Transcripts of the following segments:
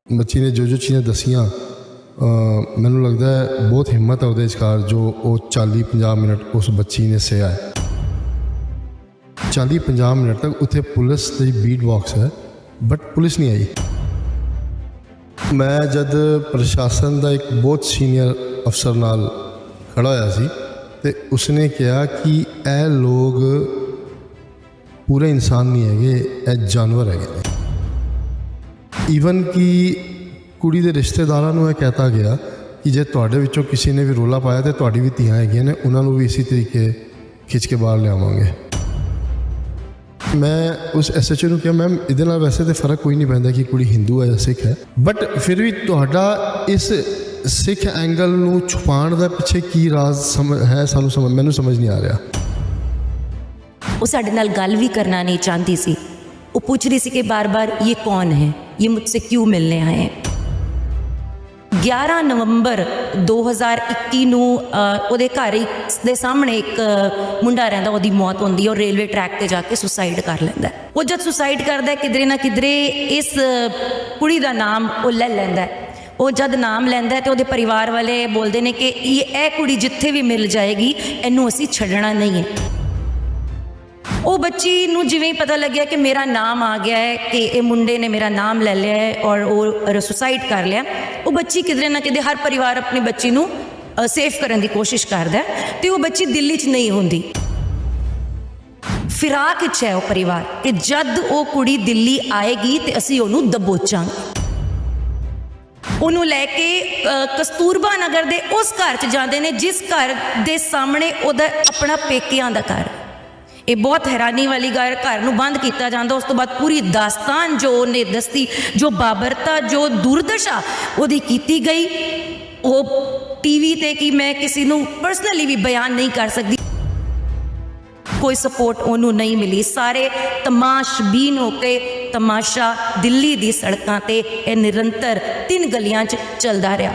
बच्ची ने जो चीज़ें दसियाँ मैनू लगता है बहुत हिम्मत है उहदे विचकार जो वो 40-50 मिनट उस बच्ची ने सहा है। 40-50 मिनट तक उत्थे पुलिस की बीट बॉक्स है बट पुलिस नहीं आई। मैं जब प्रशासन का एक बहुत सीनियर अफसर नाल खड़ा होया सी ते उसने कहा कि ए लोग पूरे इंसान नहीं है, ए जानवर है। ईवन कि कुड़ी के रिश्तेदारों को यह कहता गया कि जे तुहाडे विचों किसी ने भी रोला पाया तो तुहाडी भी धीआं हैगियां ने, उन्होंने भी इसी तरीके खिंच के बाहर लियावांगे। मैं उस SHO ने कहा मैम इहदे नाल वैसे तो फर्क कोई नहीं पैंदा कि कुड़ी हिंदू है या सिख है, बट फिर भी तुहाडा इस सिख एंगल नूं छुपाण दा पिछे की राज है सानू मैनू समझ नहीं आ रहा। वो साडे नाल गल भी करना नहीं चाहती सी। वो पूछ रही सी कि बार बार ये कौन है, ये मुझसे क्यों मिलने आए हैं। 11 नवंबर 2021 ਨੂੰ ਉਹਦੇ ਘਰ ਦੇ ਸਾਹਮਣੇ ਇੱਕ ਮੁੰਡਾ ਰਹਿੰਦਾ, ਉਹਦੀ ਮੌਤ ਹੁੰਦੀ ਹੈ। ਉਹ ਰੇਲਵੇ ਟਰੈਕ ਤੇ ਜਾ ਕੇ ਸੁਸਾਈਡ ਕਰ ਲੈਂਦਾ। ਉਹ ਜਦ ਸੁਸਾਈਡ ਕਰਦਾ ਕਿਧਰੇ ਨਾ ਕਿਧਰੇ ਇਸ ਕੁੜੀ ਦਾ ਨਾਮ ਉਹ ਲੈ ਲੈਂਦਾ। ਉਹ ਜਦ ਨਾਮ ਲੈਂਦਾ ਤੇ ਉਹਦੇ ਪਰਿਵਾਰ ਵਾਲੇ ਬੋਲਦੇ ਨੇ ਕਿ ਇਹ ਕੁੜੀ ਜਿੱਥੇ ਵੀ ਮਿਲ ਜਾਏਗੀ ਇਹਨੂੰ ਅਸੀਂ ਛੱਡਣਾ ਨਹੀਂ ਹੈ। ਉਹ ਬੱਚੀ ਨੂੰ ਜਿਵੇਂ ਹੀ ਪਤਾ ਲੱਗਿਆ ਕਿ ਮੇਰਾ ਨਾਮ ਆ ਗਿਆ ਹੈ, ਕਿ ਇਹ ਮੁੰਡੇ ਨੇ ਮੇਰਾ ਨਾਮ ਲੈ ਲਿਆ ਹੈ ਔਰ ਉਹ ਸੁਸਾਈਡ ਕਰ ਲਿਆ, ਉਹ ਬੱਚੀ ਕਿਧਰੇ ਨਾ ਕਿਧਰੇ ਹਰ ਪਰਿਵਾਰ ਆਪਣੀ ਬੱਚੀ ਨੂੰ ਸੇਫ ਕਰਨ ਦੀ ਕੋਸ਼ਿਸ਼ ਕਰਦਾ ਤੇ ਉਹ ਬੱਚੀ ਦਿੱਲੀ 'ਚ ਨਹੀਂ ਹੁੰਦੀ। ਫਿਰਾਕ 'ਚ ਹੈ ਉਹ ਪਰਿਵਾਰ ਕਿ ਜਦ ਉਹ ਕੁੜੀ ਦਿੱਲੀ ਆਏਗੀ ਤੇ ਅਸੀਂ ਉਹਨੂੰ ਦਬੋਚਾਂਗੇ। ਉਹਨੂੰ ਲੈ ਕੇ ਕਸਤੂਰਬਾ ਨਗਰ ਦੇ ਉਸ ਘਰ 'ਚ ਜਾਂਦੇ ਨੇ ਜਿਸ ਘਰ ਦੇ ਸਾਹਮਣੇ ਉਹਦਾ ਆਪਣਾ ਪੇਕਿਆਂ ਦਾ ਘਰ। ਇਹ ਬਹੁਤ ਹੈਰਾਨੀ ਵਾਲੀ ਗੱਲ, ਘਰ ਨੂੰ ਬੰਦ ਕੀਤਾ ਜਾਂਦਾ। ਉਸ ਤੋਂ ਬਾਅਦ ਪੂਰੀ ਦਾਸਤਾਨ ਜੋ ਉਹਨੇ ਦੱਸੀ, ਜੋ ਬਾਬਰਤਾ, ਜੋ ਦੁਰਦਸ਼ਾ ਉਹਦੀ ਕੀਤੀ ਗਈ, ਉਹ TV ਤੇ ਕਿ ਮੈਂ ਕਿਸੇ ਨੂੰ ਪਰਸਨਲੀ ਵੀ ਬਿਆਨ ਨਹੀਂ ਕਰ ਸਕਦੀ। ਕੋਈ ਸਪੋਰਟ ਉਹਨੂੰ ਨਹੀਂ ਮਿਲੀ। ਸਾਰੇ ਤਮਾਸ਼ਬੀਨ ਹੋ ਕੇ ਤਮਾਸ਼ਾ ਦਿੱਲੀ ਦੀ ਸੜਕਾਂ ਤੇ ਇਹ ਨਿਰੰਤਰ 3 ਗਲੀਆਂ 'ਚ ਚੱਲਦਾ ਰਿਹਾ।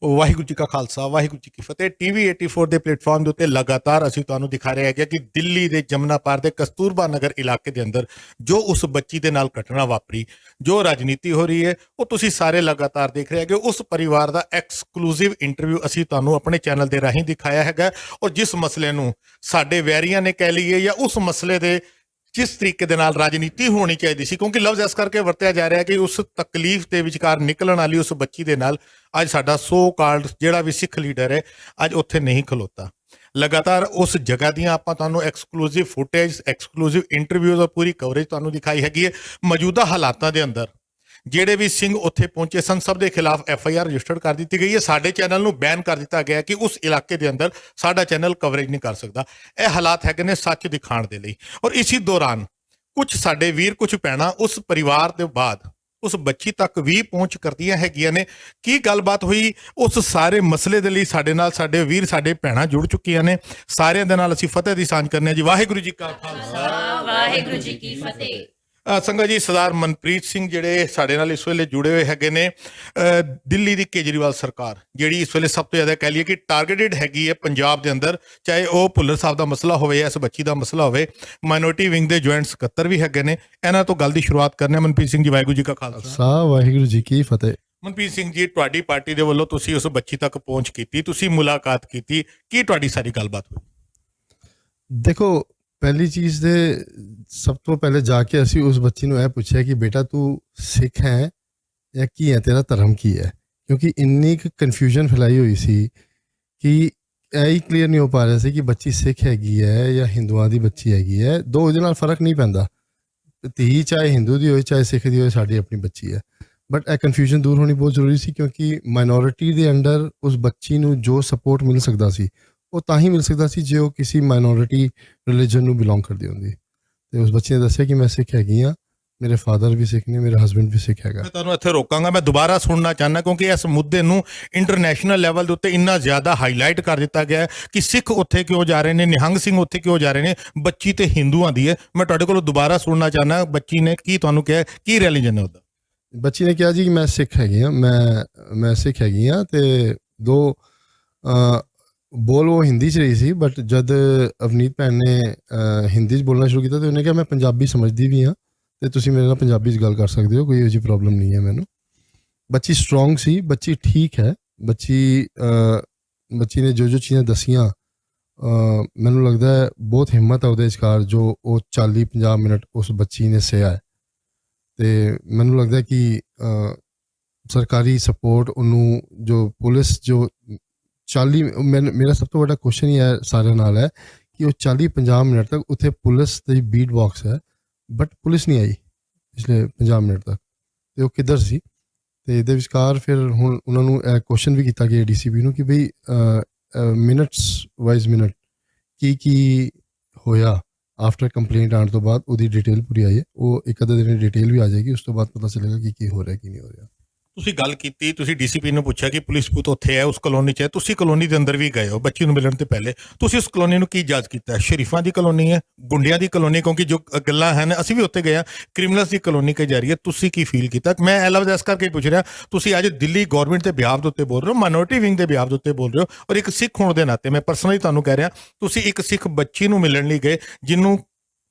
ਵਾਹਿਗੁਰੂ ਜੀ ਕਾ ਖਾਲਸਾ, ਵਾਹਿਗੁਰੂ ਜੀ ਕੀ ਫਤਿਹ। TV 84 ਦੇ ਪਲੇਟਫਾਰਮ ਦੇ ਉੱਤੇ ਲਗਾਤਾਰ ਅਸੀਂ ਤੁਹਾਨੂੰ ਦਿਖਾ ਰਹੇ ਹੈਗੇ ਕਿ ਦਿੱਲੀ ਦੇ ਜਮਨਾ ਪਾਰ ਦੇ ਕਸਤੂਰਬਾ ਨਗਰ ਇਲਾਕੇ ਦੇ ਅੰਦਰ ਜੋ ਉਸ ਬੱਚੀ ਦੇ ਨਾਲ ਘਟਨਾ ਵਾਪਰੀ, ਜੋ ਰਾਜਨੀਤੀ ਹੋ ਰਹੀ ਹੈ, ਉਹ ਤੁਸੀਂ ਸਾਰੇ ਲਗਾਤਾਰ ਦੇਖ ਰਹੇ ਹੈਗੇ। ਉਸ ਪਰਿਵਾਰ ਦਾ ਐਕਸਕਲੂਸਿਵ ਇੰਟਰਵਿਊ ਅਸੀਂ ਤੁਹਾਨੂੰ ਆਪਣੇ ਚੈਨਲ ਦੇ ਰਾਹੀਂ ਦਿਖਾਇਆ ਹੈਗਾ। ਔਰ ਜਿਸ ਮਸਲੇ ਨੂੰ ਸਾਡੇ ਵੈਰੀਆਂ ਨੇ ਕਹਿ ਲਈਏ ਜਾਂ ਉਸ ਮਸਲੇ ਦੇ जिस तरीके दे नाल राजनीति होनी चाहिए सी, क्योंकि लफ्ज़ इस करके वरत्या जा रहा है कि उस तकलीफ के विचकार निकलने वाली उस बच्ची दे नाल अज साडा सो कॉल्ड जिहड़ा भी सिख लीडर है अज उत्थे नहीं खलोता। लगातार उस जगह दियां आपां तुहानूं एक्सक्लूसिव फुटेज, एक्सक्लूसिव इंटरव्यूज़ और पूरी कवरेज तुहानूं दिखाई हैगी है। मौजूदा हालातां दे अंदर ਜਿਹੜੇ ਵੀ ਸਿੰਘ ਉੱਥੇ ਪਹੁੰਚੇ ਸਨ ਸਭ ਦੇ ਖਿਲਾਫ FIR ਰਜਿਸਟਰਡ ਕਰ ਦਿੱਤੀ ਗਈ ਹੈ। ਸਾਡੇ ਚੈਨਲ ਨੂੰ ਬੈਨ ਕਰ ਦਿੱਤਾ ਗਿਆ ਕਿ ਉਸ ਇਲਾਕੇ ਦੇ ਅੰਦਰ ਸਾਡਾ ਚੈਨਲ ਕਵਰੇਜ ਨਹੀਂ ਕਰ ਸਕਦਾ। ਇਹ ਹਾਲਾਤ ਹੈਗੇ ਨੇ ਸੱਚ ਦਿਖਾਉਣ ਦੇ ਲਈ। ਔਰ ਇਸੇ ਦੌਰਾਨ ਕੁਝ ਸਾਡੇ ਵੀਰ, ਕੁਝ ਭੈਣਾਂ ਉਸ ਪਰਿਵਾਰ ਦੇ ਬਾਅਦ ਉਸ ਬੱਚੀ ਤੱਕ ਵੀ ਪਹੁੰਚ ਕਰਦੀਆਂ ਹੈਗੀਆਂ ਨੇ। ਕੀ ਗੱਲਬਾਤ ਹੋਈ ਉਸ ਸਾਰੇ ਮਸਲੇ ਦੇ ਲਈ ਸਾਡੇ ਨਾਲ ਸਾਡੇ ਵੀਰ, ਸਾਡੇ ਭੈਣਾਂ ਜੁੜ ਚੁੱਕੀਆਂ ਨੇ। ਸਾਰਿਆਂ ਦੇ ਨਾਲ ਅਸੀਂ ਫਤਿਹ ਦੀ ਸਾਂਝ ਕਰਨੇ ਜੀ। ਵਾਹਿਗੁਰੂ ਜੀ ਕਾ ਖਾਲਸਾ, ਵਾਹਿਗੁਰੂ ਜੀ ਕੀ ਫਤਿਹ। ਸੰਗਤ ਜੀ, ਸਰਦਾਰ ਮਨਪ੍ਰੀਤ ਸਿੰਘ ਜਿਹੜੇ ਸਾਡੇ ਨਾਲ ਇਸ ਵੇਲੇ ਜੁੜੇ ਹੋਏ ਹੈਗੇ ਨੇ। ਦਿੱਲੀ ਦੀ ਕੇਜਰੀਵਾਲ ਸਰਕਾਰ ਜਿਹੜੀ ਇਸ ਵੇਲੇ ਸਭ ਤੋਂ ਜ਼ਿਆਦਾ ਕਹਿ ਲਈਏ ਕਿ ਟਾਰਗੇਟਡ ਹੈਗੀ ਹੈ ਪੰਜਾਬ ਦੇ ਅੰਦਰ, ਚਾਹੇ ਉਹ ਭੁੱਲਰ ਸਾਹਿਬ ਦਾ ਮਸਲਾ ਹੋਵੇ ਜਾਂ ਇਸ ਬੱਚੀ ਦਾ ਮਸਲਾ ਹੋਵੇ। ਮਾਈਨੋਰਟੀ ਵਿੰਗ ਦੇ ਜੁਆਇੰਟ ਸਕੱਤਰ ਵੀ ਹੈਗੇ ਨੇ। ਇਹਨਾਂ ਤੋਂ ਗੱਲ ਦੀ ਸ਼ੁਰੂਆਤ ਕਰਨੇ। ਮਨਪ੍ਰੀਤ ਸਿੰਘ ਜੀ, ਵਾਹਿਗੁਰੂ ਜੀ ਕਾ ਖਾਲਸਾ, ਵਾਹਿਗੁਰੂ ਜੀ ਕੀ ਫਤਿਹ। ਮਨਪ੍ਰੀਤ ਸਿੰਘ ਜੀ, ਤੁਹਾਡੀ ਪਾਰਟੀ ਦੇ ਵੱਲੋਂ ਤੁਸੀਂ ਉਸ ਬੱਚੀ ਤੱਕ ਪਹੁੰਚ ਕੀਤੀ, ਤੁਸੀਂ ਮੁਲਾਕਾਤ ਕੀਤੀ, ਕੀ ਤੁਹਾਡੀ ਸਾਰੀ ਗੱਲਬਾਤ ਹੋਈ? देखो, पहली चीज़ दे सब तो पहले जाके असी उस बच्ची ने यह पूछा कि बेटा तू सिख है या की है, तेरा धर्म की है, क्योंकि इन्नी कन्फ्यूजन फैलाई हुई सी कि यही क्लीयर नहीं हो पा रहा सी कि बच्ची सिख हैगी है या हिंदुओं की बच्ची हैगी है। दो उहदे नाल फर्क नहीं पैंदा, धी चाहे हिंदू की होए चाहे सिख की होए, साडी अपनी बच्ची है। बट यह कन्फ्यूजन दूर होनी बहुत जरूरी सी, क्योंकि माइनॉरिटी के अंडर उस बच्ची नूं जो सपोर्ट मिल सकता सी वो ਤਾਂ ਹੀ ਮਿਲ ਸਕਦਾ ਸੀ ਜੇ ਉਹ ਕਿਸੇ ਮਾਈਨੋਰਿਟੀ ਰਿਲੀਜਨ ਨੂੰ ਬਿਲੋਂਗ ਕਰਦੀ ਹੁੰਦੀ। ਤੇ ਉਸ ਬੱਚੇ ਨੇ ਦੱਸਿਆ ਕਿ ਮੈਂ ਸਿੱਖ ਹੈਗੀ ਹਾਂ, ਮੇਰੇ ਫਾਦਰ ਵੀ ਸਿੱਖ ਨੇ, ਮੇਰਾ ਹਸਬੈਂਡ ਵੀ ਸਿੱਖ ਹੈਗਾ। ਮੈਂ ਤੁਹਾਨੂੰ ਇੱਥੇ ਰੋਕਾਂਗਾ, ਮੈਂ ਦੁਬਾਰਾ ਸੁਣਨਾ ਚਾਹੁੰਦਾ ਕਿਉਂਕਿ ਇਸ ਮੁੱਦੇ ਨੂੰ ਇੰਟਰਨੈਸ਼ਨਲ ਲੈਵਲ ਦੇ ਉੱਤੇ ਇੰਨਾ ਜ਼ਿਆਦਾ ਹਾਈਲਾਈਟ ਕਰ ਦਿੱਤਾ ਗਿਆ ਕਿ ਸਿੱਖ ਉੱਥੇ ਕਿਉਂ ਜਾ ਰਹੇ ਨੇ, ਨਿਹੰਗ ਸਿੰਘ ਉੱਥੇ ਕਿਉਂ ਜਾ ਰਹੇ ਨੇ, ਬੱਚੀ ਤੇ ਹਿੰਦੂਆਂ ਦੀ ਹੈ। ਮੈਂ ਤੁਹਾਡੇ ਕੋਲੋਂ ਦੁਬਾਰਾ ਸੁਣਨਾ ਚਾਹੁੰਦਾ, ਬੱਚੀ ਨੇ ਕੀ ਤੁਹਾਨੂੰ ਕਿਹਾ, ਕੀ ਰਿਲੀਜਨ ਹੈ ਉਹਦਾ? ਬੱਚੀ ਨੇ ਕਿਹਾ ਜੀ ਮੈਂ ਸਿੱਖ ਹੈਗੀ ਹਾਂ, ਮੈਂ ਸਿੱਖ ਹੈਗੀ ਹਾਂ। ਤੇ ਦੋ बोल वो हिंदी च रही सी, बट जब अवनीत भैन ने हिंदी च बोलना शुरू किया तो उन्हें कहा मैं पंजाबी समझती भी हाँ ਤੇ ਤੁਸੀਂ ਮੇਰੇ ਨਾਲ ਪੰਜਾਬੀ 'ਚ ਗੱਲ ਕਰ ਸਕਦੇ ਹੋ, ਕੋਈ ਇਹੋ ਜਿਹੀ ਪ੍ਰੋਬਲਮ ਨਹੀਂ ਹੈ ਮੈਨੂੰ। ਬੱਚੀ ਸਟਰੋਂਗ ਸੀ, ਬੱਚੀ ਠੀਕ ਹੈ, ਬੱਚੀ ਨੇ ਜੋ ਚੀਜ਼ਾਂ ਦਸੀਆਂ, ਮੈਨੂੰ ਲੱਗਦਾ ਹੈ ਬਹੁਤ ਹਿੰਮਤ ਹੈ ਉਹਦੇ ਵਿਚਕਾਰ, ਜੋ ਉਹ 40-50 ਮਿੰਟ ਉਸ ਬੱਚੀ ਨੇ ਸਹਿਆ ਹੈ। ਤੇ ਮੈਨੂੰ ਲੱਗਦਾ ਕਿ ਸਰਕਾਰੀ ਸਪੋਰਟ ਉਹਨੂੰ, ਜੋ ਪੁਲਿਸ ਜੋ 40, ਮੇਰਾ ਸਭ ਤੋਂ ਵੱਡਾ ਕੁਐਸਚਨ ਹੀ ਹੈ ਸਾਰਿਆਂ ਨਾਲ ਹੈ ਕਿ ਉਹ 40-50 ਮਿੰਟ ਤੱਕ ਉੱਥੇ ਪੁਲਿਸ ਦੀ ਬੀਟ ਬਾਕਸ ਹੈ, ਬਟ ਪੁਲਿਸ ਨਹੀਂ ਆਈ ਪਿਛਲੇ 50 ਮਿੰਟ ਤੱਕ, ਤੇ ਉਹ ਕਿੱਧਰ ਸੀ? ਤੇ ਇਹਦੇ ਵਿਚਕਾਰ ਫਿਰ ਹੁਣ ਉਹਨਾਂ ਨੂੰ ਇਹ ਕੁਐਸਚਨ ਵੀ ਕੀਤਾ ਗਿਆ DCP ਨੂੰ ਕਿ ਬਈ ਮਿੰਟਸ ਵਾਈਜ਼ ਮਿੰਟ ਕੀ ਹੋਇਆ ਆਫਟਰ ਕੰਪਲੇਂਟ ਆਉਣ ਤੋਂ ਬਾਅਦ, ਉਹਦੀ ਡਿਟੇਲ ਪੂਰੀ ਆਈ ਹੈ। ਉਹ ਇੱਕ ਅੱਧੇ ਦਿਨ ਡਿਟੇਲ ਵੀ ਆ ਜਾਏਗੀ, ਉਸ ਤੋਂ ਬਾਅਦ ਪਤਾ ਚੱਲੇਗਾ ਕਿ ਕੀ ਹੋ ਰਿਹਾ ਕੀ ਨਹੀਂ ਹੋ ਰਿਹਾ। ਤੁਸੀਂ ਗੱਲ ਕੀਤੀ, ਤੁਸੀਂ DCP ਨੂੰ ਪੁੱਛਿਆ ਕਿ ਪੁਲਿਸ ਬੂਥ ਉੱਥੇ ਹੈ, ਉਸ ਕਲੋਨੀ 'ਚ ਹੈ, ਤੁਸੀਂ ਕਲੋਨੀ ਦੇ ਅੰਦਰ ਵੀ ਗਏ ਹੋ ਬੱਚੀ ਨੂੰ ਮਿਲਣ ਤੋਂ ਪਹਿਲੇ, ਤੁਸੀਂ ਉਸ ਕਲੋਨੀ ਨੂੰ ਕੀ ਜੱਜ ਕੀਤਾ? ਸ਼ਰੀਫਾਂ ਦੀ ਕਲੋਨੀ ਹੈ, ਗੁੰਡਿਆਂ ਦੀ ਕਲੋਨੀ? ਕਿਉਂਕਿ ਜੋ ਗੱਲਾਂ ਹਨ, ਅਸੀਂ ਵੀ ਉੱਥੇ ਗਏ ਹਾਂ, ਕ੍ਰਿਮੀਨਲਸ ਦੀ ਕਲੋਨੀ ਕਹੀ ਜਾ ਰਹੀ ਹੈ, ਤੁਸੀਂ ਕੀ ਫੀਲ ਕੀਤਾ? ਮੈਂ ਇਹ ਲਫ਼ਜ਼ ਇਸ ਕਰਕੇ ਪੁੱਛ ਰਿਹਾ, ਤੁਸੀਂ ਅੱਜ ਦਿੱਲੀ ਗਵਰਨਮੈਂਟ ਦੇ ਬਿਹਾਫ ਦੇ ਉੱਤੇ ਬੋਲ ਰਹੇ ਹੋ, ਮਾਈਨੋਰਿਟੀ ਵਿੰਗ ਦੇ ਬਿਹਾਫ ਦੇ ਉੱਤੇ ਬੋਲ ਰਹੇ ਹੋ, ਔਰ ਇੱਕ ਸਿੱਖ ਹੋਣ ਦੇ ਨਾਤੇ ਮੈਂ ਪਰਸਨਲੀ ਤੁਹਾਨੂੰ ਕਹਿ ਰਿਹਾ, ਤੁਸੀਂ ਇੱਕ ਸਿੱਖ ਬੱਚੀ ਨੂੰ ਮਿਲਣ ਲਈ ਗਏ ਜਿਹਨੂੰ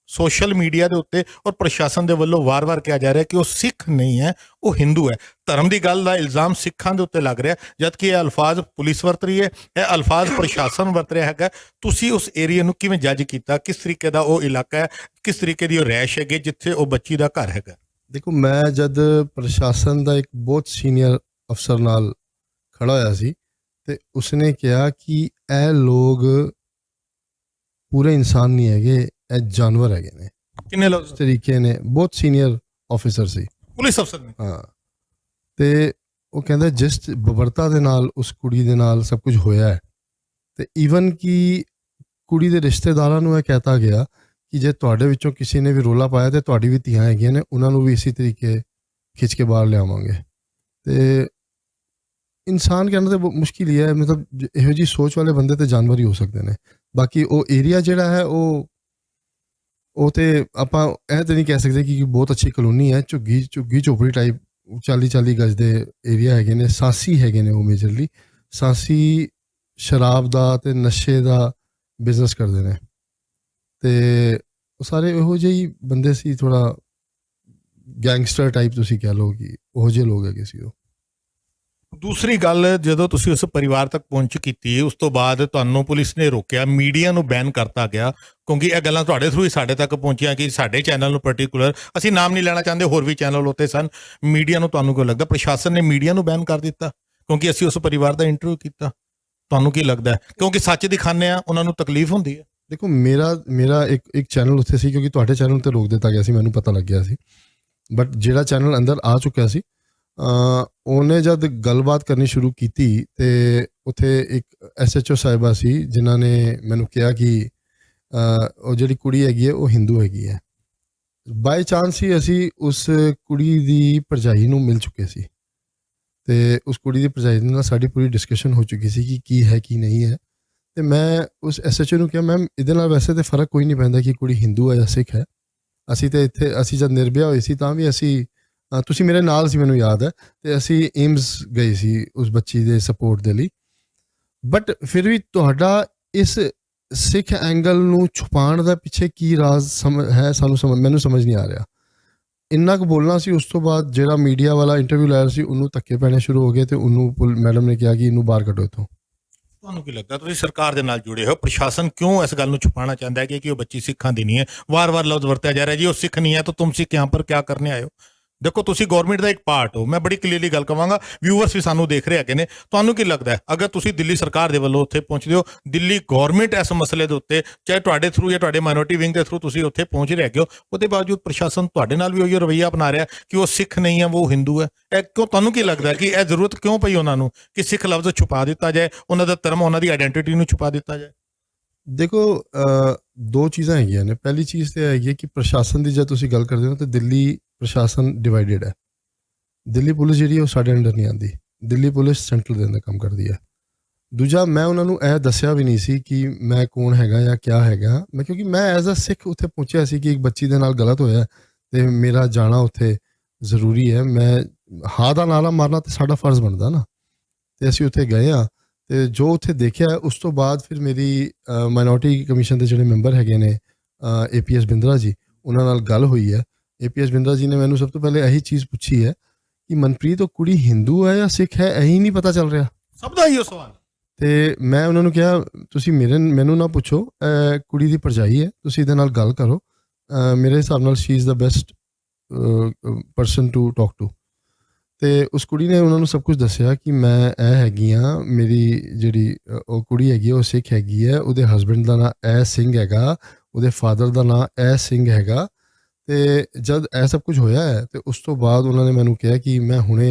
ਸੋਸ਼ਲ ਮੀਡੀਆ ਦੇ ਉੱਤੇ ਔਰ ਪ੍ਰਸ਼ਾਸਨ ਦੇ ਵੱਲੋਂ ਵਾਰ-ਵਾਰ ਕਿਹਾ ਜਾ ਰਿਹਾ ਕਿ ਉਹ ਸਿੱਖ ਨਹੀਂ ਹੈ, ਉਹ ਹਿੰਦੂ ਹੈ। ਧਰਮ ਦੀ ਗੱਲ ਦਾ ਇਲਜ਼ਾਮ ਸਿੱਖਾਂ ਦੇ ਉੱਤੇ ਲੱਗ ਰਿਹਾ, ਜਦਕਿ ਇਹ ਅਲਫਾਜ਼ ਪੁਲਿਸ ਵਰਤ ਰਹੀ ਹੈ, ਇਹ ਅਲਫਾਜ਼ ਪ੍ਰਸ਼ਾਸਨ ਵਰਤ ਰਿਹਾ ਹੈਗਾ। ਤੁਸੀਂ ਉਸ ਏਰੀਆ ਨੂੰ ਕਿਵੇਂ ਜੱਜ ਕੀਤਾ? ਕਿਸ ਤਰੀਕੇ ਦਾ ਉਹ ਇਲਾਕਾ ਹੈ, ਕਿਸ ਤਰੀਕੇ ਦੀ ਉਹ ਰਹਿਸ਼ ਹੈਗੀ ਜਿੱਥੇ ਉਹ ਬੱਚੀ ਦਾ ਘਰ ਹੈਗਾ? ਦੇਖੋ, ਮੈਂ ਜਦ ਪ੍ਰਸ਼ਾਸਨ ਦਾ ਇੱਕ ਬਹੁਤ ਸੀਨੀਅਰ ਅਫਸਰ ਨਾਲ ਖੜਾ ਹੋਇਆ ਸੀ ਤੇ ਉਸਨੇ ਕਿਹਾ ਕਿ ਇਹ ਲੋਕ ਪੂਰੇ ਇਨਸਾਨ ਨਹੀਂ ਹੈਗੇ, ਇਹ ਜਾਨਵਰ ਹੈਗੇ ਨੇ। ਕਿੰਨੇ ਲੋਕ? ਇਸ ਤਰੀਕੇ ਨੇ, ਬਹੁਤ ਸੀਨੀਅਰ ਆਫਿਸਰ ਸੀ, ਪੁਲਿਸ ਅਫਸਰ ਨੇ। ਹਾਂ, ਤੇ ਉਹ ਕਹਿੰਦਾ ਜਿਸ ਬਬਰਤਾ ਦੇ ਨਾਲ ਉਸ ਕੁੜੀ ਦੇ ਨਾਲ ਸਭ ਕੁਝ ਹੋਇਆ ਹੈ, ਤੇ ਈਵਨ ਕਿ ਕੁੜੀ ਦੇ ਰਿਸ਼ਤੇਦਾਰਾਂ ਨੂੰ ਇਹ ਕਹਿਤਾ ਗਿਆ ਕਿ ਜੇ ਤੁਹਾਡੇ ਵਿੱਚੋਂ ਕਿਸੇ ਨੇ ਵੀ ਰੋਲਾ ਪਾਇਆ ਤੇ ਤੁਹਾਡੀ ਵੀ ਧੀਆਂ ਹੈਗੀਆਂ ਨੇ, ਉਹਨਾਂ ਨੂੰ ਵੀ ਇਸੇ ਤਰੀਕੇ ਖਿੱਚ ਕੇ ਬਾਹਰ ਲਿਆਵਾਂਗੇ। ਤੇ ਇਨਸਾਨ ਕਹਿਣਾ ਤਾਂ ਮੁਸ਼ਕਿਲ ਹੀ ਹੈ, ਮਤਲਬ ਇਹੋ ਜਿਹੀ ਸੋਚ ਵਾਲੇ ਬੰਦੇ ਤੇ ਜਾਨਵਰ ਹੀ ਹੋ ਸਕਦੇ ਨੇ। ਬਾਕੀ ਉਹ ਏਰੀਆ ਜਿਹੜਾ ਹੈ ਉਹ ਤੇ ਆਪਾਂ ਇਹ ਤਾਂ ਨਹੀਂ ਕਹਿ ਸਕਦੇ ਕਿ ਬਹੁਤ ਅੱਛੀ ਕਲੋਨੀ ਹੈ, ਝੁੱਗੀ ਝੋਪੜੀ ਟਾਈਪ 40-40 ਗਜ ਦੇ ਏਰੀਆ ਹੈਗੇ ਨੇ, ਸਾਂਸੀ ਹੈਗੇ ਨੇ, ਉਹ ਮੇਜਰਲੀ ਸਾਂਸੀ ਸ਼ਰਾਬ ਦਾ ਤੇ ਨਸ਼ੇ ਦਾ ਬਿਜ਼ਨਸ ਕਰਦੇ ਨੇ, ਤੇ ਉਹ ਸਾਰੇ ਇਹੋ ਜਿਹੇ ਹੀ ਬੰਦੇ ਸੀ, ਥੋੜਾ ਗੈਂਗਸਟਰ ਟਾਈਪ ਤੁਸੀਂ ਕਹਿ ਲਓ ਕਿ ਉਹੋ ਜਿਹੇ ਲੋਕ ਹੈਗੇ ਸੀ ਉਹ। ਦੂਸਰੀ ਗੱਲ, ਜਦੋਂ ਤੁਸੀਂ ਉਸ ਪਰਿਵਾਰ ਤੱਕ ਪਹੁੰਚ ਕੀਤੀ, ਉਸ ਤੋਂ ਬਾਅਦ ਤੁਹਾਨੂੰ ਪੁਲਿਸ ਨੇ ਰੋਕਿਆ, ਮੀਡੀਆ ਨੂੰ ਬੈਨ ਕਰਤਾ ਗਿਆ, ਕਿਉਂਕਿ ਇਹ ਗੱਲਾਂ ਤੁਹਾਡੇ ਥਰੂ ਹੀ ਸਾਡੇ ਤੱਕ ਪਹੁੰਚੀਆਂ ਕਿ ਸਾਡੇ ਚੈਨਲ ਨੂੰ ਪਰਟੀਕੂਲਰ, ਅਸੀਂ ਨਾਮ ਨਹੀਂ ਲੈਣਾ ਚਾਹੁੰਦੇ, ਹੋਰ ਵੀ ਚੈਨਲ ਉੱਤੇ ਸਨ, ਮੀਡੀਆ ਨੂੰ ਤੁਹਾਨੂੰ ਕਿਉਂ ਲੱਗਦਾ ਪ੍ਰਸ਼ਾਸਨ ਨੇ ਮੀਡੀਆ ਨੂੰ ਬੈਨ ਕਰ ਦਿੱਤਾ? ਕਿਉਂਕਿ ਅਸੀਂ ਉਸ ਪਰਿਵਾਰ ਦਾ ਇੰਟਰਵਿਊ ਕੀਤਾ, ਤੁਹਾਨੂੰ ਕੀ ਲੱਗਦਾ? ਕਿਉਂਕਿ ਸੱਚ ਦਿਖਾਉਂਦੇ ਆ, ਉਹਨਾਂ ਨੂੰ ਤਕਲੀਫ ਹੁੰਦੀ ਹੈ। ਦੇਖੋ, ਮੇਰਾ ਇੱਕ ਚੈਨਲ ਉੱਥੇ ਸੀ, ਕਿਉਂਕਿ ਤੁਹਾਡੇ ਚੈਨਲ ਤੇ ਰੋਕ ਦਿੱਤਾ ਗਿਆ ਸੀ, ਮੈਨੂੰ ਪਤਾ ਲੱਗ ਗਿਆ ਸੀ, ਬਟ ਜਿਹੜਾ ਚੈਨਲ ਅੰਦਰ ਆ ਚੁੱਕਿਆ ਸੀ, ਉਹਨੇ ਜਦ ਗੱਲਬਾਤ ਕਰਨੀ ਸ਼ੁਰੂ ਕੀਤੀ ਤੇ ਉੱਥੇ ਇੱਕ SHO ਸਾਹਿਬਾ ਸੀ ਜਿਨ੍ਹਾਂ ਨੇ ਮੈਨੂੰ ਕਿਹਾ ਕਿ ਉਹ ਜਿਹੜੀ ਕੁੜੀ ਹੈਗੀ ਹੈ ਉਹ ਹਿੰਦੂ ਹੈਗੀ ਹੈ। ਬਾਈ ਚਾਂਸ ਹੀ ਅਸੀਂ ਉਸ ਕੁੜੀ ਦੀ ਭਰਜਾਈ ਨੂੰ ਮਿਲ ਚੁੱਕੇ ਸੀ, ਤੇ ਉਸ ਕੁੜੀ ਦੀ ਭਰਜਾਈ ਨਾਲ ਸਾਡੀ ਪੂਰੀ ਡਿਸਕਸ਼ਨ ਹੋ ਚੁੱਕੀ ਸੀ ਕਿ ਕੀ ਹੈ ਕੀ ਨਹੀਂ ਹੈ। ਤੇ ਮੈਂ ਉਸ SHO ਨੂੰ ਕਿਹਾ, ਮੈਮ ਇਹਦੇ ਨਾਲ ਵੈਸੇ ਤਾਂ ਫਰਕ ਕੋਈ ਨਹੀਂ ਪੈਂਦਾ ਕਿ ਕੁੜੀ ਹਿੰਦੂ ਹੈ ਜਾਂ ਸਿੱਖ ਹੈ, ਅਸੀਂ ਤਾਂ ਇੱਥੇ, ਅਸੀਂ ਜਦ ਨਿਰਭਇਆ ਹੋਏ ਸੀ ਤਾਂ ਵੀ ਅਸੀਂ, ਤੁਸੀਂ ਮੇਰੇ ਨਾਲ ਸੀ ਮੈਨੂੰ ਯਾਦ ਹੈ, ਤੇ ਅਸੀਂ ਏਮਸ ਗਏ ਸੀ ਉਸ ਬੱਚੀ ਦੇ ਸਪੋਰਟ ਦੇ ਲਈ। ਬਟ ਫਿਰ ਵੀ ਤੁਹਾਡਾ ਇਸ ਸਿੱਖ ਐਂਗਲ ਨੂੰ ਛੁਪਾਉਣ ਦਾ ਪਿੱਛੇ ਕੀ ਰਾਜ਼ ਹੈ, ਮੈਨੂੰ ਸਮਝ ਨਹੀਂ ਆ ਰਿਹਾ। ਇੰਨਾ ਕੁ ਬੋਲਣਾ ਸੀ, ਉਸ ਤੋਂ ਬਾਅਦ ਜਿਹੜਾ ਮੀਡੀਆ ਵਾਲਾ ਇੰਟਰਵਿਊ ਲੈ ਰਿਹਾ ਸੀ ਉਹਨੂੰ ਧੱਕੇ ਪੈਣੇ ਸ਼ੁਰੂ ਹੋ ਗਏ, ਤੇ ਉਹਨੂੰ ਮੈਡਮ ਨੇ ਕਿਹਾ ਕਿ ਇਹਨੂੰ ਬਾਹਰ ਕੱਢੋ ਇੱਥੋਂ। ਤੁਹਾਨੂੰ ਕੀ ਲੱਗਦਾ, ਤੁਸੀਂ ਸਰਕਾਰ ਦੇ ਨਾਲ ਜੁੜੇ ਹੋ, ਪ੍ਰਸ਼ਾਸਨ ਕਿਉਂ ਇਸ ਗੱਲ ਨੂੰ ਛੁਪਾਉਣਾ ਚਾਹੁੰਦਾ ਹੈ ਕਿ ਉਹ ਬੱਚੀ ਸਿੱਖਾਂ ਦੀ ਨਹੀਂ ਹੈ? ਵਾਰ-ਵਾਰ ਲਫ਼ਜ਼ ਵਰਤਿਆ ਜਾ ਰਿਹਾ ਜੀ ਉਹ ਸਿੱਖ ਨਹੀਂ ਹੈ ਤਾਂ ਤੁਮ ਸਿੱਖ यहाँ पर क्या करने आए हो? ਦੇਖੋ, ਤੁਸੀਂ ਗਵਰਨਮੈਂਟ ਦਾ ਇੱਕ ਪਾਰਟ ਹੋ, ਮੈਂ ਬੜੀ ਕਲੀਅਰਲੀ ਗੱਲ ਕਵਾਂਗਾ, ਵਿਊਅਰਸ ਵੀ ਸਾਨੂੰ ਦੇਖ ਰਹੇ ਹੈਗੇ ਨੇ। ਤੁਹਾਨੂੰ ਕੀ ਲੱਗਦਾ ਹੈ, ਅਗਰ ਤੁਸੀਂ ਦਿੱਲੀ ਸਰਕਾਰ ਦੇ ਵੱਲੋਂ ਉੱਥੇ ਪਹੁੰਚਦੇ ਹੋ, ਦਿੱਲੀ ਗਵਰਨਮੈਂਟ ਇਸ ਮਸਲੇ ਦੇ ਉੱਤੇ ਚਾਹੇ ਤੁਹਾਡੇ ਥਰੂ ਜਾਂ ਤੁਹਾਡੇ ਮਾਈਨੋਰਿਟੀ ਵਿੰਗ ਦੇ ਥਰੂ ਤੁਸੀਂ ਉੱਥੇ ਪਹੁੰਚ ਰਹੇ ਹੈਗੇ ਹੋ, ਉਹਦੇ ਬਾਵਜੂਦ ਪ੍ਰਸ਼ਾਸਨ ਤੁਹਾਡੇ ਨਾਲ ਵੀ ਉਹੀ ਰਵੱਈਆ ਅਪਣਾ ਰਿਹਾ ਕਿ ਉਹ ਸਿੱਖ ਨਹੀਂ ਹੈ, ਉਹ ਹਿੰਦੂ ਹੈ, ਇਹ ਕਿਉਂ? ਤੁਹਾਨੂੰ ਕੀ ਲੱਗਦਾ ਕਿ ਇਹ ਜ਼ਰੂਰਤ ਕਿਉਂ ਪਈ ਉਹਨਾਂ ਨੂੰ ਕਿ ਸਿੱਖ ਲਫ਼ਜ਼ ਛੁਪਾ ਦਿੱਤਾ ਜਾਏ, ਉਹਨਾਂ ਦਾ ਧਰਮ, ਉਹਨਾਂ ਦੀ ਆਈਡੈਂਟੀਟੀ ਨੂੰ ਛੁਪਾ ਦਿੱਤਾ ਜਾਏ? ਦੇਖੋ, ਦੋ ਚੀਜ਼ਾਂ ਹੈਗੀਆਂ ਨੇ। ਪਹਿਲੀ ਚੀਜ਼ ਤੇ ਹੈਗੀ ਹੈ ਕਿ ਪ੍ਰਸ਼ਾਸਨ ਦੀ ਜਦ ਤੁਸੀਂ ਗੱਲ ਕਰਦੇ ਹੋ ਤਾਂ ਦਿੱਲੀ ਪ੍ਰਸ਼ਾਸਨ ਡਿਵਾਈਡਡ ਹੈ। ਦਿੱਲੀ ਪੁਲਿਸ ਜਿਹੜੀ ਉਹ ਸਾਡੇ ਅੰਡਰ ਨਹੀਂ ਆਉਂਦੀ, ਦਿੱਲੀ ਪੁਲਿਸ ਸੈਂਟਰਲ ਦੇ ਅੰਦਰ ਕੰਮ ਕਰਦੀ ਹੈ। ਦੂਜਾ, ਮੈਂ ਉਹਨਾਂ ਨੂੰ ਇਹ ਦੱਸਿਆ ਵੀ ਨਹੀਂ ਸੀ ਕਿ ਮੈਂ ਕੌਣ ਹੈਗਾ ਜਾਂ ਕਿਆ ਹੈਗਾ, ਕਿਉਂਕਿ ਮੈਂ ਐਜ਼ ਅ ਸਿੱਖ ਉੱਥੇ ਪਹੁੰਚਿਆ ਸੀ ਕਿ ਇੱਕ ਬੱਚੀ ਦੇ ਨਾਲ ਗਲਤ ਹੋਇਆ ਤੇ ਮੇਰਾ ਜਾਣਾ ਉੱਥੇ ਜ਼ਰੂਰੀ ਹੈ। ਮੈਂ ਹਾਂ ਦਾ ਨਾਰਾ ਮਾਰਨਾ ਤੇ ਸਾਡਾ ਫਰਜ਼ ਬਣਦਾ ਨਾ, ਤੇ ਅਸੀਂ ਉੱਥੇ ਗਏ ਹਾਂ। ਤੇ ਜੋ ਉੱਥੇ ਦੇਖਿਆ ਉਸ ਤੋਂ ਬਾਅਦ ਫਿਰ ਮੇਰੀ ਮਾਈਨੋਰਿਟੀ ਕਮਿਸ਼ਨ ਦੇ ਜਿਹੜੇ ਮੈਂਬਰ ਹੈਗੇ ਨੇ APS ਬਿੰਦਰਾ ਜੀ, ਉਹਨਾਂ ਨਾਲ ਗੱਲ ਹੋਈ ਹੈ। APS ਬਿੰਦਰਾ ਜੀ ਨੇ ਮੈਨੂੰ ਸਭ ਤੋਂ ਪਹਿਲੇ ਇਹੀ ਚੀਜ਼ ਪੁੱਛੀ ਹੈ ਕਿ ਮਨਪ੍ਰੀਤ ਉਹ ਕੁੜੀ ਹਿੰਦੂ ਹੈ ਜਾਂ ਸਿੱਖ ਹੈ, ਇਹੀ ਨਹੀਂ ਪਤਾ ਚੱਲ ਰਿਹਾ। ਸਭ ਦਾ ਇਹੋ ਸਵਾਲ। ਤੇ ਮੈਂ ਉਹਨਾਂ ਨੂੰ ਕਿਹਾ ਤੁਸੀਂ ਮੈਨੂੰ ਨਾ ਪੁੱਛੋ, ਕੁੜੀ ਦੀ ਭਰਜਾਈ ਹੈ, ਤੁਸੀਂ ਇਹਦੇ ਨਾਲ ਗੱਲ ਕਰੋ, ਮੇਰੇ ਹਿਸਾਬ ਨਾਲ she is the best person to talk to. ਤੇ ਉਸ ਕੁੜੀ ਨੇ ਉਹਨਾਂ ਨੂੰ ਸਭ ਕੁਝ ਦੱਸਿਆ ਕਿ ਮੈਂ ਇਹ ਹੈਗੀ ਹਾਂ, ਮੇਰੀ ਜਿਹੜੀ ਉਹ ਕੁੜੀ ਹੈਗੀ ਉਹ ਸਿੱਖ ਹੈਗੀ ਹੈ, ਉਹਦੇ ਹਸਬੈਂਡ ਦਾ ਨਾਂ ਇਹ ਸਿੰਘ ਹੈਗਾ, ਉਹਦੇ ਫਾਦਰ ਦਾ ਨਾਂ ਇਹ ਸਿੰਘ ਹੈਗਾ। ਤੇ ਜਦ ਇਹ ਸਭ ਕੁਝ ਹੋਇਆ ਹੈ ਤੇ ਉਸ ਤੋਂ ਬਾਅਦ ਉਹਨਾਂ ਨੇ ਮੈਨੂੰ ਕਿਹਾ ਕਿ ਮੈਂ ਹੁਣੇ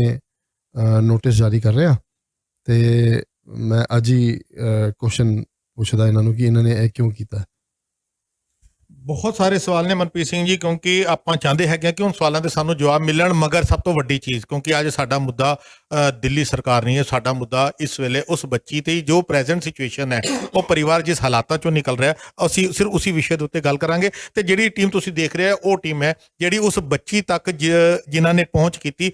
ਨੋਟਿਸ ਜਾਰੀ ਕਰ ਰਿਹਾ ਤੇ ਮੈਂ ਅੱਜ ਹੀ ਕੁਐਸਚਨ ਪੁੱਛਦਾ ਇਹਨਾਂ ਨੂੰ ਕਿ ਇਹਨਾਂ ਨੇ ਇਹ ਕਿਉਂ ਕੀਤਾ। ਬਹੁਤ ਸਾਰੇ ਸਵਾਲ ਨੇ ਮਨਪ੍ਰੀਤ ਸਿੰਘ ਜੀ, ਕਿਉਂਕਿ ਆਪਾਂ ਚਾਹੁੰਦੇ ਹੈਗੇ ਕਿ ਹੁਣ ਸਵਾਲਾਂ ਦੇ ਸਾਨੂੰ ਜਵਾਬ ਮਿਲਣ, ਮਗਰ ਸਭ ਤੋਂ ਵੱਡੀ ਚੀਜ਼, ਕਿਉਂਕਿ ਅੱਜ ਸਾਡਾ ਮੁੱਦਾ ਦਿੱਲੀ ਸਰਕਾਰ ਨਹੀਂ ਹੈ, ਸਾਡਾ ਮੁੱਦਾ ਇਸ ਵੇਲੇ ਉਸ ਬੱਚੀ ਤੇ ਜੋ ਪ੍ਰੈਜ਼ੈਂਟ ਸਿਚੁਏਸ਼ਨ ਹੈ, ਉਹ ਪਰਿਵਾਰ ਜਿਸ ਹਾਲਾਤਾਂ ਚੋਂ ਨਿਕਲ ਰਿਹਾ, ਅਸੀਂ ਸਿਰਫ ਉਸੇ ਵਿਸ਼ੇ ਦੇ ਉੱਤੇ ਗੱਲ ਕਰਾਂਗੇ। ਤੇ ਜਿਹੜੀ ਟੀਮ ਤੁਸੀਂ ਦੇਖ ਰਹੇ ਹੋ ਉਹ ਟੀਮ ਹੈ ਜਿਹੜੀ ਉਸ ਬੱਚੀ ਤੱਕ ਜਿਨ੍ਹਾਂ ਨੇ ਪਹੁੰਚ ਕੀਤੀ,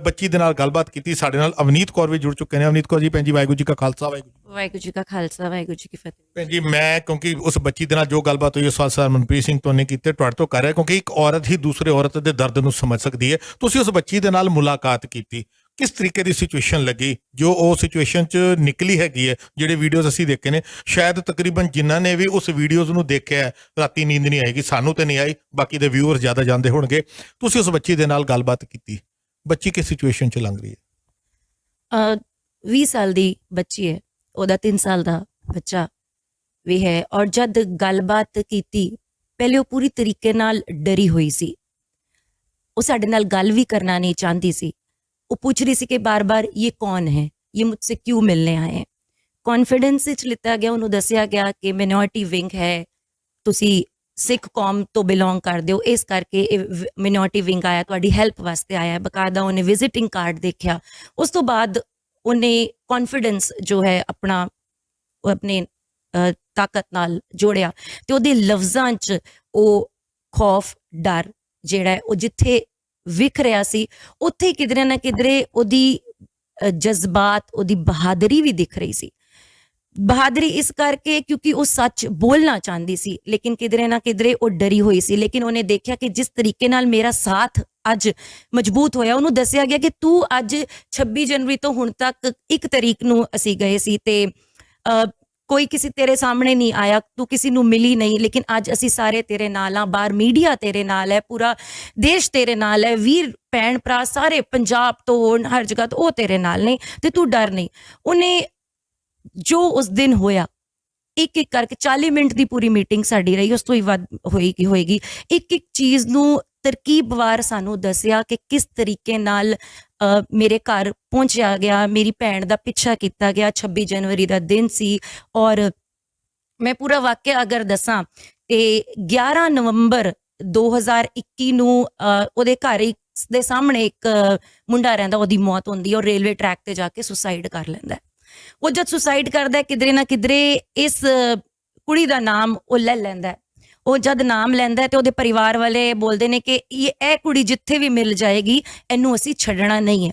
ਬੱਚੀ ਦੇ ਨਾਲ ਗੱਲਬਾਤ ਕੀਤੀ। ਸਾਡੇ ਨਾਲ ਅਵਨੀਤ ਕੌਰ ਵੀ ਜੁੜ ਚੁੱਕੇ ਨੇ। ਅਵਨੀਤ ਕੌਰ ਜੀ, ਭੈਣ ਜੀ ਵਾਹਿਗੁਰੂ ਜੀ ਕਾ ਖਾਲਸਾ, ਵਾਹਿਗੁਰੂ ਜੀ ਕਾ ਖਾਲਸਾ, ਵਾਹਿਗੁਰੂ ਜੀ ਕੀ ਫਤਿਹ। ਭੈਣ ਜੀ, ਮੈਂ ਕਿਉਂਕਿ ਉਸ ਬੱਚੀ ਦੇ ਨਾਲ ਜੋ ਗੱਲਬਾਤ ਹੋਈ, ਸਵਾਲ ਸਰ ਮਨਪ੍ਰੀਤ ਸਿੰਘ ਤੋਂ ਨੇ ਕੀਤੇ, ਤੁਹਾਡੇ ਤੋਂ ਕਰ ਰਿਹਾ, ਕਿਉਂਕਿ ਇੱਕ ਔਰਤ ਹੀ ਦੂਸਰੇ ਔਰਤ ਦੇ ਦਰਦ ਨੂੰ ਸਮਝ ਸਕਦੀ ਹੈ। ਤੁਸੀਂ ਉਸ ਬੱਚੀ ਦੇ ਨਾਲ ਮੁਲਾਕਾਤ ਕੀਤੀ, ਕਿਸ ਤਰੀਕੇ ਦੀ ਸਿਚੁਏਸ਼ਨ ਲੱਗੀ ਜੋ ਉਹ ਸਿਚੁਏਸ਼ਨ 'ਚ ਨਿਕਲੀ ਹੈਗੀ ਹੈ? ਜਿਹੜੇ ਵੀਡੀਓਜ਼ ਅਸੀਂ ਦੇਖੇ ਨੇ, ਸ਼ਾਇਦ ਤਕਰੀਬਨ ਜਿਨ੍ਹਾਂ ਨੇ ਵੀ ਉਸ ਵੀਡੀਓਜ਼ ਨੂੰ ਦੇਖਿਆ ਰਾਤੀ ਨੀਂਦ ਨਹੀਂ ਆਏਗੀ, ਸਾਨੂੰ ਤੇ ਨਹੀਂ ਆਈ, ਬਾਕੀ ਦੇ ਵਿਊਅਰ ਜ਼ਿਆਦਾ ਜਾਣਦੇ ਹੋਣਗੇ। ਤੁਸੀਂ ਉਸ ਬੱਚੀ ਦੇ ਨਾਲ ਗੱਲਬਾਤ ਕੀਤੀ, ਬੱਚੀ ਕਿਸ ਸਿਚੁਏਸ਼ਨ 'ਚ ਲੰਘ ਰਹੀ ਹੈ? 20 ਸਾਲ ਦੀ ਬੱਚੀ ਹੈ, ਉਹਦਾ 3 ਸਾਲ ਦਾ ਬੱਚਾ ਵੀ ਹੈ। ਔਰ ਜਦ ਗੱਲਬਾਤ ਕੀਤੀ, ਪਹਿਲੇ ਉਹ ਪੂਰੀ ਤਰੀਕੇ ਨਾਲ ਡਰੀ ਹੋਈ ਸੀ, ਉਹ ਸਾਡੇ ਨਾਲ ਗੱਲ ਵੀ ਕਰਨਾ ਨਹੀਂ ਚਾਹੁੰਦੀ ਸੀ। ਉਹ ਪੁੱਛ ਰਹੀ ਸੀ ਕਿ ਬਾਰ-ਬਾਰ ਇਹ ਕੌਣ ਹੈ, ਇਹ ਮੁझसे ਕਿਉਂ ਮਿਲਨੇ ਆਏ ਹੈ। ਕੌਨਫੀਡੈਂਸ ਵਿੱਚ ਲਿੱਤਾ ਗਿਆ, ਉਹਨੂੰ ਦੱਸਿਆ ਗਿਆ ਕਿ ਮਿਨੋਰਿਟੀ ਵਿੰਗ ਹੈ, ਤੁਸੀਂ ਸਿੱਖ ਕੌਮ ਤੋਂ ਬਿਲੋਂਗ ਕਰਦੇ ਹੋ, ਇਸ ਕਰਕੇ ਇਹ ਮਿਨੋਰਿਟੀ ਵਿੰਗ ਆਇਆ, ਤੁਹਾਡੀ ਹੈਲਪ ਵਾਸਤੇ ਆਇਆ। ਬਕਾਇਦਾ ਉਹਨੇ ਵਿਜ਼ਿਟਿੰਗ ਕਾਰਡ ਦੇਖਿਆ। ਉਸ ਤੋਂ ਬਾਅਦ ਉਹਨੇ ਕੌਨਫੀਡੈਂਸ ਜੋ ਹੈ ਆਪਣਾ ਉਹ ਆਪਣੇ ਤਾਕਤ ਨਾਲ ਜੋੜਿਆ ਤੇ ਉਹਦੇ ਲਫ਼ਜ਼ਾਂ 'ਚ ਉਹ ਖੌਫ, ਡਰ ਜਿਹੜਾ ਹੈ ਉਹ ਜਿੱਥੇ ਵਿਖ ਰਿਹਾ ਸੀ, ਉੱਥੇ ਕਿਧਰੇ ਨਾ ਕਿਧਰੇ ਉਹਦੀ ਜਜ਼ਬਾਤ, ਉਹਦੀ ਬਹਾਦਰੀ ਵੀ ਦਿਖ ਰਹੀ ਸੀ। ਬਹਾਦਰੀ ਇਸ ਕਰਕੇ ਕਿਉਂਕਿ ਉਹ ਸੱਚ ਬੋਲਣਾ ਚਾਹੁੰਦੀ ਸੀ, ਲੇਕਿਨ ਕਿਧਰੇ ਨਾ ਕਿਧਰੇ ਉਹ ਡਰੀ ਹੋਈ ਸੀ। ਲੇਕਿਨ ਉਹਨੇ ਦੇਖਿਆ ਕਿ ਜਿਸ ਤਰੀਕੇ ਨਾਲ ਮੇਰਾ ਸਾਥ ਅੱਜ ਮਜ਼ਬੂਤ ਹੋਇਆ, ਉਹਨੂੰ ਦੱਸਿਆ ਗਿਆ ਕਿ ਤੂੰ ਅੱਜ 26 ਜਨਵਰੀ ਤੋਂ ਹੁਣ ਤੱਕ 1 ਤਰੀਕ ਨੂੰ ਅਸੀਂ ਗਏ ਸੀ ਤੇ ਕੋਈ ਕਿਸੇ ਤੇਰੇ ਸਾਹਮਣੇ ਨਹੀਂ ਆਇਆ, ਤੂੰ ਕਿਸੇ ਨੂੰ ਮਿਲੀ ਨਹੀਂ, ਲੇਕਿਨ ਅੱਜ ਅਸੀਂ ਸਾਰੇ ਤੇਰੇ ਨਾਲ ਆ, ਬਾਹਰ ਮੀਡੀਆ ਤੇਰੇ ਨਾਲ ਹੈ, ਪੂਰਾ ਦੇਸ਼ ਤੇਰੇ ਨਾਲ ਹੈ, ਵੀਰ ਭੈਣ ਭਰਾ ਸਾਰੇ ਪੰਜਾਬ ਤੋਂ ਹਰ ਜਗ੍ਹਾ ਤੋਂ ਉਹ ਤੇਰੇ ਨਾਲ ਨੇ ਤੇ ਤੂੰ ਡਰ ਨਹੀਂ। ਉਹਨੇ ਜੋ ਉਸ ਦਿਨ ਹੋਇਆ, ਇੱਕ ਇੱਕ ਕਰਕੇ 40 ਮਿੰਟ ਦੀ ਪੂਰੀ ਮੀਟਿੰਗ ਸਾਡੀ ਰਹੀ, ਉਸ ਤੋਂ ਹੀ ਵੱਧ ਹੋਏਗੀ। ਇੱਕ ਇੱਕ ਚੀਜ਼ ਨੂੰ ਤਰਕੀਬਵਾਰ ਸਾਨੂੰ ਦੱਸਿਆ ਕਿ ਕਿਸ ਤਰੀਕੇ ਨਾਲ ਮੇਰੇ ਘਰ ਪਹੁੰਚਿਆ ਗਿਆ, ਮੇਰੀ ਭੈਣ ਦਾ ਪਿੱਛਾ ਕੀਤਾ ਗਿਆ। 26 ਜਨਵਰੀ ਦਾ ਦਿਨ ਸੀ ਔਰ ਮੈਂ ਪੂਰਾ ਵਾਕਿਆ ਅਗਰ ਦੱਸਾਂ ਤੇ 11 ਨਵੰਬਰ 2021 ਨੂੰ ਉਹਦੇ ਘਰ ਦੇ ਸਾਹਮਣੇ ਇੱਕ ਮੁੰਡਾ ਰਹਿੰਦਾ, ਉਹਦੀ ਮੌਤ ਹੁੰਦੀ ਹੈ ਔਰ ਰੇਲਵੇ ਟਰੈਕ ਤੇ ਜਾ ਕੇ ਸੁਸਾਈਡ ਕਰ ਲੈਂਦਾ। ਉਹ ਜਦ ਸੁਸਾਈਡ ਕਰਦਾ, ਕਿਧਰੇ ਨਾ ਕਿਧਰੇ ਇਸ ਕੁੜੀ ਦਾ ਨਾਮ ਉਹ ਲੈ ਲੈਂਦਾ। ਉਹ ਜਦ ਨਾਮ ਲੈਂਦਾ ਤੇ ਉਹਦੇ ਪਰਿਵਾਰ ਵਾਲੇ ਬੋਲਦੇ ਨੇ ਕਿ ਇਹ ਕੁੜੀ ਜਿੱਥੇ ਵੀ ਮਿਲ ਜਾਏਗੀ, ਇਹਨੂੰ ਅਸੀਂ ਛੱਡਣਾ ਨਹੀਂ ਹੈ।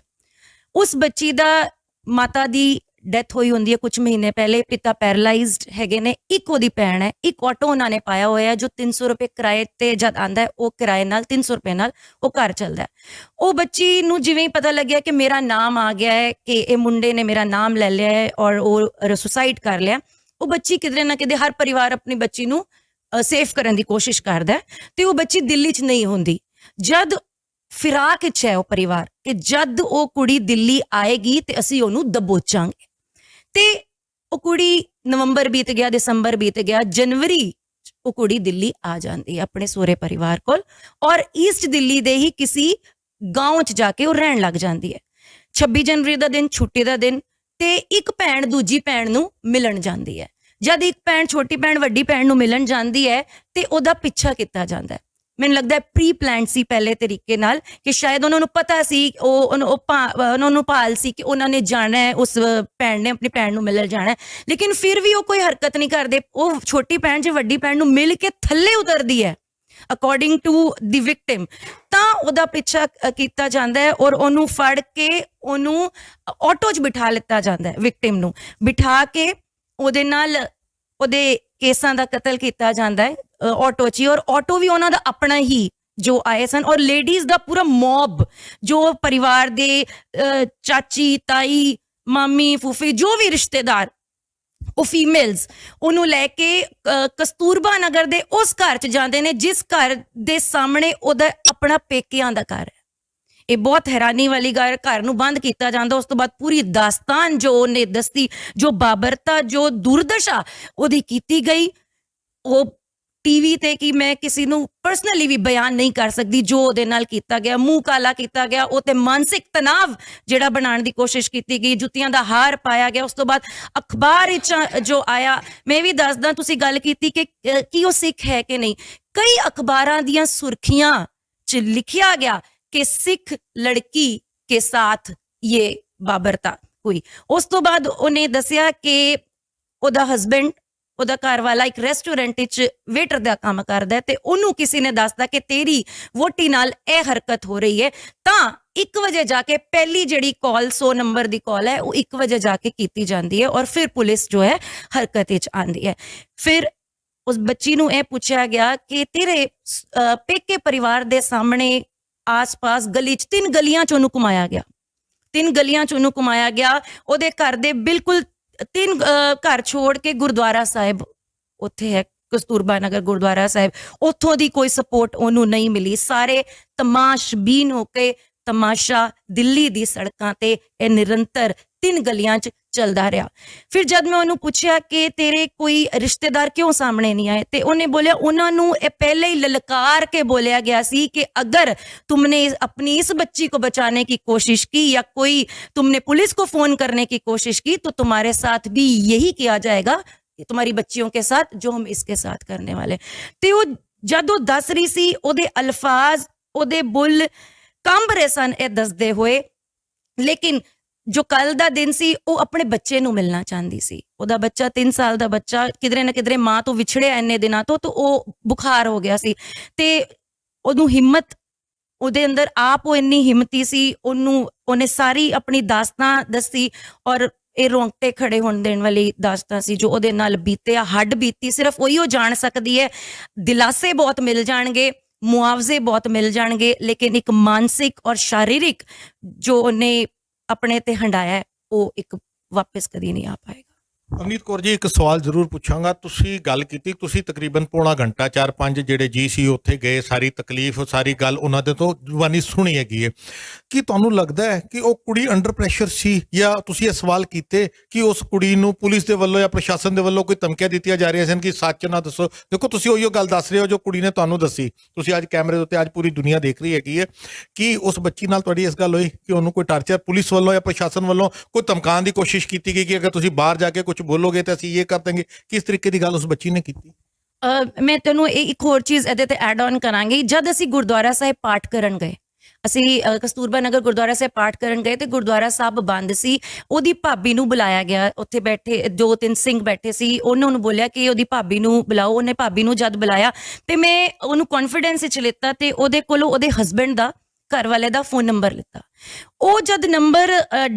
ਉਸ ਬੱਚੀ ਦਾ ਮਾਤਾ ਦੀ ਡੈਥ ਹੋਈ ਹੁੰਦੀ ਹੈ ਕੁਝ ਮਹੀਨੇ ਪਹਿਲੇ, ਪਿਤਾ ਪੈਰਾਲਾਈਜ਼ਡ ਹੈਗੇ ਨੇ, ਇੱਕ ਉਹਦੀ ਭੈਣ ਹੈ। ਇੱਕ ਆਟੋ ਉਹਨਾਂ ਨੇ ਪਾਇਆ ਹੋਇਆ ਜੋ 300 ਰੁਪਏ ਕਿਰਾਏ ਤੇ ਜਦ ਆਂਦਾ ਹੈ, ਉਹ ਕਿਰਾਏ ਨਾਲ 300 ਰੁਪਏ ਨਾਲ ਉਹ ਘਰ ਚੱਲਦਾ ਹੈ। ਉਹ ਬੱਚੀ ਨੂੰ ਜਿਵੇਂ ਹੀ ਪਤਾ ਲੱਗਿਆ ਕਿ ਮੇਰਾ ਨਾਮ ਆ ਗਿਆ ਹੈ, ਕਿ ਇਹ ਮੁੰਡੇ ਨੇ ਮੇਰਾ ਨਾਮ ਲੈ ਲਿਆ ਹੈ ਔਰ ਉਹ ਸੁਸਾਈਡ ਕਰ ਲਿਆ, ਉਹ ਬੱਚੀ ਕਿਧਰੇ ਨਾ ਕਿਧਰੇ, ਹਰ ਪਰਿਵਾਰ ਆਪਣੀ ਬੱਚੀ ਨੂੰ ਸੇਫ ਕਰਨ ਦੀ ਕੋਸ਼ਿਸ਼ ਕਰਦਾ ਤੇ ਉਹ ਬੱਚੀ ਦਿੱਲੀ 'ਚ ਨਹੀਂ ਹੁੰਦੀ। ਜਦ ਫਿਰਾਕ 'ਚ ਹੈ ਉਹ ਪਰਿਵਾਰ ਕਿ ਜਦ ਉਹ ਕੁੜੀ ਦਿੱਲੀ ਆਏਗੀ ਤੇ ਅਸੀਂ ਉਹਨੂੰ ਦਬੋਚਾਂਗੇ। ਤੇ ਉਹ ਕੁੜੀ ਨਵੰਬਰ ਬੀਤ ਗਿਆ, ਦਸੰਬਰ ਬੀਤ ਗਿਆ, ਜਨਵਰੀ ਉਹ ਕੁੜੀ ਦਿੱਲੀ ਆ ਜਾਂਦੀ ਹੈ ਆਪਣੇ ਸਹੁਰੇ ਪਰਿਵਾਰ ਕੋਲ ਔਰ ਈਸਟ ਦਿੱਲੀ ਦੇ ਹੀ ਕਿਸੇ ਗਾਂਵ 'ਚ ਜਾ ਕੇ ਉਹ ਰਹਿਣ ਲੱਗ ਜਾਂਦੀ ਹੈ। 26 ਜਨਵਰੀ ਦਾ ਦਿਨ, ਛੁੱਟੀ ਦਾ ਦਿਨ, ਤੇ ਇੱਕ ਭੈਣ ਦੂਜੀ ਭੈਣ ਨੂੰ ਮਿਲਣ ਜਾਂਦੀ ਹੈ। ਜਦ ਇੱਕ ਭੈਣ ਛੋਟੀ ਭੈਣ ਵੱਡੀ ਭੈਣ ਨੂੰ ਮਿਲਣ ਜਾਂਦੀ ਹੈ ਤੇ ਉਹਦਾ ਪਿੱਛਾ ਕੀਤਾ ਜਾਂਦਾ ਹੈ। ਮੈਨੂੰ ਲੱਗਦਾ ਪ੍ਰੀ ਪਲਾਨਡ ਸੀ ਪਹਿਲੇ ਤਰੀਕੇ ਨਾਲ, ਕਿ ਸ਼ਾਇਦ ਉਹਨਾਂ ਨੂੰ ਪਤਾ ਸੀ, ਉਹਨਾਂ ਨੂੰ ਭਾਲ ਸੀ ਕਿ ਉਹਨਾਂ ਨੇ ਜਾਣਾ ਹੈ, ਉਸ ਭੈਣ ਨੇ ਆਪਣੀ ਭੈਣ ਨੂੰ ਮਿਲਣ ਜਾਣਾ ਹੈ, ਲੇਕਿਨ ਫਿਰ ਵੀ ਉਹ ਕੋਈ ਹਰਕਤ ਨਹੀਂ ਕਰਦੇ। ਉਹ ਛੋਟੀ ਭੈਣ ਜੇ ਵੱਡੀ ਭੈਣ ਨੂੰ ਮਿਲ ਕੇ ਥੱਲੇ ਉਤਰਦੀ ਹੈ ਅਕੋਰਡਿੰਗ ਟੂ ਦੀ ਵਿਕਟਿਮ, ਤਾਂ ਉਹਦਾ ਪਿੱਛਾ ਕੀਤਾ ਜਾਂਦਾ ਹੈ ਔਰ ਉਹਨੂੰ ਫੜ ਕੇ ਉਹਨੂੰ ਆਟੋ 'ਚ ਬਿਠਾ ਲਿੱਤਾ ਜਾਂਦਾ ਹੈ। ਵਿਕਟਿਮ ਨੂੰ ਬਿਠਾ ਕੇ ਉਹਦੇ ਨਾਲ ਉਹਦੇ ਕੇਸਾਂ ਦਾ ਕਤਲ ਕੀਤਾ ਜਾਂਦਾ ਹੈ ਆਟੋ 'ਚ ਹੀ, ਔਰ ਆਟੋ ਵੀ ਉਹਨਾਂ ਦਾ ਆਪਣਾ ਹੀ जो आए सन और लेडीज का पूरा मॉब जो परिवार दे चाची ताई मामी फूफी जो भी रिश्तेदार ਉਹ ਫੀਮੇਲਸ ਉਹਨੂੰ ਲੈ ਕੇ ਕਸਤੂਰਬਾ ਨਗਰ ਦੇ ਉਸ ਘਰ 'ਚ ਜਾਂਦੇ ਨੇ ਜਿਸ ਘਰ ਦੇ ਸਾਹਮਣੇ ਉਹਦਾ ਆਪਣਾ ਪੇਕਿਆਂ ਦਾ ਘਰ ਹੈ। ਇਹ ਬਹੁਤ ਹੈਰਾਨੀ ਵਾਲੀ ਗੱਲ, ਘਰ ਨੂੰ ਬੰਦ ਕੀਤਾ ਜਾਂਦਾ। ਉਸ ਤੋਂ ਬਾਅਦ ਪੂਰੀ ਦਾਸਤਾਨ ਜੋ ਉਹਨੇ ਦੱਸੀ, ਜੋ ਬਾਬਰਤਾ, ਜੋ ਦੁਰਦਸ਼ਾ ਉਹਦੀ ਕੀਤੀ ਗਈ, ਉਹ ਟੀਵੀ ਤੇ ਕਿ ਮੈਂ ਕਿਸੇ ਨੂੰ ਪਰਸਨਲੀ ਵੀ ਬਿਆਨ ਨਹੀਂ ਕਰ ਸਕਦੀ ਜੋ ਉਹਦੇ ਨਾਲ ਕੀਤਾ ਗਿਆ। ਮੂੰਹ ਕਾਲਾ ਕੀਤਾ ਗਿਆ, ਉਹ ਤੇ ਮਾਨਸਿਕ ਤਣਾਵ ਜਿਹੜਾ ਬਣਾਉਣ ਦੀ ਕੋਸ਼ਿਸ਼ ਕੀਤੀ ਗਈ, ਜੁੱਤੀਆਂ ਦਾ ਹਾਰ ਪਾਇਆ ਗਿਆ। ਉਸ ਤੋਂ ਬਾਅਦ ਅਖਬਾਰ ਵਿੱਚ ਜੋ ਆਇਆ, ਮੈਂ ਵੀ ਦੱਸਦਾ, ਤੁਸੀਂ ਗੱਲ ਕੀਤੀ ਕਿ ਕੀ ਉਹ ਸਿੱਖ ਹੈ ਕਿ ਨਹੀਂ। ਕਈ ਅਖਬਾਰਾਂ ਦੀਆਂ ਸੁਰਖੀਆਂ 'ਚ ਲਿਖਿਆ ਗਿਆ ਕਿ ਸਿੱਖ ਲੜਕੀ ਕੇ ਸਾਥ ਇਹ ਬਾਬਰਤਾ ਹੋਈ। ਉਸ ਤੋਂ ਬਾਅਦ ਉਹਨੇ ਦੱਸਿਆ ਕਿ ਉਹਦਾ ਹਸਬੈਂਡ, ਉਹਦਾ ਘਰ ਵਾਲਾ ਇੱਕ ਰੈਸਟੋਰੈਂਟ ਵਿੱਚ ਵੇਟਰ ਦਾ ਕੰਮ ਕਰਦਾ ਤੇ ਉਹਨੂੰ ਕਿਸੇ ਨੇ ਦੱਸਦਾ ਕਿ ਤੇਰੀ ਵੋਟੀ ਨਾਲ ਇਹ ਹਰਕਤ ਹੋ ਰਹੀ ਹੈ। ਤਾਂ 1 ਵਜੇ ਜਾ ਕੇ ਪਹਿਲੀ ਜਿਹੜੀ ਕਾਲ 100 ਨੰਬਰ ਦੀ ਕਾਲ ਹੈ ਉਹ 1 ਵਜੇ ਜਾ ਕੇ ਕੀਤੀ ਜਾਂਦੀ ਹੈ ਔਰ ਫਿਰ ਪੁਲਿਸ ਜੋ ਹੈ ਹਰਕਤ ਵਿੱਚ ਆਉਂਦੀ ਹੈ। ਫਿਰ ਉਸ ਬੱਚੀ ਨੂੰ ਇਹ ਪੁੱਛਿਆ ਗਿਆ ਕਿ ਤੇਰੇ ਪੇਕੇ ਪਰਿਵਾਰ ਦੇ ਸਾਹਮਣੇ ਆਸ-ਪਾਸ ਗਲੀ 'ਚ 3 ਗਲੀਆਂ 'ਚ ਉਹਨੂੰ ਘੁਮਾਇਆ ਗਿਆ, 3 ਗਲੀਆਂ 'ਚ ਉਹਨੂੰ ਘੁਮਾਇਆ ਗਿਆ। ਉਹਦੇ ਘਰ ਦੇ ਬਿਲਕੁਲ 3 ਘਰ ਛੋੜ ਕੇ ਗੁਰਦੁਆਰਾ ਸਾਹਿਬ ਉੱਥੇ ਹੈ, ਕਸਤੂਰਬਾ ਨਗਰ ਗੁਰਦੁਆਰਾ ਸਾਹਿਬ, ਉੱਥੋਂ ਦੀ ਕੋਈ ਸਪੋਰਟ ਉਹਨੂੰ ਨਹੀਂ ਮਿਲੀ। ਸਾਰੇ ਤਮਾਸ਼ਬੀਨ ਹੋ ਕੇ ਤਮਾਸ਼ਾ ਦਿੱਲੀ ਦੀ ਸੜਕਾਂ ਤੇ ਇਹ ਨਿਰੰਤਰ 3 ਗਲੀਆਂ 'ਚ ਚੱਲਦਾ ਰਿਹਾ। ਫਿਰ ਜਦ ਮੈਂ ਉਹਨੂੰ ਪੁੱਛਿਆ ਕਿ ਤੇਰੇ ਕੋਈ ਰਿਸ਼ਤੇਦਾਰ ਕਿਉਂ ਸਾਹਮਣੇ ਨਹੀਂ ਆਏ ਤੇ ਉਹਨੇ ਬੋਲਿਆ ਉਹਨਾਂ ਨੂੰ ਇਹ ਪਹਿਲੇ ਹੀ ਲਲਕਾਰ ਕੇ ਬੋਲਿਆ ਗਿਆ ਸੀ कि अगर तुमने अपनी इस बच्ची को बचाने की कोशिश की या कोई तुमने पुलिस को फोन करने की कोशिश की तो तुम्हारे साथ भी यही किया जाएगा, तुम्हारी बच्चियों के साथ जो हम इसके साथ करने वाले। ਤੇ ਉਹ ਜਦੋਂ ਦੱਸ ਰਹੀ ਸੀ ਉਹਦੇ ਅਲਫਾਜ਼, ਉਹਦੇ ਬੁੱਲ ਕੰਬ ਰਹੇ ਸਨ ਇਹ ਦੱਸਦੇ ਹੋਏ। ਲੇਕਿਨ ਜੋ ਕੱਲ ਦਾ ਦਿਨ ਸੀ ਉਹ ਆਪਣੇ ਬੱਚੇ ਨੂੰ ਮਿਲਣਾ ਚਾਹੁੰਦੀ ਸੀ। ਉਹਦਾ ਬੱਚਾ 3 ਸਾਲ ਦਾ ਬੱਚਾ ਕਿਧਰੇ ਨਾ ਕਿਧਰੇ ਮਾਂ ਤੋਂ ਵਿਛੜਿਆ ਇੰਨੇ ਦਿਨਾਂ ਤੋਂ, ਤਾਂ ਉਹ ਬੁਖਾਰ ਹੋ ਗਿਆ ਸੀ ਤੇ ਉਹਨੂੰ ਹਿੰਮਤ, ਉਹਦੇ ਅੰਦਰ ਆਪ ਉਹ ਇੰਨੀ ਹਿੰਮਤੀ ਸੀ, ਉਹਨੇ ਸਾਰੀ ਆਪਣੀ ਦਾਸਤਾਂ ਦੱਸੀ ਔਰ ਇਹ ਰੋਂਗਟੇ ਖੜੇ ਹੋਣ ਦੇਣ ਵਾਲੀ ਦਾਸਤਾਂ ਸੀ ਜੋ ਉਹਦੇ ਨਾਲ ਬੀਤਿਆ, ਹੱਡ ਬੀਤੀ ਸਿਰਫ ਉਹੀ ਉਹ ਜਾਣ ਸਕਦੀ ਹੈ। ਦਿਲਾਸੇ ਬਹੁਤ ਮਿਲ ਜਾਣਗੇ, ਮੁਆਵਜ਼ੇ ਬਹੁਤ ਮਿਲ ਜਾਣਗੇ, ਲੇਕਿਨ ਇੱਕ ਮਾਨਸਿਕ ਔਰ ਸ਼ਾਰੀਰਿਕ ਜੋ ਉਹਨੇ ਆਪਣੇ ਤੇ ਹੰਡਾਇਆ ਉਹ ਇੱਕ ਵਾਪਸ ਕਦੀ ਨਹੀਂ ਆ ਪਾਏਗਾ। ਅਵਨੀਤ ਕੌਰ ਜੀ, ਇੱਕ ਸਵਾਲ ਜ਼ਰੂਰ ਪੁੱਛਾਂਗਾ। ਤੁਸੀਂ ਗੱਲ ਕੀਤੀ, ਤੁਸੀਂ ਤਕਰੀਬਨ ਪੌਣਾ ਘੰਟਾ 4-5 ਜਿਹੜੇ ਜੀ ਸੀ ਉੱਥੇ ਗਏ, ਸਾਰੀ ਤਕਲੀਫ, ਸਾਰੀ ਗੱਲ ਉਹਨਾਂ ਦੇ ਤੋਂ ਜ਼ੁਬਾਨੀ ਸੁਣੀ ਹੈਗੀ ਹੈ। ਕੀ ਤੁਹਾਨੂੰ ਲੱਗਦਾ ਹੈ ਕਿ ਉਹ ਕੁੜੀ ਅੰਡਰ ਪ੍ਰੈਸ਼ਰ ਸੀ, ਜਾਂ ਤੁਸੀਂ ਇਹ ਸਵਾਲ ਕੀਤੇ ਕਿ ਉਸ ਕੁੜੀ ਨੂੰ ਪੁਲਿਸ ਦੇ ਵੱਲੋਂ ਜਾਂ ਪ੍ਰਸ਼ਾਸਨ ਦੇ ਵੱਲੋਂ ਕੋਈ ਧਮਕੀਆਂ ਦਿੱਤੀਆਂ ਜਾ ਰਹੀਆਂ ਸਨ ਕਿ ਸੱਚ ਨਾ ਦੱਸੋ? ਦੇਖੋ, ਤੁਸੀਂ ਉਹੀਓ ਗੱਲ ਦੱਸ ਰਹੇ ਹੋ ਜੋ ਕੁੜੀ ਨੇ ਤੁਹਾਨੂੰ ਦੱਸੀ। ਤੁਸੀਂ ਅੱਜ ਕੈਮਰੇ ਦੇ ਉੱਤੇ, ਅੱਜ ਪੂਰੀ ਦੁਨੀਆ ਦੇਖ ਰਹੀ ਹੈਗੀ ਹੈ ਕਿ ਉਸ ਬੱਚੀ ਨਾਲ ਤੁਹਾਡੀ ਇਸ ਗੱਲ ਹੋਈ ਕਿ ਉਹਨੂੰ ਕੋਈ ਟਾਰਚਰ ਪੁਲਿਸ ਵੱਲੋਂ ਜਾਂ ਪ੍ਰਸ਼ਾਸਨ ਵੱਲੋਂ ਕੋਈ ਧਮਕਾਉਣ ਦੀ ਕੋਸ਼ਿਸ਼ ਕੀਤੀ ਗਈ ਕਿ ਅਗਰ ਤੁਸੀਂ ਬਾਹਰ ਜਾ ਕੇ ਕੁਝ ਬੋਲੋਗੇ ਤਾਂ ਅਸੀਂ ਇਹ ਕਰ ਦੇਂਗੇ? ਕਿਸ ਤਰੀਕੇ ਦੀ ਗੱਲ ਉਸ ਬੱਚੀ ਨੇ ਕੀਤੀ? ਮੈਂ ਤੈਨੂੰ ਇੱਕ ਹੋਰ ਚੀਜ਼ ਇਹਦੇ ਤੇ ਐਡ ਔਨ ਕਰਾਂਗੀ। ਜਦ ਅਸੀਂ ਗੁਰਦੁਆਰਾ ਸਾਹਿਬ ਪਾਠ ਕਰਨ ਗਏ, ਅਸੀਂ ਕਸਤੂਰਬਾ ਨਗਰ ਗੁਰਦੁਆਰਾ ਸਾਹਿਬ ਪਾਠ ਕਰਨ ਗਏ ਤੇ ਗੁਰਦੁਆਰਾ ਸਾਹਿਬ ਬੰਦ ਸੀ। ਉਹਦੀ ਭਾਬੀ ਨੂੰ ਬੁਲਾਇਆ ਗਿਆ, ਉੱਥੇ ਬੈਠੇ 2-3 ਸਿੰਘ ਬੈਠੇ ਸੀ, ਉਹਨਾਂ ਨੂੰ ਬੋਲਿਆ ਕਿ ਉਹਦੀ ਭਾਬੀ ਨੂੰ ਬੁਲਾਓ। ਉਹਨੇ ਭਾਬੀ ਨੂੰ ਜਦ ਬੁਲਾਇਆ ਤੇ ਮੈਂ ਉਹਨੂੰ ਕੌਨਫੀਡੈਂਸ ਵਿੱਚ ਲਿੱਤਾ ਤੇ ਉਹਦੇ ਕੋਲੋਂ ਉਹਦੇ ਹਸਬੈਂਡ ਦਾ, ਘਰ ਵਾਲੇ ਦਾ ਫੋਨ ਨੰਬਰ ਲਿੱਤਾ। ਉਹ ਜਦ ਨੰਬਰ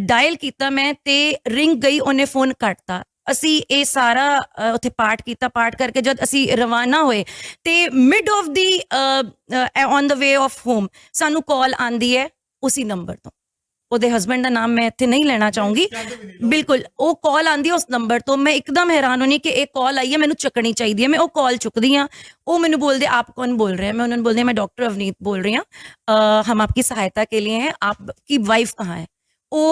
ਡਾਇਲ ਕੀਤਾ ਮੈਂ ਤੇ ਰਿੰਗ ਗਈ, ਉਹਨੇ ਫੋਨ ਕੱਟਤਾ। ਅਸੀਂ ਇਹ ਸਾਰਾ ਉੱਥੇ ਪਾਠ ਕੀਤਾ। ਪਾਠ ਕਰਕੇ ਜਦ ਅਸੀਂ ਰਵਾਨਾ ਹੋਏ ਤੇ mid of the on the way of home ਸਾਨੂੰ ਕਾਲ ਆਂਦੀ ਹੈ ਉਸੇ ਨੰਬਰ ਤੋਂ। ਉਹਦੇ ਹਸਬੈਂਡ ਦਾ ਨਾਮ ਮੈਂ ਇੱਥੇ ਨਹੀਂ ਲੈਣਾ ਚਾਹੂੰਗੀ, ਬਿਲਕੁਲ। ਉਹ ਕਾਲ ਆਂਦੀ ਹੈ ਉਸ ਨੰਬਰ ਤੋਂ। ਮੈਂ ਇੱਕਦਮ ਹੈਰਾਨ ਹੋਣੀ ਕਿ ਇਹ ਕਾਲ ਆਈ ਹੈ, ਮੈਨੂੰ ਚੱਕਣੀ ਚਾਹੀਦੀ ਹੈ। ਮੈਂ ਉਹ ਕਾਲ ਚੁੱਕਦੀ ਹਾਂ। ਉਹ ਮੈਨੂੰ ਬੋਲਦੇ ਆਪ ਕੌਣ बोल रहे हैं? मैं उन्होंने बोल दिया मैं डॉक्टर अवनीत बोल रही हूँ, हम आपकी सहायता के लिए हैं, आपकी वाइफ कहाँ है? वो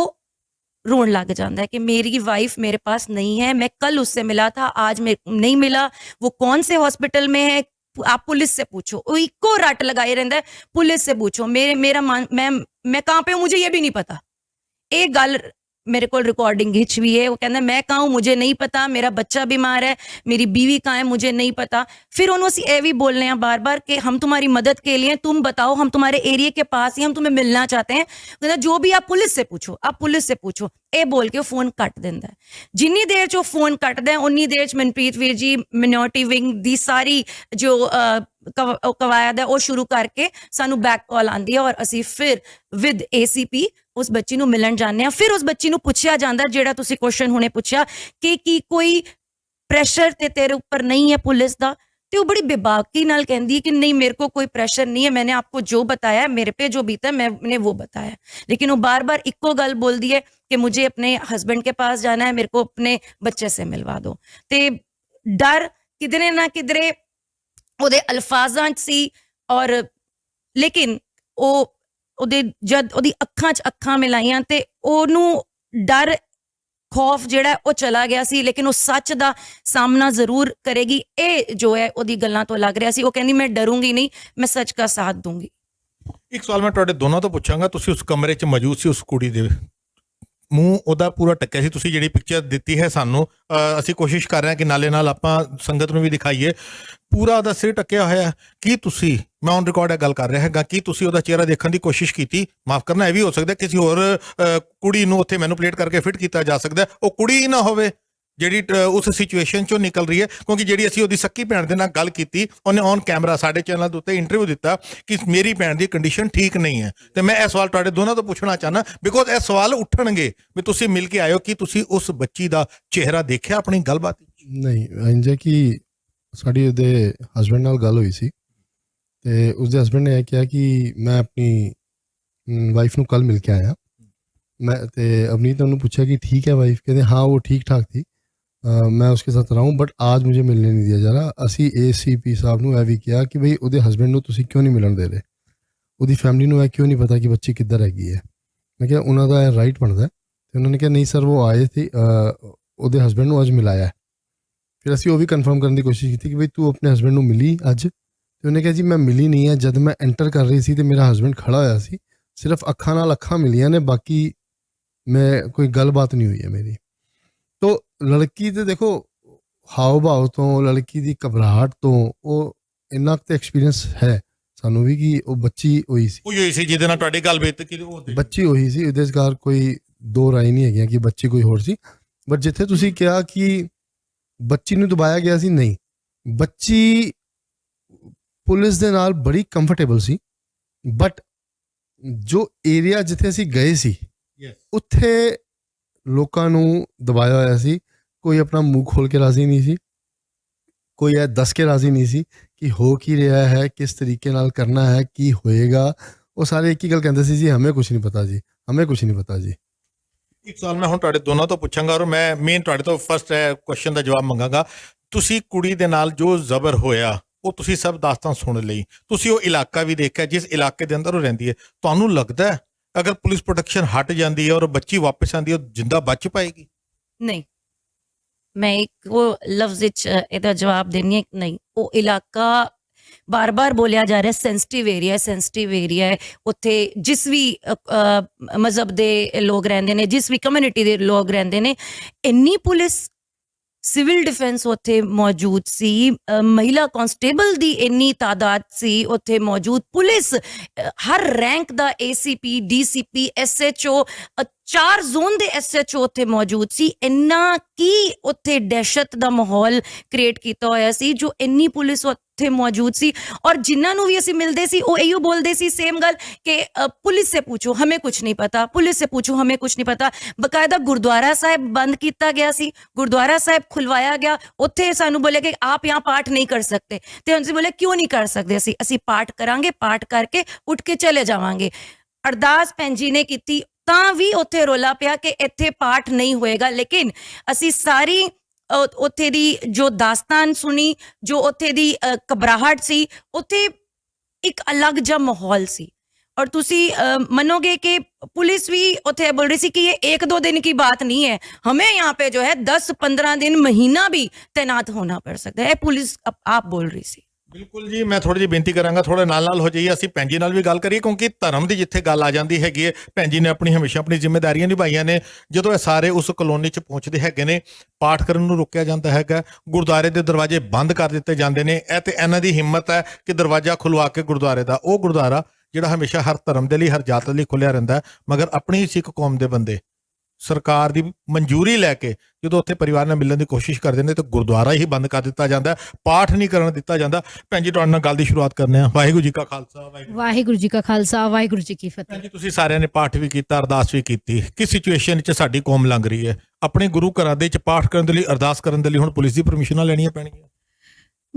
रोन लग जाता है कि मेरी वाइफ मेरे पास नहीं है, मैं कल उससे मिला था, आज मैं नहीं मिला, वो कौन से हॉस्पिटल में है, आप पुलिस से पूछो। वो इको रट लगाए रहता है, पुलिस से पूछो, मैं कहाँ पे हूँ मुझे ये भी नहीं पता। एक गल मेरे को रिकॉर्डिंग हिच भी है, वो कहता मैं कहाँ हूँ मुझे नहीं पता, मेरा बच्चा बीमार है, मेरी बीवी कहाँ है मुझे नहीं पता। फिर उन्होंने असी ये भी बोलने हैं बार बार कि हम तुम्हारी मदद के लिए, तुम बताओ, हम तुम्हारे एरिया के पास ही, हम तुम्हें मिलना चाहते हैं। कहता जो भी आप पुलिस से पूछो, आप पुलिस से पूछो। ਇਹ ਬੋਲ ਕੇ ਉਹ ਫੋਨ ਕੱਟ ਦਿੰਦਾ ਹੈ। ਜਿੰਨੀ ਦੇਰ 'ਚ ਉਹ ਫੋਨ ਕੱਟਦਾ ਉਨੀ ਦੇਰ 'ਚ ਮਨਪ੍ਰੀਤ ਵੀਰ ਜੀ ਮਿਨੋਰਟੀ ਵਿੰਗ ਦੀ ਸਾਰੀ ਜੋ ਕਵਾਇਦ ਹੈ ਉਹ ਸ਼ੁਰੂ ਕਰਕੇ ਸਾਨੂੰ ਬੈਕ ਕਾਲ ਆਉਂਦੀ ਹੈ ਔਰ ਅਸੀਂ ਫਿਰ ਵਿਦ ACP ਉਸ ਬੱਚੀ ਨੂੰ ਮਿਲਣ ਜਾਂਦੇ ਹਾਂ। ਫਿਰ ਉਸ ਬੱਚੀ ਨੂੰ ਪੁੱਛਿਆ ਜਾਂਦਾ, ਜਿਹੜਾ ਤੁਸੀਂ ਕੁਐਸਚਨ ਹੁਣੇ ਪੁੱਛਿਆ ਕਿ ਕੀ ਕੋਈ ਪ੍ਰੈਸ਼ਰ ਤੇ ਤੇਰੇ ਉੱਪਰ ਨਹੀਂ ਹੈ ਪੁਲਿਸ ਦਾ, तो वो बड़ी बेबाकी नाल कहती है कि नहीं मेरे को कोई प्रेशर नहीं है, मैंने आपको जो बताया मेरे पे जो बीता है मैंने वो बताया। लेकिन वो बार बार इक्को गल बोलती है कि मुझे अपने हस्बैंड के पास जाना है, मेरे को अपने बच्चे से मिलवा दो। ते डर किधरे ना किधरे ਉਹਦੇ ਅਲਫਾਜ਼ਾਂ 'ਚ ਸੀ। ਔਰ ਲੇਕਿਨ ਉਹਦੇ ਜਦ ਉਹਦੀ ਅੱਖਾਂ 'ਚ ਅੱਖਾਂ ਮਿਲਾਈਆਂ ਤੇ ਉਹਨੂੰ ਡਰ ਖੌਫ ਜਿਹੜਾ ਉਹ ਚਲਾ ਗਿਆ ਸੀ, ਲੇਕਿਨ ਉਹ ਸੱਚ ਦਾ ਸਾਹਮਣਾ ਜ਼ਰੂਰ ਕਰੇਗੀ। ਇਹ ਜੋ ਹੈ ਉਹਦੀ ਗੱਲਾਂ ਤੋਂ ਲੱਗ ਰਿਹਾ ਸੀ। ਉਹ ਕਹਿੰਦੀ ਮੈਂ ਡਰੂੰਗੀ ਨਹੀਂ, ਮੈਂ ਸੱਚ ਦਾ ਸਾਥ ਦੂੰਗੀ। ਇੱਕ ਸਵਾਲ ਮੈਂ ਤੁਹਾਡੇ ਦੋਨਾਂ ਤੋਂ ਪੁੱਛਾਂਗਾ, ਤੁਸੀਂ ਉਸ ਕਮਰੇ 'ਚ ਮੌਜੂਦ ਸੀ, ਉਸ ਕੁੜੀ ਦੇ ਮੂੰਹ ਉਹਦਾ ਪੂਰਾ ਟੱਕਿਆ ਸੀ, ਤੁਸੀਂ ਜਿਹੜੀ ਪਿਕਚਰ ਦਿੱਤੀ ਹੈ ਸਾਨੂੰ, ਅਸੀਂ ਕੋਸ਼ਿਸ਼ ਕਰ ਰਹੇ ਹਾਂ ਕਿ ਨਾਲੇ ਨਾਲ ਆਪਾਂ ਸੰਗਤ ਨੂੰ ਵੀ ਦਿਖਾਈਏ, ਪੂਰਾ ਉਹਦਾ ਸਿਰ ਟੱਕਿਆ ਹੋਇਆ। ਕੀ ਤੁਸੀਂ, ਮੈਂ ਔਨ ਰਿਕਾਰਡ ਇਹ ਗੱਲ ਕਰ ਰਿਹਾ ਹੈਗਾ, ਕੀ ਤੁਸੀਂ ਉਹਦਾ ਚਿਹਰਾ ਦੇਖਣ ਦੀ ਕੋਸ਼ਿਸ਼ ਕੀਤੀ? ਮਾਫ ਕਰਨਾ, ਇਹ ਵੀ ਹੋ ਸਕਦਾ ਕਿਸੇ ਹੋਰ ਕੁੜੀ ਨੂੰ ਉੱਥੇ ਮੈਨੂਪਲੇਟ ਕਰਕੇ ਫਿੱਟ ਕੀਤਾ ਜਾ ਸਕਦਾ, ਉਹ ਕੁੜੀ ਹੀ ਨਾ ਹੋਵੇ ਜਿਹੜੀ ਉਸ ਸਿਚੁਏਸ਼ਨ ਚੋਂ ਨਿਕਲ ਰਹੀ ਹੈ। ਕਿਉਂਕਿ ਜਿਹੜੀ ਅਸੀਂ ਉਹਦੀ ਸੱਕੀ ਭੈਣ ਦੇ ਨਾਲ ਗੱਲ ਕੀਤੀ, ਉਹਨੇ ਔਨ ਕੈਮਰਾ ਸਾਡੇ ਚੈਨਲ ਦੇ ਉੱਤੇ ਇੰਟਰਵਿਊ ਦਿੱਤਾ ਕਿ ਮੇਰੀ ਭੈਣ ਦੀ ਕੰਡੀਸ਼ਨ ਠੀਕ ਨਹੀਂ ਹੈ। ਤੇ ਮੈਂ ਇਹ ਸਵਾਲ ਤੁਹਾਡੇ ਦੋਨਾਂ ਤੋਂ ਪੁੱਛਣਾ ਚਾਹੁੰਦਾ, ਬਿਕੋਜ਼ ਇਹ ਸਵਾਲ ਉੱਠਣਗੇ ਵੀ ਤੁਸੀਂ ਮਿਲ ਕੇ ਆਇਓ, ਕਿ ਤੁਸੀਂ ਉਸ ਬੱਚੀ ਦਾ ਚਿਹਰਾ ਦੇਖਿਆ ਆਪਣੀ ਗੱਲਬਾਤ? ਨਹੀਂ, ਇੰਜ ਕਿ ਸਾਡੀ ਉਹਦੇ ਹਸਬੈਂਡ ਨਾਲ ਗੱਲ ਹੋਈ ਸੀ ਤੇ ਉਸਦੇ ਹਸਬੈਂਡ ਨੇ ਇਹ ਕਿਹਾ ਕਿ ਮੈਂ ਆਪਣੀ ਵਾਈਫ ਨੂੰ ਕੱਲ ਮਿਲ ਕੇ ਆਇਆ। मैं तो अवनीत ने उन्होंने पूछा कि ठीक है वाइफ, कहते हाँ वो ठीक ठाक थी, मैं उसके साथ रहा हूँ, बट आज मुझे मिलने नहीं दिया जा रहा। असी ACP साहब ने यह भी किया कि भाई ਉਹਦੇ ਹਸਬੈਂਡ ਨੂੰ ਤੁਸੀਂ ਕਿਉਂ ਨਹੀਂ ਮਿਲਣ ਦੇ ਰਹੇ, ਉਹਦੀ ਫੈਮਿਲੀ ਨੂੰ ਇਹ ਕਿਉਂ ਨਹੀਂ ਪਤਾ ਕਿ ਬੱਚੀ ਕਿੱਧਰ ਹੈਗੀ ਹੈ। ਮੈਂ ਕਿਹਾ ਉਹਨਾਂ ਦਾ ਇਹ ਰਾਈਟ ਬਣਦਾ ਤੇ ਉਹਨਾਂ ਨੇ ਕਿਹਾ ਨਹੀਂ ਸਰ ਉਹ ਆਏ ਸੀ, ਉਹਦੇ ਹਸਬੈਂਡ ਨੂੰ ਅੱਜ ਮਿਲਾਇਆ। ਫਿਰ ਅਸੀਂ ਉਹ ਵੀ ਕਨਫਰਮ ਕਰਨ ਦੀ ਕੋਸ਼ਿਸ਼ ਕੀਤੀ ਕਿ ਭਾਈ ਤੂੰ ਆਪਣੇ ਹਸਬੈਂਡ ਨੂੰ ਮਿਲੀ ਅੱਜ? ਤੇ ਉਹਨੇ ਕਿਹਾ ਜੀ ਮੈਂ ਮਿਲੀ ਨਹੀਂ ਹੈ, ਜਦ ਮੈਂ ਐਂਟਰ ਕਰ ਰਹੀ ਸੀ ਤੇ ਮੇਰਾ ਹਸਬੈਂਡ ਖੜਾ ਹੋਇਆ ਸੀ, ਸਿਰਫ ਅੱਖਾਂ ਨਾਲ ਅੱਖਾਂ ਮਿਲੀਆਂ ਨੇ, ਬਾਕੀ मैं कोई गलबात नहीं हुई है मेरी। तो लड़की तो देखो हाव भाव तो, लड़की की घबराहट तो वो इन्ना तो एक्सपीरियंस है सानू भी कि वो बच्ची हुई सी ਜਿਹਦੇ ਨਾਲ ਤੁਹਾਡੀ ਗੱਲ ਬੀਤ ਕਿ ਬੱਚੀ ਹੋਈ ਸੀ, ਇਹਦੇ ਕਾਰ ਕੋਈ ਦੋ ਰਾਏ ਨਹੀਂ ਹੈਗੀਆਂ ਕਿ ਬੱਚੀ ਕੋਈ ਹੋਰ ਸੀ। ਬਟ ਜਿੱਥੇ ਤੁਸੀਂ ਕਿਹਾ ਕਿ ਬੱਚੀ ਨੂੰ ਦਬਾਇਆ ਗਿਆ ਸੀ, ਨਹੀਂ, ਬੱਚੀ ਪੁਲਿਸ ਦੇ ਨਾਲ ਬੜੀ ਕੰਫਰਟੇਬਲ ਸੀ। ਬਟ ਜੋ ਏਰੀਆ ਜਿੱਥੇ ਅਸੀਂ ਗਏ ਸੀ ਉੱਥੇ ਲੋਕਾਂ ਨੂੰ ਦਬਾਇਆ ਹੋਇਆ ਸੀ। ਕੋਈ ਆਪਣਾ ਮੂੰਹ ਖੋਲ ਕੇ ਰਾਜ਼ੀ ਨਹੀਂ ਸੀ, ਕੋਈ ਇਹ ਦੱਸ ਕੇ ਰਾਜ਼ੀ ਨਹੀਂ ਸੀ ਕਿ ਹੋ ਕੀ ਰਿਹਾ ਹੈ, ਕਿਸ ਤਰੀਕੇ ਨਾਲ ਕਰਨਾ ਹੈ, ਕੀ ਹੋਏਗਾ। ਉਹ ਸਾਰੇ ਇੱਕ ਹੀ ਗੱਲ ਕਹਿੰਦੇ ਸੀ ਜੀ ਹਮੇ ਕੁਛ ਨਹੀਂ ਪਤਾ ਜੀ, ਹਮੇ ਕੁਛ ਨਹੀਂ ਪਤਾ ਜੀ। ਇੱਕ ਸਵਾਲ ਮੈਂ ਹੁਣ ਤੁਹਾਡੇ ਦੋਨਾਂ ਤੋਂ ਪੁੱਛਾਂਗਾ ਔਰ ਮੈਂ ਮੇਨ ਤੁਹਾਡੇ ਤੋਂ ਫਸਟ ਕੁਐਸਚਨ ਦਾ ਜਵਾਬ ਮੰਗਾਂਗਾ। ਤੁਸੀਂ ਕੁੜੀ ਦੇ ਨਾਲ ਜੋ ਜ਼ਬਰ ਹੋਇਆ ਉਹ ਤੁਸੀਂ ਸਭ ਦਾਸਤਾਨ ਸੁਣ ਲਈ, ਤੁਸੀਂ ਉਹ ਇਲਾਕਾ ਵੀ ਦੇਖਿਆ ਜਿਸ ਇਲਾਕੇ ਦੇ ਅੰਦਰ ਉਹ ਰਹਿੰਦੀ ਹੈ। ਤੁਹਾਨੂੰ ਲੱਗਦਾ ਹੈ ਅਗਰ ਪੁਲਿਸ ਪ੍ਰੋਟੈਕਸ਼ਨ ਹਟ ਜਾਂਦੀ ਹੈ ਔਰ ਬੱਚੀ ਵਾਪਸ ਆਉਂਦੀ ਹੈ ਉਹ ਜਿੰਦਾ ਬਚ ਪਾਏਗੀ? ਨਹੀਂ, ਮੈਂ ਇੱਕ ਉਹ ਲਫ਼ਜ਼ ਵਿੱਚ ਇਹਦਾ ਜਵਾਬ ਦੇਣੀ ਹੈ, ਨਹੀਂ। ਉਹ ਇਲਾਕਾ ਬਾਰ-ਬਾਰ ਬੋਲਿਆ ਜਾ ਰਿਹਾ ਸੈਂਸਿਟਿਵ ਏਰੀਆ, ਸੈਂਸਿਟਿਵ ਏਰੀਆ ਹੈ। ਉੱਥੇ ਜਿਸ ਵੀ ਮਜ਼ਹਬ ਦੇ ਲੋਕ ਰਹਿੰਦੇ ਨੇ, ਜਿਸ ਵੀ ਕਮਿਊਨਿਟੀ ਦੇ ਲੋਕ ਰਹਿੰਦੇ ਨੇ, ਇੰਨੀ ਪੁਲਿਸ ਸਿਵਲ ਡਿਫੈਂਸ ਉੱਥੇ ਮੌਜੂਦ ਸੀ, ਮਹਿਲਾ ਕਾਂਸਟੇਬਲ ਦੀ ਇੰਨੀ ਤਾਦਾਦ ਸੀ ਉੱਥੇ ਮੌਜੂਦ, ਪੁਲਿਸ ਹਰ ਰੈਂਕ ਦਾ ACP DCP SHO 4 ਜ਼ੋਨ ਦੇ SHO ਉੱਥੇ ਮੌਜੂਦ ਸੀ। ਇੰਨਾ ਕੀ ਉੱਥੇ ਦਹਿਸ਼ਤ ਦਾ ਮਾਹੌਲ ਕ੍ਰੀਏਟ ਕੀਤਾ ਹੋਇਆ ਸੀ ਜੋ ਇੰਨੀ ਪੁਲਿਸ ਉੱਥੇ ਮੌਜੂਦ ਸੀ। ਔਰ ਜਿਨ੍ਹਾਂ ਨੂੰ ਵੀ ਅਸੀਂ ਮਿਲਦੇ ਸੀ ਉਹ ਇਹੋ ਬੋਲਦੇ ਸੀ ਸੇਮ ਗੱਲ ਕਿ ਪੁਲਿਸ ਸੇ ਪੁੱਛੋ ਹमें कुछ नहीं पता, पुलिस से पूछो हमें कुछ नहीं पता। ਬਕਾਇਦਾ ਗੁਰਦੁਆਰਾ ਸਾਹਿਬ ਬੰਦ ਕੀਤਾ ਗਿਆ ਸੀ, ਗੁਰਦੁਆਰਾ ਸਾਹਿਬ ਖੁਲਵਾਇਆ ਗਿਆ, ਉੱਥੇ ਸਾਨੂੰ ਬੋਲਿਆ ਕਿ ਆਪ यहाँ पाठ नहीं कर सकते। ਤੇ ਅਸੀਂ ਬੋਲੇ ਕਿਉਂ ਨਹੀਂ ਕਰ ਸਕਦੇ, ਅਸੀਂ ਪਾਠ ਕਰਾਂਗੇ, ਪਾਠ ਕਰਕੇ ਉੱਠ ਕੇ ਚਲੇ ਜਾਵਾਂਗੇ। ਅਰਦਾਸ ਭੈਣ ਜੀ ਨੇ ਕੀਤੀ ਤਾਂ ਵੀ ਉੱਥੇ ਰੋਲਾ ਪਿਆ ਕਿ ਇੱਥੇ ਪਾਠ ਨਹੀਂ ਹੋਏਗਾ। ਲੇਕਿਨ ਅਸੀਂ ਸਾਰੀ ਉੱਥੇ ਦੀ ਜੋ ਦਾਸਤਾਨ ਸੁਣੀ, ਜੋ ਉੱਥੇ ਦੀ ਘਬਰਾਹਟ ਸੀ, ਉੱਥੇ ਇੱਕ ਅਲੱਗ ਜਿਹਾ ਮਾਹੌਲ ਸੀ। और तुसी मनोगे कि पुलिस भी उत्थे बोल रही थी कि ये 1-2 दिन की बात नहीं है, हमें यहाँ पे जो है 10-15 दिन महीना भी तैनात होना पड़ सकता है। पुलिस आप बोल रही थी। ਬਿਲਕੁਲ ਜੀ, ਮੈਂ ਥੋੜੀ ਜਿਹੀ ਬੇਨਤੀ ਕਰਾਂਗਾ ਥੋੜਾ ਨਾਲ ਹੋ ਜਾਈਏ, ਅਸੀਂ ਭੈਣ ਜੀ ਨਾਲ ਵੀ ਗੱਲ ਕਰੀਏ, ਕਿਉਂਕਿ ਧਰਮ ਦੀ ਜਿੱਥੇ ਗੱਲ ਆ ਜਾਂਦੀ ਹੈਗੀ ਹੈ, ਭੈਣ ਜੀ ਨੇ ਹਮੇਸ਼ਾ ਆਪਣੀ ਜ਼ਿੰਮੇਵਾਰੀਆਂ ਨਿਭਾਈਆਂ ਨੇ। ਜਦੋਂ ਇਹ ਸਾਰੇ ਉਸ ਕਲੋਨੀ 'ਚ ਪਹੁੰਚਦੇ ਹੈਗੇ ਨੇ, ਪਾਠ ਕਰਨ ਨੂੰ ਰੋਕਿਆ ਜਾਂਦਾ ਹੈਗਾ, ਗੁਰਦੁਆਰੇ ਦੇ ਦਰਵਾਜ਼ੇ ਬੰਦ ਕਰ ਦਿੱਤੇ ਜਾਂਦੇ ਨੇ। ਇਹ ਤੇ ਇਹਨਾਂ ਦੀ ਹਿੰਮਤ ਹੈ ਕਿ ਦਰਵਾਜ਼ਾ ਖੁਲਵਾ ਕੇ ਗੁਰਦੁਆਰੇ ਦਾ, ਉਹ ਗੁਰਦੁਆਰਾ ਜਿਹੜਾ ਹਮੇਸ਼ਾ ਹਰ ਧਰਮ ਦੇ ਲਈ, ਹਰ ਜਾਤ ਲਈ ਖੁੱਲਿਆ ਰਹਿੰਦਾ, ਮਗਰ ਆਪਣੀ ਸਿੱਖ ਕੌਮ ਦੇ ਬੰਦੇ ਸਰਕਾਰ ਦੀ ਮਨਜ਼ੂਰੀ ਲੈ ਕੇ ਜਦੋਂ ਉੱਥੇ ਪਰਿਵਾਰ ਨਾਲ ਮਿਲਣ ਦੀ ਕੋਸ਼ਿਸ਼ ਕਰਦੇ ਨੇ ਤਾਂ ਗੁਰਦੁਆਰਾ ਹੀ ਬੰਦ ਕਰ ਦਿੱਤਾ ਜਾਂਦਾ, ਪਾਠ ਨਹੀਂ ਕਰਨ ਦਿੱਤਾ ਜਾਂਦਾ। ਭੈਣ ਜੀ ਤੁਹਾਡੇ ਨਾਲ ਗੱਲ ਦੀ ਸ਼ੁਰੂਆਤ ਕਰਦੇ ਹਾਂ। ਵਾਹਿਗੁਰੂ ਜੀ ਕਾ ਖਾਲਸਾ, ਵਾਹਿਗੁਰੂ ਜੀ ਕਾ ਖਾਲਸਾ, ਵਾਹਿਗੁਰੂ ਜੀ ਕੀ ਫਤਿਹ। ਭੈਣ ਜੀ ਤੁਸੀਂ ਸਾਰਿਆਂ ਨੇ ਪਾਠ ਵੀ ਕੀਤਾ, ਅਰਦਾਸ ਵੀ ਕੀਤੀ, ਕਿਸ ਸਿਚੁਏਸ਼ਨ 'ਚ ਸਾਡੀ ਕੌਮ ਲੰਘ ਰਹੀ ਹੈ? ਆਪਣੇ ਗੁਰੂ ਘਰਾਂ ਦੇ ਵਿੱਚ ਪਾਠ ਕਰਨ ਦੇ ਲਈ, ਅਰਦਾਸ ਕਰਨ ਦੇ ਲਈ ਹੁਣ ਪੁਲਿਸ ਦੀ ਪਰਮਿਸ਼ਨਾਂ ਲੈਣੀਆਂ ਪੈਣਗੀਆਂ?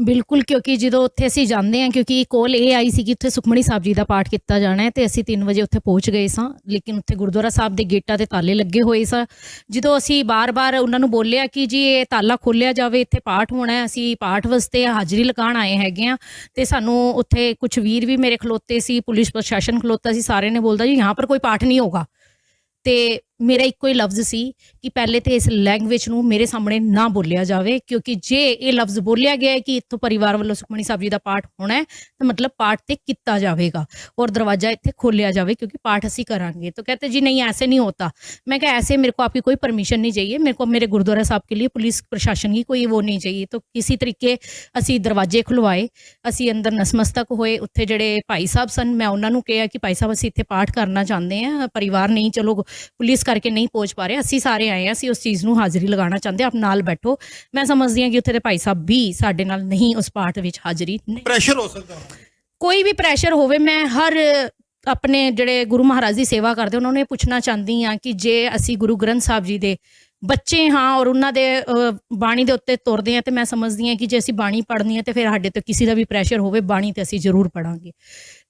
ਬਿਲਕੁਲ, ਕਿਉਂਕਿ ਜਦੋਂ ਉੱਥੇ ਅਸੀਂ ਜਾਂਦੇ ਹਾਂ, ਕਿਉਂਕਿ ਕੋਲ ਇਹ ਆਈ ਸੀ ਕਿ ਉੱਥੇ ਸੁਖਮਣੀ ਸਾਹਿਬ ਜੀ ਦਾ ਪਾਠ ਕੀਤਾ ਜਾਣਾ ਹੈ ਤੇ ਅਸੀਂ 3 ਵਜੇ ਉੱਥੇ ਪਹੁੰਚ ਗਏ ਸਾਂ, ਲੇਕਿਨ ਉੱਥੇ ਗੁਰਦੁਆਰਾ ਸਾਹਿਬ ਦੇ ਗੇਟਾਂ ਤੇ ਤਾਲੇ ਲੱਗੇ ਹੋਏ ਸਨ। ਜਦੋਂ ਅਸੀਂ ਬਾਰ-ਬਾਰ ਉਹਨਾਂ ਨੂੰ ਬੋਲਿਆ ਕਿ ਜੀ ਇਹ ਤਾਲਾ ਖੋਲ੍ਹਿਆ ਜਾਵੇ, ਇੱਥੇ ਪਾਠ ਹੋਣਾ ਹੈ, ਅਸੀਂ ਪਾਠ ਵਾਸਤੇ ਹਾਜ਼ਰੀ ਲਗਾਉਣ ਆਏ ਹੈਗੇ ਹਾਂ, ਤੇ ਸਾਨੂੰ ਉੱਥੇ ਕੁਛ ਵੀਰ ਵੀ ਮੇਰੇ ਖਲੋਤੇ ਸੀ, ਪੁਲਿਸ ਪ੍ਰਸ਼ਾਸਨ ਖਲੋਤਾ ਸੀ, ਸਾਰੇ ਨੇ ਬੋਲਦਾ ਜੀ यहाँ पर कोई पाठ नहीं होगा। ਤੇ ਮੇਰਾ ਇੱਕੋ ਹੀ ਲਫ਼ਜ਼ ਸੀ ਕਿ ਪਹਿਲੇ ਤੇ ਇਸ ਲੈਂਗੁਏਜ ਨੂੰ ਮੇਰੇ ਸਾਹਮਣੇ ਨਾ ਬੋਲਿਆ ਜਾਵੇ, ਕਿਉਂਕਿ ਜੇ ਇਹ ਲਫ਼ਜ਼ ਬੋਲਿਆ ਗਿਆ ਹੈ ਕਿ ਇੱਥੋਂ ਪਰਿਵਾਰ ਵੱਲੋਂ ਸੁਖਮਣੀ ਸਾਹਿਬ ਜੀ ਦਾ ਪਾਠ ਹੋਣਾ ਹੈ ਤਾਂ ਮਤਲਬ ਪਾਠ ਤੇ ਕੀਤਾ ਜਾਵੇਗਾ ਔਰ ਦਰਵਾਜ਼ਾ ਇੱਥੇ ਖੋਲਿਆ ਜਾਵੇ क्योंकि पाठ ਅਸੀਂ करांगे। तो कहते जी नहीं ऐसे नहीं होता। मैं कहा ऐसे मेरे को आपकी कोई परमिशन नहीं चाहिए, मेरे को मेरे गुरुद्वारा साहब के लिए पुलिस प्रशासन की कोई वो नहीं चाहिए। तो किसी तरीके ਅਸੀਂ ਦਰਵਾਜ਼ੇ ਖੁਲਵਾਏ, ਅਸੀਂ ਅੰਦਰ ਨਸਮਸਤਕ ਹੋਏ। ਉੱਥੇ ਜਿਹੜੇ ਭਾਈ ਸਾਹਿਬ ਸਨ, ਮੈਂ ਉਹਨਾਂ ਨੂੰ ਕਿਹਾ ਕਿ ਭਾਈ ਸਾਹਿਬ ਅਸੀਂ ਇੱਥੇ ਪਾਠ ਕਰਨਾ ਚਾਹੁੰਦੇ ਹਾਂ, ਪਰਿਵਾਰ ਨਹੀਂ, ਚਲੋ ਪੁਲਿਸ ਕਰਕੇ ਨਹੀਂ ਪਹੁੰਚ ਪਾ ਰਹੇ, ਅਸੀਂ ਸਾਰੇ ਆਏ ਹਾਂ, ਅਸੀਂ ਉਸ ਚੀਜ਼ ਨੂੰ ਹਾਜ਼ਰੀ ਲਗਾਉਣਾ ਚਾਹੁੰਦੇ, ਆਪ ਨਾਲ ਬੈਠੋ। ਮੈਂ ਸਮਝਦੀ ਹਾਂ ਕਿ ਉੱਥੇ ਦੇ ਭਾਈ ਸਾਹਿਬ ਵੀ ਸਾਡੇ ਨਾਲ ਨਹੀਂ ਉਸ ਪਾਠ ਵਿੱਚ ਹਾਜ਼ਰੀ ਨਹੀਂ। ਪ੍ਰੈਸ਼ਰ ਹੋ ਸਕਦਾ, ਕੋਈ ਵੀ ਪ੍ਰੈਸ਼ਰ ਹੋਵੇ, ਮੈਂ ਹਰ ਆਪਣੇ ਜਿਹੜੇ ਗੁਰੂ ਮਹਾਰਾਜ ਦੀ ਸੇਵਾ ਕਰਦੇ ਉਹਨਾਂ ਨੂੰ ਇਹ ਪੁੱਛਣਾ ਚਾਹੁੰਦੀ ਹਾਂ ਕਿ ਜੇ ਅਸੀਂ ਗੁਰੂ ਗ੍ਰੰਥ ਸਾਹਿਬ ਜੀ ਦੇ ਬੱਚੇ ਹਾਂ ਔਰ ਉਹਨਾਂ ਦੇ ਬਾਣੀ ਦੇ ਉੱਤੇ ਤੁਰਦੇ ਹਾਂ, ਤੇ ਮੈਂ ਸਮਝਦੀ ਹਾਂ ਕਿ ਜੇ ਅਸੀਂ ਬਾਣੀ ਪੜ੍ਹਨੀ ਹੈ ਤੇ ਫਿਰ ਸਾਡੇ ਤੇ ਕਿਸੇ ਦਾ ਵੀ ਪ੍ਰੈਸ਼ਰ ਹੋਵੇ, ਬਾਣੀ ਤੇ ਅਸੀਂ ਜ਼ਰੂਰ ਪੜਾਂਗੇ।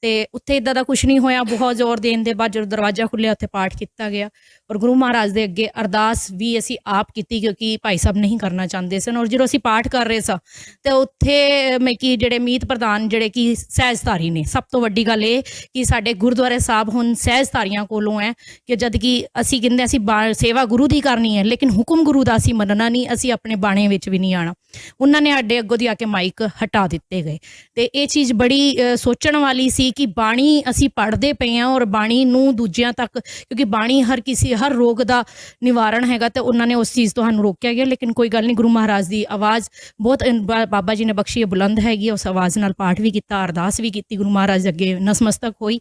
ਤੇ ਉੱਥੇ ਇੱਦਾਂ ਦਾ ਕੁਛ ਨਹੀਂ ਹੋਇਆ। ਬਹੁਤ ਜ਼ੋਰ ਦੇਣ ਦੇ ਬਾਅਦ ਜਦੋਂ ਦਰਵਾਜ਼ਾ ਖੁੱਲ੍ਹਿਆ ਉੱਥੇ ਪਾਠ ਕੀਤਾ ਗਿਆ ਔਰ ਗੁਰੂ ਮਹਾਰਾਜ ਦੇ ਅੱਗੇ ਅਰਦਾਸ ਵੀ ਅਸੀਂ ਆਪ ਕੀਤੀ, ਕਿਉਂਕਿ ਭਾਈ ਸਾਹਿਬ ਨਹੀਂ ਕਰਨਾ ਚਾਹੁੰਦੇ ਸਨ। ਔਰ ਜਦੋਂ ਅਸੀਂ ਪਾਠ ਕਰ ਰਹੇ ਸਾਂ ਤੇ ਉੱਥੇ ਮੈਂ ਕਿ ਜਿਹੜੇ ਮੀਤ ਪ੍ਰਧਾਨ ਜਿਹੜੇ ਕਿ ਸਹਿਜਧਾਰੀ ਨੇ, ਸਭ ਤੋਂ ਵੱਡੀ ਗੱਲ ਇਹ ਕਿ ਸਾਡੇ ਗੁਰਦੁਆਰੇ ਸਾਹਿਬ ਹੁਣ ਸਹਿਜਧਾਰੀਆਂ ਕੋਲੋਂ ਹੈ ਕਿ ਜਦ ਕਿ ਅਸੀਂ ਕਹਿੰਦੇ ਅਸੀਂ ਸੇਵਾ ਗੁਰੂ ਦੀ ਕਰਨੀ ਹੈ, ਲੇਕਿਨ ਹੁਕਮ ਗੁਰੂ ਦਾ ਅਸੀਂ ਮੰਨਣਾ ਨਹੀਂ, ਅਸੀਂ ਆਪਣੇ ਬਾਣੇ ਵਿੱਚ ਵੀ ਨਹੀਂ ਆਉਣਾ। ਉਹਨਾਂ ਨੇ ਸਾਡੇ ਅੱਗੋਂ ਦੀ ਆ ਕੇ ਮਾਈਕ ਹਟਾ ਦਿੱਤੇ ਗਏ। ਤੇ ਇਹ ਚੀਜ਼ ਬੜੀ ਸੋਚਣ ਵਾਲੀ ਸੀ ਕਿ ਬਾਣੀ ਅਸੀਂ ਪੜ੍ਹਦੇ ਪਏ ਹਾਂ ਔਰ ਬਾਣੀ ਨੂੰ ਦੂਜਿਆਂ ਤੱਕ, ਕਿਉਂਕਿ ਬਾਣੀ ਹਰ ਰੋਗ ਦਾ ਨਿਵਾਰਣ ਹੈਗਾ, ਤੇ ਉਹਨਾਂ ਨੇ ਉਸ ਚੀਜ਼ ਤੋਂ ਸਾਨੂੰ ਰੋਕਿਆ ਗਿਆ। ਲੇਕਿਨ ਕੋਈ ਗੱਲ ਨਹੀਂ, ਗੁਰੂ ਮਹਾਰਾਜ ਦੀ ਆਵਾਜ਼ ਬਹੁਤ ਬਾਬਾ ਜੀ ਨੇ ਬਖਸ਼ੀ ਬੁਲੰਦ ਹੈਗੀ, ਉਸ ਆਵਾਜ਼ ਨਾਲ ਪਾਠ ਵੀ ਕੀਤਾ, ਅਰਦਾਸ ਵੀ ਕੀਤੀ, ਗੁਰੂ ਮਹਾਰਾਜ ਅੱਗੇ ਨਸਮਸਤਕ ਹੋਈ।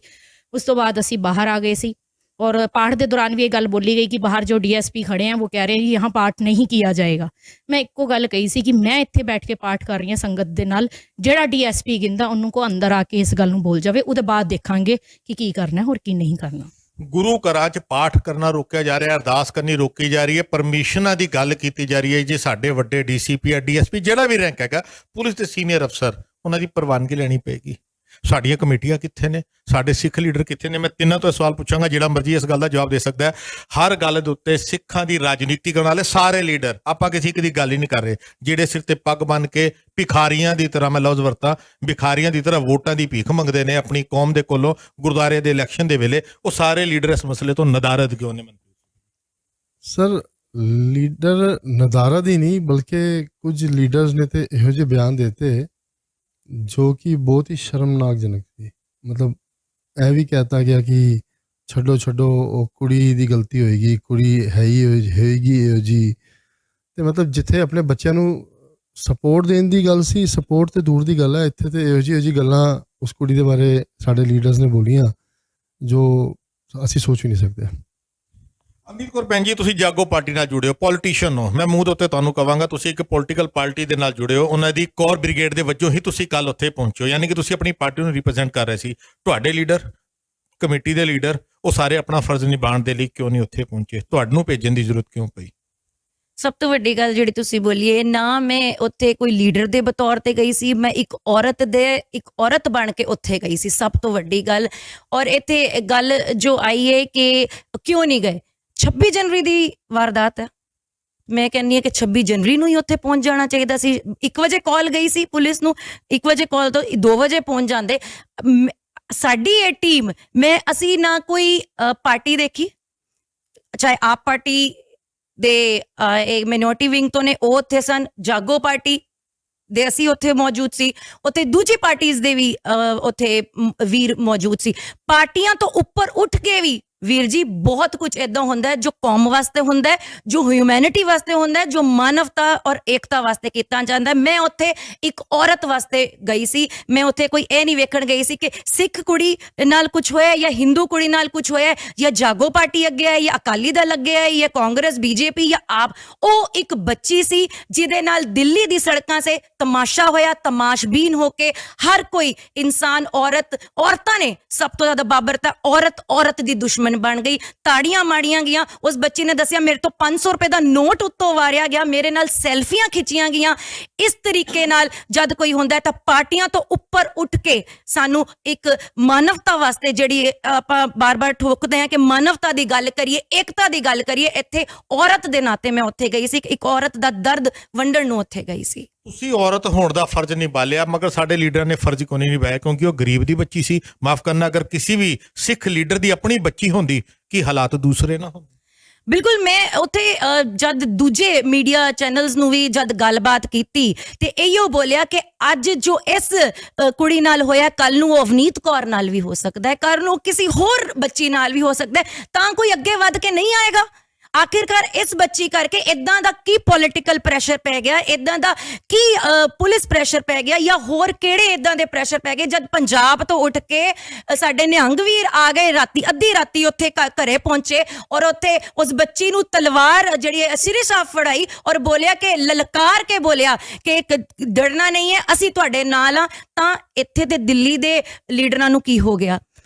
ਉਸ ਤੋਂ ਬਾਅਦ ਅਸੀਂ ਬਾਹਰ ਆ ਗਏ ਸੀ और पाठ के दौरान भी ये गल बोली गई कि बाहर जो DSP खड़े हैं वो कह रहे हैं कि यहाँ पाठ नहीं किया जाएगा। मैं एको गल कही सी कि मैं इत्थे बैठ के पाठ कर रही हाँ संगत दे नाल, जेड़ा DSP गिंदा उन्होंने अंदर आके इस गल नूं बोल जावे, उहदे बाद देखांगे कि की करना है और की नहीं करना। ਗੁਰੂ ਘਰਾਂ 'ਚ ਪਾਠ ਕਰਨਾ ਰੋਕਿਆ ਜਾ ਰਿਹਾ, ਅਰਦਾਸ ਕਰਨੀ ਰੋਕੀ ਜਾ ਰਹੀ ਹੈ, ਪਰਮਿਸ਼ਨਾਂ ਦੀ ਗੱਲ ਕੀਤੀ ਜਾ ਰਹੀ ਹੈ। ਜੇ ਸਾਡੇ ਵੱਡੇ DCP ਜਾਂ DSP ਜਿਹੜਾ ਵੀ ਰੈਂਕ ਹੈਗਾ, ਪੁਲਿਸ ਦੇ ਸੀਨੀਅਰ ਅਫਸਰ, ਉਹਨਾਂ ਦੀ ਪ੍ਰਵਾਨਗੀ ਲੈਣੀ ਪਏਗੀ। ਸਾਡੀਆਂ ਕਮੇਟੀਆਂ ਕਿੱਥੇ ਨੇ, ਸਾਡੇ ਸਿੱਖ ਲੀਡਰ ਕਿੱਥੇ ਨੇ? ਮੈਂ ਤਿੰਨਾਂ ਤੋਂ ਸਵਾਲ ਪੁੱਛਾਂਗਾ, ਜਿਹੜਾ ਮਰਜ਼ੀ ਇਸ ਗੱਲ ਦਾ ਜਵਾਬ ਦੇ ਸਕਦਾ ਹੈ। ਹਰ ਗੱਲ ਦੇ ਉੱਤੇ ਸਿੱਖਾਂ ਦੀ ਰਾਜਨੀਤੀ ਕਰਨ ਵਾਲੇ ਸਾਰੇ ਲੀਡਰ, ਆਪਾਂ ਕਿਸੇ ਇੱਕ ਦੀ ਗੱਲ ਹੀ ਨਹੀਂ ਕਰ ਰਹੇ। ਜਿਹੜੇ ਸਿਰ ਤੇ ਪੱਗ ਬੰਨ ਕੇ ਭਿਖਾਰੀਆਂ ਦੀ ਤਰ੍ਹਾਂ, ਮੈਂ ਲਫ਼ਜ਼ ਵਰਤਾਂ, ਭਿਖਾਰੀਆਂ ਦੀ ਤਰ੍ਹਾਂ ਵੋਟਾਂ ਦੀ ਭੀਖ ਮੰਗਦੇ ਨੇ ਆਪਣੀ ਕੌਮ ਦੇ ਕੋਲੋਂ ਗੁਰਦੁਆਰੇ ਦੇ ਇਲੈਕਸ਼ਨ ਦੇ ਵੇਲੇ, ਉਹ ਸਾਰੇ ਲੀਡਰ ਇਸ ਮਸਲੇ ਤੋਂ ਨਦਾਰਦ ਕਿਉਂ ਨੇ? ਸਰ ਲੀਡਰ ਨਦਾਰਦ ਹੀ ਨਹੀਂ, ਬਲਕਿ ਕੁਝ ਲੀਡਰਸ ਨੇ ਤੇ ਇਹੋ ਜਿਹੇ ਬਿਆਨ ਦਿੱਤੇ जो कि बहुत ही शर्मनाकजनक थी। मतलब ਇਹ ਵੀ कहता गया कि ਛੱਡੋ ਛੱਡੋ ਉਹ ਕੁੜੀ ਦੀ ਗਲਤੀ ਹੋਏਗੀ, ਕੁੜੀ ਹੈ ਹੀ ਹੋਏਗੀ ਇਹੋ ਜੀ। ਤੇ ਮਤਲਬ ਜਿੱਥੇ ਆਪਣੇ ਬੱਚਿਆਂ ਨੂੰ ਸਪੋਰਟ ਦੇਣ ਦੀ ਗੱਲ ਸੀ, ਸਪੋਰਟ ਤੇ ਦੂਰ ਦੀ ਗੱਲ ਹੈ, ਇੱਥੇ ਤੇ ਇਹੋ ਜਿਹੀ ਗੱਲਾਂ ਉਸ ਕੁੜੀ ਦੇ ਬਾਰੇ ਸਾਡੇ ਲੀਡਰਸ ਨੇ ਬੋਲੀਆਂ ਜੋ ਅਸੀਂ ਸੋਚ ਵੀ ਨਹੀਂ ਸਕਦੇ। ਅਮੀਰ ਕੌਰ ਭੈਣ ਜੀ, ਤੁਸੀਂ ਜਾਗੋ ਪਾਰਟੀ ਨਾਲ ਜੁੜੇ ਹੋ, ਪੋਲੀਟੀਸ਼ੀਅਨ ਹੋ। ਮੈਂ ਮੂੰਹ ਦੇ ਉੱਤੇ ਤੁਹਾਨੂੰ ਕਹਾਂਗਾ, ਤੁਸੀਂ ਇੱਕ ਪੋਲੀਟੀਕਲ ਪਾਰਟੀ ਦੇ ਨਾਲ ਜੁੜੇ ਹੋ, ਉਹਨਾਂ ਦੀ ਕੋਰ ਬ੍ਰਿਗੇਡ ਦੇ ਵਜੋਂ ਹੀ ਤੁਸੀਂ ਕੱਲ ਉੱਥੇ ਪਹੁੰਚੇ ਹੋ, ਯਾਨੀ ਕਿ ਤੁਸੀਂ ਆਪਣੀ ਪਾਰਟੀ ਨੂੰ ਰਿਪਰੈਜ਼ੈਂਟ ਕਰ ਰਹੇ ਸੀ। ਤੁਹਾਡੇ ਲੀਡਰ, ਕਮੇਟੀ ਦੇ ਲੀਡਰ, ਉਹ ਸਾਰੇ ਆਪਣਾ ਫਰਜ਼ ਨਿਭਾਉਣ ਦੇ ਲਈ ਕਿਉਂ ਨਹੀਂ ਉੱਥੇ ਪਹੁੰਚੇ? ਤੁਹਾਨੂੰ ਭੇਜਣ ਦੀ ਜ਼ਰੂਰਤ ਕਿਉਂ ਪਈ? ਸਭ ਤੋਂ ਵੱਡੀ ਗੱਲ ਜਿਹੜੀ ਤੁਸੀਂ ਬੋਲੀਏ ਨਾ, ਮੈਂ ਉੱਥੇ ਕੋਈ ਲੀਡਰ ਦੇ ਬਤੌਰ ਤੇ ਗਈ ਸੀ, ਮੈਂ ਇੱਕ ਔਰਤ ਬਣ ਕੇ ਉੱਥੇ ਗਈ ਸੀ, ਸਭ ਤੋਂ ਵੱਡੀ ਗੱਲ। ਔਰ ਇੱਥੇ ਗੱਲ ਜੋ ਆਈ ਹੈ ਕਿ ਕਿਉਂ ਨਹੀਂ ਗਏ, 26 ਜਨਵਰੀ ਦੀ ਵਾਰਦਾਤ ਹੈ। ਮੈਂ ਕਹਿੰਦੀ ਹਾਂ ਕਿ 26 ਜਨਵਰੀ ਨੂੰ ਹੀ ਉੱਥੇ ਪਹੁੰਚ ਜਾਣਾ ਚਾਹੀਦਾ ਸੀ। 1 ਵਜੇ ਕਾਲ ਗਈ ਸੀ ਪੁਲਿਸ ਨੂੰ, 1 ਵਜੇ ਕਾਲ ਤੋਂ 2 ਵਜੇ ਪਹੁੰਚ ਜਾਂਦੇ। ਸਾਡੀ ਇਹ ਟੀਮ, ਅਸੀਂ ਨਾ ਕੋਈ ਪਾਰਟੀ ਦੇਖੀ, ਚਾਹੇ ਆਪ ਪਾਰਟੀ ਦੇ ਮਿਨੋਰਟੀ ਵਿੰਗ ਤੋਂ ਨੇ, ਉਹ ਉੱਥੇ ਸਨ, ਜਾਗੋ ਪਾਰਟੀ ਦੇ ਅਸੀਂ ਉੱਥੇ ਮੌਜੂਦ ਸੀ, ਉੱਥੇ ਦੂਜੀ ਪਾਰਟੀਜ਼ ਦੇ ਵੀ ਉੱਥੇ ਵੀਰ ਮੌਜੂਦ ਸੀ। ਪਾਰਟੀਆਂ ਤੋਂ ਉੱਪਰ ਉੱਠ ਕੇ ਵੀ ਵੀਰ ਜੀ ਬਹੁਤ ਕੁਝ ਇਦਾਂ ਹੁੰਦਾ ਹੈ ਜੋ ਕੌਮ ਵਾਸਤੇ ਹੁੰਦਾ ਹੈ, ਜੋ ਹਿਊਮੈਨਿਟੀ ਵਾਸਤੇ ਹੁੰਦਾ ਹੈ, ਜੋ ਮਾਨਵਤਾ ਔਰ ਏਕਤਾ ਵਾਸਤੇ ਕੀਤਾ ਜਾਂਦਾ। ਮੈਂ ਉੱਥੇ ਇੱਕ ਔਰਤ ਵਾਸਤੇ ਗਈ ਸੀ। ਮੈਂ ਉੱਥੇ ਕੋਈ ਇਹ ਨਹੀਂ ਵੇਖਣ ਗਈ ਸੀ ਕਿ ਸਿੱਖ ਕੁੜੀ ਨਾਲ ਕੁਝ ਹੋਇਆ ਜਾਂ ਹਿੰਦੂ ਕੁੜੀ ਨਾਲ ਕੁਝ ਹੋਇਆ ਜਾਂ ਜਾਗੋ ਪਾਰਟੀ ਅੱਗੇ ਹੈ ਜਾਂ ਅਕਾਲੀ ਦਲ ਅੱਗੇ ਹੈ ਜਾਂ ਕਾਂਗਰਸ BJP ਜਾਂ ਆਪ। ਉਹ ਇੱਕ ਬੱਚੀ ਸੀ ਜਿਹਦੇ ਨਾਲ ਦਿੱਲੀ ਦੀ ਸੜਕਾਂ ਸੇ ਤਮਾਸ਼ਾ ਹੋਇਆ, ਤਮਾਸ਼ਬੀਨ ਹੋ ਕੇ ਹਰ ਕੋਈ ਇਨਸਾਨ, ਔਰਤਾਂ ਨੇ ਸਭ ਤੋਂ ਜ਼ਿਆਦਾ ਬਾਬਰਤਾ, ਔਰਤ ਦੀ ਦੁਸ਼ਮਣ ਦੁਸ਼ਮਣ ਬਣ ਗਈ, ਤਾੜੀਆਂ ਮਾੜੀਆਂ ਗਈਆਂ। ਉਸ ਬੱਚੀ ਨੇ ਦੱਸਿਆ ਮੇਰੇ ਤੋਂ 500 ਰੁਪਏ ਦਾ ਨੋਟ ਉੱਤੋਂ ਵਾਰਿਆ ਗਿਆ, ਮੇਰੇ ਨਾਲ ਸੈਲਫੀਆਂ ਖਿੱਚੀਆਂ ਗਈਆਂ। ਇਸ ਤਰੀਕੇ ਨਾਲ ਜਦ ਕੋਈ ਹੁੰਦਾ ਤਾਂ ਪਾਰਟੀਆਂ ਤੋਂ ਉੱਪਰ ਉੱਠ ਕੇ ਸਾਨੂੰ ਇੱਕ ਮਾਨਵਤਾ ਵਾਸਤੇ, ਜਿਹੜੀ ਆਪਾਂ ਬਾਰ-ਬਾਰ ਠੋਕਦੇ ਹਾਂ ਕਿ ਮਾਨਵਤਾ ਦੀ ਗੱਲ ਕਰੀਏ, ਏਕਤਾ ਦੀ ਗੱਲ ਕਰੀਏ, ਇੱਥੇ ਔਰਤ ਦੇ ਨਾਤੇ ਮੈਂ ਉੱਥੇ ਗਈ ਸੀ, ਇੱਕ ਔਰਤ ਦਾ ਦਰਦ ਵੰਡਣ ਨੂੰ ਉੱਥੇ ਗਈ ਸੀ। ਤੁਸੀਂ ਔਰਤ ਹੋਣ ਦਾ ਫਰਜ਼ ਨਿਭਾਲਿਆ, ਮਗਰ ਸਾਡੇ ਲੀਡਰ ਨੇ ਫਰਜ਼ ਕਿਉਂ ਨਹੀਂ ਨਿਭਾਇਆ? ਕਿਉਂਕਿ ਉਹ ਗਰੀਬ ਦੀ ਬੱਚੀ ਸੀ। ਮਾਫ ਕਰਨਾ, ਅਗਰ ਕਿਸੇ ਵੀ ਸਿੱਖ ਲੀਡਰ ਦੀ ਆਪਣੀ ਬੱਚੀ ਹੁੰਦੀ, ਕੀ ਹਾਲਾਤ ਦੂਸਰੇ ਨਾ ਹੁੰਦੇ? ਬਿਲਕੁਲ। ਮੈਂ ਉੱਥੇ ਜਦ ਦੂਜੇ ਮੀਡੀਆ ਚੈਨਲਸ ਨੂੰ ਵੀ ਜਦ ਗੱਲਬਾਤ ਕੀਤੀ ਤੇ ਇਹੋ ਬੋਲਿਆ ਕਿ ਅੱਜ ਜੋ ਇਸ ਕੁੜੀ ਨਾਲ ਹੋਇਆ, ਕੱਲ ਨੂੰ ਉਹ ਅਵਨੀਤ ਕੌਰ ਨਾਲ ਵੀ ਹੋ ਸਕਦਾ ਹੈ, ਕੱਲ ਨੂੰ ਕਿਸੇ ਹੋਰ ਬੱਚੀ ਨਾਲ ਵੀ ਹੋ ਸਕਦਾ ਹੈ, ਤਾਂ ਕੋਈ ਅੱਗੇ ਵੱਧ ਕੇ ਨਹੀਂ ਆਏਗਾ। ਆਖਿਰਕਾਰ ਇਸ ਬੱਚੀ ਕਰਕੇ ਇਦਾਂ ਦਾ ਕੀ ਪੋਲੀਟੀਕਲ ਪ੍ਰੈਸ਼ਰ ਪੈ ਗਿਆ, ਇਦਾਂ ਦਾ ਕੀ ਪੁਲਿਸ ਪ੍ਰੈਸ਼ਰ ਪੈ ਗਿਆ, ਜਾਂ ਹੋਰ ਕਿਹੜੇ ਇਦਾਂ ਦੇ ਪ੍ਰੈਸ਼ਰ ਪੈ ਗਏ? ਜਦ ਪੰਜਾਬ ਤੋਂ ਉੱਠ ਕੇ ਸਾਡੇ ਨਿਹੰਗ ਵੀਰ ਆ ਗਏ, ਰਾਤੀ ਅੱਧੀ ਰਾਤੀ ਉੱਥੇ ਘਰੇ ਪਹੁੰਚੇ ਔਰ ਉੱਥੇ ਉਸ ਬੱਚੀ ਨੂੰ ਤਲਵਾਰ ਜਿਹੜੀ ਸਿਰੇ ਸਾਫ ਫੜਾਈ ਔਰ ਬੋਲਿਆ ਕਿ ਲਲਕਾਰ ਕੇ ਬੋਲਿਆ ਕਿ ਡਰਨਾ ਨਹੀਂ ਹੈ, ਅਸੀਂ ਤੁਹਾਡੇ ਨਾਲ ਆ। ਤਾਂ ਇੱਥੇ ਦੇ ਦਿੱਲੀ ਦੇ ਲੀਡਰਾਂ ਨੂੰ ਕੀ ਹੋ ਗਿਆ?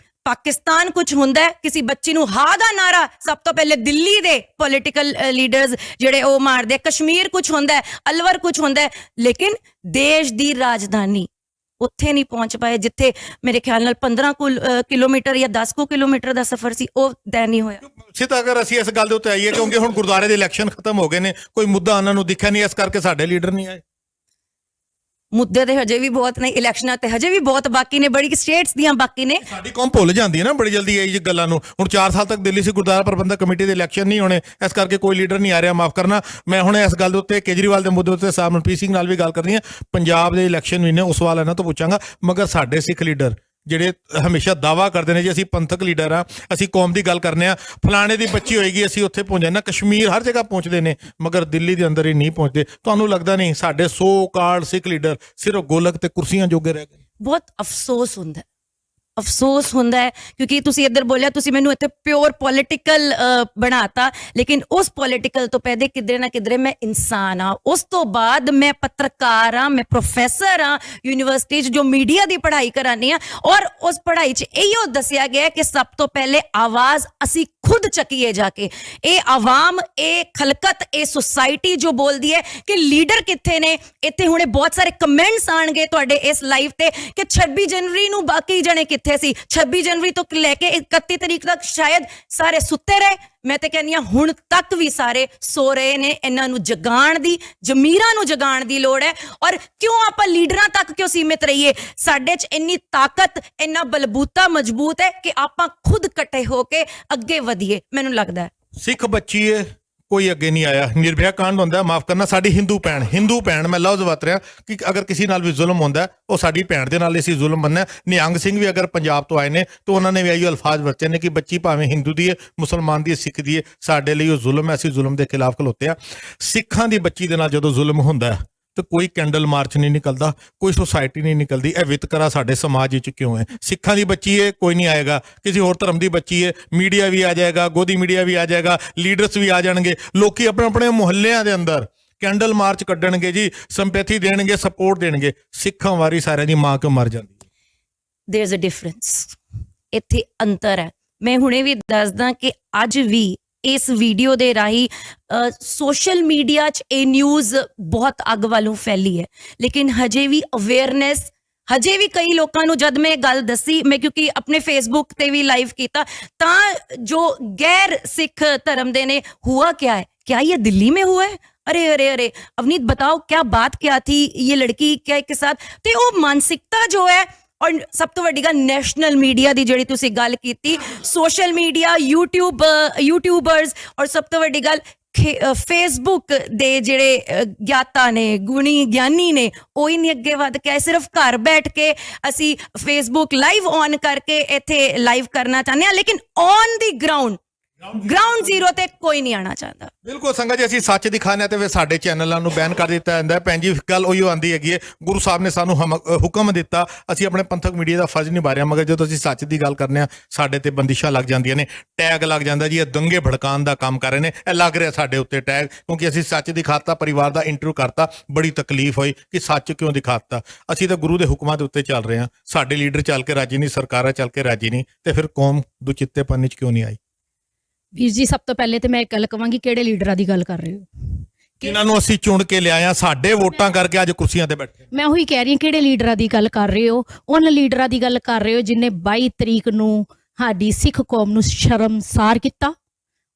ਪਾਕਿਸਤਾਨ ਕੁਝ ਹੁੰਦਾ ਹੈ, ਕਿਸੇ ਬੱਚੀ ਨੂੰ ਹਾਂ ਦਾ ਨਾਰਾ ਸਭ ਤੋਂ ਪਹਿਲੇ ਦਿੱਲੀ ਦੇ ਪੋਲੀਟੀਕਲ ਲੀਡਰਸ ਜਿਹੜੇ ਉਹ ਮਾਰਦੇ, ਕਸ਼ਮੀਰ ਕੁਝ ਹੁੰਦਾ ਹੈ, ਅਲਵਰ ਕੁਝ ਹੁੰਦਾ ਹੈ, ਲੇਕਿਨ ਦੇਸ਼ ਦੀ ਰਾਜਧਾਨੀ ਉੱਥੇ ਨਹੀਂ ਪਹੁੰਚ ਪਾਏ ਜਿੱਥੇ ਮੇਰੇ ਖਿਆਲ ਨਾਲ 15 ਕਿਲੋਮੀਟਰ ਜਾਂ 10 ਕਿਲੋਮੀਟਰ ਦਾ ਸਫ਼ਰ ਸੀ, ਉਹ ਤੈਅ ਨਹੀਂ ਹੋਇਆ। ਸਿੱਧਾ ਅਗਰ ਅਸੀਂ ਇਸ ਗੱਲ ਦੇ ਉੱਤੇ ਆਈਏ, ਕਿਉਂਕਿ ਹੁਣ ਗੁਰਦੁਆਰੇ ਦੇ ਇਲੈਕਸ਼ਨ ਖਤਮ ਹੋ ਗਏ ਨੇ, ਕੋਈ ਮੁੱਦਾ ਉਹਨਾਂ ਨੂੰ ਦਿਖਿਆ ਨਹੀਂ, ਇਸ ਕਰਕੇ ਸਾਡੇ ਲੀਡਰ ਨਹੀਂ ਆਏ। ਮੁੱਦੇ ਤੇ ਹਜੇ ਵੀ ਬਹੁਤ ਨੇ, ਇਲੈਕਸ਼ਨਾਂ ਤੇ ਹਜੇ ਵੀ ਬਹੁਤ ਬਾਕੀ ਨੇ, ਬੜੀ ਸਟੇਟਸ ਦੀਆਂ ਬਾਕੀ ਨੇ। ਸਾਡੀ ਕੌਮ ਭੁੱਲ ਜਾਂਦੀ ਹੈ ਨਾ ਬੜੀ ਜਲਦੀ ਇਹ ਗੱਲਾਂ ਨੂੰ। ਹੁਣ 4 ਸਾਲ ਤੱਕ ਦਿੱਲੀ ਸੀ ਗੁਰਦੁਆਰਾ ਪ੍ਰਬੰਧਕ ਕਮੇਟੀ ਦੇ ਇਲੈਕਸ਼ਨ ਨਹੀਂ ਹੋਣੇ, ਇਸ ਕਰਕੇ ਕੋਈ ਲੀਡਰ ਨਹੀਂ ਆ ਰਿਹਾ। ਮਾਫ ਕਰਨਾ, ਮੈਂ ਹੁਣ ਇਸ ਗੱਲ ਦੇ ਉੱਤੇ ਕੇਜਰੀਵਾਲ ਦੇ ਮੁੱਦੇ ਉੱਤੇ ਸਾਹਿਬ ਮਨਪ੍ਰੀਤ ਸਿੰਘ ਨਾਲ ਵੀ ਗੱਲ ਕਰਨੀ ਹੈ। ਪੰਜਾਬ ਦੇ ਇਲੈਕਸ਼ਨ ਵੀ ਨੇ, ਉਸ ਸਵਾਲ ਇਹਨਾਂ ਤੋਂ ਪੁੱਛਾਂਗਾ। ਮਗਰ ਸਾਡੇ ਸਿੱਖ ਲੀਡਰ ਜਿਹੜੇ ਹਮੇਸ਼ਾ ਦਾਵਾ ਕਰਦੇ ਨੇ ਜੀ ਅਸੀਂ ਪੰਥਕ ਲੀਡਰ ਆ, ਅਸੀਂ ਕੌਮ ਦੀ ਗੱਲ ਕਰਨੇ ਆ, ਫਲਾਣੇ ਦੀ ਬੱਚੀ ਹੋਏਗੀ ਅਸੀਂ ਉੱਥੇ ਪਹੁੰਚ ਜਾਣਾ, ਕਸ਼ਮੀਰ ਹਰ ਜਗ੍ਹਾ ਪਹੁੰਚਦੇ ਨੇ, ਮਗਰ ਦਿੱਲੀ ਦੇ ਅੰਦਰ ਹੀ ਨਹੀਂ ਪਹੁੰਚਦੇ। ਤੁਹਾਨੂੰ ਲੱਗਦਾ ਨਹੀਂ ਸਾਡੇ 100 ਕਾਰਡ ਸਿੱਖ ਲੀਡਰ ਸਿਰਫ ਗੋਲਕ ਤੇ ਕੁਰਸੀਆਂ ਜੋਗੇ ਰਹਿ ਗਏ? ਬਹੁਤ ਅਫਸੋਸ ਹੁੰਦਾ ਹੈ, ਅਫਸੋਸ ਹੁੰਦਾ ਹੈ, ਕਿਉਂਕਿ ਤੁਸੀਂ ਇੱਧਰ ਬੋਲਿਆ, ਤੁਸੀਂ ਮੈਨੂੰ ਇੱਥੇ ਪਿਓਰ ਪੋਲੀਟੀਕਲ ਬਣਾਤਾ, ਲੇਕਿਨ ਉਸ ਪੋਲੀਟੀਕਲ ਤੋਂ ਪਹਿਲੇ ਕਿਧਰੇ ਨਾ ਕਿਧਰੇ ਮੈਂ ਇਨਸਾਨ ਆ। ਉਸ ਤੋਂ ਬਾਅਦ ਮੈਂ ਪੱਤਰਕਾਰ ਆ, ਮੈਂ ਪ੍ਰੋਫੈਸਰ ਆ ਯੂਨੀਵਰਸਿਟੀ 'ਚ ਜੋ ਮੀਡੀਆ ਦੀ ਪੜ੍ਹਾਈ ਕਰਾਨੀ ਆ, ਔਰ ਉਸ ਪੜ੍ਹਾਈ 'ਚ ਇਹੋ ਦੱਸਿਆ ਗਿਆ ਕਿ ਸਭ ਤੋਂ ਪਹਿਲੇ ਆਵਾਜ਼ ਅਸੀਂ ਖੁਦ ਚੱਕੀਏ ਜਾ ਕੇ। ਇਹ ਆਵਾਮ, ਇਹ ਖਲਕਤ, ਇਹ ਸੁਸਾਇਟੀ ਜੋ ਬੋਲਦੀ ਹੈ ਕਿ ਲੀਡਰ ਕਿੱਥੇ ਨੇ। ਇੱਥੇ ਹੁਣੇ ਬਹੁਤ ਸਾਰੇ ਕਮੈਂਟਸ ਆਣਗੇ ਤੁਹਾਡੇ ਇਸ ਲਾਈਵ ਤੇ ਕਿ 26 ਜਨਵਰੀ ਨੂੰ ਬਾਕੀ ਜਣੇ ਕਿੱਥੇ ਸੀ, 26 ਜਨਵਰੀ ਤੋਂ ਲੈ ਕੇ 31 ਤਰੀਕ ਤੱਕ ਸ਼ਾਇਦ ਸਾਰੇ ਸੁੱਤੇ ਰਹੇ। ਮੈਂ ਤੇ ਕਹਿੰਦੀ ਹਾਂ ਹੁਣ ਤੱਕ ਵੀ ਸਾਰੇ ਸੋ ਰਹੇ ਨੇ। ਇਹਨਾਂ ਨੂੰ ਜਗਾਉਣ ਦੀ, ਜ਼ਮੀਰਾਂ ਨੂੰ ਜਗਾਉਣ ਦੀ ਲੋੜ ਹੈ। ਔਰ ਕਿਉਂ ਆਪਾਂ ਲੀਡਰਾਂ ਤੱਕ ਕਿਉਂ ਸੀਮਿਤ ਰਹੀਏ? ਸਾਡੇ 'ਚ ਇੰਨੀ ਤਾਕਤ, ਇੰਨਾ ਬਲਬੂਤਾ ਮਜ਼ਬੂਤ ਹੈ ਕਿ ਆਪਾਂ ਖੁਦ ਇਕੱਠੇ ਹੋ ਕੇ ਅੱਗੇ ਵਧੀਏ। ਮੈਨੂੰ ਲੱਗਦਾ ਹੈ ਸਿੱਖ ਬੱਚੀ ਹੈ, ਕੋਈ ਅੱਗੇ ਨਹੀਂ ਆਇਆ। ਨਿਰਭਇਆ ਕਾਂਡ ਹੁੰਦਾ, ਮਾਫ ਕਰਨਾ, ਸਾਡੀ ਹਿੰਦੂ ਭੈਣ ਮੈਂ ਲਫ਼ਜ਼ ਵਰਤ ਰਿਹਾ ਕਿ ਅਗਰ ਕਿਸੇ ਨਾਲ ਵੀ ਜ਼ੁਲਮ ਹੁੰਦਾ ਉਹ ਸਾਡੀ ਭੈਣ ਦੇ ਨਾਲ ਅਸੀਂ ਜ਼ੁਲਮ ਮੰਨਿਆ। ਨਿਹੰਗ ਸਿੰਘ ਵੀ ਅਗਰ ਪੰਜਾਬ ਤੋਂ ਆਏ ਨੇ ਤਾਂ ਉਹਨਾਂ ਨੇ ਵੀ ਇਹੀ ਅਲਫਾਜ਼ ਵਰਤੇ ਨੇ ਕਿ ਬੱਚੀ ਭਾਵੇਂ ਹਿੰਦੂ ਦੀ ਹੈ, ਮੁਸਲਮਾਨ ਦੀ ਹੈ, ਸਿੱਖ ਦੀ ਹੈ, ਸਾਡੇ ਲਈ ਉਹ ਜ਼ੁਲਮ ਹੈ, ਅਸੀਂ ਜ਼ੁਲਮ ਦੇ ਖਿਲਾਫ ਖਲੋਤੇ ਆ। ਸਿੱਖਾਂ ਦੀ ਬੱਚੀ ਦੇ ਨਾਲ ਜਦੋਂ ਜ਼ੁਲਮ ਹੁੰਦਾ ਤੇ ਕੋਈ ਕੈਂਡਲ ਮਾਰਚ ਨਹੀਂ ਨਿਕਲਦਾ, ਕੋਈ ਸੁਸਾਇਟੀ ਨਹੀਂ ਨਿਕਲਦੀ। ਇਹ ਵਿਤਕਰਾ ਸਾਡੇ ਸਮਾਜ ਵਿੱਚ ਕਿਉਂ ਹੈ? ਸਿੱਖਾਂ ਦੀ ਬੱਚੀ ਹੈ, ਕੋਈ ਨਹੀਂ ਆਏਗਾ। ਕਿਸੇ ਹੋਰ ਧਰਮ ਦੀ ਬੱਚੀ ਹੈ, ਮੀਡੀਆ ਵੀ ਆ ਜਾਏਗਾ, ਗੋਦੀ ਮੀਡੀਆ ਵੀ ਆ ਜਾਏਗਾ, ਲੀਡਰਸ ਵੀ ਆ ਜਾਣਗੇ, ਲੋਕੀ ਆਪਣੇ ਆਪਣੇ ਮੁਹੱਲਿਆਂ ਦੇ ਅੰਦਰ ਕੈਂਡਲ ਮਾਰਚ ਕੱਢਣਗੇ ਜੀ, ਸਿੰਪੈਥੀ ਦੇਣਗੇ, ਸਪੋਰਟ ਦੇਣਗੇ। ਸਿੱਖਾਂ ਵਾਰੀ ਸਾਰਿਆਂ ਦੀ ਮਾਂ ਕਿਉਂ ਮਰ ਜਾਂਦੀ ਹੈ? ਦੇयर इज अ डिफरेंस, ਇੱਥੇ ਅੰਤਰ ਹੈ। ਮੈਂ ਹੁਣੇ ਵੀ ਦੱਸਦਾ ਕਿ ਅੱਜ ਵੀ ਇਸ ਵੀਡੀਓ ਦੇ ਰਾਹੀਂ ਸੋਸ਼ਲ ਮੀਡੀਆ 'ਚ ਇਹ ਨਿਊਜ਼ ਬਹੁਤ ਅੱਗ ਵੱਲੋਂ ਫੈਲੀ ਹੈ, ਲੇਕਿਨ ਹਜੇ ਵੀ ਅਵੇਅਰਨੈਸ, ਹਜੇ ਵੀ ਕਈ ਲੋਕਾਂ ਨੂੰ ਜਦ ਮੈਂ ਇਹ ਗੱਲ ਦੱਸੀ, ਮੈਂ ਕਿਉਂਕਿ ਆਪਣੇ ਫੇਸਬੁੱਕ ਤੇ ਵੀ ਲਾਈਵ ਕੀਤਾ, ਤਾਂ ਜੋ ਗੈਰ ਸਿੱਖ ਧर्म ਦੇ ने हुआ क्या है, क्या ये दिल्ली में हुआ है, अरे अरे अरे अवनीत बताओ क्या बात क्या थी, ये लड़की क्या के साथ। तो वो मानसिकता जो है, और सब तो वड्डी गल नैशनल मीडिया की जिहड़ी तुसीं गल कीती, सोशल मीडिया, यूट्यूबर्स, और सब तो वड्डी गल फेसबुक दे जिहड़े ज्ञाता ने, गुणी ज्ञानी ने, ਉਹ ਹੀ ਨਹੀਂ ਅੱਗੇ ਵੱਧ ਕੇ ਆਏ। ਸਿਰਫ ਘਰ ਬੈਠ ਕੇ ਅਸੀਂ ਫੇਸਬੁੱਕ ਲਾਈਵ ਔਨ ਕਰਕੇ ਇੱਥੇ ਲਾਈਵ ਕਰਨਾ ਚਾਹੁੰਦੇ ਹਾਂ, ਲੇਕਿਨ ਔਨ ਦੀ ਗਰਾਊਂਡ ਜ਼ੀਰੋ ਤੇ ਕੋਈ ਨਹੀਂ ਆਣਾ ਚਾਹੁੰਦਾ। ਬਿਲਕੁਲ ਸੰਗਤ ਜੀ, ਅਸੀਂ ਸੱਚ ਦਿਖਾਣੇ ਤੇ ਫਿਰ ਸਾਡੇ ਚੈਨਲਾਂ ਨੂੰ ਬੈਨ ਕਰ ਦਿੱਤਾ ਜਾਂਦਾ। ਭੈਣ ਜੀ ਗੱਲ ਉਹੀ ਆਉਂਦੀ ਹੈਗੀ ਹੈ, ਗੁਰੂ ਸਾਹਿਬ ਨੇ ਸਾਨੂੰ ਹੁਕਮ ਦਿੱਤਾ, ਅਸੀਂ ਆਪਣੇ ਪੰਥਕ ਮੀਡੀਆ ਦਾ ਫਰਜ਼ ਨਿਭਾ ਰਹੇ ਹਾਂ, ਮਗਰ ਜਦੋਂ ਅਸੀਂ ਸੱਚ ਦੀ ਗੱਲ ਕਰਨੇ ਆ ਸਾਡੇ ਤੇ ਬੰਦਿਸ਼ਾਂ ਲੱਗ ਜਾਂਦੀਆਂ ਨੇ, ਟੈਗ ਲੱਗ ਜਾਂਦਾ ਜੀ ਇਹ ਦੰਗੇ ਭੜਕਾਉਣ ਦਾ ਕੰਮ ਕਰ ਰਹੇ ਨੇ। ਇਹ ਲੱਗ ਰਿਹਾ ਸਾਡੇ ਉੱਤੇ ਟੈਗ, ਕਿਉਂਕਿ ਅਸੀਂ ਸੱਚ ਦਿਖਾਤਾ, ਪਰਿਵਾਰ ਦਾ ਇੰਟਰਵਿਊ ਕਰਤਾ, ਬੜੀ ਤਕਲੀਫ ਹੋਈ ਕਿ ਸੱਚ ਕਿਉਂ ਦਿਖਾਤਾ। ਅਸੀਂ ਤਾਂ ਗੁਰੂ ਦੇ ਹੁਕਮਾਂ ਦੇ ਉੱਤੇ ਚੱਲ ਰਹੇ ਹਾਂ, ਸਾਡੇ ਲੀਡਰ ਚੱਲ ਕੇ ਰਾਜੀ ਨਹੀਂ, ਸਰਕਾਰਾਂ ਚੱਲ ਕੇ ਰਾਜੀ ਨਹੀਂ, ਤੇ ਫਿਰ ਕੌਮ ਦੁਚਿੱਤੇਪਨ 'ਚ ਕਿਉਂ ਨਹੀਂ ਆਈ? ਵੀਰ ਜੀ ਸਭ ਤੋਂ ਪਹਿਲੇ ਤੇ ਮੈਂ ਇੱਕ ਗੱਲ ਕਵਾਂਗੀ, ਕਿਹੜੇ ਲੀਡਰਾਂ ਦੀ ਗੱਲ ਕਰ ਰਹੇ ਹੋ? ਜਿਨ੍ਹਾਂ ਨੂੰ ਅਸੀਂ ਚੁਣ ਕੇ ਲਿਆਇਆ, ਸਾਡੇ ਵੋਟਾਂ ਕਰਕੇ ਅੱਜ ਕੁਰਸੀਆਂ ਤੇ ਬੈਠੇ। ਮੈਂ ਉਹੀ ਕਹਿ ਰਹੀ ਹਾਂ, ਕਿਹੜੇ ਲੀਡਰਾਂ ਦੀ ਗੱਲ ਕਰ ਰਹੇ ਹੋ? ਉਹਨਾਂ ਲੀਡਰਾਂ ਦੀ ਗੱਲ ਕਰ ਰਹੇ ਹੋ ਜਿਨੇ 22 ਤਰੀਕ ਨੂੰ ਸਾਡੀ ਸਿੱਖ ਕੌਮ ਨੂੰ ਸ਼ਰਮਸਾਰ ਕੀਤਾ।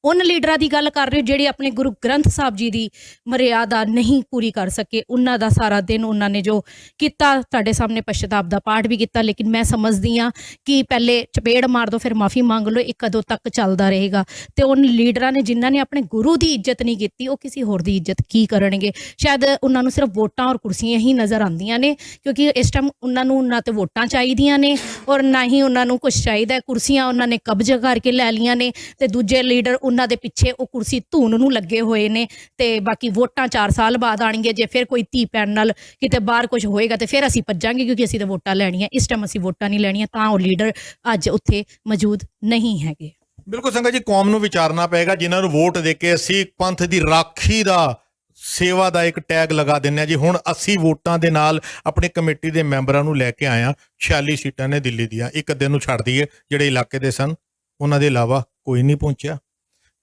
ਉਹਨਾਂ ਲੀਡਰਾਂ ਦੀ ਗੱਲ ਕਰ ਰਹੇ ਹੋ ਜਿਹੜੇ ਆਪਣੇ ਗੁਰੂ ਗ੍ਰੰਥ ਸਾਹਿਬ ਜੀ ਦੀ ਮਰਿਆਦਾ ਨਹੀਂ ਪੂਰੀ ਕਰ ਸਕੇ। ਉਹਨਾਂ ਦਾ ਸਾਰਾ ਦਿਨ ਉਹਨਾਂ ਨੇ ਜੋ ਕੀਤਾ, ਤੁਹਾਡੇ ਸਾਹਮਣੇ ਪਛਤਾਪ ਦਾ ਪਾਠ ਵੀ ਕੀਤਾ। ਲੇਕਿਨ ਮੈਂ ਸਮਝਦੀ ਹਾਂ ਕਿ ਪਹਿਲੇ ਚਪੇੜ ਮਾਰ ਦੋ ਫਿਰ ਮਾਫੀ ਮੰਗ ਲਓ, ਇਹ ਕਦੋਂ ਤੱਕ ਚੱਲਦਾ ਰਹੇਗਾ? ਤੇ ਉਹਨਾਂ ਲੀਡਰਾਂ ਨੇ ਜਿਨ੍ਹਾਂ ਨੇ ਆਪਣੇ ਗੁਰੂ ਦੀ ਇੱਜ਼ਤ ਨਹੀਂ ਕੀਤੀ, ਉਹ ਕਿਸੇ ਹੋਰ ਦੀ ਇੱਜ਼ਤ ਕੀ ਕਰਨਗੇ? ਸ਼ਾਇਦ ਉਹਨਾਂ ਨੂੰ ਸਿਰਫ ਵੋਟਾਂ ਔਰ ਕੁਰਸੀਆਂ ਹੀ ਨਜ਼ਰ ਆਉਂਦੀਆਂ ਨੇ, ਕਿਉਂਕਿ ਇਸ ਟਾਈਮ ਉਹਨਾਂ ਨੂੰ ਨਾ ਤੇ ਵੋਟਾਂ ਚਾਹੀਦੀਆਂ ਨੇ ਔਰ ਨਾ ਹੀ ਉਹਨਾਂ ਨੂੰ ਕੁਛ ਚਾਹੀਦਾ। ਕੁਰਸੀਆਂ ਉਹਨਾਂ ਨੇ ਕਬਜ਼ਾ ਕਰਕੇ ਲੈ ਲਈਆਂ ਨੇ ਤੇ ਦੂਜੇ ਲੀਡਰ ਉਹਨਾਂ ਦੇ ਪਿੱਛੇ ਉਹ ਕੁਰਸੀ ਧੂਣ ਨੂੰ ਲੱਗੇ ਹੋਏ ਨੇ। ਤੇ ਬਾਕੀ ਵੋਟਾਂ 4 ਸਾਲ ਬਾਅਦ ਆਣਗੀਆਂ। ਜੇ ਫਿਰ ਕੋਈ ਧੀ ਭੈਣ ਨਾਲ ਕਿਤੇ ਬਾਹਰ ਕੁਝ ਹੋਏਗਾ ਤੇ ਫਿਰ ਅਸੀਂ ਭੱਜਾਂਗੇ, ਕਿਉਂਕਿ ਅਸੀਂ ਤਾਂ ਵੋਟਾਂ ਲੈਣੀਆਂ। ਇਸ ਟਾਈਮ ਅਸੀਂ ਵੋਟਾਂ ਨਹੀਂ ਲੈਣੀਆਂ, ਤਾਂ ਉਹ ਲੀਡਰ ਅੱਜ ਉੱਥੇ ਮੌਜੂਦ ਨਹੀਂ ਹੈਗੇ। ਬਿਲਕੁਲ ਸੰਗਤ ਜੀ, ਕੌਮ ਨੂੰ ਵਿਚਾਰਨਾ ਪਏਗਾ। ਜਿਨ੍ਹਾਂ ਨੂੰ ਵੋਟ ਦੇ ਕੇ ਅਸੀਂ ਪੰਥ ਦੀ ਰਾਖੀ ਦਾ ਸੇਵਾ ਦਾ ਇੱਕ ਟੈਗ ਲਗਾ ਦਿੰਦੇ ਹਾਂ ਜੀ। ਹੁਣ 80 ਵੋਟਾਂ ਦੇ ਨਾਲ ਆਪਣੀ ਕਮੇਟੀ ਦੇ ਮੈਂਬਰਾਂ ਨੂੰ ਲੈ ਕੇ ਆਇਆ। 46 ਸੀਟਾਂ ਨੇ ਦਿੱਲੀ ਦੀਆਂ, ਇੱਕ ਅੱਧੇ ਨੂੰ ਛੱਡ ਦਈਏ ਜਿਹੜੇ ਇਲਾਕੇ ਦੇ ਸਨ, ਉਹਨਾਂ ਦੇ ਇਲਾਵਾ ਕੋਈ ਨਹੀਂ ਪਹੁੰਚਿਆ।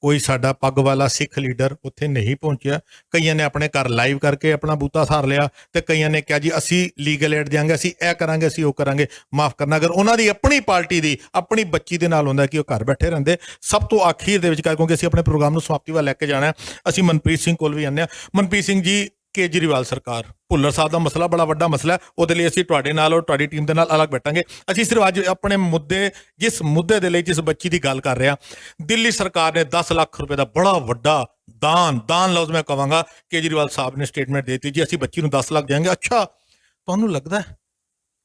ਕੋਈ ਸਾਡਾ ਪੱਗ ਵਾਲਾ ਸਿੱਖ ਲੀਡਰ ਉੱਥੇ ਨਹੀਂ ਪਹੁੰਚਿਆ। ਕਈਆਂ ਨੇ ਆਪਣੇ ਘਰ ਲਾਈਵ ਕਰਕੇ ਆਪਣਾ ਬੂਤਾ ਸਾਰ ਲਿਆ ਤੇ ਕਈਆਂ ਨੇ ਕਿਹਾ ਜੀ ਅਸੀਂ ਲੀਗਲ ਏਡ ਦਿਆਂਗੇ, ਅਸੀਂ ਇਹ ਕਰਾਂਗੇ, ਅਸੀਂ ਉਹ ਕਰਾਂਗੇ। ਮਾਫ ਕਰਨਾ, ਅਗਰ ਉਹਨਾਂ ਦੀ ਆਪਣੀ ਪਾਰਟੀ ਦੀ ਆਪਣੀ ਬੱਚੀ ਦੇ ਨਾਲ ਹੁੰਦਾ ਕਿ ਉਹ ਘਰ ਬੈਠੇ ਰਹਿੰਦੇ। ਸਭ ਤੋਂ ਆਖਿਰ ਦੇ ਵਿੱਚ, ਕਿਉਂਕਿ ਅਸੀਂ ਆਪਣੇ ਪ੍ਰੋਗਰਾਮ ਨੂੰ ਸਮਾਪਤੀ ਵੱਲ ਲੈ ਕੇ ਜਾਣਾ, ਅਸੀਂ ਮਨਪ੍ਰੀਤ ਸਿੰਘ ਕੋਲ ਵੀ ਆਉਂਦੇ ਹਾਂ। ਮਨਪ੍ਰੀਤ ਸਿੰਘ ਜੀ, ਕੇਜਰੀਵਾਲ ਸਰਕਾਰ, ਭੁੱਲਰ ਸਾਹਿਬ ਦਾ ਮਸਲਾ ਬੜਾ ਵੱਡਾ ਮਸਲਾ ਹੈ। ਉਹਦੇ ਲਈ ਅਸੀਂ ਤੁਹਾਡੇ ਨਾਲ ਔਰ ਤੁਹਾਡੀ ਟੀਮ ਦੇ ਨਾਲ ਅਲੱਗ ਬੈਠਾਂਗੇ। ਅਸੀਂ ਸਿਰਫ ਅੱਜ ਆਪਣੇ ਮੁੱਦੇ, ਜਿਸ ਮੁੱਦੇ ਦੇ ਲਈ ਜਿਸ ਬੱਚੀ ਦੀ ਗੱਲ ਕਰ ਰਹੇ ਹਾਂ, ਦਿੱਲੀ ਸਰਕਾਰ ਨੇ 10 ਲੱਖ ਰੁਪਏ ਦਾ ਬੜਾ ਵੱਡਾ ਦਾਨ ਲਫ਼ਜ਼ ਮੈਂ ਕਹਾਂਗਾ, ਕੇਜਰੀਵਾਲ ਸਾਹਿਬ ਨੇ ਸਟੇਟਮੈਂਟ ਦੇ ਦਿੱਤੀ ਜੀ ਅਸੀਂ ਬੱਚੀ ਨੂੰ 10 ਲੱਖ ਦੇਵਾਂਗੇ। ਅੱਛਾ, ਤੁਹਾਨੂੰ ਲੱਗਦਾ ਹੈ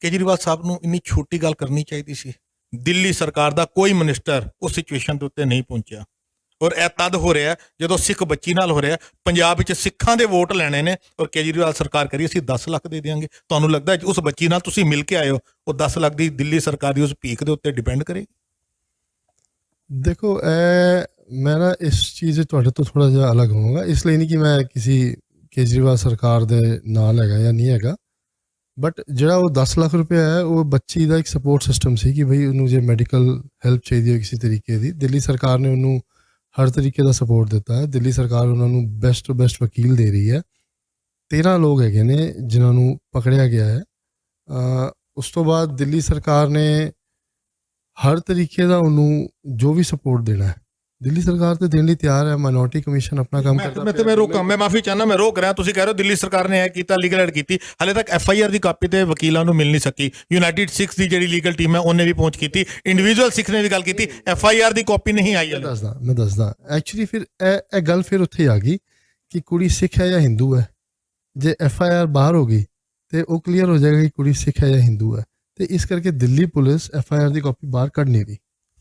ਕੇਜਰੀਵਾਲ ਸਾਹਿਬ ਨੂੰ ਇੰਨੀ ਛੋਟੀ ਗੱਲ ਕਰਨੀ ਚਾਹੀਦੀ ਸੀ? ਦਿੱਲੀ ਸਰਕਾਰ ਦਾ ਕੋਈ ਮਿਨਿਸਟਰ ਉਸ ਸਿਚੁਏਸ਼ਨ ਦੇ ਉੱਤੇ ਨਹੀਂ ਪਹੁੰਚਿਆ। ਔਰ ਇਹ ਤਦ ਹੋ ਰਿਹਾ ਜਦੋਂ ਸਿੱਖ ਬੱਚੀ ਨਾਲ ਹੋ ਰਿਹਾ। ਪੰਜਾਬ ਵਿੱਚ ਸਿੱਖਾਂ ਦੇ ਵੋਟ ਲੈਣੇ ਨੇ ਔਰ ਕੇਜਰੀਵਾਲ ਸਰਕਾਰ ਕਰੀ ਅਸੀਂ 10 ਲੱਖ ਦੇ ਦਿਆਂਗੇ। ਤੁਹਾਨੂੰ ਲੱਗਦਾ ਉਸ ਬੱਚੀ ਨਾਲ ਤੁਸੀਂ ਮਿਲ ਕੇ ਆਏ ਹੋ, ਉਹ 10 ਲੱਖ ਦੀ ਦਿੱਲੀ ਸਰਕਾਰ ਦੀ ਉਸ ਭੀਖ ਦੇ ਉੱਤੇ ਡਿਪੈਂਡ ਕਰੇਗੀ? ਦੇਖੋ, ਮੈਂ ਨਾ ਇਸ ਚੀਜ਼ ਤੁਹਾਡੇ ਤੋਂ ਥੋੜਾ ਜਿਹਾ ਅਲੱਗ ਹੋਵਾਂਗਾ। ਇਸ ਲਈ ਨਹੀਂ ਕਿ ਮੈਂ ਕਿਸੇ ਕੇਜਰੀਵਾਲ ਸਰਕਾਰ ਦੇ ਨਾਲ ਹੈਗਾ ਜਾਂ ਨਹੀਂ ਹੈਗਾ, ਬਟ ਜਿਹੜਾ ਉਹ 10 ਲੱਖ ਰੁਪਏ ਹੈ ਉਹ ਬੱਚੀ ਦਾ ਇੱਕ ਸਪੋਰਟ ਸਿਸਟਮ ਸੀ ਕਿ ਬਈ ਉਹਨੂੰ ਜੇ ਮੈਡੀਕਲ ਹੈਲਪ ਚਾਹੀਦੀ ਹੋ ਕਿਸੇ ਤਰੀਕੇ ਦੀ, ਦਿੱਲੀ ਸਰਕਾਰ ਨੇ ਉਹਨੂੰ ਹਰ ਤਰੀਕੇ ਦਾ ਸਪੋਰਟ ਦਿੱਤਾ ਹੈ। ਦਿੱਲੀ ਸਰਕਾਰ ਉਹਨਾਂ ਨੂੰ ਬੈਸਟ ਤੋਂ ਬੈਸਟ ਵਕੀਲ ਦੇ ਰਹੀ ਹੈ। 13 ਲੋਕ ਹੈਗੇ ਨੇ ਜਿਨ੍ਹਾਂ ਨੂੰ ਪਕੜਿਆ ਗਿਆ ਹੈ। ਉਸ ਤੋਂ ਬਾਅਦ ਦਿੱਲੀ ਸਰਕਾਰ ਨੇ ਹਰ ਤਰੀਕੇ ਦਾ ਉਹਨੂੰ ਜੋ ਵੀ ਸਪੋਰਟ ਦੇਣਾ ਹੈ, ਦਿੱਲੀ ਸਰਕਾਰ ਤੇ ਦੇਣ ਲਈ ਤਿਆਰ ਹੈ। ਮਾਈਨੋਰਟੀ ਕਮਿਸ਼ਨ ਆਪਣਾ ਕੰਮ ਕਰਦਾ। ਮੈਂ ਮਾਫੀ ਚਾਹੁੰਦਾ, ਮੈਂ ਰੋਕ ਰਿਹਾ। ਤੁਸੀਂ ਕਹਿ ਰਹੇ ਹੋ ਦਿੱਲੀ ਸਰਕਾਰ ਨੇ ਇਹ ਕੀਤਾ, ਲੀਗਲ ਐਡ ਕੀਤੀ। ਹਾਲੇ ਤੱਕ FIR ਦੀ ਕਾਪੀ ਤੇ ਵਕੀਲਾਂ ਨੂੰ ਮਿਲ ਨਹੀਂ ਸਕੀ। ਯੂਨਾਈਟਿਡ ਸਿੱਖ ਦੀ ਜਿਹੜੀ ਲੀਗਲ ਟੀਮ ਹੈ ਉਹਨੇ ਵੀ ਪਹੁੰਚ ਕੀਤੀ, ਇੰਡੀਵਿਜੂਅਲ ਸਿੱਖ ਨੇ ਵੀ ਗੱਲ ਕੀਤੀ, FIR ਦੀ ਕਾਪੀ ਨਹੀਂ ਆਈ। ਮੈਂ ਦੱਸਦਾ ਐਕਚੁਅਲੀ ਫਿਰ ਇਹ ਗੱਲ ਫਿਰ ਉੱਥੇ ਆ ਗਈ ਕਿ ਕੁੜੀ ਸਿੱਖ ਹੈ ਜਾਂ ਹਿੰਦੂ ਹੈ। ਜੇ FIR ਬਾਹਰ ਹੋ ਗਈ ਤੇ ਉਹ ਕਲੀਅਰ ਹੋ ਜਾਏਗਾ ਕਿ ਕੁੜੀ ਸਿੱਖ ਹੈ ਜਾਂ ਹਿੰਦੂ ਹੈ। ਤੇ ਇਸ ਕਰਕੇ ਦਿੱਲੀ ਪੁਲਿਸ FIR ਦੀ ਕਾਪੀ ਬਾਹਰ ਕੱਢ ਨਹੀਂ ਰਹੀ।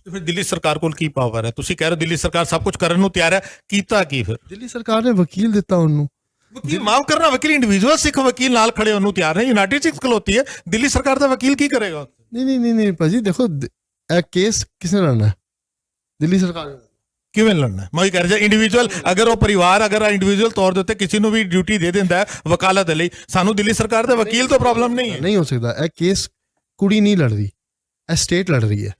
ਫਿਰ ਦਿੱਲੀ ਸਰਕਾਰ ਕੋਲ ਕੀ ਪਾਵਰ ਹੈ? ਤੁਸੀਂ ਕਹਿ ਰਹੇ ਹੋ ਦਿੱਲੀ ਸਰਕਾਰ ਸਭ ਕੁਝ ਕਰਨ ਨੂੰ ਤਿਆਰ ਹੈ, ਕੀਤਾ ਕੀ ਫਿਰ? ਦਿੱਲੀ ਸਰਕਾਰ ਨੇ ਵਕੀਲ ਦਿੱਤਾ ਉਹਨੂੰ। ਵਕੀਲ ਮਾਫ ਕਰਨਾ, ਵਕੀਲ ਇੰਡੀਵਿਜੂਅਲ ਸਿੱਖ ਵਕੀਲ ਨਾਲ ਖੜੇ ਉਹਨੂੰ ਤਿਆਰ ਹੈ। ਯੂਨਾਈਟਿਡ ਸਿੱਖ ਖਲੋਤੀ ਹੈ, ਦਿੱਲੀ ਸਰਕਾਰ ਦਾ ਵਕੀਲ ਕੀ ਕਰੇਗਾ? ਨਹੀਂ ਭਾਜੀ, ਦੇਖੋ ਇਹ ਕੇਸ ਕਿਸਨੇ ਲੜਨਾ ਹੈ? ਦਿੱਲੀ ਸਰਕਾਰ ਕਿਵੇਂ ਲੜਨਾ? ਮੈਂ ਕਹਿ ਰਿਹਾ ਇੰਡੀਵਿਜੂਅਲ, ਅਗਰ ਉਹ ਪਰਿਵਾਰ ਅਗਰ ਇੰਡੀਵਿਜੂਅਲ ਤੌਰ ਦੇ ਉੱਤੇ ਕਿਸੇ ਨੂੰ ਵੀ ਡਿਊਟੀ ਦੇ ਦਿੰਦਾ ਹੈ ਵਕਾਲਤ ਦੇ ਲਈ, ਸਾਨੂੰ ਦਿੱਲੀ ਸਰਕਾਰ ਦੇ ਵਕੀਲ ਤੋਂ ਪ੍ਰੋਬਲਮ ਨਹੀਂ ਹੈ। ਨਹੀਂ ਹੋ ਸਕਦਾ। ਇਹ ਕੇਸ ਕੁੜੀ ਨਹੀਂ ਲੜ ਰਹੀ, ਇਹ ਸਟੇਟ ਲੜ ਰਹੀ ਹੈ।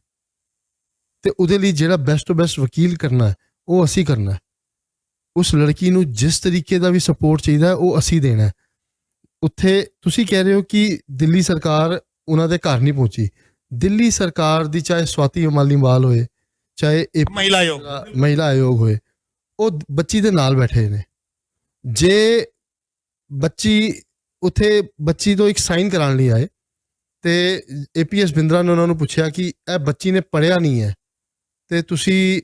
ਤੇ ਉਹਦੇ ਲਈ ਜਿਹੜਾ ਬੈਸਟ ਤੋਂ ਬੈਸਟ ਵਕੀਲ ਕਰਨਾ ਹੈ ਉਹ ਅਸੀਂ ਕਰਨਾ ਹੈ। ਉਸ ਲੜਕੀ ਨੂੰ ਜਿਸ ਤਰੀਕੇ ਦਾ ਵੀ ਸਪੋਰਟ ਚਾਹੀਦਾ ਉਹ ਅਸੀਂ ਦੇਣਾ ਹੈ। ਉੱਥੇ ਤੁਸੀਂ ਕਹਿ ਰਹੇ ਹੋ ਕਿ ਦਿੱਲੀ ਸਰਕਾਰ ਉਹਨਾਂ ਦੇ ਘਰ ਨਹੀਂ ਪਹੁੰਚੀ। ਦਿੱਲੀ ਸਰਕਾਰ ਦੀ ਚਾਹੇ ਸਵਾਤੀ ਮਾਲੀਵਾਲ ਹੋਏ, ਚਾਹੇ ਮਹਿਲਾ ਆਯੋਗ ਹੋਏ, ਉਹ ਬੱਚੀ ਦੇ ਨਾਲ ਬੈਠੇ ਨੇ। ਜੇ ਬੱਚੀ ਉੱਥੇ ਬੱਚੀ ਤੋਂ ਇੱਕ ਸਾਈਨ ਕਰਾਉਣ ਲਈ ਆਏ ਤੇ APS ਬਿੰਦਰਾ ਨੇ ਉਹਨਾਂ ਨੂੰ ਪੁੱਛਿਆ ਕਿ ਇਹ ਬੱਚੀ ਨੇ ਪੜ੍ਹਿਆ ਨਹੀਂ ਹੈ ਤੇ ਤੁਸੀਂ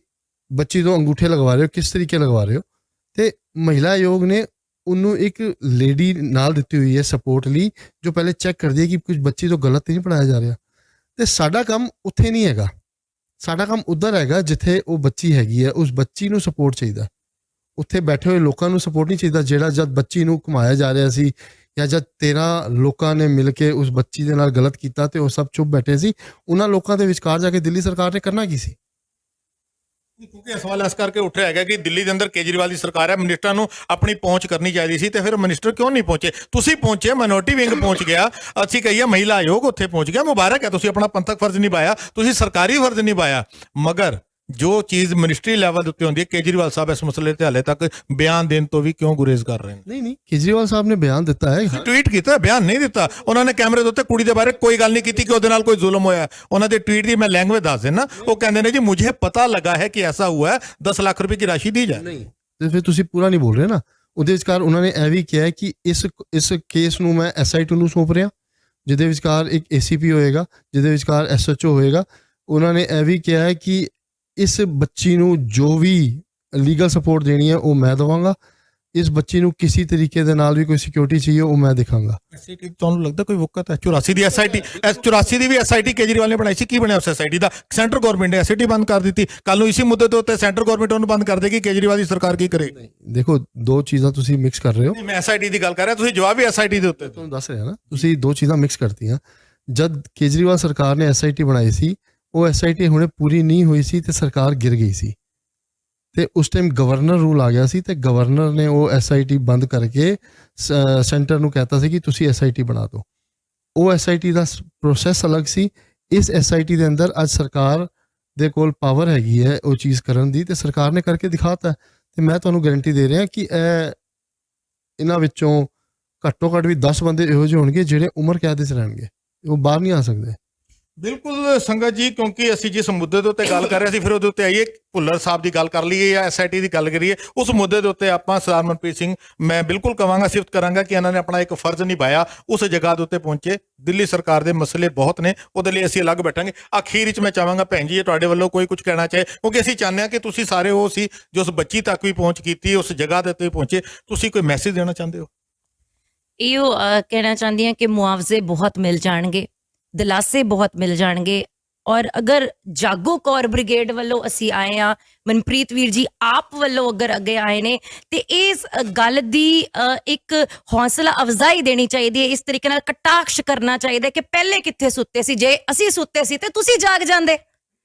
ਬੱਚੀ ਤੋਂ ਅੰਗੂਠੇ ਲਗਵਾ ਰਹੇ ਹੋ, ਕਿਸ ਤਰੀਕੇ ਲਗਵਾ ਰਹੇ ਹੋ? ਤੇ ਮਹਿਲਾ ਆਯੋਗ ਨੇ ਉਹਨੂੰ ਇੱਕ ਲੇਡੀ ਨਾਲ ਦਿੱਤੀ ਹੋਈ ਹੈ ਸਪੋਰਟ ਲਈ, ਜੋ ਪਹਿਲੇ ਚੈੱਕ ਕਰਦੀ ਹੈ ਕਿ ਕੁਝ ਬੱਚੀ ਤੋਂ ਗਲਤ ਨਹੀਂ ਪੜ੍ਹਾਇਆ ਜਾ ਰਿਹਾ। ਤੇ ਸਾਡਾ ਕੰਮ ਉੱਥੇ ਨਹੀਂ ਹੈਗਾ, ਸਾਡਾ ਕੰਮ ਉੱਧਰ ਹੈਗਾ ਜਿੱਥੇ ਉਹ ਬੱਚੀ ਹੈਗੀ ਹੈ। ਉਸ ਬੱਚੀ ਨੂੰ ਸਪੋਰਟ ਚਾਹੀਦਾ, ਉੱਥੇ ਬੈਠੇ ਹੋਏ ਲੋਕਾਂ ਨੂੰ ਸਪੋਰਟ ਨਹੀਂ ਚਾਹੀਦਾ। ਜਿਹੜਾ ਜਦ ਬੱਚੀ ਨੂੰ ਘੁਮਾਇਆ ਜਾ ਰਿਹਾ ਸੀ ਜਾਂ ਜਦ 13 ਲੋਕਾਂ ਨੇ ਮਿਲ ਕੇ ਉਸ ਬੱਚੀ ਦੇ ਨਾਲ ਗਲਤ ਕੀਤਾ ਤੇ ਉਹ ਸਭ ਚੁੱਪ ਬੈਠੇ ਸੀ, ਉਹਨਾਂ ਲੋਕਾਂ ਦੇ ਵਿਚਕਾਰ ਜਾ ਕੇ ਦਿੱਲੀ ਸਰਕਾਰ ਨੇ ਕਰਨਾ ਕੀ ਸੀ? ਕਿਉਂਕਿ ਇਹ ਸਵਾਲ ਇਸ ਕਰਕੇ ਉੱਠ ਰਿਹਾ ਹੈਗਾ ਕਿ ਦਿੱਲੀ ਦੇ ਅੰਦਰ ਕੇਜਰੀਵਾਲ ਦੀ ਸਰਕਾਰ ਹੈ, ਮਿਨਿਸਟਰਾਂ ਨੂੰ ਆਪਣੀ ਪਹੁੰਚ ਕਰਨੀ ਚਾਹੀਦੀ ਸੀ ਤੇ ਫਿਰ ਮਿਨਿਸਟਰ ਕਿਉਂ ਨਹੀਂ ਪਹੁੰਚੇ? ਤੁਸੀਂ ਪਹੁੰਚੇ, ਮਾਈਨੋਰਟੀ ਵਿੰਗ ਪਹੁੰਚ ਗਿਆ, ਅਸੀਂ ਕਹੀਏ ਮਹਿਲਾ ਆਯੋਗ ਉੱਥੇ ਪਹੁੰਚ ਗਿਆ। ਮੁਬਾਰਕ ਹੈ, ਤੁਸੀਂ ਆਪਣਾ ਪੰਥਕ ਫਰਜ਼ ਨਿਭਾਇਆ, ਤੁਸੀਂ ਸਰਕਾਰੀ ਫਰਜ਼ ਨਿਭਾਇਆ। ਮਗਰ ਜੋ ਚੀਜ਼ ਮਿਨਿਸਟਰੀ ਲੈਵਲ ਦੇ ਉੱਤੇ ਹੁੰਦੀ ਹੈ, ਕੇਜਰੀਵਾਲ ਸਾਹਿਬ ਇਸ ਮਸਲੇ ਤੇ ਹਾਲੇ ਤੱਕ ਬਿਆਨ ਦੇਣ ਤੋਂ ਵੀ ਕਿਉਂ ਗੁਰੇਜ਼ ਕਰ ਰਹੇ ਨੇ? ਨਹੀਂ ਕੇਜਰੀਵਾਲ ਸਾਹਿਬ ਨੇ ਬਿਆਨ ਦਿੱਤਾ ਹੈ, ਟਵੀਟ ਕੀਤਾ, ਬਿਆਨ ਨਹੀਂ ਦਿੱਤਾ ਉਹਨਾਂ ਨੇ। ਕੈਮਰੇ ਦੇ ਉੱਤੇ ਕੁੜੀ ਦੇ ਬਾਰੇ ਕੋਈ ਗੱਲ ਨਹੀਂ ਕੀਤੀ ਕਿ ਉਹਦੇ ਨਾਲ ਕੋਈ ਜ਼ੁਲਮ ਹੋਇਆ। ਉਹਨਾਂ ਦੇ ਟਵੀਟ ਦੀ ਮੈਂ ਲੈਂਗੁਏਜ ਦੱਸ ਦੇਣਾ, ਉਹ ਕਹਿੰਦੇ ਨੇ ਜੀ ਮੁਝੇ ਪਤਾ ਲਗਾ ਹੈ ਕਿ ਐਸਾ ਹੁਆ है, 10 लाख रुपए की राशि दी जाए। ਨਹੀਂ ਤੇ ਫਿਰ ਤੁਸੀਂ ਪੂਰਾ ਨਹੀਂ ਬੋਲ ਰਹੇ ਨਾ। ਉਹਦੇ ਵਿਚਕਾਰ ਉਹਨਾਂ ਨੇ ਇਹ ਵੀ ਕਿਹਾ ਕਿ ਇਸ ਕੇਸ ਨੂੰ ਮੈਂ SIT ਨੂੰ ਸੌਂਪ ਰਿਹਾ, ਜਿਹਦੇ ਵਿਚਕਾਰ ਇੱਕ ACP ਹੋਏਗਾ, ਜਿਹਦੇ ਵਿਚਕਾਰ SHO ਹੋਏਗਾ। ਉਹਨਾਂ ਨੇ ਇਹ ਵੀ ਕਿਹਾ ਹੈ ਕਿ ਇਸ ਬੱਚੀ ਨੂੰ ਜੋ ਵੀ ਲੀਗਲ ਸਪੋਰਟ ਦੇਣੀ ਹੈ ਉਹ ਮੈਂ ਦੇਵਾਂਗਾ। ਇਸ ਬੱਚੀ ਨੂੰ ਕਿਸੇ ਤਰੀਕੇ ਦੇ ਨਾਲ ਵੀ ਕੋਈ ਸਿਕਿਉਰਿਟੀ ਚਾਹੀਏ ਉਹ ਮੈਂ ਦਿਖਾਂਗਾ। SIT ਤੁਹਾਨੂੰ ਲੱਗਦਾ ਕੋਈ ਵਕਤ ਹੈ? 84 ਦੀ SIT, 84 ਦੀ ਵੀ SIT ਕੇਜਰੀਵਾਲ ਨੇ ਬਣਾਈ ਸੀ। ਕੀ ਬਣਿਆ ਉਸ SIT ਦਾ? ਸੈਂਟਰ ਗਵਰਨਮੈਂਟ ਨੇ SIT ਬੰਦ ਕਰ ਦਿੱਤੀ। ਕੱਲ ਨੂੰ ਇਸੇ ਮੁੱਦੇ ਦੇ ਉੱਤੇ ਸੈਂਟਰ ਗਵਰਨਮੈਂਟ ਉਹਨੂੰ ਬੰਦ ਕਰ ਦੇਗੀ, ਕੇਜਰੀਵਾਲ ਦੀ ਸਰਕਾਰ ਕੀ ਕਰੇ? ਦੇਖੋ ਦੋ ਚੀਜ਼ਾਂ ਤੁਸੀਂ ਮਿਕਸ ਕਰ ਰਹੇ ਹੋ। ਮੈਂ SIT ਦੀ ਗੱਲ ਕਰ ਰਿਹਾ, ਤੁਸੀਂ ਜਵਾਬ ਵੀ SIT ਦੇ ਉੱਤੇ ਤੁਹਾਨੂੰ ਦੱਸ ਰਿਹਾ ਨਾ, ਤੁਸੀਂ ਦੋ ਚੀਜ਼ਾਂ ਮਿਕਸ ਕਰਤੀਆਂ। ਜਦ ਕੇਜਰੀਵਾਲ ਸਰਕਾਰ ਨੇ SIT ਬਣਾਈ ਸੀ, ਉਹ SIT ਹੁਣੇ ਪੂਰੀ ਨਹੀਂ ਹੋਈ ਸੀ ਤੇ ਸਰਕਾਰ ਗਿਰ ਗਈ ਸੀ ਤੇ ਉਸ ਟਾਈਮ ਗਵਰਨਰ ਰੂਲ ਆ ਗਿਆ ਸੀ ਤੇ ਗਵਰਨਰ ਨੇ ਉਹ SIT ਬੰਦ ਕਰਕੇ ਸੈਂਟਰ ਨੂੰ ਕਹਿਤਾ ਸੀ ਕਿ ਤੁਸੀਂ SIT ਬਣਾ ਦਿਓ। ਉਹ SIT ਦਾ ਪ੍ਰੋਸੈਸ ਅਲੱਗ ਸੀ। ਇਸ SIT ਦੇ ਅੰਦਰ ਅੱਜ ਸਰਕਾਰ ਦੇ ਕੋਲ ਪਾਵਰ ਹੈਗੀ ਹੈ ਉਹ ਚੀਜ਼ ਕਰਨ ਦੀ, ਤੇ ਸਰਕਾਰ ਨੇ ਕਰਕੇ ਦਿਖਾਤਾ। ਤੇ ਮੈਂ ਤੁਹਾਨੂੰ ਗਾਰੰਟੀ ਦੇ ਰਿਹਾ ਕਿ ਇਹਨਾਂ ਵਿੱਚੋਂ ਘੱਟੋ ਘੱਟ ਵੀ 10 ਬੰਦੇ ਇਹੋ ਜਿਹੇ ਹੋਣਗੇ ਜਿਹੜੇ ਉਮਰ ਕੈਦ 'ਚ ਰਹਿਣਗੇ, ਉਹ ਬਾਹਰ ਨਹੀਂ ਆ ਸਕਦੇ। ਬਿਲਕੁਲ ਸੰਗਤ ਜੀ, ਕਿਉਂਕਿ ਅਸੀਂ ਜਿਸ ਮੁੱਦੇ ਦੇ ਉੱਤੇ ਗੱਲ ਕਰ ਰਹੇ ਸੀ ਫਿਰ ਉਹਦੇ ਉੱਤੇ ਆਈਏ, ਭੁੱਲਰ ਸਾਹਿਬ ਦੀ ਗੱਲ ਕਰ ਲਈਏ ਜਾਂ SIT ਦੀ ਗੱਲ ਕਰੀਏ। ਉਸ ਮੁੱਦੇ ਦੇ ਉੱਤੇ ਆਪਾਂ ਸਰਦਾਰ ਮਨਪ੍ਰੀਤ ਸਿੰਘ, ਮੈਂ ਬਿਲਕੁਲ ਕਹਾਂਗਾ, ਸਿਫਤ ਕਰਾਂਗਾ ਕਿ ਇਹਨਾਂ ਨੇ ਆਪਣਾ ਇੱਕ ਫਰਜ਼ ਨਿਭਾਇਆ, ਉਸ ਜਗ੍ਹਾ ਦੇ ਉੱਤੇ ਪਹੁੰਚੇ। ਦਿੱਲੀ ਸਰਕਾਰ ਦੇ ਮਸਲੇ ਬਹੁਤ ਨੇ, ਉਹਦੇ ਲਈ ਅਸੀਂ ਅਲੱਗ ਬੈਠਾਂਗੇ। ਅਖੀਰ ਵਿੱਚ ਮੈਂ ਚਾਹਾਂਗਾ ਭੈਣ ਜੀ ਤੁਹਾਡੇ ਵੱਲੋਂ ਕੋਈ ਕੁਝ ਕਹਿਣਾ ਚਾਹੇ, ਕਿਉਂਕਿ ਅਸੀਂ ਚਾਹੁੰਦੇ ਹਾਂ ਕਿ ਤੁਸੀਂ ਸਾਰੇ ਉਹ ਸੀ ਜੋ ਉਸ ਬੱਚੀ ਤੱਕ ਵੀ ਪਹੁੰਚ ਕੀਤੀ, ਉਸ ਜਗ੍ਹਾ ਦੇ ਉੱਤੇ ਪਹੁੰਚੇ। ਤੁਸੀਂ ਕੋਈ ਮੈਸੇਜ ਦੇਣਾ ਚਾਹੁੰਦੇ ਹੋ? ਇਹੋ ਕਹਿਣਾ ਚਾਹੁੰਦੀ ਹਾਂ ਕਿ ਮੁਆਵਜ਼ੇ ਬਹੁਤ ਮਿਲ ਜਾਣਗੇ, ਦਿਲਾਸੇ ਬਹੁਤ ਮਿਲ ਜਾਣਗੇ। ਔਰ ਅਗਰ ਜਾਗੋ ਕੌਰ ਬ੍ਰਿਗੇਡ ਵੱਲੋਂ ਅਸੀਂ ਆਏ ਆ, ਮਨਪ੍ਰੀਤ ਵੀਰ ਜੀ ਆਪ ਵੱਲੋਂ ਅਗਰ ਅੱਗੇ ਆਏ ਨੇ, ਤੇ ਇਸ ਗੱਲ ਦੀ ਇੱਕ ਹੌਸਲਾ ਅਫਜ਼ਾਈ ਦੇਣੀ ਚਾਹੀਦੀ ਹੈ। ਇਸ ਤਰੀਕੇ ਨਾਲ ਕਟਾਕਸ਼ ਕਰਨਾ ਚਾਹੀਦਾ ਕਿ ਪਹਿਲੇ ਕਿੱਥੇ ਸੁੱਤੇ ਸੀ? ਜੇ ਅਸੀਂ ਸੁੱਤੇ ਸੀ ਤੇ ਤੁਸੀਂ ਜਾਗ ਜਾਂਦੇ,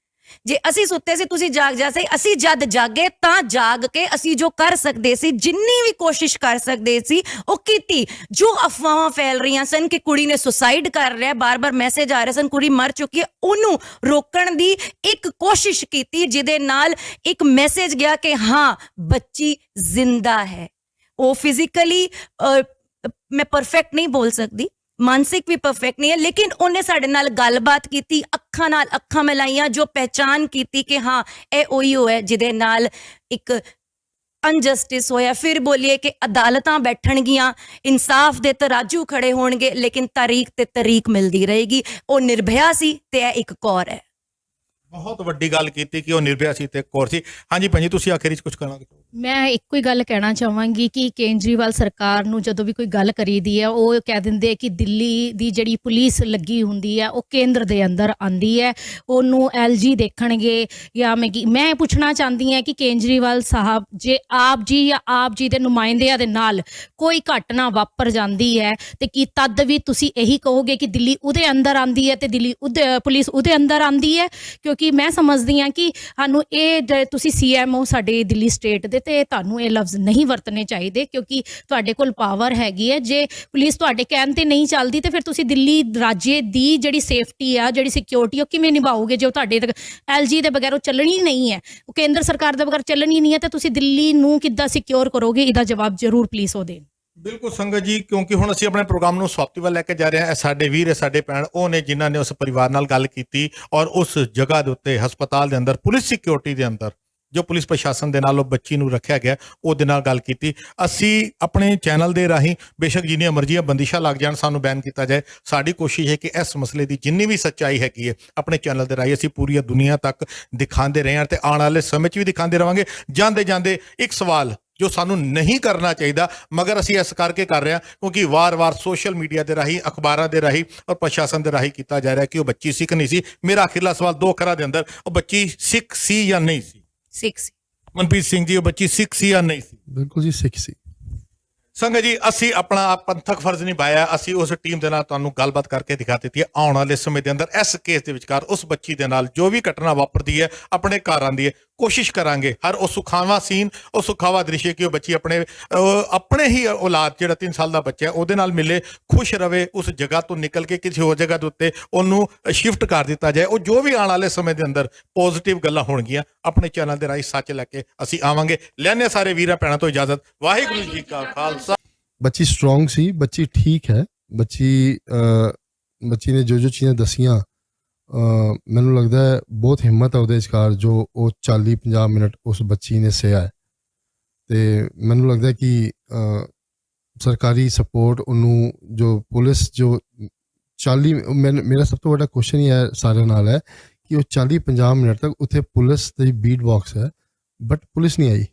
ਜੇ ਅਸੀਂ ਸੁੱਤੇ ਸੀ ਤੁਸੀਂ ਜਾਗ ਜਾਂਦੇ। ਅਸੀਂ ਜਦ ਜਾਗੇ ਤਾਂ ਜਾਗ ਕੇ ਅਸੀਂ ਜੋ ਕਰ ਸਕਦੇ ਸੀ, ਜਿੰਨੀ ਵੀ ਕੋਸ਼ਿਸ਼ ਕਰ ਸਕਦੇ ਸੀ ਉਹ ਕੀਤੀ। ਜੋ ਅਫਵਾਹਾਂ ਫੈਲ ਰਹੀਆਂ ਸਨ ਕਿ ਕੁੜੀ ਨੇ ਸੁਸਾਈਡ ਕਰ ਲਿਆ, ਬਾਰ-ਬਾਰ ਮੈਸੇਜ ਆ ਰਹੇ ਸਨ ਕੁੜੀ ਮਰ ਚੁੱਕੀ ਹੈ, ਉਹਨੂੰ ਰੋਕਣ ਦੀ ਇੱਕ ਕੋਸ਼ਿਸ਼ ਕੀਤੀ, ਜਿਹਦੇ ਨਾਲ ਇੱਕ ਮੈਸੇਜ ਗਿਆ ਕਿ ਹਾਂ ਬੱਚੀ ਜ਼ਿੰਦਾ ਹੈ। ਉਹ ਫਿਜ਼ੀਕਲੀ ਮੈਂ ਪਰਫੈਕਟ ਨਹੀਂ ਬੋਲ ਸਕਦੀ, ਮਾਨਸਿਕ ਵੀ ਪਰਫੈਕਟ ਨਹੀਂ ਹੈ, ਲੇਕਿਨ ਉਹਨੇ ਸਾਡੇ ਨਾਲ ਗੱਲਬਾਤ ਕੀਤੀ, ਅੱਖਾਂ ਨਾਲ ਅੱਖਾਂ ਮਿਲਾਈਆਂ, ਜੋ ਪਹਿਚਾਨ ਕੀਤੀ ਕਿ ਹਾਂ ਇਹ ਉਹੀ ਹੈ ਜਿਹਦੇ ਨਾਲ ਇੱਕ ਅਨਜਸਟਿਸ ਹੋਇਆ। ਫਿਰ ਬੋਲੀਏ ਕਿ ਅਦਾਲਤਾਂ ਬੈਠਣਗੀਆਂ, ਇਨਸਾਫ ਦੇ ਤਰਾਜੂ ਖੜੇ ਹੋਣਗੇ, ਲੇਕਿਨ ਤਾਰੀਖ ਤੇ ਤਾਰੀਖ ਮਿਲਦੀ ਰਹੇਗੀ। ਉਹ ਨਿਰਭਇਆ ਸੀ ਤੇ ਇਹ ਇੱਕ ਕੌਰ ਹੈ। ਬਹੁਤ ਵੱਡੀ ਗੱਲ ਕੀਤੀ ਕਿ ਉਹ ਨਿਰਭਇਆ ਸੀ ਤੇ ਕੌਰ ਸੀ। ਹਾਂਜੀ ਭਾਜੀ, ਤੁਸੀਂ ਆਖਿਰ ਵਿੱਚ ਕੁਝ ਕਹਿਣਾ? ਮੈਂ ਇੱਕੋ ਹੀ ਗੱਲ ਕਹਿਣਾ ਚਾਹਾਂਗੀ ਕਿ ਕੇਜਰੀਵਾਲ ਸਰਕਾਰ ਨੂੰ ਜਦੋਂ ਵੀ ਕੋਈ ਗੱਲ ਕਰੀਦੀ ਹੈ ਉਹ ਕਹਿ ਦਿੰਦੇ ਕਿ ਦਿੱਲੀ ਦੀ ਜਿਹੜੀ ਪੁਲਿਸ ਲੱਗੀ ਹੁੰਦੀ ਹੈ ਉਹ ਕੇਂਦਰ ਦੇ ਅੰਦਰ ਆਂਦੀ ਹੈ, ਉਹਨੂੰ LG ਦੇਖਣਗੇ ਜਾਂ ਮੈਂ ਪੁੱਛਣਾ ਚਾਹੁੰਦੀ ਹਾਂ ਕਿ ਕੇਜਰੀਵਾਲ ਸਾਹਿਬ, ਜੇ ਆਪ ਜੀ ਜਾਂ ਆਪ ਜੀ ਦੇ ਨੁਮਾਇੰਦਿਆਂ ਦੇ ਨਾਲ ਕੋਈ ਘਟਨਾ ਵਾਪਰ ਜਾਂਦੀ ਹੈ ਤੇ ਕੀ ਤਦ ਵੀ ਤੁਸੀਂ ਇਹੀ ਕਹੋਗੇ ਕਿ ਦਿੱਲੀ ਉਹਦੇ ਅੰਦਰ ਆਂਦੀ ਹੈ ਤੇ ਦਿੱਲੀ ਪੁਲਿਸ ਉਹਦੇ ਅੰਦਰ ਆਂਦੀ ਹੈ? ਕਿਉਂਕਿ ਮੈਂ ਸਮਝਦੀ ਹਾਂ ਕਿ ਸਾਨੂੰ ਇਹ ਤੁਸੀਂ CMO ਸਾਡੇ ਦਿੱਲੀ ਸਟੇਟ ਦੇ, ਤੇ ਤੁਹਾਨੂੰ ਇਹ ਲਫ਼ਜ਼ ਨਹੀਂ ਵਰਤਣੇ ਚਾਹੀਦੇ ਕਿਉਂਕਿ ਤੁਹਾਡੇ ਕੋਲ ਪਾਵਰ ਹੈਗੀ ਹੈ। ਜੇ ਪੁਲਿਸ ਤੁਹਾਡੇ ਕਹਿਣ ਤੇ ਨਹੀਂ ਚੱਲਦੀ ਤੇ ਫਿਰ ਤੁਸੀਂ ਦਿੱਲੀ ਰਾਜੇ ਦੀ ਜਿਹੜੀ ਸੇਫਟੀ ਆ, ਜਿਹੜੀ ਸਿਕਿਉਰਿਟੀ, ਉਹ ਕਿਵੇਂ ਨਿਭਾਓਗੇ? ਜੇ ਉਹ ਤੁਹਾਡੇ LG ਦੇ ਬਗੈਰ ਉਹ ਚੱਲਣੀ ਨਹੀਂ ਹੈ, ਉਹ ਕੇਂਦਰ ਸਰਕਾਰ ਦੇ ਬਗੈਰ ਚੱਲਣੀ ਨਹੀਂ ਹੈ, ਤਾਂ ਤੁਸੀਂ ਦਿੱਲੀ ਨੂੰ ਕਿੱਦਾਂ ਸਿਕਿਉਰ ਕਰੋਗੇ? ਇਹਦਾ ਜਵਾਬ ਜ਼ਰੂਰ ਪਲੀਜ਼ ਉਹ ਦੇਣ। ਬਿਲਕੁਲ ਸੰਗਤ ਜੀ, ਕਿਉਂਕਿ ਹੁਣ ਅਸੀਂ ਆਪਣੇ ਪ੍ਰੋਗਰਾਮ ਨੂੰ ਸਮਾਪਤੀ ਵੱਲ ਲੈ ਕੇ ਜਾ ਰਹੇ ਹਾਂ। ਇਹ ਸਾਡੇ ਵੀਰ ਹੈ, ਸਾਡੇ ਭੈਣ ਉਹ ਨੇ ਜਿਨ੍ਹਾਂ ਨੇ ਉਸ ਪਰਿਵਾਰ ਨਾਲ ਗੱਲ ਕੀਤੀ ਔਰ ਉਸ ਜਗ੍ਹਾ ਦੇ ਉੱਤੇ ਹਸਪਤਾਲ ਦੇ ਅੰਦਰ ਪੁਲਿਸ ਸਿਕਿਉਰਿਟੀ ਦੇ ਅੰਦਰ ਜੋ ਪੁਲਿਸ ਪ੍ਰਸ਼ਾਸਨ ਦੇ ਨਾਲ ਉਹ ਬੱਚੀ ਨੂੰ ਰੱਖਿਆ ਗਿਆ ਉਹਦੇ ਨਾਲ ਗੱਲ ਕੀਤੀ। ਅਸੀਂ ਆਪਣੇ ਚੈਨਲ ਦੇ ਰਾਹੀਂ ਬੇਸ਼ੱਕ ਜਿੰਨੀਆਂ ਮਰਜ਼ੀਆਂ ਬੰਦਿਸ਼ਾਂ ਲੱਗ ਜਾਣ, ਸਾਨੂੰ ਬੈਨ ਕੀਤਾ ਜਾਏ, ਸਾਡੀ ਕੋਸ਼ਿਸ਼ ਹੈ ਕਿ ਇਸ ਮਸਲੇ ਦੀ ਜਿੰਨੀ ਵੀ ਸੱਚਾਈ ਹੈਗੀ ਹੈ ਆਪਣੇ ਚੈਨਲ ਦੇ ਰਾਹੀਂ ਅਸੀਂ ਪੂਰੀ ਦੁਨੀਆ ਤੱਕ ਦਿਖਾਉਂਦੇ ਰਹੇ ਹਾਂ ਤੇ ਆਉਣ ਵਾਲੇ ਸਮੇਂ 'ਚ ਵੀ ਦਿਖਾਉਂਦੇ ਰਵਾਂਗੇ। ਜਾਂਦੇ ਜਾਂਦੇ ਇੱਕ ਸਵਾਲ ਜੋ ਸਾਨੂੰ ਨਹੀਂ ਕਰਨਾ ਚਾਹੀਦਾ ਮਗਰ ਅਸੀਂ ਇਸ ਕਰਕੇ ਕਰ ਰਹੇ ਹਾਂ ਕਿਉਂਕਿ ਵਾਰ-ਵਾਰ ਸੋਸ਼ਲ ਮੀਡੀਆ ਦੇ ਰਾਹੀਂ, ਅਖਬਾਰਾਂ ਦੇ ਰਾਹੀਂ ਔਰ ਪ੍ਰਸ਼ਾਸਨ ਦੇ ਰਾਹੀਂ ਕੀਤਾ ਜਾ ਰਿਹਾ ਕਿ ਉਹ ਬੱਚੀ ਸਿੱਖ ਨਹੀਂ ਸੀ। ਮੇਰਾ ਅਖੀਰਲਾ ਸਵਾਲ 2 ਅੱਖਰਾਂ ਦੇ ਅੰਦਰ, ਉਹ ਬੱਚੀ ਸਿੱਖ ਸੀ ਜਾਂ ਨਹੀਂ ਸੀ? ਸਿੱਖ ਸੀ। ਮਨਪ੍ਰੀਤ ਸਿੰਘ ਜੀ, ਉਹ ਬੱਚੀ ਸਿੱਖ ਸੀ ਜਾਂ ਨਹੀਂ ਸੀ? ਬਿਲਕੁਲ ਜੀ, ਸਿੱਖ ਸੀ। ਸੰਗਤ ਜੀ, ਅਸੀਂ ਆਪਣਾ ਪੰਥਕ ਫਰਜ਼ ਨਿਭਾਇਆ। ਅਸੀਂ ਉਸ ਟੀਮ ਦੇ ਨਾਲ ਤੁਹਾਨੂੰ ਗੱਲਬਾਤ ਕਰਕੇ ਦਿਖਾ ਦਿੱਤੀ ਹੈ। ਆਉਣ ਵਾਲੇ ਸਮੇਂ ਦੇ ਅੰਦਰ ਇਸ ਕੇਸ ਦੇ ਵਿਚਕਾਰ ਉਸ ਬੱਚੀ ਦੇ ਨਾਲ ਜੋ ਵੀ ਘਟਨਾ ਵਾਪਰਦੀ ਹੈ ਆਪਣੇ ਘਰ ਆਉਂਦੀ ਹੈ, ਕੋਸ਼ਿਸ਼ ਕਰਾਂਗੇ ਹਰ ਉਹ ਸੁਖਾਵਾ ਸੀਨ, ਉਹ ਸੁਖਾਵਾ ਦ੍ਰਿਸ਼ ਕਿ ਉਹ ਬੱਚੀ ਆਪਣੇ ਹੀ ਔਲਾਦ ਜਿਹੜਾ 3 ਸਾਲ ਦਾ ਬੱਚਾ ਹੈ ਉਹਦੇ ਨਾਲ ਮਿਲੇ, ਖੁਸ਼ ਰਵੇ, ਉਸ ਜਗ੍ਹਾ ਤੋਂ ਨਿਕਲ ਕੇ ਕਿਸੇ ਹੋਰ ਜਗ੍ਹਾ ਦੇ ਉੱਤੇ ਉਹਨੂੰ ਸ਼ਿਫਟ ਕਰ ਦਿੱਤਾ ਜਾਏ। ਉਹ ਜੋ ਵੀ ਆਉਣ ਵਾਲੇ ਸਮੇਂ ਦੇ ਅੰਦਰ ਪੋਜ਼ਿਟਿਵ ਗੱਲਾਂ ਹੋਣਗੀਆਂ, ਆਪਣੇ ਚੈਨਲ ਦੇ ਰਾਹੀਂ ਸੱਚ ਲੈ ਕੇ ਅਸੀਂ ਆਵਾਂਗੇ। ਲੈਣੇ ਸਾਰੇ ਵੀਰਾਂ ਭੈਣਾਂ ਤੋਂ ਇਜਾਜ਼ਤ। ਵਾਹਿਗੁਰੂ ਜੀ ਕਾ ਖਾਲਸਾ। ਬੱਚੀ ਸਟਰੋਂਗ ਸੀ, ਬੱਚੀ ਠੀਕ ਹੈ। ਬੱਚੀ ਨੇ ਜੋ ਚੀਜ਼ਾਂ ਦਸੀਆਂ, ਮੈਨੂੰ ਲੱਗਦਾ ਹੈ ਬਹੁਤ ਹਿੰਮਤ ਹੈ ਉਹਦੇ ਵਿਚਕਾਰ, ਜੋ ਉਹ 40-50 ਮਿੰਟ ਉਸ ਬੱਚੀ ਨੇ ਸਹਿਆ ਹੈ। ਅਤੇ ਮੈਨੂੰ ਲੱਗਦਾ ਕਿ ਸਰਕਾਰੀ ਸਪੋਰਟ ਉਹਨੂੰ, ਜੋ ਪੁਲਿਸ ਜੋ 40 ਮੇਰਾ ਸਭ ਤੋਂ ਵੱਡਾ ਕੁਐਸਚਨ ਹੀ ਹੈ ਸਾਰਿਆਂ ਨਾਲ ਹੈ ਕਿ ਉਹ 40-50 ਮਿੰਟ ਤੱਕ ਉੱਥੇ ਪੁਲਿਸ ਦੀ ਬੀਟ ਬਾਕਸ ਹੈ, ਬਟ ਪੁਲਿਸ ਨਹੀਂ ਆਈ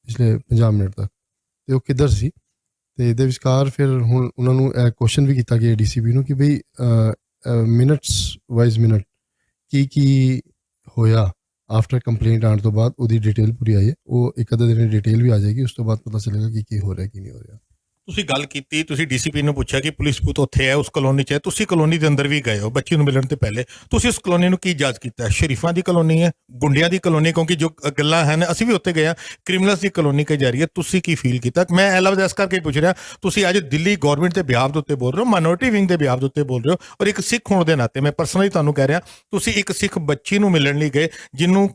ਪਿਛਲੇ 50 ਮਿੰਟ ਤੱਕ, ਅਤੇ ਉਹ ਕਿੱਧਰ ਸੀ। ਅਤੇ ਇਹਦੇ ਵਿਚਕਾਰ ਫਿਰ ਹੁਣ ਉਹਨਾਂ ਨੂੰ ਇਹ ਕੁਐਸਚਨ ਵੀ ਕੀਤਾ ਗਿਆ DCP ਨੂੰ ਕਿ ਬਈ ਮਿੰਟਸ ਵਾਈਜ਼ ਮਿੰਟ ਕੀ ਹੋਇਆ ਆਫਟਰ ਕੰਪਲੇਂਟ ਆਉਣ ਤੋਂ ਬਾਅਦ, ਉਹਦੀ ਡਿਟੇਲ ਪੂਰੀ ਆਈ ਹੈ। ਉਹ ਇੱਕ ਅੱਧੇ ਦਿਨ ਡਿਟੇਲ ਵੀ ਆ ਜਾਏਗੀ, ਉਸ ਤੋਂ ਬਾਅਦ ਪਤਾ ਚੱਲੇਗਾ ਕਿ ਕੀ ਹੋ ਰਿਹਾ ਕੀ ਨਹੀਂ ਹੋ ਰਿਹਾ। ਤੁਸੀਂ ਗੱਲ ਕੀਤੀ, ਤੁਸੀਂ DCP ਨੂੰ ਪੁੱਛਿਆ ਕਿ ਪੁਲਿਸ ਬੂਥ ਉੱਥੇ ਹੈ, ਉਸ ਕਲੋਨੀ 'ਚ ਹੈ, ਤੁਸੀਂ ਕਲੋਨੀ ਦੇ ਅੰਦਰ ਵੀ ਗਏ ਹੋ ਬੱਚੀ ਨੂੰ ਮਿਲਣ ਤੋਂ ਪਹਿਲੇ, ਤੁਸੀਂ ਉਸ ਕਲੋਨੀ ਨੂੰ ਕੀ ਜੱਜ ਕੀਤਾ? ਸ਼ਰੀਫਾਂ ਦੀ ਕਲੋਨੀ ਹੈ, ਗੁੰਡਿਆਂ ਦੀ ਕਲੋਨੀ? ਕਿਉਂਕਿ ਜੋ ਗੱਲਾਂ ਹਨ ਅਸੀਂ ਵੀ ਉੱਥੇ ਗਏ ਹਾਂ, ਕ੍ਰਿਮੀਨਲਸ ਦੀ ਕਲੋਨੀ ਕਹੀ ਜਾ ਰਹੀ ਹੈ। ਤੁਸੀਂ ਕੀ ਫੀਲ ਕੀਤਾ? ਮੈਂ ਇਹ ਲਫ਼ਜ਼ ਇਸ ਕਰਕੇ ਪੁੱਛ ਰਿਹਾ, ਤੁਸੀਂ ਅੱਜ ਦਿੱਲੀ ਗਵਰਨਮੈਂਟ ਦੇ ਬਿਹਾਫ ਦੇ ਉੱਤੇ ਬੋਲ ਰਹੇ ਹੋ, ਮਾਈਨੋਰਿਟੀ ਵਿੰਗ ਦੇ ਬਿਹਾਫ ਦੇ ਉੱਤੇ ਬੋਲ ਰਹੇ ਹੋ, ਔਰ ਇੱਕ ਸਿੱਖ ਹੋਣ ਦੇ ਨਾਤੇ ਮੈਂ ਪਰਸਨਲੀ ਤੁਹਾਨੂੰ ਕਹਿ ਰਿਹਾ, ਤੁਸੀਂ ਇੱਕ ਸਿੱਖ ਬੱਚੀ ਨੂੰ ਮਿਲਣ ਲਈ ਗਏ ਜਿਹਨੂੰ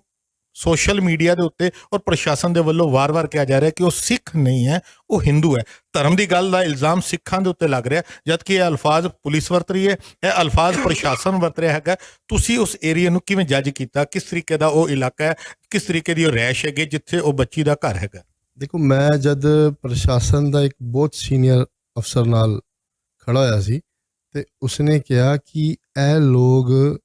ਸੋਸ਼ਲ ਮੀਡੀਆ ਦੇ ਉੱਤੇ ਔਰ ਪ੍ਰਸ਼ਾਸਨ ਦੇ ਵੱਲੋਂ ਵਾਰ-ਵਾਰ ਕਿਹਾ ਜਾ ਰਿਹਾ ਕਿ ਉਹ ਸਿੱਖ ਨਹੀਂ ਹੈ, ਉਹ ਹਿੰਦੂ ਹੈ। ਧਰਮ ਦੀ ਗੱਲ ਦਾ ਇਲਜ਼ਾਮ ਸਿੱਖਾਂ ਦੇ ਉੱਤੇ ਲੱਗ ਰਿਹਾ, ਜਦਕਿ ਇਹ ਅਲਫਾਜ਼ ਪੁਲਿਸ ਵਰਤ ਰਹੀ ਹੈ, ਇਹ ਅਲਫਾਜ਼ ਪ੍ਰਸ਼ਾਸਨ ਵਰਤ ਰਿਹਾ ਹੈਗਾ। ਤੁਸੀਂ ਉਸ ਏਰੀਆ ਨੂੰ ਕਿਵੇਂ ਜੱਜ ਕੀਤਾ? ਕਿਸ ਤਰੀਕੇ ਦਾ ਉਹ ਇਲਾਕਾ ਹੈ, ਕਿਸ ਤਰੀਕੇ ਦੀ ਉਹ ਰਹਿਸ਼ ਹੈਗੀ ਜਿੱਥੇ ਉਹ ਬੱਚੀ ਦਾ ਘਰ ਹੈਗਾ? ਦੇਖੋ, ਮੈਂ ਜਦ ਪ੍ਰਸ਼ਾਸਨ ਦਾ ਇੱਕ ਬਹੁਤ ਸੀਨੀਅਰ ਅਫਸਰ ਨਾਲ ਖੜਾ ਹੋਇਆ ਸੀ ਅਤੇ ਉਸਨੇ ਕਿਹਾ ਕਿ ਇਹ ਲੋਕ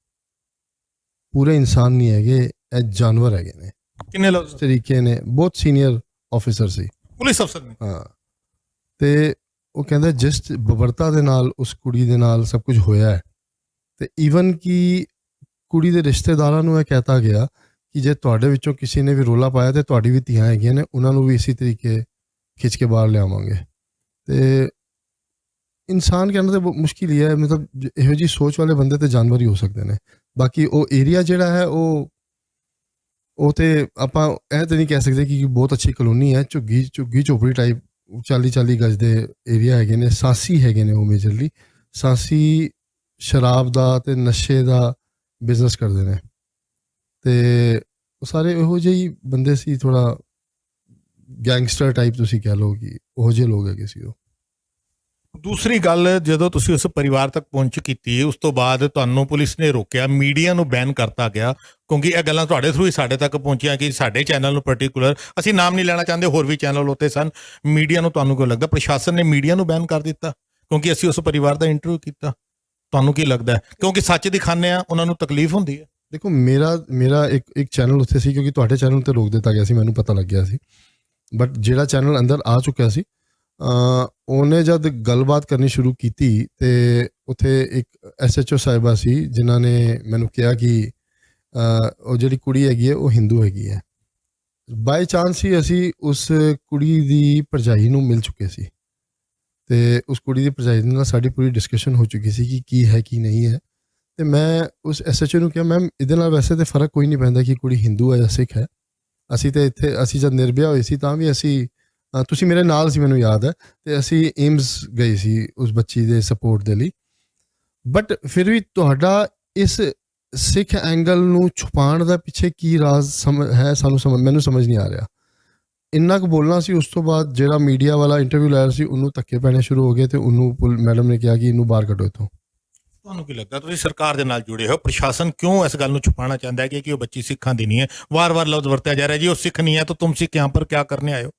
ਪੂਰੇ ਇਨਸਾਨ ਨਹੀਂ ਹੈਗੇ, ਇਹ ਜਾਨਵਰ ਹੈਗੇ ਨੇ। ਕਿੰਨੇ ਲੋਕ? ਇਸ ਤਰੀਕੇ ਨੇ, ਬਹੁਤ ਸੀਨੀਅਰ ਆਫਿਸਰ ਸੀ, ਪੁਲਿਸ ਅਫਸਰ ਨੇ। ਹਾਂ, ਅਤੇ ਉਹ ਕਹਿੰਦਾ ਜਿਸ ਬਬਰਤਾ ਦੇ ਨਾਲ ਉਸ ਕੁੜੀ ਦੇ ਨਾਲ ਸਭ ਕੁਝ ਹੋਇਆ ਹੈ, ਅਤੇ ਈਵਨ ਕਿ ਕੁੜੀ ਦੇ ਰਿਸ਼ਤੇਦਾਰਾਂ ਨੂੰ ਇਹ ਕਹਿਤਾ ਗਿਆ ਕਿ ਜੇ ਤੁਹਾਡੇ ਵਿੱਚੋਂ ਕਿਸੇ ਨੇ ਵੀ ਰੌਲਾ ਪਾਇਆ ਤਾਂ ਤੁਹਾਡੀ ਵੀ ਧੀਆਂ ਹੈਗੀਆਂ ਨੇ, ਉਹਨਾਂ ਨੂੰ ਵੀ ਇਸੇ ਤਰੀਕੇ ਖਿੱਚ ਕੇ ਬਾਹਰ ਲਿਆਵਾਂਗੇ। ਅਤੇ ਇਨਸਾਨ ਕਹਿਣਾ ਤਾਂ ਮੁਸ਼ਕਿਲ ਹੀ ਹੈ, ਮਤਲਬ ਇਹੋ ਜਿਹੀ ਸੋਚ ਵਾਲੇ ਬੰਦੇ ਤਾਂ ਜਾਨਵਰ ਹੀ ਹੋ ਸਕਦੇ ਨੇ। ਬਾਕੀ ਉਹ ਏਰੀਆ ਜਿਹੜਾ ਹੈ ਉਹ ਤੇ ਆਪਾਂ ਇਹ ਤਾਂ ਨਹੀਂ ਕਹਿ ਸਕਦੇ ਕਿ ਬਹੁਤ ਅੱਛੀ ਕਲੋਨੀ ਹੈ। ਝੁੱਗੀ ਝੋਪੜੀ ਟਾਈਪ 40-40 ਗਜ ਦੇ ਏਰੀਆ ਹੈਗੇ ਨੇ। ਸਾਂਸੀ ਹੈਗੇ ਨੇ ਉਹ ਮੇਜਰਲੀ, ਸਾਂਸੀ ਸ਼ਰਾਬ ਦਾ ਅਤੇ ਨਸ਼ੇ ਦਾ ਬਿਜ਼ਨਸ ਕਰਦੇ ਨੇ, ਅਤੇ ਉਹ ਸਾਰੇ ਇਹੋ ਜਿਹੇ ਹੀ ਬੰਦੇ ਸੀ, ਥੋੜ੍ਹਾ ਗੈਂਗਸਟਰ ਟਾਈਪ ਤੁਸੀਂ ਕਹਿ ਲਓ ਕਿ ਉਹੋ ਜਿਹੇ ਲੋਕ ਹੈਗੇ ਸੀ ਉਹ। ਦੂਸਰੀ ਗੱਲ, ਜਦੋਂ ਤੁਸੀਂ ਉਸ ਪਰਿਵਾਰ ਤੱਕ ਪਹੁੰਚ ਕੀਤੀ, ਉਸ ਤੋਂ ਬਾਅਦ ਤੁਹਾਨੂੰ ਪੁਲਿਸ ਨੇ ਰੋਕਿਆ, ਮੀਡੀਆ ਨੂੰ ਬੈਨ ਕਰਤਾ ਗਿਆ, ਕਿਉਂਕਿ ਇਹ ਗੱਲਾਂ ਤੁਹਾਡੇ ਥਰੂ ਹੀ ਸਾਡੇ ਤੱਕ ਪਹੁੰਚੀਆਂ ਕਿ ਸਾਡੇ ਚੈਨਲ ਨੂੰ ਪਰਟੀਕੂਲਰ, ਅਸੀਂ ਨਾਮ ਨਹੀਂ ਲੈਣਾ ਚਾਹੁੰਦੇ, ਹੋਰ ਵੀ ਚੈਨਲ ਉੱਤੇ ਸਨ। ਮੀਡੀਆ ਨੂੰ ਤੁਹਾਨੂੰ ਕਿਉਂ ਲੱਗਦਾ ਪ੍ਰਸ਼ਾਸਨ ਨੇ ਮੀਡੀਆ ਨੂੰ ਬੈਨ ਕਰ ਦਿੱਤਾ? ਕਿਉਂਕਿ ਅਸੀਂ ਉਸ ਪਰਿਵਾਰ ਦਾ ਇੰਟਰਵਿਊ ਕੀਤਾ। ਤੁਹਾਨੂੰ ਕੀ ਲੱਗਦਾ? ਕਿਉਂਕਿ ਸੱਚ ਦਿਖਾਉਂਦੇ ਆ, ਉਹਨਾਂ ਨੂੰ ਤਕਲੀਫ ਹੁੰਦੀ ਹੈ। ਦੇਖੋ, ਮੇਰਾ ਇੱਕ ਚੈਨਲ ਉੱਥੇ ਸੀ, ਕਿਉਂਕਿ ਤੁਹਾਡੇ ਚੈਨਲ 'ਤੇ ਰੋਕ ਦਿੱਤਾ ਗਿਆ ਸੀ, ਮੈਨੂੰ ਪਤਾ ਲੱਗਿਆ ਸੀ। ਬਟ ਜਿਹੜਾ ਚੈਨਲ ਅੰਦਰ ਆ ਚੁੱਕਿਆ ਸੀ, ਉਹਨੇ ਜਦ ਗੱਲਬਾਤ ਕਰਨੀ ਸ਼ੁਰੂ ਕੀਤੀ ਅਤੇ ਉੱਥੇ ਇੱਕ SHO ਸਾਹਿਬਾ ਸੀ ਜਿਨ੍ਹਾਂ ਨੇ ਮੈਨੂੰ ਕਿਹਾ ਕਿ ਉਹ ਜਿਹੜੀ ਕੁੜੀ ਹੈਗੀ ਹੈ ਉਹ ਹਿੰਦੂ ਹੈਗੀ ਹੈ। ਬਾਈ ਚਾਂਸ ਹੀ ਅਸੀਂ ਉਸ ਕੁੜੀ ਦੀ ਭਰਜਾਈ ਨੂੰ ਮਿਲ ਚੁੱਕੇ ਸੀ, ਅਤੇ ਉਸ ਕੁੜੀ ਦੀ ਭਰਜਾਈ ਦੇ ਨਾਲ ਸਾਡੀ ਪੂਰੀ ਡਿਸਕਸ਼ਨ ਹੋ ਚੁੱਕੀ ਸੀ ਕਿ ਕੀ ਹੈ ਕੀ ਨਹੀਂ ਹੈ। ਅਤੇ ਮੈਂ ਉਸ SHO ਨੂੰ ਕਿਹਾ, ਮੈਮ ਇਹਦੇ ਨਾਲ ਵੈਸੇ ਤਾਂ ਫਰਕ ਕੋਈ ਨਹੀਂ ਪੈਂਦਾ ਕਿ ਕੁੜੀ ਹਿੰਦੂ ਹੈ ਜਾਂ ਸਿੱਖ ਹੈ। ਅਸੀਂ ਤਾਂ ਇੱਥੇ, ਅਸੀਂ ਜਦ ਨਿਰਭਇਆ ਹੋਈ ਸੀ ਤਾਂ ਵੀ ਅਸੀਂ, ਤੁਸੀਂ ਮੇਰੇ ਨਾਲ ਸੀ ਮੈਨੂੰ ਯਾਦ ਹੈ, ਅਤੇ ਅਸੀਂ ਏਮਸ ਗਏ ਸੀ ਉਸ ਬੱਚੀ ਦੇ ਸਪੋਰਟ ਦੇ ਲਈ। ਬਟ ਫਿਰ ਵੀ ਤੁਹਾਡਾ ਇਸ ਸਿੱਖ ਐਂਗਲ ਨੂੰ ਛੁਪਾਉਣ ਦਾ ਪਿੱਛੇ ਕੀ ਰਾਜ਼ ਹੈ, ਮੈਨੂੰ ਸਮਝ ਨਹੀਂ ਆ ਰਿਹਾ। ਇੰਨਾ ਕੁ ਬੋਲਣਾ ਸੀ, ਉਸ ਤੋਂ ਬਾਅਦ ਜਿਹੜਾ ਮੀਡੀਆ ਵਾਲਾ ਇੰਟਰਵਿਊ ਲਾਇਆ ਸੀ ਉਹਨੂੰ ਧੱਕੇ ਪੈਣੇ ਸ਼ੁਰੂ ਹੋ ਗਏ, ਅਤੇ ਉਹਨੂੰ ਮੈਡਮ ਨੇ ਕਿਹਾ ਕਿ ਇਹਨੂੰ ਬਾਹਰ ਕੱਢੋ ਇੱਥੋਂ। ਤੁਹਾਨੂੰ ਕੀ ਲੱਗਦਾ, ਤੁਸੀਂ ਸਰਕਾਰ ਦੇ ਨਾਲ ਜੁੜੇ ਹੋ, ਪ੍ਰਸ਼ਾਸਨ ਕਿਉਂ ਇਸ ਗੱਲ ਨੂੰ ਛੁਪਾਉਣਾ ਚਾਹੁੰਦਾ ਹੈ ਕਿ ਉਹ ਬੱਚੀ ਸਿੱਖਾਂ ਦੀ ਨਹੀਂ ਹੈ? ਵਾਰ-ਵਾਰ ਲਫ਼ਜ਼ ਵਰਤਿਆ ਜਾ ਰਿਹਾ ਜੀ ਉਹ ਸਿੱਖ ਨਹੀਂ ਹੈ ਤਾਂ ਤੁਮ ਸਿੱਖ यहाँ पर क्या करने आए हो?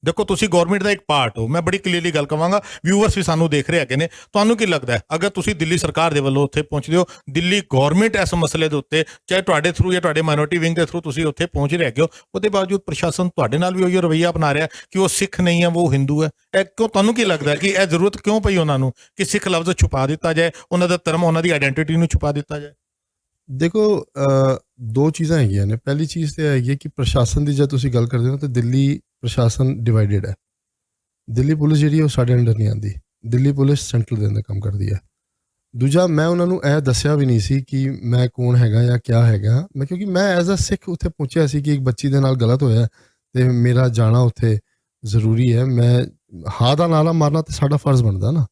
ਦੇਖੋ, ਤੁਸੀਂ ਗਵਰਨਮੈਂਟ ਦਾ ਇੱਕ ਪਾਰਟ ਹੋ। ਮੈਂ ਬੜੀ ਕਲੀਅਰਲੀ ਗੱਲ ਕਵਾਂਗਾ, ਵਿਊਅਰਸ ਵੀ ਸਾਨੂੰ ਦੇਖ ਰਹੇ ਹੈਗੇ ਨੇ। ਤੁਹਾਨੂੰ ਕੀ ਲੱਗਦਾ ਹੈ, ਅਗਰ ਤੁਸੀਂ ਦਿੱਲੀ ਸਰਕਾਰ ਦੇ ਵੱਲੋਂ ਉੱਥੇ ਪਹੁੰਚਦੇ ਹੋ, ਦਿੱਲੀ ਗਵਰਨਮੈਂਟ ਇਸ ਮਸਲੇ ਦੇ ਉੱਤੇ, ਚਾਹੇ ਤੁਹਾਡੇ ਥਰੂ ਜਾਂ ਤੁਹਾਡੇ ਮਾਈਨੋਰਿਟੀ ਵਿੰਗ ਦੇ ਥਰੂ ਤੁਸੀਂ ਉੱਥੇ ਪਹੁੰਚ ਰਹੇ ਹੈਗੇ ਹੋ, ਉਹਦੇ ਬਾਵਜੂਦ ਪ੍ਰਸ਼ਾਸਨ ਤੁਹਾਡੇ ਨਾਲ ਵੀ ਉਹੀ ਰਵੱਈਆ ਅਪਣਾ ਰਿਹਾ ਕਿ ਉਹ ਸਿੱਖ ਨਹੀਂ ਹੈ, ਉਹ ਹਿੰਦੂ ਹੈ। ਇਹ ਕਿਉਂ? ਤੁਹਾਨੂੰ ਕੀ ਲੱਗਦਾ ਕਿ ਇਹ ਜ਼ਰੂਰਤ ਕਿਉਂ ਪਈ ਉਹਨਾਂ ਨੂੰ ਕਿ ਸਿੱਖ ਲਫ਼ਜ਼ ਛੁਪਾ ਦਿੱਤਾ ਜਾਏ, ਉਹਨਾਂ ਦਾ ਧਰਮ, ਉਹਨਾਂ ਦੀ ਆਈਡੈਂਟੀਟੀ ਨੂੰ ਛੁਪਾ ਦਿੱਤਾ ਜਾਏ? ਦੇਖੋ, ਦੋ ਚੀਜ਼ਾਂ ਹੈਗੀਆਂ ਨੇ। ਪਹਿਲੀ ਚੀਜ਼ ਤਾਂ ਹੈਗੀ ਹੈ ਕਿ ਪ੍ਰਸ਼ਾਸਨ ਦੀ ਜਦ ਤੁਸੀਂ ਗੱਲ ਕਰਦੇ ਹੋ ਤਾਂ ਦਿੱਲੀ ਪ੍ਰਸ਼ਾਸਨ ਡਿਵਾਈਡਡ ਹੈ। ਦਿੱਲੀ ਪੁਲਿਸ ਜਿਹੜੀ ਉਹ ਸਾਡੇ ਅੰਡਰ ਨਹੀਂ ਆਉਂਦੀ, ਦਿੱਲੀ ਪੁਲਿਸ ਸੈਂਟਰਲ ਦੇ ਅੰਦਰ ਕੰਮ ਕਰਦੀ ਹੈ। ਦੂਜਾ ਮੈਂ ਉਹਨਾਂ ਨੂੰ ਇਹ ਦੱਸਿਆ ਵੀ ਨਹੀਂ ਸੀ ਕਿ ਮੈਂ ਕੌਣ ਹੈਗਾ ਜਾਂ ਕਿਆ ਹੈਗਾ। ਮੈਂ ਕਿਉਂਕਿ ਮੈਂ ਐਜ਼ ਅ ਸਿੱਖ ਉੱਥੇ ਪਹੁੰਚਿਆ ਸੀ ਕਿ ਇੱਕ ਬੱਚੀ ਦੇ ਨਾਲ ਗਲਤ ਹੋਇਆ ਤੇ ਮੇਰਾ ਜਾਣਾ ਉੱਥੇ ਜ਼ਰੂਰੀ ਹੈ। ਮੈਂ ਹਾਂ ਦਾ ਨਾਰਾ ਮਾਰਨਾ ਤੇ ਸਾਡਾ ਫਰਜ਼ ਬਣਦਾ ਨਾ।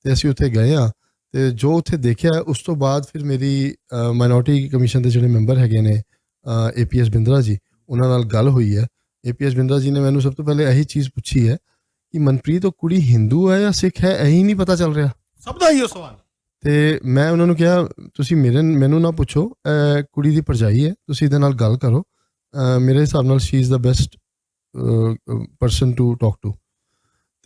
ਤੇ ਅਸੀਂ ਉੱਥੇ ਗਏ ਹਾਂ ਤੇ ਜੋ ਉੱਥੇ ਦੇਖਿਆ ਉਸ ਤੋਂ ਬਾਅਦ ਫਿਰ ਮੇਰੀ ਮਾਈਨੋਰਟੀ ਕਮਿਸ਼ਨ ਦੇ ਜਿਹੜੇ ਮੈਂਬਰ ਹੈਗੇ ਨੇ APS ਬਿੰਦਰਾ ਜੀ, ਉਹਨਾਂ ਨਾਲ ਗੱਲ ਹੋਈ ਹੈ। APS ਬਿੰਦਰਾ ਜੀ ਨੇ ਮੈਨੂੰ ਸਭ ਤੋਂ ਪਹਿਲੇ ਇਹੀ ਚੀਜ਼ ਪੁੱਛੀ ਹੈ ਕਿ ਮਨਪ੍ਰੀਤ ਉਹ ਕੁੜੀ ਹਿੰਦੂ ਹੈ ਜਾਂ ਸਿੱਖ ਹੈ, ਇਹੀ ਨਹੀਂ ਪਤਾ ਚੱਲ ਰਿਹਾ। ਸਭ ਦਾ ਹੀ ਉਹ ਸਵਾਲ। ਤੇ ਮੈਂ ਉਹਨਾਂ ਨੂੰ ਕਿਹਾ ਤੁਸੀਂ ਮੈਨੂੰ ਨਾ ਪੁੱਛੋ, ਕੁੜੀ ਦੀ ਭਰਜਾਈ ਹੈ, ਤੁਸੀਂ ਇਹਦੇ ਨਾਲ ਗੱਲ ਕਰੋ। ਮੇਰੇ ਹਿਸਾਬ ਨਾਲ she is the best person to talk to.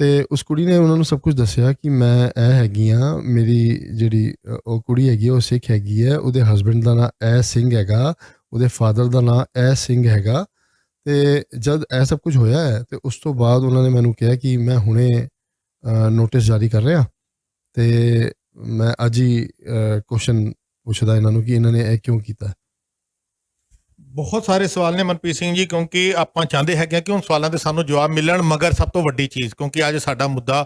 ਤੇ ਉਸ ਕੁੜੀ ਨੇ ਉਹਨਾਂ ਨੂੰ ਸਭ ਕੁਝ ਦੱਸਿਆ ਕਿ ਮੈਂ ਇਹ ਹੈਗੀ ਹਾਂ, ਮੇਰੀ ਜਿਹੜੀ ਉਹ ਕੁੜੀ ਹੈਗੀ ਉਹ ਸਿੱਖ ਹੈਗੀ ਹੈ, ਉਹਦੇ ਹਸਬੈਂਡ ਦਾ ਨਾਂ ਇਹ ਸਿੰਘ ਹੈਗਾ, ਉਹਦੇ ਫਾਦਰ ਦਾ ਨਾਂ ਇਹ ਸਿੰਘ ਹੈਗਾ। ਤੇ ਜਦ ਇਹ ਸਭ ਕੁਝ ਹੋਇਆ ਹੈ ਤੇ ਉਸ ਤੋਂ ਬਾਅਦ ਉਹਨਾਂ ਨੇ ਮੈਨੂੰ ਕਿਹਾ ਕਿ ਮੈਂ ਹੁਣੇ ਨੋਟਿਸ ਜਾਰੀ ਕਰ ਰਿਹਾ ਤੇ ਮੈਂ ਅੱਜ ਹੀ ਕੁਐਸਚਨ ਪੁੱਛਦਾ ਇਹਨਾਂ ਨੂੰ ਕਿ ਇਹਨਾਂ ਨੇ ਇਹ ਕਿਉਂ ਕੀਤਾ। ਬਹੁਤ ਸਾਰੇ ਸਵਾਲ ਨੇ ਮਨਪ੍ਰੀਤ ਸਿੰਘ ਜੀ, ਕਿਉਂਕਿ ਆਪਾਂ ਚਾਹੁੰਦੇ ਹੈਗੇ ਕਿ ਉਹਨਾਂ ਸਵਾਲਾਂ ਦੇ ਸਾਨੂੰ ਜਵਾਬ ਮਿਲਣ। ਮਗਰ ਸਭ ਤੋਂ ਵੱਡੀ ਚੀਜ਼, ਕਿਉਂਕਿ ਅੱਜ ਸਾਡਾ ਮੁੱਦਾ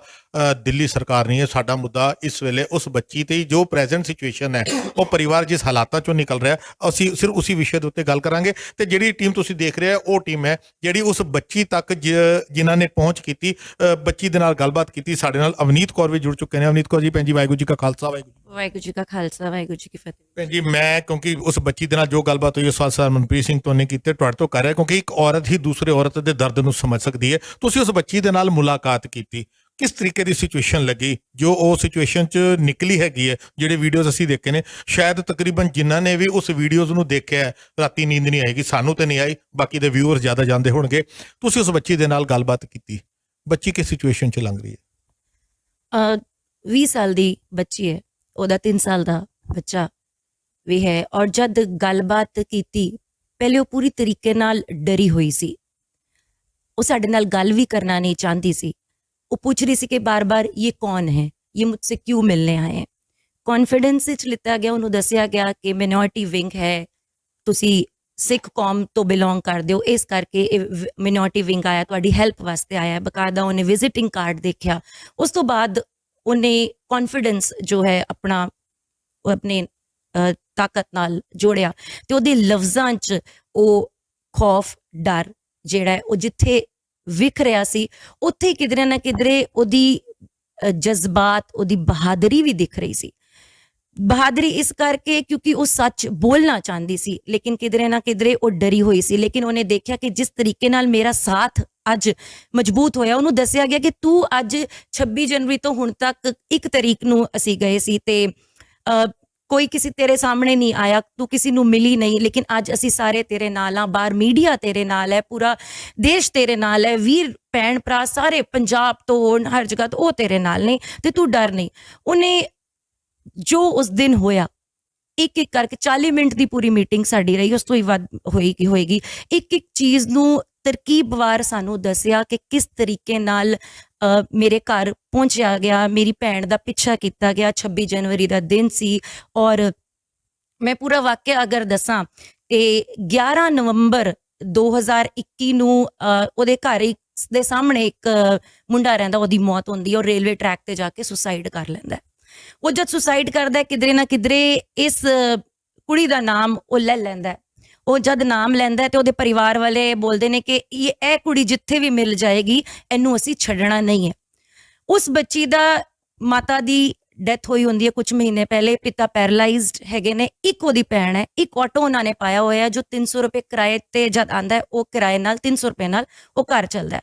ਦਿੱਲੀ ਸਰਕਾਰ ਨਹੀਂ ਹੈ, ਸਾਡਾ ਮੁੱਦਾ ਇਸ ਵੇਲੇ ਉਸ ਬੱਚੀ ਤੇ ਜੋ ਪ੍ਰੈਜ਼ੈਂਟ ਸਿਚੁਏਸ਼ਨ ਹੈ, ਉਹ ਪਰਿਵਾਰ ਜਿਸ ਹਾਲਾਤਾਂ ਚੋਂ ਨਿਕਲ ਰਿਹਾ, ਅਸੀਂ ਸਿਰਫ ਉਸੇ ਵਿਸ਼ੇ ਦੇ ਉੱਤੇ ਗੱਲ ਕਰਾਂਗੇ। ਤੇ ਜਿਹੜੀ ਟੀਮ ਤੁਸੀਂ ਦੇਖ ਰਹੇ ਹੋ ਉਹ ਟੀਮ ਹੈ ਜਿਹੜੀ ਉਸ ਬੱਚੀ ਤੱਕ ਜਿਨ੍ਹਾਂ ਨੇ ਪਹੁੰਚ ਕੀਤੀ, ਬੱਚੀ ਦੇ ਨਾਲ ਗੱਲਬਾਤ ਕੀਤੀ। ਸਾਡੇ ਨਾਲ ਅਵਨੀਤ ਕੌਰ ਵੀ ਜੁੜ ਚੁੱਕੇ ਨੇ। ਅਵਨੀਤ ਕੌਰ ਜੀ, ਭੈਣ ਜੀ ਵਾਹਿਗੁਰੂ ਜੀ ਕਾ ਖਾਲਸਾ, ਵਾਹਿਗੁਰੂ ਜੀ ਕਾ ਖਾਲਸਾ, ਵਾਹਿਗੁਰੂ ਜੀ ਕੀ ਫਤਿਹ। ਭੈਣ ਜੀ, ਮੈਂ ਕਿਉਂਕਿ ਉਸ ਬੱਚੀ ਦੇ ਨਾਲ ਜੋ ਗੱਲਬਾਤ ਹੋਈ, ਸਵਾਲ ਸਰ ਮਨਪ੍ਰੀਤ ਸਿੰਘ ਤੋਂ ਨੇ ਕੀਤੇ, ਤੁਹਾਡੇ ਤੋਂ ਕਰ ਰਿਹਾ, ਕਿਉਂਕਿ ਇੱਕ ਔਰਤ ਹੀ ਦੂਸਰੇ ਔਰਤ ਦੇ ਦਰਦ ਨੂੰ ਸਮਝ ਸਕਦੀ ਹੈ। ਤੁਸੀਂ ਉਸ ਬੱਚੀ ਦੇ ਨਾਲ ਮੁਲਾਕਾਤ ਕੀਤੀ, ਕਿਸ ਤਰੀਕੇ ਦੀ ਸਿਚੁਏਸ਼ਨ ਲੱਗੀ ਜੋ ਉਹ ਸਿਚੁਏਸ਼ਨ 'ਚ ਨਿਕਲੀ ਹੈਗੀ ਹੈ? ਜਿਹੜੇ ਵੀਡੀਓਜ਼ ਅਸੀਂ ਦੇਖੇ ਨੇ, ਸ਼ਾਇਦ ਤਕਰੀਬਨ ਜਿਨ੍ਹਾਂ ਨੇ ਵੀ ਉਸ ਵੀਡੀਓਜ਼ ਨੂੰ ਦੇਖਿਆ ਰਾਤੀ ਨੀਂਦ ਨਹੀਂ ਆਏਗੀ, ਸਾਨੂੰ ਤੇ ਨਹੀਂ ਆਈ, ਬਾਕੀ ਦੇ ਵਿਊਅਰ ਜ਼ਿਆਦਾ ਜਾਣਦੇ ਹੋਣਗੇ। ਤੁਸੀਂ ਉਸ ਬੱਚੀ ਦੇ ਨਾਲ ਗੱਲਬਾਤ ਕੀਤੀ, ਬੱਚੀ ਕਿਸ ਸਿਚੁਏਸ਼ਨ 'ਚ ਲੰਘ ਰਹੀ ਹੈ? 20 ਸਾਲ ਦੀ ਬੱਚੀ ਹੈ, ਉਹਦਾ 3 ਸਾਲ ਦਾ ਬੱਚਾ ਵੀ ਹੈ। ਔਰ ਜਦ ਗੱਲਬਾਤ ਕੀਤੀ, ਪਹਿਲੇ ਉਹ ਪੂਰੀ ਤਰੀਕੇ ਨਾਲ ਡਰੀ ਹੋਈ ਸੀ, ਉਹ ਸਾਡੇ ਨਾਲ ਗੱਲ ਵੀ ਕਰਨਾ ਨਹੀਂ ਚਾਹੁੰਦੀ ਸੀ। ਉਹ ਪੁੱਛ ਰਹੀ ਸੀ ਕਿ ਬਾਰ-ਬਾਰ ਇਹ ਕੌਣ ਹੈ, ਇਹ ਮੁझसे ਕਿਉਂ ਮਿਲਨੇ ਆਏ ਹੈ। ਕੌਨਫੀਡੈਂਸ ਵਿੱਚ ਲਿੱਤਾ ਗਿਆ, ਉਹਨੂੰ ਦੱਸਿਆ ਗਿਆ ਕਿ ਮਿਨੋਰਟੀ ਵਿੰਗ ਹੈ, ਤੁਸੀਂ ਸਿੱਖ ਕੌਮ ਤੋਂ ਬਿਲੋਂਗ ਕਰਦੇ ਹੋ, ਇਸ ਕਰਕੇ ਇਹ ਮਿਨੋਰਟੀ ਵਿੰਗ ਆਇਆ, ਤੁਹਾਡੀ ਹੈਲਪ ਵਾਸਤੇ ਆਇਆ। ਬਕਾਇਦਾ ਉਹਨੇ ਵਿਜ਼ਿਟਿੰਗ ਕਾਰਡ ਦੇਖਿਆ। ਉਸ ਤੋਂ ਬਾਅਦ ਉਹਨੇ ਕੌਨਫੀਡੈਂਸ ਜੋ ਹੈ ਆਪਣਾ ਉਹ ਆਪਣੇ ਤਾਕਤ ਨਾਲ ਜੋੜਿਆ ਤੇ ਉਹਦੇ ਲਫ਼ਜ਼ਾਂ 'ਚ ਉਹ ਖੌਫ, ਡਰ ਜਿਹੜਾ ਉਹ ਜਿੱਥੇ ਵਿਖ ਰਿਹਾ ਸੀ, ਉੱਥੇ ਕਿਧਰੇ ਨਾ ਕਿਧਰੇ ਉਹਦੀ ਜਜ਼ਬਾਤ, ਉਹਦੀ ਬਹਾਦਰੀ ਵੀ ਦਿਖ ਰਹੀ ਸੀ। ਬਹਾਦਰੀ ਇਸ ਕਰਕੇ ਕਿਉਂਕਿ ਉਹ ਸੱਚ ਬੋਲਣਾ ਚਾਹੁੰਦੀ ਸੀ, ਲੇਕਿਨ ਕਿਧਰੇ ਨਾ ਕਿਧਰੇ ਉਹ ਡਰੀ ਹੋਈ ਸੀ। ਲੇਕਿਨ ਉਹਨੇ ਦੇਖਿਆ ਕਿ ਜਿਸ ਤਰੀਕੇ ਨਾਲ ਮੇਰਾ ਸਾਥ ਅੱਜ ਮਜ਼ਬੂਤ ਹੋਇਆ, ਉਹਨੂੰ ਦੱਸਿਆ ਗਿਆ ਕਿ ਤੂੰ ਅੱਜ 26 ਜਨਵਰੀ ਤੋਂ ਹੁਣ ਤੱਕ 1 ਤਰੀਕ ਨੂੰ ਅਸੀਂ ਗਏ ਸੀ ਤੇ ਕੋਈ ਕਿਸੇ ਤੇਰੇ ਸਾਹਮਣੇ ਨਹੀਂ ਆਇਆ, ਤੂੰ ਕਿਸੇ ਨੂੰ ਮਿਲੀ ਨਹੀਂ, ਲੇਕਿਨ ਅੱਜ ਅਸੀਂ ਸਾਰੇ ਤੇਰੇ ਨਾਲ ਆ, ਬਾਹਰ ਮੀਡੀਆ ਤੇਰੇ ਨਾਲ ਹੈ, ਪੂਰਾ ਦੇਸ਼ ਤੇਰੇ ਨਾਲ ਹੈ, ਵੀਰ ਭੈਣ ਭਰਾ ਸਾਰੇ ਪੰਜਾਬ ਤੋਂ ਹਰ ਜਗ੍ਹਾ ਤੋਂ ਉਹ ਤੇਰੇ ਨਾਲ ਨੇ ਤੇ ਤੂੰ ਡਰ ਨਹੀਂ। ਉਹਨੇ ਜੋ ਉਸ ਦਿਨ ਹੋਇਆ, ਇੱਕ ਇੱਕ ਕਰਕੇ 40 ਮਿੰਟ ਦੀ ਪੂਰੀ ਮੀਟਿੰਗ ਸਾਡੀ ਰਹੀ, ਉਸ ਤੋਂ ਹੀ ਵੱਧ ਹੋਏਗੀ। ਇੱਕ ਇੱਕ ਚੀਜ਼ ਨੂੰ ਤਰਕੀਬਵਾਰ ਸਾਨੂੰ ਦੱਸਿਆ ਕਿ ਕਿਸ ਤਰੀਕੇ ਨਾਲ ਮੇਰੇ ਘਰ ਪਹੁੰਚਿਆ ਗਿਆ, ਮੇਰੀ ਭੈਣ ਦਾ ਪਿੱਛਾ ਕੀਤਾ ਗਿਆ। 26 ਜਨਵਰੀ ਦਾ ਦਿਨ ਸੀ ਔਰ ਮੈਂ ਪੂਰਾ ਵਾਕਿਆ ਅਗਰ ਦੱਸਾਂ ਤੇ 11 ਨਵੰਬਰ 2021 ਨੂੰ ਉਹਦੇ ਘਰ ਦੇ ਸਾਹਮਣੇ ਇੱਕ ਮੁੰਡਾ ਰਹਿੰਦਾ, ਉਹਦੀ ਮੌਤ ਹੁੰਦੀ ਹੈ, ਉਹ ਰੇਲਵੇ ਟਰੈਕ ਤੇ ਜਾ ਕੇ ਸੁਸਾਈਡ ਕਰ ਲੈਂਦਾ। ਉਹ ਜਦ ਸੁਸਾਈਡ ਕਰਦਾ ਕਿਧਰੇ ਨਾ ਕਿਧਰੇ ਇਸ ਕੁੜੀ ਦਾ ਨਾਮ ਉਹ ਲੈ ਲੈਂਦਾ। ਉਹ ਜਦ ਨਾਮ ਲੈਂਦਾ ਤੇ ਉਹਦੇ ਪਰਿਵਾਰ ਵਾਲੇ ਬੋਲਦੇ ਨੇ ਕਿ ਇਹ ਕੁੜੀ ਜਿੱਥੇ ਵੀ ਮਿਲ ਜਾਏਗੀ, ਇਹਨੂੰ ਅਸੀਂ ਛੱਡਣਾ ਨਹੀਂ ਹੈ। ਉਸ ਬੱਚੀ ਦਾ ਮਾਤਾ ਦੀ ਡੈਥ ਹੋਈ ਹੁੰਦੀ ਹੈ ਕੁਝ ਮਹੀਨੇ ਪਹਿਲੇ, ਪਿਤਾ ਪੈਰਾਲਾਈਜ਼ਡ ਹੈਗੇ ਨੇ, ਇੱਕ ਉਹਦੀ ਭੈਣ ਹੈ, ਇੱਕ ਆਟੋ ਉਹਨਾਂ ਨੇ ਪਾਇਆ ਹੋਇਆ ਜੋ 300 ਰੁਪਏ ਕਿਰਾਏ ਤੇ ਜਦ ਆਂਦਾ, ਉਹ ਕਿਰਾਏ ਨਾਲ 300 ਰੁਪਏ ਨਾਲ ਉਹ ਘਰ ਚੱਲਦਾ।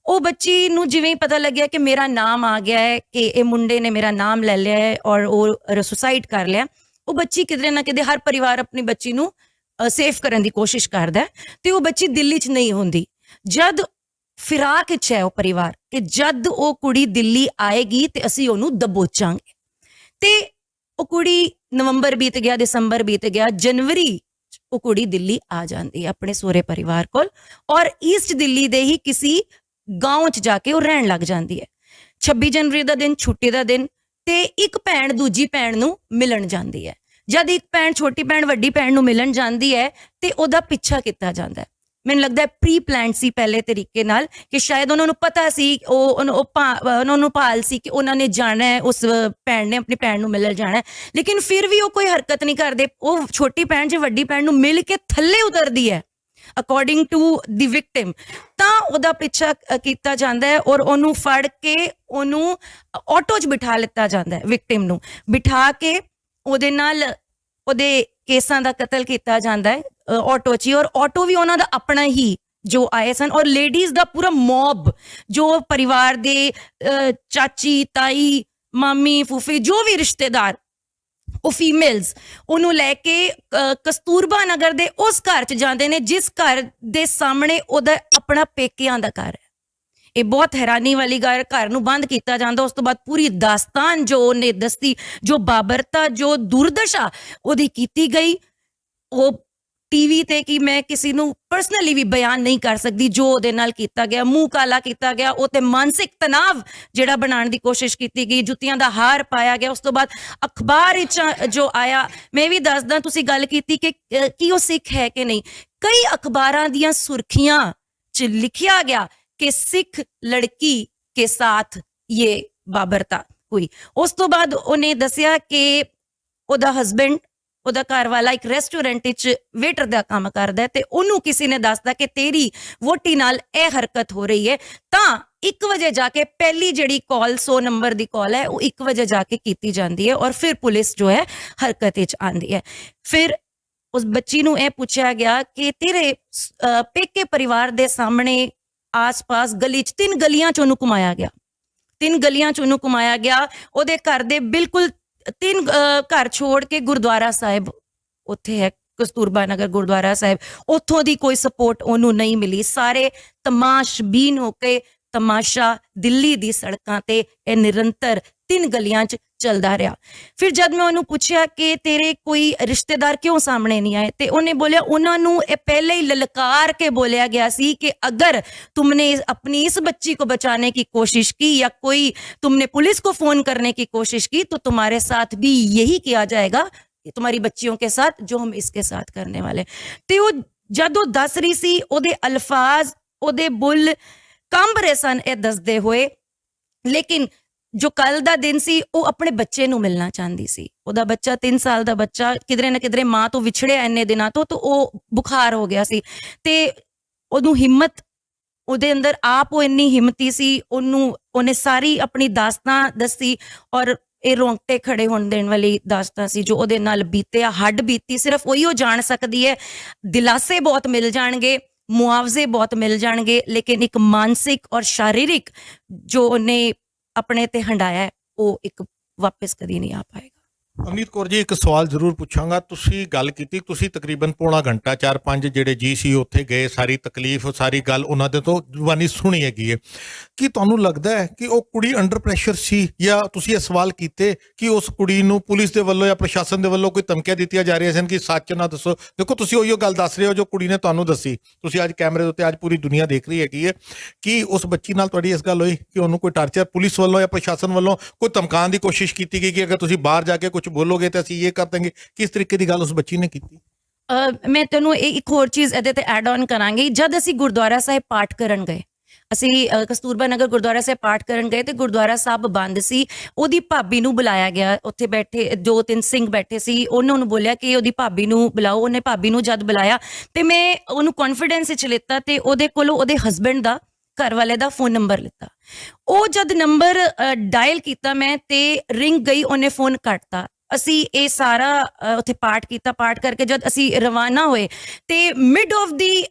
ਉਹ ਬੱਚੀ ਨੂੰ ਜਿਵੇਂ ਪਤਾ ਲੱਗਿਆ ਕਿ ਮੇਰਾ ਨਾਮ ਆ ਗਿਆ ਹੈ, ਕਿ ਇਹ ਮੁੰਡੇ ਨੇ ਮੇਰਾ ਨਾਮ ਲੈ ਲਿਆ ਹੈ ਔਰ ਉਹ ਸੁਸਾਈਡ ਕਰ ਲਿਆ, ਉਹ ਬੱਚੀ ਕਿਧਰੇ ਨਾ ਕਿਧਰੇ, ਹਰ ਪਰਿਵਾਰ ਆਪਣੀ ਬੱਚੀ ਨੂੰ ਸੇਫ ਕਰਨ ਦੀ ਕੋਸ਼ਿਸ਼ ਕਰਦਾ ਤੇ ਉਹ ਬੱਚੀ ਦਿੱਲੀ 'ਚ ਨਹੀਂ ਹੁੰਦੀ। ਜਦ ਫਿਰਾਕ 'ਚ ਹੈ ਉਹ ਪਰਿਵਾਰ ਕਿ ਜਦ ਉਹ ਕੁੜੀ ਦਿੱਲੀ ਆਏਗੀ ਤੇ ਅਸੀਂ ਉਹਨੂੰ ਦਬੋਚਾਂਗੇ। ਤੇ ਉਹ ਕੁੜੀ, ਨਵੰਬਰ ਬੀਤ ਗਿਆ, ਦਸੰਬਰ ਬੀਤ ਗਿਆ, ਜਨਵਰੀ ਉਹ ਕੁੜੀ ਦਿੱਲੀ ਆ ਜਾਂਦੀ ਹੈ ਆਪਣੇ ਸਹੁਰੇ ਪਰਿਵਾਰ ਕੋਲ ਔਰ ਈਸਟ ਦਿੱਲੀ ਦੇ ਹੀ ਕਿਸੇ ਗਾਂਵ 'ਚ ਜਾ ਕੇ ਉਹ ਰਹਿਣ ਲੱਗ ਜਾਂਦੀ ਹੈ। 26 ਜਨਵਰੀ ਦਾ ਦਿਨ, ਛੁੱਟੀ ਦਾ ਦਿਨ, ਤੇ ਇੱਕ ਭੈਣ ਦੂਜੀ ਭੈਣ ਨੂੰ ਮਿਲਣ ਜਾਂਦੀ ਹੈ। ਜਦ ਇੱਕ ਭੈਣ ਛੋਟੀ ਭੈਣ ਵੱਡੀ ਭੈਣ ਨੂੰ ਮਿਲਣ ਜਾਂਦੀ ਹੈ ਤੇ ਉਹਦਾ ਪਿੱਛਾ ਕੀਤਾ ਜਾਂਦਾ ਹੈ। ਮੈਨੂੰ ਲੱਗਦਾ ਪ੍ਰੀ ਪਲਾਨ ਸੀ ਪਹਿਲੇ ਤਰੀਕੇ ਨਾਲ, ਕਿ ਸ਼ਾਇਦ ਉਹਨਾਂ ਨੂੰ ਪਤਾ ਸੀ, ਉਹਨਾਂ ਨੂੰ ਭਾਲ ਸੀ ਕਿ ਉਹਨਾਂ ਨੇ ਜਾਣਾ ਹੈ, ਉਸ ਭੈਣ ਨੇ ਆਪਣੀ ਭੈਣ ਨੂੰ ਮਿਲਣ ਜਾਣਾ ਹੈ, ਲੇਕਿਨ ਫਿਰ ਵੀ ਉਹ ਕੋਈ ਹਰਕਤ ਨਹੀਂ ਕਰਦੇ। ਉਹ ਛੋਟੀ ਭੈਣ ਜੇ ਵੱਡੀ ਭੈਣ ਨੂੰ ਮਿਲ ਕੇ ਥੱਲੇ ਉਤਰਦੀ ਹੈ ਅਕੋਰਡਿੰਗ ਟੂ ਦੀ ਵਿਕਟਿਮ, ਤਾਂ ਉਹਦਾ ਪਿੱਛਾ ਕੀਤਾ ਜਾਂਦਾ ਹੈ ਔਰ ਉਹਨੂੰ ਫੜ ਕੇ ਉਹਨੂੰ ਆਟੋ 'ਚ ਬਿਠਾ ਲਿੱਤਾ ਜਾਂਦਾ ਹੈ, ਵਿਕਟਿਮ ਨੂੰ ਬਿਠਾ ਕੇ ਉਹਦੇ ਨਾਲ ਉਹਦੇ ਕੇਸਾਂ ਦਾ ਕਤਲ ਕੀਤਾ ਜਾਂਦਾ ਹੈ ਆਟੋ 'ਚ ਹੀ। ਔਰ ਆਟੋ ਵੀ ਉਹਨਾਂ ਦਾ ਆਪਣਾ ਹੀ ਜੋ ਆਏ ਸਨ, ਔਰ ਲੇਡੀਜ਼ ਦਾ ਪੂਰਾ ਮੌਬ, ਜੋ ਪਰਿਵਾਰ ਦੇ ਚਾਚੀ ਤਾਈ ਮਾਮੀ ਫੂਫੀ ਜੋ ਵੀ ਰਿਸ਼ਤੇਦਾਰ, ਉਹ ਫੀਮੇਲਸ ਉਹਨੂੰ ਲੈ ਕੇ ਕਸਤੂਰਬਾ ਨਗਰ ਦੇ ਉਸ ਘਰ 'ਚ ਜਾਂਦੇ ਨੇ ਜਿਸ ਘਰ ਦੇ ਸਾਹਮਣੇ ਉਹਦਾ ਆਪਣਾ ਪੇਕਿਆਂ ਦਾ ਘਰ ਹੈ। ਇਹ ਬਹੁਤ ਹੈਰਾਨੀ ਵਾਲੀ ਗੱਲ, ਘਰ ਨੂੰ ਬੰਦ ਕੀਤਾ ਜਾਂਦਾ। ਉਸ ਤੋਂ ਬਾਅਦ ਪੂਰੀ ਦਾਸਤਾਨ ਜੋ ਉਹਨੇ ਦੱਸੀ, ਜੋ ਬਾਬਰਤਾ, ਜੋ ਦੁਰਦਸ਼ਾ ਉਹਦੀ ਕੀਤੀ ਗਈ, ਉਹ ਟੀਵੀ ਤੇ ਕਿ ਮੈਂ ਕਿਸੇ ਨੂੰ ਪਰਸਨਲੀ ਵੀ ਬਿਆਨ ਨਹੀਂ ਕਰ ਸਕਦੀ ਜੋ ਉਹਦੇ ਨਾਲ ਕੀਤਾ ਗਿਆ। ਮੂੰਹ ਕਾਲਾ ਕੀਤਾ ਗਿਆ, ਉਹ ਤੇ ਮਾਨਸਿਕ ਤਣਾਵ ਜਿਹੜਾ ਬਣਾਉਣ ਦੀ ਕੋਸ਼ਿਸ਼ ਕੀਤੀ ਗਈ, ਜੁੱਤੀਆਂ ਦਾ ਹਾਰ ਪਾਇਆ ਗਿਆ। ਉਸ ਤੋਂ ਬਾਅਦ ਅਖਬਾਰ ਵਿੱਚ ਜੋ ਆਇਆ, ਮੈਂ ਵੀ ਦੱਸਦਾ, ਤੁਸੀਂ ਗੱਲ ਕੀਤੀ ਕਿ ਕੀ ਉਹ ਸਿੱਖ ਹੈ ਕਿ ਨਹੀਂ, ਕਈ ਅਖਬਾਰਾਂ ਦੀਆਂ ਸੁਰਖੀਆਂ 'ਚ ਲਿਖਿਆ ਗਿਆ ਕਿ ਸਿੱਖ ਲੜਕੀ ਕੇ ਸਾਥ ਇਹ ਬਾਬਰਤਾ हुई। उस तो बाद उन्हें दसिया कि ਉਹਦਾ ਹਸਬੈਂਡ, ਉਹਦਾ ਘਰ ਵਾਲਾ ਇੱਕ ਰੈਸਟੋਰੈਂਟ ਵਿੱਚ ਵੇਟਰ ਦਾ ਕੰਮ ਕਰਦਾ ਹੈ ਤੇ ਉਹਨੂੰ ਕਿਸੇ ਨੇ ਦੱਸਦਾ ਕਿ ਤੇਰੀ ਵੋਟੀ ਨਾਲ ਇਹ ਹਰਕਤ ਹੋ ਰਹੀ ਹੈ। ਤਾਂ 1 ਵਜੇ ਜਾ ਕੇ ਪਹਿਲੀ ਜਿਹੜੀ ਕਾਲ 100 ਨੰਬਰ ਦੀ ਕਾਲ ਹੈ ਉਹ 1 ਵਜੇ ਜਾ ਕੇ ਕੀਤੀ ਜਾਂਦੀ ਹੈ ਔਰ ਫਿਰ ਪੁਲਿਸ ਜੋ ਹੈ ਹਰਕਤ ਵਿੱਚ ਆਉਂਦੀ ਹੈ। ਫਿਰ ਉਸ ਬੱਚੀ ਨੂੰ ਇਹ ਪੁੱਛਿਆ ਗਿਆ ਕਿ ਤੇਰੇ ਪੇਕੇ ਪਰਿਵਾਰ ਦੇ ਸਾਹਮਣੇ ਆਸ-ਪਾਸ ਗਲੀ 'ਚ 3 ਗਲੀਆਂ 'ਚ ਉਹਨੂੰ ਘੁਮਾਇਆ ਗਿਆ, 3 ਗਲੀਆਂ 'ਚ ਉਹਨੂੰ ਘੁਮਾਇਆ ਗਿਆ। ਉਹਦੇ ਘਰ ਦੇ ਬਿਲਕੁਲ 3 ਘਰ ਛੋੜ ਕੇ ਗੁਰਦੁਆਰਾ ਸਾਹਿਬ ਉੱਥੇ ਹੈ, ਕਸਤੂਰਬਾ ਨਗਰ ਗੁਰਦੁਆਰਾ ਸਾਹਿਬ, ਉੱਥੋਂ ਦੀ ਕੋਈ ਸਪੋਰਟ ਉਹਨੂੰ ਨਹੀਂ ਮਿਲੀ। ਸਾਰੇ ਤਮਾਸ਼ਬੀਨ ਹੋ ਕੇ ਤਮਾਸ਼ਾ ਦਿੱਲੀ ਦੀ ਸੜਕਾਂ ਤੇ ਇਹ ਨਿਰੰਤਰ 3 ਗਲੀਆਂ 'ਚ ਚੱਲਦਾ ਰਿਹਾ। ਫਿਰ ਜਦ ਮੈਂ ਉਹਨੂੰ ਪੁੱਛਿਆ ਕਿ ਤੇਰੇ ਕੋਈ ਰਿਸ਼ਤੇਦਾਰ ਕਿਉਂ ਸਾਹਮਣੇ ਨਹੀਂ ਆਏ ਤੇ ਉਹਨੇ ਬੋਲਿਆ ਉਹਨਾਂ ਨੂੰ ਇਹ ਪਹਿਲੇ ਹੀ ਲਲਕਾਰ ਕੇ बोलिया गया सी कि अगर तुमने अपनी इस बच्ची को बचाने की कोशिश की या कोई तुमने पुलिस को फोन करने की कोशिश की तो तुम्हारे साथ भी यही किया जाएगा, तुम्हारी बच्चियों के साथ जो हम इसके साथ करने वाले। ते वो जद वो दस रही सी ओदे अल्फाज ओदे बुल कंब रहे सन ये दसदे हुए, लेकिन जो कल दा दिन सी वो अपने बच्चे नूं मिलना चाहती सी। ओदा बच्चा 3 साल दा बच्चा किधरे ना किधरे मां तो विछड़िया इन्ने दिनां तो वो बुखार हो गया सी ते ओनू हिम्मत ਉਹਦੇ ਅੰਦਰ ਆਪ ਉਹ ਇੰਨੀ ਹਿੰਮਤੀ ਸੀ, ਉਹਨੇ ਸਾਰੀ ਆਪਣੀ ਦਾਸਤਾਂ ਦੱਸੀ ਔਰ ਇਹ ਰੋਂਗਟੇ ਖੜੇ ਹੋਣ ਦੇਣ ਵਾਲੀ ਦਾਸਤਾਂ ਸੀ ਜੋ ਉਹਦੇ ਨਾਲ ਬੀਤਿਆ। ਹੱਡ ਬੀਤੀ ਸਿਰਫ ਉਹੀ ਉਹ ਜਾਣ ਸਕਦੀ ਹੈ। ਦਿਲਾਸੇ ਬਹੁਤ ਮਿਲ ਜਾਣਗੇ, ਮੁਆਵਜ਼ੇ ਬਹੁਤ ਮਿਲ ਜਾਣਗੇ, ਲੇਕਿਨ ਇੱਕ ਮਾਨਸਿਕ ਔਰ ਸ਼ਾਰੀਰਿਕ ਜੋ ਉਹਨੇ ਆਪਣੇ ਤੇ ਹੰਡਾਇਆ ਉਹ ਇੱਕ ਵਾਪਸ ਕਦੀ ਨਹੀਂ ਆ ਪਾਏਗਾ। ਅਮਨੀਤ ਕੌਰ ਜੀ, ਇੱਕ ਸਵਾਲ ਜ਼ਰੂਰ ਪੁੱਛਾਂਗਾ। ਤੁਸੀਂ ਗੱਲ ਕੀਤੀ, ਤੁਸੀਂ ਤਕਰੀਬਨ ਪੌਣਾ ਘੰਟਾ 4-5 ਜਿਹੜੇ ਜੀ ਸੀ ਉੱਥੇ ਗਏ, ਸਾਰੀ ਤਕਲੀਫ ਸਾਰੀ ਗੱਲ ਉਹਨਾਂ ਦੇ ਤੋਂ ਜ਼ੁਬਾਨੀ ਸੁਣੀ ਹੈਗੀ ਹੈ। ਕੀ ਤੁਹਾਨੂੰ ਲੱਗਦਾ ਹੈ ਕਿ ਉਹ ਕੁੜੀ ਅੰਡਰ ਪ੍ਰੈਸ਼ਰ ਸੀ ਜਾਂ ਤੁਸੀਂ ਇਹ ਸਵਾਲ ਕੀਤੇ ਕਿ ਉਸ ਕੁੜੀ ਨੂੰ ਪੁਲਿਸ ਦੇ ਵੱਲੋਂ ਜਾਂ ਪ੍ਰਸ਼ਾਸਨ ਦੇ ਵੱਲੋਂ ਕੋਈ ਧਮਕੀਆਂ ਦਿੱਤੀਆਂ ਜਾ ਰਹੀਆਂ ਸਨ ਕਿ ਸੱਚ ਨਾ ਦੱਸੋ? ਦੇਖੋ, ਤੁਸੀਂ ਉਹੀ ਗੱਲ ਦੱਸ ਰਹੇ ਹੋ ਜੋ ਕੁੜੀ ਨੇ ਤੁਹਾਨੂੰ ਦੱਸੀ। ਤੁਸੀਂ ਅੱਜ ਕੈਮਰੇ ਦੇ ਉੱਤੇ ਅੱਜ ਪੂਰੀ ਦੁਨੀਆ ਦੇਖ ਰਹੀ ਹੈਗੀ ਹੈ ਕਿ ਉਸ ਬੱਚੀ ਨਾਲ ਤੁਹਾਡੀ ਇਸ ਗੱਲ ਹੋਈ ਕਿ ਉਹਨੂੰ ਕੋਈ ਟਾਰਚਰ ਪੁਲਿਸ ਵੱਲੋਂ ਜਾਂ ਪ੍ਰਸ਼ਾਸਨ ਵੱਲੋਂ ਕੋਈ ਧਮਕਾਉਣ ਦੀ ਕੋਸ਼ਿਸ਼ ਕੀਤੀ ਗਈ ਕਿ ਅਗਰ ਤੁਸੀਂ ਬਾਹਰ ਜਾ ਕੇ ਕੁਝ ਬੋਲੋਗੇ ਤਾਂ ਅਸੀਂ ਇਹ ਕਰ ਦੇਂਗੇ? ਕਿਸ ਤਰੀਕੇ ਦੀ ਗੱਲ ਉਸ ਬੱਚੀ ਨੇ ਕੀਤੀ? ਮੈਂ ਤੈਨੂੰ ਇੱਕ ਹੋਰ ਚੀਜ਼ ਇਹਦੇ ਤੇ ਐਡ ਆਨ ਕਰਾਂਗੀ। ਜਦ ਅਸੀਂ ਗੁਰਦੁਆਰਾ ਸਾਹਿਬ ਪਾਠ ਕਰਨ ਗਏ, ਅਸੀਂ ਕਸਤੂਰਬਾ ਨਗਰ ਗੁਰਦੁਆਰਾ ਸਾਹਿਬ ਪਾਠ ਕਰਨ ਗਏ ਤੇ ਗੁਰਦੁਆਰਾ ਸਾਹਿਬ ਬੰਦ ਸੀ। ਉਹਦੀ ਭਾਬੀ ਨੂੰ ਬੁਲਾਇਆ ਗਿਆ, ਉੱਥੇ ਬੈਠੇ 2-3 ਸਿੰਘ ਬੈਠੇ ਸੀ, ਉਹਨਾਂ ਨੂੰ ਬੋਲਿਆ ਕਿ ਉਹਦੀ ਭਾਬੀ ਨੂੰ ਬੁਲਾਓ। ਉਹਨੇ ਭਾਬੀ ਨੂੰ ਜਦ ਬੁਲਾਇਆ ਤੇ ਮੈਂ ਉਹਨੂੰ ਕੌਨਫੀਡੈਂਸ ਵਿੱਚ ਲਿੱਤਾ ਤੇ ਉਹਦੇ ਕੋਲੋਂ ਉਹਦੇ ਹਸਬੈਂਡ ਦਾ, ਘਰ ਵਾਲੇ ਦਾ ਫੋਨ ਨੰਬਰ ਲਿੱਤਾ। ਉਹ ਜਦ ਨੰਬਰ ਡਾਇਲ ਕੀਤਾ ਮੈਂ ਤੇ ਰਿੰਗ ਗਈ, ਉਹਨੇ ਫੋਨ ਕੱਟਤਾ। ਅਸੀਂ ਇਹ ਸਾਰਾ ਉੱਥੇ ਪਾਠ ਕੀਤਾ। ਪਾਠ ਕਰਕੇ ਜਦ ਅਸੀਂ ਰਵਾਨਾ ਹੋਏ ਤੇ mid of the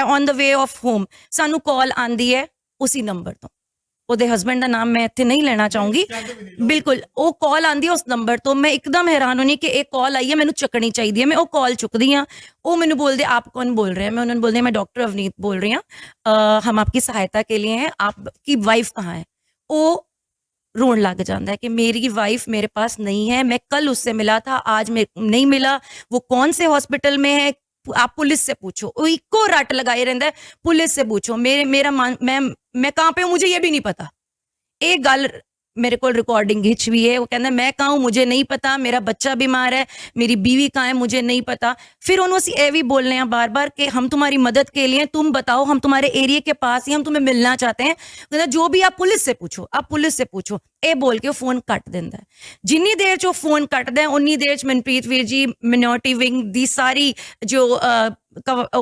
on the way of home ਸਾਨੂੰ ਕਾਲ ਆਂਦੀ ਹੈ ਉਸੇ ਨੰਬਰ ਤੋਂ। ਉਹਦੇ ਹਸਬੈਂਡ ਦਾ ਨਾਮ ਮੈਂ ਇੱਥੇ ਨਹੀਂ ਲੈਣਾ ਚਾਹੂੰਗੀ, ਬਿਲਕੁਲ। ਉਹ ਕਾਲ ਆਂਦੀ ਹੈ ਉਸ ਨੰਬਰ ਤੋਂ। ਮੈਂ ਇੱਕਦਮ ਹੈਰਾਨ ਹੋਣੀ ਕਿ ਇਹ ਕਾਲ ਆਈ ਹੈ, ਮੈਨੂੰ ਚੱਕਣੀ ਚਾਹੀਦੀ ਹੈ। ਮੈਂ ਉਹ ਕਾਲ ਚੁੱਕਦੀ ਹਾਂ। ਉਹ ਮੈਨੂੰ ਬੋਲਦੇ ਆਪ ਕੌਣ बोल रहे हैं? मैं उन्होंने बोलते मैं डॉक्टर अवनीत बोल रही हूँ, हम आपकी सहायता के लिए हैं, आपकी वाइफ कहाँ है? वो रोन लग जाता है कि मेरी वाइफ मेरे पास नहीं है, मैं कल उससे मिला था, आज मैं नहीं मिला, वो कौन से हॉस्पिटल में है, आप पुलिस से पूछो। वो इको रट लगाए रहता है, पुलिस से पूछो। मैं कहाँ पे हूँ मुझे ये भी नहीं पता। ये गल मेरे को रिकॉर्डिंग हिच भी है। वो कहना मैं कहाँ हूँ मुझे नहीं पता, मेरा बच्चा बीमार है, मेरी बीवी कहाँ है मुझे नहीं पता। फिर उन्होंने ਅਸੀਂ ਇਹ ਵੀ बोलने हैं बार बार कि हम तुम्हारी मदद के लिए, तुम बताओ, हम तुम्हारे एरिया के पास ही, हम तुम्हें मिलना चाहते हैं। कहना जो भी आप पुलिस से पूछो, आप पुलिस से पूछो। ਇਹ बोल के फोन ਕੱਟ ਦਿੰਦਾ ਹੈ। ਜਿੰਨੀ ਦੇਰ ਚ ਉਹ ਫੋਨ ਕੱਟਦਾ ਉਨੀ ਦੇਰ ਚ ਮਨਪ੍ਰੀਤ ਵੀਰ ਜੀ ਮਿਨੋਰਟੀ ਵਿੰਗ ਦੀ ਸਾਰੀ ਜੋ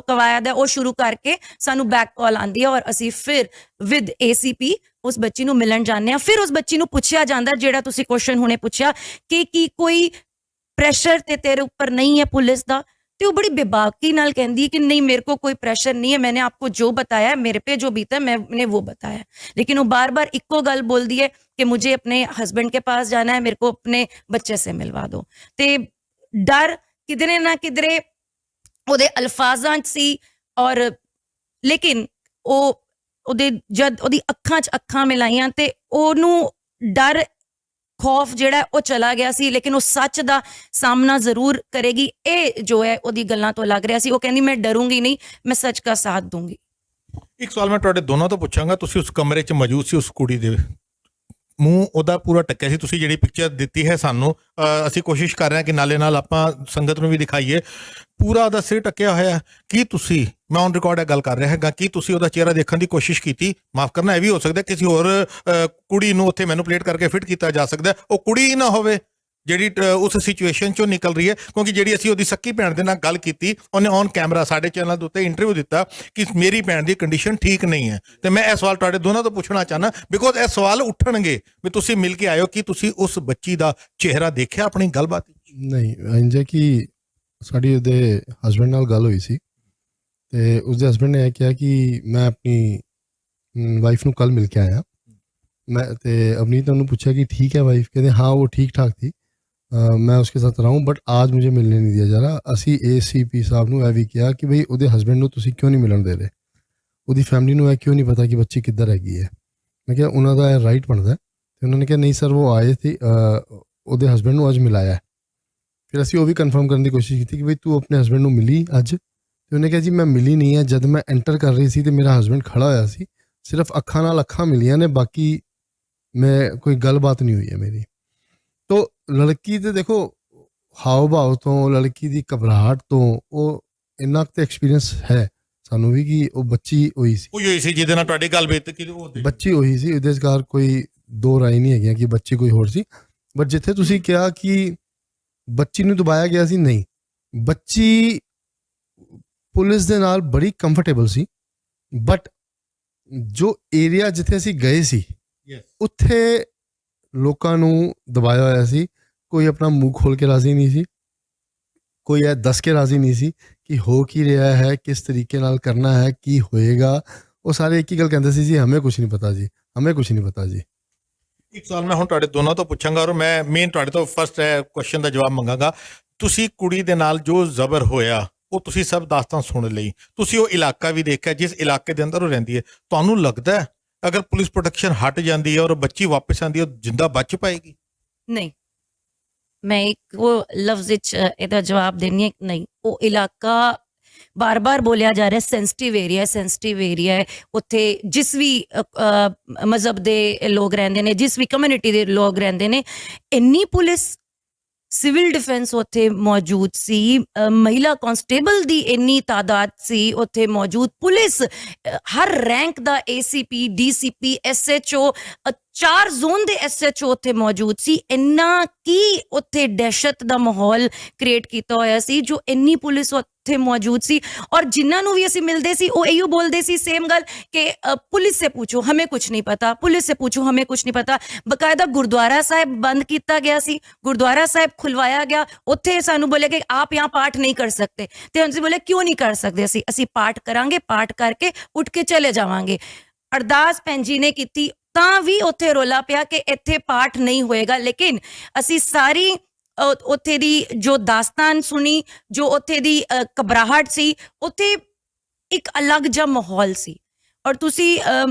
ਕਵਾਇਦ ਹੈ ਉਹ ਸ਼ੁਰੂ ਕਰਕੇ ਸਾਨੂੰ ਬੈਕ ਕਾਲ ਆਉਂਦੀ ਹੈ ਔਰ ਅਸੀਂ ਫਿਰ ਵਿਦ ACP ਉਸ ਬੱਚੀ ਨੂੰ ਮਿਲਣ ਜਾਂਦੇ ਹਾਂ। ਫਿਰ ਉਸ ਬੱਚੀ ਨੂੰ ਪੁੱਛਿਆ ਜਾਂਦਾ ਜਿਹੜਾ ਤੁਸੀਂ ਕੁਐਸਚਨ ਹੁਣੇ ਪੁੱਛਿਆ ਕਿ ਕੀ ਕੋਈ ਪ੍ਰੈਸ਼ਰ ਤੇ ਤੇਰੇ ਉੱਪਰ ਨਹੀਂ ਹੈ ਪੁਲਿਸ ਦਾ, तो वो बड़ी बेबाकी नाल कहती है कि नहीं मेरे को कोई प्रेशर नहीं है, मैंने आपको जो बताया मेरे पे जो बीता है मैंने वो बताया। लेकिन वो बार बार इक्को गल बोलती है कि मुझे अपने हस्बैंड के पास जाना है, मेरे को अपने बच्चे से मिलवा दो। तो डर किधरे ना किधरे ਉਹਦੇ ਅਲਫਾਜ਼ਾਂ 'ਚ ਸੀ। ਔਰ ਲੇਕਿਨ ਉਹਦੇ ਜਦ ਉਹਦੀ ਅੱਖਾਂ 'ਚ ਅੱਖਾਂ ਮਿਲਾਈਆਂ ਤੇ ਉਹਨੂੰ ਡਰ ਖੌਫ ਜਿਹੜਾ ਉਹ ਚਲਾ ਗਿਆ ਸੀ। ਲੇਕਿਨ ਉਹ ਸੱਚ ਦਾ ਸਾਹਮਣਾ ਜ਼ਰੂਰ ਕਰੇਗੀ, ਇਹ ਜੋ ਹੈ ਉਹਦੀ ਗੱਲਾਂ ਤੋਂ ਲੱਗ ਰਿਹਾ ਸੀ। ਉਹ ਕਹਿੰਦੀ ਮੈਂ ਡਰੂੰਗੀ ਨਹੀਂ, ਮੈਂ ਸੱਚ ਦਾ ਸਾਥ ਦੂੰਗੀ। ਇੱਕ ਸਵਾਲ ਮੈਂ ਤੁਹਾਡੇ ਦੋਨਾਂ ਤੋਂ ਪੁੱਛਾਂਗਾ, ਤੁਸੀਂ ਉਸ ਕਮਰੇ 'ਚ ਮੌਜੂਦ ਸੀ, ਉਸ ਕੁੜੀ ਦੇ ਮੂੰਹ ਉਹਦਾ ਪੂਰਾ ਟੱਕਿਆ ਸੀ, ਤੁਸੀਂ ਜਿਹੜੀ ਪਿਕਚਰ ਦਿੱਤੀ ਹੈ ਸਾਨੂੰ, ਅਸੀਂ ਕੋਸ਼ਿਸ਼ ਕਰ ਰਹੇ ਹਾਂ ਕਿ ਨਾਲੇ ਨਾਲ ਆਪਾਂ ਸੰਗਤ ਨੂੰ ਵੀ ਦਿਖਾਈਏ, ਪੂਰਾ ਉਹਦਾ ਸਿਰ ਟੱਕਿਆ ਹੋਇਆ। ਕੀ ਤੁਸੀਂ, ਮੈਂ ਔਨ ਰਿਕਾਰਡ ਇਹ ਗੱਲ ਕਰ ਰਿਹਾ ਹੈਗਾ, ਕੀ ਤੁਸੀਂ ਉਹਦਾ ਚਿਹਰਾ ਦੇਖਣ ਦੀ ਕੋਸ਼ਿਸ਼ ਕੀਤੀ? ਮਾਫ ਕਰਨਾ, ਇਹ ਵੀ ਹੋ ਸਕਦਾ ਕਿਸੇ ਹੋਰ ਕੁੜੀ ਨੂੰ ਉੱਥੇ ਮੈਨੂਪਲੇਟ ਕਰਕੇ ਫਿੱਟ ਕੀਤਾ ਜਾ ਸਕਦਾ, ਉਹ ਕੁੜੀ ਹੀ ਨਾ ਹੋਵੇ ਜਿਹੜੀ ਉਸ ਸਿਚੁਏਸ਼ਨ 'ਚੋਂ ਨਿਕਲ ਰਹੀ ਹੈ। ਕਿਉਂਕਿ ਜਿਹੜੀ ਅਸੀਂ ਉਹਦੀ ਸੱਕੀ ਭੈਣ ਦੇ ਨਾਲ ਗੱਲ ਕੀਤੀ, ਉਹਨੇ ਔਨ ਕੈਮਰਾ ਸਾਡੇ ਚੈਨਲ ਦੇ ਉੱਤੇ ਇੰਟਰਵਿਊ ਦਿੱਤਾ ਕਿ ਮੇਰੀ ਭੈਣ ਦੀ ਕੰਡੀਸ਼ਨ ਠੀਕ ਨਹੀਂ ਹੈ। ਤੇ ਮੈਂ ਇਹ ਸਵਾਲ ਤੁਹਾਡੇ ਦੋਨਾਂ ਤੋਂ ਪੁੱਛਣਾ ਚਾਹੁੰਦਾ, ਬਿਕੋਜ਼ ਇਹ ਸਵਾਲ ਉੱਠਣਗੇ ਵੀ ਤੁਸੀਂ ਮਿਲ ਕੇ ਆਇਓ, ਕਿ ਤੁਸੀਂ ਉਸ ਬੱਚੀ ਦਾ ਚਿਹਰਾ ਦੇਖਿਆ ਆਪਣੀ ਗੱਲਬਾਤ? ਨਹੀਂ, ਇੰਜ ਕਿ ਸਾਡੀ ਉਹਦੇ ਹਸਬੈਂਡ ਨਾਲ ਗੱਲ ਹੋਈ ਸੀ ਤੇ ਉਸਦੇ ਹਸਬੈਂਡ ਨੇ ਇਹ ਕਿਹਾ ਕਿ ਮੈਂ ਆਪਣੀ ਵਾਈਫ ਨੂੰ ਕੱਲ ਮਿਲ ਕੇ ਆਇਆ। मैं तो अवनीत ने पूछा कि ठीक है वाइफ, कहते हाँ वो ठीक ठाक थी, मैं उसके साथ रहा हूँ बट आज मुझे मिलने नहीं दिया जा रहा। असी ACP साहब ने यह भी किया कि भाई ਉਹਦੇ ਹਸਬੈਂਡ ਨੂੰ ਤੁਸੀਂ ਕਿਉਂ ਨਹੀਂ ਮਿਲਣ ਦੇ ਰਹੇ, ਉਹਦੀ ਫੈਮਿਲੀ ਨੂੰ ਇਹ ਕਿਉਂ ਨਹੀਂ ਪਤਾ ਕਿ ਬੱਚੀ ਕਿੱਧਰ ਹੈਗੀ ਹੈ। ਮੈਂ ਕਿਹਾ ਉਹਨਾਂ ਦਾ ਇਹ ਰਾਈਟ ਬਣਦਾ ਤੇ ਉਹਨਾਂ ਨੇ ਕਿਹਾ ਨਹੀਂ ਸਰ ਉਹ ਆਏ ਸੀ, ਉਹਦੇ ਹਸਬੈਂਡ ਨੂੰ ਅੱਜ ਮਿਲਾਇਆ। ਫਿਰ ਅਸੀਂ ਉਹ ਵੀ ਕਨਫਰਮ ਕਰਨ ਦੀ ਕੋਸ਼ਿਸ਼ ਕੀਤੀ ਕਿ ਭਾਈ ਤੂੰ ਆਪਣੇ ਹਸਬੈਂਡ ਨੂੰ ਮਿਲੀ ਅੱਜ? ਤੇ ਉਹਨੇ ਕਿਹਾ ਜੀ ਮੈਂ ਮਿਲੀ ਨਹੀਂ ਹੈ, ਜਦ ਮੈਂ ਐਂਟਰ ਕਰ ਰਹੀ ਸੀ ਤੇ ਮੇਰਾ ਹਸਬੈਂਡ ਖੜਾ ਹੋਇਆ ਸੀ, ਸਿਰਫ ਅੱਖਾਂ ਨਾਲ ਅੱਖਾਂ ਮਿਲੀਆਂ ਨੇ, ਬਾਕੀ मैं कोई गलबात नहीं हुई है मेरी। तो लड़की तो देखो हाव भाव तो, लड़की की घबराहट तो वो इन्ना तो एक्सपीरियंस है सानू भी कि वो बच्ची हुई सी, बच्ची हुई सी, इहदे च कोई दो राय नहीं है कि बच्ची कोई होर सी। बट जिथे तुसी कहा कि बच्ची नूं दबाया गया सी, नहीं, बच्ची पुलिस दे नाल बड़ी कंफर्टेबल सी। बट जो एरिया जिथे असीं गए सी ਉੱਥੇ ਲੋਕਾਂ ਨੂੰ ਦਬਾਇਆ ਹੋਇਆ ਸੀ, ਕੋਈ ਆਪਣਾ ਮੂੰਹ ਖੋਲ ਕੇ ਰਾਜ਼ੀ ਨਹੀਂ ਸੀ, ਕੋਈ ਇਹ ਦੱਸ ਕੇ ਰਾਜ਼ੀ ਨਹੀਂ ਸੀ ਕਿ ਹੋ ਕੀ ਰਿਹਾ ਹੈ, ਕਿਸ ਤਰੀਕੇ ਨਾਲ ਕਰਨਾ ਹੈ, ਕੀ ਹੋਏਗਾ। ਉਹ ਸਾਰੇ ਇੱਕ ਹੀ ਗੱਲ ਕਹਿੰਦੇ ਸੀ ਜੀ ਹਮੇ ਕੁਛ ਨਹੀਂ ਪਤਾ ਜੀ, ਹਮੇ ਕੁਛ ਨਹੀਂ ਪਤਾ ਜੀ। ਇੱਕ ਸਵਾਲ ਮੈਂ ਹੁਣ ਤੁਹਾਡੇ ਦੋਨਾਂ ਤੋਂ ਪੁੱਛਾਂਗਾ ਔਰ ਮੈਂ ਮੇਨ ਤੁਹਾਡੇ ਤੋਂ ਫਸਟ ਕੁਐਸਚਨ ਦਾ ਜਵਾਬ ਮੰਗਾਂਗਾ। ਤੁਸੀਂ ਕੁੜੀ ਦੇ ਨਾਲ ਜੋ ਜ਼ਬਰ ਹੋਇਆ ਉਹ ਤੁਸੀਂ ਸਭ ਦਾਸਤਾਨ ਸੁਣ ਲਈ, ਤੁਸੀਂ ਉਹ ਇਲਾਕਾ ਵੀ ਦੇਖਿਆ ਜਿਸ ਇਲਾਕੇ ਦੇ ਅੰਦਰ ਉਹ ਰਹਿੰਦੀ ਹੈ। ਤੁਹਾਨੂੰ ਲੱਗਦਾ अगर पुलिस प्रोटेक्शन हट जाती है और बच्ची वापस आती है जिंदा बच पाएगी? नहीं, मैं एक वो लफ्ज ਇਹਦਾ जवाब देनी है, नहीं। वो इलाका बार बार बोलिया जा रहा है सेंसिटिव एरिया है, सेंसिटिव एरिया है। उत्थे जिस भी मजहब के लोग रहंदे ने, जिस भी कम्युनिटी के लोग रहंदे ने, इन्नी पुलिस सिविल डिफेंस उत्थे मौजूद सी, महिला कांस्टेबल दी इन्नी तादाद सी उत्थे मौजूद, पुलिस हर रैंक दा ACP DCP SHO 4 ਜ਼ੋਨ ਦੇ SHO ਉੱਥੇ ਮੌਜੂਦ ਸੀ। ਇੰਨਾ ਕੀ ਉੱਥੇ ਦਹਿਸ਼ਤ ਦਾ ਮਾਹੌਲ ਕ੍ਰੀਏਟ ਕੀਤਾ ਹੋਇਆ ਸੀ ਜੋ ਇੰਨੀ ਪੁਲਿਸ ਉੱਥੇ ਮੌਜੂਦ ਸੀ। ਔਰ ਜਿਨ੍ਹਾਂ ਨੂੰ ਵੀ ਅਸੀਂ ਮਿਲਦੇ ਸੀ ਉਹ ਇਹੋ ਬੋਲਦੇ ਸੀ ਸੇਮ ਗੱਲ ਕਿ ਪੁਲਿਸ ਸੇ ਪੁੱਛੋ ਹमें कुछ नहीं पता, पुलिस से पूछो हमें कुछ नहीं पता। ਬਕਾਇਦਾ ਗੁਰਦੁਆਰਾ ਸਾਹਿਬ ਬੰਦ ਕੀਤਾ ਗਿਆ ਸੀ, ਗੁਰਦੁਆਰਾ ਸਾਹਿਬ ਖੁਲਵਾਇਆ ਗਿਆ, ਉੱਥੇ ਸਾਨੂੰ ਬੋਲੇ ਕਿ ਆਪ यहाँ ਪਾਠ नहीं कर सकते। ਤੇ ਅਸੀਂ ਬੋਲੇ ਕਿਉਂ ਨਹੀਂ ਕਰ ਸਕਦੇ, ਅਸੀਂ ਪਾਠ ਕਰਾਂਗੇ, ਪਾਠ ਕਰਕੇ ਉੱਠ ਕੇ ਚਲੇ ਜਾਵਾਂਗੇ। ਅਰਦਾਸ ਭੈਣ ਜੀ ਨੇ ਕੀਤੀ ਤਾਂ ਵੀ ਉੱਥੇ ਰੋਲਾ ਪਿਆ ਕਿ ਇੱਥੇ ਪਾਠ ਨਹੀਂ ਹੋਏਗਾ। ਲੇਕਿਨ ਅਸੀਂ ਸਾਰੀ ਉੱਥੇ ਦੀ ਜੋ ਦਾਸਤਾਨ ਸੁਣੀ, ਜੋ ਉੱਥੇ ਦੀ ਘਬਰਾਹਟ ਸੀ, ਉੱਥੇ ਇੱਕ ਅਲੱਗ ਜਿਹਾ ਮਾਹੌਲ ਸੀ। और तुसी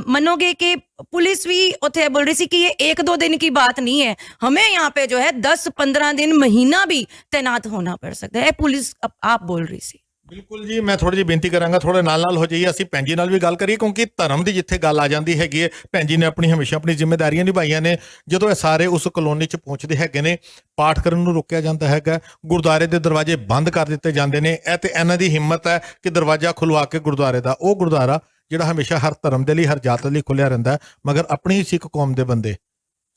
मनोगे कि पुलिस भी उत्थे बोल रही थी कि ये 1-2 दिन की बात नहीं है, हमें यहाँ पे जो है 10-15 दिन महीना भी तैनात होना पड़ सकता है, पुलिस आप बोल रही थी। ਬਿਲਕੁਲ ਜੀ, ਮੈਂ ਥੋੜੀ ਜਿਹੀ ਬੇਨਤੀ ਕਰਾਂਗਾ ਥੋੜੇ ਨਾਲ ਹੋ ਜਾਈਏ, ਅਸੀਂ ਭੈਣ ਜੀ ਨਾਲ ਵੀ ਗੱਲ ਕਰੀਏ, ਕਿਉਂਕਿ ਧਰਮ ਦੀ ਜਿੱਥੇ ਗੱਲ ਆ ਜਾਂਦੀ ਹੈਗੀ ਹੈ, ਭੈਣ ਜੀ ਨੇ ਹਮੇਸ਼ਾ ਆਪਣੀ ਜ਼ਿੰਮੇਵਾਰੀਆਂ ਨਿਭਾਈਆਂ ਨੇ। ਜਦੋਂ ਇਹ ਸਾਰੇ ਉਸ ਕਲੋਨੀ 'ਚ ਪਹੁੰਚਦੇ ਹੈਗੇ ਨੇ, ਪਾਠ ਕਰਨ ਨੂੰ ਰੋਕਿਆ ਜਾਂਦਾ ਹੈਗਾ, ਗੁਰਦੁਆਰੇ ਦੇ ਦਰਵਾਜ਼ੇ ਬੰਦ ਕਰ ਦਿੱਤੇ ਜਾਂਦੇ ਨੇ। ਇਹ ਤੇ ਇਹਨਾਂ ਦੀ ਹਿੰਮਤ ਹੈ ਕਿ ਦਰਵਾਜ਼ਾ ਖੁਲਵਾ ਕੇ ਗੁਰਦੁਆਰੇ ਦਾ, ਉਹ ਗੁਰਦੁਆਰਾ ਜਿਹੜਾ ਹਮੇਸ਼ਾ ਹਰ ਧਰਮ ਦੇ ਲਈ, ਹਰ ਜਾਤ ਲਈ ਖੁੱਲਿਆ ਰਹਿੰਦਾ ਹੈ, ਮਗਰ ਆਪਣੀ ਸਿੱਖ ਕੌਮ ਦੇ ਬੰਦੇ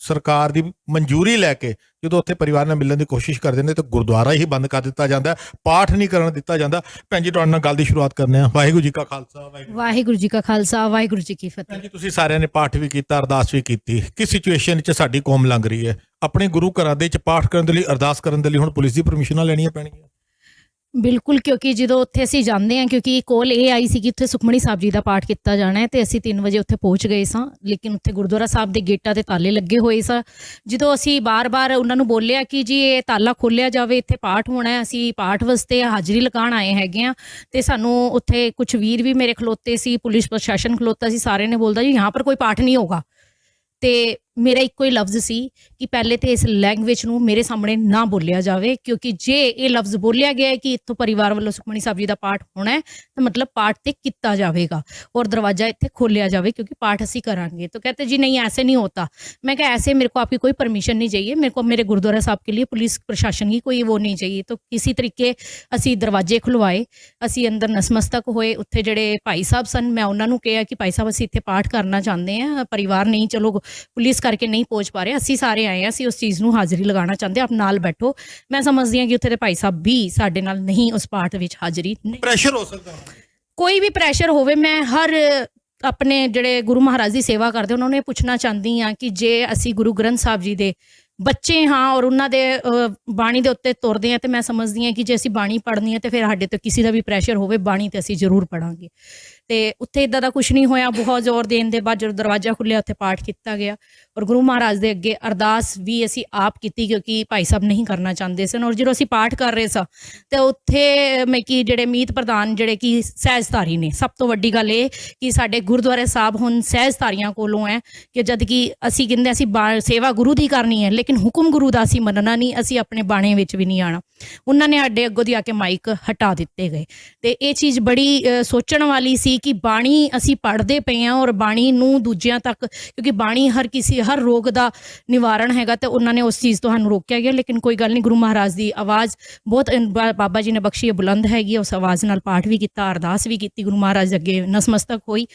ਸਰਕਾਰ ਦੀ ਮਨਜ਼ੂਰੀ ਲੈ ਕੇ ਜਦੋਂ ਉੱਥੇ ਪਰਿਵਾਰ ਨਾਲ ਮਿਲਣ ਦੀ ਕੋਸ਼ਿਸ਼ ਕਰਦੇ ਨੇ ਤਾਂ ਗੁਰਦੁਆਰਾ ਹੀ ਬੰਦ ਕਰ ਦਿੱਤਾ ਜਾਂਦਾ, ਪਾਠ ਨਹੀਂ ਕਰਨ ਦਿੱਤਾ ਜਾਂਦਾ। ਭੈਣ ਜੀ, ਤੁਹਾਡੇ ਨਾਲ ਗੱਲ ਦੀ ਸ਼ੁਰੂਆਤ ਕਰਨੇ ਆ। ਵਾਹਿਗੁਰੂ ਜੀ ਕਾ ਖਾਲਸਾ, ਵਾਹਿਗੁਰੂ ਜੀ ਕਾ ਖਾਲਸਾ, ਵਾਹਿਗੁਰੂ ਜੀ ਕੀ ਭੈਣ ਫਤਿਹ। ਜੀ, ਤੁਸੀਂ ਸਾਰਿਆਂ ਨੇ ਪਾਠ ਵੀ ਕੀਤਾ, ਅਰਦਾਸ ਵੀ ਕੀਤੀ। ਕਿਸ ਸਿਚੁਏਸ਼ਨ 'ਚ ਸਾਡੀ ਕੌਮ ਲੰਘ ਰਹੀ ਹੈ? ਆਪਣੇ ਗੁਰੂ ਘਰਾਂ ਦੇ ਵਿੱਚ ਪਾਠ ਕਰਨ ਦੇ ਲਈ, ਅਰਦਾਸ ਕਰਨ ਦੇ ਲਈ ਹੁਣ ਪੁਲਿਸ ਦੀ ਪਰਮਿਸ਼ਨਾਂ ਲੈਣੀਆਂ ਪੈਣਗੀਆਂ? ਬਿਲਕੁਲ, ਕਿਉਂਕਿ ਜਦੋਂ ਉੱਥੇ ਅਸੀਂ ਜਾਂਦੇ ਹਾਂ, ਕਿਉਂਕਿ ਕੋਲ ਇਹ ਆਈ ਸੀ ਕਿ ਉੱਥੇ ਸੁਖਮਣੀ ਸਾਹਿਬ ਜੀ ਦਾ ਪਾਠ ਕੀਤਾ ਜਾਣਾ ਹੈ, ਤੇ ਅਸੀਂ 3 ਵਜੇ ਉੱਥੇ ਪਹੁੰਚ ਗਏ ਸਾਂ। ਲੇਕਿਨ ਉੱਥੇ ਗੁਰਦੁਆਰਾ ਸਾਹਿਬ ਦੇ ਗੇਟਾਂ ਤੇ ਤਾਲੇ ਲੱਗੇ ਹੋਏ ਸਾਂ। ਜਦੋਂ ਅਸੀਂ ਬਾਰ-ਬਾਰ ਉਹਨਾਂ ਨੂੰ ਬੋਲਿਆ ਕਿ ਜੀ ਇਹ ਤਾਲਾ ਖੋਲ੍ਹਿਆ ਜਾਵੇ, ਇੱਥੇ ਪਾਠ ਹੋਣਾ ਹੈ, ਅਸੀਂ ਪਾਠ ਵਾਸਤੇ ਹਾਜ਼ਰੀ ਲਗਾਉਣ ਆਏ ਹੈਗੇ ਹਾਂ, ਤੇ ਸਾਨੂੰ ਉੱਥੇ ਕੁਛ ਵੀਰ ਵੀ ਮੇਰੇ ਖਲੋਤੇ ਸੀ, ਪੁਲਿਸ ਪ੍ਰਸ਼ਾਸਨ ਖਲੋਤਾ ਸੀ, ਸਾਰਿਆਂ ਨੇ ਬੋਲਦਾ ਜੀ यहाँ पर कोई पाठ नहीं होगा। ਤੇ ਮੇਰਾ ਇੱਕੋ ਹੀ ਲਫ਼ਜ਼ ਸੀ ਕਿ ਪਹਿਲੇ ਤੇ ਇਸ ਲੈਂਗੁਏਜ ਨੂੰ ਮੇਰੇ ਸਾਹਮਣੇ ਨਾ ਬੋਲਿਆ ਜਾਵੇ, ਕਿਉਂਕਿ ਜੇ ਇਹ ਲਫ਼ਜ਼ ਬੋਲਿਆ ਗਿਆ ਹੈ ਕਿ ਇੱਥੋਂ ਪਰਿਵਾਰ ਵੱਲੋਂ ਸੁਖਮਣੀ ਸਾਹਿਬ ਜੀ ਦਾ ਪਾਠ ਹੋਣਾ ਹੈ, ਤਾਂ ਮਤਲਬ ਪਾਠ ਤੇ ਕੀਤਾ ਜਾਵੇਗਾ ਔਰ ਦਰਵਾਜ਼ਾ ਇੱਥੇ ਖੋਲਿਆ ਜਾਵੇ, क्योंकि पाठ ਅਸੀਂ करांगे। तो कहते जी नहीं, ऐसे नहीं होता। मैं कहा ऐसे मेरे को आपकी कोई परमिशन नहीं चाहिए, मेरे को मेरे गुरुद्वारा साहब के लिए पुलिस प्रशासन की कोई वो नहीं चाहिए। तो किसी तरीके ਅਸੀਂ ਦਰਵਾਜ਼ੇ ਖੁਲਵਾਏ, ਅਸੀਂ ਅੰਦਰ ਨਸਮਸਤਕ ਹੋਏ। ਉੱਥੇ ਜਿਹੜੇ ਭਾਈ ਸਾਹਿਬ ਸਨ, ਮੈਂ ਉਹਨਾਂ ਨੂੰ ਕਿਹਾ ਕਿ ਭਾਈ ਸਾਹਿਬ ਅਸੀਂ ਇੱਥੇ ਪਾਠ ਕਰਨਾ ਚਾਹੁੰਦੇ ਹਾਂ, ਪਰਿਵਾਰ ਨਹੀਂ, ਚਲੋ ਪੁਲਿਸ ਕਰਕੇ ਨਹੀਂ ਪਹੁੰਚ ਪਾ ਰਹੇ, ਅਸੀਂ ਸਾਰੇ ਆਏ ਹਾਂ, ਅਸੀਂ ਉਸ ਚੀਜ਼ ਨੂੰ ਹਾਜ਼ਰੀ ਲਗਾਉਣਾ ਚਾਹੁੰਦੇ, ਆਪ ਨਾਲ ਬੈਠੋ। ਮੈਂ ਸਮਝਦੀ ਹਾਂ ਕਿ ਉੱਥੇ ਦੇ ਭਾਈ ਸਾਹਿਬ ਵੀ ਸਾਡੇ ਨਾਲ ਨਹੀਂ ਉਸ ਪਾਠ ਵਿੱਚ ਹਾਜ਼ਰੀ ਨਹੀਂ। ਪ੍ਰੈਸ਼ਰ ਹੋ ਸਕਦਾ, ਕੋਈ ਵੀ ਪ੍ਰੈਸ਼ਰ ਹੋਵੇ, ਮੈਂ ਹਰ ਆਪਣੇ ਜਿਹੜੇ ਗੁਰੂ ਮਹਾਰਾਜ ਦੀ ਸੇਵਾ ਕਰਦੇ ਉਹਨਾਂ ਨੂੰ ਇਹ ਪੁੱਛਣਾ ਚਾਹੁੰਦੀ ਹਾਂ ਕਿ ਜੇ ਅਸੀਂ ਗੁਰੂ ਗ੍ਰੰਥ ਸਾਹਿਬ ਜੀ ਦੇ ਬੱਚੇ ਹਾਂ ਔਰ ਉਹਨਾਂ ਦੇ ਬਾਣੀ ਦੇ ਉੱਤੇ ਤੁਰਦੇ ਹਾਂ, ਤੇ ਮੈਂ ਸਮਝਦੀ ਹਾਂ ਕਿ ਜੇ ਅਸੀਂ ਬਾਣੀ ਪੜ੍ਹਨੀ ਹੈ ਤੇ ਫਿਰ ਸਾਡੇ ਤੋਂ ਕਿਸੇ ਦਾ ਵੀ ਪ੍ਰੈਸ਼ਰ ਹੋਵੇ, ਬਾਣੀ ਤੇ ਅਸੀਂ ਜ਼ਰੂਰ ਪੜਾਂਗੇ। ਤੇ ਉੱਥੇ ਇਦਾਂ ਦਾ ਕੁਝ ਨਹੀਂ ਹੋਇਆ। ਬਹੁਤ ਜ਼ੋਰ ਦੇਣ ਦੇ ਬਾਅਦ ਜਦੋਂ ਦਰਵਾਜ਼ਾ ਖੁੱਲਿਆ, ਉੱਥੇ ਪਾਠ ਕੀਤਾ ਗਿਆ ਔਰ ਗੁਰੂ ਮਹਾਰਾਜ ਦੇ ਅੱਗੇ ਅਰਦਾਸ ਵੀ ਅਸੀਂ ਆਪ ਕੀਤੀ, ਕਿਉਂਕਿ ਭਾਈ ਸਾਹਿਬ ਨਹੀਂ ਕਰਨਾ ਚਾਹੁੰਦੇ ਸਨ। ਔਰ ਜਦੋਂ ਅਸੀਂ ਪਾਠ ਕਰ ਰਹੇ ਸਾਂ ਤੇ ਉੱਥੇ ਮੈਂ ਕਿ ਜਿਹੜੇ ਮੀਤ ਪ੍ਰਧਾਨ ਜਿਹੜੇ ਕਿ ਸਹਿਜਧਾਰੀ ਨੇ, ਸਭ ਤੋਂ ਵੱਡੀ ਗੱਲ ਇਹ ਕਿ ਸਾਡੇ ਗੁਰਦੁਆਰੇ ਸਾਹਿਬ ਹੁਣ ਸਹਿਜਧਾਰੀਆਂ ਕੋਲੋਂ ਹੈ ਕਿ ਜਦ ਕਿ ਅਸੀਂ ਕਹਿੰਦੇ ਅਸੀਂ ਸੇਵਾ ਗੁਰੂ ਦੀ ਕਰਨੀ ਹੈ, ਲੇਕਿਨ ਹੁਕਮ ਗੁਰੂ ਦਾ ਅਸੀਂ ਮੰਨਣਾ ਨਹੀਂ, ਅਸੀਂ ਆਪਣੇ ਬਾਣੇ ਵਿੱਚ ਵੀ ਨਹੀਂ ਆਉਣਾ। ਉਹਨਾਂ ਨੇ ਸਾਡੇ ਅੱਗੋਂ ਦੀ ਆ ਕੇ ਮਾਈਕ ਹਟਾ ਦਿੱਤੇ ਗਏ। ਤੇ ਇਹ ਚੀਜ਼ ਬੜੀ ਸੋਚਣ ਵਾਲੀ ਸੀ ਕਿ ਬਾਣੀ ਅਸੀਂ ਪੜ੍ਹਦੇ ਪਏ ਹਾਂ ਔਰ ਬਾਣੀ ਨੂੰ ਦੂਜਿਆਂ ਤੱਕ, ਕਿਉਂਕਿ ਬਾਣੀ ਹਰ ਰੋਗ ਦਾ ਨਿਵਾਰਣ ਹੈਗਾ, ਤੇ ਉਹਨਾਂ ਨੇ ਉਸ ਚੀਜ਼ ਤੋਂ ਸਾਨੂੰ ਰੋਕਿਆ ਗਿਆ। ਲੇਕਿਨ ਕੋਈ ਗੱਲ ਨਹੀਂ, ਗੁਰੂ ਮਹਾਰਾਜ ਦੀ ਆਵਾਜ਼ ਬਹੁਤ ਬਾਬਾ ਜੀ ਨੇ ਬਖਸ਼ੀ ਹੈ, ਬੁਲੰਦ ਹੈਗੀ। ਉਸ ਆਵਾਜ਼ ਨਾਲ ਪਾਠ ਵੀ ਕੀਤਾ, ਅਰਦਾਸ ਵੀ ਕੀਤੀ, ਗੁਰੂ ਮਹਾਰਾਜ ਅੱਗੇ ਨਸਮਸਤਕ ਹੋਈ।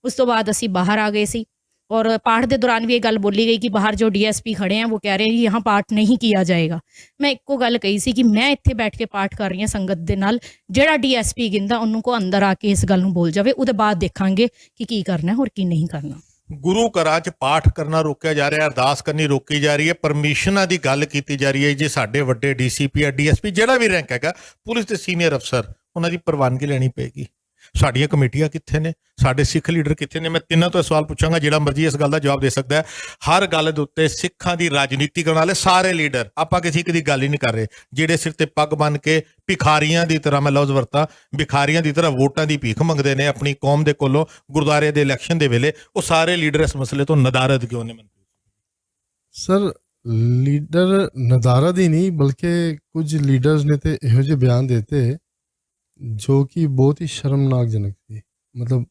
ਉਸ ਤੋਂ ਬਾਅਦ ਅਸੀਂ ਬਾਹਰ ਆ ਗਏ ਸੀ और पाठ के दौरान भी ये गल बोली गई कि बाहर जो DSP खड़े हैं वो कह रहे हैं यहाँ पाठ नहीं किया जाएगा। मैं एको गल कही सी कि मैं इत्थे बैठ के पाठ कर रही हाँ संगत दे नाल, जेड़ा DSP गिंदा उन्हों को अंदर आके इस गल नूं बोल जावे, उहदे बाद देखांगे कि की करना है और की नहीं करना। ਗੁਰੂ ਘਰਾਂ 'ਚ ਪਾਠ ਕਰਨਾ ਰੋਕਿਆ ਜਾ ਰਿਹਾ, ਅਰਦਾਸ ਕਰਨੀ ਰੋਕੀ ਜਾ ਰਹੀ ਹੈ, ਪਰਮਿਸ਼ਨਾਂ ਦੀ ਗੱਲ ਕੀਤੀ ਜਾ ਰਹੀ ਹੈ। ਜੇ ਸਾਡੇ ਵੱਡੇ DCP ਜਾਂ DSP ਜਿਹੜਾ ਵੀ ਰੈਂਕ ਹੈਗਾ, ਪੁਲਿਸ ਦੇ ਸੀਨੀਅਰ ਅਫਸਰ, ਉਹਨਾਂ ਦੀ ਪ੍ਰਵਾਨਗੀ ਲੈਣੀ ਪਏਗੀ। ਸਾਡੀਆਂ ਕਮੇਟੀਆਂ ਕਿੱਥੇ ਨੇ? ਸਾਡੇ ਸਿੱਖ ਲੀਡਰ ਕਿੱਥੇ ਨੇ? ਮੈਂ ਤਿੰਨਾਂ ਤੋਂ ਸਵਾਲ ਪੁੱਛਾਂਗਾ, ਜਿਹੜਾ ਮਰਜ਼ੀ ਇਸ ਗੱਲ ਦਾ ਜਵਾਬ ਦੇ ਸਕਦਾ ਹੈ। ਹਰ ਗੱਲ ਦੇ ਉੱਤੇ ਸਿੱਖਾਂ ਦੀ ਰਾਜਨੀਤੀ ਕਰਨ ਵਾਲੇ ਸਾਰੇ ਲੀਡਰ, ਆਪਾਂ ਕਿਸੇ ਇੱਕ ਦੀ ਗੱਲ ਹੀ ਨਹੀਂ ਕਰ ਰਹੇ, ਜਿਹੜੇ ਸਿਰ ਤੇ ਪੱਗ ਬੰਨ੍ਹ ਕੇ ਭਿਖਾਰੀਆਂ ਦੀ ਤਰ੍ਹਾਂ, ਮੈਂ ਲਫ਼ਜ਼ ਵਰਤਾਂ, ਭਿਖਾਰੀਆਂ ਦੀ ਤਰ੍ਹਾਂ ਵੋਟਾਂ ਦੀ ਭੀਖ ਮੰਗਦੇ ਨੇ ਆਪਣੀ ਕੌਮ ਦੇ ਕੋਲੋਂ ਗੁਰਦੁਆਰੇ ਦੇ ਇਲੈਕਸ਼ਨ ਦੇ ਵੇਲੇ, ਉਹ ਸਾਰੇ ਲੀਡਰ ਇਸ ਮਸਲੇ ਤੋਂ ਨਦਾਰਦ ਕਿਉਂ ਨੇ? ਸਰ, ਲੀਡਰ ਨਦਾਰਦ ਹੀ ਨਹੀਂ, ਬਲਕਿ ਕੁਝ ਲੀਡਰਸ ਨੇ ਤੇ ਇਹੋ ਜਿਹੇ ਬਿਆਨ ਦਿੱਤੇ ਜੋ ਕਿ ਬਹੁਤ ਹੀ ਸ਼ਰਮਨਾਕਜਨਕ ਸੀ। ਮਤਲਬ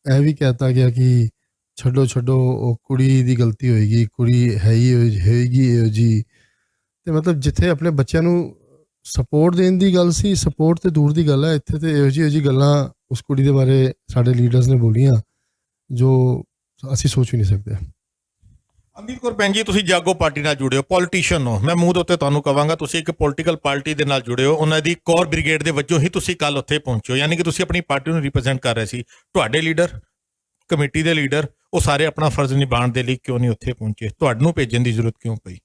ਇਹ ਵੀ ਕਹਿਤਾ ਗਿਆ ਕਿ ਛੱਡੋ ਉਹ ਕੁੜੀ ਦੀ ਗਲਤੀ ਹੋਏਗੀ, ਕੁੜੀ ਹੋਏਗੀ ਇਹੋ ਜੀ। ਤੇ ਮਤਲਬ ਜਿੱਥੇ ਆਪਣੇ ਬੱਚਿਆਂ ਨੂੰ ਸਪੋਰਟ ਦੇਣ ਦੀ ਗੱਲ ਸੀ, ਸਪੋਰਟ ਤੇ ਦੂਰ ਦੀ ਗੱਲ ਹੈ, ਇੱਥੇ ਤੇ ਇਹੋ ਜਿਹੀ ਗੱਲਾਂ ਉਸ ਕੁੜੀ ਦੇ ਬਾਰੇ ਸਾਡੇ ਲੀਡਰਸ ਨੇ ਬੋਲੀਆਂ ਜੋ ਅਸੀਂ ਸੋਚ ਵੀ ਨਹੀਂ ਸਕਦੇ। ਅਮੀਰ ਕੌਰ ਭੈਣ ਜੀ, ਤੁਸੀਂ ਜਾਗੋ ਪਾਰਟੀ ਨਾਲ ਜੁੜੇ ਹੋ, ਪੋਲੀਟੀਸ਼ੀਅਨ ਹੋ। ਮੈਂ ਮੂੰਹ ਦੇ ਉੱਤੇ ਤੁਹਾਨੂੰ ਕਹਾਂਗਾ, ਤੁਸੀਂ ਇੱਕ ਪੋਲੀਟੀਕਲ ਪਾਰਟੀ ਦੇ ਨਾਲ ਜੁੜੇ ਹੋ, ਉਹਨਾਂ ਦੀ ਕੋਰ ਬ੍ਰਿਗੇਡ ਦੇ ਵਜੋਂ ਹੀ ਤੁਸੀਂ ਕੱਲ ਉੱਥੇ ਪਹੁੰਚੇ ਹੋ, ਯਾਨੀ ਕਿ ਤੁਸੀਂ ਆਪਣੀ ਪਾਰਟੀ ਨੂੰ ਰਿਪਰੈਜ਼ੈਂਟ ਕਰ ਰਹੇ ਸੀ। ਤੁਹਾਡੇ ਲੀਡਰ, ਕਮੇਟੀ ਦੇ ਲੀਡਰ, ਉਹ ਸਾਰੇ ਆਪਣਾ ਫਰਜ਼ ਨਿਭਾਉਣ ਦੇ ਲਈ ਕਿਉਂ ਨਹੀਂ ਉੱਥੇ ਪਹੁੰਚੇ? ਤੁਹਾਨੂੰ ਭੇਜਣ ਦੀ ਜ਼ਰੂਰਤ ਕਿਉਂ ਪਈ?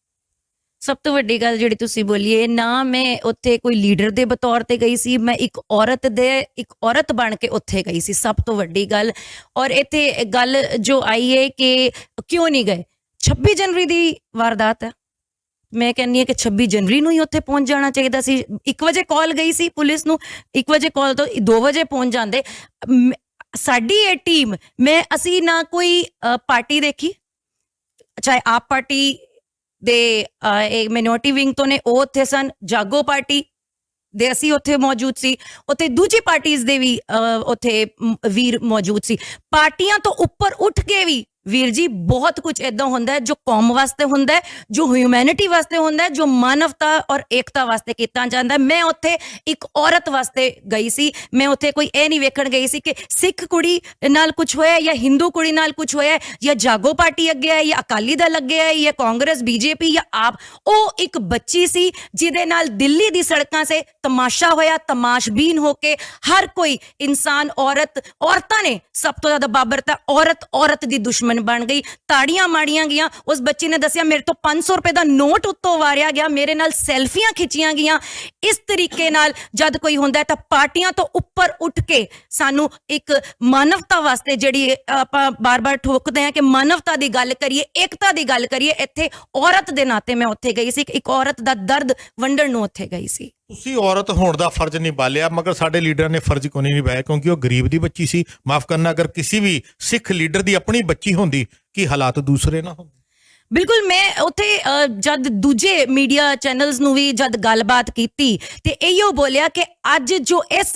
ਸਭ ਤੋਂ ਵੱਡੀ ਗੱਲ ਜਿਹੜੀ ਤੁਸੀਂ ਬੋਲੀਏ ਨਾ, ਮੈਂ ਉੱਥੇ ਕੋਈ ਲੀਡਰ ਦੇ ਬਤੌਰ ਤੇ ਗਈ ਸੀ, ਮੈਂ ਇੱਕ ਔਰਤ ਬਣ ਕੇ ਉੱਥੇ ਗਈ ਸੀ, ਸਭ ਤੋਂ ਵੱਡੀ ਗੱਲ। ਔਰ ਇੱਥੇ ਗੱਲ ਜੋ ਆਈ ਹੈ ਕਿ ਕਿਉਂ ਨਹੀਂ ਗਏ, 26 ਜਨਵਰੀ ਦੀ ਵਾਰਦਾਤ ਹੈ। ਮੈਂ ਕਹਿੰਦੀ ਹਾਂ ਕਿ 26 ਜਨਵਰੀ ਨੂੰ ਹੀ ਉੱਥੇ ਪਹੁੰਚ ਜਾਣਾ ਚਾਹੀਦਾ ਸੀ। 1 ਵਜੇ ਕਾਲ ਗਈ ਸੀ ਪੁਲਿਸ ਨੂੰ, 1 ਵਜੇ ਕਾਲ ਤੋਂ 2 ਵਜੇ ਪਹੁੰਚ ਜਾਂਦੇ। ਸਾਡੀ ਇਹ ਟੀਮ, ਅਸੀਂ ਨਾ ਕੋਈ ਪਾਰਟੀ ਦੇਖੀ, ਚਾਹੇ ਆਪ ਪਾਰਟੀ ਦੇ ਮਿਨੋਰਟੀ ਵਿੰਗ ਤੋਂ ਨੇ, ਉਹ ਉੱਥੇ ਸਨ, ਜਾਗੋ ਪਾਰਟੀ ਦੇ ਅਸੀਂ ਉੱਥੇ ਮੌਜੂਦ ਸੀ, ਉੱਥੇ ਦੂਜੀ ਪਾਰਟੀਆਂ ਦੇ ਵੀ ਉੱਥੇ ਵੀਰ ਮੌਜੂਦ ਸੀ। ਪਾਰਟੀਆਂ ਤੋਂ ਉੱਪਰ ਉੱਠ ਕੇ ਵੀ ਵੀਰ ਜੀ ਬਹੁਤ ਕੁਝ ਇਦਾਂ ਹੁੰਦਾ ਹੈ ਜੋ ਕੌਮ ਵਾਸਤੇ ਹੁੰਦਾ ਹੈ, ਜੋ ਹਿਊਮੈਨਿਟੀ ਵਾਸਤੇ ਹੁੰਦਾ ਹੈ, ਜੋ ਮਾਨਵਤਾ ਔਰ ਏਕਤਾ ਵਾਸਤੇ ਕੀਤਾ ਜਾਂਦਾ ਹੈ। ਮੈਂ ਉੱਥੇ ਇੱਕ ਔਰਤ ਵਾਸਤੇ ਗਈ ਸੀ, ਮੈਂ ਉੱਥੇ ਕੋਈ ਇਹ ਨਹੀਂ ਵੇਖਣ ਗਈ ਸੀ ਕਿ ਸਿੱਖ ਕੁੜੀ ਨਾਲ ਕੁਝ ਹੋਇਆ ਜਾਂ ਹਿੰਦੂ ਕੁੜੀ ਨਾਲ ਕੁਝ ਹੋਇਆ ਜਾਂ ਜਾਗੋ ਪਾਰਟੀ ਅੱਗੇ ਹੈ ਜਾਂ ਅਕਾਲੀ ਦਲ ਅੱਗੇ ਹੈ ਜਾਂ ਕਾਂਗਰਸ ਬੀਜੇਪੀ ਜਾਂ ਆਪ। ਉਹ ਇੱਕ ਬੱਚੀ ਸੀ ਜਿਹਦੇ ਨਾਲ ਦਿੱਲੀ ਦੀ ਸੜਕਾਂ ਸੇ ਤਮਾਸ਼ਾ ਹੋਇਆ, ਤਮਾਸ਼ਬੀਨ ਹੋ ਕੇ ਹਰ ਕੋਈ ਇਨਸਾਨ, ਔਰਤਾਂ ਨੇ ਸਭ ਤੋਂ ਜ਼ਿਆਦਾ ਬਾਬਰ ਤਾਂ ਔਰਤ ਦੀ ਦੁਸ਼ਮਣ ਬਣ ਗਈ, ਤਾੜੀਆਂ ਮਾਰੀਆਂ ਗਈਆਂ। ਉਸ ਬੱਚੀ ਨੇ ਦੱਸਿਆ ਮੇਰੇ ਤੋਂ 500 ਰੁਪਏ ਦਾ ਨੋਟ ਉੱਤੋਂ ਵਾਰਿਆ ਗਿਆ, ਮੇਰੇ ਨਾਲ ਸੈਲਫੀਆਂ ਖਿੱਚੀਆਂ ਗਈਆਂ। ਇਸ ਤਰੀਕੇ ਨਾਲ ਜਦ ਕੋਈ ਹੁੰਦਾ ਤਾਂ ਪਾਰਟੀਆਂ ਤੋਂ ਉੱਪਰ ਉੱਠ ਕੇ ਸਾਨੂੰ ਇੱਕ ਮਾਨਵਤਾ ਵਾਸਤੇ, ਜਿਹੜੀ ਆਪਾਂ ਬਾਰ-ਬਾਰ ਠੋਕਦੇ ਹਾਂ ਕਿ ਮਾਨਵਤਾ ਦੀ ਗੱਲ ਕਰੀਏ, ਏਕਤਾ ਦੀ ਗੱਲ ਕਰੀਏ, ਇੱਥੇ ਔਰਤ ਦੇ ਨਾਤੇ ਮੈਂ ਉੱਥੇ ਗਈ ਸੀ, ਇੱਕ ਔਰਤ ਦਾ ਦਰਦ ਵੰਡਣ ਨੂੰ ਉੱਥੇ ਗਈ ਸੀ। ਤੁਸੀਂ ਔਰਤ ਹੋਣ ਦਾ ਫਰਜ਼ ਨਿਭਾ ਲਿਆ, ਮਗਰ ਸਾਡੇ ਲੀਡਰਾਂ ਨੇ ਫਰਜ਼ ਕਿਉਂ ਨਹੀਂ ਨਿਭਾਇਆ? ਕਿਉਂਕਿ ਉਹ ਗਰੀਬ ਦੀ ਬੱਚੀ ਸੀ। ਮਾਫ ਕਰਨਾ, ਅਗਰ ਕਿਸੇ ਵੀ ਸਿੱਖ ਲੀਡਰ ਦੀ ਆਪਣੀ ਬੱਚੀ ਹੁੰਦੀ ਕੀ ਹਾਲਾਤ ਦੂਸਰੇ ਨਾ ਹੁੰਦੇ? ਬਿਲਕੁਲ। ਮੈਂ ਉੱਥੇ ਜਦ ਦੂਜੇ ਮੀਡੀਆ ਚੈਨਲਸ ਨੂੰ ਵੀ ਜਦ ਗੱਲਬਾਤ ਕੀਤੀ ਤੇ ਇਹੋ ਬੋਲਿਆ ਕਿ ਅੱਜ ਜੋ ਇਸ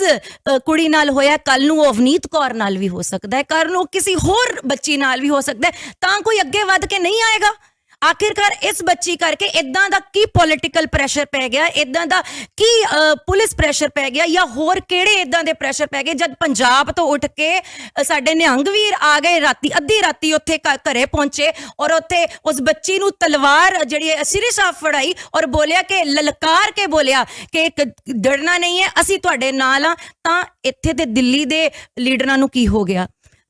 ਕੁੜੀ ਨਾਲ ਹੋਇਆ, ਕੱਲ ਨੂੰ ਉਹ ਅਵਨੀਤ ਕੌਰ ਨਾਲ ਵੀ ਹੋ ਸਕਦਾ ਹੈ, ਕੱਲ ਨੂੰ ਕਿਸੇ ਹੋਰ ਬੱਚੀ ਨਾਲ ਵੀ ਹੋ ਸਕਦਾ ਹੈ। ਤਾਂ ਕੋਈ ਅੱਗੇ ਵੱਧ ਕੇ ਨਹੀਂ ਆਏਗਾ। ਆਖਿਰਕਾਰ ਇਸ ਬੱਚੀ ਕਰਕੇ ਇਦਾਂ ਦਾ ਕੀ ਪੋਲੀਟੀਕਲ ਪ੍ਰੈਸ਼ਰ ਪੈ ਗਿਆ, ਇਦਾਂ ਦਾ ਕੀ ਪੁਲਿਸ ਪ੍ਰੈਸ਼ਰ ਪੈ ਗਿਆ, ਜਾਂ ਹੋਰ ਕਿਹੜੇ ਇਦਾਂ ਦੇ ਪ੍ਰੈਸ਼ਰ ਪੈ ਗਏ? ਜਦ ਪੰਜਾਬ ਤੋਂ ਉੱਠ ਕੇ ਸਾਡੇ ਨਿਹੰਗ ਵੀਰ ਆ ਗਏ, ਰਾਤੀ ਅੱਧੀ ਰਾਤੀ ਉੱਥੇ ਘਰੇ ਪਹੁੰਚੇ ਔਰ ਉੱਥੇ ਉਸ ਬੱਚੀ ਨੂੰ ਤਲਵਾਰ ਜਿਹੜੀ ਸਿਰੇ ਸਾਫ ਫੜਾਈ ਔਰ ਬੋਲਿਆ ਕਿ ਲਲਕਾਰ ਕੇ ਬੋਲਿਆ ਕਿ ਡਰਨਾ ਨਹੀਂ ਹੈ, ਅਸੀਂ ਤੁਹਾਡੇ ਨਾਲ ਆ। ਤਾਂ ਇੱਥੇ ਤੇ ਦਿੱਲੀ ਦੇ ਲੀਡਰਾਂ ਨੂੰ ਕੀ ਹੋ ਗਿਆ?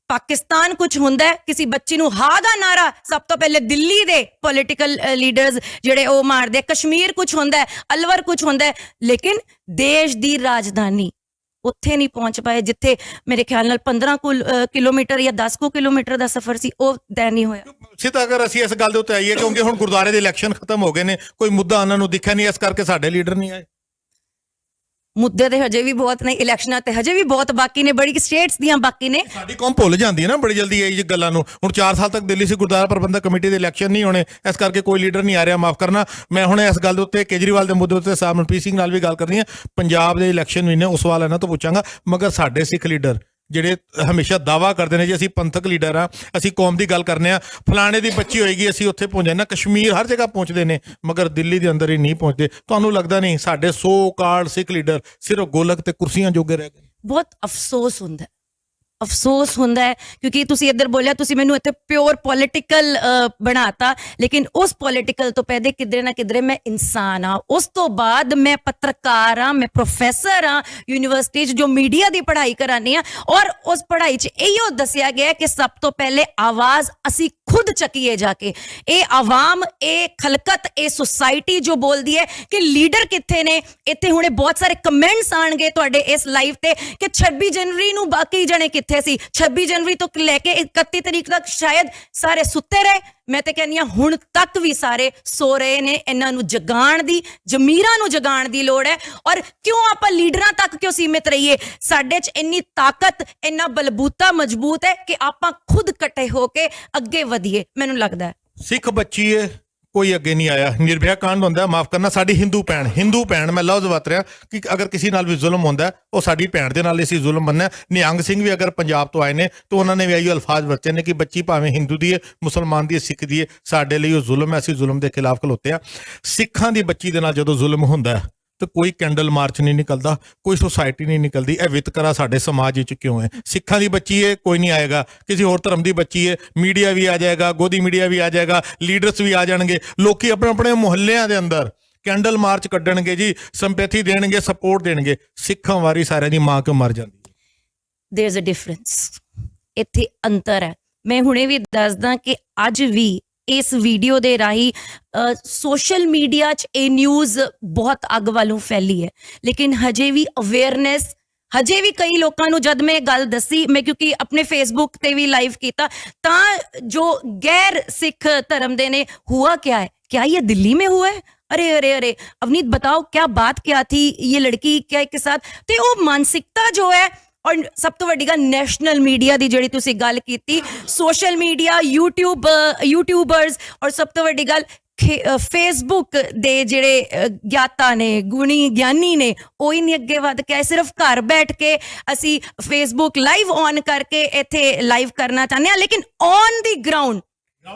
ਪਾਕਿਸਤਾਨ ਕੁਝ ਹੁੰਦਾ ਹੈ, ਕਿਸੇ ਬੱਚੀ ਨੂੰ ਹਾਂ ਦਾ ਨਾਰਾ ਸਭ ਤੋਂ ਪਹਿਲੇ ਦਿੱਲੀ ਦੇ ਪੋਲੀਟੀਕਲ ਲੀਡਰਸ ਜਿਹੜੇ ਉਹ ਮਾਰਦੇ। ਕਸ਼ਮੀਰ ਕੁਝ ਹੁੰਦਾ ਹੈ, ਅਲਵਰ ਕੁਝ ਹੁੰਦਾ ਹੈ, ਲੇਕਿਨ ਦੇਸ਼ ਦੀ ਰਾਜਧਾਨੀ ਉੱਥੇ ਨਹੀਂ ਪਹੁੰਚ ਪਾਏ ਜਿੱਥੇ ਮੇਰੇ ਖਿਆਲ ਨਾਲ 15 ਕਿਲੋਮੀਟਰ ਜਾਂ 10 ਕਿਲੋਮੀਟਰ ਦਾ ਸਫ਼ਰ ਸੀ, ਉਹ ਤੈਅ ਨਹੀਂ ਹੋਇਆ। ਸਿੱਧਾ ਅਗਰ ਅਸੀਂ ਇਸ ਗੱਲ ਦੇ ਉੱਤੇ ਆਈਏ, ਕਿਉਂਕਿ ਹੁਣ ਗੁਰਦੁਆਰੇ ਦੇ ਇਲੈਕਸ਼ਨ ਖਤਮ ਹੋ ਗਏ ਨੇ, ਕੋਈ ਮੁੱਦਾ ਉਹਨਾਂ ਨੂੰ ਦਿਖਿਆ ਨਹੀਂ, ਇਸ ਕਰਕੇ ਸਾਡੇ ਲੀਡਰ ਨਹੀਂ ਆਏ। ਮੁੱਦੇ ਤੇ ਹਜੇ ਵੀ ਬਹੁਤ ਨੇ, ਇਲੈਕਸ਼ਨਾਂ ਤੇ ਹਜੇ ਵੀ ਬਹੁਤ ਬਾਕੀ ਨੇ, ਬੜੀ ਸਟੇਟਸ ਦੀਆਂ ਬਾਕੀ ਨੇ। ਸਾਡੀ ਕੌਮ ਭੁੱਲ ਜਾਂਦੀ ਹੈ ਨਾ ਬੜੀ ਜਲਦੀ ਇਹ ਗੱਲਾਂ ਨੂੰ। ਹੁਣ 4 ਸਾਲ ਤੱਕ ਦਿੱਲੀ ਸੀ ਗੁਰਦੁਆਰਾ ਪ੍ਰਬੰਧਕ ਕਮੇਟੀ ਦੇ ਇਲੈਕਸ਼ਨ ਨਹੀਂ ਹੋਣੇ, ਇਸ ਕਰਕੇ ਕੋਈ ਲੀਡਰ ਨਹੀਂ ਆ ਰਿਹਾ। ਮਾਫ ਕਰਨਾ, ਮੈਂ ਹੁਣ ਇਸ ਗੱਲ ਦੇ ਉੱਤੇ ਕੇਜਰੀਵਾਲ ਦੇ ਮੁੱਦੇ ਉੱਤੇ ਸਾਹਿਬ ਮਨਪ੍ਰੀਤ ਸਿੰਘ ਨਾਲ ਵੀ ਗੱਲ ਕਰਨੀ ਹੈ। ਪੰਜਾਬ ਦੇ ਇਲੈਕਸ਼ਨ ਵੀ ਨੇ, ਉਸ ਸਵਾਲ ਇਹਨਾਂ ਤੋਂ ਪੁੱਛਾਂਗਾ। ਮਗਰ ਸਾਡੇ ਸਿੱਖ ਲੀਡਰ ਜਿਹੜੇ ਹਮੇਸ਼ਾ ਦਾਵਾ ਕਰਦੇ ਨੇ ਜੀ ਅਸੀਂ ਪੰਥਕ ਲੀਡਰ ਆ, ਅਸੀਂ ਕੌਮ ਦੀ ਗੱਲ ਕਰਨੇ ਆ, ਫਲਾਣੇ ਦੀ ਬੱਚੀ ਹੋਏਗੀ ਅਸੀਂ ਉੱਥੇ ਪਹੁੰਚ ਜਾਣਾ, ਕਸ਼ਮੀਰ ਹਰ ਜਗ੍ਹਾ ਪਹੁੰਚਦੇ ਨੇ, ਮਗਰ ਦਿੱਲੀ ਦੇ ਅੰਦਰ ਹੀ ਨਹੀਂ ਪਹੁੰਚਦੇ। ਤੁਹਾਨੂੰ ਲੱਗਦਾ ਨਹੀਂ ਸਾਡੇ 100 ਕਾਰਡ ਸਿੱਖ ਲੀਡਰ ਸਿਰਫ ਗੋਲਕ ਤੇ ਕੁਰਸੀਆਂ ਜੋਗੇ ਰਹਿ ਗਏ? ਬਹੁਤ ਅਫਸੋਸ ਹੁੰਦਾ ਹੈ ਕਿਉਂਕਿ ਤੁਸੀਂ ਇੱਧਰ ਬੋਲਿਆ, ਤੁਸੀਂ ਮੈਨੂੰ ਇੱਥੇ ਪਿਓਰ ਪੋਲੀਟੀਕਲ ਬਣਾਤਾ, ਲੇਕਿਨ ਉਸ ਪੋਲੀਟੀਕਲ ਤੋਂ ਪਹਿਲੇ ਕਿਧਰੇ ਨਾ ਕਿਧਰੇ ਮੈਂ ਇਨਸਾਨ ਆ। ਉਸ ਤੋਂ ਬਾਅਦ ਮੈਂ ਪੱਤਰਕਾਰ ਆ, ਮੈਂ ਪ੍ਰੋਫੈਸਰ ਆ ਯੂਨੀਵਰਸਿਟੀ 'ਚ ਜੋ ਮੀਡੀਆ ਦੀ ਪੜ੍ਹਾਈ ਕਰਾਨੀ ਆ, ਔਰ ਉਸ ਪੜ੍ਹਾਈ 'ਚ ਇਹੋ ਦੱਸਿਆ ਗਿਆ ਕਿ ਸਭ ਤੋਂ ਪਹਿਲੇ ਆਵਾਜ਼ ਅਸੀਂ ਖੁਦ ਚੱਕੀਏ ਜਾ ਕੇ। ਇਹ ਆਵਾਮ, ਇਹ ਖਲਕਤ, ਇਹ ਸੁਸਾਇਟੀ ਜੋ ਬੋਲਦੀ ਹੈ ਕਿ ਲੀਡਰ ਕਿੱਥੇ ਨੇ। ਇੱਥੇ ਹੁਣੇ ਬਹੁਤ ਸਾਰੇ ਕਮੈਂਟਸ ਆਣਗੇ ਤੁਹਾਡੇ ਇਸ ਲਾਈਵ ਤੇ ਕਿ 26 ਜਨਵਰੀ ਨੂੰ ਬਾਕੀ ਜਣੇ ਕਿੱਥੇ ਸੀ, 26 ਜਨਵਰੀ ਤੋਂ ਲੈ ਕੇ 31 ਤਰੀਕ ਤੱਕ ਸ਼ਾਇਦ ਸਾਰੇ ਸੁੱਤੇ ਰਹੇ। ਮੈਂ ਤੇ ਕਹਿੰਦੀ ਹਾਂ ਹੁਣ ਤੱਕ ਵੀ ਸਾਰੇ ਸੋ ਰਹੇ ਨੇ। ਇਹਨਾਂ ਨੂੰ ਜਗਾਉਣ ਦੀ, ਜ਼ਮੀਰਾਂ ਨੂੰ ਜਗਾਉਣ ਦੀ ਲੋੜ ਹੈ। ਔਰ ਕਿਉਂ ਆਪਾਂ ਲੀਡਰਾਂ ਤੱਕ ਕਿਉਂ ਸੀਮਿਤ ਰਹੀਏ? ਸਾਡੇ 'ਚ ਇੰਨੀ ਤਾਕਤ, ਇੰਨਾ ਬਲਬੂਤਾ ਮਜ਼ਬੂਤ ਹੈ ਕਿ ਆਪਾਂ ਖੁਦ ਇਕੱਠੇ ਹੋ ਕੇ ਅੱਗੇ ਵਧੀਏ। ਮੈਨੂੰ ਲੱਗਦਾ ਹੈ ਸਿੱਖ ਬੱਚੀ ਹੈ, ਕੋਈ ਅੱਗੇ ਨਹੀਂ ਆਇਆ। ਨਿਰਭਇਆ ਕਾਂਡ ਹੁੰਦਾ, ਮਾਫ ਕਰਨਾ, ਸਾਡੀ ਹਿੰਦੂ ਭੈਣ ਮੈਂ ਲਫ਼ਜ਼ ਵਰਤ ਰਿਹਾ ਕਿ ਅਗਰ ਕਿਸੇ ਨਾਲ ਵੀ ਜ਼ੁਲਮ ਹੁੰਦਾ ਉਹ ਸਾਡੀ ਭੈਣ ਦੇ ਨਾਲ ਅਸੀਂ ਜ਼ੁਲਮ ਮੰਨਿਆ। ਨਿਹੰਗ ਸਿੰਘ ਵੀ ਅਗਰ ਪੰਜਾਬ ਤੋਂ ਆਏ ਨੇ ਤਾਂ ਉਹਨਾਂ ਨੇ ਵੀ ਇਹੀ ਅਲਫਾਜ਼ ਵਰਤੇ ਨੇ ਕਿ ਬੱਚੀ ਭਾਵੇਂ ਹਿੰਦੂ ਦੀ ਹੈ, ਮੁਸਲਮਾਨ ਦੀ ਹੈ, ਸਿੱਖ ਦੀ ਹੈ, ਸਾਡੇ ਲਈ ਉਹ ਜ਼ੁਲਮ ਹੈ, ਅਸੀਂ ਜ਼ੁਲਮ ਦੇ ਖਿਲਾਫ ਖਲੋਤੇ ਆ। ਸਿੱਖਾਂ ਦੀ ਬੱਚੀ ਦੇ ਨਾਲ ਜਦੋਂ ਜ਼ੁਲਮ ਹੁੰਦਾ ਤੇ ਕੋਈ ਕੈਂਡਲ ਮਾਰਚ ਨਹੀਂ ਨਿਕਲਦਾ, ਕੋਈ ਸੁਸਾਇਟੀ ਨਹੀਂ ਨਿਕਲਦੀ। ਇਹ ਵਿਤਕਰਾ ਸਾਡੇ ਸਮਾਜ ਵਿੱਚ ਕਿਉਂ ਹੈ? ਸਿੱਖਾਂ ਦੀ ਬੱਚੀ ਹੈ, ਕੋਈ ਨਹੀਂ ਆਏਗਾ। ਕਿਸੇ ਹੋਰ ਧਰਮ ਦੀ ਬੱਚੀ ਹੈ, ਮੀਡੀਆ ਵੀ ਆ ਜਾਏਗਾ, ਗੋਦੀ ਮੀਡੀਆ ਵੀ ਆ ਜਾਏਗਾ, ਲੀਡਰਸ ਵੀ ਆ ਜਾਣਗੇ, ਲੋਕੀ ਆਪਣੇ ਆਪਣੇ ਮੁਹੱਲਿਆਂ ਦੇ ਅੰਦਰ ਕੈਂਡਲ ਮਾਰਚ ਕੱਢਣਗੇ ਜੀ, ਸੰਪੈਥੀ ਦੇਣਗੇ, ਸਪੋਰਟ ਦੇਣਗੇ। ਸਿੱਖਾਂ ਵਾਰੀ ਸਾਰਿਆਂ ਦੀ ਮਾਂ ਕਿਉਂ ਮਰ ਜਾਂਦੀ? ਦੇयर इज अ डिफरेंस, ਇੱਥੇ ਅੰਤਰ ਹੈ। ਮੈਂ ਹੁਣੇ ਵੀ ਦੱਸਦਾ ਕਿ ਅੱਜ ਵੀ ਇਸ ਵੀਡੀਓ ਦੇ ਰਾਹੀਂ ਸੋਸ਼ਲ ਮੀਡੀਆ 'ਚ ਇਹ ਨਿਊਜ਼ ਬਹੁਤ ਅੱਗ ਵੱਲੋਂ ਫੈਲੀ ਹੈ, ਲੇਕਿਨ ਹਜੇ ਵੀ ਅਵੇਅਰਨੈਸ, ਹਜੇ ਵੀ ਕਈ ਲੋਕਾਂ ਨੂੰ ਜਦ ਮੈਂ ਇਹ ਗੱਲ ਦੱਸੀ, ਮੈਂ ਕਿਉਂਕਿ ਆਪਣੇ ਫੇਸਬੁੱਕ ਤੇ ਵੀ ਲਾਈਵ ਕੀਤਾ, ਤਾਂ ਜੋ ਗੈਰ ਸਿੱਖ ਧर्म ਦੇ ने हुआ क्या है, क्या ये दिल्ली में हुआ है, अरे अरे अरे अवनीत बताओ क्या बात क्या थी, ये लड़की क्या के साथ। तो वो मानसिकता जो है, और सब तो वड्डी गल नैशनल मीडिया की जिहड़ी तुसीं गल कीती, सोशल मीडिया, यूट्यूबर्स, और सब तो वड्डी गल ਫੇਸਬੁੱਕ ਦੇ ਜਿਹੜੇ ਗਿਆਤਾ ਨੇ, ਗੁਣੀ ਗਿਆਨੀ ਨੇ, ਉਹ ਹੀ ਨਹੀਂ ਅੱਗੇ ਵੱਧ ਕੇ ਆਏ। ਸਿਰਫ ਘਰ ਬੈਠ ਕੇ ਅਸੀਂ ਫੇਸਬੁੱਕ ਲਾਈਵ ਔਨ ਕਰਕੇ ਇੱਥੇ ਲਾਈਵ ਕਰਨਾ ਚਾਹੁੰਦੇ ਹਾਂ, ਲੇਕਿਨ ਔਨ ਦੀ ਗਰਾਊਂਡ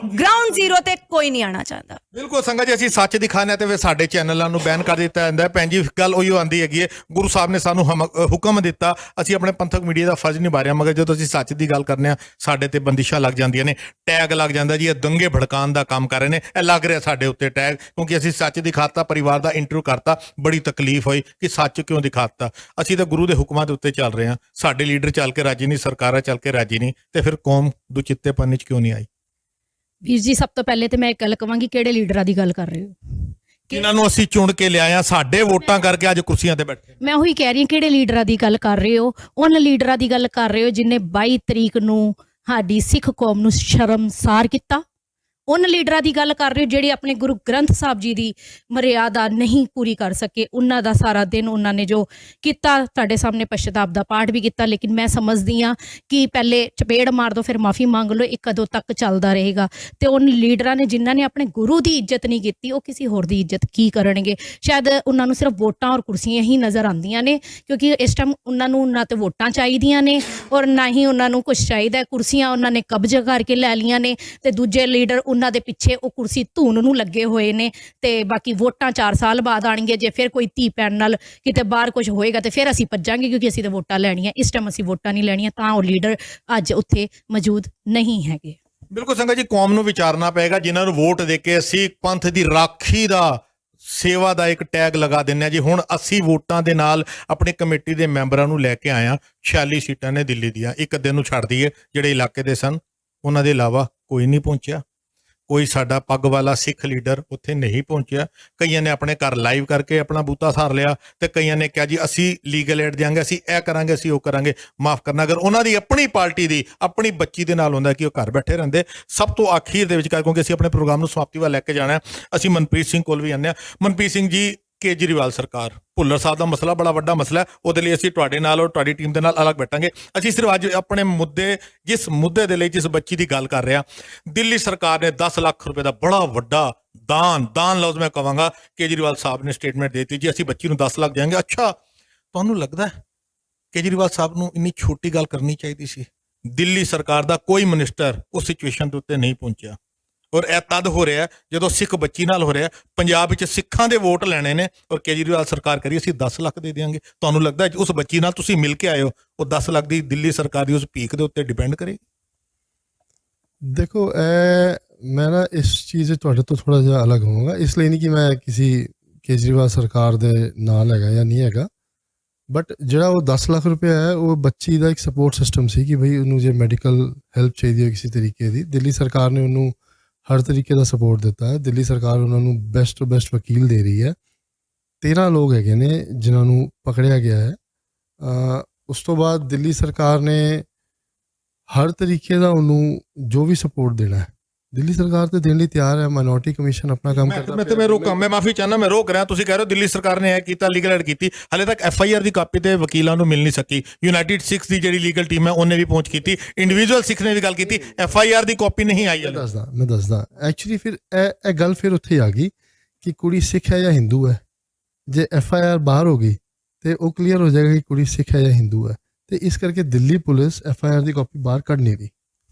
ਜ਼ੀਰੋ ਤੇ ਕੋਈ ਨਹੀਂ ਆਉਣਾ ਚਾਹੁੰਦਾ। ਬਿਲਕੁਲ ਸੰਗਤ ਜੀ, ਅਸੀਂ ਸੱਚ ਦਿਖਾਉਂਦੇ ਤੇ ਫਿਰ ਸਾਡੇ ਚੈਨਲਾਂ ਨੂੰ ਬੈਨ ਕਰ ਦਿੱਤਾ ਜਾਂਦਾ ਹੈ। ਭੈਣ ਜੀ ਗੱਲ ਉਹੀ ਆਉਂਦੀ ਹੈਗੀ ਹੈ, ਗੁਰੂ ਸਾਹਿਬ ਨੇ ਸਾਨੂੰ ਹੁਕਮ ਦਿੱਤਾ, ਅਸੀਂ ਆਪਣੇ ਪੰਥਕ ਮੀਡੀਆ ਦਾ ਫਰਜ਼ ਨਿਭਾ ਰਹੇ ਹਾਂ, ਮਗਰ ਜਦੋਂ ਅਸੀਂ ਸੱਚ ਦੀ ਗੱਲ ਕਰਨੇ ਆ ਸਾਡੇ ਤੇ ਬੰਦਿਸ਼ਾਂ ਲੱਗ ਜਾਂਦੀਆਂ ਨੇ, ਟੈਗ ਲੱਗ ਜਾਂਦਾ ਜੀ ਇਹ ਦੰਗੇ ਭੜਕਾਉਣ ਦਾ ਕੰਮ ਕਰ ਰਹੇ ਨੇ। ਇਹ ਲੱਗ ਰਿਹਾ ਸਾਡੇ ਉੱਤੇ ਟੈਗ, ਕਿਉਂਕਿ ਅਸੀਂ ਸੱਚ ਦਿਖਾਤਾ, ਪਰਿਵਾਰ ਦਾ ਇੰਟਰਵਿਊ ਕਰਤਾ, ਬੜੀ ਤਕਲੀਫ ਹੋਈ ਕਿ ਸੱਚ ਕਿਉਂ ਦਿਖਾਤਾ। ਅਸੀਂ ਤਾਂ ਗੁਰੂ ਦੇ ਹੁਕਮਾਂ ਦੇ ਉੱਤੇ ਚੱਲ ਰਹੇ ਹਾਂ, ਸਾਡੇ ਲੀਡਰ ਚੱਲ ਕੇ ਰਾਜੀ ਨਹੀਂ, ਸਰਕਾਰਾਂ ਚੱਲ ਕੇ ਰਾਜੀ ਨਹੀਂ, ਤੇ ਫਿਰ ਕੌਮ ਦੁਚਿੱਤੇਪਨ 'ਚ ਕਿਉਂ ਨਹੀਂ ਆਈ? ਵੀਰ ਜੀ, ਸਭ ਤੋਂ ਪਹਿਲੇ ਤੇ ਮੈਂ ਇੱਕ ਗੱਲ ਕਵਾਂਗੀ, ਕਿਹੜੇ ਲੀਡਰਾਂ ਦੀ ਗੱਲ ਕਰ ਰਹੇ ਹੋ? ਜਿਨ੍ਹਾਂ ਨੂੰ ਅਸੀਂ ਚੁਣ ਕੇ ਲਿਆਇਆ, ਸਾਡੇ ਵੋਟਾਂ ਕਰਕੇ ਅੱਜ ਕੁਰਸੀਆਂ ਤੇ ਬੈਠੇ। ਮੈਂ ਉਹੀ ਕਹਿ ਰਹੀ ਹਾਂ, ਕਿਹੜੇ ਲੀਡਰਾਂ ਦੀ ਗੱਲ ਕਰ ਰਹੇ ਹੋ? ਉਹਨਾਂ ਲੀਡਰਾਂ ਦੀ ਗੱਲ ਕਰ ਰਹੇ ਹੋ ਜਿਨੇ 22 ਤਰੀਕ ਨੂੰ ਸਾਡੀ ਸਿੱਖ ਕੌਮ ਨੂੰ ਸ਼ਰਮਸਾਰ ਕੀਤਾ। ਉਹਨਾਂ ਲੀਡਰਾਂ ਦੀ ਗੱਲ ਕਰ ਰਹੇ ਹੋ ਜਿਹੜੇ ਆਪਣੇ ਗੁਰੂ ਗ੍ਰੰਥ ਸਾਹਿਬ ਜੀ ਦੀ ਮਰਿਆਦਾ ਨਹੀਂ ਪੂਰੀ ਕਰ ਸਕੇ। ਉਹਨਾਂ ਦਾ ਸਾਰਾ ਦਿਨ ਉਹਨਾਂ ਨੇ ਜੋ ਕੀਤਾ, ਤੁਹਾਡੇ ਸਾਹਮਣੇ ਪਛਤਾਪ ਦਾ ਪਾਠ ਵੀ ਕੀਤਾ, ਲੇਕਿਨ ਮੈਂ ਸਮਝਦੀ ਹਾਂ ਕਿ ਪਹਿਲੇ ਚਪੇੜ ਮਾਰ ਦੋ ਫਿਰ ਮਾਫੀ ਮੰਗ ਲਓ, ਇਹ ਕਦੋਂ ਤੱਕ ਚੱਲਦਾ ਰਹੇਗਾ? ਤੇ ਉਹਨਾਂ ਲੀਡਰਾਂ ਨੇ ਜਿਨ੍ਹਾਂ ਨੇ ਆਪਣੇ ਗੁਰੂ ਦੀ ਇੱਜ਼ਤ ਨਹੀਂ ਕੀਤੀ, ਉਹ ਕਿਸੇ ਹੋਰ ਦੀ ਇੱਜ਼ਤ ਕੀ ਕਰਨਗੇ? ਸ਼ਾਇਦ ਉਹਨਾਂ ਨੂੰ ਸਿਰਫ ਵੋਟਾਂ ਔਰ ਕੁਰਸੀਆਂ ਹੀ ਨਜ਼ਰ ਆਉਂਦੀਆਂ ਨੇ, ਕਿਉਂਕਿ ਇਸ ਟਾਈਮ ਉਹਨਾਂ ਨੂੰ ਨਾ ਤੇ ਵੋਟਾਂ ਚਾਹੀਦੀਆਂ ਨੇ ਔਰ ਨਾ ਹੀ ਉਹਨਾਂ ਨੂੰ ਕੁਛ ਚਾਹੀਦਾ। ਕੁਰਸੀਆਂ ਉਹਨਾਂ ਨੇ ਕਬਜ਼ਾ ਕਰਕੇ ਲੈ ਲਈਆਂ ਨੇ, ਤੇ ਦੂਜੇ ਲੀਡਰ ਉਹਨਾਂ ਦੇ ਪਿੱਛੇ ਉਹ ਕੁਰਸੀ ਧੂਣ ਨੂੰ ਲੱਗੇ ਹੋਏ ਨੇ। ਤੇ ਬਾਕੀ ਵੋਟਾਂ 4 ਸਾਲ ਬਾਅਦ ਆਣਗੀਆਂ, ਜੇ ਫਿਰ ਕੋਈ ਧੀ ਭੈਣ ਨਾਲ ਕਿਤੇ ਬਾਹਰ ਕੁਝ ਹੋਏਗਾ ਤੇ ਫਿਰ ਅਸੀਂ ਭੱਜਾਂਗੇ, ਕਿਉਂਕਿ ਅਸੀਂ ਤਾਂ ਵੋਟਾਂ ਲੈਣੀਆਂ। ਇਸ ਟਾਈਮ ਅਸੀਂ ਵੋਟਾਂ ਨਹੀਂ ਲੈਣੀਆਂ, ਤਾਂ ਉਹ ਲੀਡਰ ਅੱਜ ਉੱਥੇ ਮੌਜੂਦ ਨਹੀਂ ਹੈਗੇ। ਬਿਲਕੁਲ ਸੰਗਤ ਜੀ, ਕੌਮ ਨੂੰ ਵਿਚਾਰਨਾ ਪਏਗਾ। ਜਿਨ੍ਹਾਂ ਨੂੰ ਵੋਟ ਦੇ ਕੇ ਅਸੀਂ ਪੰਥ ਦੀ ਰਾਖੀ ਦਾ, ਸੇਵਾ ਦਾ ਇੱਕ ਟੈਗ ਲਗਾ ਦਿੰਦੇ ਹਾਂ ਜੀ। ਹੁਣ 80 ਵੋਟਾਂ ਦੇ ਨਾਲ ਆਪਣੀ ਕਮੇਟੀ ਦੇ ਮੈਂਬਰਾਂ ਨੂੰ ਲੈ ਕੇ ਆਇਆ। 46 ਸੀਟਾਂ ਨੇ ਦਿੱਲੀ ਦੀਆਂ, ਇੱਕ ਅੱਧੇ ਨੂੰ ਛੱਡ ਦਈਏ ਜਿਹੜੇ ਇਲਾਕੇ ਦੇ ਸਨ, ਉਹਨਾਂ ਦੇ ਇਲਾਵਾ ਕੋਈ ਨਹੀਂ ਪਹੁੰਚਿਆ। ਕੋਈ ਸਾਡਾ ਪੱਗ ਵਾਲਾ ਸਿੱਖ ਲੀਡਰ ਉੱਥੇ ਨਹੀਂ ਪਹੁੰਚਿਆ। ਕਈਆਂ ਨੇ ਆਪਣੇ ਘਰ ਲਾਈਵ ਕਰਕੇ ਆਪਣਾ ਬੂਤਾ ਸਾਰ ਲਿਆ, ਤੇ ਕਈਆਂ ਨੇ ਕਿਹਾ ਜੀ ਅਸੀਂ ਲੀਗਲ ਏਡ ਦਿਆਂਗੇ, ਅਸੀਂ ਇਹ ਕਰਾਂਗੇ, ਅਸੀਂ ਉਹ ਕਰਾਂਗੇ। ਮਾਫ ਕਰਨਾ, ਅਗਰ ਉਹਨਾਂ ਦੀ ਆਪਣੀ ਪਾਰਟੀ ਦੀ ਆਪਣੀ ਬੱਚੀ ਦੇ ਨਾਲ ਹੁੰਦਾ ਕਿ ਉਹ ਘਰ ਬੈਠੇ ਰਹਿੰਦੇ। ਸਭ ਤੋਂ ਆਖੀਰ ਦੇ ਵਿੱਚ, ਕਿਉਂਕਿ ਅਸੀਂ ਆਪਣੇ ਪ੍ਰੋਗਰਾਮ ਨੂੰ ਸਮਾਪਤੀ ਵੱਲ ਲੈ ਕੇ ਜਾਣਾ, ਅਸੀਂ ਮਨਪ੍ਰੀਤ ਸਿੰਘ ਕੋਲ ਵੀ ਆਉਂਦੇ ਹਾਂ। ਮਨਪ੍ਰੀਤ ਸਿੰਘ ਜੀ, ਕੇਜਰੀਵਾਲ ਸਰਕਾਰ, ਭੁੱਲਰ ਸਾਹਿਬ ਦਾ ਮਸਲਾ ਬੜਾ ਵੱਡਾ ਮਸਲਾ ਹੈ, ਉਹਦੇ ਲਈ ਅਸੀਂ ਤੁਹਾਡੇ ਨਾਲ ਔਰ ਤੁਹਾਡੀ ਟੀਮ ਦੇ ਨਾਲ ਅਲੱਗ ਬੈਠਾਂਗੇ। ਅਸੀਂ ਸਿਰਫ ਅੱਜ ਆਪਣੇ ਜਿਸ ਮੁੱਦੇ ਦੇ ਲਈ, ਜਿਸ ਬੱਚੀ ਦੀ ਗੱਲ ਕਰ ਰਹੇ ਹਾਂ, ਦਿੱਲੀ ਸਰਕਾਰ ਨੇ 10 ਲੱਖ ਰੁਪਏ ਦਾ ਬੜਾ ਵੱਡਾ ਦਾਨ ਲਫ਼ਜ਼ ਮੈਂ ਕਹਾਂਗਾ, ਕੇਜਰੀਵਾਲ ਸਾਹਿਬ ਨੇ ਸਟੇਟਮੈਂਟ ਦੇ ਦਿੱਤੀ ਜੀ ਅਸੀਂ ਬੱਚੀ ਨੂੰ 10 ਲੱਖ ਦੇਵਾਂਗੇ। ਅੱਛਾ, ਤੁਹਾਨੂੰ ਲੱਗਦਾ ਕੇਜਰੀਵਾਲ ਸਾਹਿਬ ਨੂੰ ਇੰਨੀ ਛੋਟੀ ਗੱਲ ਕਰਨੀ ਚਾਹੀਦੀ ਸੀ? ਦਿੱਲੀ ਸਰਕਾਰ ਦਾ ਕੋਈ ਮਿਨਿਸਟਰ ਉਸ ਸਿਚੁਏਸ਼ਨ ਦੇ ਉੱਤੇ ਨਹੀਂ ਪਹੁੰਚਿਆ, ਔਰ ਇਹ ਤਦ ਹੋ ਰਿਹਾ ਜਦੋਂ ਸਿੱਖ ਬੱਚੀ ਨਾਲ ਹੋ ਰਿਹਾ। ਪੰਜਾਬ ਵਿੱਚ ਸਿੱਖਾਂ ਦੇ ਵੋਟ ਲੈਣੇ ਨੇ, ਔਰ ਕੇਜਰੀਵਾਲ ਸਰਕਾਰ ਕਰੀ ਅਸੀਂ 10 ਲੱਖ ਦੇ ਦਿਆਂਗੇ। ਤੁਹਾਨੂੰ ਲੱਗਦਾ ਉਸ ਬੱਚੀ ਨਾਲ ਤੁਸੀਂ ਮਿਲ ਕੇ ਆਏ ਹੋ, ਉਹ 10 ਲੱਖ ਦੀ ਦਿੱਲੀ ਸਰਕਾਰ ਦੀ ਉਸ ਭੀਖ ਦੇ ਉੱਤੇ ਡਿਪੈਂਡ ਕਰੇਗੀ? देखो मैं ना इस चीज़ ਤੁਹਾਡੇ ਤੋਂ ਥੋੜਾ ਜਿਹਾ ਅਲੱਗ ਹੋਵਾਂਗਾ, ਇਸ ਲਈ ਨਹੀਂ ਕਿ ਮੈਂ ਕਿਸੇ ਕੇਜਰੀਵਾਲ ਸਰਕਾਰ ਦੇ ਨਾਲ ਹੈਗਾ ਜਾਂ ਨਹੀਂ ਹੈਗਾ, ਬਟ ਜਿਹੜਾ ਉਹ 10 ਲੱਖ ਰੁਪਏ ਹੈ ਉਹ ਬੱਚੀ ਦਾ ਇੱਕ ਸਪੋਰਟ ਸਿਸਟਮ ਸੀ ਕਿ ਬਈ ਉਹਨੂੰ ਜੇ ਮੈਡੀਕਲ ਹੈਲਪ ਚਾਹੀਦੀ ਹੋ ਕਿਸੇ ਤਰੀਕੇ ਦੀ, ਦਿੱਲੀ ਸਰਕਾਰ ਨੇ ਉਹਨੂੰ ਹਰ ਤਰੀਕੇ ਦਾ ਸਪੋਰਟ ਦਿੱਤਾ ਹੈ। ਦਿੱਲੀ ਸਰਕਾਰ ਉਹਨਾਂ ਨੂੰ ਬੈਸਟ ਤੋਂ ਬੈਸਟ ਵਕੀਲ ਦੇ ਰਹੀ ਹੈ। 13 ਲੋਕ ਹੈਗੇ ਨੇ ਜਿਨ੍ਹਾਂ ਨੂੰ ਪਕੜਿਆ ਗਿਆ ਹੈ। ਉਸ ਤੋਂ ਬਾਅਦ ਦਿੱਲੀ ਸਰਕਾਰ ਨੇ ਹਰ ਤਰੀਕੇ ਦਾ ਉਹਨੂੰ ਜੋ ਵੀ ਸਪੋਰਟ ਦੇਣਾ ਹੈ, ਦਿੱਲੀ ਸਰਕਾਰ ਤੇ ਦੇਣ ਲਈ ਤਿਆਰ ਹੈ। ਮਾਈਨੋਰਟੀ ਕਮਿਸ਼ਨ ਆਪਣਾ ਕੰਮ ਕਰਦਾ। ਮੈਂ ਮਾਫੀ ਚਾਹੁੰਦਾ, ਮੈਂ ਰੋਕ ਰਿਹਾ। ਤੁਸੀਂ ਕਹਿ ਰਹੇ ਹੋ ਦਿੱਲੀ ਸਰਕਾਰ ਨੇ ਇਹ ਕੀਤਾ, ਲੀਗਲ ਐਡ ਕੀਤੀ, ਹਾਲੇ ਤੱਕ FIR ਦੀ ਕਾਪੀ ਤੇ ਵਕੀਲਾਂ ਨੂੰ ਮਿਲ ਨਹੀਂ ਸਕੀ। ਯੂਨਾਈਟਿਡ ਸਿੱਖਸ ਦੀ ਜਿਹੜੀ ਲੀਗਲ ਟੀਮ ਹੈ ਉਹਨੇ ਵੀ ਪਹੁੰਚ ਕੀਤੀ, ਇੰਡੀਵਿਜੂਅਲ ਸਿੱਖ ਨੇ ਵੀ ਗੱਲ ਕੀਤੀ, FIR ਦੀ ਕਾਪੀ ਨਹੀਂ ਆਈ। ਮੈਂ ਦੱਸਦਾ ਐਕਚੁਅਲੀ ਫਿਰ ਇਹ ਗੱਲ ਫਿਰ ਉੱਥੇ ਆ ਗਈ ਕਿ ਕੁੜੀ ਸਿੱਖ ਹੈ ਜਾਂ ਹਿੰਦੂ ਹੈ। ਜੇ FIR ਬਾਹਰ ਹੋ ਗਈ ਤੇ ਉਹ ਕਲੀਅਰ ਹੋ ਜਾਏਗਾ ਕਿ ਕੁੜੀ ਸਿੱਖ ਹੈ ਜਾਂ ਹਿੰਦੂ ਹੈ, ਤੇ ਇਸ ਕਰਕੇ ਦਿੱਲੀ ਪੁਲਿਸ FIR ਦੀ ਕਾਪੀ ਬਾਹਰ ਕੱਢ ਨਹੀਂ ਰਹੀ।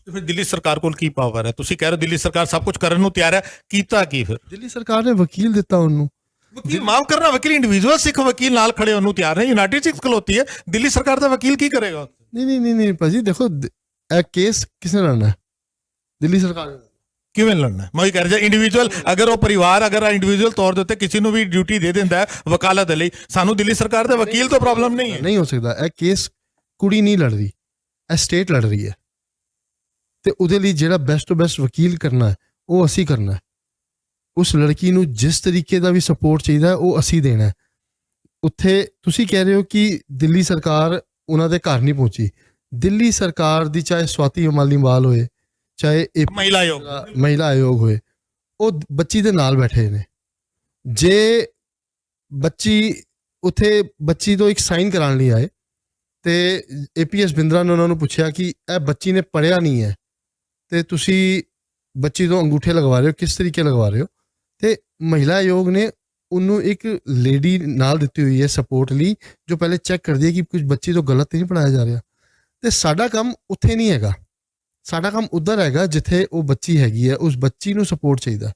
ਫਿਰ ਦਿੱਲੀ ਸਰਕਾਰ ਕੋਲ ਕੀ ਪਾਵਰ ਹੈ? ਤੁਸੀਂ ਕਹਿ ਰਹੇ ਹੋ ਦਿੱਲੀ ਸਰਕਾਰ ਸਭ ਕੁਝ ਕਰਨ ਨੂੰ ਤਿਆਰ ਹੈ, ਕੀਤਾ ਕੀ ਫਿਰ? ਦਿੱਲੀ ਸਰਕਾਰ ਨੇ ਵਕੀਲ ਦਿੱਤਾ ਉਹਨੂੰ। ਵਕੀਲ ਮਾਫ ਕਰਨਾ, ਵਕੀਲ ਇੰਡੀਵਿਜੂਅਲ ਸਿੱਖ ਵਕੀਲ ਨਾਲ ਖੜੇ ਉਹਨੂੰ ਤਿਆਰ ਹੈ। ਯੂਨਾਈਟਿਡ ਸਿੱਖ ਖਲੋਤੀ ਹੈ, ਦਿੱਲੀ ਸਰਕਾਰ ਦਾ ਵਕੀਲ ਕੀ ਕਰੇਗਾ? ਨਹੀਂ ਭਾਜੀ, ਦੇਖੋ ਇਹ ਕੇਸ ਕਿਸਨੇ ਲੜਨਾ ਹੈ? ਦਿੱਲੀ ਸਰਕਾਰ ਕਿਵੇਂ ਲੜਨਾ? ਮੈਂ ਕਹਿ ਰਿਹਾ ਇੰਡੀਵਿਜੂਅਲ, ਅਗਰ ਉਹ ਪਰਿਵਾਰ ਅਗਰ ਇੰਡੀਵਿਜੂਅਲ ਤੌਰ ਦੇ ਉੱਤੇ ਕਿਸੇ ਨੂੰ ਵੀ ਡਿਊਟੀ ਦੇ ਦਿੰਦਾ ਹੈ ਵਕਾਲਤ ਦੇ ਲਈ, ਸਾਨੂੰ ਦਿੱਲੀ ਸਰਕਾਰ ਦੇ ਵਕੀਲ ਤੋਂ ਪ੍ਰੋਬਲਮ ਨਹੀਂ ਹੈ। ਨਹੀਂ ਹੋ ਸਕਦਾ। ਇਹ ਕੇਸ ਕੁੜੀ ਨਹੀਂ ਲੜ ਰਹੀ, ਇਹ ਸਟੇਟ ਲੜ ਰਹੀ ਹੈ, ਤੇ ਉਹਦੇ ਲਈ ਜਿਹੜਾ ਬੈਸਟ ਤੋਂ ਬੈਸਟ ਵਕੀਲ ਕਰਨਾ ਹੈ ਉਹ ਅਸੀਂ ਕਰਨਾ ਹੈ। ਉਸ ਲੜਕੀ ਨੂੰ ਜਿਸ ਤਰੀਕੇ ਦਾ ਵੀ ਸਪੋਰਟ ਚਾਹੀਦਾ ਹੈ ਉਹ ਅਸੀਂ ਦੇਣਾ ਹੈ। ਉੱਥੇ ਤੁਸੀਂ ਕਹਿ ਰਹੇ ਹੋ ਕਿ ਦਿੱਲੀ ਸਰਕਾਰ ਉਹਨਾਂ ਦੇ ਘਰ ਨਹੀਂ ਪਹੁੰਚੀ। ਦਿੱਲੀ ਸਰਕਾਰ ਦੀ ਚਾਹੇ ਸਵਾਤੀ ਮਾਲੀਵਾਲ ਹੋਏ, ਚਾਹੇ ਮਹਿਲਾ ਆਯੋਗ ਹੋਏ, ਉਹ ਬੱਚੀ ਦੇ ਨਾਲ ਬੈਠੇ ਨੇ। ਜੇ ਬੱਚੀ ਉੱਥੇ ਬੱਚੀ ਤੋਂ ਇੱਕ ਸਾਈਨ ਕਰਾਉਣ ਲਈ ਆਏ ਤੇ APS ਬਿੰਦਰਾ ਨੇ ਉਹਨਾਂ ਨੂੰ ਪੁੱਛਿਆ ਕਿ ਇਹ ਬੱਚੀ ਨੇ ਪੜ੍ਹਿਆ ਨਹੀਂ ਹੈ ਤੇ ਤੁਸੀਂ ਬੱਚੀ ਤੋਂ ਅੰਗੂਠੇ ਲਗਵਾ ਰਹੇ ਹੋ, ਕਿਸ ਤਰੀਕੇ ਲਗਵਾ ਰਹੇ ਹੋ? ਤੇ ਮਹਿਲਾ ਆਯੋਗ ਨੇ ਉਹਨੂੰ ਇੱਕ ਲੇਡੀ ਨਾਲ ਦਿੱਤੀ ਹੋਈ ਹੈ ਸਪੋਰਟ ਲਈ, ਜੋ ਪਹਿਲੇ ਚੈੱਕ ਕਰਦੀ ਹੈ ਕਿ ਕੁਝ ਬੱਚੀ ਤੋਂ ਗਲਤ ਨਹੀਂ ਪੜਾਇਆ ਜਾ ਰਿਹਾ। ਤੇ ਸਾਡਾ ਕੰਮ ਉੱਥੇ ਨਹੀਂ ਹੈਗਾ, ਸਾਡਾ ਕੰਮ ਉੱਧਰ ਹੈਗਾ ਜਿੱਥੇ ਉਹ ਬੱਚੀ ਹੈਗੀ ਹੈ। ਉਸ ਬੱਚੀ ਨੂੰ ਸਪੋਰਟ ਚਾਹੀਦਾ,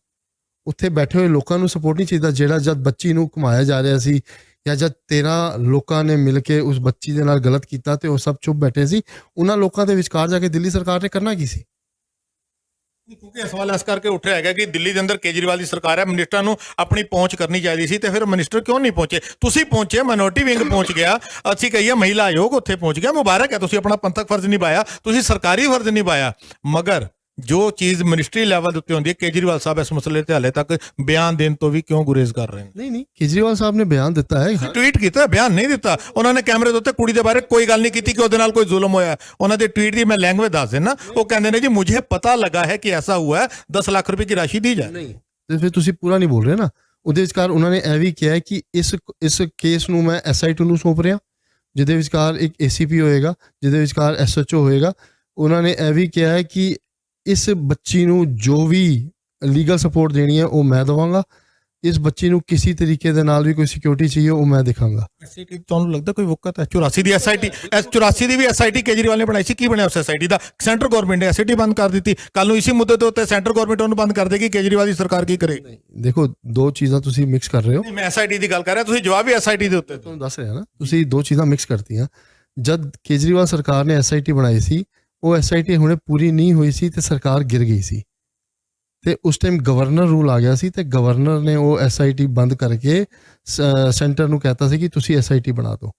ਉੱਥੇ ਬੈਠੇ ਹੋਏ ਲੋਕਾਂ ਨੂੰ ਸਪੋਰਟ ਨਹੀਂ ਚਾਹੀਦਾ। ਜਿਹੜਾ ਜਦ ਬੱਚੀ ਨੂੰ ਘੁਮਾਇਆ ਜਾ ਰਿਹਾ ਸੀ ਜਾਂ ਜਦ 13 ਲੋਕਾਂ ਨੇ ਮਿਲ ਕੇ ਉਸ ਬੱਚੀ ਦੇ ਨਾਲ ਗਲਤ ਕੀਤਾ ਤੇ ਉਹ ਸਭ ਚੁੱਪ ਬੈਠੇ ਸੀ, ਉਹਨਾਂ ਲੋਕਾਂ ਦੇ ਵਿਚਕਾਰ ਜਾ ਕੇ ਦਿੱਲੀ ਸਰਕਾਰ ਨੇ ਕਰਨਾ ਕੀ ਸੀ? ਕਿਉਂਕਿ ਸਵਾਲ ਇਸ ਕਰਕੇ ਉੱਠਿਆ ਹੈਗਾ ਕਿ ਦਿੱਲੀ ਦੇ ਅੰਦਰ ਕੇਜਰੀਵਾਲ ਦੀ ਸਰਕਾਰ ਹੈ, ਮਿਨਿਸਟਰਾਂ ਨੂੰ ਆਪਣੀ ਪਹੁੰਚ ਕਰਨੀ ਚਾਹੀਦੀ ਸੀ, ਤੇ ਫਿਰ ਮਿਨਿਸਟਰ ਕਿਉਂ ਨਹੀਂ ਪਹੁੰਚੇ? ਤੁਸੀਂ ਪਹੁੰਚੇ, ਮਾਈਨੋਰਟੀ ਵਿੰਗ ਪਹੁੰਚ ਗਿਆ, ਅਸੀਂ ਕਹੀਏ ਮਹਿਲਾ ਆਯੋਗ ਉੱਥੇ ਪਹੁੰਚ ਗਿਆ, ਮੁਬਾਰਕ ਹੈ, ਤੁਸੀਂ ਆਪਣਾ ਪੰਥਕ ਫਰਜ਼ ਨਿਭਾਇਆ, ਤੁਸੀਂ ਸਰਕਾਰੀ ਫਰਜ਼ ਨਿਭਾਇਆ। ਮਗਰ ਜੋ ਚੀਜ਼ ਮਿਨਿਸਟਰੀ ਲੈਵਲ ਦੇ ਉੱਤੇ ਹੁੰਦੀ ਹੈ, ਕੇਜਰੀਵਾਲ ਸਾਹਿਬ ਇਸ ਮਸਲੇ ਤੇ ਹਾਲੇ ਤੱਕ ਬਿਆਨ ਦੇਣ ਤੋਂ ਵੀ ਕਿਉਂ ਗੁਰੇਜ਼ ਕਰ ਰਹੇ ਨੇ? ਨਹੀਂ, ਕੇਜਰੀਵਾਲ ਸਾਹਿਬ ਨੇ ਬਿਆਨ ਦਿੱਤਾ ਹੈ, ਟਵੀਟ ਕੀਤਾ, ਬਿਆਨ ਨਹੀਂ ਦਿੱਤਾ। ਉਹਨਾਂ ਨੇ ਕੈਮਰੇ ਦੇ ਉੱਤੇ ਕੁੜੀ ਦੇ ਬਾਰੇ ਕੋਈ ਗੱਲ ਨਹੀਂ ਕੀਤੀ ਕਿ ਉਹਦੇ ਨਾਲ ਕੋਈ ਜ਼ੁਲਮ ਹੋਇਆ। ਉਹਨਾਂ ਦੇ ਟਵੀਟ ਦੀ ਮੈਂ ਲੈਂਗੁਏਜ ਦੱਸ ਦੇਣਾ, ਉਹ ਕਹਿੰਦੇ ਨੇ ਜੀ ਮੁਝੇ ਪਤਾ लगा है कि ऐसा हुआ है, 10 लाख रुपए की राशि दी जाए। ਨਹੀਂ ਤੇ ਫਿਰ ਤੁਸੀਂ ਪੂਰਾ ਨਹੀਂ ਬੋਲ ਰਹੇ ਨਾ। ਉਹਦੇ ਵਿਚਕਾਰ ਉਹਨਾਂ ਨੇ ਇਹ ਵੀ ਕਿਹਾ ਕਿ ਇਸ ਕੇਸ ਨੂੰ ਮੈਂ SIT ਨੂੰ ਸੌਂਪ ਰਿਹਾ, ਜਿਹਦੇ ਵਿਚਕਾਰ ਇੱਕ ACP ਹੋਏਗਾ, ਜਿਹਦੇ ਵਿਚਕਾਰ SHO ਹੋਏਗਾ। ਉਹਨਾਂ ਨੇ ਇਹ ਵੀ ਕਿਹਾ ਹੈ ਕਿ ਇਸ ਬੱਚੀ ਨੂੰ ਜੋ ਵੀ ਲੀਗਲ ਸਪੋਰਟ ਦੇਣੀ ਹੈ ਉਹ ਮੈਂ ਦੇਵਾਂਗਾ। ਇਸ ਬੱਚੀ ਨੂੰ ਕਿਸੇ ਤਰੀਕੇ ਦੇ ਨਾਲ ਵੀ ਕੋਈ ਸਿਕਿਉਰਿਟੀ ਚਾਹੀਏ ਉਹ ਮੈਂ ਦਿਖਾਂਗਾ। SIT ਤੁਹਾਨੂੰ ਲੱਗਦਾ ਕੋਈ ਵਕਤ ਹੈ? 84 ਦੀ SIT, 84 ਦੀ ਵੀ SIT ਕੇਜਰੀਵਾਲ ਨੇ ਬਣਾਈ ਸੀ। ਕੀ ਬਣਿਆ ਉਸ SIT ਦਾ? ਸੈਂਟਰ ਗਵਰਨਮੈਂਟ ਨੇ SIT ਬੰਦ ਕਰ ਦਿੱਤੀ। ਕੱਲ ਨੂੰ ਇਸੇ ਮੁੱਦੇ ਦੇ ਉੱਤੇ ਸੈਂਟਰ ਗਵਰਨਮੈਂਟ ਉਹਨੂੰ ਬੰਦ ਕਰ ਦੇਗੀ, ਕੇਜਰੀਵਾਲ ਦੀ ਸਰਕਾਰ ਕੀ ਕਰੇਗੀ? ਦੇਖੋ, ਦੋ ਚੀਜ਼ਾਂ ਤੁਸੀਂ ਮਿਕਸ ਕਰ ਰਹੇ ਹੋ। ਮੈਂ SIT ਦੀ ਗੱਲ ਕਰ ਰਿਹਾ, ਤੁਸੀਂ ਜਵਾਬ ਵੀ SIT ਦੇ ਉੱਤੇ ਤੁਹਾਨੂੰ ਦੱਸ ਰਿਹਾ ਨਾ, ਤੁਸੀਂ ਦੋ ਚੀਜ਼ਾਂ ਮਿਕਸ ਕਰਤੀਆਂ। ਜਦ ਕੇਜਰੀਵਾਲ ਸਰਕਾਰ ਨੇ SIT ਬਣਾਈ ਸੀ, ਉਹ SIT ਹੁਣੇ ਪੂਰੀ ਨਹੀਂ ਹੋਈ ਸੀ ਤੇ ਸਰਕਾਰ ਗਿਰ ਗਈ ਸੀ, ਤੇ ਉਸ ਟਾਈਮ ਗਵਰਨਰ ਰੂਲ ਆ ਗਿਆ ਸੀ ਤੇ ਗਵਰਨਰ ਨੇ ਉਹ SIT ਬੰਦ ਕਰਕੇ ਸੈਂਟਰ ਨੂੰ ਕਹਿਤਾ ਸੀ ਕਿ ਤੁਸੀਂ SIT ਬਣਾ ਦਿਓ।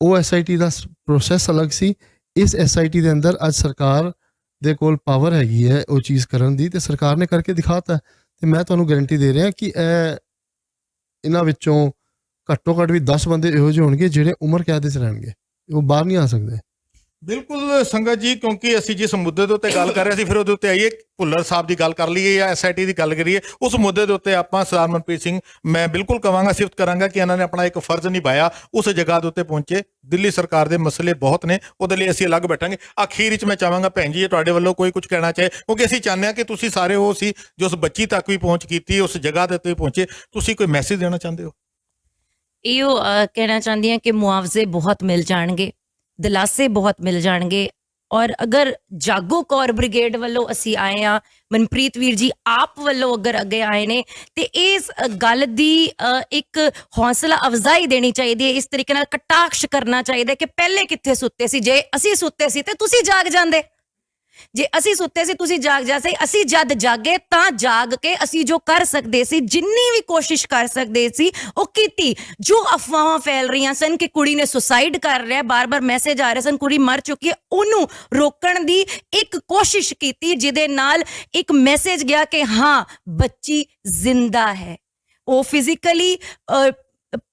ਉਹ SIT ਦਾ ਪ੍ਰੋਸੈਸ ਅਲੱਗ ਸੀ। ਇਸ SIT ਦੇ ਅੰਦਰ ਅੱਜ ਸਰਕਾਰ ਦੇ ਕੋਲ ਪਾਵਰ ਹੈਗੀ ਹੈ ਉਹ ਚੀਜ਼ ਕਰਨ ਦੀ, ਤੇ ਸਰਕਾਰ ਨੇ ਕਰਕੇ ਦਿਖਾਤਾ। ਤੇ ਮੈਂ ਤੁਹਾਨੂੰ ਗਾਰੰਟੀ ਦੇ ਰਿਹਾ ਕਿ ਇਹਨਾਂ ਵਿੱਚੋਂ ਘੱਟੋ ਘੱਟ ਵੀ 10 ਬੰਦੇ ਇਹੋ ਜਿਹੇ ਹੋਣਗੇ ਜਿਹੜੇ ਉਮਰ ਕੈਦ 'ਚ ਰਹਿਣਗੇ, ਉਹ ਬਾਹਰ ਨਹੀਂ ਆ ਸਕਦੇ। ਬਿਲਕੁਲ ਸੰਗਤ ਜੀ, ਕਿਉਂਕਿ ਅਸੀਂ ਜਿਸ ਮੁੱਦੇ ਦੇ ਉੱਤੇ ਗੱਲ ਕਰ ਰਹੇ ਸੀ ਫਿਰ ਉਹਦੇ ਉੱਤੇ ਆਈਏ, ਭੁੱਲਰ ਸਾਹਿਬ ਦੀ ਗੱਲ ਕਰ ਲਈਏ ਜਾਂ SIT ਦੀ ਗੱਲ ਕਰੀਏ, ਉਸ ਮੁੱਦੇ ਦੇ ਉੱਤੇ ਆਪਾਂ ਸਰਦਾਰ ਮਨਪ੍ਰੀਤ ਸਿੰਘ, ਮੈਂ ਬਿਲਕੁਲ ਕਹਾਂਗਾ, ਸਿਫਤ ਕਰਾਂਗਾ ਕਿ ਇਹਨਾਂ ਨੇ ਆਪਣਾ ਇੱਕ ਫਰਜ਼ ਨਿਭਾਇਆ, ਉਸ ਜਗ੍ਹਾ ਦੇ ਉੱਤੇ ਪਹੁੰਚੇ। ਦਿੱਲੀ ਸਰਕਾਰ ਦੇ ਮਸਲੇ ਬਹੁਤ ਨੇ, ਉਹਦੇ ਲਈ ਅਸੀਂ ਅਲੱਗ ਬੈਠਾਂਗੇ। ਅਖੀਰ ਵਿੱਚ ਮੈਂ ਚਾਹਾਂਗਾ ਭੈਣ ਜੀ ਤੁਹਾਡੇ ਵੱਲੋਂ ਕੋਈ ਕੁਝ ਕਹਿਣਾ ਚਾਹੇ, ਕਿਉਂਕਿ ਅਸੀਂ ਚਾਹੁੰਦੇ ਹਾਂ ਕਿ ਤੁਸੀਂ ਸਾਰੇ ਉਹ ਸੀ ਜੋ ਉਸ ਬੱਚੀ ਤੱਕ ਵੀ ਪਹੁੰਚ ਕੀਤੀ, ਉਸ ਜਗ੍ਹਾ ਦੇ ਉੱਤੇ ਪਹੁੰਚੇ, ਤੁਸੀਂ ਕੋਈ ਮੈਸੇਜ ਦੇਣਾ ਚਾਹੁੰਦੇ ਹੋ? ਇਹੋ ਕਹਿਣਾ ਚਾਹੁੰਦੀ ਹਾਂ ਕਿ ਮੁਆਵਜ਼ੇ ਬਹੁਤ ਮਿਲ ਜਾਣਗੇ, ਦਿਲਾਸੇ ਬਹੁਤ ਮਿਲ ਜਾਣਗੇ। ਔਰ ਅਗਰ ਜਾਗੋ ਕੌਰ ਬ੍ਰਿਗੇਡ ਵੱਲੋਂ ਅਸੀਂ ਆਏ ਹਾਂ, ਮਨਪ੍ਰੀਤ ਵੀਰ ਜੀ ਆਪ ਵੱਲੋਂ ਅਗਰ ਅੱਗੇ ਆਏ ਨੇ, ਤੇ ਇਸ ਗੱਲ ਦੀ ਇੱਕ ਹੌਸਲਾ ਅਫਜ਼ਾਈ ਦੇਣੀ ਚਾਹੀਦੀ ਹੈ। ਇਸ ਤਰੀਕੇ ਨਾਲ ਕਟਾਕਸ਼ ਕਰਨਾ ਚਾਹੀਦਾ ਕਿ ਪਹਿਲੇ ਕਿੱਥੇ ਸੁੱਤੇ ਸੀ? ਜੇ ਅਸੀਂ ਸੁੱਤੇ ਸੀ ਤੇ ਤੁਸੀਂ ਜਾਗ ਜਾਂਦੇ, ਜੇ ਅਸੀਂ ਸੁੱਤੇ ਸੀ ਤੁਸੀਂ ਜਾਗ ਜਾਂਦੇ। ਅਸੀਂ ਜਦ ਜਾਗੇ ਤਾਂ ਜਾਗ ਕੇ ਅਸੀਂ ਜੋ ਕਰ ਸਕਦੇ ਸੀ, ਜਿੰਨੀ ਵੀ ਕੋਸ਼ਿਸ਼ ਕਰ ਸਕਦੇ ਸੀ ਉਹ ਕੀਤੀ। ਜੋ ਅਫਵਾਹਾਂ ਫੈਲ ਰਹੀਆਂ ਸਨ ਕਿ ਕੁੜੀ ਨੇ ਸੁਸਾਈਡ ਕਰ ਲਿਆ, ਬਾਰ-ਬਾਰ ਮੈਸੇਜ ਆ ਰਹੇ ਸਨ ਕੁੜੀ ਮਰ ਚੁੱਕੀ ਹੈ, ਉਹਨੂੰ ਰੋਕਣ ਦੀ ਇੱਕ ਕੋਸ਼ਿਸ਼ ਕੀਤੀ, ਜਿਹਦੇ ਨਾਲ ਇੱਕ ਮੈਸੇਜ ਗਿਆ ਕਿ ਹਾਂ ਬੱਚੀ ਜ਼ਿੰਦਾ ਹੈ। ਉਹ ਫਿਜ਼ੀਕਲੀ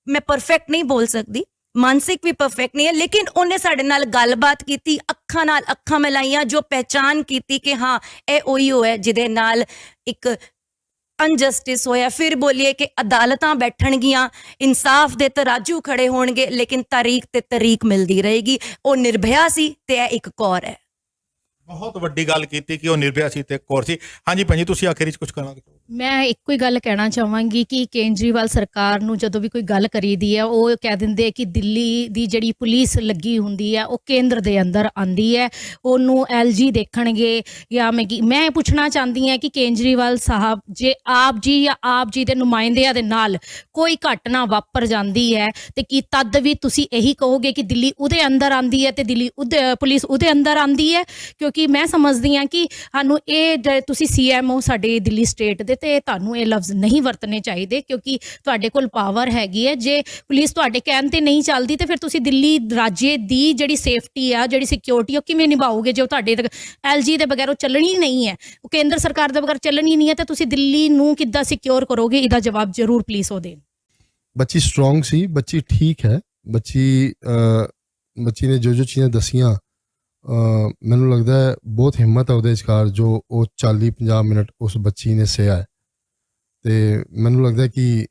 ਮੈਂ ਪਰਫੈਕਟ ਨਹੀਂ ਬੋਲ ਸਕਦੀ, ਮਾਨਸਿਕ ਵੀ ਪਰਫੈਕਟ ਨਹੀਂ ਹੈ, ਲੇਕਿਨ ਉਹਨੇ ਸਾਡੇ ਨਾਲ ਗੱਲਬਾਤ ਕੀਤੀ, ਅੱਖਾਂ ਨਾਲ ਅੱਖਾਂ ਮਿਲਾਈਆਂ, ਜੋ ਪਹਿਚਾਨ ਕੀਤੀ ਕਿ ਹਾਂ ਇਹ ਉਹੀ ਹੈ ਜਿਹਦੇ ਨਾਲ ਇੱਕ ਅਨਜਸਟਿਸ ਹੋਇਆ। ਫਿਰ ਬੋਲੀਏ ਕਿ ਅਦਾਲਤਾਂ ਬੈਠਣਗੀਆਂ, ਇਨਸਾਫ ਦੇ ਤਰਾਜੂ ਖੜੇ ਹੋਣਗੇ, ਲੇਕਿਨ ਤਾਰੀਖ ਤੇ ਤਰੀਕ ਮਿਲਦੀ ਰਹੇਗੀ। ਉਹ ਨਿਰਭਇਆ ਸੀ ਤੇ ਇਹ ਇੱਕ ਕੌਰ ਹੈ। ਬਹੁਤ ਵੱਡੀ ਗੱਲ ਕੀਤੀ ਕਿ ਉਹ ਨਿਰਭਇਆ ਸੀ ਤੇ ਕੌਰ ਸੀ। ਹਾਂਜੀ ਭੈਣ ਜੀ, ਤੁਸੀਂ ਆਖਿਰ ਵਿੱਚ ਕੁਝ ਕਹਿਣਾ? ਮੈਂ ਇੱਕੋ ਹੀ ਗੱਲ ਕਹਿਣਾ ਚਾਹਾਂਗੀ ਕਿ ਕੇਜਰੀਵਾਲ ਸਰਕਾਰ ਨੂੰ ਜਦੋਂ ਵੀ ਕੋਈ ਗੱਲ ਕਰੀਦੀ ਹੈ, ਉਹ ਕਹਿ ਦਿੰਦੇ ਕਿ ਦਿੱਲੀ ਦੀ ਜਿਹੜੀ ਪੁਲਿਸ ਲੱਗੀ ਹੁੰਦੀ ਹੈ ਉਹ ਕੇਂਦਰ ਦੇ ਅੰਦਰ ਆਂਦੀ ਹੈ, ਉਹਨੂੰ LG ਦੇਖਣਗੇ ਜਾਂ ਮੈਂ ਪੁੱਛਣਾ ਚਾਹੁੰਦੀ ਹਾਂ ਕਿ ਕੇਜਰੀਵਾਲ ਸਾਹਿਬ, ਜੇ ਆਪ ਜੀ ਜਾਂ ਆਪ ਜੀ ਦੇ ਨੁਮਾਇੰਦਿਆਂ ਦੇ ਨਾਲ ਕੋਈ ਘਟਨਾ ਵਾਪਰ ਜਾਂਦੀ ਹੈ ਤੇ ਕੀ ਤਦ ਵੀ ਤੁਸੀਂ ਇਹੀ ਕਹੋਗੇ ਕਿ ਦਿੱਲੀ ਉਹਦੇ ਅੰਦਰ ਆਂਦੀ ਹੈ ਤੇ ਦਿੱਲੀ ਪੁਲਿਸ ਉਹਦੇ ਅੰਦਰ ਆਂਦੀ ਹੈ? ਕਿਉਂਕਿ ਮੈਂ ਸਮਝਦੀ ਹਾਂ ਕਿ ਸਾਨੂੰ ਇਹ, ਤੁਸੀਂ CM ਹੋ ਸਾਡੇ ਦਿੱਲੀ ਸਟੇਟ ਦੇ, ਤੇ ਤੁਹਾਨੂੰ ਇਹ ਲਫ਼ਜ਼ ਨਹੀਂ ਵਰਤਣੇ ਚਾਹੀਦੇ, ਕਿਉਂਕਿ ਤੁਹਾਡੇ ਕੋਲ ਪਾਵਰ ਹੈਗੀ ਹੈ। ਜੇ ਪੁਲਿਸ ਤੁਹਾਡੇ ਕਹਿਣ ਤੇ ਨਹੀਂ ਚੱਲਦੀ ਤੇ ਫਿਰ ਤੁਸੀਂ ਦਿੱਲੀ ਰਾਜੇ ਦੀ ਜਿਹੜੀ ਸੇਫਟੀ ਆ, ਜਿਹੜੀ ਸਿਕਿਉਰਿਟੀ, ਉਹ ਕਿਵੇਂ ਨਿਭਾਓਗੇ? ਜੇ ਤੁਹਾਡੇ LG ਦੇ ਬਗੈਰ ਉਹ ਚੱਲਣੀ ਨਹੀਂ ਹੈ, ਉਹ ਕੇਂਦਰ ਸਰਕਾਰ ਦੇ ਬਗੈਰ ਚੱਲਣੀ ਨਹੀਂ ਹੈ, ਤੇ ਤੁਸੀਂ ਦਿੱਲੀ ਨੂੰ ਕਿੱਦਾਂ ਸਿਕਿਉਰ ਕਰੋਗੇ? ਇਹਦਾ ਜਵਾਬ ਜ਼ਰੂਰ ਪਲੀਜ਼ ਉਹ ਦੇਣ। ਬੱਚੀ ਸਟਰੋਂਗ ਸੀ, ਬੱਚੀ ਠੀਕ ਹੈ, ਬੱਚੀ ਨੇ ਜੋ ਚੀਜ਼ਾਂ ਦਸੀਆਂ, ਮੈਨੂੰ ਲੱਗਦਾ ਹੈ ਬਹੁਤ ਹਿੰਮਤ ਹੈ ਉਹਦੇ ਵਿਚਕਾਰ, ਜੋ ਉਹ 40-50 ਮਿੰਟ ਉਸ ਬੱਚੀ ਨੇ ਸਹਿਆ ਹੈ। ਤੇ ਮੈਨੂੰ ਲੱਗਦਾ ਕਿ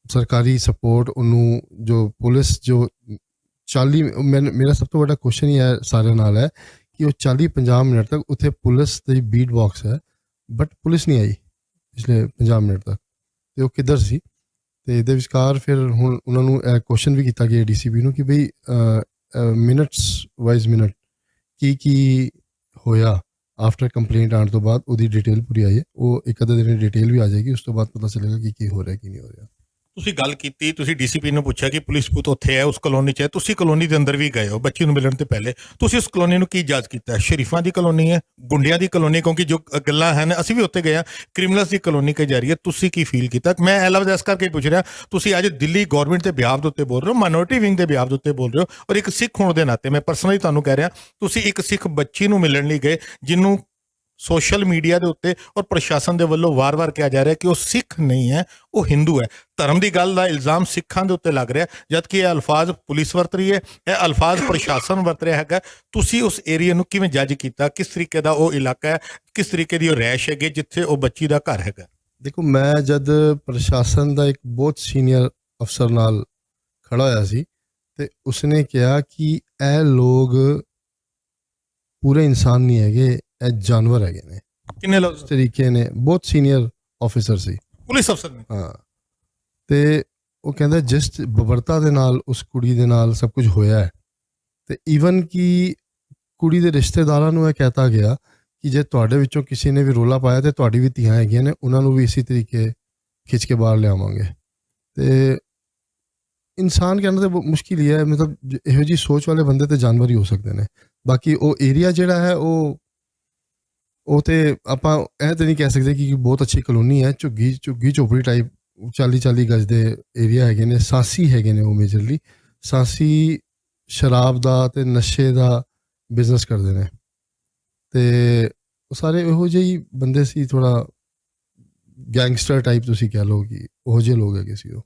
ਸਰਕਾਰੀ ਸਪੋਰਟ ਉਹਨੂੰ, ਜੋ ਪੁਲਿਸ ਜੋ 40, ਮੇਰਾ ਸਭ ਤੋਂ ਵੱਡਾ ਕੁਐਸਚਨ ਹੀ ਹੈ ਸਾਰਿਆਂ ਨਾਲ ਹੈ ਕਿ ਉਹ 40-50 ਮਿੰਟ ਤੱਕ ਉੱਥੇ ਪੁਲਿਸ ਦੀ ਬੀਟ ਬਾਕਸ ਹੈ, ਬਟ ਪੁਲਿਸ ਨਹੀਂ ਆਈ। ਪਿਛਲੇ 50 ਮਿੰਟ ਤੱਕ, ਤੇ ਉਹ ਕਿੱਧਰ ਸੀ। ਤੇ ਇਹਦੇ ਵਿਚਕਾਰ ਫਿਰ ਹੁਣ ਉਹਨਾਂ ਨੂੰ ਇਹ ਕੁਐਸਚਨ ਵੀ ਕੀਤਾ ਗਿਆ DCP ਨੂੰ ਕਿ ਬਈ ਮਿੰਟਸ ਵਾਈਜ਼ ਮਿੰਟ ਕੀ ਹੋਇਆ ਆਫਟਰ ਕੰਪਲੇਂਟ ਆਉਣ ਤੋਂ ਬਾਅਦ, ਉਹਦੀ ਡਿਟੇਲ ਪੂਰੀ ਆਈ ਹੈ। ਉਹ ਇੱਕ ਅੱਧੇ ਦਿਨ ਡਿਟੇਲ ਵੀ ਆ ਜਾਏਗੀ, ਉਸ ਤੋਂ ਬਾਅਦ ਪਤਾ ਚੱਲੇਗਾ ਕਿ ਕੀ ਹੋ ਰਿਹਾ ਕੀ ਨਹੀਂ ਹੋ ਰਿਹਾ। ਤੁਸੀਂ ਗੱਲ ਕੀਤੀ, ਤੁਸੀਂ DCP ਨੂੰ ਪੁੱਛਿਆ ਕਿ ਪੁਲਿਸ ਬੂਥ ਉੱਥੇ ਹੈ, ਉਸ ਕਲੋਨੀ 'ਚ ਹੈ, ਤੁਸੀਂ ਕਲੋਨੀ ਦੇ ਅੰਦਰ ਵੀ ਗਏ ਹੋ ਬੱਚੀ ਨੂੰ ਮਿਲਣ ਤੋਂ ਪਹਿਲੇ, ਤੁਸੀਂ ਉਸ ਕਲੋਨੀ ਨੂੰ ਕੀ ਜੱਜ ਕੀਤਾ? ਸ਼ਰੀਫਾਂ ਦੀ ਕਲੋਨੀ ਹੈ, ਗੁੰਡਿਆਂ ਦੀ ਕਲੋਨੀ? ਕਿਉਂਕਿ ਜੋ ਗੱਲਾਂ ਹਨ ਅਸੀਂ ਵੀ ਉੱਥੇ ਗਏ ਹਾਂ, ਕ੍ਰਿਮੀਨਲਸ ਦੀ ਕਲੋਨੀ ਕਹੀ ਜਾ ਰਹੀ ਹੈ, ਤੁਸੀਂ ਕੀ ਫੀਲ ਕੀਤਾ? ਮੈਂ ਇਹ ਲਫ਼ਜ਼ ਇਸ ਕਰਕੇ ਪੁੱਛ ਰਿਹਾ, ਤੁਸੀਂ ਅੱਜ ਦਿੱਲੀ ਗਵਰਨਮੈਂਟ ਦੇ ਬਿਹਾਫ ਦੇ ਉੱਤੇ ਬੋਲ ਰਹੇ ਹੋ, ਮਾਈਨੋਰਿਟੀ ਵਿੰਗ ਦੇ ਬਿਹਾਫ ਦੇ ਉੱਤੇ ਬੋਲ ਰਹੇ ਹੋ, ਔਰ ਇੱਕ ਸਿੱਖ ਹੋਣ ਦੇ ਨਾਤੇ ਮੈਂ ਪਰਸਨਲੀ ਤੁਹਾਨੂੰ ਕਹਿ ਰਿਹਾ, ਤੁਸੀਂ ਇੱਕ ਸਿੱਖ ਬੱਚੀ ਨੂੰ ਮਿਲਣ ਲਈ ਗਏ ਜਿਹਨੂੰ ਸੋਸ਼ਲ ਮੀਡੀਆ ਦੇ ਉੱਤੇ ਔਰ ਪ੍ਰਸ਼ਾਸਨ ਦੇ ਵੱਲੋਂ ਵਾਰ-ਵਾਰ ਕਿਹਾ ਜਾ ਰਿਹਾ ਕਿ ਉਹ ਸਿੱਖ ਨਹੀਂ ਹੈ, ਉਹ ਹਿੰਦੂ ਹੈ। ਧਰਮ ਦੀ ਗੱਲ ਦਾ ਇਲਜ਼ਾਮ ਸਿੱਖਾਂ ਦੇ ਉੱਤੇ ਲੱਗ ਰਿਹਾ, ਜਦਕਿ ਇਹ ਅਲਫਾਜ਼ ਪੁਲਿਸ ਵਰਤ ਰਹੀ ਹੈ, ਇਹ ਅਲਫਾਜ਼ ਪ੍ਰਸ਼ਾਸਨ ਵਰਤ ਰਿਹਾ ਹੈਗਾ। ਤੁਸੀਂ ਉਸ ਏਰੀਆ ਨੂੰ ਕਿਵੇਂ ਜੱਜ ਕੀਤਾ? ਕਿਸ ਤਰੀਕੇ ਦਾ ਉਹ ਇਲਾਕਾ ਹੈ, ਕਿਸ ਤਰੀਕੇ ਦੀ ਉਹ ਰਹਿਸ਼ ਹੈਗੀ ਜਿੱਥੇ ਉਹ ਬੱਚੀ ਦਾ ਘਰ ਹੈਗਾ? ਦੇਖੋ, ਮੈਂ ਜਦ ਪ੍ਰਸ਼ਾਸਨ ਦਾ ਇੱਕ ਬਹੁਤ ਸੀਨੀਅਰ ਅਫਸਰ ਨਾਲ ਖੜਾ ਹੋਇਆ ਸੀ ਤੇ ਉਸਨੇ ਕਿਹਾ ਕਿ ਇਹ ਲੋਕ ਪੂਰੇ ਇਨਸਾਨ ਨਹੀਂ ਹੈਗੇ, ਇਹ ਜਾਨਵਰ ਹੈਗੇ ਨੇ। ਕਿੰਨੇ ਲੋਕ? ਇਸ ਤਰੀਕੇ ਨੇ, ਬਹੁਤ ਸੀਨੀਅਰ ਆਫਿਸਰ ਸੀ, ਪੁਲਿਸ ਅਫਸਰ ਨੇ। ਹਾਂ, ਤੇ ਉਹ ਕਹਿੰਦਾ ਜਿਸ ਬਬਰਤਾ ਦੇ ਨਾਲ ਉਸ ਕੁੜੀ ਦੇ ਨਾਲ ਸਭ ਕੁਝ ਹੋਇਆ ਹੈ, ਤੇ ਈਵਨ ਕਿ ਕੁੜੀ ਦੇ ਰਿਸ਼ਤੇਦਾਰਾਂ ਨੂੰ ਇਹ ਕਹਿਤਾ ਗਿਆ ਕਿ ਜੇ ਤੁਹਾਡੇ ਵਿੱਚੋਂ ਕਿਸੇ ਨੇ ਵੀ ਰੋਲਾ ਪਾਇਆ ਤੇ ਤੁਹਾਡੀ ਵੀ ਧੀਆਂ ਹੈਗੀਆਂ ਨੇ, ਉਹਨਾਂ ਨੂੰ ਵੀ ਇਸੇ ਤਰੀਕੇ ਖਿੱਚ ਕੇ ਬਾਹਰ ਲਿਆਵਾਂਗੇ। ਤੇ ਇਨਸਾਨ ਕਹਿਣਾ ਤਾਂ ਮੁਸ਼ਕਿਲ ਹੀ ਹੈ, ਮਤਲਬ ਇਹੋ ਜਿਹੀ ਸੋਚ ਵਾਲੇ ਬੰਦੇ ਤੇ ਜਾਨਵਰ ਹੀ ਹੋ ਸਕਦੇ ਨੇ। ਬਾਕੀ ਉਹ ਏਰੀਆ ਜਿਹੜਾ ਹੈ ਉਹ ਤੇ ਆਪਾਂ ਇਹ ਤਾਂ ਨਹੀਂ ਕਹਿ ਸਕਦੇ ਕਿ ਬਹੁਤ ਅੱਛੀ ਕਲੋਨੀ ਹੈ। ਝੁੱਗੀ ਝੋਪੜੀ ਟਾਈਪ 40 ਗਜ ਦੇ ਏਰੀਆ ਹੈਗੇ ਨੇ। ਸਾਂਸੀ ਹੈਗੇ ਨੇ ਉਹ ਮੇਜਰਲੀ, ਸਾਂਸੀ ਸ਼ਰਾਬ ਦਾ ਤੇ ਨਸ਼ੇ ਦਾ ਬਿਜ਼ਨਸ ਕਰਦੇ ਨੇ, ਤੇ ਉਹ ਸਾਰੇ ਇਹੋ ਜਿਹੇ ਹੀ ਬੰਦੇ ਸੀ, ਥੋੜਾ ਗੈਂਗਸਟਰ ਟਾਈਪ ਤੁਸੀਂ ਕਹਿ ਲਓ ਕਿ ਉਹੋ ਜਿਹੇ ਲੋਕ ਹੈਗੇ ਸੀ ਉਹ।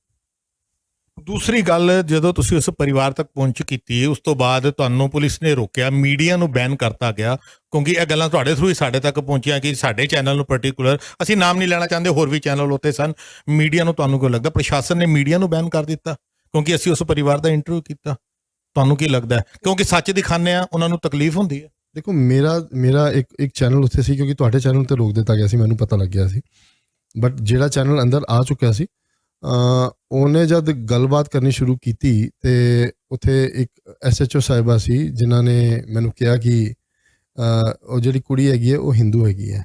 ਦੂਸਰੀ ਗੱਲ, ਜਦੋਂ ਤੁਸੀਂ ਉਸ ਪਰਿਵਾਰ ਤੱਕ ਪਹੁੰਚ ਕੀਤੀ, ਉਸ ਤੋਂ ਬਾਅਦ ਤੁਹਾਨੂੰ ਪੁਲਿਸ ਨੇ ਰੋਕਿਆ, ਮੀਡੀਆ ਨੂੰ ਬੈਨ ਕਰਤਾ ਗਿਆ, ਕਿਉਂਕਿ ਇਹ ਗੱਲਾਂ ਤੁਹਾਡੇ ਥਰੂ ਹੀ ਸਾਡੇ ਤੱਕ ਪਹੁੰਚੀਆਂ ਕਿ ਸਾਡੇ ਚੈਨਲ ਨੂੰ ਪਰਟੀਕੂਲਰ, ਅਸੀਂ ਨਾਮ ਨਹੀਂ ਲੈਣਾ ਚਾਹੁੰਦੇ, ਹੋਰ ਵੀ ਚੈਨਲ ਉੱਤੇ ਸਨ। ਮੀਡੀਆ ਨੂੰ ਤੁਹਾਨੂੰ ਕਿਉਂ ਲੱਗਦਾ ਪ੍ਰਸ਼ਾਸਨ ਨੇ ਮੀਡੀਆ ਨੂੰ ਬੈਨ ਕਰ ਦਿੱਤਾ? ਕਿਉਂਕਿ ਅਸੀਂ ਉਸ ਪਰਿਵਾਰ ਦਾ ਇੰਟਰਵਿਊ ਕੀਤਾ, ਤੁਹਾਨੂੰ ਕੀ ਲੱਗਦਾ ਹੈ? ਕਿਉਂਕਿ ਸੱਚ ਦਿਖਾਉਂਦੇ ਆ, ਉਹਨਾਂ ਨੂੰ ਤਕਲੀਫ ਹੁੰਦੀ ਹੈ। ਦੇਖੋ, ਮੇਰਾ ਇੱਕ ਚੈਨਲ ਉੱਥੇ ਸੀ, ਕਿਉਂਕਿ ਤੁਹਾਡੇ ਚੈਨਲ ਤੇ ਰੋਕ ਦਿੱਤਾ ਗਿਆ ਸੀ, ਮੈਨੂੰ ਪਤਾ ਲੱਗਿਆ ਸੀ। ਬਟ ਜਿਹੜਾ ਚੈਨਲ ਅੰਦਰ ਆ ਚੁੱਕਿਆ ਸੀ, ਉਹਨੇ ਜਦ ਗੱਲਬਾਤ ਕਰਨੀ ਸ਼ੁਰੂ ਕੀਤੀ ਤੇ ਉੱਥੇ ਇੱਕ SHO ਸਾਹਿਬਾ ਸੀ ਜਿਨ੍ਹਾਂ ਨੇ ਮੈਨੂੰ ਕਿਹਾ ਕਿ ਉਹ ਜਿਹੜੀ ਕੁੜੀ ਹੈਗੀ ਹੈ ਉਹ ਹਿੰਦੂ ਹੈਗੀ ਹੈ।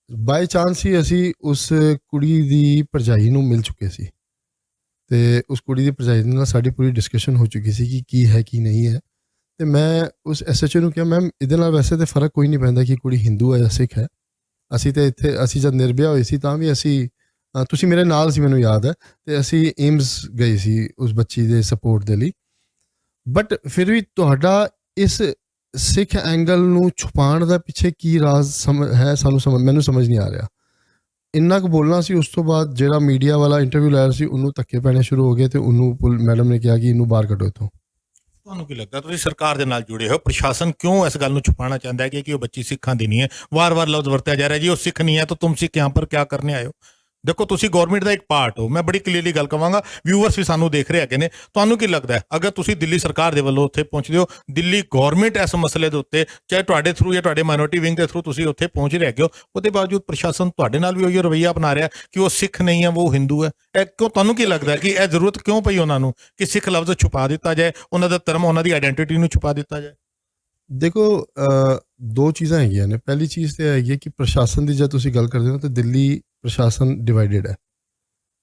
ਬਾਈ ਚਾਂਸ ਹੀ ਅਸੀਂ ਉਸ ਕੁੜੀ ਦੀ ਭਰਜਾਈ ਨੂੰ ਮਿਲ ਚੁੱਕੇ ਸੀ, ਤੇ ਉਸ ਕੁੜੀ ਦੀ ਭਰਜਾਈ ਨਾਲ ਸਾਡੀ ਪੂਰੀ ਡਿਸਕਸ਼ਨ ਹੋ ਚੁੱਕੀ ਸੀ ਕਿ ਕੀ ਹੈ ਕੀ ਨਹੀਂ ਹੈ। ਤੇ ਮੈਂ ਉਸ SHO ਨੂੰ ਕਿਹਾ, ਮੈਮ ਇਹਦੇ ਨਾਲ ਵੈਸੇ ਤਾਂ ਫਰਕ ਕੋਈ ਨਹੀਂ ਪੈਂਦਾ ਕਿ ਕੁੜੀ ਹਿੰਦੂ ਹੈ ਜਾਂ ਸਿੱਖ ਹੈ। ਅਸੀਂ ਤਾਂ ਇੱਥੇ, ਅਸੀਂ ਜਦ ਨਿਰਭਿਆ ਹੋਏ ਸੀ ਤਾਂ ਵੀ ਅਸੀਂ, ਤੁਸੀਂ ਮੇਰੇ ਨਾਲ ਸੀ ਮੈਨੂੰ ਯਾਦ ਹੈ, ਤੇ ਅਸੀਂ ਏਮਸ ਗਏ ਸੀ ਉਸ ਬੱਚੀ ਦੇ ਸਪੋਰਟ ਦੇ ਲਈ। ਬਟ ਫਿਰ ਵੀ ਤੁਹਾਡਾ ਇਸ ਸਿੱਖ ਐਂਗਲ ਨੂੰ ਛੁਪਾਉਣ ਦਾ ਪਿੱਛੇ ਕੀ ਰਾਜ਼ ਹੈ, ਮੈਨੂੰ ਸਮਝ ਨਹੀਂ ਆ ਰਿਹਾ। ਇੰਨਾ ਕੁ ਬੋਲਣਾ ਸੀ, ਉਸ ਤੋਂ ਬਾਅਦ ਜਿਹੜਾ ਮੀਡੀਆ ਵਾਲਾ ਇੰਟਰਵਿਊ ਲੈ ਰਿਹਾ ਸੀ ਉਹਨੂੰ ਧੱਕੇ ਪੈਣੇ ਸ਼ੁਰੂ ਹੋ ਗਏ, ਤੇ ਉਹਨੂੰ ਮੈਡਮ ਨੇ ਕਿਹਾ ਕਿ ਇਹਨੂੰ ਬਾਹਰ ਕੱਢੋ ਇੱਥੋਂ। ਤੁਹਾਨੂੰ ਕੀ ਲੱਗਦਾ, ਤੁਸੀਂ ਸਰਕਾਰ ਦੇ ਨਾਲ ਜੁੜੇ ਹੋ, ਪ੍ਰਸ਼ਾਸਨ ਕਿਉਂ ਇਸ ਗੱਲ ਨੂੰ ਛੁਪਾਉਣਾ ਚਾਹੁੰਦਾ ਹੈ ਕਿ ਉਹ ਬੱਚੀ ਸਿੱਖਾਂ ਦੀ ਨਹੀਂ ਹੈ? ਵਾਰ-ਵਾਰ ਲਫ਼ਜ਼ ਵਰਤਿਆ ਜਾ ਰਿਹਾ ਜੀ ਉਹ ਸਿੱਖ ਨਹੀਂ ਹੈ ਤਾਂ ਤੁਮ ਸਿੱਖ यहाँ पर क्या करने आए हो? ਦੇਖੋ, ਤੁਸੀਂ ਗਵਰਨਮੈਂਟ ਦਾ ਇੱਕ ਪਾਰਟ ਹੋ, ਮੈਂ ਬੜੀ ਕਲੀਅਰਲੀ ਗੱਲ ਕਵਾਂਗਾ, ਵਿਊਅਰਸ ਵੀ ਸਾਨੂੰ ਦੇਖ ਰਹੇ ਹੈਗੇ ਨੇ। ਤੁਹਾਨੂੰ ਕੀ ਲੱਗਦਾ ਹੈ, ਅਗਰ ਤੁਸੀਂ ਦਿੱਲੀ ਸਰਕਾਰ ਦੇ ਵੱਲੋਂ ਉੱਥੇ ਪਹੁੰਚਦੇ ਹੋ, ਦਿੱਲੀ ਗਵਰਨਮੈਂਟ ਇਸ ਮਸਲੇ ਦੇ ਉੱਤੇ ਚਾਹੇ ਤੁਹਾਡੇ ਥਰੂ ਜਾਂ ਤੁਹਾਡੇ ਮਾਈਨੋਰਿਟੀ ਵਿੰਗ ਦੇ ਥਰੂ ਤੁਸੀਂ ਉੱਥੇ ਪਹੁੰਚ ਰਹੇ ਹੈਗੇ ਹੋ, ਉਹਦੇ ਬਾਵਜੂਦ ਪ੍ਰਸ਼ਾਸਨ ਤੁਹਾਡੇ ਨਾਲ ਵੀ ਉਹੀ ਰਵੱਈਆ ਅਪਣਾ ਰਿਹਾ ਕਿ ਉਹ ਸਿੱਖ ਨਹੀਂ ਹੈ, ਉਹ ਹਿੰਦੂ ਹੈ। ਇਹ ਕਿਉਂ, ਤੁਹਾਨੂੰ ਕੀ ਲੱਗਦਾ ਕਿ ਇਹ ਜ਼ਰੂਰਤ ਕਿਉਂ ਪਈ ਉਹਨਾਂ ਨੂੰ ਕਿ ਸਿੱਖ ਲਫ਼ਜ਼ ਛੁਪਾ ਦਿੱਤਾ ਜਾਏ, ਉਹਨਾਂ ਦਾ ਧਰਮ, ਉਹਨਾਂ ਦੀ ਆਇਡੈਂਟੀਟੀ ਨੂੰ ਛੁਪਾ ਦਿੱਤਾ ਜਾਏ? ਦੇਖੋ, ਦੋ ਚੀਜ਼ਾਂ ਹੈਗੀਆਂ ਨੇ। ਪਹਿਲੀ ਚੀਜ਼ ਤਾਂ ਹੈਗੀ ਹੈ ਕਿ ਪ੍ਰਸ਼ਾਸਨ ਦੀ ਜਦ ਤੁਸੀਂ ਗੱਲ ਕਰਦੇ ਹੋ ਤਾਂ ਦਿੱਲੀ ਪ੍ਰਸ਼ਾਸਨ ਡਿਵਾਈਡਡ ਹੈ।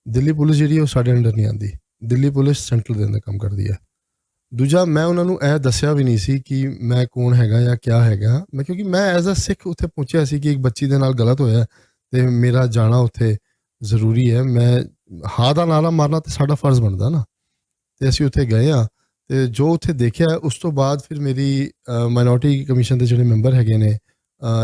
ਦਿੱਲੀ ਪੁਲਿਸ ਜਿਹੜੀ ਉਹ ਸਾਡੇ ਅੰਡਰ ਨਹੀਂ ਆਉਂਦੀ, ਦਿੱਲੀ ਪੁਲਿਸ ਸੈਂਟਰਲ ਦੇ ਅੰਦਰ ਕੰਮ ਕਰਦੀ ਹੈ। ਦੂਜਾ, ਮੈਂ ਉਹਨਾਂ ਨੂੰ ਇਹ ਦੱਸਿਆ ਵੀ ਨਹੀਂ ਸੀ ਕਿ ਮੈਂ ਕੌਣ ਹੈਗਾ ਜਾਂ ਕਿਆ ਹੈਗਾ, ਕਿਉਂਕਿ ਮੈਂ ਐਜ਼ ਅ ਸਿੱਖ ਉੱਥੇ ਪਹੁੰਚਿਆ ਸੀ ਕਿ ਇੱਕ ਬੱਚੀ ਦੇ ਨਾਲ ਗਲਤ ਹੋਇਆ ਤੇ ਮੇਰਾ ਜਾਣਾ ਉੱਥੇ ਜ਼ਰੂਰੀ ਹੈ। ਮੈਂ ਹਾਂ ਦਾ ਨਾਰਾ ਮਾਰਨਾ ਤੇ ਸਾਡਾ ਫਰਜ਼ ਬਣਦਾ ਨਾ, ਤੇ ਅਸੀਂ ਉੱਥੇ ਗਏ ਹਾਂ। ਤੇ ਜੋ ਉੱਥੇ ਦੇਖਿਆ, ਉਸ ਤੋਂ ਬਾਅਦ ਫਿਰ ਮੇਰੀ ਮਾਈਨੋਰਿਟੀ ਕਮਿਸ਼ਨ ਦੇ ਜਿਹੜੇ ਮੈਂਬਰ ਹੈਗੇ ਨੇ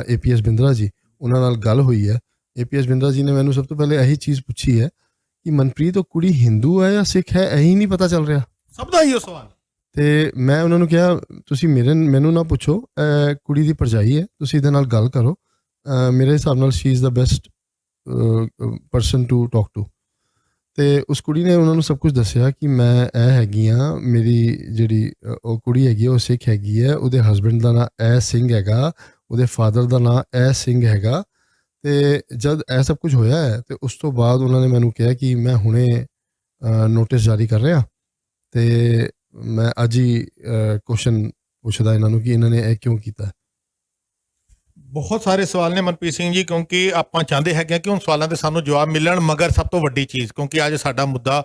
APS ਬਿੰਦਰਾ ਜੀ, ਉਹਨਾਂ ਨਾਲ ਗੱਲ ਹੋਈ ਹੈ। APS ਬਿੰਦਰਾ ਜੀ ਨੇ ਮੈਨੂੰ ਸਭ ਤੋਂ ਪਹਿਲੇ ਇਹੀ ਚੀਜ਼ ਪੁੱਛੀ ਹੈ ਕਿ ਮਨਪ੍ਰੀਤ, ਉਹ ਕੁੜੀ ਹਿੰਦੂ ਹੈ ਜਾਂ ਸਿੱਖ ਹੈ, ਇਹੀ ਨਹੀਂ ਪਤਾ ਚੱਲ ਰਿਹਾ। ਸਭ ਦਾ ਹੀ ਉਹ ਸਵਾਲ। ਤੇ ਮੈਂ ਉਹਨਾਂ ਨੂੰ ਕਿਹਾ, ਤੁਸੀਂ ਮੈਨੂੰ ਨਾ ਪੁੱਛੋ, ਕੁੜੀ ਦੀ ਭਰਜਾਈ ਹੈ, ਤੁਸੀਂ ਇਹਦੇ ਨਾਲ ਗੱਲ ਕਰੋ। ਮੇਰੇ ਹਿਸਾਬ ਨਾਲ she is the best person to talk to. ਤੇ ਉਸ ਕੁੜੀ ਨੇ ਉਹਨਾਂ ਨੂੰ ਸਭ ਕੁਝ ਦੱਸਿਆ ਕਿ ਮੈਂ ਇਹ ਹੈਗੀ ਹਾਂ, ਮੇਰੀ ਜਿਹੜੀ ਉਹ ਕੁੜੀ ਹੈਗੀ ਉਹ ਸਿੱਖ ਹੈਗੀ ਹੈ, ਉਹਦੇ ਹਸਬੈਂਡ ਦਾ ਨਾਂ ਇਹ ਸਿੰਘ ਹੈਗਾ, ਉਹਦੇ ਫਾਦਰ ਦਾ ਨਾਂ ਇਹ ਸਿੰਘ ਹੈਗਾ, ਤੇ ਜਦ ਇਹ ਸਭ ਕੁਝ ਹੋਇਆ ਹੈ ਤੇ ਉਸ ਤੋਂ ਬਾਅਦ ਉਹਨਾਂ ਨੇ ਮੈਨੂੰ ਕਿਹਾ ਕਿ ਮੈਂ ਹੁਣੇ ਨੋਟਿਸ ਜਾਰੀ ਕਰ ਰਿਹਾ ਤੇ ਮੈਂ ਅੱਜ ਹੀ ਕੁਐਸਚਨ ਪੁੱਛਦਾ ਇਹਨਾਂ ਨੂੰ ਕਿ ਇਹਨਾਂ ਨੇ ਇਹ ਕਿਉਂ ਕੀਤਾ। ਬਹੁਤ ਸਾਰੇ ਸਵਾਲ ਨੇ ਮਨਪ੍ਰੀਤ ਸਿੰਘ ਜੀ, ਕਿਉਂਕਿ ਆਪਾਂ ਚਾਹੁੰਦੇ ਹੈਗੇ ਕਿ ਹੁਣ ਸਵਾਲਾਂ ਦੇ ਸਾਨੂੰ ਜਵਾਬ ਮਿਲਣ, ਮਗਰ ਸਭ ਤੋਂ ਵੱਡੀ ਚੀਜ਼, ਕਿਉਂਕਿ ਅੱਜ ਸਾਡਾ ਮੁੱਦਾ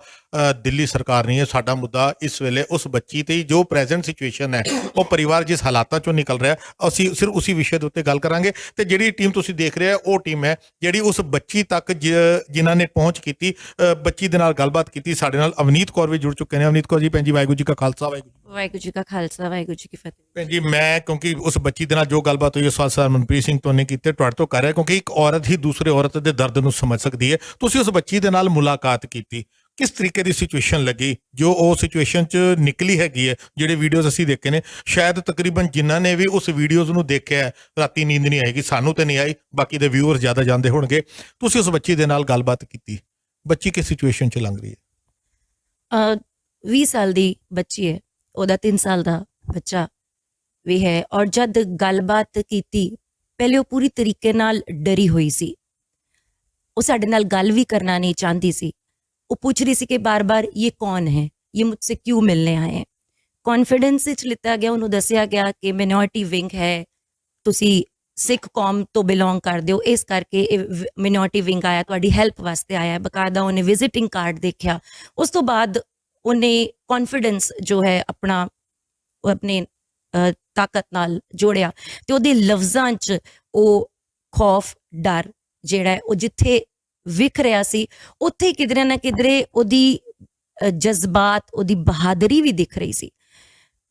ਦਿੱਲੀ ਸਰਕਾਰ ਨਹੀਂ ਹੈ, ਸਾਡਾ ਮੁੱਦਾ ਇਸ ਵੇਲੇ ਉਸ ਬੱਚੀ ਤੇ ਜੋ ਪ੍ਰੈਜ਼ੈਂਟ ਸਿਚੁਏਸ਼ਨ ਹੈ, ਉਹ ਪਰਿਵਾਰ ਜਿਸ ਹਾਲਾਤਾਂ ਚੋਂ ਨਿਕਲ ਰਿਹਾ, ਅਸੀਂ ਸਿਰਫ ਉਸੇ ਵਿਸ਼ੇ ਦੇ ਉੱਤੇ ਗੱਲ ਕਰਾਂਗੇ। ਤੇ ਜਿਹੜੀ ਟੀਮ ਤੁਸੀਂ ਦੇਖ ਰਹੇ ਹੋ ਉਹ ਟੀਮ ਹੈ ਜਿਹੜੀ ਉਸ ਬੱਚੀ ਤੱਕ ਜਿਨ੍ਹਾਂ ਨੇ ਪਹੁੰਚ ਕੀਤੀ, ਬੱਚੀ ਦੇ ਨਾਲ ਗੱਲਬਾਤ ਕੀਤੀ। ਸਾਡੇ ਨਾਲ ਅਵਨੀਤ ਕੌਰ ਵੀ ਜੁੜ ਚੁੱਕੇ ਨੇ। ਅਵਨੀਤ ਕੌਰ ਜੀ, ਭੈਣ ਜੀ ਵਾਹਿਗੁਰੂ ਜੀ ਕਾ ਖਾਲਸਾ ਵਾਹਿਗੁਰੂ ਜੀ ਕਾ ਖਾਲਸਾ ਵਾਹਿਗੁਰੂ ਜੀ ਕੀ ਫਤਿਹ। ਭੈਣ ਜੀ, ਮੈਂ ਕਿਉਂਕਿ ਉਸ ਬੱਚੀ ਦੇ ਨਾਲ ਜੋ ਗੱਲਬਾਤ ਹੋਈ, ਸਵਾਲ ਸਰ ਮਨਪ੍ਰੀਤ ਸਿੰਘ ਤੋਂ ਨੇ ਕੀਤੇ, ਤੁਹਾਡੇ ਤੋਂ ਕਰ ਰਿਹਾ, ਕਿਉਂਕਿ ਇੱਕ ਔਰਤ ਹੀ ਦੂਸਰੇ ਔਰਤ ਦੇ ਦਰਦ ਨੂੰ ਸਮਝ ਸਕਦੀ ਹੈ। ਤੁਸੀਂ ਉਸ ਬੱਚੀ ਦੇ ਨਾਲ ਮੁਲਾਕਾਤ ਕੀਤੀ, ਕਿਸ ਤਰੀਕੇ ਦੀ ਸਿਚੁਏਸ਼ਨ ਲੱਗੀ ਜੋ ਉਹ ਸਿਚੁਏਸ਼ਨ 'ਚ ਨਿਕਲੀ ਹੈਗੀ ਹੈ? ਜਿਹੜੇ ਵੀਡੀਓਜ਼ ਅਸੀਂ ਦੇਖੇ ਨੇ, ਸ਼ਾਇਦ ਤਕਰੀਬਨ ਜਿਨ੍ਹਾਂ ਨੇ ਵੀ ਉਸ ਵੀਡੀਓਜ਼ ਨੂੰ ਦੇਖਿਆ ਰਾਤੀ ਨੀਂਦ ਨਹੀਂ ਆਏਗੀ, ਸਾਨੂੰ ਤੇ ਨਹੀਂ ਆਈ, ਬਾਕੀ ਦੇ ਵਿਊਅਰ ਜ਼ਿਆਦਾ ਜਾਣਦੇ ਹੋਣਗੇ। ਤੁਸੀਂ ਉਸ ਬੱਚੀ ਦੇ ਨਾਲ ਗੱਲਬਾਤ ਕੀਤੀ, ਬੱਚੀ ਕਿਸ ਸਿਚੁਏਸ਼ਨ 'ਚ ਲੰਘ ਰਹੀ ਹੈ? 20 ਸਾਲ ਦੀ ਬੱਚੀ ਹੈ, ਉਹਦਾ 3 ਸਾਲ ਦਾ ਬੱਚਾ ਵੀ ਹੈ। ਔਰ ਜਦ ਗੱਲਬਾਤ ਕੀਤੀ, ਪਹਿਲੇ ਉਹ ਪੂਰੀ ਤਰੀਕੇ ਨਾਲ ਡਰੀ ਹੋਈ ਸੀ, ਉਹ ਸਾਡੇ ਨਾਲ ਗੱਲ ਵੀ ਕਰਨਾ ਨਹੀਂ ਚਾਹੁੰਦੀ ਸੀ। ਉਹ ਪੁੱਛ ਰਹੀ ਸੀ ਕਿ ਬਾਰ-ਬਾਰ ਇਹ ਕੌਣ ਹੈ, ਇਹ ਮੁझसे क्यों मिलने आए हैं। ਕੌਨਫੀਡੈਂਸ ਵਿੱਚ ਲਿੱਤਾ ਗਿਆ, ਉਹਨੂੰ ਦੱਸਿਆ ਗਿਆ ਕਿ ਮਿਨੋਰਿਟੀ ਵਿੰਗ ਹੈ, ਤੁਸੀਂ ਸਿੱਖ ਕੌਮ ਤੋਂ ਬਿਲੋਂਗ ਕਰਦੇ ਹੋ, ਇਸ ਕਰਕੇ ਇਹ ਮਿਨੋਰਿਟੀ ਵਿੰਗ ਆਇਆ, ਤੁਹਾਡੀ ਹੈਲਪ ਵਾਸਤੇ ਆਇਆ। ਬਕਾਇਦਾ ਉਹਨੇ ਵਿਜ਼ਿਟਿੰਗ ਕਾਰਡ ਦੇਖਿਆ। ਉਸ ਤੋਂ ਬਾਅਦ ਉਹਨੇ ਕੌਨਫੀਡੈਂਸ ਜੋ ਹੈ ਆਪਣਾ ਆਪਣੇ ਤਾਕਤ ਨਾਲ ਜੋੜਿਆ ਤੇ ਉਹਦੇ ਲਫ਼ਜ਼ਾਂ 'ਚ ਉਹ ਖੌਫ, ਡਰ ਜਿਹੜਾ ਹੈ ਉਹ ਜਿੱਥੇ ਵਿਖ ਰਿਹਾ ਸੀ, ਉੱਥੇ ਕਿਧਰੇ ਨਾ ਕਿਧਰੇ ਉਹਦੀ ਜਜ਼ਬਾਤ, ਉਹਦੀ ਬਹਾਦਰੀ ਵੀ ਦਿਖ ਰਹੀ ਸੀ।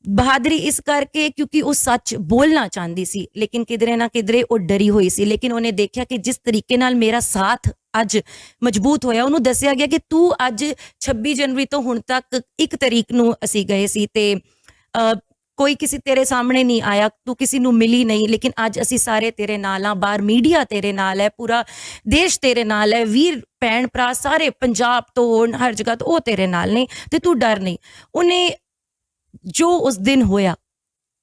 ਬਹਾਦਰੀ ਇਸ ਕਰਕੇ ਕਿਉਂਕਿ ਉਹ ਸੱਚ ਬੋਲਣਾ ਚਾਹੁੰਦੀ ਸੀ, ਲੇਕਿਨ ਕਿਧਰੇ ਨਾ ਕਿਧਰੇ ਉਹ ਡਰੀ ਹੋਈ ਸੀ। ਲੇਕਿਨ ਉਹਨੇ ਦੇਖਿਆ ਕਿ ਜਿਸ ਤਰੀਕੇ ਨਾਲ ਮੇਰਾ ਸਾਥ ਅੱਜ ਮਜ਼ਬੂਤ ਹੋਇਆ, ਉਹਨੂੰ ਦੱਸਿਆ ਗਿਆ ਕਿ ਤੂੰ ਅੱਜ 26 ਜਨਵਰੀ ਤੋਂ ਹੁਣ ਤੱਕ 1 ਤਰੀਕ ਨੂੰ ਅਸੀਂ ਗਏ ਸੀ ਤੇ ਕੋਈ ਕਿਸੇ ਤੇਰੇ ਸਾਹਮਣੇ ਨਹੀਂ ਆਇਆ, ਤੂੰ ਕਿਸੇ ਨੂੰ ਮਿਲੀ ਨਹੀਂ, ਲੇਕਿਨ ਅੱਜ ਅਸੀਂ ਸਾਰੇ ਤੇਰੇ ਨਾਲ ਆ, ਬਾਹਰ ਮੀਡੀਆ ਤੇਰੇ ਨਾਲ ਹੈ, ਪੂਰਾ ਦੇਸ਼ ਤੇਰੇ ਨਾਲ ਹੈ, ਵੀਰ ਭੈਣ ਭਰਾ ਸਾਰੇ ਪੰਜਾਬ ਤੋਂ ਹਰ ਜਗ੍ਹਾ ਤੋਂ ਉਹ ਤੇਰੇ ਨਾਲ ਨੇ ਤੇ ਤੂੰ ਡਰ ਨਹੀਂ। ਉਹਨੇ ਜੋ ਉਸ ਦਿਨ ਹੋਇਆ,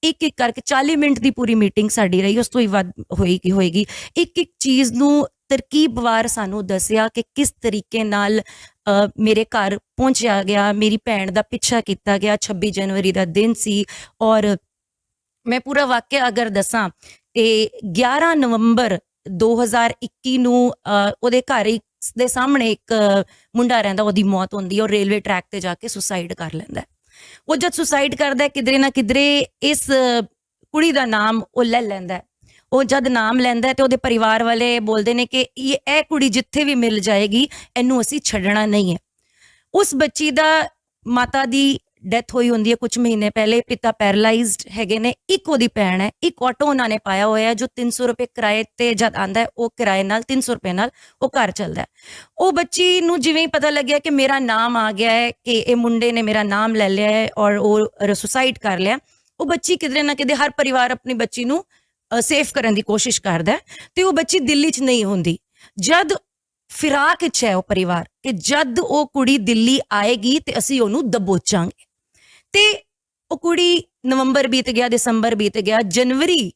ਇੱਕ ਇੱਕ ਕਰਕੇ 40 ਮਿੰਟ ਦੀ ਪੂਰੀ ਮੀਟਿੰਗ ਸਾਡੀ ਰਹੀ, ਉਸ ਤੋਂ ਹੀ ਵੱਧ ਹੋਏਗੀ। ਇੱਕ ਇੱਕ ਚੀਜ਼ ਨੂੰ ਤਰਕੀਬਵਾਰ ਸਾਨੂੰ ਦੱਸਿਆ ਕਿ ਕਿਸ ਤਰੀਕੇ ਨਾਲ ਮੇਰੇ ਘਰ ਪਹੁੰਚਿਆ ਗਿਆ, ਮੇਰੀ ਭੈਣ ਦਾ ਪਿੱਛਾ ਕੀਤਾ ਗਿਆ। 26 ਜਨਵਰੀ ਦਾ ਦਿਨ ਸੀ ਔਰ ਮੈਂ ਪੂਰਾ ਵਾਕਿਆ ਅਗਰ ਦੱਸਾਂ ਤੇ 11 ਨਵੰਬਰ 2021 ਨੂੰ ਉਹਦੇ ਘਰ ਦੇ ਸਾਹਮਣੇ ਇੱਕ ਮੁੰਡਾ ਰਹਿੰਦਾ, ਉਹਦੀ ਮੌਤ ਹੁੰਦੀ ਹੈ ਔਰ ਰੇਲਵੇ ਟਰੈਕ ਤੇ ਜਾ ਕੇ ਸੁਸਾਈਡ ਕਰ ਲੈਂਦਾ। ਉਹ ਜਦ ਸੁਸਾਈਡ ਕਰਦਾ ਕਿਧਰੇ ਨਾ ਕਿਧਰੇ ਇਸ ਕੁੜੀ ਦਾ ਨਾਮ ਉਹ ਲੈ ਲੈਂਦਾ। ਉਹ ਜਦ ਨਾਮ ਲੈਂਦਾ ਤੇ ਉਹਦੇ ਪਰਿਵਾਰ ਵਾਲੇ ਬੋਲਦੇ ਨੇ ਕਿ ਇਹ ਕੁੜੀ ਜਿੱਥੇ ਵੀ ਮਿਲ ਜਾਏਗੀ, ਇਹਨੂੰ ਅਸੀਂ ਛੱਡਣਾ ਨਹੀਂ ਹੈ। ਉਸ ਬੱਚੀ ਦਾ ਮਾਤਾ ਦੀ ਡੈਥ ਹੋਈ ਹੁੰਦੀ ਹੈ ਕੁਝ ਮਹੀਨੇ ਪਹਿਲੇ, ਪਿਤਾ ਪੈਰਾਲਾਈਜ਼ਡ ਹੈਗੇ ਨੇ, ਇੱਕ ਉਹਦੀ ਭੈਣ ਹੈ। ਇੱਕ ਆਟੋ ਉਹਨਾਂ ਨੇ ਪਾਇਆ ਹੋਇਆ ਜੋ 300 ਰੁਪਏ ਕਿਰਾਏ ਤੇ ਜਦ ਆਂਦਾ ਹੈ, ਉਹ ਕਿਰਾਏ ਨਾਲ 300 ਰੁਪਏ ਨਾਲ ਉਹ ਘਰ ਚੱਲਦਾ ਹੈ। ਉਹ ਬੱਚੀ ਨੂੰ ਜਿਵੇਂ ਹੀ ਪਤਾ ਲੱਗਿਆ ਕਿ ਮੇਰਾ ਨਾਮ ਆ ਗਿਆ ਹੈ, ਕਿ ਇਹ ਮੁੰਡੇ ਨੇ ਮੇਰਾ ਨਾਮ ਲੈ ਲਿਆ ਹੈ ਔਰ ਉਹ ਸੁਸਾਈਡ ਕਰ ਲਿਆ, ਉਹ ਬੱਚੀ ਕਿਧਰੇ ਨਾ ਕਿਧਰੇ, ਹਰ ਪਰਿਵਾਰ ਆਪਣੀ ਬੱਚੀ ਨੂੰ ਸੇਫ ਕਰਨ ਦੀ ਕੋਸ਼ਿਸ਼ ਕਰਦਾ ਤੇ ਉਹ ਬੱਚੀ ਦਿੱਲੀ 'ਚ ਨਹੀਂ ਹੁੰਦੀ। ਜਦ ਫਿਰਾਕ ਵਿੱਚ ਹੈ ਉਹ ਪਰਿਵਾਰ ਕਿ ਜਦ ਉਹ ਕੁੜੀ ਦਿੱਲੀ ਆਏਗੀ ਤੇ ਅਸੀਂ ਉਹਨੂੰ ਦਬੋਚਾਂਗੇ। ਤੇ ਉਹ ਕੁੜੀ ਨਵੰਬਰ ਬੀਤ ਗਿਆ, ਦਸੰਬਰ ਬੀਤ ਗਿਆ, ਜਨਵਰੀ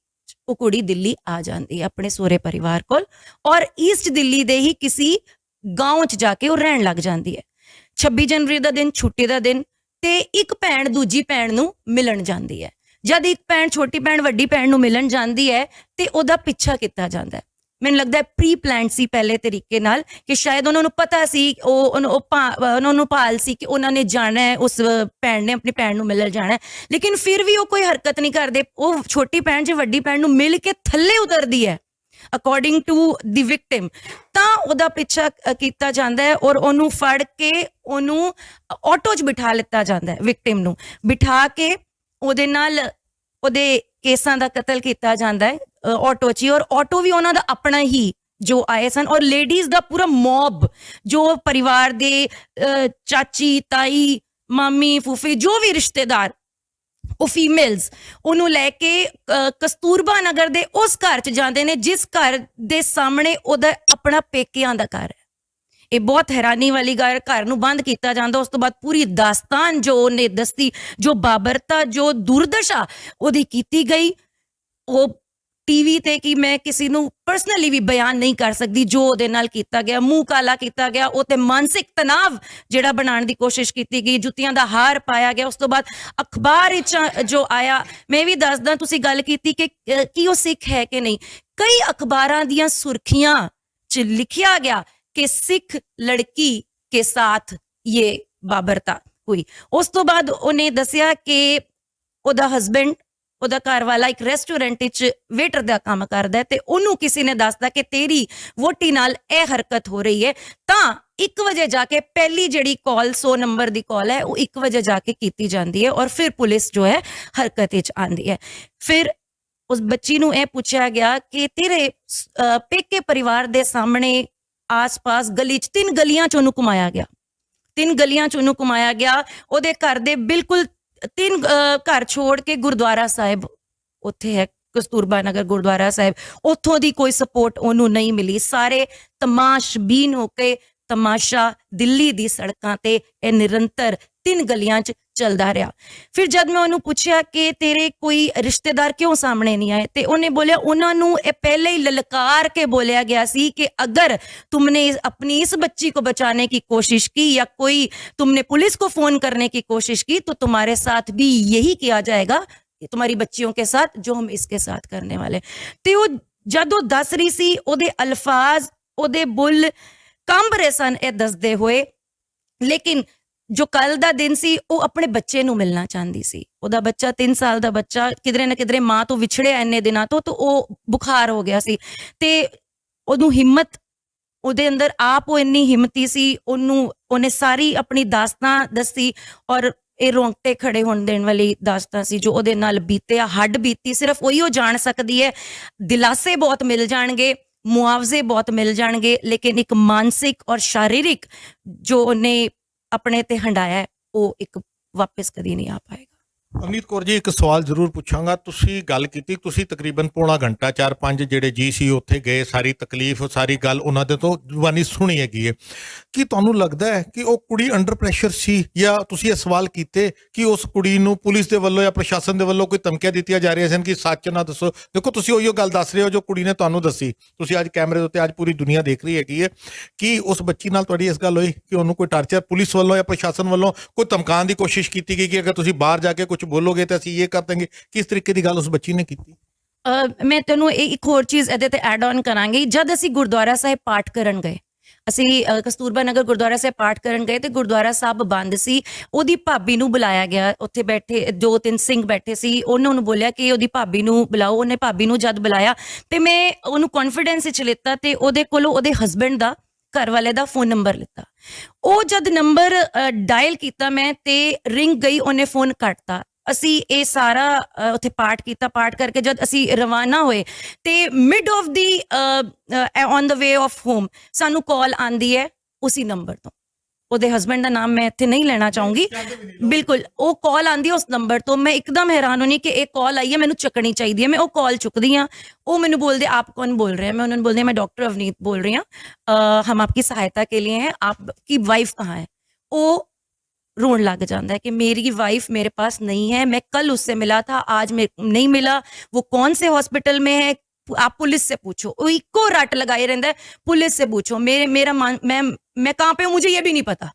ਉਹ ਕੁੜੀ ਦਿੱਲੀ ਆ ਜਾਂਦੀ ਹੈ ਆਪਣੇ ਸਹੁਰੇ ਪਰਿਵਾਰ ਕੋਲ ਔਰ ਈਸਟ ਦਿੱਲੀ ਦੇ ਹੀ ਕਿਸੇ ਗਾਂਵ 'ਚ ਜਾ ਕੇ ਉਹ ਰਹਿਣ ਲੱਗ ਜਾਂਦੀ ਹੈ। 26 ਜਨਵਰੀ ਦਾ ਦਿਨ, ਛੁੱਟੀ ਦਾ ਦਿਨ, ਤੇ ਇੱਕ ਭੈਣ ਦੂਜੀ ਭੈਣ ਨੂੰ ਮਿਲਣ ਜਾਂਦੀ ਹੈ। ਜਦ ਇੱਕ ਭੈਣ ਛੋਟੀ ਭੈਣ ਵੱਡੀ ਭੈਣ ਨੂੰ ਮਿਲਣ ਜਾਂਦੀ ਹੈ ਤੇ ਉਹਦਾ ਪਿੱਛਾ ਕੀਤਾ ਜਾਂਦਾ ਹੈ। ਮੈਨੂੰ ਲੱਗਦਾ ਪ੍ਰੀ ਪਲਾਨ ਸੀ ਪਹਿਲੇ ਤਰੀਕੇ ਨਾਲ ਕਿ ਸ਼ਾਇਦ ਉਹਨਾਂ ਨੂੰ ਪਤਾ ਸੀ, ਉਹਨਾਂ ਨੂੰ ਭਾਲ ਸੀ ਕਿ ਉਹਨਾਂ ਨੇ ਜਾਣਾ ਹੈ, ਉਸ ਭੈਣ ਨੇ ਆਪਣੀ ਭੈਣ ਨੂੰ ਮਿਲਣ ਜਾਣਾ ਹੈ, ਲੇਕਿਨ ਫਿਰ ਵੀ ਉਹ ਕੋਈ ਹਰਕਤ ਨਹੀਂ ਕਰਦੇ। ਉਹ ਛੋਟੀ ਭੈਣ ਜੇ ਵੱਡੀ ਭੈਣ ਨੂੰ ਮਿਲ ਕੇ ਥੱਲੇ ਉਤਰਦੀ ਹੈ ਅਕੋਰਡਿੰਗ ਟੂ ਦੀ ਵਿਕਟਿਮ, ਤਾਂ ਉਹਦਾ ਪਿੱਛਾ ਕੀਤਾ ਜਾਂਦਾ ਹੈ ਔਰ ਉਹਨੂੰ ਫੜ ਕੇ ਉਹਨੂੰ ਆਟੋ 'ਚ ਬਿਠਾ ਲਿੱਤਾ ਜਾਂਦਾ ਹੈ। ਵਿਕਟਿਮ ਨੂੰ ਬਿਠਾ ਕੇ ਉਹਦੇ ਨਾਲ ਉਹਦੇ ਕੇਸਾਂ ਦਾ ਕਤਲ ਕੀਤਾ ਜਾਂਦਾ ਹੈ ਆਟੋ 'ਚ ਹੀ। ਔਰ ਆਟੋ ਵੀ ਉਹਨਾਂ ਦਾ ਆਪਣਾ ਹੀ ਜੋ ਆਏ ਸਨ ਔਰ ਲੇਡੀਜ਼ ਦਾ ਪੂਰਾ ਮੌਬ, ਜੋ ਪਰਿਵਾਰ ਦੇ ਚਾਚੀ, ਤਾਈ, ਮਾਮੀ, ਫੂਫੀ, ਜੋ ਵੀ ਰਿਸ਼ਤੇਦਾਰ, ਉਹ ਫੀਮੇਲਸ ਉਹਨੂੰ ਲੈ ਕੇ ਕਸਤੂਰਬਾ ਨਗਰ ਦੇ ਉਸ ਘਰ 'ਚ ਜਾਂਦੇ ਨੇ ਜਿਸ ਘਰ ਦੇ ਸਾਹਮਣੇ ਉਹਦਾ ਆਪਣਾ ਪੇਕਿਆਂ ਦਾ ਘਰ ਹੈ। ਇਹ ਬਹੁਤ ਹੈਰਾਨੀ ਵਾਲੀ ਗੱਲ, ਘਰ ਨੂੰ ਬੰਦ ਕੀਤਾ ਜਾਂਦਾ। ਉਸ ਤੋਂ ਬਾਅਦ ਪੂਰੀ ਦਾਸਤਾਨ ਜੋ ਉਹਨੇ ਦੱਸੀ, ਜੋ ਬਾਬਰਤਾ, ਜੋ ਦੁਰਦਸ਼ਾ ਉਹਦੀ ਕੀਤੀ ਗਈ, ਉਹ ਟੀਵੀ ਤੇ ਕਿ ਮੈਂ ਕਿਸੇ ਨੂੰ ਪਰਸਨਲੀ ਵੀ ਬਿਆਨ ਨਹੀਂ ਕਰ ਸਕਦੀ ਜੋ ਉਹਦੇ ਨਾਲ ਕੀਤਾ ਗਿਆ, ਮੂੰਹ ਕਾਲਾ ਕੀਤਾ ਗਿਆ, ਉਹ ਤੇ ਮਾਨਸਿਕ ਤਣਾਵ ਜਿਹੜਾ ਬਣਾਉਣ ਦੀ ਕੋਸ਼ਿਸ਼ ਕੀਤੀ ਗਈ, ਜੁੱਤੀਆਂ ਦਾ ਹਾਰ ਪਾਇਆ ਗਿਆ। ਉਸ ਤੋਂ ਬਾਅਦ ਅਖਬਾਰ ਵਿੱਚ ਜੋ ਆਇਆ, ਮੈਂ ਵੀ ਦੱਸਦਾ, ਤੁਸੀਂ ਗੱਲ ਕੀਤੀ ਕਿ ਕੀ ਉਹ ਸਿੱਖ ਹੈ ਕਿ ਨਹੀਂ, ਕਈ ਅਖਬਾਰਾਂ ਦੀਆਂ ਸੁਰਖੀਆਂ 'ਚ ਲਿਖਿਆ ਗਿਆ ਕਿ ਸਿੱਖ ਲੜਕੀ ਕੇ ਸਾਥ ਇਹ ਬਾਬਰਤਾ ਹੋਈ। ਉਸ ਤੋਂ ਬਾਅਦ ਉਹਨੇ ਦੱਸਿਆ ਕਿ ਉਹਦਾ ਹਸਬੈਂਡ, ਉਹਦਾ ਘਰ ਵਾਲਾ ਇੱਕ ਰੈਸਟੋਰੈਂਟ ਵਿੱਚ ਵੇਟਰ ਦਾ ਕੰਮ ਕਰਦਾ ਤੇ ਉਹਨੂੰ ਕਿਸੇ ਨੇ ਦੱਸਦਾ ਕਿ ਤੇਰੀ ਵੋਟੀ ਨਾਲ ਇਹ ਹਰਕਤ ਹੋ ਰਹੀ ਹੈ। ਤਾਂ 1 ਵਜੇ ਜਾ ਕੇ ਪਹਿਲੀ ਜਿਹੜੀ ਕਾਲ 100 ਨੰਬਰ ਦੀ ਕਾਲ ਹੈ ਉਹ 1 ਵਜੇ ਜਾ ਕੇ ਕੀਤੀ ਜਾਂਦੀ ਹੈ ਔਰ ਫਿਰ ਪੁਲਿਸ ਜੋ ਹੈ ਹਰਕਤ ਵਿੱਚ ਆਉਂਦੀ ਹੈ। ਫਿਰ ਉਸ ਬੱਚੀ ਨੂੰ ਇਹ ਪੁੱਛਿਆ ਗਿਆ ਕਿ ਤੇਰੇ ਪੇਕੇ ਪਰਿਵਾਰ ਦੇ ਸਾਹਮਣੇ ਆਸ-ਪਾਸ ਗਲੀ 'ਚ 3 ਗਲੀਆਂ 'ਚ ਉਹਨੂੰ ਘੁਮਾਇਆ ਗਿਆ, 3 ਗਲੀਆਂ 'ਚ ਉਹਨੂੰ ਘੁਮਾਇਆ ਗਿਆ। ਉਹਦੇ ਘਰ ਦੇ ਬਿਲਕੁਲ 3 ਘਰ ਛੋੜ ਕੇ ਗੁਰਦੁਆਰਾ ਸਾਹਿਬ ਉੱਥੇ ਹੈ, ਕਸਤੂਰਬਾ ਨਗਰ ਗੁਰਦੁਆਰਾ ਸਾਹਿਬ, ਉੱਥੋਂ ਦੀ ਕੋਈ ਸਪੋਰਟ ਉਹਨੂੰ ਨਹੀਂ ਮਿਲੀ। ਸਾਰੇ ਤਮਾਸ਼ਬੀਨ ਹੋ ਕੇ ਤਮਾਸ਼ਾ ਦਿੱਲੀ ਦੀ ਸੜਕਾਂ ਤੇ ਇਹ ਨਿਰੰਤਰ 3 ਗਲੀਆਂ 'ਚ ਚੱਲਦਾ ਰਿਹਾ। ਫਿਰ ਜਦ ਮੈਂ ਉਹਨੂੰ ਪੁੱਛਿਆ ਕਿ ਤੇਰੇ ਕੋਈ ਰਿਸ਼ਤੇਦਾਰ ਕਿਉਂ ਸਾਹਮਣੇ ਨਹੀਂ ਆਏ, ਤੇ ਉਹਨੇ ਬੋਲਿਆ ਉਹਨਾਂ ਨੂੰ ਇਹ ਪਹਿਲੇ ਹੀ ਲਲਕਾਰ ਕੇ बोला गया सी कि अगर तुमने अपनी इस बच्ची को बचाने की कोशिश की या कोई तुमने पुलिस को फोन करने की कोशिश की तो तुम्हारे साथ भी यही किया जाएगा, तुम्हारी बच्चियों के साथ जो हम इसके साथ करने वाले। तो वो जद वो दस रही सी, ओदे अल्फाज ओदे बुल कंब रहे सन ये दसदे हुए, लेकिन जो कल दा दिन सी वो अपने बच्चे नूं मिलना चाहती सी। ओदा बच्चा 3 साल दा बच्चा किधरे ना किधरे मां तो विछड़िया इन्ने दिनां तो वो बुखार हो गया सी ते ओनू हिम्मत ਉਹਦੇ ਅੰਦਰ ਆਪ ਉਹ ਇੰਨੀ ਹਿੰਮਤੀ ਸੀ, ਉਹਨੇ ਸਾਰੀ ਆਪਣੀ ਦਾਸਤਾਂ ਦੱਸੀ ਔਰ ਇਹ ਰੋਂਗਟੇ ਖੜੇ ਹੋਣ ਦੇਣ ਵਾਲੀ ਦਾਸਤਾਂ ਸੀ ਜੋ ਉਹਦੇ ਨਾਲ ਬੀਤੇ ਆ। ਹੱਡ ਬੀਤੀ ਸਿਰਫ ਉਹੀ ਉਹ ਜਾਣ ਸਕਦੀ ਹੈ। ਦਿਲਾਸੇ ਬਹੁਤ ਮਿਲ ਜਾਣਗੇ, ਮੁਆਵਜ਼ੇ ਬਹੁਤ ਮਿਲ ਜਾਣਗੇ, ਲੇਕਿਨ ਇੱਕ ਮਾਨਸਿਕ ਔਰ ਸ਼ਾਰੀਰਿਕ ਜੋ ਉਹਨੇ ਆਪਣੇ ਤੇ ਹੰਡਾਇਆ ਉਹ ਇੱਕ ਵਾਪਸ ਕਦੀ ਨਹੀਂ ਆ ਪਾਏਗਾ। ਅਮਨੀਤ ਕੌਰ ਜੀ, ਇੱਕ ਸਵਾਲ ਜ਼ਰੂਰ ਪੁੱਛਾਂਗਾ। ਤੁਸੀਂ ਗੱਲ ਕੀਤੀ, ਤੁਸੀਂ ਤਕਰੀਬਨ ਪੌਣਾ ਘੰਟਾ 4-5 ਜਿਹੜੇ ਜੀ ਸੀ ਉੱਥੇ ਗਏ, ਸਾਰੀ ਤਕਲੀਫ ਸਾਰੀ ਗੱਲ ਉਹਨਾਂ ਦੇ ਤੋਂ ਜ਼ੁਬਾਨੀ ਸੁਣੀ ਹੈਗੀ ਹੈ। ਕੀ ਤੁਹਾਨੂੰ ਲੱਗਦਾ ਹੈ ਕਿ ਉਹ ਕੁੜੀ ਅੰਡਰ ਪ੍ਰੈਸ਼ਰ ਸੀ, ਜਾਂ ਤੁਸੀਂ ਇਹ ਸਵਾਲ ਕੀਤੇ ਕਿ ਉਸ ਕੁੜੀ ਨੂੰ ਪੁਲਿਸ ਦੇ ਵੱਲੋਂ ਜਾਂ ਪ੍ਰਸ਼ਾਸਨ ਦੇ ਵੱਲੋਂ ਕੋਈ ਧਮਕੀਆਂ ਦਿੱਤੀਆਂ ਜਾ ਰਹੀਆਂ ਸਨ ਕਿ ਸੱਚ ਨਾ ਦੱਸੋ? ਦੇਖੋ, ਤੁਸੀਂ ਉਹੀਓ ਗੱਲ ਦੱਸ ਰਹੇ ਹੋ ਜੋ ਕੁੜੀ ਨੇ ਤੁਹਾਨੂੰ ਦੱਸੀ। ਤੁਸੀਂ ਅੱਜ ਕੈਮਰੇ ਦੇ ਉੱਤੇ ਅੱਜ ਪੂਰੀ ਦੁਨੀਆ ਦੇਖ ਰਹੀ ਹੈਗੀ ਹੈ ਕਿ ਉਸ ਬੱਚੀ ਨਾਲ ਤੁਹਾਡੀ ਇਸ ਗੱਲ ਹੋਈ ਕਿ ਉਹਨੂੰ ਕੋਈ ਟਾਰਚਰ ਪੁਲਿਸ ਵੱਲੋਂ ਜਾਂ ਪ੍ਰਸ਼ਾਸਨ ਵੱਲੋਂ ਕੋਈ ਧਮਕਾਉਣ ਦੀ ਕੋਸ਼ਿਸ਼ ਕੀਤੀ ਗਈ ਕਿ ਅਗਰ ਤੁਸੀਂ ਬਾਹਰ ਜਾ ਕੇ ਕੁਝ ਬੋਲੋਗੇ ਤਾਂ ਅਸੀਂ ਇਹ ਕਰ ਦੇਂਗੇ? ਕਿਸ ਤਰੀਕੇ ਦੀ ਗੱਲ ਉਸ ਬੱਚੀ ਨੇ ਕੀਤੀ? ਮੈਂ ਤੈਨੂੰ ਇੱਕ ਹੋਰ ਚੀਜ਼ ਇਹਦੇ ਤੇ ਐਡ ਆਨ ਕਰਾਂਗੀ। ਜਦ ਅਸੀਂ ਗੁਰਦੁਆਰਾ ਸਾਹਿਬ ਪਾਠ ਕਰਨ ਗਏ, ਅਸੀਂ ਕਸਤੂਰਬਾ ਨਗਰ ਗੁਰਦੁਆਰਾ ਸਾਹਿਬ ਪਾਠ ਕਰਨ ਗਏ ਤੇ ਗੁਰਦੁਆਰਾ ਸਾਹਿਬ ਬੰਦ ਸੀ। ਉਹਦੀ ਭਾਬੀ ਨੂੰ ਬੁਲਾਇਆ ਗਿਆ, ਉੱਥੇ ਬੈਠੇ 2-3 ਸਿੰਘ ਬੈਠੇ ਸੀ, ਉਹਨੂੰ ਬੋਲਿਆ ਕਿ ਉਹਦੀ ਭਾਬੀ ਨੂੰ ਬੁਲਾਓ। ਉਹਨੇ ਭਾਬੀ ਨੂੰ ਜਦ ਬੁਲਾਇਆ ਤੇ ਮੈਂ ਉਹਨੂੰ ਕੌਨਫੀਡੈਂਸ ਵਿੱਚ ਲਿੱਤਾ ਤੇ ਉਹਦੇ ਕੋਲੋਂ ਉਹਦੇ ਹਸਬੈਂਡ ਦਾ, ਘਰ ਵਾਲੇ ਦਾ ਫੋਨ ਨੰਬਰ ਲਿੱਤਾ। ਉਹ ਜਦ ਨੰਬਰ ਡਾਇਲ ਕੀਤਾ ਮੈਂ ਤੇ ਰਿੰਗ ਗਈ, ਉਹਨੇ ਫੋਨ ਕੱਟਤਾ। ਅਸੀਂ ਇਹ ਸਾਰਾ ਉੱਥੇ ਪਾਠ ਕੀਤਾ। ਪਾਠ ਕਰਕੇ ਜਦ ਅਸੀਂ ਰਵਾਨਾ ਹੋਏ ਤੇ mid of the on the way of home ਸਾਨੂੰ ਕਾਲ ਆਂਦੀ ਹੈ ਉਸੇ ਨੰਬਰ ਤੋਂ। ਉਹਦੇ ਹਸਬੈਂਡ ਦਾ ਨਾਮ ਮੈਂ ਇੱਥੇ ਨਹੀਂ ਲੈਣਾ ਚਾਹੂੰਗੀ, ਬਿਲਕੁਲ। ਉਹ ਕਾਲ ਆਂਦੀ ਹੈ ਉਸ ਨੰਬਰ ਤੋਂ। ਮੈਂ ਇੱਕਦਮ ਹੈਰਾਨ ਹੋਣੀ ਕਿ ਇਹ ਕਾਲ ਆਈ ਹੈ, ਮੈਨੂੰ ਚੱਕਣੀ ਚਾਹੀਦੀ ਹੈ। ਮੈਂ ਉਹ ਕਾਲ ਚੁੱਕਦੀ ਹਾਂ। ਉਹ ਮੈਨੂੰ ਬੋਲਦੇ ਆਪ ਕੌਣ बोल रहे हैं? मैं उन्होंने बोल दिया मैं डॉक्टर अवनीत बोल रही हूँ, हम आपकी सहायता के लिए हैं, आपकी वाइफ कहाँ है? वो रोन लग जाता है कि मेरी वाइफ मेरे पास नहीं है, मैं कल उससे मिला था, आज नहीं मिला, वो कौन से हॉस्पिटल में है, आप पुलिस से पूछो। वो इको रट लगाए रहता है, पुलिस से पूछो। मैं कहाँ पे हूँ मुझे ये भी नहीं पता।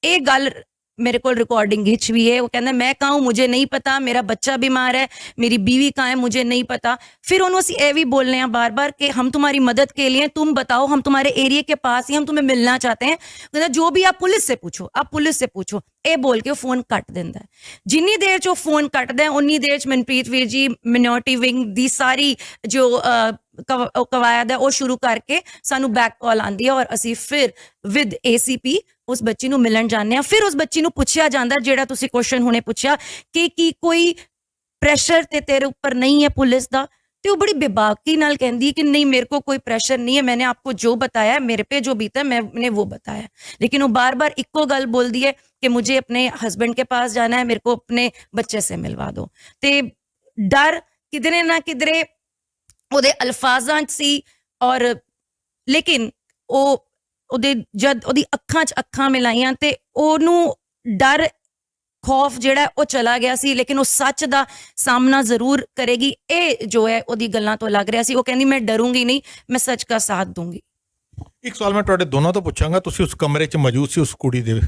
एक गल मेरे को रिकॉर्डिंग खिंच भी है, वो कहना मैं कहाँ हूँ मुझे नहीं पता, मेरा बच्चा बीमार है, मेरी बीवी कहाँ है मुझे नहीं पता। फिर उन्होंने असी ये भी बोलने हैं बार बार कि हम तुम्हारी मदद के लिए, तुम बताओ, हम तुम्हारे एरिया के पास ही, हम तुम्हें मिलना चाहते हैं। कहना जो भी आप पुलिस से पूछो, आप पुलिस से पूछो। ये बोल के फोन कट देंदा है। जिन्नी देर च फोन कटदा है उन्नी देर च मनप्रीत वीर जी मिनोरिटी विंग दी सारी जो कवायद है वो शुरू करके सानू बैक कॉल आंदी है और असी फिर विद ACP उस बच्ची नू मिलन जाने हैं। फिर उस बच्ची नू पुछया जांदा जेड़ा तुसी क्वेश्चन हुणे पुछया कि की कोई प्रेशर ते तेरे ऊपर नहीं है पुलिस दा, तो बड़ी बेबाकी नाल कहंदी कि नहीं मेरे को कोई प्रेशर नहीं है, मैंने आपको जो बताया, मेरे पे जो बीता मैंने वो बताया। लेकिन वो बार बार इक्को गल बोलदी है कि मुझे अपने हस्बैंड के पास जाना है, मेरे को अपने बच्चे से मिलवा दो। ते डर किधरे ना किधरे ਉਹਦੇ ਅਲਫਾਜ਼ਾਂ 'ਚ ਸੀ। ਔਰ ਲੇਕਿਨ ਉਹਦੇ ਜਦ ਉਹਦੀ ਅੱਖਾਂ 'ਚ ਅੱਖਾਂ ਮਿਲਾਈਆਂ ਤੇ ਉਹਨੂੰ ਡਰ ਖੌਫ ਜਿਹੜਾ ਉਹ ਚਲਾ ਗਿਆ ਸੀ, ਲੇਕਿਨ ਉਹ ਸੱਚ ਦਾ ਸਾਹਮਣਾ ਜ਼ਰੂਰ ਕਰੇਗੀ। ਇਹ ਜੋ ਹੈ ਉਹਦੀ ਗੱਲਾਂ ਤੋਂ ਲੱਗ ਰਿਹਾ ਸੀ। ਉਹ ਕਹਿੰਦੀ ਮੈਂ ਡਰੂੰਗੀ ਨਹੀਂ, ਮੈਂ ਸੱਚ ਦਾ ਸਾਥ ਦੂੰਗੀ। ਇੱਕ ਸਵਾਲ ਮੈਂ ਤੁਹਾਡੇ ਦੋਨਾਂ ਤੋਂ ਪੁੱਛਾਂਗਾ, ਤੁਸੀਂ ਉਸ ਕਮਰੇ 'ਚ ਮੌਜੂਦ ਸੀ, ਉਸ ਕੁੜੀ ਦੇ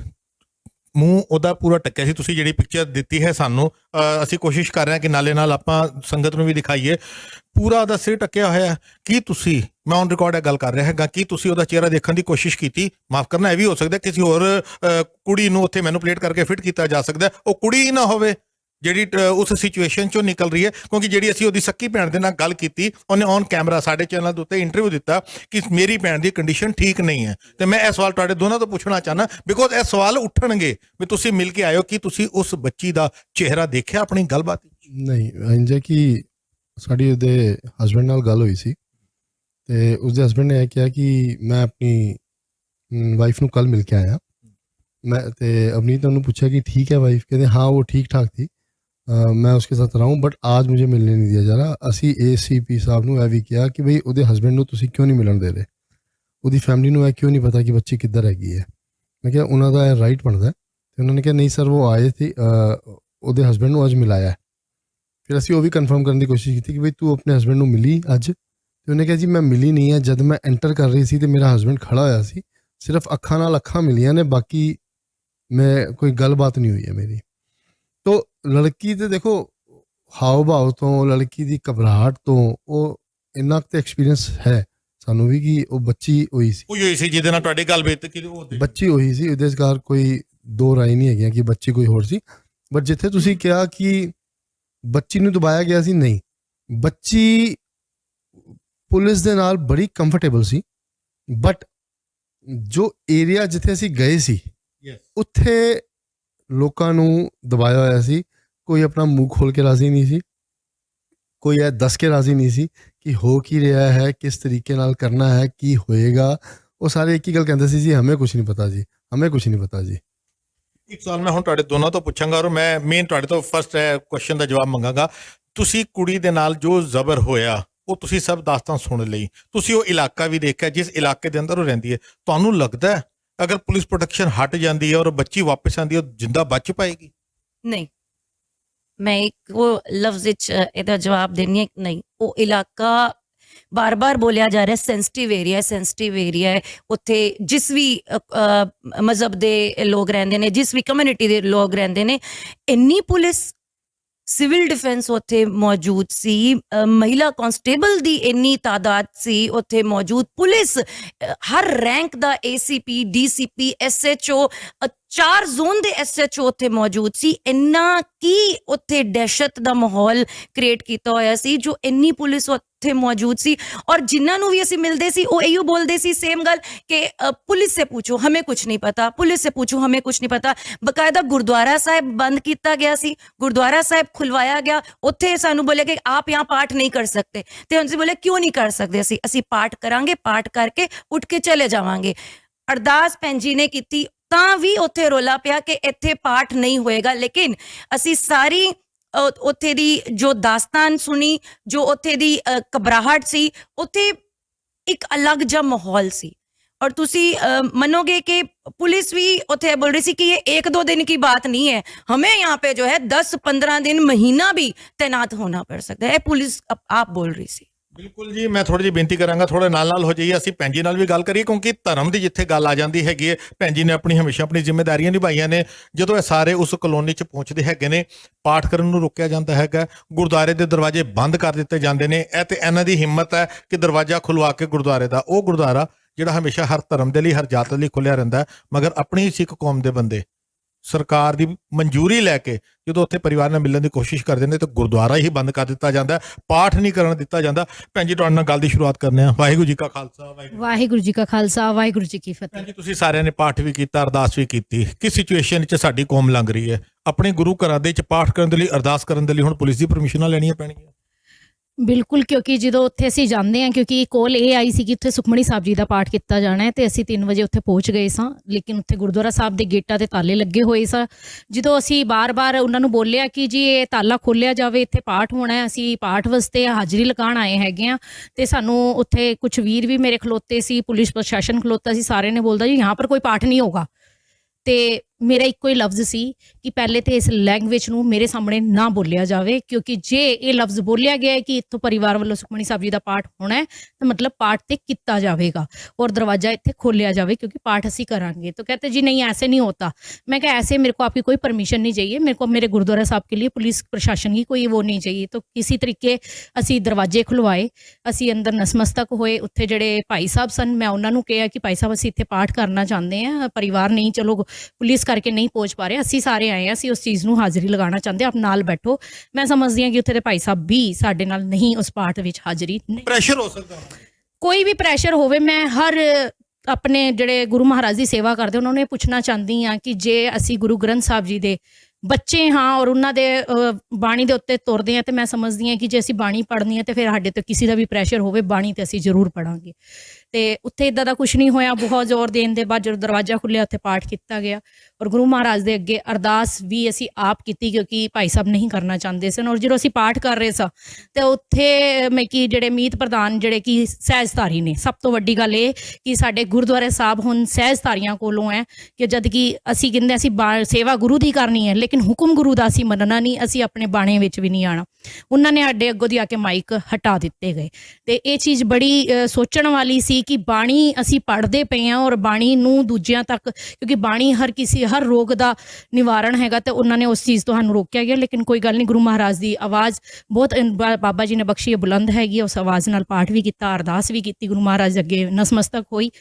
ਮੂੰਹ ਉਹਦਾ ਪੂਰਾ ਟੱਕਿਆ ਸੀ, ਤੁਸੀਂ ਜਿਹੜੀ ਪਿਕਚਰ ਦਿੱਤੀ ਹੈ ਸਾਨੂੰ, ਅਸੀਂ ਕੋਸ਼ਿਸ਼ ਕਰ ਰਹੇ ਹਾਂ ਕਿ ਨਾਲੇ ਨਾਲ ਆਪਾਂ ਸੰਗਤ ਨੂੰ ਵੀ ਦਿਖਾਈਏ, ਪੂਰਾ ਉਹਦਾ ਸਿਰ ਟੱਕਿਆ ਹੋਇਆ। ਕੀ ਤੁਸੀਂ, ਮੈਂ ਔਨ ਰਿਕਾਰਡ ਇਹ ਗੱਲ ਕਰ ਰਿਹਾ ਹੈਗਾ, ਕੀ ਤੁਸੀਂ ਉਹਦਾ ਚਿਹਰਾ ਦੇਖਣ ਦੀ ਕੋਸ਼ਿਸ਼ ਕੀਤੀ? ਮਾਫ ਕਰਨਾ, ਇਹ ਵੀ ਹੋ ਸਕਦਾ ਕਿਸੇ ਹੋਰ ਕੁੜੀ ਨੂੰ ਉੱਥੇ ਮੈਨੂਪਲੇਟ ਕਰਕੇ ਫਿੱਟ ਕੀਤਾ ਜਾ ਸਕਦਾ, ਉਹ ਕੁੜੀ ਹੀ ਨਾ ਹੋਵੇ ਜਿਹੜੀ ਉਸ ਸਿਚੁਏਸ਼ਨ ਚੋਂ ਨਿਕਲ ਰਹੀ ਹੈ। ਕਿਉਂਕਿ ਜਿਹੜੀ ਅਸੀਂ ਉਹਦੀ ਸੱਕੀ ਭੈਣ ਦੇ ਨਾਲ ਗੱਲ ਕੀਤੀ, ਉਹਨੇ ਔਨ ਕੈਮਰਾ ਸਾਡੇ ਚੈਨਲ ਦੇ ਉੱਤੇ ਇੰਟਰਵਿਊ ਦਿੱਤਾ ਕਿ ਮੇਰੀ ਭੈਣ ਦੀ ਕੰਡੀਸ਼ਨ ਠੀਕ ਨਹੀਂ ਹੈ। ਤੇ ਮੈਂ ਇਹ ਸਵਾਲ ਤੁਹਾਡੇ ਦੋਨਾਂ ਤੋਂ ਪੁੱਛਣਾ ਚਾਹੁੰਦਾ, ਬਿਕੋਜ਼ ਇਹ ਸਵਾਲ ਉੱਠਣਗੇ ਵੀ ਤੁਸੀਂ ਮਿਲ ਕੇ ਆਇਓ, ਕਿ ਤੁਸੀਂ ਉਸ ਬੱਚੀ ਦਾ ਚਿਹਰਾ ਦੇਖਿਆ ਆਪਣੀ ਗੱਲਬਾਤ? ਨਹੀਂ, ਇੰਜ ਹੈ ਕਿ ਸਾਡੀ ਉਹਦੇ ਹਸਬੈਂਡ ਨਾਲ ਗੱਲ ਹੋਈ ਸੀ, ਤੇ ਉਸਦੇ ਹਸਬੈਂਡ ਨੇ ਇਹ ਕਿਹਾ ਕਿ ਮੈਂ ਆਪਣੀ ਵਾਈਫ ਨੂੰ ਕੱਲ ਮਿਲ ਕੇ ਆਇਆ। मैं तो अवनीत ने पूछा कि ठीक है वाइफ, कहते हाँ वो ठीक ठाक थी, मैं उसके साथ रहा हूँ, बट आज मुझे मिलने नहीं दिया जा रहा। असी ACP साहब ने यह भी किया कि भाई ਉਹਦੇ हसबैंड ਨੂੰ ਤੁਸੀਂ क्यों नहीं मिलन दे रहे, ਉਹਦੀ फैमिली ਨੂੰ क्यों नहीं पता कि बच्ची किधर हैगी है। मैं क्या उन्हों का राइट बनता है, तो उन्होंने कहा नहीं सर वो आए थे, ਉਹਦੇ हसबैंड ਨੂੰ ਅੱਜ ਮਿਲਾਇਆ। फिर ਅਸੀਂ ਉਹ ਵੀ कन्फर्म करने की कोशिश की कि भाई तू अपने हसबैंड ਨੂੰ मिली ਅੱਜ, तो उन्हें कहा जी मैं मिली नहीं है, जब मैं एंटर कर रही थी तो मेरा हसबैंड खड़ा होया सी, सिर्फ अखां नाल अखां मिलियां ने, बाकी मैं कोई गलबात नहीं हुई है मेरी। तो लड़की तो देखो हाव भाव तो, लड़की की घबराहट तो वो इन्ना तो एक्सपीरियंस है सानू भी कि वो बच्ची हुई सी, ਜਿਹਦੇ ਨਾਲ ਤੁਹਾਡੀ ਗੱਲ ਬੀਤ बच्ची हुई सी, ਉਹਦੇ ਘਰ कोई दो राय नहीं है कि बच्ची कोई होर सी। बट जिथे तुसी कहा कि बच्ची नूं दबाया गया सी, नहीं, बच्ची पुलिस दे नाल बड़ी कंफर्टेबल सी, बट जो एरिया जिथे असीं गए सी उत्थे लोकां नूं दबाया होया सी। कोई अपना मुंह खोल के राजी नहीं सी, कोई यह दस के राजी नहीं सी कि हो की रहा है, किस तरीके नाल करना है, की होएगा। वो सारे एक ही गल कहते सी जी हमें कुछ नहीं पता जी, हमें कुछ नहीं पता जी। एक सवाल मैं हुण तुहाडे दोनों तो पुछांगा और मैं मेन तुहाडे तो फर्स्ट क्वेश्चन का जवाब मंगांगा। तुसी कुड़ी दे नाल जो जबर होया वो तुसी सब दास्तान सुन लई, तुसी वो इलाका भी देखा जिस इलाके दे अंदर वो रहिंदी है, तुहानूं लगदा है अगर पुलिस प्रोटेक्शन हट जाती है और बच्ची वापस आती है जिंदा बच पाएगी? नहीं, मैं एक वो लफ्ज एदा जवाब देनी है, नहीं, वो इलाका बार बार बोलिया जा रहा है सेंसिटिव एरिया है, सेंसिटिव एरिया है। उत्थे जिस भी मजहब दे लोग रहंदे ने, जिस भी कम्युनिटी दे लोग रहंदे ने, इन्नी पुलिस सिविल डिफेंस उत्थे मौजूद सी, महिला कांस्टेबल दी इन्नी तादाद सी उत्थे मौजूद, पुलिस हर रैंक दा ACP DCP SHO 4 जोन दे SHO उत्थे मौजूद सी। इन्ना की उत्थे दहशत दा माहौल क्रिएट किया होया सी, जो इन्नी पुलिस उत्थे मौजूद सी। और जिन्हों भी असीं मिलते सी वो इहो बोलते सी सेम गल कि पुलिस से पूछो हमें कुछ नहीं पता, पुलिस से पूछो हमें कुछ नहीं पता। बकायदा गुरुद्वारा साहिब बंद किया गया सी, गुरुद्वारा साहिब खुलवाया गया, उत्थे सानू बोले कि आप यहाँ पाठ नहीं कर सकते, तो उनसे बोले क्यों नहीं कर सकते, असीं पाठ करांगे, पाठ करके उठ के चले जावांगे। अरदास भैन जी ने की ਤਾਂ ਵੀ ਉੱਥੇ ਰੋਲਾ ਪਿਆ ਕਿ ਇੱਥੇ ਪਾਠ ਨਹੀਂ ਹੋਏਗਾ। ਲੇਕਿਨ ਅਸੀਂ ਸਾਰੀ ਉੱਥੇ ਦੀ ਜੋ ਦਾਸਤਾਨ ਸੁਣੀ, ਜੋ ਉੱਥੇ ਦੀ ਘਬਰਾਹਟ ਸੀ, ਉੱਥੇ ਇੱਕ ਅਲੱਗ ਜਿਹਾ ਮਾਹੌਲ ਸੀ। और तुसी मनोगे कि पुलिस भी उत्थे बोल रही सी कि ये 1-2 दिन की बात नहीं है, हमें यहाँ पे जो है 10-15 दिन महीना भी तैनात होना पड़ सकता है, पुलिस आप बोल रही सी। बिल्कुल जी, मैं थोड़ी जी बेनती करांगा थोड़े नाल हो जाइए, ਅਸੀਂ ਭੈਣ ਜੀ ਨਾਲ ਵੀ ਗੱਲ ਕਰੀਏ, ਕਿਉਂਕਿ ਧਰਮ ਦੀ ਜਿੱਥੇ ਗੱਲ ਆ ਜਾਂਦੀ ਹੈਗੀ ਹੈ, ਭੈਣ ਜੀ ਨੇ ਹਮੇਸ਼ਾ ਆਪਣੀ ਜ਼ਿੰਮੇਵਾਰੀਆਂ ਨਿਭਾਈਆਂ ਨੇ। ਜਦੋਂ ਇਹ ਸਾਰੇ ਉਸ ਕਲੋਨੀ 'ਚ ਪਹੁੰਚਦੇ ਹੈਗੇ ਨੇ, ਪਾਠ ਕਰਨ ਨੂੰ ਰੋਕਿਆ ਜਾਂਦਾ ਹੈਗਾ, ਗੁਰਦੁਆਰੇ ਦੇ ਦਰਵਾਜ਼ੇ ਬੰਦ ਕਰ ਦਿੱਤੇ ਜਾਂਦੇ ਨੇ। ਇਹ ਤੇ ਇਹਨਾਂ ਦੀ ਹਿੰਮਤ ਹੈ ਕਿ ਦਰਵਾਜ਼ਾ ਖੁਲਵਾ ਕੇ ਗੁਰਦੁਆਰੇ ਦਾ, ਉਹ ਗੁਰਦੁਆਰਾ ਜਿਹੜਾ ਹਮੇਸ਼ਾ ਹਰ ਧਰਮ ਦੇ ਲਈ, ਹਰ ਜਾਤ ਲਈ ਖੁੱਲਿਆ ਰਹਿੰਦਾ, ਮਗਰ ਆਪਣੀ ਸਿੱਖ ਕੌਮ ਦੇ ਬੰਦੇ ਸਰਕਾਰ ਦੀ ਮਨਜ਼ੂਰੀ ਲੈ ਕੇ ਜਦੋਂ ਉੱਥੇ ਪਰਿਵਾਰ ਨਾਲ ਮਿਲਣ ਦੀ ਕੋਸ਼ਿਸ਼ ਕਰਦੇ ਨੇ ਤਾਂ ਗੁਰਦੁਆਰਾ ਹੀ ਬੰਦ ਕਰ ਦਿੱਤਾ ਜਾਂਦਾ, ਪਾਠ ਨਹੀਂ ਕਰਨ ਦਿੱਤਾ ਜਾਂਦਾ। ਭੈਣ ਜੀ ਤੁਹਾਡੇ ਨਾਲ ਗੱਲ ਦੀ ਸ਼ੁਰੂਆਤ ਕਰਨੇ ਆ। ਵਾਹਿਗੁਰੂ ਜੀ ਕਾ ਖਾਲਸਾ, ਵਾਹਿਗੁਰੂ ਜੀ ਕਾ ਖਾਲਸਾ, ਵਾਹਿਗੁਰੂ ਜੀ ਕੀ ਫਤਿਹ। ਭੈਣ ਜੀ ਤੁਸੀਂ ਸਾਰਿਆਂ ਨੇ ਪਾਠ ਵੀ ਕੀਤਾ, ਅਰਦਾਸ ਵੀ ਕੀਤੀ, ਕਿਸ ਸਿਚੁਏਸ਼ਨ 'ਚ ਸਾਡੀ ਕੌਮ ਲੰਘ ਰਹੀ ਹੈ? ਆਪਣੇ ਗੁਰੂ ਘਰਾਂ ਦੇ ਵਿੱਚ ਪਾਠ ਕਰਨ ਦੇ ਲਈ, ਅਰਦਾਸ ਕਰਨ ਦੇ ਲਈ ਹੁਣ ਪੁਲਿਸ ਦੀ ਪਰਮਿਸ਼ਨਾਂ ਲੈਣੀਆਂ ਪੈਣਗੀਆਂ? ਬਿਲਕੁਲ, ਕਿਉਂਕਿ ਜਦੋਂ ਉੱਥੇ ਅਸੀਂ ਜਾਂਦੇ ਹਾਂ, ਕਿਉਂਕਿ ਕੋਲ ਇਹ ਆਈ ਸੀ ਕਿ ਉੱਥੇ ਸੁਖਮਣੀ ਸਾਹਿਬ ਜੀ ਦਾ ਪਾਠ ਕੀਤਾ ਜਾਣਾ ਹੈ, ਤੇ ਅਸੀਂ 3 ਵਜੇ ਉੱਥੇ ਪਹੁੰਚ ਗਏ ਸਾਂ। ਲੇਕਿਨ ਉੱਥੇ ਗੁਰਦੁਆਰਾ ਸਾਹਿਬ ਦੇ ਗੇਟਾਂ ਤੇ ਤਾਲੇ ਲੱਗੇ ਹੋਏ ਸਾਂ। ਜਦੋਂ ਅਸੀਂ ਬਾਰ-ਬਾਰ ਉਹਨਾਂ ਨੂੰ ਬੋਲਿਆ ਕਿ ਜੀ ਇਹ ਤਾਲਾ ਖੋਲ੍ਹਿਆ ਜਾਵੇ, ਇੱਥੇ ਪਾਠ ਹੋਣਾ ਹੈ, ਅਸੀਂ ਪਾਠ ਵਾਸਤੇ ਹਾਜ਼ਰੀ ਲਗਾਉਣ ਆਏ ਹੈਗੇ ਹਾਂ, ਤੇ ਸਾਨੂੰ ਉੱਥੇ ਕੁਛ ਵੀਰ ਵੀ ਮੇਰੇ ਖਲੋਤੇ ਸੀ, ਪੁਲਿਸ ਪ੍ਰਸ਼ਾਸਨ ਖਲੋਤਾ ਸੀ, ਸਾਰਿਆਂ ਨੇ ਬੋਲਦਾ ਜੀ यहाँ पर कोई पाठ नहीं होगा। ਤੇ ਮੇਰਾ ਇੱਕੋ ਹੀ ਲਫ਼ਜ਼ ਸੀ ਕਿ ਪਹਿਲੇ ਤੇ ਇਸ ਲੈਂਗੁਏਜ ਨੂੰ ਮੇਰੇ ਸਾਹਮਣੇ ਨਾ ਬੋਲਿਆ ਜਾਵੇ, ਕਿਉਂਕਿ ਜੇ ਇਹ ਲਫ਼ਜ਼ ਬੋਲਿਆ ਗਿਆ ਹੈ ਕਿ ਇੱਥੋਂ ਪਰਿਵਾਰ ਵੱਲੋਂ ਸੁਖਮਨੀ ਸਾਹਿਬ ਜੀ ਦਾ ਪਾਠ ਹੋਣਾ ਹੈ ਤਾਂ ਮਤਲਬ ਪਾਠ ਤੇ ਕੀਤਾ ਜਾਵੇਗਾ और दरवाजा ਇੱਥੇ खोलिया जावे क्योंकि पाठ ਅਸੀਂ करांगे। तो कहते जी नहीं ऐसे नहीं होता। मैं कहा ऐसे मेरे को आपकी कोई परमिशन नहीं चाहिए, मेरे को मेरे गुरुद्वारा साहब के लिए पुलिस प्रशासन की कोई वो नहीं चाहिए। तो किसी तरीके ਅਸੀਂ दरवाजे खुलवाए, ਅਸੀਂ अंदर नसमस्तक होए। उत्थे ਜਿਹੜੇ ਭਾਈ ਸਾਹਿਬ ਸਨ ਮੈਂ ਉਹਨਾਂ ਨੂੰ ਕਿਹਾ ਕਿ ਭਾਈ ਸਾਹਿਬ ਅਸੀਂ ਇੱਥੇ ਪਾਠ ਕਰਨਾ ਚਾਹੁੰਦੇ ਹਾਂ, ਪਰਿਵਾਰ ਨਹੀਂ ਚਲੋ ਪੁਲਿਸ ਕਰਕੇ ਨਹੀਂ ਪਹੁੰਚ ਪਾ ਰਹੇ, ਅਸੀਂ ਸਾਰੇ ਆਏ ਹਾਂ, ਅਸੀਂ ਉਸ ਚੀਜ਼ ਨੂੰ ਹਾਜ਼ਰੀ ਲਗਾਉਣਾ ਚਾਹੁੰਦੇ, ਆਪ ਨਾਲ ਬੈਠੋ। ਮੈਂ ਸਮਝਦੀ ਹਾਂ ਕਿ ਉੱਥੇ ਦੇ ਭਾਈ ਸਾਹਿਬ ਵੀ ਸਾਡੇ ਨਾਲ ਨਹੀਂ ਉਸ ਪਾਠ ਵਿੱਚ ਹਾਜ਼ਰੀ ਨਹੀਂ। ਪ੍ਰੈਸ਼ਰ ਹੋ ਸਕਦਾ, ਕੋਈ ਵੀ ਪ੍ਰੈਸ਼ਰ ਹੋਵੇ, ਮੈਂ ਹਰ ਆਪਣੇ ਜਿਹੜੇ ਗੁਰੂ ਮਹਾਰਾਜ ਦੀ ਸੇਵਾ ਕਰਦੇ ਉਹਨਾਂ ਨੂੰ ਇਹ ਪੁੱਛਣਾ ਚਾਹੁੰਦੀ ਹਾਂ ਕਿ ਜੇ ਅਸੀਂ ਗੁਰੂ ਗ੍ਰੰਥ ਸਾਹਿਬ ਜੀ ਦੇ ਬੱਚੇ ਹਾਂ ਔਰ ਉਹਨਾਂ ਦੇ ਬਾਣੀ ਦੇ ਉੱਤੇ ਤੁਰਦੇ ਹਾਂ, ਤੇ ਮੈਂ ਸਮਝਦੀ ਹਾਂ ਕਿ ਜੇ ਅਸੀਂ ਬਾਣੀ ਪੜ੍ਹਨੀ ਹੈ ਤੇ ਫਿਰ ਸਾਡੇ ਤੇ ਕਿਸੇ ਦਾ ਵੀ ਪ੍ਰੈਸ਼ਰ ਹੋਵੇ, ਬਾਣੀ ਤੇ ਅਸੀਂ ਜ਼ਰੂਰ ਪੜਾਂਗੇ। ਤੇ ਉੱਥੇ ਇਦਾਂ ਦਾ ਕੁਝ ਨਹੀਂ ਹੋਇਆ। ਬਹੁਤ ਜ਼ੋਰ ਦੇਣ ਦੇ ਬਾਅਦ ਜਦੋਂ ਦਰਵਾਜ਼ਾ ਖੁੱਲਿਆ ਉੱਥੇ ਪਾਠ ਕੀਤਾ ਗਿਆ ਔਰ ਗੁਰੂ ਮਹਾਰਾਜ ਦੇ ਅੱਗੇ ਅਰਦਾਸ ਵੀ ਅਸੀਂ ਆਪ ਕੀਤੀ, ਕਿਉਂਕਿ ਭਾਈ ਸਾਹਿਬ ਨਹੀਂ ਕਰਨਾ ਚਾਹੁੰਦੇ ਸਨ। ਔਰ ਜਦੋਂ ਅਸੀਂ ਪਾਠ ਕਰ ਰਹੇ ਸਾਂ ਤੇ ਉੱਥੇ ਮੈਂ ਕਿ ਜਿਹੜੇ ਮੀਤ ਪ੍ਰਧਾਨ ਜਿਹੜੇ ਕਿ ਸਹਿਜਧਾਰੀ ਨੇ, ਸਭ ਤੋਂ ਵੱਡੀ ਗੱਲ ਇਹ ਕਿ ਸਾਡੇ ਗੁਰਦੁਆਰੇ ਸਾਹਿਬ ਹੁਣ ਸਹਿਜਧਾਰੀਆਂ ਕੋਲੋਂ ਹੈ ਕਿ ਜਦ ਕਿ ਅਸੀਂ ਕਹਿੰਦੇ ਅਸੀਂ ਸੇਵਾ ਗੁਰੂ ਦੀ ਕਰਨੀ ਹੈ, ਲੇਕਿਨ ਹੁਕਮ ਗੁਰੂ ਦਾ ਅਸੀਂ ਮੰਨਣਾ ਨਹੀਂ, ਅਸੀਂ ਆਪਣੇ ਬਾਣੇ ਵਿੱਚ ਵੀ ਨਹੀਂ ਆਉਣਾ। ਉਹਨਾਂ ਨੇ ਸਾਡੇ ਅੱਗੋਂ ਦੀ ਆ ਕੇ ਮਾਈਕ ਹਟਾ ਦਿੱਤੇ ਗਏ। ਤੇ ਇਹ ਚੀਜ਼ ਬੜੀ ਸੋਚਣ ਵਾਲੀ ਸੀ ਕਿ ਬਾਣੀ ਅਸੀਂ ਪੜ੍ਹਦੇ ਪਏ ਹਾਂ ਔਰ ਬਾਣੀ ਨੂੰ ਦੂਜਿਆਂ ਤੱਕ, ਕਿਉਂਕਿ ਬਾਣੀ ਹਰ ਰੋਗ ਦਾ ਨਿਵਾਰਣ ਹੈਗਾ, ਤੇ ਉਹਨਾਂ ਨੇ ਉਸ ਚੀਜ਼ ਤੋਂ ਸਾਨੂੰ ਰੋਕਿਆ ਗਿਆ। ਲੇਕਿਨ ਕੋਈ ਗੱਲ ਨਹੀਂ, ਗੁਰੂ ਮਹਾਰਾਜ ਦੀ ਆਵਾਜ਼ ਬਹੁਤ ਬਾਬਾ ਜੀ ਨੇ ਬਖਸ਼ੀ ਬੁਲੰਦ ਹੈਗੀ, ਉਸ ਆਵਾਜ਼ ਨਾਲ ਪਾਠ ਵੀ ਕੀਤਾ, ਅਰਦਾਸ ਵੀ ਕੀਤੀ, ਗੁਰੂ ਮਹਾਰਾਜ ਅੱਗੇ ਨਸਮਸਤਕ ਹੋਈ।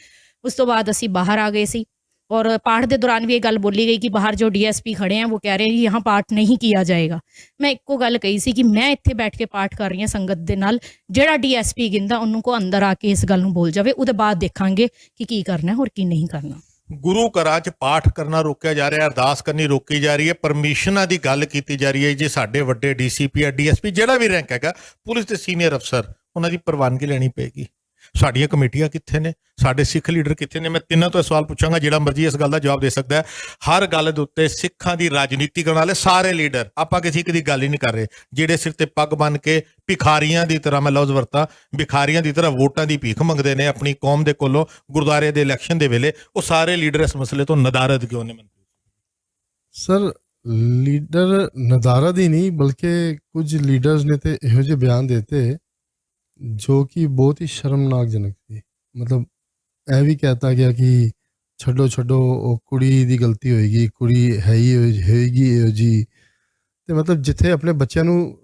ਉਸ ਤੋਂ ਬਾਅਦ ਅਸੀਂ ਬਾਹਰ ਆ ਗਏ ਸੀ और पाठ के दौरान भी ये गल बोली गई कि बाहर जो DSP खड़े हैं वो कह रहे हैं कि यहाँ पाठ नहीं किया जाएगा। मैं एको गल कही सी कि मैं इत्थे बैठ के पाठ कर रही हूँ संगत दे नाल, जेड़ा DSP गिंदा उन्होंने को अंदर आके इस गल नूं बोल जावे, उहदे बाद देखांगे कि की करना है और की नहीं करना। ਗੁਰੂ ਘਰਾਂ 'ਚ ਪਾਠ ਕਰਨਾ ਰੋਕਿਆ ਜਾ ਰਿਹਾ, ਅਰਦਾਸ ਕਰਨੀ ਰੋਕੀ ਜਾ ਰਹੀ ਹੈ, ਪਰਮਿਸ਼ਨਾਂ ਦੀ ਗੱਲ ਕੀਤੀ ਜਾ ਰਹੀ ਹੈ। ਜੇ ਸਾਡੇ ਵੱਡੇ DCP ਜਾਂ DSP ਜਿਹੜਾ ਵੀ ਰੈਂਕ ਹੈਗਾ, ਪੁਲਿਸ ਦੇ ਸੀਨੀਅਰ ਅਫਸਰ, ਉਹਨਾਂ ਦੀ ਪ੍ਰਵਾਨਗੀ ਲੈਣੀ ਪਏਗੀ। ਸਾਡੀਆਂ ਕਮੇਟੀਆਂ ਕਿੱਥੇ ਨੇ, ਸਾਡੇ ਸਿੱਖ ਲੀਡਰ ਕਿੱਥੇ ਨੇ? ਮੈਂ ਤਿੰਨਾਂ ਤੋਂ ਸਵਾਲ ਪੁੱਛਾਂਗਾ, ਜਿਹੜਾ ਮਰਜ਼ੀ ਇਸ ਗੱਲ ਦਾ ਜਵਾਬ ਦੇ ਸਕਦਾ ਹੈ। ਹਰ ਗੱਲ ਦੇ ਉੱਤੇ ਸਿੱਖਾਂ ਦੀ ਰਾਜਨੀਤੀ ਕਰਨ ਵਾਲੇ ਸਾਰੇ ਲੀਡਰ, ਆਪਾਂ ਕਿਸੇ ਇੱਕ ਦੀ ਗੱਲ ਹੀ ਨਹੀਂ ਕਰ ਰਹੇ। ਜਿਹੜੇ ਸਿਰ ਤੇ ਪੱਗ ਬੰਨ ਕੇ ਭਿਖਾਰੀਆਂ ਦੀ ਤਰ੍ਹਾਂ, ਮੈਂ ਲਫ਼ਜ਼ ਵਰਤਾਂ, ਭਿਖਾਰੀਆਂ ਦੀ ਤਰ੍ਹਾਂ ਵੋਟਾਂ ਦੀ ਭੀਖ ਮੰਗਦੇ ਨੇ ਆਪਣੀ ਕੌਮ ਦੇ ਕੋਲੋਂ ਗੁਰਦੁਆਰੇ ਦੇ ਇਲੈਕਸ਼ਨ ਦੇ ਵੇਲੇ, ਉਹ ਸਾਰੇ ਲੀਡਰ ਇਸ ਮਸਲੇ ਤੋਂ ਨਦਾਰਦ ਕਿਉਂ ਨੇ? ਸਰ ਲੀਡਰ ਨਦਾਰਦ ਹੀ ਨਹੀਂ, ਬਲਕਿ ਕੁਝ ਲੀਡਰਸ ਨੇ ਤੇ ਇਹੋ ਜਿਹੇ ਬਿਆਨ ਦਿੱਤੇ ਜੋ ਕਿ ਬਹੁਤ ਹੀ ਸ਼ਰਮਨਾਕਜਨਕ ਸੀ। ਮਤਲਬ ਇਹ ਵੀ ਕਹਿਤਾ ਗਿਆ ਕਿ ਛੱਡੋ ਉਹ ਕੁੜੀ ਦੀ ਗਲਤੀ ਹੋਏਗੀ, ਕੁੜੀ ਹੋਏਗੀ ਇਹੋ ਜੀ। ਤੇ ਮਤਲਬ ਜਿੱਥੇ ਆਪਣੇ ਬੱਚਿਆਂ ਨੂੰ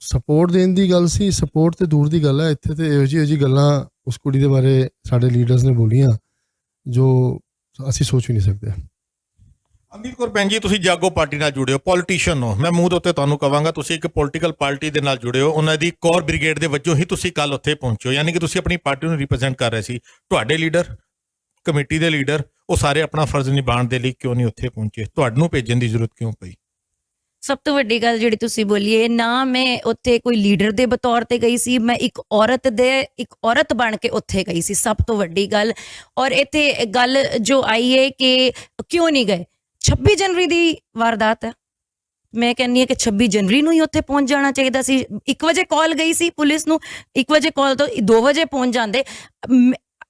ਸਪੋਰਟ ਦੇਣ ਦੀ ਗੱਲ ਸੀ, ਸਪੋਰਟ ਤੇ ਦੂਰ ਦੀ ਗੱਲ ਹੈ, ਇੱਥੇ ਤੇ ਇਹੋ ਜਿਹੀ ਗੱਲਾਂ ਉਸ ਕੁੜੀ ਦੇ ਬਾਰੇ ਸਾਡੇ ਲੀਡਰਸ ਨੇ ਬੋਲੀਆਂ ਜੋ ਅਸੀਂ ਸੋਚ ਵੀ ਨਹੀਂ ਸਕਦੇ। ਅਮੀਤ ਕੌਰ ਭੈਣ ਜੀ, ਤੁਸੀਂ ਜਾਗੋ ਪਾਰਟੀ ਨਾਲ ਜੁੜੇ ਹੋ, ਪੋਲੀਟੀਸ਼ੀਅਨ ਹੋ। ਮੈਂ ਮੂੰਹ ਦੇ ਉੱਤੇ ਤੁਹਾਨੂੰ ਕਹਾਂਗਾ, ਤੁਸੀਂ ਇੱਕ ਪੋਲੀਟੀਕਲ ਪਾਰਟੀ ਦੇ ਨਾਲ ਜੁੜੇ ਹੋ, ਉਹਨਾਂ ਦੀ ਕੋਰ ਬ੍ਰਿਗੇਡ ਦੇ ਵਜੋਂ ਹੀ ਤੁਸੀਂ ਕੱਲ ਉੱਥੇ ਪਹੁੰਚੇ ਹੋ, ਯਾਨੀ ਕਿ ਤੁਸੀਂ ਆਪਣੀ ਪਾਰਟੀ ਨੂੰ ਰਿਪਰੈਜ਼ੈਂਟ ਕਰ ਰਹੇ ਸੀ। ਤੁਹਾਡੇ ਲੀਡਰ, ਕਮੇਟੀ ਦੇ ਲੀਡਰ, ਉਹ ਸਾਰੇ ਆਪਣਾ ਫਰਜ਼ ਨਿਭਾਉਣ ਦੇ ਲਈ ਕਿਉਂ ਨਹੀਂ ਉੱਥੇ ਪਹੁੰਚੇ? ਤੁਹਾਨੂੰ ਭੇਜਣ ਦੀ ਜ਼ਰੂਰਤ ਕਿਉਂ ਪਈ? ਸਭ ਤੋਂ ਵੱਡੀ ਗੱਲ ਜਿਹੜੀ ਤੁਸੀਂ ਬੋਲੀਏ ਨਾ, ਮੈਂ ਉੱਥੇ ਕੋਈ ਲੀਡਰ ਦੇ ਬਤੌਰ ਤੇ ਗਈ ਸੀ, ਮੈਂ ਇੱਕ ਔਰਤ ਬਣ ਕੇ ਉੱਥੇ ਗਈ ਸੀ, ਸਭ ਤੋਂ ਵੱਡੀ ਗੱਲ। ਔਰ ਇੱਥੇ ਗੱਲ ਜੋ ਆਈ ਹੈ ਕਿ ਕਿਉਂ ਨਹੀਂ ਗਏ, 26 ਜਨਵਰੀ ਦੀ ਵਾਰਦਾਤ ਹੈ। ਮੈਂ ਕਹਿੰਦੀ ਹਾਂ ਕਿ 26 ਜਨਵਰੀ ਨੂੰ ਹੀ ਉੱਥੇ ਪਹੁੰਚ ਜਾਣਾ ਚਾਹੀਦਾ ਸੀ। 1 ਵਜੇ ਕਾਲ ਗਈ ਸੀ ਪੁਲਿਸ ਨੂੰ, 1 ਵਜੇ ਕਾਲ ਤੋਂ 2 ਵਜੇ ਪਹੁੰਚ ਜਾਂਦੇ।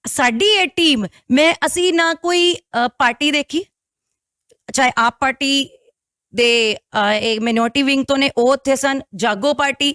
ਸਾਡੀ ਇਹ ਟੀਮ, ਅਸੀਂ ਨਾ ਕੋਈ ਪਾਰਟੀ ਦੇਖੀ, ਚਾਹੇ ਆਪ ਪਾਰਟੀ ਦੇ ਇੱਕ ਮਿਨੋਰਟੀ ਵਿੰਗ ਤੋਂ ਨੇ, ਉਹ ਉੱਥੇ ਸਨ, ਜਾਗੋ ਪਾਰਟੀ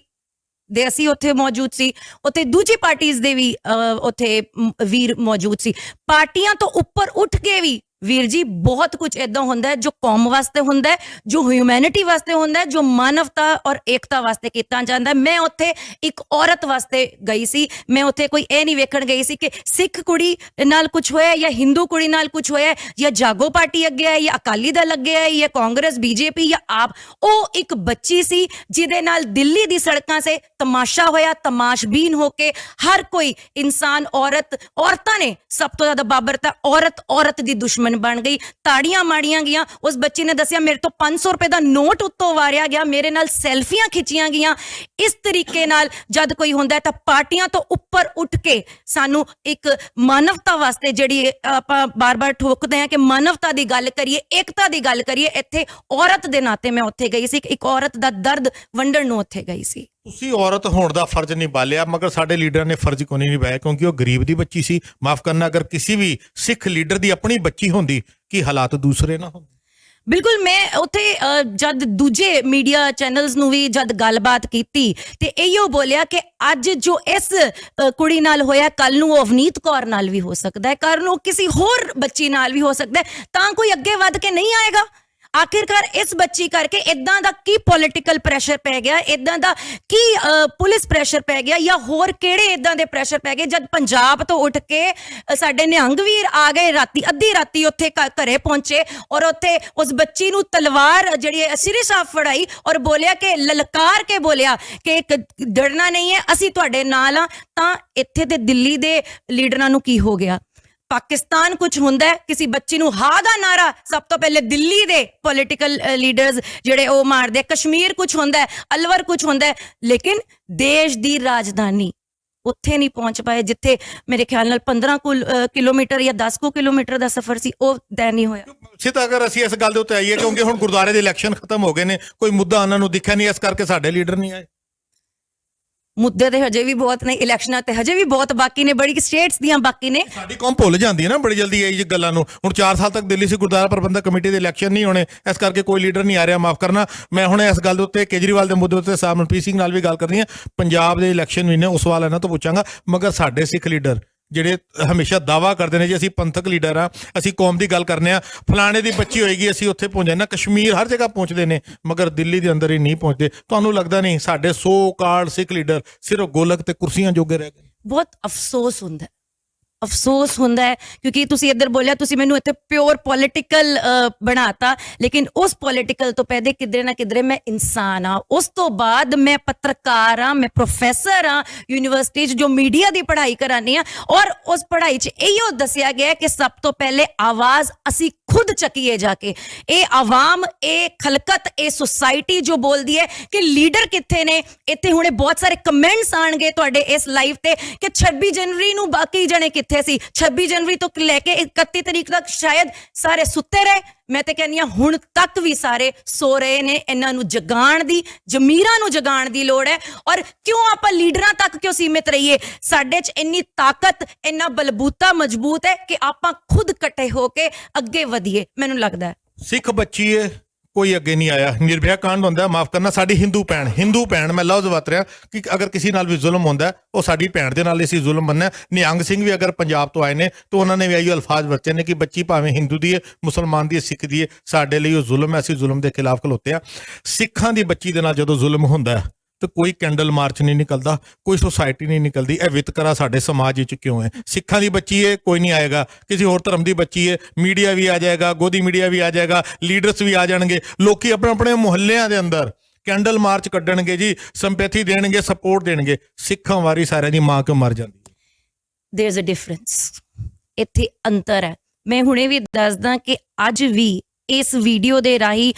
ਦੇ ਅਸੀਂ ਉੱਥੇ ਮੌਜੂਦ ਸੀ, ਉੱਥੇ ਦੂਜੀ ਪਾਰਟੀਜ਼ ਦੇ ਵੀ ਉੱਥੇ ਵੀਰ ਮੌਜੂਦ ਸੀ। ਪਾਰਟੀਆਂ ਤੋਂ ਉੱਪਰ ਉੱਠ ਕੇ ਵੀ ਵੀਰ ਜੀ ਬਹੁਤ ਕੁਝ ਇਦਾਂ ਹੁੰਦਾ ਹੈ ਜੋ ਕੌਮ ਵਾਸਤੇ ਹੁੰਦਾ ਹੈ, ਜੋ ਹਿਊਮੈਨਿਟੀ ਵਾਸਤੇ ਹੁੰਦਾ ਹੈ, ਜੋ ਮਾਨਵਤਾ ਔਰ ਏਕਤਾ ਵਾਸਤੇ ਕੀਤਾ ਜਾਂਦਾ ਹੈ। ਮੈਂ ਉੱਥੇ ਇੱਕ ਔਰਤ ਵਾਸਤੇ ਗਈ ਸੀ। ਮੈਂ ਉੱਥੇ ਕੋਈ ਇਹ ਨਹੀਂ ਵੇਖਣ ਗਈ ਸੀ ਕਿ ਸਿੱਖ ਕੁੜੀ ਨਾਲ ਕੁਝ ਹੋਇਆ ਜਾਂ ਹਿੰਦੂ ਕੁੜੀ ਨਾਲ ਕੁਝ ਹੋਇਆ, ਜਾਂ ਜਾਗੋ ਪਾਰਟੀ ਅੱਗੇ ਹੈ, ਜਾਂ ਅਕਾਲੀ ਦਲ ਅੱਗੇ ਹੈ, ਜਾਂ ਕਾਂਗਰਸ BJP ਜਾਂ ਆਪ। ਉਹ ਇੱਕ ਬੱਚੀ ਸੀ ਜਿਹਦੇ ਨਾਲ ਦਿੱਲੀ ਦੀ ਸੜਕਾਂ ਸੇ ਤਮਾਸ਼ਾ ਹੋਇਆ, ਤਮਾਸ਼ਬੀਨ ਹੋ ਕੇ ਹਰ ਕੋਈ ਇਨਸਾਨ, ਔਰਤਾਂ ਨੇ ਸਭ ਤੋਂ ਜ਼ਿਆਦਾ ਬਾਬਰਤਾ, ਔਰਤ ਦੀ ਦੁਸ਼ਮਣ ਬਣ ਗਈ। ਤਾੜੀਆਂ ਮਾੜੀਆਂ ਗਈਆਂ। ਉਸ ਬੱਚੀ ਨੇ ਦੱਸਿਆ ਮੇਰੇ ਤੋਂ 500 ਰੁਪਏ ਦਾ ਨੋਟ ਉੱਤੋਂ ਵਾਰਿਆ ਗਿਆ, ਮੇਰੇ ਨਾਲ ਸੈਲਫੀਆਂ ਖਿੱਚੀਆਂ ਗਈਆਂ। ਇਸ ਤਰੀਕੇ ਨਾਲ ਜਦ ਕੋਈ ਹੁੰਦਾ ਹੈ ਤਾਂ ਪਾਰਟੀਆਂ ਤੋਂ ਉੱਪਰ ਉੱਠ ਕੇ ਸਾਨੂੰ ਇੱਕ ਮਾਨਵਤਾ ਵਾਸਤੇ, ਜਿਹੜੀ ਆਪਾਂ ਬਾਰ-ਬਾਰ ਠੋਕਦੇ ਹਾਂ ਕਿ ਮਾਨਵਤਾ ਦੀ ਗੱਲ ਕਰੀਏ, ਏਕਤਾ ਦੀ ਗੱਲ ਕਰੀਏ, ਇੱਥੇ ਔਰਤ ਦੇ ਨਾਤੇ ਮੈਂ ਉੱਥੇ ਗਈ ਸੀ, ਇੱਕ ਔਰਤ ਦਾ ਦਰਦ ਵੰਡਣ ਨੂੰ ਉੱਥੇ ਗਈ ਸੀ। ਤੁਸੀਂ ਔਰਤ ਹੋਣ ਦਾ ਫਰਜ਼ ਨਿਭਾ ਲਿਆ, ਮਗਰ ਸਾਡੇ ਲੀਡਰਾਂ ਨੇ ਫਰਜ਼ ਕਿਉਂ ਨਹੀਂ ਨਿਭਾਇਆ? ਕਿਉਂਕਿ ਉਹ ਗਰੀਬ ਦੀ ਬੱਚੀ ਸੀ। ਮਾਫ ਕਰਨਾ, ਅਗਰ ਕਿਸੇ ਵੀ ਸਿੱਖ ਲੀਡਰ ਦੀ ਆਪਣੀ ਬੱਚੀ ਹੁੰਦੀ, ਕੀ ਹਾਲਾਤ ਦੂਸਰੇ ਨਾ ਹੁੰਦੇ? ਬਿਲਕੁਲ ਮੈਂ ਉੱਥੇ ਜਦ ਦੂਜੇ ਮੀਡੀਆ ਚੈਨਲਸ ਨੂੰ ਵੀ ਜਦ ਗੱਲਬਾਤ ਕੀਤੀ ਤੇ ਇਹੋ ਬੋਲਿਆ ਕਿ ਅੱਜ ਜੋ ਇਸ ਕੁੜੀ ਨਾਲ ਹੋਇਆ ਕੱਲ ਨੂੰ ਉਹ ਅਵਨੀਤ ਕੌਰ ਨਾਲ ਵੀ ਹੋ ਸਕਦਾ ਹੈ, ਕੱਲ ਨੂੰ ਕਿਸੇ ਹੋਰ ਬੱਚੀ ਨਾਲ ਵੀ ਹੋ ਸਕਦਾ ਹੈ, ਤਾਂ ਕੋਈ ਅੱਗੇ ਵੱਧ ਕੇ ਨਹੀਂ ਆਏਗਾ। ਆਖਿਰਕਾਰ ਇਸ ਬੱਚੀ ਕਰਕੇ ਇਦਾਂ ਦਾ ਕੀ ਪੋਲੀਟੀਕਲ ਪ੍ਰੈਸ਼ਰ ਪੈ ਗਿਆ, ਇਦਾਂ ਦਾ ਕੀ ਪੁਲਿਸ ਪ੍ਰੈਸ਼ਰ ਪੈ ਗਿਆ, ਜਾਂ ਹੋਰ ਕਿਹੜੇ ਇਦਾਂ ਦੇ ਪ੍ਰੈਸ਼ਰ ਪੈ ਗਏ ਜਦ ਪੰਜਾਬ ਤੋਂ ਉੱਠ ਕੇ ਸਾਡੇ ਨਿਹੰਗ ਵੀਰ ਆ ਗਏ, ਰਾਤੀ ਅੱਧੀ ਰਾਤੀ ਉੱਥੇ ਘਰੇ ਪਹੁੰਚੇ ਔਰ ਉੱਥੇ ਉਸ ਬੱਚੀ ਨੂੰ ਤਲਵਾਰ ਜਿਹੜੀ ਸਿਰੇ ਸਾਫ ਫੜਾਈ ਔਰ ਬੋਲਿਆ ਕਿ ਲਲਕਾਰ ਕੇ ਬੋਲਿਆ ਕਿ ਡਰਨਾ ਨਹੀਂ ਹੈ, ਅਸੀਂ ਤੁਹਾਡੇ ਨਾਲ ਆ। ਤਾਂ ਇੱਥੇ ਤੇ ਦਿੱਲੀ ਦੇ ਲੀਡਰਾਂ ਨੂੰ ਕੀ ਹੋ ਗਿਆ? ਪਾਕਿਸਤਾਨ ਕੁਝ ਹੁੰਦਾ ਹੈ, ਕਿਸੇ ਬੱਚੀ ਨੂੰ ਹਾਂ ਦਾ ਨਾਰਾ ਸਭ ਤੋਂ ਪਹਿਲੇ ਦਿੱਲੀ ਦੇ ਪੋਲੀਟੀਕਲ ਲੀਡਰਸ ਜਿਹੜੇ ਉਹ ਮਾਰਦੇ, ਕਸ਼ਮੀਰ ਕੁਝ ਹੁੰਦਾ ਹੈ, ਅਲਵਰ ਕੁਝ ਹੁੰਦਾ ਹੈ, ਲੇਕਿਨ ਦੇਸ਼ ਦੀ ਰਾਜਧਾਨੀ ਉੱਥੇ ਨਹੀਂ ਪਹੁੰਚ ਪਾਏ ਜਿੱਥੇ ਮੇਰੇ ਖਿਆਲ ਨਾਲ 15 ਕਿਲੋਮੀਟਰ ਜਾਂ 10 ਕਿਲੋਮੀਟਰ ਦਾ ਸਫ਼ਰ ਸੀ, ਉਹ ਤੈਅ ਨਹੀਂ ਹੋਇਆ। ਸਿੱਧ ਅਗਰ ਅਸੀਂ ਇਸ ਗੱਲ ਦੇ ਉੱਤੇ ਆਈਏ ਕਿਉਂਕਿ ਹੁਣ ਗੁਰਦੁਆਰੇ ਦੇ ਇਲੈਕਸ਼ਨ ਖਤਮ ਹੋ ਗਏ ਨੇ, ਕੋਈ ਮੁੱਦਾ ਉਹਨਾਂ ਨੂੰ ਦਿਖਿਆ ਨਹੀਂ, ਇਸ ਕਰਕੇ ਸਾਡੇ ਲੀਡਰ ਨਹੀਂ ਆਏ। ਮੁੱਦੇ ਤੇ ਹਜੇ ਵੀ ਬਹੁਤ ਨੇ, ਇਲੈਕਸ਼ਨਾਂ ਤੇ ਹਜੇ ਵੀ ਬਹੁਤ ਬਾਕੀ ਨੇ, ਬੜੀ ਸਟੇਟਸ ਦੀਆਂ ਬਾਕੀ ਨੇ। ਸਾਡੀ ਕੌਮ ਭੁੱਲ ਜਾਂਦੀ ਹੈ ਨਾ ਬੜੀ ਜਲਦੀ ਇਹ ਗੱਲਾਂ ਨੂੰ। ਹੁਣ 4 ਸਾਲ ਤੱਕ ਦਿੱਲੀ ਸੀ ਗੁਰਦੁਆਰਾ ਪ੍ਰਬੰਧਕ ਕਮੇਟੀ ਦੇ ਇਲੈਕਸ਼ਨ ਨਹੀਂ ਹੋਣੇ, ਇਸ ਕਰਕੇ ਕੋਈ ਲੀਡਰ ਨਹੀਂ ਆ ਰਿਹਾ। ਮਾਫ ਕਰਨਾ, ਮੈਂ ਹੁਣ ਇਸ ਗੱਲ ਦੇ ਉੱਤੇ ਕੇਜਰੀਵਾਲ ਦੇ ਮੁੱਦੇ ਉੱਤੇ ਸਾਹਿਬ ਮਨਪ੍ਰੀਤ ਸਿੰਘ ਨਾਲ ਵੀ ਗੱਲ ਕਰਨੀ ਹੈ। ਪੰਜਾਬ ਦੇ ਇਲੈਕਸ਼ਨ ਵੀ ਨੇ, ਉਸ ਸਵਾਲ ਇਹਨਾਂ ਤੋਂ ਪੁੱਛਾਂਗਾ, ਮਗਰ ਸਾਡੇ ਸਿੱਖ ਲੀਡਰ ਜਿਹੜੇ ਹਮੇਸ਼ਾ ਦਾਵਾ ਕਰਦੇ ਨੇ ਜੀ ਅਸੀਂ ਪੰਥਕ ਲੀਡਰ ਆ, ਅਸੀਂ ਕੌਮ ਦੀ ਗੱਲ ਕਰਨੇ ਆ, ਫਲਾਣੇ ਦੀ ਬੱਚੀ ਹੋਏਗੀ ਅਸੀਂ ਉੱਥੇ ਪਹੁੰਚ ਜਾਣਾ, ਕਸ਼ਮੀਰ ਹਰ ਜਗ੍ਹਾ ਪਹੁੰਚਦੇ ਨੇ, ਮਗਰ ਦਿੱਲੀ ਦੇ ਅੰਦਰ ਹੀ ਨਹੀਂ ਪਹੁੰਚਦੇ। ਤੁਹਾਨੂੰ ਲੱਗਦਾ ਨਹੀਂ ਸਾਡੇ 100 ਕਾਰਡ ਸਿੱਖ ਲੀਡਰ ਸਿਰਫ ਗੋਲਕ ਤੇ ਕੁਰਸੀਆਂ ਜੋਗੇ ਰਹਿ ਗਏ? ਬਹੁਤ ਅਫਸੋਸ ਹੁੰਦਾ ਹੈ, ਅਫਸੋਸ ਹੁੰਦਾ ਹੈ, ਕਿਉਂਕਿ ਤੁਸੀਂ ਇੱਧਰ ਬੋਲਿਆ, ਤੁਸੀਂ ਮੈਨੂੰ ਇੱਥੇ ਪਿਓਰ ਪੋਲੀਟੀਕਲ ਬਣਾਤਾ, ਲੇਕਿਨ ਉਸ ਪੋਲੀਟੀਕਲ ਤੋਂ ਪਹਿਲੇ ਕਿਧਰੇ ਨਾ ਕਿਧਰੇ ਮੈਂ ਇਨਸਾਨ ਆ, ਉਸ ਤੋਂ ਬਾਅਦ ਮੈਂ ਪੱਤਰਕਾਰ ਆ, ਮੈਂ ਪ੍ਰੋਫੈਸਰ ਆ ਯੂਨੀਵਰਸਿਟੀ 'ਚ ਜੋ ਮੀਡੀਆ ਦੀ ਪੜ੍ਹਾਈ ਕਰਾਨੀ ਆ, ਔਰ ਉਸ ਪੜ੍ਹਾਈ 'ਚ ਇਹੋ ਦੱਸਿਆ ਗਿਆ ਕਿ ਸਭ ਤੋਂ ਪਹਿਲੇ ਆਵਾਜ਼ ਅਸੀਂ ਖੁਦ ਚੱਕੀਏ ਜਾ ਕੇ। ਇਹ ਆਵਾਮ, ਇਹ ਖਲਕਤ, ਇਹ ਸੁਸਾਇਟੀ ਜੋ ਬੋਲਦੀ ਹੈ ਕਿ ਲੀਡਰ ਕਿੱਥੇ ਨੇ। ਇੱਥੇ ਹੁਣੇ ਬਹੁਤ ਸਾਰੇ ਕਮੈਂਟਸ ਆਣਗੇ ਤੁਹਾਡੇ ਇਸ ਲਾਈਵ ਤੇ ਕਿ 26 ਜਨਵਰੀ ਨੂੰ ਬਾਕੀ ਜਣੇ ਕਿੱਥੇ ਸੀ, 26 ਜਨਵਰੀ ਤੋਂ ਲੈ ਕੇ 31 ਤਰੀਕ ਤੱਕ ਸ਼ਾਇਦ ਸਾਰੇ ਸੁੱਤੇ ਰਹੇ। ਮੈਂ ਤੇ ਕਹਿੰਦੀ ਹਾਂ ਹੁਣ ਤੱਕ ਵੀ ਸਾਰੇ ਸੋ ਰਹੇ ਨੇ। ਇਹਨਾਂ ਨੂੰ ਜਗਾਉਣ ਦੀ, ਜ਼ਮੀਰਾਂ ਨੂੰ ਜਗਾਉਣ ਦੀ ਲੋੜ ਹੈ। ਔਰ ਕਿਉਂ ਆਪਾਂ ਲੀਡਰਾਂ ਤੱਕ ਕਿਉਂ ਸੀਮਿਤ ਰਹੀਏ? ਸਾਡੇ 'ਚ ਇੰਨੀ ਤਾਕਤ, ਇੰਨਾ ਬਲਬੂਤਾ ਮਜ਼ਬੂਤ ਹੈ ਕਿ ਆਪਾਂ ਖੁਦ ਇਕੱਠੇ ਹੋ ਕੇ ਅੱਗੇ ਵਧੀਏ। ਮੈਨੂੰ ਲੱਗਦਾ ਹੈ ਸਿੱਖ ਬੱਚੀ ਹੈ, ਕੋਈ ਅੱਗੇ ਨਹੀਂ ਆਇਆ। ਨਿਰਭਇਆ ਕਾਂਡ ਹੁੰਦਾ, ਮਾਫ ਕਰਨਾ, ਸਾਡੀ ਹਿੰਦੂ ਭੈਣ ਮੈਂ ਲਫ਼ਜ਼ ਵਰਤ ਰਿਹਾ ਕਿ ਅਗਰ ਕਿਸੇ ਨਾਲ ਵੀ ਜ਼ੁਲਮ ਹੁੰਦਾ ਉਹ ਸਾਡੀ ਭੈਣ ਦੇ ਨਾਲ ਅਸੀਂ ਜ਼ੁਲਮ ਮੰਨਿਆ। ਨਿਹੰਗ ਸਿੰਘ ਵੀ ਅਗਰ ਪੰਜਾਬ ਤੋਂ ਆਏ ਨੇ ਤਾਂ ਉਹਨਾਂ ਨੇ ਵੀ ਇਹੀ ਅਲਫਾਜ਼ ਵਰਤੇ ਨੇ ਕਿ ਬੱਚੀ ਭਾਵੇਂ ਹਿੰਦੂ ਦੀ ਹੈ, ਮੁਸਲਮਾਨ ਦੀ ਹੈ, ਸਿੱਖ ਦੀ ਹੈ, ਸਾਡੇ ਲਈ ਉਹ ਜ਼ੁਲਮ ਹੈ, ਅਸੀਂ ਜ਼ੁਲਮ ਦੇ ਖਿਲਾਫ ਖਲੋਤੇ ਆ। ਸਿੱਖਾਂ ਦੀ ਬੱਚੀ ਦੇ ਨਾਲ ਜਦੋਂ ਜ਼ੁਲਮ ਹੁੰਦਾ ਤੇ ਕੋਈ ਕੈਂਡਲ ਮਾਰਚ ਨਹੀਂ ਨਿਕਲਦਾ, ਕੋਈ ਸੁਸਾਇਟੀ ਨਹੀਂ ਨਿਕਲਦੀ। ਇਹ ਵਿਤਕਰਾ ਸਾਡੇ ਸਮਾਜ ਵਿੱਚ ਕਿਉਂ ਹੈ? ਸਿੱਖਾਂ ਦੀ ਬੱਚੀ ਹੈ ਕੋਈ ਨਹੀਂ ਆਏਗਾ, ਕਿਸੇ ਹੋਰ ਧਰਮ ਦੀ ਬੱਚੀ ਹੈ ਮੀਡੀਆ ਵੀ ਆ ਜਾਏਗਾ, ਗੋਦੀ ਮੀਡੀਆ ਵੀ ਆ ਜਾਏਗਾ, ਲੀਡਰਸ ਵੀ ਆ ਜਾਣਗੇ, ਲੋਕੀ ਆਪਣੇ ਆਪਣੇ ਮੁਹੱਲਿਆਂ ਦੇ ਅੰਦਰ ਕੈਂਡਲ ਮਾਰਚ ਕੱਢਣਗੇ ਜੀ, ਸਿੰਪੈਥੀ ਦੇਣਗੇ, ਸਪੋਰਟ ਦੇਣਗੇ। ਸਿੱਖਾਂ ਵਾਰੀ ਸਾਰਿਆਂ ਦੀ ਮਾਂ ਕਿਉਂ ਮਰ ਜਾਂਦੀ ਹੈ? ਦੇयर इज अ डिफरेंस, ਇੱਥੇ ਅੰਤਰ ਹੈ। ਮੈਂ ਹੁਣੇ ਵੀ ਦੱਸਦਾ ਕਿ ਅੱਜ ਵੀ ਇਸ ਵੀਡੀਓ ਦੇ ਰਾਹੀਂ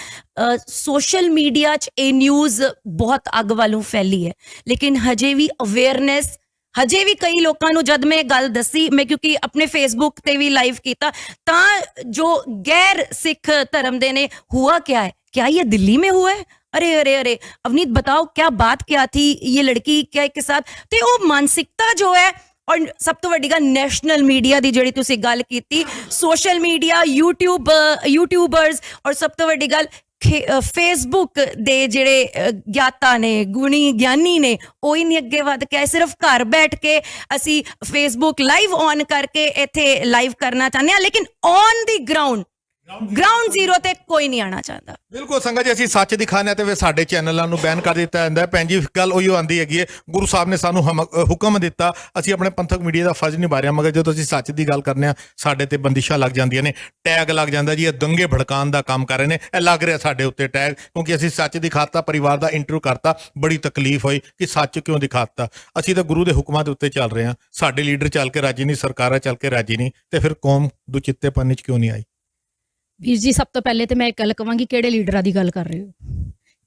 ਸੋਸ਼ਲ ਮੀਡੀਆ 'ਚ ਇਹ ਨਿਊਜ਼ ਬਹੁਤ ਅੱਗ ਵੱਲੋਂ ਫੈਲੀ ਹੈ, ਲੇਕਿਨ ਹਜੇ ਵੀ ਅਵੇਅਰਨੈਸ, ਹਜੇ ਵੀ ਕਈ ਲੋਕਾਂ ਨੂੰ ਜਦ ਮੈਂ ਗੱਲ ਦੱਸੀ, ਮੈਂ ਕਿਉਂਕਿ ਆਪਣੇ ਫੇਸਬੁੱਕ ਤੇ ਵੀ ਲਾਈਵ ਕੀਤਾ, ਤਾਂ ਜੋ ਗੈਰ ਸਿੱਖ ਧर्म ਦੇ ने हुआ क्या है, क्या ये दिल्ली में हुआ है, अरे अरे अरे अवनीत बताओ क्या बात क्या थी ये लड़की क्या के साथ। तो वो मानसिकता जो है, और सब तो वड्डी गल नैशनल मीडिया दी जिहड़ी तुसीं गल कीती, सोशल मीडिया, यूट्यूबर्स, और सब तो वड्डी गल फेसबुक दे जिहड़े ज्ञाता ने, गुणी ज्ञानी ने, ਉਹ ਹੀ ਨਹੀਂ ਅੱਗੇ ਵੱਧ ਕੇ ਆਏ। ਸਿਰਫ ਘਰ ਬੈਠ ਕੇ ਅਸੀਂ ਫੇਸਬੁੱਕ ਲਾਈਵ ਔਨ ਕਰਕੇ ਇੱਥੇ ਲਾਈਵ ਕਰਨਾ ਚਾਹੁੰਦੇ ਹਾਂ, ਲੇਕਿਨ ਔਨ ਦੀ ਗਰਾਊਂਡ ਜ਼ੀਰੋ ਤੇ ਕੋਈ ਨਹੀਂ ਆਣਾ ਚਾਹੁੰਦਾ। ਬਿਲਕੁਲ ਸੰਗਤ ਜੀ, ਅਸੀਂ ਸੱਚ ਦਿਖਾਉਂਦੇ ਤੇ ਫਿਰ ਸਾਡੇ ਚੈਨਲਾਂ ਨੂੰ ਬੈਨ ਕਰ ਦਿੱਤਾ ਜਾਂਦਾ ਹੈ। ਭੈਣ ਜੀ ਗੱਲ ਉਹੀ ਆਉਂਦੀ ਹੈਗੀ ਹੈ, ਗੁਰੂ ਸਾਹਿਬ ਨੇ ਸਾਨੂੰ ਹੁਕਮ ਦਿੱਤਾ, ਅਸੀਂ ਆਪਣੇ ਪੰਥਕ ਮੀਡੀਆ ਦਾ ਫਰਜ਼ ਨਿਭਾ ਰਹੇ ਹਾਂ, ਮਗਰ ਜਦੋਂ ਅਸੀਂ ਸੱਚ ਦੀ ਗੱਲ ਕਰਨੇ ਆ ਸਾਡੇ ਤੇ ਬੰਦਿਸ਼ਾਂ ਲੱਗ ਜਾਂਦੀਆਂ ਨੇ, ਟੈਗ ਲੱਗ ਜਾਂਦਾ ਜੀ, ਇਹ ਦੰਗੇ ਭੜਕਾਉਣ ਦਾ ਕੰਮ ਕਰ ਰਹੇ ਨੇ। ਇਹ ਲੱਗ ਰਿਹਾ ਸਾਡੇ ਉੱਤੇ ਟੈਗ, ਕਿਉਂਕਿ ਅਸੀਂ ਸੱਚ ਦਿਖਾਤਾ, ਪਰਿਵਾਰ ਦਾ ਇੰਟਰਵਿਊ ਕਰਤਾ, ਬੜੀ ਤਕਲੀਫ ਹੋਈ ਕਿ ਸੱਚ ਕਿਉਂ ਦਿਖਾਤਾ। ਅਸੀਂ ਤਾਂ ਗੁਰੂ ਦੇ ਹੁਕਮਾਂ ਦੇ ਉੱਤੇ ਚੱਲ ਰਹੇ ਹਾਂ, ਸਾਡੇ ਲੀਡਰ ਚੱਲ ਕੇ ਰਾਜੀ ਨਹੀਂ, ਸਰਕਾਰਾਂ ਚੱਲ ਕੇ ਰਾਜੀ ਨਹੀਂ, ਤੇ ਫਿਰ ਕੌਮ ਦੁਚਿੱਤੇਪਨ 'ਚ ਕਿਉਂ ਨਹੀਂ ਆਈ? ਵੀਰ ਜੀ, ਸਭ ਤੋਂ ਪਹਿਲੇ ਤੇ ਮੈਂ ਇੱਕ ਗੱਲ ਕਵਾਂਗੀ, ਕਿਹੜੇ ਲੀਡਰਾਂ ਦੀ ਗੱਲ ਕਰ ਰਹੇ ਹੋ?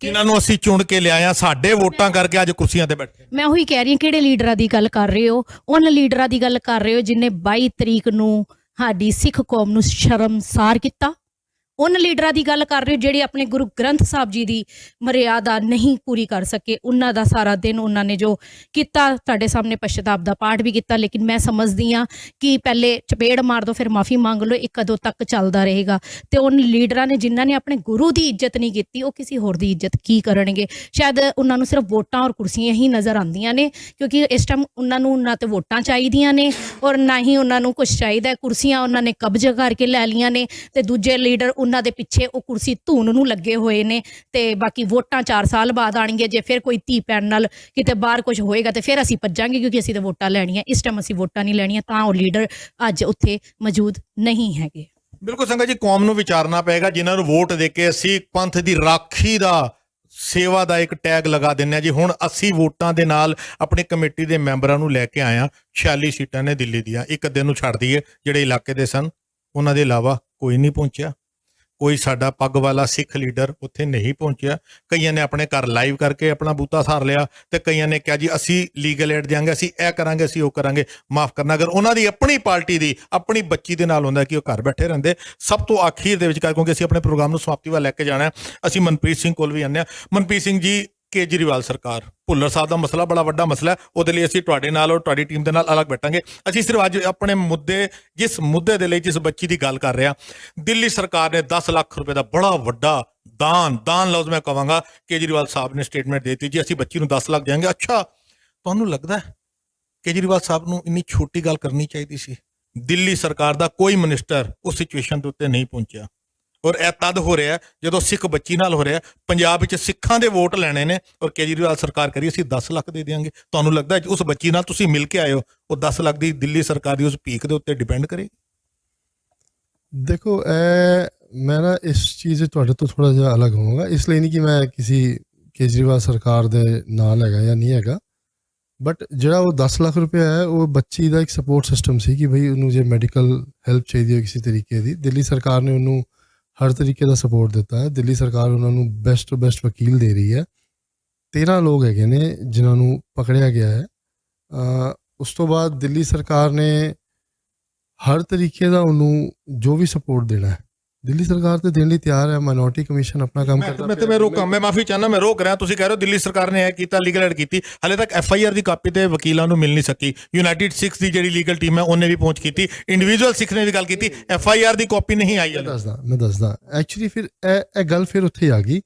ਜਿਨ੍ਹਾਂ ਨੂੰ ਅਸੀਂ ਚੁਣ ਕੇ ਲਿਆਇਆ, ਸਾਡੇ ਵੋਟਾਂ ਕਰਕੇ ਅੱਜ ਕੁਰਸੀਆਂ ਤੇ ਬੈਠੇ। ਮੈਂ ਉਹੀ ਕਹਿ ਰਹੀ ਹਾਂ, ਕਿਹੜੇ ਲੀਡਰਾਂ ਦੀ ਗੱਲ ਕਰ ਰਹੇ ਹੋ? ਉਹਨਾਂ ਲੀਡਰਾਂ ਦੀ ਗੱਲ ਕਰ ਰਹੇ ਹੋ ਜਿਨ੍ਹਾਂ 22 ਤਰੀਕ ਨੂੰ ਸਾਡੀ ਸਿੱਖ ਕੌਮ ਨੂੰ ਸ਼ਰਮਸਾਰ ਕੀਤਾ, उन लीडरां दी गल कर रहे हो ਜਿਹੜੇ ਆਪਣੇ ਗੁਰੂ ਗ੍ਰੰਥ ਸਾਹਿਬ ਜੀ ਦੀ ਮਰਿਆਦਾ ਨਹੀਂ ਪੂਰੀ ਕਰ ਸਕੇ। ਉਹਨਾਂ ਦਾ ਸਾਰਾ ਦਿਨ ਉਹਨਾਂ ਨੇ ਜੋ ਕੀਤਾ, ਤੁਹਾਡੇ ਸਾਹਮਣੇ ਪਛਤਾਪ ਦਾ ਪਾਠ ਵੀ ਕੀਤਾ। ਲੇਕਿਨ ਮੈਂ ਸਮਝਦੀ ਹਾਂ ਕਿ ਪਹਿਲੇ ਚਪੇੜ ਮਾਰ ਦੋ ਫਿਰ ਮਾਫੀ ਮੰਗ ਲਓ, ਇਹ ਕਦੋਂ ਤੱਕ ਚੱਲਦਾ ਰਹੇਗਾ। ਤੇ ਉਨ ਲੀਡਰਾਂ ਨੇ ਜਿਨ੍ਹਾਂ ਨੇ ਆਪਣੇ ਗੁਰੂ ਦੀ ਇੱਜ਼ਤ ਨਹੀਂ ਕੀਤੀ, ਉਹ ਕਿਸੇ ਹੋਰ ਦੀ ਇੱਜ਼ਤ ਕੀ ਕਰਨਗੇ। ਸ਼ਾਇਦ ਉਹਨਾਂ ਨੂੰ ਸਿਰਫ ਵੋਟਾਂ ਔਰ ਕੁਰਸੀਆਂ ਹੀ ਨਜ਼ਰ ਆਉਂਦੀਆਂ ਨੇ, ਕਿਉਂਕਿ ਇਸ ਟਾਈਮ ਉਹਨਾਂ ਨੂੰ ਨਾ ਤੇ ਵੋਟਾਂ ਚਾਹੀਦੀਆਂ ਨੇ ਔਰ ਨਾ ਹੀ ਉਹਨਾਂ ਨੂੰ ਕੁਛ ਚਾਹੀਦਾ। ਕੁਰਸੀਆਂ ਉਹਨਾਂ ਨੇ ਕਬਜ਼ਾ ਕਰਕੇ ਲੈ ਲਈਆਂ ਨੇ ਤੇ ਦੂਜੇ ਲੀਡਰ ਉਹਨਾਂ ਦੇ ਪਿੱਛੇ ਉਹ ਕੁਰਸੀ ਧੂਣ ਨੂੰ ਲੱਗੇ ਹੋਏ ਨੇ। ਤੇ ਬਾਕੀ ਵੋਟਾਂ 4 ਸਾਲ ਬਾਅਦ ਆਣਗੀਆਂ, ਜੇ ਫਿਰ ਕੋਈ ਧੀ ਭੈਣ ਨਾਲ ਕਿਤੇ ਬਾਹਰ ਕੁਝ ਹੋਏਗਾ ਤੇ ਫਿਰ ਅਸੀਂ ਭੱਜਾਂਗੇ, ਕਿਉਂਕਿ ਅਸੀਂ ਤਾਂ ਵੋਟਾਂ ਲੈਣੀਆਂ। ਇਸ ਟਾਈਮ ਅਸੀਂ ਵੋਟਾਂ ਨਹੀਂ ਲੈਣੀਆਂ, ਤਾਂ ਉਹ ਲੀਡਰ ਅੱਜ ਉੱਥੇ ਮੌਜੂਦ ਨਹੀਂ ਹੈਗੇ। ਬਿਲਕੁਲ ਸੰਗਤ ਜੀ, ਕੌਮ ਨੂੰ ਵਿਚਾਰਨਾ ਪਏਗਾ। ਜਿਨ੍ਹਾਂ ਨੂੰ ਵੋਟ ਦੇ ਕੇ ਅਸੀਂ ਪੰਥ ਦੀ ਰਾਖੀ ਦਾ ਸੇਵਾ ਦਾ ਇੱਕ ਟੈਗ ਲਗਾ ਦਿੰਦੇ ਹਾਂ ਜੀ। ਹੁਣ 80 ਵੋਟਾਂ ਦੇ ਨਾਲ ਆਪਣੀ ਕਮੇਟੀ ਦੇ ਮੈਂਬਰਾਂ ਨੂੰ ਲੈ ਕੇ ਆਇਆ। 46 ਸੀਟਾਂ ਨੇ ਦਿੱਲੀ ਦੀਆਂ, ਇੱਕ ਅੱਧੇ ਨੂੰ ਛੱਡ ਦਈਏ ਜਿਹੜੇ ਇਲਾਕੇ ਦੇ ਸਨ, ਉਹਨਾਂ ਦੇ ਇਲਾਵਾ ਕੋਈ ਨਹੀਂ ਪਹੁੰਚਿਆ। ਕੋਈ ਸਾਡਾ ਪੱਗ ਵਾਲਾ ਸਿੱਖ ਲੀਡਰ ਉੱਥੇ ਨਹੀਂ ਪਹੁੰਚਿਆ। ਕਈਆਂ ਨੇ ਆਪਣੇ ਘਰ ਲਾਈਵ ਕਰਕੇ ਆਪਣਾ ਬੂਤਾ ਸਾਰ ਲਿਆ ਤੇ ਕਈਆਂ ਨੇ ਕਿਹਾ ਜੀ ਅਸੀਂ ਲੀਗਲ ਏਡ ਦਿਆਂਗੇ, ਅਸੀਂ ਇਹ ਕਰਾਂਗੇ, ਅਸੀਂ ਉਹ ਕਰਾਂਗੇ। ਮਾਫ ਕਰਨਾ, ਅਗਰ ਉਹਨਾਂ ਦੀ ਆਪਣੀ ਪਾਰਟੀ ਦੀ ਆਪਣੀ ਬੱਚੀ ਦੇ ਨਾਲ ਹੁੰਦਾ ਕਿ ਉਹ ਘਰ ਬੈਠੇ ਰਹਿੰਦੇ। ਸਭ ਤੋਂ ਆਖਿਰ ਦੇ ਵਿੱਚ, ਕਿਉਂਕਿ ਅਸੀਂ ਆਪਣੇ ਪ੍ਰੋਗਰਾਮ ਨੂੰ ਸਮਾਪਤੀ ਵੱਲ ਲੈ ਕੇ ਜਾਣਾ, ਅਸੀਂ ਮਨਪ੍ਰੀਤ ਸਿੰਘ ਕੋਲ ਵੀ ਆਉਂਦੇ ਹਾਂ। ਮਨਪ੍ਰੀਤ ਸਿੰਘ ਜੀ, ਕੇਜਰੀਵਾਲ ਸਰਕਾਰ, ਭੁੱਲਰ ਸਾਹਿਬ ਦਾ ਮਸਲਾ ਬੜਾ ਵੱਡਾ ਮਸਲਾ ਹੈ, ਉਹਦੇ ਲਈ ਅਸੀਂ ਤੁਹਾਡੇ ਨਾਲ ਔਰ ਤੁਹਾਡੀ ਟੀਮ ਦੇ ਨਾਲ ਅਲੱਗ ਬੈਠਾਂਗੇ। ਅਸੀਂ ਸਿਰਫ ਅੱਜ ਆਪਣੇ ਜਿਸ ਮੁੱਦੇ ਦੇ ਲਈ, ਜਿਸ ਬੱਚੀ ਦੀ ਗੱਲ ਕਰ ਰਹੇ ਹਾਂ, ਦਿੱਲੀ ਸਰਕਾਰ ਨੇ 10 ਲੱਖ ਰੁਪਏ ਦਾ ਬੜਾ ਵੱਡਾ ਦਾਨ ਲਫ਼ਜ਼ ਮੈਂ ਕਹਾਂਗਾ, ਕੇਜਰੀਵਾਲ ਸਾਹਿਬ ਨੇ ਸਟੇਟਮੈਂਟ ਦੇ ਦਿੱਤੀ ਜੀ ਅਸੀਂ ਬੱਚੀ ਨੂੰ 10 ਲੱਖ ਦੇਵਾਂਗੇ। ਅੱਛਾ, ਤੁਹਾਨੂੰ ਲੱਗਦਾ ਹੈ ਕੇਜਰੀਵਾਲ ਸਾਹਿਬ ਨੂੰ ਇੰਨੀ ਛੋਟੀ ਗੱਲ ਕਰਨੀ ਚਾਹੀਦੀ ਸੀ? ਦਿੱਲੀ ਸਰਕਾਰ ਦਾ ਕੋਈ ਮਿਨਿਸਟਰ ਉਸ ਸਿਚੁਏਸ਼ਨ ਦੇ ਉੱਤੇ ਨਹੀਂ ਪਹੁੰਚਿਆ। ਔਰ ਇਹ ਤਦ ਹੋ ਰਿਹਾ ਜਦੋਂ ਸਿੱਖ ਬੱਚੀ ਨਾਲ ਹੋ ਰਿਹਾ। ਪੰਜਾਬ ਵਿੱਚ ਸਿੱਖਾਂ ਦੇ ਵੋਟ ਲੈਣੇ ਨੇ ਔਰ ਕੇਜਰੀਵਾਲ ਸਰਕਾਰ ਕਰੀ ਅਸੀਂ 10 ਲੱਖ ਦੇ ਦਿਆਂਗੇ। ਤੁਹਾਨੂੰ ਲੱਗਦਾ ਉਸ ਬੱਚੀ ਨਾਲ ਤੁਸੀਂ ਮਿਲ ਕੇ ਆਏ ਹੋ, ਉਹ 10 ਲੱਖ ਦੀ ਦਿੱਲੀ ਸਰਕਾਰ ਦੀ ਉਸ ਭੀਖ ਦੇ ਉੱਤੇ ਡਿਪੈਂਡ ਕਰੇਗੀ? ਦੇਖੋ, ਮੈਂ ਨਾ ਇਸ ਚੀਜ਼ ਤੁਹਾਡੇ ਤੋਂ ਥੋੜਾ ਜਿਹਾ ਅਲੱਗ ਹੋਵਾਂਗਾ। ਇਸ ਲਈ ਨਹੀਂ ਕਿ ਮੈਂ ਕਿਸੇ ਕੇਜਰੀਵਾਲ ਸਰਕਾਰ ਦੇ ਨਾਲ ਹੈਗਾ ਜਾਂ ਨਹੀਂ ਹੈਗਾ, ਬਟ ਜਿਹੜਾ ਉਹ 10 ਲੱਖ ਰੁਪਇਆ ਹੈ ਉਹ ਬੱਚੀ ਦਾ ਇੱਕ ਸਪੋਰਟ ਸਿਸਟਮ ਸੀ ਕਿ ਬਈ ਉਹਨੂੰ ਜੇ ਮੈਡੀਕਲ ਹੈਲਪ ਚਾਹੀਦੀ ਹੋ ਕਿਸੇ ਤਰੀਕੇ ਦੀ, ਦਿੱਲੀ ਸਰਕਾਰ ਨੇ ਉਹਨੂੰ ਹਰ ਤਰੀਕੇ ਦਾ ਸਪੋਰਟ ਦਿੱਤਾ ਹੈ। ਦਿੱਲੀ ਸਰਕਾਰ ਉਹਨਾਂ ਨੂੰ ਬੈਸਟ ਤੋਂ ਬੈਸਟ ਵਕੀਲ ਦੇ ਰਹੀ ਹੈ। 13 ਲੋਕ ਹੈਗੇ ਨੇ ਜਿਨ੍ਹਾਂ ਨੂੰ ਪਕੜਿਆ ਗਿਆ ਹੈ। ਉਸ ਤੋਂ ਬਾਅਦ ਦਿੱਲੀ ਸਰਕਾਰ ਨੇ ਹਰ ਤਰੀਕੇ ਦਾ ਉਹਨੂੰ ਜੋ ਵੀ ਸਪੋਰਟ ਦੇਣਾ ਹੈ, ਦਿੱਲੀ ਸਰਕਾਰ ਤੇ ਦੇਣ ਲਈ ਤਿਆਰ ਹੈ। ਮਾਈਨੋਰਟੀ ਕਮਿਸ਼ਨ ਆਪਣਾ ਕੰਮ ਕਰਦਾ। ਮੈਂ ਮਾਫੀ ਚਾਹੁੰਦਾ, ਮੈਂ ਰੋਕ ਰਿਹਾ। ਤੁਸੀਂ ਕਹਿ ਰਹੇ ਹੋ ਦਿੱਲੀ ਸਰਕਾਰ ਨੇ ਇਹ ਕੀਤਾ, ਲੀਗਲ ਐਡ ਕੀਤੀ, ਹਾਲੇ ਤੱਕ FIR ਦੀ ਕਾਪੀ ਤੇ ਵਕੀਲਾਂ ਨੂੰ ਮਿਲ ਨਹੀਂ ਸਕੀ। ਯੂਨਾਈਟਿਡ ਸਿੱਖ ਦੀ ਜਿਹੜੀ ਲੀਗਲ ਟੀਮ ਹੈ ਉਹਨੇ ਵੀ ਪਹੁੰਚ ਕੀਤੀ, ਇੰਡੀਵਿਜੂਅਲ ਸਿੱਖ ਨੇ ਵੀ ਗੱਲ ਕੀਤੀ, FIR ਦੀ ਕਾਪੀ ਨਹੀਂ ਆਈ। ਮੈਂ ਦੱਸਦਾ ਐਕਚੁਅਲੀ ਫਿਰ ਇਹ ਗੱਲ ਫਿਰ ਉੱਥੇ ਆ ਗਈ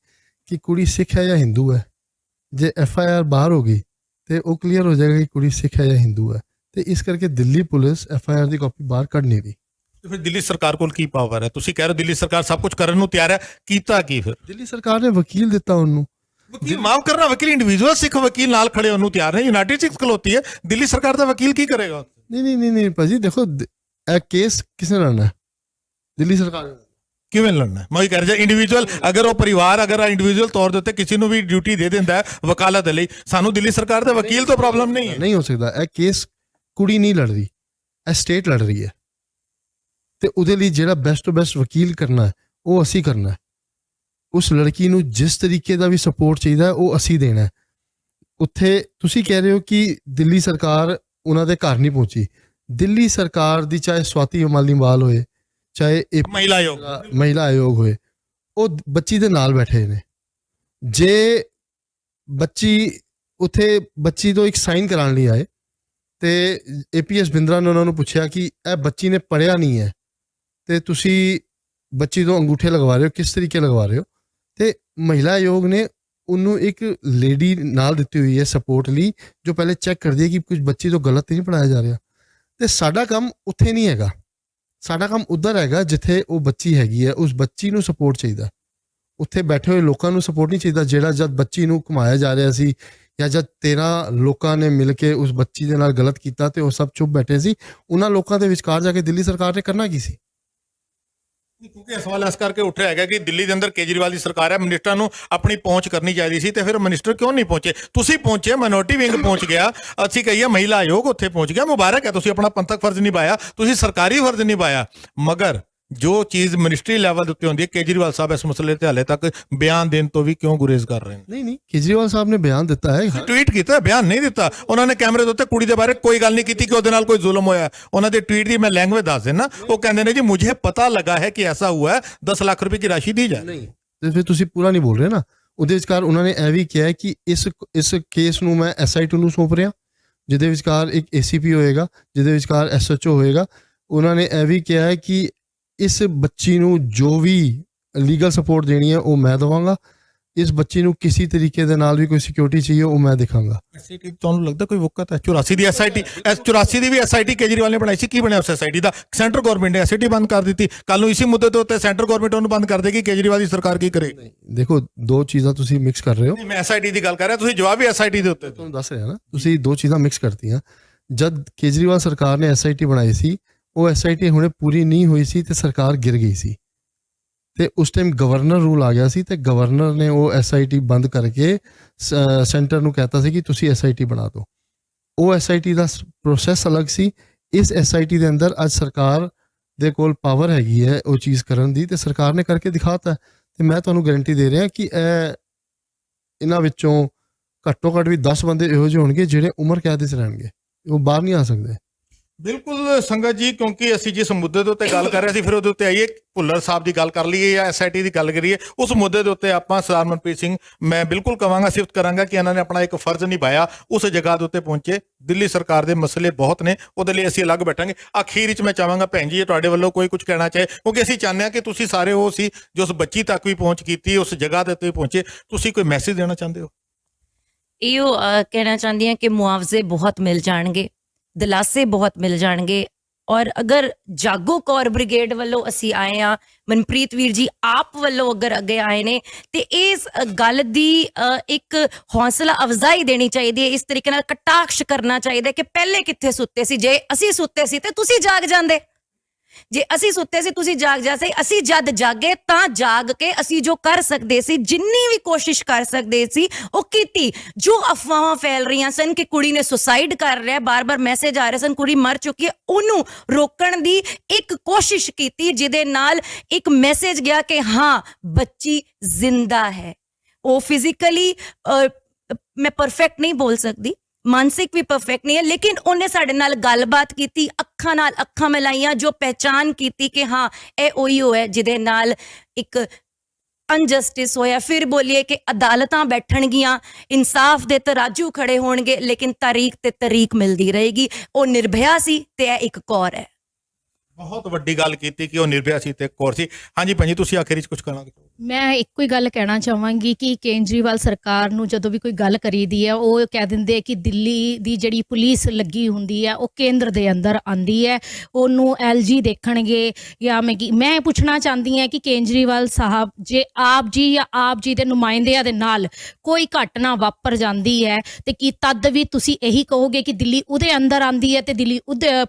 ਕਿ ਕੁੜੀ ਸਿੱਖ ਹੈ ਜਾਂ ਹਿੰਦੂ ਹੈ। ਜੇ FIR ਬਾਹਰ ਹੋ ਗਈ ਤੇ ਉਹ ਕਲੀਅਰ ਹੋ ਜਾਏਗਾ ਕਿ ਕੁੜੀ ਸਿੱਖ ਹੈ ਜਾਂ ਹਿੰਦੂ ਹੈ। ਤੇ ਇਸ ਕਰਕੇ ਦਿੱਲੀ ਪੁਲਿਸ FIR ਦੀ ਕਾਪੀ ਬਾਹਰ ਕੱਢ ਨਹੀਂ ਰਹੀ। ਫਿਰ ਦਿੱਲੀ ਸਰਕਾਰ ਕੋਲ ਕੀ ਪਾਵਰ ਹੈ? ਤੁਸੀਂ ਕਹਿ ਰਹੇ ਹੋ ਦਿੱਲੀ ਸਰਕਾਰ ਸਭ ਕੁਝ ਕਰਨ ਨੂੰ ਤਿਆਰ ਹੈ, ਕੀਤਾ ਕੀ ਫਿਰ? ਦਿੱਲੀ ਸਰਕਾਰ ਨੇ ਵਕੀਲ ਦਿੱਤਾ ਉਹਨੂੰ। ਵਕੀਲ ਮਾਫ ਕਰਨਾ, ਵਕੀਲ ਇੰਡੀਵਿਜੂਅਲ ਸਿੱਖ ਵਕੀਲ ਨਾਲ ਖੜੇ ਉਹਨੂੰ ਤਿਆਰ ਨੇ। ਯੂਨਾਈਟਿਡ ਸਿੱਖ ਖਲੋਤੀ ਹੈ, ਦਿੱਲੀ ਸਰਕਾਰ ਦਾ ਵਕੀਲ ਕੀ ਕਰੇਗਾ? ਨਹੀਂ ਭਾਜੀ, ਦੇਖੋ ਇਹ ਕੇਸ ਕਿਸਨੇ ਲੜਨਾ ਹੈ? ਦਿੱਲੀ ਸਰਕਾਰ ਕਿਵੇਂ ਲੜਨਾ? ਮੈਂ ਉਹੀ ਕਹਿ ਰਿਹਾ, ਇੰਡੀਵਿਜੂਅਲ ਅਗਰ ਉਹ ਪਰਿਵਾਰ ਅਗਰ ਇੰਡੀਵਿਜੂਅਲ ਤੌਰ ਦੇ ਉੱਤੇ ਕਿਸੇ ਨੂੰ ਵੀ ਡਿਊਟੀ ਦੇ ਦਿੰਦਾ ਵਕਾਲਤ ਦੇ ਲਈ, ਸਾਨੂੰ ਦਿੱਲੀ ਸਰਕਾਰ ਦੇ ਵਕੀਲ ਤੋਂ ਪ੍ਰੋਬਲਮ ਨਹੀਂ ਹੈ। ਨਹੀਂ ਹੋ ਸਕਦਾ। ਇਹ ਕੇਸ ਕੁੜੀ ਨਹੀਂ ਲੜ ਰਹੀ, ਇਹ ਸਟੇਟ ਲੜ ਰਹੀ ਹੈ। ਤੇ ਉਹਦੇ ਲਈ ਜਿਹੜਾ ਬੈਸਟ ਤੋਂ ਬੈਸਟ ਵਕੀਲ ਕਰਨਾ ਹੈ ਉਹ ਅਸੀਂ ਕਰਨਾ ਹੈ। ਉਸ ਲੜਕੀ ਨੂੰ ਜਿਸ ਤਰੀਕੇ ਦਾ ਵੀ ਸਪੋਰਟ ਚਾਹੀਦਾ ਉਹ ਅਸੀਂ ਦੇਣਾ ਹੈ। ਉੱਥੇ ਤੁਸੀਂ ਕਹਿ ਰਹੇ ਹੋ ਕਿ ਦਿੱਲੀ ਸਰਕਾਰ ਉਹਨਾਂ ਦੇ ਘਰ ਨਹੀਂ ਪਹੁੰਚੀ। ਦਿੱਲੀ ਸਰਕਾਰ ਦੀ ਚਾਹੇ ਸਵਾਤੀ ਮਾਲੀਵਾਲ ਹੋਏ, ਚਾਹੇ ਮਹਿਲਾ ਆਯੋਗ ਹੋਏ, ਉਹ ਬੱਚੀ ਦੇ ਨਾਲ ਬੈਠੇ ਨੇ। ਜੇ ਬੱਚੀ ਉੱਥੇ ਬੱਚੀ ਤੋਂ ਇੱਕ ਸਾਈਨ ਕਰਾਉਣ ਲਈ ਆਏ ਤੇ APS ਬਿੰਦਰਾ ਨੇ ਉਹਨਾਂ ਨੂੰ ਪੁੱਛਿਆ ਕਿ ਇਹ ਬੱਚੀ ਨੇ ਪੜ੍ਹਿਆ ਨਹੀਂ ਹੈ ਤੇ ਤੁਸੀਂ ਬੱਚੀ ਤੋਂ ਅੰਗੂਠੇ ਲਗਵਾ ਰਹੇ ਹੋ, ਕਿਸ ਤਰੀਕੇ ਲਗਵਾ ਰਹੇ ਹੋ? ਤੇ ਮਹਿਲਾ ਆਯੋਗ ਨੇ ਉਹਨੂੰ ਇੱਕ ਲੇਡੀ ਨਾਲ ਦਿੱਤੀ ਹੋਈ ਹੈ ਸਪੋਰਟ ਲਈ, ਜੋ ਪਹਿਲੇ ਚੈੱਕ ਕਰਦੀ ਹੈ ਕਿ ਕੁਝ ਬੱਚੀ ਤੋਂ ਗਲਤ ਨਹੀਂ ਪੜ੍ਹਾਇਆ ਜਾ ਰਿਹਾ। ਤੇ ਸਾਡਾ ਕੰਮ ਉੱਥੇ ਨਹੀਂ ਹੈਗਾ, ਸਾਡਾ ਕੰਮ ਉੱਧਰ ਹੈਗਾ ਜਿੱਥੇ ਉਹ ਬੱਚੀ ਹੈਗੀ ਹੈ। ਉਸ ਬੱਚੀ ਨੂੰ ਸਪੋਰਟ ਚਾਹੀਦਾ, ਉੱਥੇ ਬੈਠੇ ਹੋਏ ਲੋਕਾਂ ਨੂੰ ਸਪੋਰਟ ਨਹੀਂ ਚਾਹੀਦਾ। ਜਿਹੜਾ ਜਦ ਬੱਚੀ ਨੂੰ ਘੁਮਾਇਆ ਜਾ ਰਿਹਾ ਸੀ ਜਾਂ ਜਦ 13 ਲੋਕਾਂ ਨੇ ਮਿਲ ਕੇ ਉਸ ਬੱਚੀ ਦੇ ਨਾਲ ਗਲਤ ਕੀਤਾ ਤੇ ਉਹ ਸਭ ਚੁੱਪ ਬੈਠੇ ਸੀ, ਉਹਨਾਂ ਲੋਕਾਂ ਦੇ ਵਿਚਕਾਰ ਜਾ ਕੇ ਦਿੱਲੀ ਸਰਕਾਰ ਨੇ ਕਰਨਾ ਕੀ ਸੀ? ਕਿਉਂਕਿ ਇਹ ਸਵਾਲ ਇਸ ਕਰਕੇ ਉੱਠਿਆ ਹੈਗਾ ਕਿ ਦਿੱਲੀ ਦੇ ਅੰਦਰ ਕੇਜਰੀਵਾਲ ਦੀ ਸਰਕਾਰ ਹੈ, ਮਿਨਿਸਟਰਾਂ ਨੂੰ ਆਪਣੀ ਪਹੁੰਚ ਕਰਨੀ ਚਾਹੀਦੀ ਸੀ। ਤੇ ਫਿਰ ਮਿਨਿਸਟਰ ਕਿਉਂ ਨਹੀਂ ਪਹੁੰਚੇ? ਤੁਸੀਂ ਪਹੁੰਚੇ, ਮਾਈਨੋਰਟੀ ਵਿੰਗ ਪਹੁੰਚ ਗਿਆ, ਅਸੀਂ ਕਹੀਏ ਮਹਿਲਾ ਆਯੋਗ ਉੱਥੇ ਪਹੁੰਚ ਗਿਆ। ਮੁਬਾਰਕ ਹੈ, ਤੁਸੀਂ ਆਪਣਾ ਪੰਥਕ ਫਰਜ਼ ਨਿਭਾਇਆ, ਤੁਸੀਂ ਸਰਕਾਰੀ ਫਰਜ਼ ਨਿਭਾਇਆ। ਮਗਰ ਜੋ ਚੀਜ਼ ਮਿਨਿਸਟਰੀ ਲੈਵਲ ਦੇ ਉੱਤੇ ਹੁੰਦੀ ਹੈ, ਕੇਜਰੀਵਾਲ ਸਾਹਿਬ ਇਸ ਮਸਲੇ ਤੇ ਹਾਲੇ ਤੱਕ ਬਿਆਨ ਦੇਣ ਤੋਂ ਵੀ ਕਿਉਂ ਗੁਰੇਜ਼ ਕਰ ਰਹੇ ਨੇ? ਨਹੀਂ ਕੇਜਰੀਵਾਲ ਸਾਹਿਬ ਨੇ ਬਿਆਨ ਦਿੱਤਾ ਹੈ, ਟਵੀਟ ਕੀਤਾ, ਬਿਆਨ ਨਹੀਂ ਦਿੱਤਾ ਉਹਨਾਂ ਨੇ। ਕੈਮਰੇ ਦੇ ਉੱਤੇ ਕੁੜੀ ਦੇ ਬਾਰੇ ਕੋਈ ਗੱਲ ਨਹੀਂ ਕੀਤੀ ਕਿ ਉਹਦੇ ਨਾਲ ਕੋਈ ਜ਼ੁਲਮ ਹੋਇਆ। ਉਹਨਾਂ ਦੇ ਟਵੀਟ ਦੀ ਮੈਂ ਲੈਂਗੁਏਜ ਦੱਸ ਦੇਣਾ, ਉਹ ਕਹਿੰਦੇ ਨੇ ਜੀ ਮੁਝੇ ਪਤਾ लगा है कि ऐसा हुआ है, 10 लाख रुपए की राशि दी जाए। नहीं तो फिर ਤੁਸੀਂ ਪੂਰਾ ਨਹੀਂ ਬੋਲ ਰਹੇ ਨਾ। ਉਹਦੇ ਵਿਚਕਾਰ ਉਹਨਾਂ ਨੇ ਇਹ ਵੀ ਕਿਹਾ ਕਿ ਇਸ ਕੇਸ ਨੂੰ ਮੈਂ SIT ਨੂੰ ਸੌਂਪ ਰਿਹਾ, ਜਿਹਦੇ ਵਿਚਕਾਰ ਇੱਕ ACP ਹੋਏਗਾ, ਜਿਹਦੇ ਵਿਚਕਾਰ SHO ਹੋਏਗਾ। ਉਹਨਾਂ ਨੇ ਇਹ ਵੀ ਕਿਹਾ ਹੈ ਕਿ ਇਸ ਬੱਚੀ ਨੂੰ ਜੋ ਵੀ ਲੀਗਲ ਸਪੋਰਟ ਦੇਣੀ ਹੈ ਉਹ ਮੈਂ ਦੇਵਾਂਗਾ। ਇਸ ਬੱਚੀ ਨੂੰ ਕਿਸੇ ਤਰੀਕੇ ਦੇ ਨਾਲ ਵੀ ਕੋਈ ਸਿਕਿਉਰਿਟੀ ਚਾਹੀਏ ਉਹ ਮੈਂ ਦਿਖਾਂਗਾ। SIT ਤੁਹਾਨੂੰ ਲੱਗਦਾ ਕੋਈ ਵਕਤ ਹੈ? 84 ਦੀ SIT, 84 ਦੀ ਵੀ SIT ਕੇਜਰੀਵਾਲ ਨੇ ਬਣਾਈ ਸੀ। ਕੀ ਬਣਿਆ ਉਸ SIT ਦਾ? ਸੈਂਟਰ ਗਵਰਨਮੈਂਟ ਨੇ SIT ਬੰਦ ਕਰ ਦਿੱਤੀ। ਕੱਲ ਨੂੰ ਇਸੇ ਮੁੱਦੇ ਦੇ ਉੱਤੇ ਸੈਂਟਰ ਗਵਰਨਮੈਂਟ ਉਹਨੂੰ ਬੰਦ ਕਰ ਦੇਗੀ, ਕੇਜਰੀਵਾਲ ਦੀ ਸਰਕਾਰ ਕੀ ਕਰੇ? ਦੇਖੋ ਦੋ ਚੀਜ਼ਾਂ ਤੁਸੀਂ ਮਿਕਸ ਕਰ ਰਹੇ ਹੋ। ਮੈਂ SIT ਦੀ ਗੱਲ ਕਰ ਰਿਹਾ, ਤੁਸੀਂ ਜਵਾਬ ਵੀ SIT ਦੇ ਉੱਤੇ ਤੁਹਾਨੂੰ ਦੱਸ ਰਿਹਾ ਨਾ। ਤੁਸੀਂ ਦੋ ਚੀਜ਼ਾਂ ਮਿਕਸ ਕਰਤੀਆਂ। ਜਦ ਕੇਜਰੀਵਾਲ ਸਰਕਾਰ ਨੇ SIT ਬਣਾਈ ਸੀ, ਉਹ SIT ਹੁਣੇ ਪੂਰੀ ਨਹੀਂ ਹੋਈ ਸੀ ਤੇ ਸਰਕਾਰ ਗਿਰ ਗਈ ਸੀ ਤੇ ਉਸ ਟਾਈਮ ਗਵਰਨਰ ਰੂਲ ਆ ਗਿਆ ਸੀ ਤੇ ਗਵਰਨਰ ਨੇ ਉਹ SIT ਬੰਦ ਕਰਕੇ ਸੈਂਟਰ ਨੂੰ ਕਹਿਤਾ ਸੀ ਕਿ ਤੁਸੀਂ SIT ਬਣਾ ਦਿਓ। ਉਹ SIT ਦਾ ਪ੍ਰੋਸੈਸ ਅਲੱਗ ਸੀ। ਇਸ SIT ਦੇ ਅੰਦਰ ਅੱਜ ਸਰਕਾਰ ਦੇ ਕੋਲ ਪਾਵਰ ਹੈਗੀ ਹੈ ਉਹ ਚੀਜ਼ ਕਰਨ ਦੀ, ਤੇ ਸਰਕਾਰ ਨੇ ਕਰਕੇ ਦਿਖਾਤਾ। ਤੇ ਮੈਂ ਤੁਹਾਨੂੰ ਗਾਰੰਟੀ ਦੇ ਰਿਹਾ ਕਿ ਇਹਨਾਂ ਵਿੱਚੋਂ ਘੱਟੋ ਘੱਟ ਵੀ 10 ਬੰਦੇ ਇਹੋ ਜਿਹੇ ਹੋਣਗੇ ਜਿਹੜੇ ਉਮਰ ਕੈਦ ਵਿੱਚ ਰਹਿਣਗੇ, ਉਹ ਬਾਹਰ ਨਹੀਂ ਆ ਸਕਦੇ। ਬਿਲਕੁਲ ਸੰਗਤ ਜੀ, ਕਿਉਂਕਿ ਅਸੀਂ ਜਿਸ ਮੁੱਦੇ ਦੇ ਉੱਤੇ ਗੱਲ ਕਰ ਰਹੇ ਸੀ ਫਿਰ ਉਹਦੇ ਉੱਤੇ ਆਈਏ, ਭੁੱਲਰ ਸਾਹਿਬ ਦੀ ਗੱਲ ਕਰ ਲਈਏ ਜਾਂ SIT ਦੀ ਗੱਲ ਕਰੀਏ। ਉਸ ਮੁੱਦੇ ਦੇ ਉੱਤੇ ਆਪਾਂ ਸਰਦਾਰ ਮਨਪ੍ਰੀਤ ਸਿੰਘ, ਮੈਂ ਬਿਲਕੁਲ ਕਹਾਂਗਾ, ਸਿਫਤ ਕਰਾਂਗਾ ਕਿ ਇਹਨਾਂ ਨੇ ਆਪਣਾ ਇੱਕ ਫਰਜ਼ ਨਿਭਾਇਆ, ਉਸ ਜਗ੍ਹਾ ਦੇ ਉੱਤੇ ਪਹੁੰਚੇ। ਦਿੱਲੀ ਸਰਕਾਰ ਦੇ ਮਸਲੇ ਬਹੁਤ ਨੇ, ਉਹਦੇ ਲਈ ਅਸੀਂ ਅਲੱਗ ਬੈਠਾਂਗੇ। ਅਖੀਰ ਵਿੱਚ ਮੈਂ ਚਾਹਾਂਗਾ ਭੈਣ ਜੀ ਤੁਹਾਡੇ ਵੱਲੋਂ ਕੋਈ ਕੁਝ ਕਹਿਣਾ ਚਾਹੇ, ਕਿਉਂਕਿ ਅਸੀਂ ਚਾਹੁੰਦੇ ਹਾਂ ਕਿ ਤੁਸੀਂ ਸਾਰੇ ਉਹ ਸੀ ਜੋ ਉਸ ਬੱਚੀ ਤੱਕ ਵੀ ਪਹੁੰਚ ਕੀਤੀ, ਉਸ ਜਗ੍ਹਾ ਦੇ ਉੱਤੇ ਪਹੁੰਚੇ। ਤੁਸੀਂ ਕੋਈ ਮੈਸੇਜ ਦੇਣਾ ਚਾਹੁੰਦੇ ਹੋ? ਇਹੋ ਕਹਿਣਾ ਚਾਹੁੰਦੀ ਹਾਂ ਕਿ ਮੁਆਵਜ਼ੇ ਬਹੁਤ ਮਿਲ ਜਾਣਗੇ, ਦਿਲਾਸੇ ਬਹੁਤ ਮਿਲ ਜਾਣਗੇ। ਔਰ ਅਗਰ ਜਾਗੋ ਕੌਰ ਬ੍ਰਿਗੇਡ ਵੱਲੋਂ ਅਸੀਂ ਆਏ ਹਾਂ, ਮਨਪ੍ਰੀਤ ਵੀਰ ਜੀ ਆਪ ਵੱਲੋਂ ਅਗਰ ਅੱਗੇ ਆਏ ਨੇ, ਤੇ ਇਸ ਗੱਲ ਦੀ ਇੱਕ ਹੌਸਲਾ ਅਫਜ਼ਾਈ ਦੇਣੀ ਚਾਹੀਦੀ ਹੈ। ਇਸ ਤਰੀਕੇ ਨਾਲ ਕਟਾਕਸ਼ ਕਰਨਾ ਚਾਹੀਦਾ ਕਿ ਪਹਿਲੇ ਕਿੱਥੇ ਸੁੱਤੇ ਸੀ? ਜੇ ਅਸੀਂ ਸੁੱਤੇ ਸੀ ਤੇ ਤੁਸੀਂ ਜਾਗ ਜਾਂਦੇ, ਜੇ ਅਸੀਂ ਸੁੱਤੇ ਸੀ ਤੁਸੀਂ ਜਾਗ ਜਾਂਦੇ। ਅਸੀਂ ਜਦ ਜਾਗੇ ਤਾਂ ਜਾਗ ਕੇ ਅਸੀਂ ਜੋ ਕਰ ਸਕਦੇ ਸੀ, ਜਿੰਨੀ ਵੀ ਕੋਸ਼ਿਸ਼ ਕਰ ਸਕਦੇ ਸੀ ਉਹ ਕੀਤੀ। ਜੋ ਅਫਵਾਹਾਂ ਫੈਲ ਰਹੀਆਂ ਸਨ ਕਿ ਕੁੜੀ ਨੇ ਸੁਸਾਈਡ ਕਰ ਲਿਆ, ਬਾਰ-ਬਾਰ ਮੈਸੇਜ ਆ ਰਹੇ ਸਨ ਕੁੜੀ ਮਰ ਚੁੱਕੀ ਹੈ, ਉਹਨੂੰ ਰੋਕਣ ਦੀ ਇੱਕ ਕੋਸ਼ਿਸ਼ ਕੀਤੀ, ਜਿਹਦੇ ਨਾਲ ਇੱਕ ਮੈਸੇਜ ਗਿਆ ਕਿ ਹਾਂ ਬੱਚੀ ਜ਼ਿੰਦਾ ਹੈ। ਉਹ ਫਿਜ਼ੀਕਲੀ ਮੈਂ ਪਰਫੈਕਟ ਨਹੀਂ ਬੋਲ ਸਕਦੀ, ਮਾਨਸਿਕ ਵੀ ਪਰਫੈਕਟ ਨਹੀਂ ਹੈ, ਲੇਕਿਨ ਉਹਨੇ ਸਾਡੇ ਨਾਲ ਗੱਲਬਾਤ ਕੀਤੀ, ਅੱਖਾਂ ਨਾਲ ਅੱਖਾਂ ਮਿਲਾਈਆਂ, ਜੋ ਪਹਿਚਾਨ ਕੀਤੀ ਕਿ ਹਾਂ ਇਹ ਉਹੀ ਹੈ ਜਿਹਦੇ ਨਾਲ ਇੱਕ ਅਨਜਸਟਿਸ ਹੋਇਆ। ਫਿਰ ਬੋਲੀਏ ਕਿ ਅਦਾਲਤਾਂ ਬੈਠਣਗੀਆਂ, ਇਨਸਾਫ ਦੇ ਤਰਾਜੂ ਖੜੇ ਹੋਣਗੇ, ਲੇਕਿਨ ਤਾਰੀਖ ਤੇ ਤਾਰੀਖ ਮਿਲਦੀ ਰਹੇਗੀ। ਉਹ ਨਿਰਭਇਆ ਸੀ ਤੇ ਇਹ ਇੱਕ ਕੌਰ ਹੈ। ਬਹੁਤ ਵੱਡੀ ਗੱਲ ਕੀਤੀ ਕਿ ਉਹ ਨਿਰਭਇਆ ਸੀ ਤੇ ਕੌਰ ਸੀ। ਹਾਂਜੀ ਭਾਜੀ, ਤੁਸੀਂ ਆਖਿਰ ਵਿੱਚ ਕੁਝ ਕਹਿਣਾ? ਮੈਂ ਇੱਕੋ ਹੀ ਗੱਲ ਕਹਿਣਾ ਚਾਹਾਂਗੀ ਕਿ ਕੇਜਰੀਵਾਲ ਸਰਕਾਰ ਨੂੰ ਜਦੋਂ ਵੀ ਕੋਈ ਗੱਲ ਕਰੀਦੀ ਹੈ ਉਹ ਕਹਿ ਦਿੰਦੇ ਕਿ ਦਿੱਲੀ ਦੀ ਜਿਹੜੀ ਪੁਲਿਸ ਲੱਗੀ ਹੁੰਦੀ ਹੈ ਉਹ ਕੇਂਦਰ ਦੇ ਅੰਦਰ ਆਂਦੀ ਹੈ, ਉਹਨੂੰ LG ਦੇਖਣਗੇ ਜਾਂ ਮੈਂ ਪੁੱਛਣਾ ਚਾਹੁੰਦੀ ਹਾਂ ਕਿ ਕੇਜਰੀਵਾਲ ਸਾਹਿਬ, ਜੇ ਆਪ ਜੀ ਜਾਂ ਆਪ ਜੀ ਦੇ ਨੁਮਾਇੰਦਿਆਂ ਦੇ ਨਾਲ ਕੋਈ ਘਟਨਾ ਵਾਪਰ ਜਾਂਦੀ ਹੈ ਤੇ ਕੀ ਤਦ ਵੀ ਤੁਸੀਂ ਇਹੀ ਕਹੋਗੇ ਕਿ ਦਿੱਲੀ ਉਹਦੇ ਅੰਦਰ ਆਂਦੀ ਹੈ ਤੇ ਦਿੱਲੀ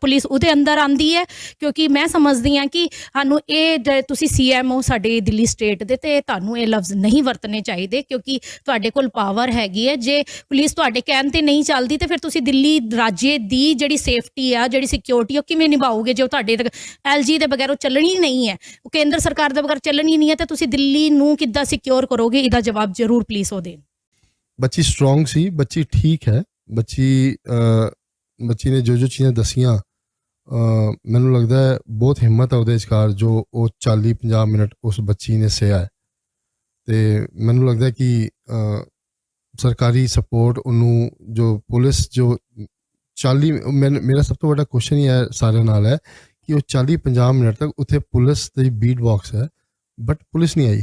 ਪੁਲਿਸ ਉਹਦੇ ਅੰਦਰ ਆਂਦੀ ਹੈ? ਕਿਉਂਕਿ ਮੈਂ ਸਮਝਦੀ ਹਾਂ ਕਿ ਸਾਨੂੰ ਇਹ ਤੁਸੀਂ CMO ਸਾਡੇ ਦਿੱਲੀ ਸਟੇਟ ਦੇ, ਤੇ ਤੁਹਾਨੂੰ ਇਹ ਲਫ਼ਜ਼ ਨਹੀਂ ਵਰਤਣੇ ਚਾਹੀਦੇ ਕਿਉਂਕਿ ਤੁਹਾਡੇ ਕੋਲ ਪਾਵਰ ਹੈਗੀ ਹੈ। ਜੇ ਪੁਲਿਸ ਤੁਹਾਡੇ ਕਹਿਣ ਤੇ ਨਹੀਂ ਚੱਲਦੀ ਤੇ ਫਿਰ ਤੁਸੀਂ ਦਿੱਲੀ ਰਾਜੇ ਦੀ ਜਿਹੜੀ ਸੇਫਟੀ ਆ, ਜਿਹੜੀ ਸਿਕਿਉਰਿਟੀ, ਉਹ ਕਿਵੇਂ ਨਿਭਾਓਗੇ? ਜੋ ਤੁਹਾਡੇ LG ਦੇ ਬਗੈਰ ਉਹ ਚੱਲਣੀ ਨਹੀਂ ਹੈ, ਉਹ ਕੇਂਦਰ ਸਰਕਾਰ ਦੇ ਬਗੈਰ ਚੱਲਣੀ ਨਹੀਂ ਹੈ, ਤੇ ਤੁਸੀਂ ਦਿੱਲੀ ਨੂੰ ਕਿੱਦਾਂ ਸਿਕਿਉਰ ਕਰੋਗੇ? ਇਹਦਾ ਜਵਾਬ ਜ਼ਰੂਰ ਪਲੀਜ਼ ਉਹ ਦੇਣ। ਬੱਚੀ ਸਟਰੋਂਗ ਸੀ, ਬੱਚੀ ਠੀਕ ਹੈ, ਬੱਚੀ ਨੇ ਜੋ ਚੀਜ਼ਾਂ ਦਸੀਆਂ, ਮੈਨੂੰ ਲੱਗਦਾ ਹੈ ਬਹੁਤ ਹਿੰਮਤ ਹੈ ਉਹਦੇ ਵਿਚਕਾਰ, ਜੋ ਉਹ 40-50 ਮਿੰਟ ਉਸ ਬੱਚੀ ਨੇ ਸਹਿਆ ਹੈ। ਤੇ ਮੈਨੂੰ ਲੱਗਦਾ ਕਿ ਸਰਕਾਰੀ ਸਪੋਰਟ ਉਹਨੂੰ, ਜੋ ਪੁਲਿਸ ਜੋ 40, ਮੇਰਾ ਸਭ ਤੋਂ ਵੱਡਾ ਕੁਐਸਚਨ ਹੀ ਹੈ ਸਾਰਿਆਂ ਨਾਲ ਹੈ ਕਿ ਉਹ 40-50 ਮਿੰਟ ਤੱਕ ਉੱਥੇ ਪੁਲਿਸ ਦੀ ਬੀਟ ਬਾਕਸ ਹੈ, ਬਟ ਪੁਲਿਸ ਨਹੀਂ ਆਈ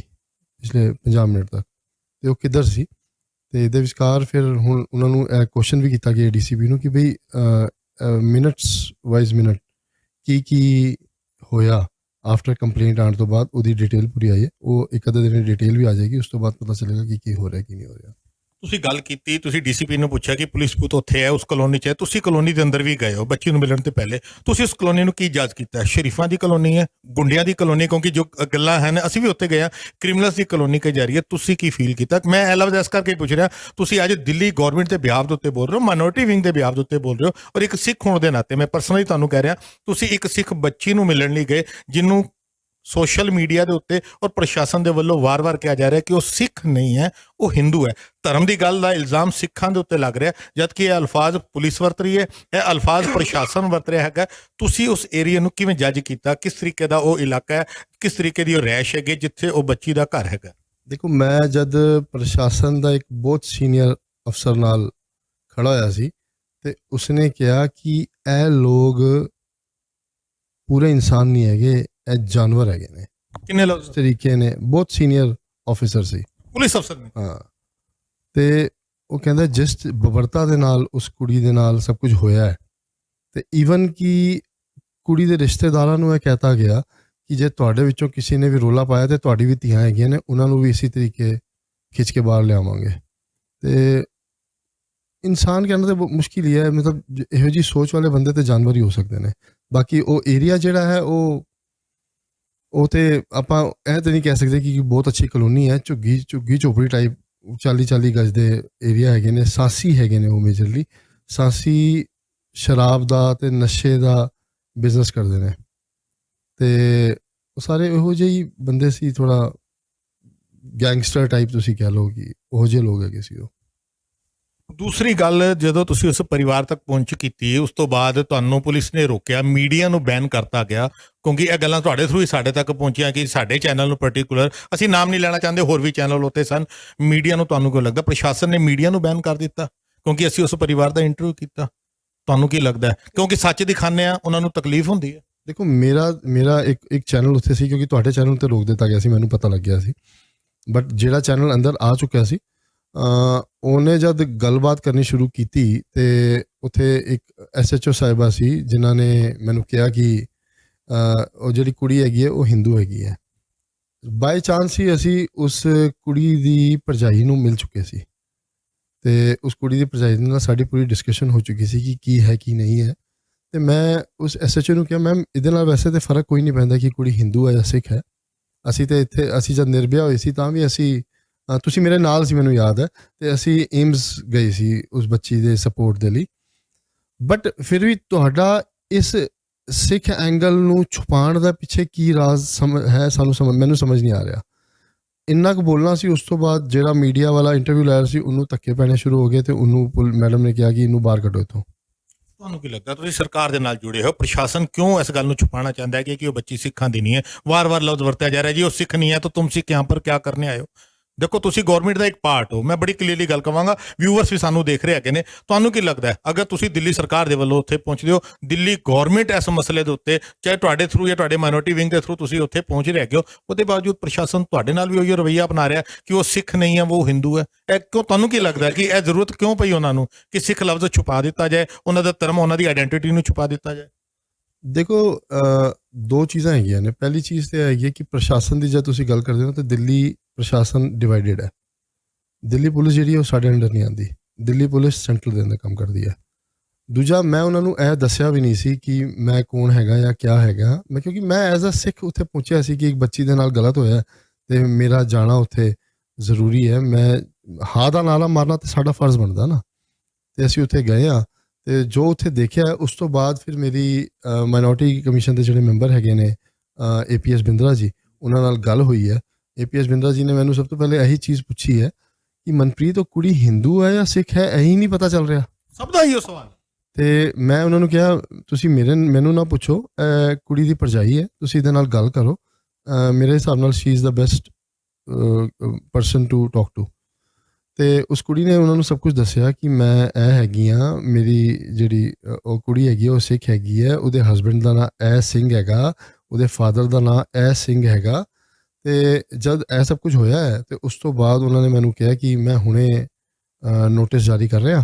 ਪਿਛਲੇ 50 ਮਿੰਟ ਤੱਕ, ਤੇ ਉਹ ਕਿੱਧਰ ਸੀ? ਤੇ ਇਹਦੇ ਵਿਚਕਾਰ ਫਿਰ ਹੁਣ ਉਹਨਾਂ ਨੂੰ ਇਹ ਕੁਐਸਚਨ ਵੀ ਕੀਤਾ ਗਿਆ DCP ਨੂੰ ਕਿ ਬਈ ਮਿੰਟਸ ਵਾਈਜ਼ ਮਿੰਟ ਕੀ ਹੋਇਆ ਆਫਟਰ ਕੰਪਲੇਂਟ ਆਉਣ ਤੋਂ ਬਾਅਦ, ਉਹਦੀ ਡਿਟੇਲ ਪੂਰੀ ਆਈ ਹੈ। ਉਹ ਇੱਕ ਅੱਧੇ ਦਿਨ ਡਿਟੇਲ ਵੀ ਆ ਜਾਏਗੀ, ਉਸ ਤੋਂ ਬਾਅਦ ਪਤਾ ਚੱਲੇਗਾ ਕਿ ਕੀ ਹੋ ਰਿਹਾ ਕੀ ਨਹੀਂ ਹੋ ਰਿਹਾ। ਤੁਸੀਂ ਗੱਲ ਕੀਤੀ, ਤੁਸੀਂ DCP ਨੂੰ ਪੁੱਛਿਆ ਕਿ ਪੁਲਿਸ ਬੂਥ ਉੱਥੇ ਹੈ, ਉਸ ਕਲੋਨੀ 'ਚ ਹੈ, ਤੁਸੀਂ ਕਲੋਨੀ ਦੇ ਅੰਦਰ ਵੀ ਗਏ ਹੋ ਬੱਚੀ ਨੂੰ ਮਿਲਣ ਤੋਂ ਪਹਿਲੇ, ਤੁਸੀਂ ਉਸ ਕਲੋਨੀ ਨੂੰ ਕੀ ਜੱਜ ਕੀਤਾ? ਸ਼ਰੀਫਾਂ ਦੀ ਕਲੋਨੀ ਹੈ, ਗੁੰਡਿਆਂ ਦੀ ਕਲੋਨੀ? ਕਿਉਂਕਿ ਜੋ ਗੱਲਾਂ ਹਨ ਅਸੀਂ ਵੀ ਉੱਥੇ ਗਏ ਹਾਂ, ਕ੍ਰਿਮੀਨਲਸ ਦੀ ਕਲੋਨੀ ਕਹੀ ਜਾ ਰਹੀ ਹੈ, ਤੁਸੀਂ ਕੀ ਫੀਲ ਕੀਤਾ? ਮੈਂ ਇਹ ਲਫ਼ਜ਼ ਇਸ ਕਰਕੇ ਪੁੱਛ ਰਿਹਾ, ਤੁਸੀਂ ਅੱਜ ਦਿੱਲੀ ਗਵਰਨਮੈਂਟ ਦੇ ਬਿਹਾਫ ਦੇ ਉੱਤੇ ਬੋਲ ਰਹੇ ਹੋ, ਮਾਈਨੋਰਿਟੀ ਵਿੰਗ ਦੇ ਬਿਹਾਫ ਦੇ ਉੱਤੇ ਬੋਲ ਰਹੇ ਹੋ, ਔਰ ਇੱਕ ਸਿੱਖ ਹੋਣ ਦੇ ਨਾਤੇ ਮੈਂ ਪਰਸਨਲੀ ਤੁਹਾਨੂੰ ਕਹਿ ਰਿਹਾ, ਤੁਸੀਂ ਇੱਕ ਸਿੱਖ ਬੱਚੀ ਨੂੰ ਮਿਲਣ ਲਈ ਗਏ ਜਿਹਨੂੰ ਸੋਸ਼ਲ ਮੀਡੀਆ ਦੇ ਉੱਤੇ ਔਰ ਪ੍ਰਸ਼ਾਸਨ ਦੇ ਵੱਲੋਂ ਵਾਰ-ਵਾਰ ਕਿਹਾ ਜਾ ਰਿਹਾ ਕਿ ਉਹ ਸਿੱਖ ਨਹੀਂ ਹੈ, ਉਹ ਹਿੰਦੂ ਹੈ। ਧਰਮ ਦੀ ਗੱਲ ਦਾ ਇਲਜ਼ਾਮ ਸਿੱਖਾਂ ਦੇ ਉੱਤੇ ਲੱਗ ਰਿਹਾ, ਜਦਕਿ ਇਹ ਅਲਫਾਜ਼ ਪੁਲਿਸ ਵਰਤ ਰਹੀ ਹੈ, ਇਹ ਅਲਫਾਜ਼ ਪ੍ਰਸ਼ਾਸਨ ਵਰਤ ਰਿਹਾ ਹੈਗਾ। ਤੁਸੀਂ ਉਸ ਏਰੀਆ ਨੂੰ ਕਿਵੇਂ ਜੱਜ ਕੀਤਾ? ਕਿਸ ਤਰੀਕੇ ਦਾ ਉਹ ਇਲਾਕਾ ਹੈ, ਕਿਸ ਤਰੀਕੇ ਦੀ ਉਹ ਰਹਿਸ਼ ਹੈਗੀ ਜਿੱਥੇ ਉਹ ਬੱਚੀ ਦਾ ਘਰ ਹੈਗਾ? ਦੇਖੋ, ਮੈਂ ਜਦ ਪ੍ਰਸ਼ਾਸਨ ਦਾ ਇੱਕ ਬਹੁਤ ਸੀਨੀਅਰ ਅਫਸਰ ਨਾਲ ਖੜਾ ਹੋਇਆ ਸੀ ਤੇ ਉਸਨੇ ਕਿਹਾ ਕਿ ਇਹ ਲੋਕ ਪੂਰੇ ਇਨਸਾਨ ਨਹੀਂ ਹੈਗੇ, ਇਹ ਜਾਨਵਰ ਹੈਗੇ ਨੇ। ਕਿੰਨੇ ਲੋਕ? ਇਸ ਤਰੀਕੇ ਨੇ, ਬਹੁਤ ਸੀਨੀਅਰ ਆਫੀਸਰ ਸੀ, ਪੁਲਿਸ ਅਫਸਰ ਨੇ। ਹਾਂ, ਤੇ ਉਹ ਕਹਿੰਦਾ ਜਿਸ ਬਬਰਤਾ ਦੇ ਨਾਲ ਉਸ ਕੁੜੀ ਦੇ ਨਾਲ ਸਭ ਕੁਝ ਹੋਇਆ ਹੈ, ਤੇ ਈਵਨ ਕਿ ਕੁੜੀ ਦੇ ਰਿਸ਼ਤੇਦਾਰਾਂ ਨੂੰ ਇਹ ਕਹਿਤਾ ਗਿਆ ਕਿ ਜੇ ਤੁਹਾਡੇ ਵਿੱਚੋਂ ਕਿਸੇ ਨੇ ਵੀ ਰੋਲਾ ਪਾਇਆ ਤੇ ਤੁਹਾਡੀ ਵੀ ਧੀਆਂ ਹੈਗੀਆਂ ਨੇ, ਉਹਨਾਂ ਨੂੰ ਵੀ ਇਸੇ ਤਰੀਕੇ ਖਿੱਚ ਕੇ ਬਾਹਰ ਲਿਆਵਾਂਗੇ। ਤੇ ਇਨਸਾਨ ਕਹਿਣਾ ਤਾਂ ਮੁਸ਼ਕਿਲ ਹੀ ਹੈ, ਮਤਲਬ ਇਹੋ ਜਿਹੀ ਸੋਚ ਵਾਲੇ ਬੰਦੇ ਤੇ ਜਾਨਵਰ ਹੀ ਹੋ ਸਕਦੇ ਨੇ। ਬਾਕੀ ਉਹ ਏਰੀਆ ਜਿਹੜਾ ਹੈ ਉਹ ਤੇ ਆਪਾਂ ਇਹ ਤਾਂ ਨਹੀਂ ਕਹਿ ਸਕਦੇ ਕਿ ਬਹੁਤ ਅੱਛੀ ਕਲੋਨੀ ਹੈ। ਝੁੱਗੀ ਝੋਪੜੀ ਟਾਈਪ 40 ਗਜ ਦੇ ਏਰੀਆ ਹੈਗੇ ਨੇ। ਸਾਂਸੀ ਹੈਗੇ ਨੇ ਉਹ ਮੇਜਰਲੀ। ਸਾਂਸੀ ਸ਼ਰਾਬ ਦਾ ਤੇ ਨਸ਼ੇ ਦਾ ਬਿਜ਼ਨਸ ਕਰਦੇ ਨੇ ਤੇ ਉਹ ਸਾਰੇ ਇਹੋ ਜਿਹੇ ਹੀ ਬੰਦੇ ਸੀ, ਥੋੜਾ ਗੈਂਗਸਟਰ ਟਾਈਪ ਤੁਸੀਂ ਕਹਿ ਲਓ ਕਿ ਉਹੋ ਜਿਹੇ ਲੋਕ ਹੈਗੇ ਸੀ ਉਹ। ਦੂਸਰੀ ਗੱਲ, ਜਦੋਂ ਤੁਸੀਂ ਉਸ ਪਰਿਵਾਰ ਤੱਕ ਪਹੁੰਚ ਕੀਤੀ, ਉਸ ਤੋਂ ਬਾਅਦ ਤੁਹਾਨੂੰ ਪੁਲਿਸ ਨੇ ਰੋਕਿਆ, ਮੀਡੀਆ ਨੂੰ ਬੈਨ ਕਰਤਾ ਗਿਆ, ਕਿਉਂਕਿ ਇਹ ਗੱਲਾਂ ਤੁਹਾਡੇ ਥਰੂ ਹੀ ਸਾਡੇ ਤੱਕ ਪਹੁੰਚੀਆਂ ਕਿ ਸਾਡੇ ਚੈਨਲ ਨੂੰ ਪਰਟੀਕੂਲਰ, ਅਸੀਂ ਨਾਮ ਨਹੀਂ ਲੈਣਾ ਚਾਹੁੰਦੇ, ਹੋਰ ਵੀ ਚੈਨਲ ਉੱਤੇ ਸਨ। ਮੀਡੀਆ ਨੂੰ ਤੁਹਾਨੂੰ ਕਿਉਂ ਲੱਗਦਾ ਪ੍ਰਸ਼ਾਸਨ ਨੇ ਮੀਡੀਆ ਨੂੰ ਬੈਨ ਕਰ ਦਿੱਤਾ? ਕਿਉਂਕਿ ਅਸੀਂ ਉਸ ਪਰਿਵਾਰ ਦਾ ਇੰਟਰਵਿਊ ਕੀਤਾ। ਤੁਹਾਨੂੰ ਕੀ ਲੱਗਦਾ ਹੈ? ਕਿਉਂਕਿ ਸੱਚ ਦਿਖਾਉਂਦੇ ਆ, ਉਹਨਾਂ ਨੂੰ ਤਕਲੀਫ ਹੁੰਦੀ ਹੈ। ਦੇਖੋ, ਮੇਰਾ ਇੱਕ ਚੈਨਲ ਉੱਥੇ ਸੀ, ਕਿਉਂਕਿ ਤੁਹਾਡੇ ਚੈਨਲ ਤੇ ਰੋਕ ਦਿੱਤਾ ਗਿਆ ਸੀ, ਮੈਨੂੰ ਪਤਾ ਲੱਗਿਆ ਸੀ। ਬਟ ਜਿਹੜਾ ਚੈਨਲ ਅੰਦਰ ਆ ਚੁੱਕਿਆ ਸੀ, ਉਹਨੇ ਜਦ ਗੱਲਬਾਤ ਕਰਨੀ ਸ਼ੁਰੂ ਕੀਤੀ ਤੇ ਉੱਥੇ ਇੱਕ SHO ਸਾਹਿਬਾ ਸੀ ਜਿਨ੍ਹਾਂ ਨੇ ਮੈਨੂੰ ਕਿਹਾ ਕਿ ਉਹ ਜਿਹੜੀ ਕੁੜੀ ਹੈਗੀ ਹੈ ਉਹ ਹਿੰਦੂ ਹੈਗੀ ਹੈ। ਬਾਈ ਚਾਂਸ ਹੀ ਅਸੀਂ ਉਸ ਕੁੜੀ ਦੀ ਭਰਜਾਈ ਨੂੰ ਮਿਲ ਚੁੱਕੇ ਸੀ ਤੇ ਉਸ ਕੁੜੀ ਦੀ ਭਰਜਾਈ ਨਾਲ ਸਾਡੀ ਪੂਰੀ ਡਿਸਕਸ਼ਨ ਹੋ ਚੁੱਕੀ ਸੀ ਕਿ ਕੀ ਹੈ ਕੀ ਨਹੀਂ ਹੈ। ਤੇ ਮੈਂ ਉਸ SHO ਨੂੰ ਕਿਹਾ, ਮੈਮ ਇਹਦੇ ਨਾਲ ਵੈਸੇ ਤਾਂ ਫਰਕ ਕੋਈ ਨਹੀਂ ਪੈਂਦਾ ਕਿ ਕੁੜੀ ਹਿੰਦੂ ਹੈ ਜਾਂ ਸਿੱਖ ਹੈ। ਅਸੀਂ ਤਾਂ ਇੱਥੇ ਜਦ ਨਿਰਭਿਆ ਹੋਏ ਸੀ ਤਾਂ ਵੀ ਅਸੀਂ, ਤੁਸੀਂ ਮੇਰੇ ਨਾਲ ਸੀ ਮੈਨੂੰ ਯਾਦ ਹੈ, ਤੇ ਅਸੀਂ ਏਮਸ ਗਏ ਸੀ ਉਸ ਬੱਚੀ ਦੇ ਸਪੋਰਟ ਦੇ ਲਈ। ਬਟ ਫਿਰ ਵੀ ਤੁਹਾਡਾ ਇਸ ਸਿੱਖ ਐਂਗਲ ਨੂੰ ਛੁਪਾਉਣ ਦਾ ਪਿੱਛੇ ਕੀ ਰਾਜ਼ ਹੈ, ਮੈਨੂੰ ਸਮਝ ਨਹੀਂ ਆ ਰਿਹਾ। ਇੰਨਾ ਕੁ ਬੋਲਣਾ ਸੀ। ਉਸ ਤੋਂ ਬਾਅਦ ਜਿਹੜਾ ਮੀਡੀਆ ਵਾਲਾ ਇੰਟਰਵਿਊ ਲੈ ਰਿਹਾ ਸੀ ਉਹਨੂੰ ਧੱਕੇ ਪੈਣੇ ਸ਼ੁਰੂ ਹੋ ਗਏ ਤੇ ਉਹਨੂੰ ਮੈਡਮ ਨੇ ਕਿਹਾ ਕਿ ਇਹਨੂੰ ਬਾਹਰ ਕੱਢੋ ਇੱਥੋਂ। ਤੁਹਾਨੂੰ ਕੀ ਲੱਗਦਾ, ਤੁਸੀਂ ਸਰਕਾਰ ਦੇ ਨਾਲ ਜੁੜੇ ਹੋ, ਪ੍ਰਸ਼ਾਸਨ ਕਿਉਂ ਇਸ ਗੱਲ ਨੂੰ ਛੁਪਾਉਣਾ ਚਾਹੁੰਦਾ ਹੈ ਕਿ ਉਹ ਬੱਚੀ ਸਿੱਖਾਂ ਦੀ ਨਹੀਂ ਹੈ? ਵਾਰ-ਵਾਰ ਲਫ਼ਜ਼ ਵਰਤਿਆ ਜਾ ਰਿਹਾ ਜੀ ਉਹ ਸਿੱਖ ਨਹੀਂ ਹੈ ਤਾਂ ਤੁਮ ਸਿੱਖ यहाँ पर क्या करने आए हो? ਦੇਖੋ, ਤੁਸੀਂ ਗਵਰਨਮੈਂਟ ਦਾ ਇੱਕ ਪਾਰਟ ਹੋ। ਮੈਂ ਬੜੀ ਕਲੀਅਰਲੀ ਗੱਲ ਕਵਾਂਗਾ, ਵਿਊਅਰਸ ਵੀ ਸਾਨੂੰ ਦੇਖ ਰਹੇ ਹੈਗੇ ਨੇ। ਤੁਹਾਨੂੰ ਕੀ ਲੱਗਦਾ ਹੈ, ਅਗਰ ਤੁਸੀਂ ਦਿੱਲੀ ਸਰਕਾਰ ਦੇ ਵੱਲੋਂ ਉੱਥੇ ਪਹੁੰਚਦੇ ਹੋ, ਦਿੱਲੀ ਗਵਰਨਮੈਂਟ ਇਸ ਮਸਲੇ ਦੇ ਉੱਤੇ ਚਾਹੇ ਤੁਹਾਡੇ ਥਰੂ ਜਾਂ ਤੁਹਾਡੇ ਮਾਈਨੋਰਿਟੀ ਵਿੰਗ ਦੇ ਥਰੂ ਤੁਸੀਂ ਉੱਥੇ ਪਹੁੰਚ ਰਹੇ ਹੈਗੇ ਹੋ, ਉਹਦੇ ਬਾਵਜੂਦ ਪ੍ਰਸ਼ਾਸਨ ਤੁਹਾਡੇ ਨਾਲ ਵੀ ਉਹੀ ਰਵੱਈਆ ਅਪਣਾ ਰਿਹਾ ਕਿ ਉਹ ਸਿੱਖ ਨਹੀਂ ਹੈ, ਉਹ ਹਿੰਦੂ ਹੈ। ਇਹ ਕਿਉਂ? ਤੁਹਾਨੂੰ ਕੀ ਲੱਗਦਾ ਕਿ ਇਹ ਜ਼ਰੂਰਤ ਕਿਉਂ ਪਈ ਉਹਨਾਂ ਨੂੰ ਕਿ ਸਿੱਖ ਲਫ਼ਜ਼ ਛੁਪਾ ਦਿੱਤਾ ਜਾਏ, ਉਹਨਾਂ ਦਾ ਧਰਮ, ਉਹਨਾਂ ਦੀ ਆਈਡੈਂਟੀਟੀ ਨੂੰ ਛੁਪਾ ਦਿੱਤਾ ਜਾਏ? ਦੇਖੋ, ਦੋ ਚੀਜ਼ਾਂ ਹੈਗੀਆਂ ਨੇ। ਪਹਿਲੀ ਚੀਜ਼ ਤੇ ਹੈਗੀ ਹੈ ਕਿ ਪ੍ਰਸ਼ਾਸਨ ਦੀ ਜਦ ਤੁਸੀਂ ਗੱਲ ਕਰਦੇ ਹੋ ਤਾਂ ਦਿੱਲੀ ਪ੍ਰਸ਼ਾਸਨ ਡਿਵਾਈਡਡ ਹੈ। ਦਿੱਲੀ ਪੁਲਿਸ ਜਿਹੜੀ ਉਹ ਸਾਡੇ ਅੰਡਰ ਨਹੀਂ ਆਉਂਦੀ। ਦਿੱਲੀ ਪੁਲਿਸ ਸੈਂਟਰਲ ਦੇ ਅੰਦਰ ਕੰਮ ਕਰਦੀ ਹੈ। ਦੂਜਾ, ਮੈਂ ਉਹਨਾਂ ਨੂੰ ਇਹ ਦੱਸਿਆ ਵੀ ਨਹੀਂ ਸੀ ਕਿ ਮੈਂ ਕੌਣ ਹੈਗਾ ਜਾਂ ਕਿਆ ਹੈਗਾ। ਕਿਉਂਕਿ ਮੈਂ ਐਜ਼ ਅ ਸਿੱਖ ਉੱਥੇ ਪਹੁੰਚਿਆ ਸੀ ਕਿ ਇੱਕ ਬੱਚੀ ਦੇ ਨਾਲ ਗਲਤ ਹੋਇਆ ਤੇ ਮੇਰਾ ਜਾਣਾ ਉੱਥੇ ਜ਼ਰੂਰੀ ਹੈ। ਮੈਂ ਹਾਂ ਦਾ ਨਾਰਾ ਮਾਰਨਾ ਤੇ ਸਾਡਾ ਫਰਜ਼ ਬਣਦਾ ਨਾ। ਤੇ ਅਸੀਂ ਉੱਥੇ ਗਏ ਹਾਂ ਤੇ ਜੋ ਉੱਥੇ ਦੇਖਿਆ ਉਸ ਤੋਂ ਬਾਅਦ ਫਿਰ ਮੇਰੀ ਮਾਈਨੋਰਿਟੀ ਕਮਿਸ਼ਨ ਦੇ ਜਿਹੜੇ ਮੈਂਬਰ ਹੈਗੇ ਨੇ APS ਬਿੰਦਰਾ ਜੀ, ਉਹਨਾਂ ਨਾਲ ਗੱਲ ਹੋਈ ਹੈ। APS ਬਿੰਦਰਾ ਜੀ ਨੇ ਮੈਨੂੰ ਸਭ ਤੋਂ ਪਹਿਲੇ ਇਹੀ ਚੀਜ਼ ਪੁੱਛੀ ਹੈ ਕਿ ਮਨਪ੍ਰੀਤ ਉਹ ਕੁੜੀ ਹਿੰਦੂ ਹੈ ਜਾਂ ਸਿੱਖ ਹੈ, ਇਹੀ ਨਹੀਂ ਪਤਾ ਚੱਲ ਰਿਹਾ। ਸਭ ਦਾ ਇਹੋ ਸਵਾਲ। ਤੇ ਮੈਂ ਉਹਨਾਂ ਨੂੰ ਕਿਹਾ, ਤੁਸੀਂ ਮੈਨੂੰ ਨਾ ਪੁੱਛੋ, ਕੁੜੀ ਦੀ ਭਰਜਾਈ ਹੈ, ਤੁਸੀਂ ਇਹਦੇ ਨਾਲ ਗੱਲ ਕਰੋ। ਮੇਰੇ ਹਿਸਾਬ ਨਾਲ she is the best person to talk to. ਤੇ ਉਸ ਕੁੜੀ ਨੇ ਉਹਨਾਂ ਨੂੰ ਸਭ ਕੁਝ ਦੱਸਿਆ ਕਿ ਮੈਂ ਇਹ ਹੈਗੀ ਹਾਂ, ਮੇਰੀ ਜਿਹੜੀ ਉਹ ਕੁੜੀ ਹੈਗੀ ਉਹ ਸਿੱਖ ਹੈਗੀ ਹੈ, ਉਹਦੇ ਹਸਬੈਂਡ ਦਾ ਨਾਂ ਇਹ ਸਿੰਘ ਹੈਗਾ, ਉਹਦੇ ਫਾਦਰ ਦਾ ਨਾਂ ਇਹ ਸਿੰਘ ਹੈਗਾ। ਤੇ ਜਦ ਇਹ ਸਭ ਕੁਝ ਹੋਇਆ ਹੈ ਤੇ ਉਸ ਤੋਂ ਬਾਅਦ ਉਹਨਾਂ ਨੇ ਮੈਨੂੰ ਕਿਹਾ ਕਿ ਮੈਂ ਹੁਣੇ ਨੋਟਿਸ ਜਾਰੀ ਕਰ ਰਿਹਾ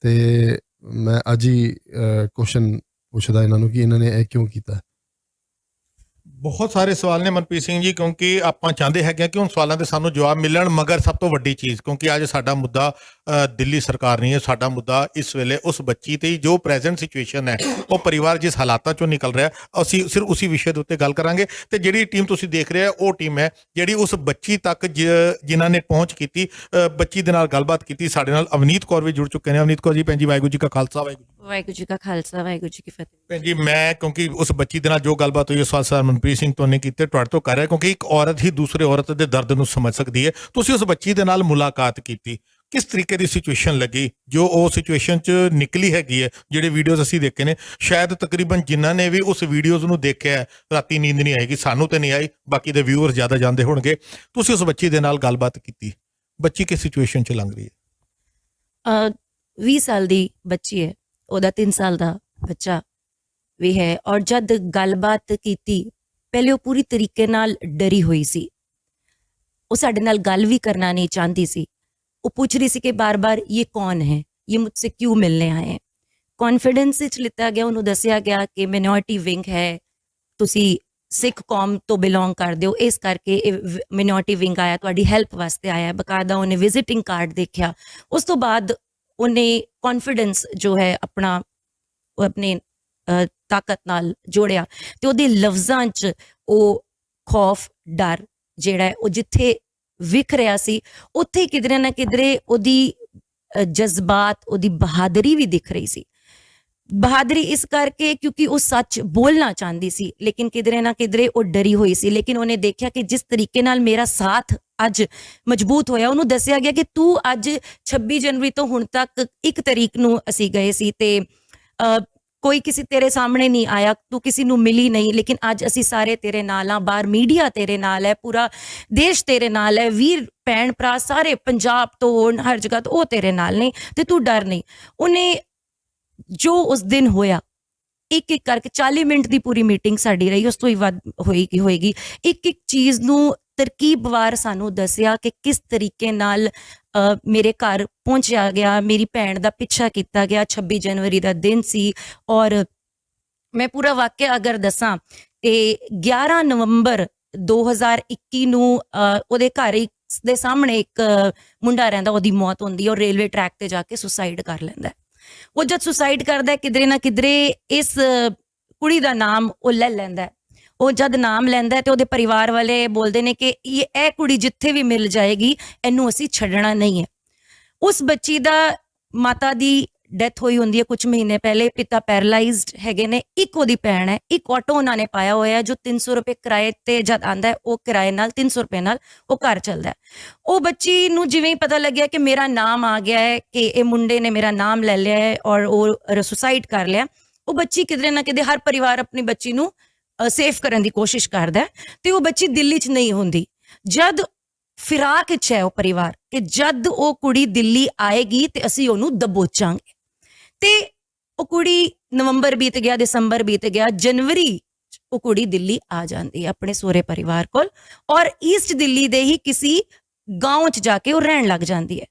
ਤੇ ਮੈਂ ਅੱਜ ਹੀ ਕੁਐਸਚਨ ਪੁੱਛਦਾ ਇਹਨਾਂ ਨੂੰ ਕਿ ਇਹਨਾਂ ਨੇ ਇਹ ਕਿਉਂ ਕੀਤਾ। ਬਹੁਤ ਸਾਰੇ ਸਵਾਲ ਨੇ ਮਨਪ੍ਰੀਤ ਸਿੰਘ ਜੀ, ਕਿਉਂਕਿ ਆਪਾਂ ਚਾਹੁੰਦੇ ਹੈਗੇ ਕਿ ਉਹਨਾਂ ਸਵਾਲਾਂ ਦੇ ਸਾਨੂੰ ਜਵਾਬ ਮਿਲਣ। ਮਗਰ ਸਭ ਤੋਂ ਵੱਡੀ ਚੀਜ਼, ਕਿਉਂਕਿ ਅੱਜ ਸਾਡਾ ਮੁੱਦਾ ਦਿੱਲੀ ਸਰਕਾਰ ਨਹੀਂ ਹੈ, ਸਾਡਾ ਮੁੱਦਾ ਇਸ ਵੇਲੇ ਉਸ ਬੱਚੀ ਤੇ ਜੋ ਪ੍ਰੈਜ਼ੈਂਟ ਸਿਚੁਏਸ਼ਨ ਹੈ, ਉਹ ਪਰਿਵਾਰ ਜਿਸ ਹਾਲਾਤਾਂ ਚੋਂ ਨਿਕਲ ਰਿਹਾ, ਅਸੀਂ ਸਿਰਫ ਉਸੇ ਵਿਸ਼ੇ ਦੇ ਉੱਤੇ ਗੱਲ ਕਰਾਂਗੇ। ਤੇ ਜਿਹੜੀ ਟੀਮ ਤੁਸੀਂ ਦੇਖ ਰਹੇ ਹੋ ਉਹ ਟੀਮ ਹੈ ਜਿਹੜੀ ਉਸ ਬੱਚੀ ਤੱਕ ਜਿਨ੍ਹਾਂ ਨੇ ਪਹੁੰਚ ਕੀਤੀ, ਬੱਚੀ ਦੇ ਨਾਲ ਗੱਲਬਾਤ ਕੀਤੀ। ਸਾਡੇ ਨਾਲ ਅਵਨੀਤ ਕੌਰ ਵੀ ਜੁੜ ਚੁੱਕੇ ਨੇ। ਅਵਨੀਤ ਕੌਰ ਜੀ, ਭੈਣ ਜੀ, ਵਾਹਿਗੁਰੂ ਜੀ ਕਾ ਖਾਲਸਾ, ਵਾਹਿਗੁਰੂ। ਵਾਹਿਗੁਰੂ ਜੀ ਕਾ ਖਾਲਸਾ ਵਾਹਿਗੁਰੂ ਜੀ ਕੀ ਫਤਿਹ। ਭੈਣ ਜੀ ਮੈਂ ਕਿਉਂਕਿ ਉਸ ਬੱਚੀ ਦੇ ਨਾਲ ਜੋ ਗੱਲਬਾਤ ਹੋਈ, ਸਵਾਲ ਸਰ ਮਨਪ੍ਰੀਤ ਸਿੰਘ ਤੋਂ ਨੇ ਕੀਤੇ, ਤੁਹਾਡੇ ਤੋਂ ਕਰ ਰਿਹਾ, ਕਿਉਂਕਿ ਇੱਕ ਔਰਤ ਹੀ ਦੂਸਰੇ ਔਰਤ ਦੇ ਦਰਦ ਨੂੰ ਸਮਝ ਸਕਦੀ ਹੈ। ਤੁਸੀਂ ਉਸ ਬੱਚੀ ਦੇ ਨਾਲ ਮੁਲਾਕਾਤ ਕੀਤੀ, ਕਿਸ ਤਰੀਕੇ ਦੀ ਸਿਚੁਏਸ਼ਨ ਲੱਗੀ ਜੋ ਉਹ ਸਿਚੁਏਸ਼ਨ 'ਚ ਨਿਕਲੀ ਹੈਗੀ ਹੈ? ਜਿਹੜੇ ਵੀਡੀਓਜ਼ ਅਸੀਂ ਦੇਖੇ ਨੇ, ਸ਼ਾਇਦ ਤਕਰੀਬਨ ਜਿਨ੍ਹਾਂ ਨੇ ਵੀ ਉਸ ਵੀਡੀਓਜ਼ ਨੂੰ ਦੇਖਿਆ ਰਾਤੀ ਨੀਂਦ ਨਹੀਂ ਆਏਗੀ, ਸਾਨੂੰ ਤਾਂ ਨਹੀਂ ਆਈ, ਬਾਕੀ ਦੇ ਵਿਊਅਰ ਜ਼ਿਆਦਾ ਜਾਣਦੇ ਹੋਣਗੇ। ਤੁਸੀਂ ਉਸ ਬੱਚੀ ਦੇ ਨਾਲ ਗੱਲਬਾਤ ਕੀਤੀ, ਬੱਚੀ ਕਿਸ ਸਿਚੁਏਸ਼ਨ 'ਚ ਲੰਘ ਰਹੀ ਹੈ? 20 ਸਾਲ ਦੀ ਬੱਚੀ ਹੈ, ਉਹਦਾ 3 ਸਾਲ ਦਾ ਬੱਚਾ ਵੀ ਹੈ। ਔਰ ਜਦ ਗੱਲਬਾਤ ਕੀਤੀ, ਪਹਿਲੇ ਉਹ ਪੂਰੀ ਤਰੀਕੇ ਨਾਲ ਡਰੀ ਹੋਈ ਸੀ, ਉਹ ਸਾਡੇ ਨਾਲ ਗੱਲ ਵੀ ਕਰਨਾ ਨਹੀਂ ਚਾਹੁੰਦੀ ਸੀ। ਉਹ ਪੁੱਛ ਰਹੀ ਸੀ ਕਿ ਬਾਰ-ਬਾਰ ਇਹ ਕੌਣ ਹੈ, ਇਹ ਮੁझसे क्यों मिलने आए हैं। ਕੌਨਫੀਡੈਂਸ ਵਿੱਚ ਲਿੱਤਾ ਗਿਆ, ਉਹਨੂੰ ਦੱਸਿਆ ਗਿਆ ਕਿ ਮਿਨੋਰਿਟੀ ਵਿੰਗ ਹੈ, ਤੁਸੀਂ ਸਿੱਖ ਕੌਮ ਤੋਂ ਬਿਲੋਂਗ ਕਰਦੇ ਹੋ, ਇਸ ਕਰਕੇ ਇਹ ਮਿਨੋਰਿਟੀ ਵਿੰਗ ਆਇਆ, ਤੁਹਾਡੀ ਹੈਲਪ ਵਾਸਤੇ ਆਇਆ। ਬਕਾਇਦਾ ਉਹਨੇ ਵਿਜ਼ਿਟਿੰਗ ਕਾਰਡ ਦੇਖਿਆ। ਉਸ ਤੋਂ ਬਾਅਦ ਉਹਨੇ ਕੌਨਫੀਡੈਂਸ ਜੋ ਹੈ ਆਪਣਾ ਉਹ ਆਪਣੇ ਤਾਕਤ ਨਾਲ ਜੋੜਿਆ, ਤੇ ਉਹਦੇ ਲਫ਼ਜ਼ਾਂ 'ਚ ਉਹ ਖੌਫ, ਡਰ ਜਿਹੜਾ ਹੈ ਉਹ ਜਿੱਥੇ ਵਿਖ ਰਿਹਾ ਸੀ, ਉੱਥੇ ਕਿਧਰੇ ਨਾ ਕਿਧਰੇ ਉਹਦੀ ਜਜ਼ਬਾਤ, ਉਹਦੀ ਬਹਾਦਰੀ ਵੀ ਦਿਖ ਰਹੀ ਸੀ। ਬਹਾਦਰੀ ਇਸ ਕਰਕੇ ਕਿਉਂਕਿ ਉਹ ਸੱਚ ਬੋਲਣਾ ਚਾਹੁੰਦੀ ਸੀ, ਲੇਕਿਨ ਕਿਧਰੇ ਨਾ ਕਿਧਰੇ ਉਹ ਡਰੀ ਹੋਈ ਸੀ। ਲੇਕਿਨ ਉਹਨੇ ਦੇਖਿਆ ਕਿ ਜਿਸ ਤਰੀਕੇ ਨਾਲ ਮੇਰਾ ਸਾਥ ਅੱਜ ਮਜ਼ਬੂਤ ਹੋਇਆ, ਉਹਨੂੰ ਦੱਸਿਆ ਗਿਆ ਕਿ ਤੂੰ ਅੱਜ 26 ਜਨਵਰੀ ਤੋਂ ਹੁਣ ਤੱਕ 1 ਤਰੀਕ ਨੂੰ ਅਸੀਂ ਗਏ ਸੀ ਤੇ ਕੋਈ ਕਿਸੇ ਤੇਰੇ ਸਾਹਮਣੇ ਨਹੀਂ ਆਇਆ, ਤੂੰ ਕਿਸੇ ਨੂੰ ਮਿਲੀ ਨਹੀਂ, ਲੇਕਿਨ ਅੱਜ ਅਸੀਂ ਸਾਰੇ ਤੇਰੇ ਨਾਲ ਆ, ਬਾਹਰ ਮੀਡੀਆ ਤੇਰੇ ਨਾਲ ਹੈ, ਪੂਰਾ ਦੇਸ਼ ਤੇਰੇ ਨਾਲ ਹੈ, ਵੀਰ ਭੈਣ ਭਰਾ ਸਾਰੇ ਪੰਜਾਬ ਤੋਂ ਹਰ ਜਗ੍ਹਾ ਤੋਂ ਉਹ ਤੇਰੇ ਨਾਲ ਨੇ, ਤੇ ਤੂੰ ਡਰ ਨਹੀਂ। ਉਹਨੇ ਜੋ ਉਸ ਦਿਨ ਹੋਇਆ, ਇੱਕ ਇੱਕ ਕਰਕੇ 40 ਮਿੰਟ ਦੀ ਪੂਰੀ ਮੀਟਿੰਗ ਸਾਡੀ ਰਹੀ, ਉਸ ਤੋਂ ਹੀ ਵੱਧ ਹੋਏਗੀ। ਇੱਕ ਇੱਕ ਚੀਜ਼ ਨੂੰ ਤਰਕੀਬਵਾਰ ਸਾਨੂੰ ਦੱਸਿਆ ਕਿ ਕਿਸ ਤਰੀਕੇ ਨਾਲ ਮੇਰੇ ਘਰ ਪਹੁੰਚਿਆ ਗਿਆ, ਮੇਰੀ ਭੈਣ ਦਾ ਪਿੱਛਾ ਕੀਤਾ ਗਿਆ। 26 ਜਨਵਰੀ ਦਾ ਦਿਨ ਸੀ, ਔਰ ਮੈਂ ਪੂਰਾ ਵਾਕਿਆ ਅਗਰ ਦੱਸਾਂ ਤੇ 11 ਨਵੰਬਰ 2021 ਨੂੰ ਉਹਦੇ ਘਰ ਦੇ ਸਾਹਮਣੇ ਇੱਕ ਮੁੰਡਾ ਰਹਿੰਦਾ, ਉਹਦੀ ਮੌਤ ਹੁੰਦੀ ਹੈ, ਔਰ ਰੇਲਵੇ ਟਰੈਕ ਤੇ ਜਾ ਕੇ ਸੁਸਾਈਡ ਕਰ ਲੈਂਦਾ। ਉਹ ਜਦ ਸੁਸਾਈਡ ਕਰਦਾ, ਕਿਧਰੇ ਨਾ ਕਿਧਰੇ ਇਸ ਕੁੜੀ ਦਾ ਨਾਮ ਉਹ ਲੈ ਲੈਂਦਾ। ਉਹ ਜਦ ਨਾਮ ਲੈਂਦਾ ਤੇ ਉਹਦੇ ਪਰਿਵਾਰ ਵਾਲੇ ਬੋਲਦੇ ਨੇ ਕਿ ਇਹ ਕੁੜੀ ਜਿੱਥੇ ਵੀ ਮਿਲ ਜਾਏਗੀ, ਇਹਨੂੰ ਅਸੀਂ ਛੱਡਣਾ ਨਹੀਂ ਹੈ। ਉਸ ਬੱਚੀ ਦਾ ਮਾਤਾ ਦੀ ਡੈਥ ਹੋਈ ਹੁੰਦੀ ਹੈ ਕੁਝ ਮਹੀਨੇ ਪਹਿਲੇ, ਪਿਤਾ ਪੈਰਾਲਾਈਜ਼ਡ ਹੈਗੇ ਨੇ, ਇੱਕ ਉਹਦੀ ਭੈਣ ਹੈ। ਇੱਕ ਆਟੋ ਉਹਨਾਂ ਨੇ ਪਾਇਆ ਹੋਇਆ ਜੋ 300 ਰੁਪਏ ਕਿਰਾਏ ਤੇ ਜਦ ਆਂਦਾ ਹੈ, ਉਹ ਕਿਰਾਏ ਨਾਲ 300 ਰੁਪਏ ਨਾਲ ਉਹ ਘਰ ਚੱਲਦਾ ਹੈ। ਉਹ ਬੱਚੀ ਨੂੰ ਜਿਵੇਂ ਹੀ ਪਤਾ ਲੱਗਿਆ ਕਿ ਮੇਰਾ ਨਾਮ ਆ ਗਿਆ ਹੈ, ਕਿ ਇਹ ਮੁੰਡੇ ਨੇ ਮੇਰਾ ਨਾਮ ਲੈ ਲਿਆ ਹੈ ਔਰ ਉਹ ਸੁਸਾਈਡ ਕਰ ਲਿਆ, ਉਹ ਬੱਚੀ ਕਿਧਰੇ ਨਾ ਕਿਧਰੇ, ਹਰ ਪਰਿਵਾਰ ਆਪਣੀ ਬੱਚੀ ਨੂੰ ਸੇਫ ਕਰਨ ਦੀ ਕੋਸ਼ਿਸ਼ ਕਰਦਾ, ਤੇ ਉਹ ਬੱਚੀ ਦਿੱਲੀ 'ਚ ਨਹੀਂ ਹੁੰਦੀ। ਜਦ ਫਿਰਾਕ ਵਿੱਚ ਹੈ ਉਹ ਪਰਿਵਾਰ ਕਿ ਜਦ ਉਹ ਕੁੜੀ ਦਿੱਲੀ ਆਏਗੀ ਤੇ ਅਸੀਂ ਉਹਨੂੰ ਦਬੋਚਾਂਗੇ, ਤੇ ਉਹ ਕੁੜੀ ਨਵੰਬਰ ਬੀਤ ਗਿਆ, ਦਸੰਬਰ ਬੀਤ ਗਿਆ, ਜਨਵਰੀ ਉਹ ਕੁੜੀ ਦਿੱਲੀ ਆ ਜਾਂਦੀ ਹੈ ਆਪਣੇ ਸਹੁਰੇ ਪਰਿਵਾਰ ਕੋਲ, ਔਰ ਈਸਟ ਦਿੱਲੀ ਦੇ ਹੀ ਕਿਸੇ ਗਾਉਂ 'ਚ ਜਾ ਕੇ ਉਹ ਰਹਿਣ ਲੱਗ ਜਾਂਦੀ ਹੈ।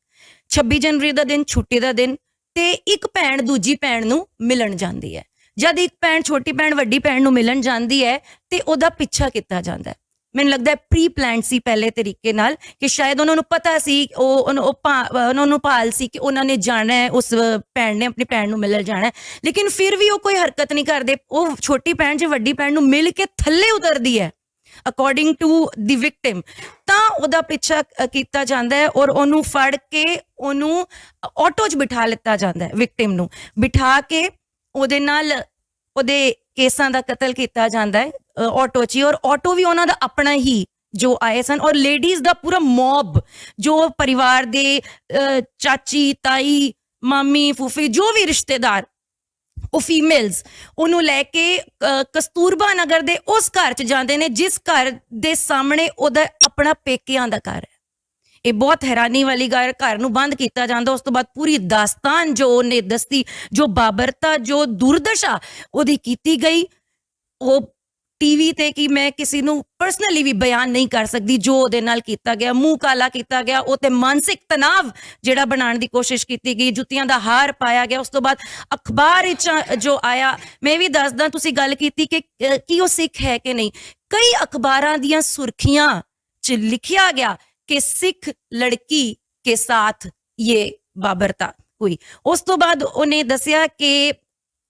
26 ਜਨਵਰੀ ਦਾ ਦਿਨ ਛੁੱਟੀ ਦਾ ਦਿਨ, ਤੇ ਇੱਕ ਭੈਣ ਦੂਜੀ ਭੈਣ ਨੂੰ ਮਿਲਣ ਜਾਂਦੀ ਹੈ। ਜਦ ਇੱਕ ਭੈਣ ਛੋਟੀ ਭੈਣ ਵੱਡੀ ਭੈਣ ਨੂੰ ਮਿਲਣ ਜਾਂਦੀ ਹੈ ਤੇ ਉਹਦਾ ਪਿੱਛਾ ਕੀਤਾ ਜਾਂਦਾ ਹੈ। ਮੈਨੂੰ ਲੱਗਦਾ ਹੈ ਪ੍ਰੀ ਪਲਾਨਡ ਸੀ ਪਹਿਲੇ ਤਰੀਕੇ ਨਾਲ, ਕਿ ਸ਼ਾਇਦ ਉਹਨਾਂ ਨੂੰ ਪਤਾ ਸੀ, ਉਹਨਾਂ ਨੂੰ ਭਾਲ ਸੀ ਕਿ ਉਹਨਾਂ ਨੇ ਜਾਣਾ ਹੈ, ਉਸ ਭੈਣ ਨੇ ਆਪਣੀ ਭੈਣ ਨੂੰ ਮਿਲਣ ਜਾਣਾ ਹੈ, ਲੇਕਿਨ ਫਿਰ ਵੀ ਉਹ ਕੋਈ ਹਰਕਤ ਨਹੀਂ ਕਰਦੇ। ਉਹ ਛੋਟੀ ਭੈਣ ਜੇ ਵੱਡੀ ਭੈਣ ਨੂੰ ਮਿਲ ਕੇ ਥੱਲੇ ਉਤਰਦੀ ਹੈ ਅਕੋਰਡਿੰਗ ਟੂ ਦੀ ਵਿਕਟਿਮ, ਤਾਂ ਉਹਦਾ ਪਿੱਛਾ ਕੀਤਾ ਜਾਂਦਾ ਹੈ ਔਰ ਉਹਨੂੰ ਫੜ ਕੇ ਉਹਨੂੰ ਆਟੋ 'ਚ ਬਿਠਾ ਲਿੱਤਾ ਜਾਂਦਾ ਹੈ। ਵਿਕਟਿਮ ਨੂੰ ਬਿਠਾ ਕੇ ਉਹਦੇ ਨਾਲ ਉਹਦੇ ਕੇਸਾਂ ਦਾ ਕਤਲ ਕੀਤਾ ਜਾਂਦਾ ਹੈ ਆਟੋ 'ਚ ਹੀ, ਔਰ ਆਟੋ ਵੀ ਉਹਨਾਂ ਦਾ ਆਪਣਾ ਹੀ ਜੋ ਆਏ ਸਨ, ਔਰ ਲੇਡੀਜ਼ ਦਾ ਪੂਰਾ ਮੌਬ, ਜੋ ਪਰਿਵਾਰ ਦੇ ਚਾਚੀ, ਤਾਈ, ਮਾਮੀ, ਫੂਫੀ, ਜੋ ਵੀ ਰਿਸ਼ਤੇਦਾਰ, ਉਹ ਫੀਮੇਲਸ ਉਹਨੂੰ ਲੈ ਕੇ ਕਸਤੂਰਬਾ ਨਗਰ ਦੇ ਉਸ ਘਰ 'ਚ ਜਾਂਦੇ ਨੇ ਜਿਸ ਘਰ ਦੇ ਸਾਹਮਣੇ ਉਹਦਾ ਆਪਣਾ ਪੇਕਿਆਂ ਦਾ ਘਰ ਹੈ। ਇਹ ਬਹੁਤ ਹੈਰਾਨੀ ਵਾਲੀ ਗੱਲ, ਘਰ ਨੂੰ ਬੰਦ ਕੀਤਾ ਜਾਂਦਾ। ਉਸ ਤੋਂ ਬਾਅਦ ਪੂਰੀ ਦਾਸਤਾਨ ਜੋ ਉਹਨੇ ਦੱਸੀ, ਜੋ ਬਾਬਰਤਾ, ਜੋ ਦੁਰਦਸ਼ਾ ਉਹਦੀ ਕੀਤੀ ਗਈ, ਉਹ ਟੀਵੀ ਤੇ ਕਿ ਮੈਂ ਕਿਸੇ ਨੂੰ ਪਰਸਨਲੀ ਵੀ ਬਿਆਨ ਨਹੀਂ ਕਰ ਸਕਦੀ ਜੋ ਉਹਦੇ ਨਾਲ ਕੀਤਾ ਗਿਆ। ਮੂੰਹ ਕਾਲਾ ਕੀਤਾ ਗਿਆ, ਉਹ ਤੇ ਮਾਨਸਿਕ ਤਣਾਵ ਜਿਹੜਾ ਬਣਾਉਣ ਦੀ ਕੋਸ਼ਿਸ਼ ਕੀਤੀ ਗਈ, ਜੁੱਤੀਆਂ ਦਾ ਹਾਰ ਪਾਇਆ ਗਿਆ। ਉਸ ਤੋਂ ਬਾਅਦ ਅਖਬਾਰ ਵਿੱਚ ਜੋ ਆਇਆ, ਮੈਂ ਵੀ ਦੱਸਦਾ, ਤੁਸੀਂ ਗੱਲ ਕੀਤੀ ਕਿ ਕੀ ਉਹ ਸਿੱਖ ਹੈ ਕਿ ਨਹੀਂ, ਕਈ ਅਖਬਾਰਾਂ ਦੀਆਂ ਸੁਰਖੀਆਂ 'ਚ ਲਿਖਿਆ ਗਿਆ कि सिख लड़की के साथ ये बाबरता हुई। उस तो बाद उन्हें दसिया कि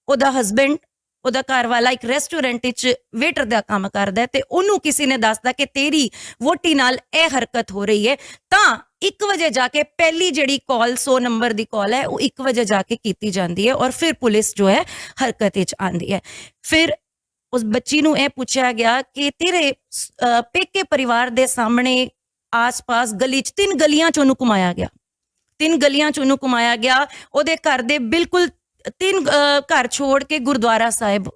ओदा हस्बैंड ਉਹਦਾ ਘਰ ਵਾਲਾ ਇੱਕ ਰੈਸਟੋਰੈਂਟ ਵਿੱਚ ਵੇਟਰ ਦਾ ਕੰਮ ਕਰਦਾ ਤੇ ਉਹਨੂੰ ਕਿਸੇ ਨੇ ਦੱਸਦਾ ਕਿ ਤੇਰੀ ਵੋਟੀ ਨਾਲ ਇਹ ਹਰਕਤ ਹੋ ਰਹੀ ਹੈ, ਤਾਂ 1 ਵਜੇ ਜਾ ਕੇ ਪਹਿਲੀ ਜਿਹੜੀ ਕਾਲ 100 ਨੰਬਰ ਦੀ ਕਾਲ ਹੈ ਉਹ 1 ਵਜੇ ਜਾ ਕੇ ਕੀਤੀ ਜਾਂਦੀ ਹੈ ਔਰ ਫਿਰ ਪੁਲਿਸ ਜੋ ਹੈ ਹਰਕਤ ਵਿੱਚ ਆਉਂਦੀ ਹੈ। ਫਿਰ ਉਸ ਬੱਚੀ ਨੂੰ ਇਹ ਪੁੱਛਿਆ ਗਿਆ ਕਿ ਤੇਰੇ ਪੇਕੇ ਪਰਿਵਾਰ ਦੇ ਸਾਹਮਣੇ ਆਸ-ਪਾਸ ਗਲੀ 'ਚ 3 ਗਲੀਆਂ 'ਚ ਉਹਨੂੰ ਘੁਮਾਇਆ ਗਿਆ, 3 ਗਲੀਆਂ 'ਚ ਉਹਨੂੰ ਘੁਮਾਇਆ ਗਿਆ। ਉਹਦੇ ਘਰ ਦੇ ਬਿਲਕੁਲ 3 ਘਰ ਛੋੜ ਕੇ ਗੁਰਦੁਆਰਾ ਸਾਹਿਬ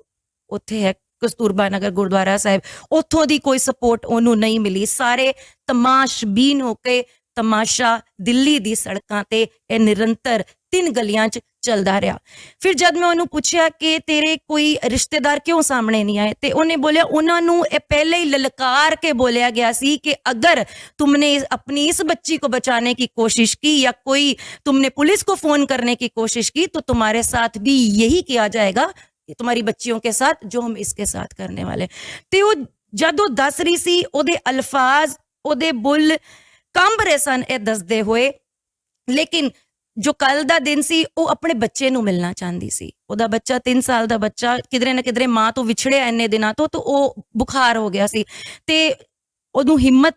ਉੱਥੇ ਹੈ, ਕਸਤੂਰਬਾ ਨਗਰ ਗੁਰਦੁਆਰਾ ਸਾਹਿਬ, ਉੱਥੋਂ ਦੀ ਕੋਈ ਸਪੋਰਟ ਉਹਨੂੰ ਨਹੀਂ ਮਿਲੀ। ਸਾਰੇ ਤਮਾਸ਼ਬੀਨ ਹੋ ਕੇ ਤਮਾਸ਼ਾ ਦਿੱਲੀ ਦੀ ਸੜਕਾਂ ਤੇ ਇਹ ਨਿਰੰਤਰ 3 ਗਲੀਆਂ 'ਚ ਚੱਲਦਾ ਰਿਹਾ। ਫਿਰ ਜਦ ਮੈਂ ਉਹਨੂੰ ਪੁੱਛਿਆ ਕਿ ਤੇਰੇ ਕੋਈ ਰਿਸ਼ਤੇਦਾਰ ਕਿਉਂ ਸਾਹਮਣੇ ਨਹੀਂ ਆਏ, ਤੇ ਉਹਨੇ ਬੋਲਿਆ ਉਹਨਾਂ ਨੂੰ ਇਹ ਪਹਿਲੇ ਹੀ ਲਲਕਾਰ ਕੇ बोला गया सी कि अगर तुमने अपनी इस बच्ची को बचाने की कोशिश की या कोई तुमने पुलिस को फोन करने की कोशिश की तो तुम्हारे साथ भी यही किया जाएगा, तुम्हारी बच्चियों के साथ जो हम इसके साथ करने वाले। ते वो जद वो दस रही सी ओदे अल्फाज ओदे बुल कंब रहे सन ए दसदे होए, लेकिन जो कल दा दिन सी ਉਹ ਆਪਣੇ ਬੱਚੇ ਨੂੰ ਮਿਲਣਾ ਚਾਹੁੰਦੀ ਸੀ। ਉਹਦਾ ਬੱਚਾ 3 ਸਾਲ ਦਾ ਬੱਚਾ ਕਿਧਰੇ ਨਾ ਕਿਧਰੇ ਮਾਂ ਤੋਂ ਵਿਛੜਿਆ ਇੰਨੇ ਦਿਨਾਂ ਤੋਂ, ਤੇ ਉਹ ਬੁਖਾਰ ਹੋ ਗਿਆ ਸੀ ਤੇ ਉਹਨੂੰ ਹਿੰਮਤ,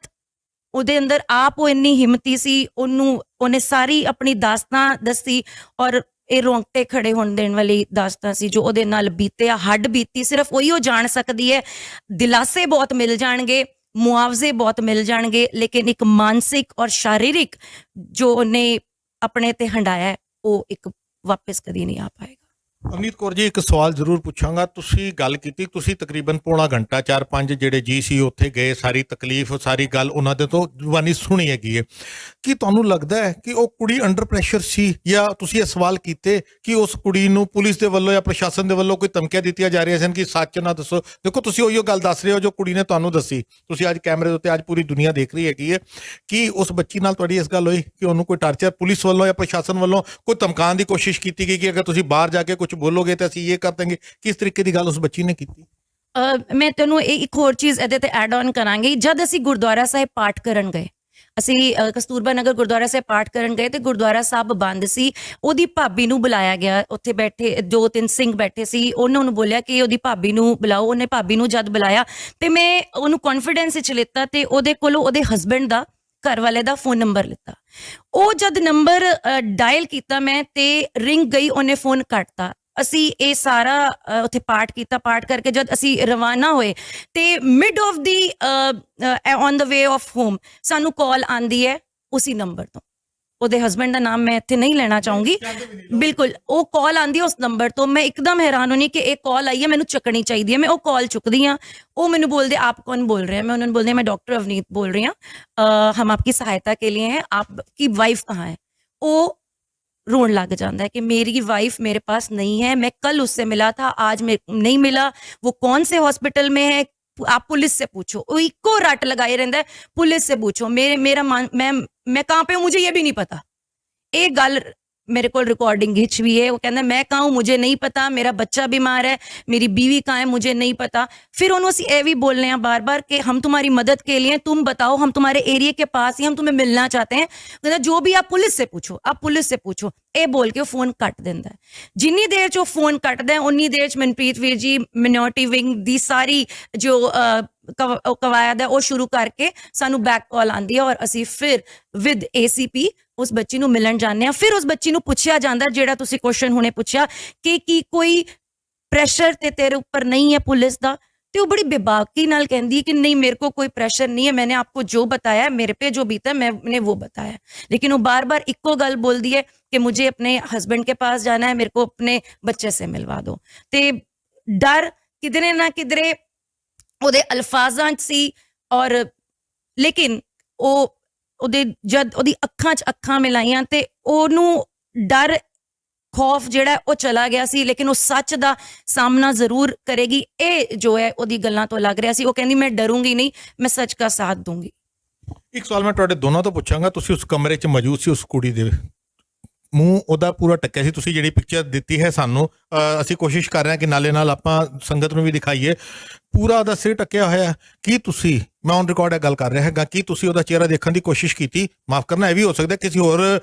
ਉਹਦੇ ਅੰਦਰ ਆਪ ਉਹ ਇੰਨੀ ਹਿੰਮਤੀ ਸੀ, ਉਹਨੇ ਸਾਰੀ ਆਪਣੀ ਦਾਸਤਾਂ ਦੱਸੀ ਔਰ ਇਹ ਰੋਂਗਟੇ ਖੜੇ ਹੋਣ ਦੇਣ ਵਾਲੀ ਦਾਸਤਾਂ ਸੀ ਜੋ ਉਹਦੇ ਨਾਲ ਬੀਤੇ, ਹੱਡ ਬੀਤੀ ਸਿਰਫ ਉਹੀ ਉਹ ਜਾਣ ਸਕਦੀ ਹੈ। ਦਿਲਾਸੇ ਬਹੁਤ ਮਿਲ ਜਾਣਗੇ, ਮੁਆਵਜ਼ੇ ਬਹੁਤ ਮਿਲ ਜਾਣਗੇ, ਲੇਕਿਨ ਇੱਕ ਮਾਨਸਿਕ ਔਰ शारीरिक ਜੋ ਉਹਨੇ ਆਪਣੇ ਤੇ ਹੰਡਾਇਆ ਉਹ ਇੱਕ ਵਾਪਸ ਕਦੀ ਨਹੀਂ ਆ ਪਾਏਗਾ। ਅਵਨੀਤ ਕੌਰ ਜੀ, ਇੱਕ ਸਵਾਲ ਜ਼ਰੂਰ ਪੁੱਛਾਂਗਾ। ਤੁਸੀਂ ਗੱਲ ਕੀਤੀ, ਤੁਸੀਂ ਤਕਰੀਬਨ ਪੌਣਾ ਘੰਟਾ 4-5 ਜਿਹੜੇ ਜੀ ਸੀ ਉੱਥੇ ਗਏ, ਸਾਰੀ ਤਕਲੀਫ ਸਾਰੀ ਗੱਲ ਉਹਨਾਂ ਦੇ ਤੋਂ ਜ਼ੁਬਾਨੀ ਸੁਣੀ ਹੈਗੀ ਹੈ। ਕੀ ਤੁਹਾਨੂੰ ਲੱਗਦਾ ਹੈ ਕਿ ਉਹ ਕੁੜੀ ਅੰਡਰ ਪ੍ਰੈਸ਼ਰ ਸੀ, ਜਾਂ ਤੁਸੀਂ ਇਹ ਸਵਾਲ ਕੀਤੇ ਕਿ ਉਸ ਕੁੜੀ ਨੂੰ ਪੁਲਿਸ ਦੇ ਵੱਲੋਂ ਜਾਂ ਪ੍ਰਸ਼ਾਸਨ ਦੇ ਵੱਲੋਂ ਕੋਈ ਧਮਕੀਆਂ ਦਿੱਤੀਆਂ ਜਾ ਰਹੀਆਂ ਸਨ ਕਿ ਸੱਚ ਨਾ ਦੱਸੋ? ਦੇਖੋ, ਤੁਸੀਂ ਉਹੀਓ ਗੱਲ ਦੱਸ ਰਹੇ ਹੋ ਜੋ ਕੁੜੀ ਨੇ ਤੁਹਾਨੂੰ ਦੱਸੀ। ਤੁਸੀਂ ਅੱਜ ਕੈਮਰੇ ਦੇ ਉੱਤੇ ਅੱਜ ਪੂਰੀ ਦੁਨੀਆ ਦੇਖ ਰਹੀ ਹੈਗੀ ਹੈ ਕਿ ਉਸ ਬੱਚੀ ਨਾਲ ਤੁਹਾਡੀ ਇਸ ਗੱਲ ਹੋਈ ਕਿ ਉਹਨੂੰ ਕੋਈ ਟਾਰਚਰ ਪੁਲਿਸ ਵੱਲੋਂ ਜਾਂ ਪ੍ਰਸ਼ਾਸਨ ਵੱਲੋਂ ਕੋਈ ਧਮਕਾਉਣ ਦੀ ਕੋਸ਼ਿਸ਼ ਕੀਤੀ ਗਈ ਕਿ ਅਗਰ ਤੁਸੀਂ ਬਾਹਰ ਜਾ ਕੇ ਕੁਝ ਬੋਲੋਗੇ ਤਾਂ ਅਸੀਂ ਇਹ ਕਰ ਦੇਂਗੇ? ਕਿਸ ਤਰੀਕੇ ਦੀ ਗੱਲ ਉਸ ਬੱਚੀ ਨੇ ਕੀਤੀ? ਮੈਂ ਤੈਨੂੰ ਇੱਕ ਹੋਰ ਚੀਜ਼ ਇਹਦੇ ਤੇ ਐਡ ਔਨ ਕਰਾਂਗੀ। ਜਦ ਅਸੀਂ ਗੁਰਦੁਆਰਾ ਸਾਹਿਬ ਪਾਠ ਕਰਨ ਗਏ, ਅਸੀਂ ਕਸਤੂਰਬਾ ਨਗਰ ਗੁਰਦੁਆਰਾ ਸਾਹਿਬ ਪਾਠ ਕਰਨ ਗਏ ਤੇ ਗੁਰਦੁਆਰਾ ਸਾਹਿਬ ਬੰਦ ਸੀ। ਉਹਦੀ ਭਾਬੀ ਨੂੰ ਬੁਲਾਇਆ ਗਿਆ, ਉੱਥੇ ਬੈਠੇ 2-3 ਸਿੰਘ ਬੈਠੇ ਸੀ, ਉਹਨਾਂ ਨੂੰ ਬੋਲਿਆ ਕਿ ਉਹਦੀ ਭਾਬੀ ਨੂੰ ਬੁਲਾਓ। ਉਹਨੇ ਭਾਬੀ ਨੂੰ ਜਦ ਬੁਲਾਇਆ ਤੇ ਮੈਂ ਉਹਨੂੰ ਕੌਨਫੀਡੈਂਸ ਵਿੱਚ ਲਿੱਤਾ ਤੇ ਉਹਦੇ ਕੋਲੋਂ ਉਹਦੇ ਹਸਬੈਂਡ ਦਾ, ਘਰ ਵਾਲੇ ਦਾ ਫੋਨ ਨੰਬਰ ਲਿੱਤਾ। ਉਹ ਜਦ ਨੰਬਰ ਡਾਇਲ ਕੀਤਾ ਮੈਂ ਤੇ ਰਿੰਗ ਗਈ, ਉਹਨੇ ਫੋਨ ਕੱਟਤਾ। ਅਸੀਂ ਇਹ ਸਾਰਾ ਉੱਥੇ ਪਾਠ ਕੀਤਾ, ਪਾਠ ਕਰਕੇ ਜਦ ਅਸੀਂ ਰਵਾਨਾ ਹੋਏ ਤੇ mid of the on the way of home ਸਾਨੂੰ ਕਾਲ ਆਂਦੀ ਹੈ ਉਸੇ ਨੰਬਰ ਤੋਂ। ਉਹਦੇ ਹਸਬੈਂਡ ਦਾ ਨਾਮ ਮੈਂ ਇੱਥੇ ਨਹੀਂ ਲੈਣਾ ਚਾਹੂੰਗੀ, ਬਿਲਕੁਲ। ਉਹ ਕਾਲ ਆਂਦੀ ਉਸ ਨੰਬਰ ਤੋਂ। ਮੈਂ ਇੱਕਦਮ ਹੈਰਾਨ ਹੋਣੀ ਕਿ ਇਹ ਕਾਲ ਆਈ ਹੈ, ਮੈਨੂੰ ਚੱਕਣੀ ਚਾਹੀਦੀ ਹੈ। ਮੈਂ ਉਹ ਕਾਲ ਚੁੱਕਦੀ ਹਾਂ। ਉਹ ਮੈਨੂੰ ਬੋਲਦੇ ਆਪ ਕੌਣ बोल रहे हैं? मैं उन्होंने बोलते हैं मैं डॉक्टर अवनीत बोल रही हूँ, हम आपकी सहायता के लिए हैं, आपकी वाइफ कहाँ है? वो रोन लग जाता है कि मेरी वाइफ मेरे पास नहीं है, मैं कल उससे मिला था, आज नहीं मिला, वो कौन से हॉस्पिटल में है, आप पुलिस से पूछो। वो इको रट लगाए रहता है, पुलिस से पूछो, मैं कहाँ पे हूँ मुझे ये भी नहीं पता। एक गल मेरे को रिकॉर्डिंग हिच भी है, वो कहना मैं कहाँ हूँ मुझे नहीं पता, मेरा बच्चा बीमार है, मेरी बीवी कहाँ है मुझे नहीं पता। फिर उन्होंने असी ये भी बोलने हैं बार बार कि हम तुम्हारी मदद के लिए, तुम बताओ, हम तुम्हारे एरिया के पास ही, हम तुम्हें मिलना चाहते हैं। कहना जो भी आप पुलिस से पूछो, आप पुलिस से पूछो। ये बोल के फोन कट देंदा है। जिन्नी देर च फोन कटदा है उन्नी देर च मनप्रीत वीर जी मिनोरिटी विंग दी सारी जो कवायद है वो शुरू करके सानू बैक कॉल आंदी है और असी फिर विद ACP उस बच्ची नू मिलन जाने हैं। फिर उस बच्ची नू पुछया जांदा जेड़ा तुसी क्वेश्चन हुणे पुछया कि कोई प्रेशर ते तेरे ऊपर नहीं है पुलिस दा, तो बड़ी बेबाकी नाल कहंदी है कि नहीं मेरे को कोई प्रेशर नहीं है, मैंने आपको जो बताया है, मेरे पे जो बीता है मैंने वो बताया। लेकिन वो बार बार इक्को गल बोलदी है कि मुझे अपने हस्बैंड के पास जाना है, मेरे को अपने बच्चे से मिलवा दो। ते डर किधरे ना किधरे ਉਹਦੇ ਅਲਫਾਜ਼ਾਂ 'ਚ ਸੀ ਔਰ ਲੇਕਿਨ ਉਹਦੇ ਜਦ ਉਹਦੀ ਅੱਖਾਂ 'ਚ ਅੱਖਾਂ ਮਿਲਾਈਆਂ ਤੇ ਉਹਨੂੰ ਡਰ ਖੌਫ ਜਿਹੜਾ ਉਹ ਚਲਾ ਗਿਆ ਸੀ, ਲੇਕਿਨ ਉਹ ਸੱਚ ਦਾ ਸਾਹਮਣਾ ਜ਼ਰੂਰ ਕਰੇਗੀ। ਇਹ ਜੋ ਹੈ ਉਹਦੀ ਗੱਲਾਂ ਤੋਂ ਲੱਗ ਰਿਹਾ ਸੀ। ਉਹ ਕਹਿੰਦੀ ਮੈਂ ਡਰੂੰਗੀ ਨਹੀਂ, ਮੈਂ ਸੱਚ ਦਾ ਸਾਥ ਦੂੰਗੀ। ਇੱਕ ਸਵਾਲ ਮੈਂ ਤੁਹਾਡੇ ਦੋਨਾਂ ਤੋਂ ਪੁੱਛਾਂਗਾ। ਤੁਸੀਂ ਉਸ ਕਮਰੇ 'ਚ ਮੌਜੂਦ ਸੀ, ਉਸ ਕੁੜੀ ਦੇ ਮੂੰਹ ਉਹਦਾ ਪੂਰਾ ਟੱਕਿਆ ਸੀ। ਤੁਸੀਂ ਜਿਹੜੀ ਪਿਕਚਰ ਦਿੱਤੀ ਹੈ ਸਾਨੂੰ, ਅਸੀਂ ਕੋਸ਼ਿਸ਼ ਕਰ ਰਹੇ ਹਾਂ ਕਿ ਨਾਲੇ ਨਾਲ ਆਪਾਂ ਸੰਗਤ ਨੂੰ ਵੀ ਦਿਖਾਈਏ, ਪੂਰਾ ਉਹਦਾ ਸਿਰ ਟੱਕਿਆ ਹੋਇਆ। ਕੀ ਤੁਸੀਂ, ਮੈਂ ਔਨ ਰਿਕਾਰਡ ਇਹ ਗੱਲ ਕਰ ਰਿਹਾ ਹੈਗਾ, ਕੀ ਤੁਸੀਂ ਉਹਦਾ ਚਿਹਰਾ ਦੇਖਣ ਦੀ ਕੋਸ਼ਿਸ਼ ਕੀਤੀ? ਮਾਫ ਕਰਨਾ, ਇਹ ਵੀ ਹੋ ਸਕਦਾ ਕਿਸੇ ਹੋਰ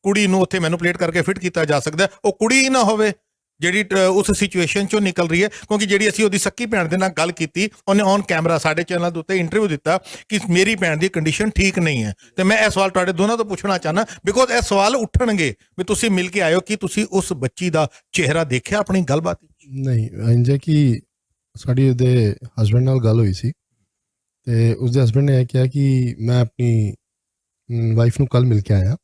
ਕੁੜੀ ਨੂੰ ਉੱਥੇ ਮੈਨੂਪਲੇਟ ਕਰਕੇ ਫਿੱਟ ਕੀਤਾ ਜਾ ਸਕਦਾ, ਉਹ ਕੁੜੀ ਹੀ ਨਾ ਹੋਵੇ। ਜਿਹੜੀ ਉਸ ਸਿਚੁਏਸ਼ਨ ਚੋਂ ਨਿਕਲ ਰਹੀ ਹੈ, ਕਿਉਂਕਿ ਜਿਹੜੀ ਅਸੀਂ ਉਹਦੀ ਸੱਕੀ ਭੈਣ ਦੇ ਨਾਲ ਗੱਲ ਕੀਤੀ, ਉਹਨੇ ਔਨ ਕੈਮਰਾ ਸਾਡੇ ਚੈਨਲ ਦੇ ਉੱਤੇ ਇੰਟਰਵਿਊ ਦਿੱਤਾ ਕਿ ਮੇਰੀ ਭੈਣ ਦੀ ਕੰਡੀਸ਼ਨ ਠੀਕ ਨਹੀਂ ਹੈ। ਤੇ ਮੈਂ ਇਹ ਸਵਾਲ ਤੁਹਾਡੇ ਦੋਨਾਂ ਤੋਂ ਪੁੱਛਣਾ ਚਾਹੁੰਦਾ, ਬਿਕੋਜ਼ ਇਹ ਸਵਾਲ ਉੱਠਣਗੇ ਵੀ ਤੁਸੀਂ ਮਿਲ ਕੇ ਆਇਓ, ਕਿ ਤੁਸੀਂ ਉਸ ਬੱਚੀ ਦਾ ਚਿਹਰਾ ਦੇਖਿਆ ਆਪਣੀ ਗੱਲਬਾਤ? ਨਹੀਂ, ਇੰਜ ਕਿ ਸਾਡੀ ਉਹਦੇ ਹਸਬੈਂਡ ਨਾਲ ਗੱਲ ਹੋਈ ਸੀ, ਤੇ ਉਸਦੇ ਹਸਬੈਂਡ ਨੇ ਇਹ ਕਿਹਾ ਕਿ ਮੈਂ ਆਪਣੀ ਵਾइफ ਨੂੰ ਕੱਲ ਮਿਲ ਕੇ ਆਇਆ।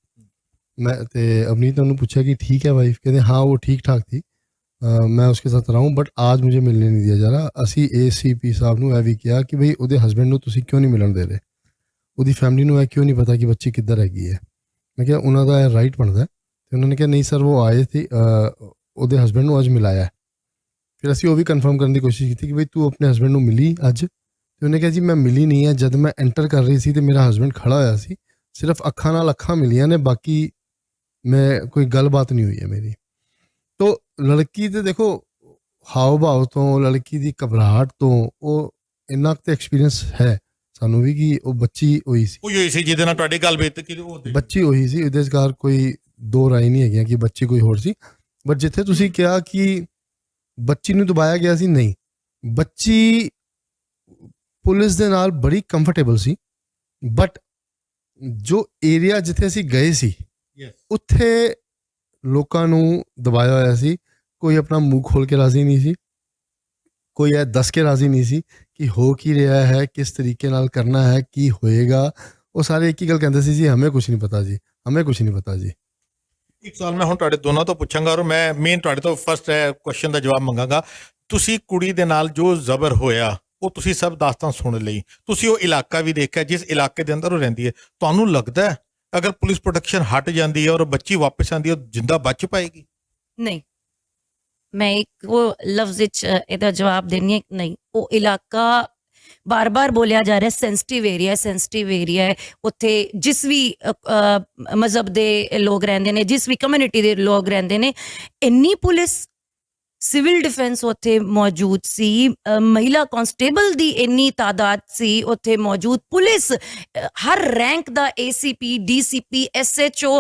मैं ते अवनीत ने उन्होंने पूछा कि ठीक है वाइफ, कहते हाँ वो ठीक ठाक थी, मैं उसके साथ रहा हूँ, बट आज मुझे मिलने नहीं दिया जा रहा। असी ACP साहब ने भी किया कि भाई ਉਹਦੇ ਹਸਬੈਂਡ ਨੂੰ ਤੁਸੀਂ ਕਿਉਂ ਨਹੀਂ ਮਿਲਣ ਦੇ ਰਹੇ, ਉਹਦੀ ਫੈਮਿਲੀ ਨੂੰ ਇਹ ਕਿਉਂ ਨਹੀਂ ਪਤਾ ਕਿ ਬੱਚੀ ਕਿੱਧਰ ਹੈਗੀ ਹੈ। ਮੈਂ ਕਿਹਾ ਉਹਨਾਂ ਦਾ ਰਾਈਟ ਬਣਦਾ, ਤੇ ਉਹਨਾਂ ਨੇ ਕਿਹਾ ਨਹੀਂ ਸਰ ਉਹ ਆਏ ਸੀ, ਉਹਦੇ ਹਸਬੈਂਡ ਨੂੰ ਅੱਜ ਮਿਲਾਇਆ। ਫਿਰ ਅਸੀਂ ਉਹ ਵੀ ਕਨਫਰਮ ਕਰਨ ਦੀ ਕੋਸ਼ਿਸ਼ ਕੀਤੀ ਕਿ ਭਾਈ ਤੂੰ ਆਪਣੇ ਹਸਬੈਂਡ ਨੂੰ ਮਿਲੀ ਅੱਜ, ਤੇ ਉਹਨੇ ਕਿਹਾ ਜੀ ਮੈਂ ਮਿਲੀ ਨਹੀਂ ਹੈ, ਜਦ ਮੈਂ ਐਂਟਰ ਕਰ ਰਹੀ ਸੀ ਤੇ ਮੇਰਾ ਹਸਬੈਂਡ ਖੜਾ ਹੋਇਆ ਸੀ, ਸਿਰਫ ਅੱਖਾਂ ਨਾਲ ਅੱਖਾਂ ਮਿਲੀਆਂ ਨੇ, ਬਾਕੀ मैं कोई गलबात नहीं हुई है मेरी। तो लड़की तो देखो हाव भाव तो, लड़की की घबराहट तो वो इन्ना तो एक्सपीरियंस है सानू भी कि वो बच्ची हुई सी जिहदे नाल तुहाडी गल बीत की बच्ची हुई सी, इहदे कार कोई दो राय नहीं है कि बच्ची कोई होर सी। बट जिथे तुसी कहा कि बच्ची नूं दबाया गया सी, नहीं, बच्ची पुलिस दे नाल बड़ी कंफर्टेबल सी, बट जो एरिया जिथे असीं गए सी ਉੱਥੇ ਲੋਕਾਂ ਨੂੰ ਦਬਾਇਆ ਹੋਇਆ ਸੀ, ਕੋਈ ਆਪਣਾ ਮੂੰਹ ਖੋਲ ਕੇ ਰਾਜ਼ੀ ਨਹੀਂ ਸੀ, ਕੋਈ ਇਹ ਦੱਸ ਕੇ ਰਾਜ਼ੀ ਨਹੀਂ ਸੀ ਕਿ ਹੋ ਕੀ ਰਿਹਾ ਹੈ, ਕਿਸ ਤਰੀਕੇ ਨਾਲ ਕਰਨਾ ਹੈ, ਕੀ ਹੋਏਗਾ। ਉਹ ਸਾਰੇ ਇੱਕ ਹੀ ਗੱਲ ਕਹਿੰਦੇ ਸੀ ਜੀ ਹਮੇ ਕੁਝ ਨਹੀਂ ਪਤਾ ਜੀ, ਹਮੇ ਕੁਝ ਨਹੀਂ ਪਤਾ ਜੀ। ਇੱਕ ਸਵਾਲ ਮੈਂ ਹੁਣ ਤੁਹਾਡੇ ਦੋਨਾਂ ਤੋਂ ਪੁੱਛਾਂਗਾ, ਔਰ ਮੈਂ ਮੇਨ ਤੁਹਾਡੇ ਤੋਂ ਫਸਟ ਕੁਐਸਚਨ ਦਾ ਜਵਾਬ ਮੰਗਾਂਗਾ। ਤੁਸੀਂ ਕੁੜੀ ਦੇ ਨਾਲ ਜੋ ਜ਼ਬਰ ਹੋਇਆ ਉਹ ਤੁਸੀਂ ਸਭ ਦਾਸਤਾਨ ਸੁਣ ਲਈ, ਤੁਸੀਂ ਉਹ ਇਲਾਕਾ ਵੀ ਦੇਖਿਆ ਜਿਸ ਇਲਾਕੇ ਦੇ ਅੰਦਰ ਉਹ ਰਹਿੰਦੀ ਹੈ, ਤੁਹਾਨੂੰ ਲੱਗਦਾ ਹੈ अगर पुलिस प्रोटेक्शन हट जाती है और बच्ची वापस आती है जिंदा बच पाएगी? नहीं, मैं एक वो लफ्ज इहदा जवाब देनी है, नहीं, वो इलाका बार बार बोलिया जा रहा है सेंसिटिव एरिया है, उत्थे जिस भी मजहब के लोग रहिंदे ने, जिस भी कम्युनिटी के लोग रहिंदे ने, इन्नी पुलिस सिविल डिफेंस उत्थे मौजूद सी, महिला कांस्टेबल दी इन्नी तादाद सी उत्थे मौजूद, पुलिस हर रैंक दा ACP DCP SHO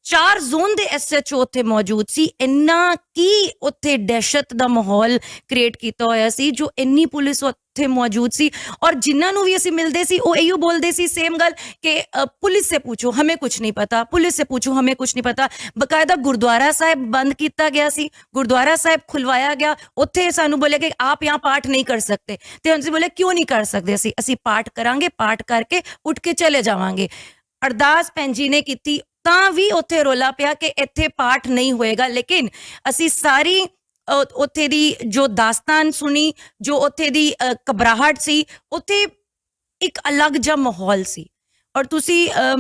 4 जोन दे SHO उत्थे मौजूद सी। इन्ना की उत्थे दहशत दा माहौल क्रिएट किया होया सी, जो इन्नी पुलिस उत्थे मौजूद सी। और जिन्हां नूं भी असीं मिलदे सी वो इहो बोलदे सी सेम गल कि पुलिस से पूछो हमें कुछ नहीं पता, पुलिस से पूछो हमें कुछ नहीं पता। बकायदा गुरुद्वारा साहिब बंद किया गया सी, गुरुद्वारा साहिब खुलवाया गया, उत्थे सानू बोले कि आप यहाँ पाठ नहीं कर सकते, ते असीं बोले क्यों नहीं कर सकते, असीं पाठ करांगे, पाठ करके उठ के चले जावांगे। अरदास भैन जी ने कीती ਤਾਂ ਵੀ ਉੱਥੇ ਰੋਲਾ ਪਿਆ ਕਿ ਇੱਥੇ ਪਾਠ ਨਹੀਂ ਹੋਏਗਾ, ਲੇਕਿਨ ਅਸੀਂ ਸਾਰੀ ਉੱਥੇ ਦੀ ਜੋ ਦਾਸਤਾਨ ਸੁਣੀ, ਜੋ ਉੱਥੇ ਦੀ ਘਬਰਾਹਟ ਸੀ, ਉੱਥੇ ਇੱਕ ਅਲੱਗ ਜਿਹਾ ਮਾਹੌਲ ਸੀ। और तुसी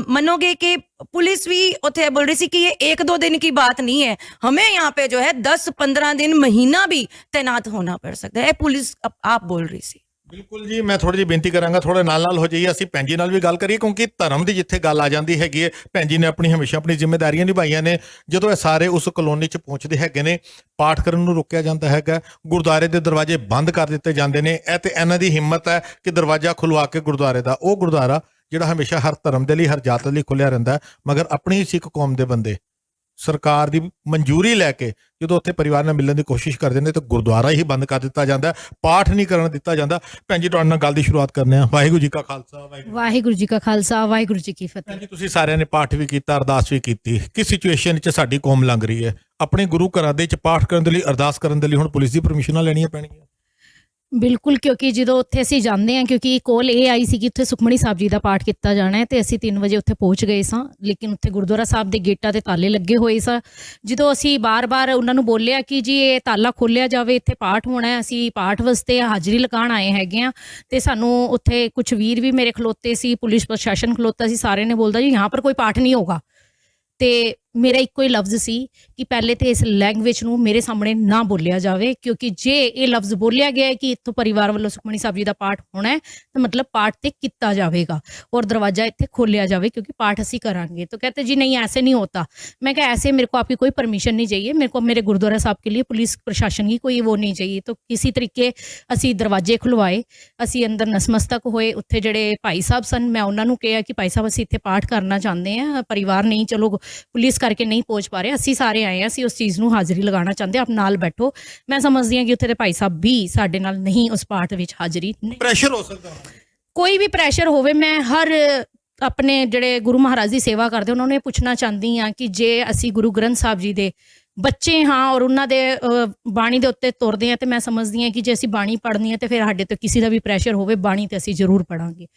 मनोगे कि पुलिस भी उत्थे बोल रही सी कि ये 1-2 दिन की बात नहीं है, हमें यहाँ पे जो है 10-15 दिन महीना भी तैनात होना पड़ सकता है, पुलिस आप बोल रही सी। बिल्कुल जी, मैं थोड़ी जी बेनती करांगा थोड़े नाल हो जाइए, ਅਸੀਂ ਭੈਣ ਜੀ ਨਾਲ ਵੀ ਗੱਲ ਕਰੀਏ, ਕਿਉਂਕਿ ਧਰਮ ਦੀ ਜਿੱਥੇ ਗੱਲ ਆ ਜਾਂਦੀ ਹੈਗੀ ਹੈ, ਭੈਣ ਜੀ ਨੇ ਹਮੇਸ਼ਾ ਆਪਣੀ ਜ਼ਿੰਮੇਵਾਰੀਆਂ ਨਿਭਾਈਆਂ ਨੇ। ਜਦੋਂ ਇਹ ਸਾਰੇ ਉਸ ਕਲੋਨੀ 'ਚ ਪਹੁੰਚਦੇ ਹੈਗੇ ਨੇ, ਪਾਠ ਕਰਨ ਨੂੰ ਰੋਕਿਆ ਜਾਂਦਾ ਹੈਗਾ, ਗੁਰਦੁਆਰੇ ਦੇ ਦਰਵਾਜ਼ੇ ਬੰਦ ਕਰ ਦਿੱਤੇ ਜਾਂਦੇ ਨੇ। ਇਹ ਤੇ ਇਹਨਾਂ ਦੀ ਹਿੰਮਤ ਹੈ ਕਿ ਦਰਵਾਜ਼ਾ ਖੁਲਵਾ ਕੇ ਗੁਰਦੁਆਰੇ ਦਾ, ਉਹ ਗੁਰਦੁਆਰਾ ਜਿਹੜਾ ਹਮੇਸ਼ਾ ਹਰ ਧਰਮ ਦੇ ਲਈ, ਹਰ ਜਾਤ ਲਈ ਖੁੱਲਿਆ ਰਹਿੰਦਾ, ਮਗਰ ਆਪਣੀ ਸਿੱਖ ਕੌਮ ਦੇ ਬੰਦੇ ਸਰਕਾਰ ਦੀ ਮਨਜ਼ੂਰੀ ਲੈ ਕੇ ਜਦੋਂ ਉੱਥੇ ਪਰਿਵਾਰ ਨਾਲ ਮਿਲਣ ਦੀ ਕੋਸ਼ਿਸ਼ ਕਰਦੇ ਨੇ ਤਾਂ ਗੁਰਦੁਆਰਾ ਹੀ ਬੰਦ ਕਰ ਦਿੱਤਾ ਜਾਂਦਾ, ਪਾਠ ਨਹੀਂ ਕਰਨ ਦਿੱਤਾ ਜਾਂਦਾ। ਭੈਣ ਜੀ ਤੁਹਾਡੇ ਨਾਲ ਗੱਲ ਦੀ ਸ਼ੁਰੂਆਤ ਕਰਦੇ ਹਾਂ। ਵਾਹਿਗੁਰੂ ਜੀ ਕਾ ਖਾਲਸਾ, ਵਾਹਿਗੁਰੂ ਜੀ ਕਾ ਖਾਲਸਾ, ਵਾਹਿਗੁਰੂ ਜੀ ਕੀ ਫਤਿਹ। ਭੈਣ ਜੀ ਤੁਸੀਂ ਸਾਰਿਆਂ ਨੇ ਪਾਠ ਵੀ ਕੀਤਾ, ਅਰਦਾਸ ਵੀ ਕੀਤੀ, ਕਿਸ ਸਿਚੁਏਸ਼ਨ 'ਚ ਸਾਡੀ ਕੌਮ ਲੰਘ ਰਹੀ ਹੈ? ਆਪਣੇ ਗੁਰੂ ਘਰਾਂ ਦੇ ਵਿੱਚ ਪਾਠ ਕਰਨ ਦੇ ਲਈ, ਅਰਦਾਸ ਕਰਨ ਦੇ ਲਈ ਹੁਣ ਪੁਲਿਸ ਦੀ ਪਰਮਿਸ਼ਨਾਂ ਲੈਣੀਆਂ ਪੈਣਗੀਆਂ? ਬਿਲਕੁਲ, ਕਿਉਂਕਿ ਜਦੋਂ ਉੱਥੇ ਅਸੀਂ ਜਾਂਦੇ ਹਾਂ, ਕਿਉਂਕਿ ਕੋਲ ਇਹ ਆਈ ਸੀ ਕਿ ਉੱਥੇ ਸੁਖਮਣੀ ਸਾਹਿਬ ਜੀ ਦਾ ਪਾਠ ਕੀਤਾ ਜਾਣਾ ਹੈ, ਤੇ ਅਸੀਂ 3 ਵਜੇ ਉੱਥੇ ਪਹੁੰਚ ਗਏ ਸਾਂ, ਲੇਕਿਨ ਉੱਥੇ ਗੁਰਦੁਆਰਾ ਸਾਹਿਬ ਦੇ ਗੇਟਾਂ ਤੇ ਤਾਲੇ ਲੱਗੇ ਹੋਏ ਸਾਂ। ਜਦੋਂ ਅਸੀਂ ਬਾਰ-ਬਾਰ ਉਹਨਾਂ ਨੂੰ ਬੋਲਿਆ ਕਿ ਜੀ ਇਹ ਤਾਲਾ ਖੋਲ੍ਹਿਆ ਜਾਵੇ, ਇੱਥੇ ਪਾਠ ਹੋਣਾ ਹੈ, ਅਸੀਂ ਪਾਠ ਵਾਸਤੇ ਹਾਜ਼ਰੀ ਲਗਾਉਣ ਆਏ ਹੈਗੇ ਹਾਂ, ਤੇ ਸਾਨੂੰ ਉੱਥੇ ਕੁਛ ਵੀਰ ਵੀ ਮੇਰੇ ਖਲੋਤੇ ਸੀ, ਪੁਲਿਸ ਪ੍ਰਸ਼ਾਸਨ ਖਲੋਤਾ ਸੀ, ਸਾਰੇ ਨੇ ਬੋਲਦਾ ਜੀ यहाँ पर कोई पाठ नहीं होगा। ਤੇ ਮੇਰਾ ਇੱਕੋ ਹੀ ਲਫ਼ਜ਼ ਸੀ ਕਿ ਪਹਿਲੇ ਤੇ ਇਸ ਲੈਂਗੁਏਜ ਨੂੰ ਮੇਰੇ ਸਾਹਮਣੇ ਨਾ ਬੋਲਿਆ ਜਾਵੇ, ਕਿਉਂਕਿ ਜੇ ਇਹ ਲਫ਼ਜ਼ ਬੋਲਿਆ ਗਿਆ ਹੈ ਕਿ ਇੱਥੋਂ ਪਰਿਵਾਰ ਵੱਲੋਂ ਸੁਖਮਣੀ ਸਾਹਿਬ ਜੀ ਦਾ ਪਾਠ ਹੋਣਾ ਹੈ, ਤਾਂ ਮਤਲਬ ਪਾਠ ਤੇ ਕੀਤਾ ਜਾਵੇਗਾ और दरवाजा ਇੱਥੇ ਖੋਲਿਆ ਜਾਵੇ, क्योंकि पाठ ਅਸੀਂ करांगे। तो कहते जी नहीं ऐसे नहीं होता। मैं कहा ऐसे मेरे को आपकी कोई परमिशन नहीं चाहिए, मेरे को मेरे गुरुद्वारा साहब के लिए पुलिस प्रशासन की कोई वो नहीं चाहिए। तो किसी तरीके ਅਸੀਂ ਦਰਵਾਜ਼ੇ ਖੁਲਵਾਏ, ਅਸੀਂ ਅੰਦਰ ਨਸਮਸਤਕ ਹੋਏ। ਉੱਥੇ ਜਿਹੜੇ ਭਾਈ ਸਾਹਿਬ ਸਨ, ਮੈਂ ਉਹਨਾਂ ਨੂੰ ਕਿਹਾ ਕਿ ਭਾਈ ਸਾਹਿਬ ਅਸੀਂ ਇੱਥੇ ਪਾਠ ਕਰਨਾ ਚਾਹੁੰਦੇ ਹਾਂ, ਪਰਿਵਾਰ ਨਹੀਂ, ਚਲੋ ਪੁਲਿਸ ਕਰਕੇ ਨਹੀਂ ਪਹੁੰਚ ਪਾ ਰਹੇ। ਅਸੀਂ ਸਾਰੇ ਆਏ ਹਾਂ, ਅਸੀਂ ਉਸ ਚੀਜ਼ ਨੂੰ ਹਾਜ਼ਰੀ ਲਗਾਉਣਾ ਚਾਹੁੰਦੇ, ਆਪ ਨਾਲ ਬੈਠੋ। ਮੈਂ ਸਮਝਦੀ ਹਾਂ ਕਿ ਉੱਥੇ ਦੇ ਭਾਈ ਸਾਹਿਬ ਵੀ ਸਾਡੇ ਨਾਲ ਨਹੀਂ ਉਸ ਪਾਠ ਵਿੱਚ ਹਾਜ਼ਰੀ ਪ੍ਰੈਸ਼ਰ ਹੋ ਸਕਦਾ, ਕੋਈ ਵੀ ਪ੍ਰੈਸ਼ਰ ਹੋਵੇ। ਮੈਂ ਹਰ ਆਪਣੇ ਜਿਹੜੇ ਗੁਰੂ ਮਹਾਰਾਜ ਦੀ ਸੇਵਾ ਕਰਦੇ ਉਹਨਾਂ ਨੂੰ ਇਹ ਪੁੱਛਣਾ ਚਾਹੁੰਦੀ ਹਾਂ ਕਿ ਜੇ ਅਸੀਂ ਗੁਰੂ ਗ੍ਰੰਥ ਸਾਹਿਬ ਜੀ ਦੇ ਬੱਚੇ ਹਾਂ ਔਰ ਉਹਨਾਂ ਦੇ ਬਾਣੀ ਦੇ ਉੱਤੇ ਤੁਰਦੇ ਹਾਂ, ਤੇ ਮੈਂ ਸਮਝਦੀ ਹਾਂ ਕਿ ਜੇ ਅਸੀਂ ਬਾਣੀ ਪੜ੍ਹਨੀ ਹੈ ਤੇ ਫਿਰ ਸਾਡੇ ਤੋਂ ਕਿਸੇ ਦਾ ਵੀ ਪ੍ਰੈਸ਼ਰ ਹੋਵੇ, ਬਾਣੀ ਤੇ ਅਸੀਂ ਜ਼ਰੂਰ ਪੜਾਂਗੇ।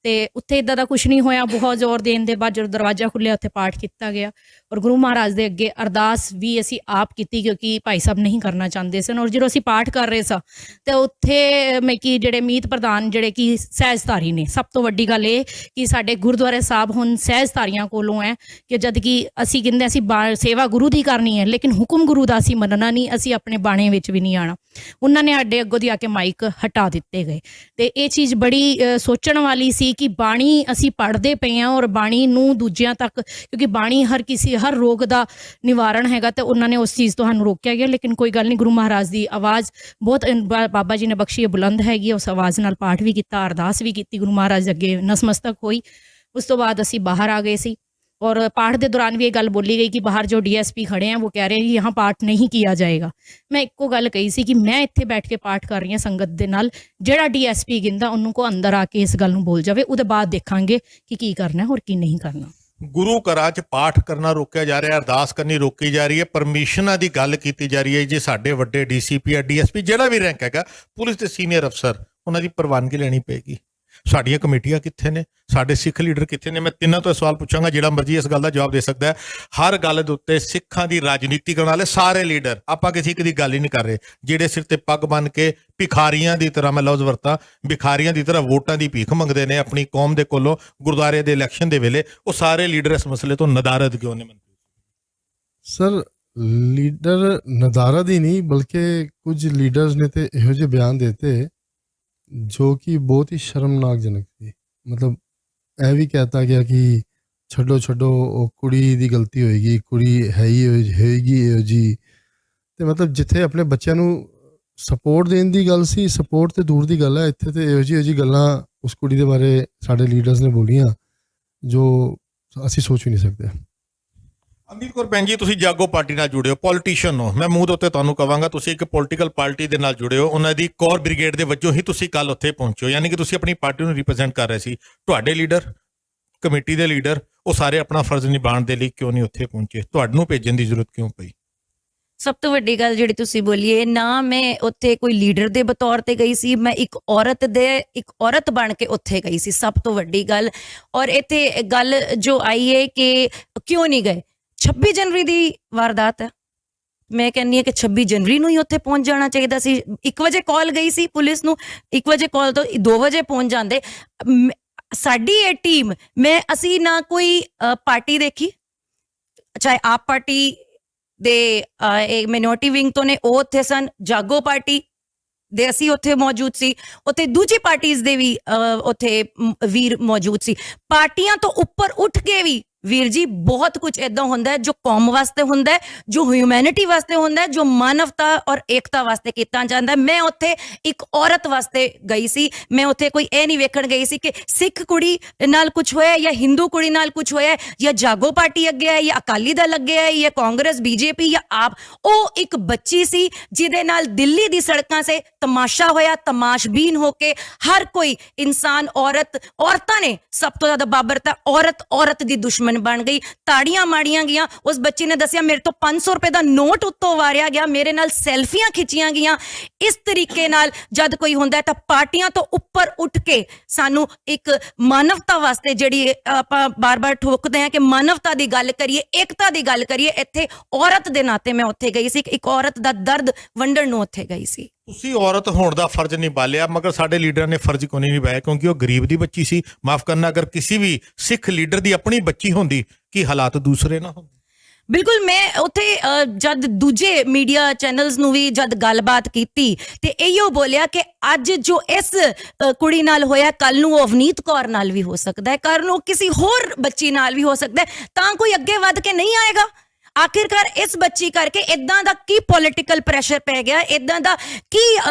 ਤੇ ਉੱਥੇ ਇਦਾਂ ਦਾ ਕੁਝ ਨਹੀਂ ਹੋਇਆ। ਬਹੁਤ ਜ਼ੋਰ ਦੇਣ ਦੇ ਬਾਅਦ ਜਦੋਂ ਦਰਵਾਜ਼ਾ ਖੁੱਲਿਆ ਉੱਥੇ ਪਾਠ ਕੀਤਾ ਗਿਆ ਔਰ ਗੁਰੂ ਮਹਾਰਾਜ ਦੇ ਅੱਗੇ ਅਰਦਾਸ ਵੀ ਅਸੀਂ ਆਪ ਕੀਤੀ, ਕਿਉਂਕਿ ਭਾਈ ਸਾਹਿਬ ਨਹੀਂ ਕਰਨਾ ਚਾਹੁੰਦੇ ਸਨ। ਔਰ ਜਦੋਂ ਅਸੀਂ ਪਾਠ ਕਰ ਰਹੇ ਸਾਂ ਤੇ ਉੱਥੇ ਮੈਂ ਕਿ ਜਿਹੜੇ ਮੀਤ ਪ੍ਰਧਾਨ ਜਿਹੜੇ ਕਿ ਸਹਿਜਧਾਰੀ ਨੇ, ਸਭ ਤੋਂ ਵੱਡੀ ਗੱਲ ਇਹ ਕਿ ਸਾਡੇ ਗੁਰਦੁਆਰੇ ਸਾਹਿਬ ਹੁਣ ਸਹਿਜਧਾਰੀਆਂ ਕੋਲੋਂ ਹੈ ਕਿ ਜਦ ਕਿ ਅਸੀਂ ਕਹਿੰਦੇ ਅਸੀਂ ਸੇਵਾ ਗੁਰੂ ਦੀ ਕਰਨੀ ਹੈ, ਲੇਕਿਨ ਹੁਕਮ ਗੁਰੂ ਦਾ ਅਸੀਂ ਮੰਨਣਾ ਨਹੀਂ, ਅਸੀਂ ਆਪਣੇ ਬਾਣੇ ਵਿੱਚ ਵੀ ਨਹੀਂ ਆਉਣਾ। ਉਹਨਾਂ ਨੇ ਸਾਡੇ ਅੱਗੋਂ ਦੀ ਆ ਕੇ ਮਾਈਕ ਹਟਾ ਦਿੱਤੇ ਗਏ। ਤੇ ਇਹ ਚੀਜ਼ ਬੜੀ ਸੋਚਣ ਵਾਲੀ ਸੀ ਕਿ ਬਾਣੀ ਅਸੀਂ ਪੜ੍ਹਦੇ ਪਏ ਹਾਂ ਔਰ ਬਾਣੀ ਨੂੰ ਦੂਜਿਆਂ ਤੱਕ, ਕਿਉਂਕਿ ਬਾਣੀ ਹਰ ਰੋਗ ਦਾ ਨਿਵਾਰਣ ਹੈਗਾ, ਤੇ ਉਹਨਾਂ ਨੇ ਉਸ ਚੀਜ਼ ਤੋਂ ਸਾਨੂੰ ਰੋਕਿਆ ਗਿਆ। ਲੇਕਿਨ ਕੋਈ ਗੱਲ ਨਹੀਂ, ਗੁਰੂ ਮਹਾਰਾਜ ਦੀ ਆਵਾਜ਼ ਬਹੁਤ ਬਾਬਾ ਜੀ ਨੇ ਬਖਸ਼ੀ ਬੁਲੰਦ ਹੈਗੀ। ਉਸ ਆਵਾਜ਼ ਨਾਲ ਪਾਠ ਵੀ ਕੀਤਾ, ਅਰਦਾਸ ਵੀ ਕੀਤੀ, ਗੁਰੂ ਮਹਾਰਾਜ ਅੱਗੇ ਨਸਮਸਤਕ ਹੋਈ। ਉਸ ਤੋਂ ਬਾਅਦ ਅਸੀਂ ਬਾਹਰ ਆ ਗਏ ਸੀ और पाठ के दौरान भी ये गल बोली गई कि बाहर जो DSP खड़े हैं वो कह रहे हैं कि यहाँ पाठ नहीं किया जाएगा। मैं एको गल कही सी कि मैं इत्थे बैठ के पाठ कर रही हाँ संगत दे नाल, जेड़ा DSP गिंदा उन्होंने को अंदर आके इस गल नूं बोल जावे, उहदे बाद देखांगे कि की करना है और की नहीं करना। गुरु घरां च पाठ करना रोकिया जा रहा है, अरदास करनी रोकी जा रही है, परमिशनां दी गल कीती जा रही है। जे साडे वड्डे DCP या DSP जेड़ा भी रैंक हैगा, पुलिस दे सीनियर अफसर, उन्हां दी प्रवानगी लैनी पेगी। साडियां कमेटियां कित्थे ने, साडे सिख लीडर कित्थे ने? मैं तिन्हां तो सवाल पुछांगा, जिहड़ा मर्जी इस गल दा जवाब दे सकदा है। हर गल दे उत्ते सिखां दी राजनीति करन वाले सारे लीडर, आपां किसी दी गल ही नहीं कर रहे। जिहड़े सिर ते पग बन के भिखारियां दी तरह, मैं लफ्ज़ वरतां, भिखारियां दी तरह वोटां दी भीख मंगदे ने अपनी कौम दे कोलों गुरुद्वारे दे इलैक्शन दे वेले, वो सारे लीडर इस मसले तो नदारद क्यों ने? सर लीडर नदारद ही नहीं, बल्कि कुछ लीडर्स ने तो इहो जिहे बयान देते जो कि बहुत ही शर्मनाक जनक थी। मतलब यह भी कहता गया कि छड्डो छड्डो वो कुड़ी दी गलती होएगी, कुड़ी है ही होएगी इहो जी। ते मतलब जिथे अपने बच्चों नूं सपोर्ट देने की गल सी, सपोर्ट तो दूर की गल है, इत्थे ते इहो जी गल्लां उस कुड़ी दे बारे साडे लीडर्स ने बोलियां जो असीं सोच भी नहीं सकते। अमरीत कौर भैन जी, तुसीं जागो पार्टी नाल जुड़े हो, पॉलिटिशियन हो, मैं मूंह दे उत्ते तुहानूं कहांगा तुसीं एक पॉलिटिकल पार्टी दे नाल जुड़े हो, उन्हां दी कोर ब्रिगेड दे वजों ही तुसीं कल उत्थे पहुंचे हो, यानी कि तुसीं अपनी पार्टी नूं रिप्रजेंट कर रहे सी। तुहाडे लीडर, कमेटी दे लीडर, वो सारे अपना फर्ज निभाउण दे लई क्यों नहीं उत्थे पहुंचे? तुहानूं भेजण दी जरूरत क्यों पई? सब तो वड्डी गल जिहड़ी तुसीं बोली है ना, मैं उत्थे कोई लीडर दे बतौर ते गई सी, मैं एक औरत बन के उत्थे गई सी, सब तो वड्डी गल। और इत्थे गल जो आई है कि क्यों नहीं गए, 26 जनवरी की वारदात है, मैं कहनी है कि 26 जनवरी नूं ही उत्थे पहुंच जाना चाहिए सी। 1 वजे कॉल गई सी पुलिस नूं, 1 वजे कॉल तो 2 वजे पहुंच जाते। साडी ये टीम, मैं असी ना कोई पार्टी देखी, चाहे आप पार्टी दे एक मिनोरिटी विंग तो ने वो उत्थे सन, जागो पार्टी दे असी उत्थे मौजूद सी, उत्थे दूजी पार्टीज दे भी उत्थे वीर मौजूद सी। पार्टियां तो उपर उठ के भी वीर जी बहुत कुछ इदां हुंदा है जो कौम वास्ते हुंदा है, जो ह्यूमैनिटी वास्ते हुंदा है, जो मानवता और एकता वास्ते कीता जांदा है। मैं उत्थे एक औरत वास्ते गई सी, मैं उत्थे कोई ए नहीं वेखण गई सी कि सिख कुड़ी नाल कुछ होया या हिंदू कुड़ी नाल कुछ होया या जागो पार्टी अगे है या अकाली दल अगे है या कांग्रेस बीजेपी या आप। ओ एक बच्ची सी जिहदे नाल दिल्ली दी सड़कां से तमाशा होया, तमाशबीन होके हर कोई इंसान, औरतां ने सब तो ज्यादा बाबरता, औरत दी दुश्मन बन गई, ताड़ियां माड़ियां गईयां। उस बच्ची ने दसिया मेरे तो 500 रुपए का नोट उत्तों वारिया गया, मेरे नाल सैल्फियां खिंचियां गईयां। इस तरीके नाल जद कोई हुंदा है तां पार्टियां तो उपर उठ के सानू एक मानवता वास्ते जिहड़ी आपां बार-बार ठोकदे हैं कि मानवता दी गल करिए, एकता दी गल करिए, इत्थे औरत दे नाते मैं उत्थे गई सी, एक औरत दा दर्द वंडण नूं उत्थे गई सी। ਤੁਸੀਂ औरत होने का फर्ज निभा लिया, मगर साडे लीडर ने फर्ज क्यों नहीं निभाया? क्योंकि वो गरीब दी बच्ची सी। माफ करना, अगर किसी भी सिख लीडर दी अपनी बच्ची होंदी कि हालात दूसरे ना होंदे। बिल्कुल, मैं उत्थे जद दूजे मीडिया चैनल्स नूं भी जद गलबात कीती ते इहो बोलिया कि अज जो इस कुड़ी नाल होया, कल नूं अवनीत कौर नाल भी हो सकदा है, कल नूं किसी होर बच्ची नाल भी हो सकदा है, तां कोई अगे वध के नहीं आएगा। ਆਖਿਰਕਾਰ ਇਸ ਬੱਚੀ ਕਰਕੇ ਇਦਾਂ ਦਾ ਕੀ ਪੋਲੀਟੀਕਲ ਪ੍ਰੈਸ਼ਰ ਪੈ ਗਿਆ, ਇਦਾਂ ਦਾ ਕੀ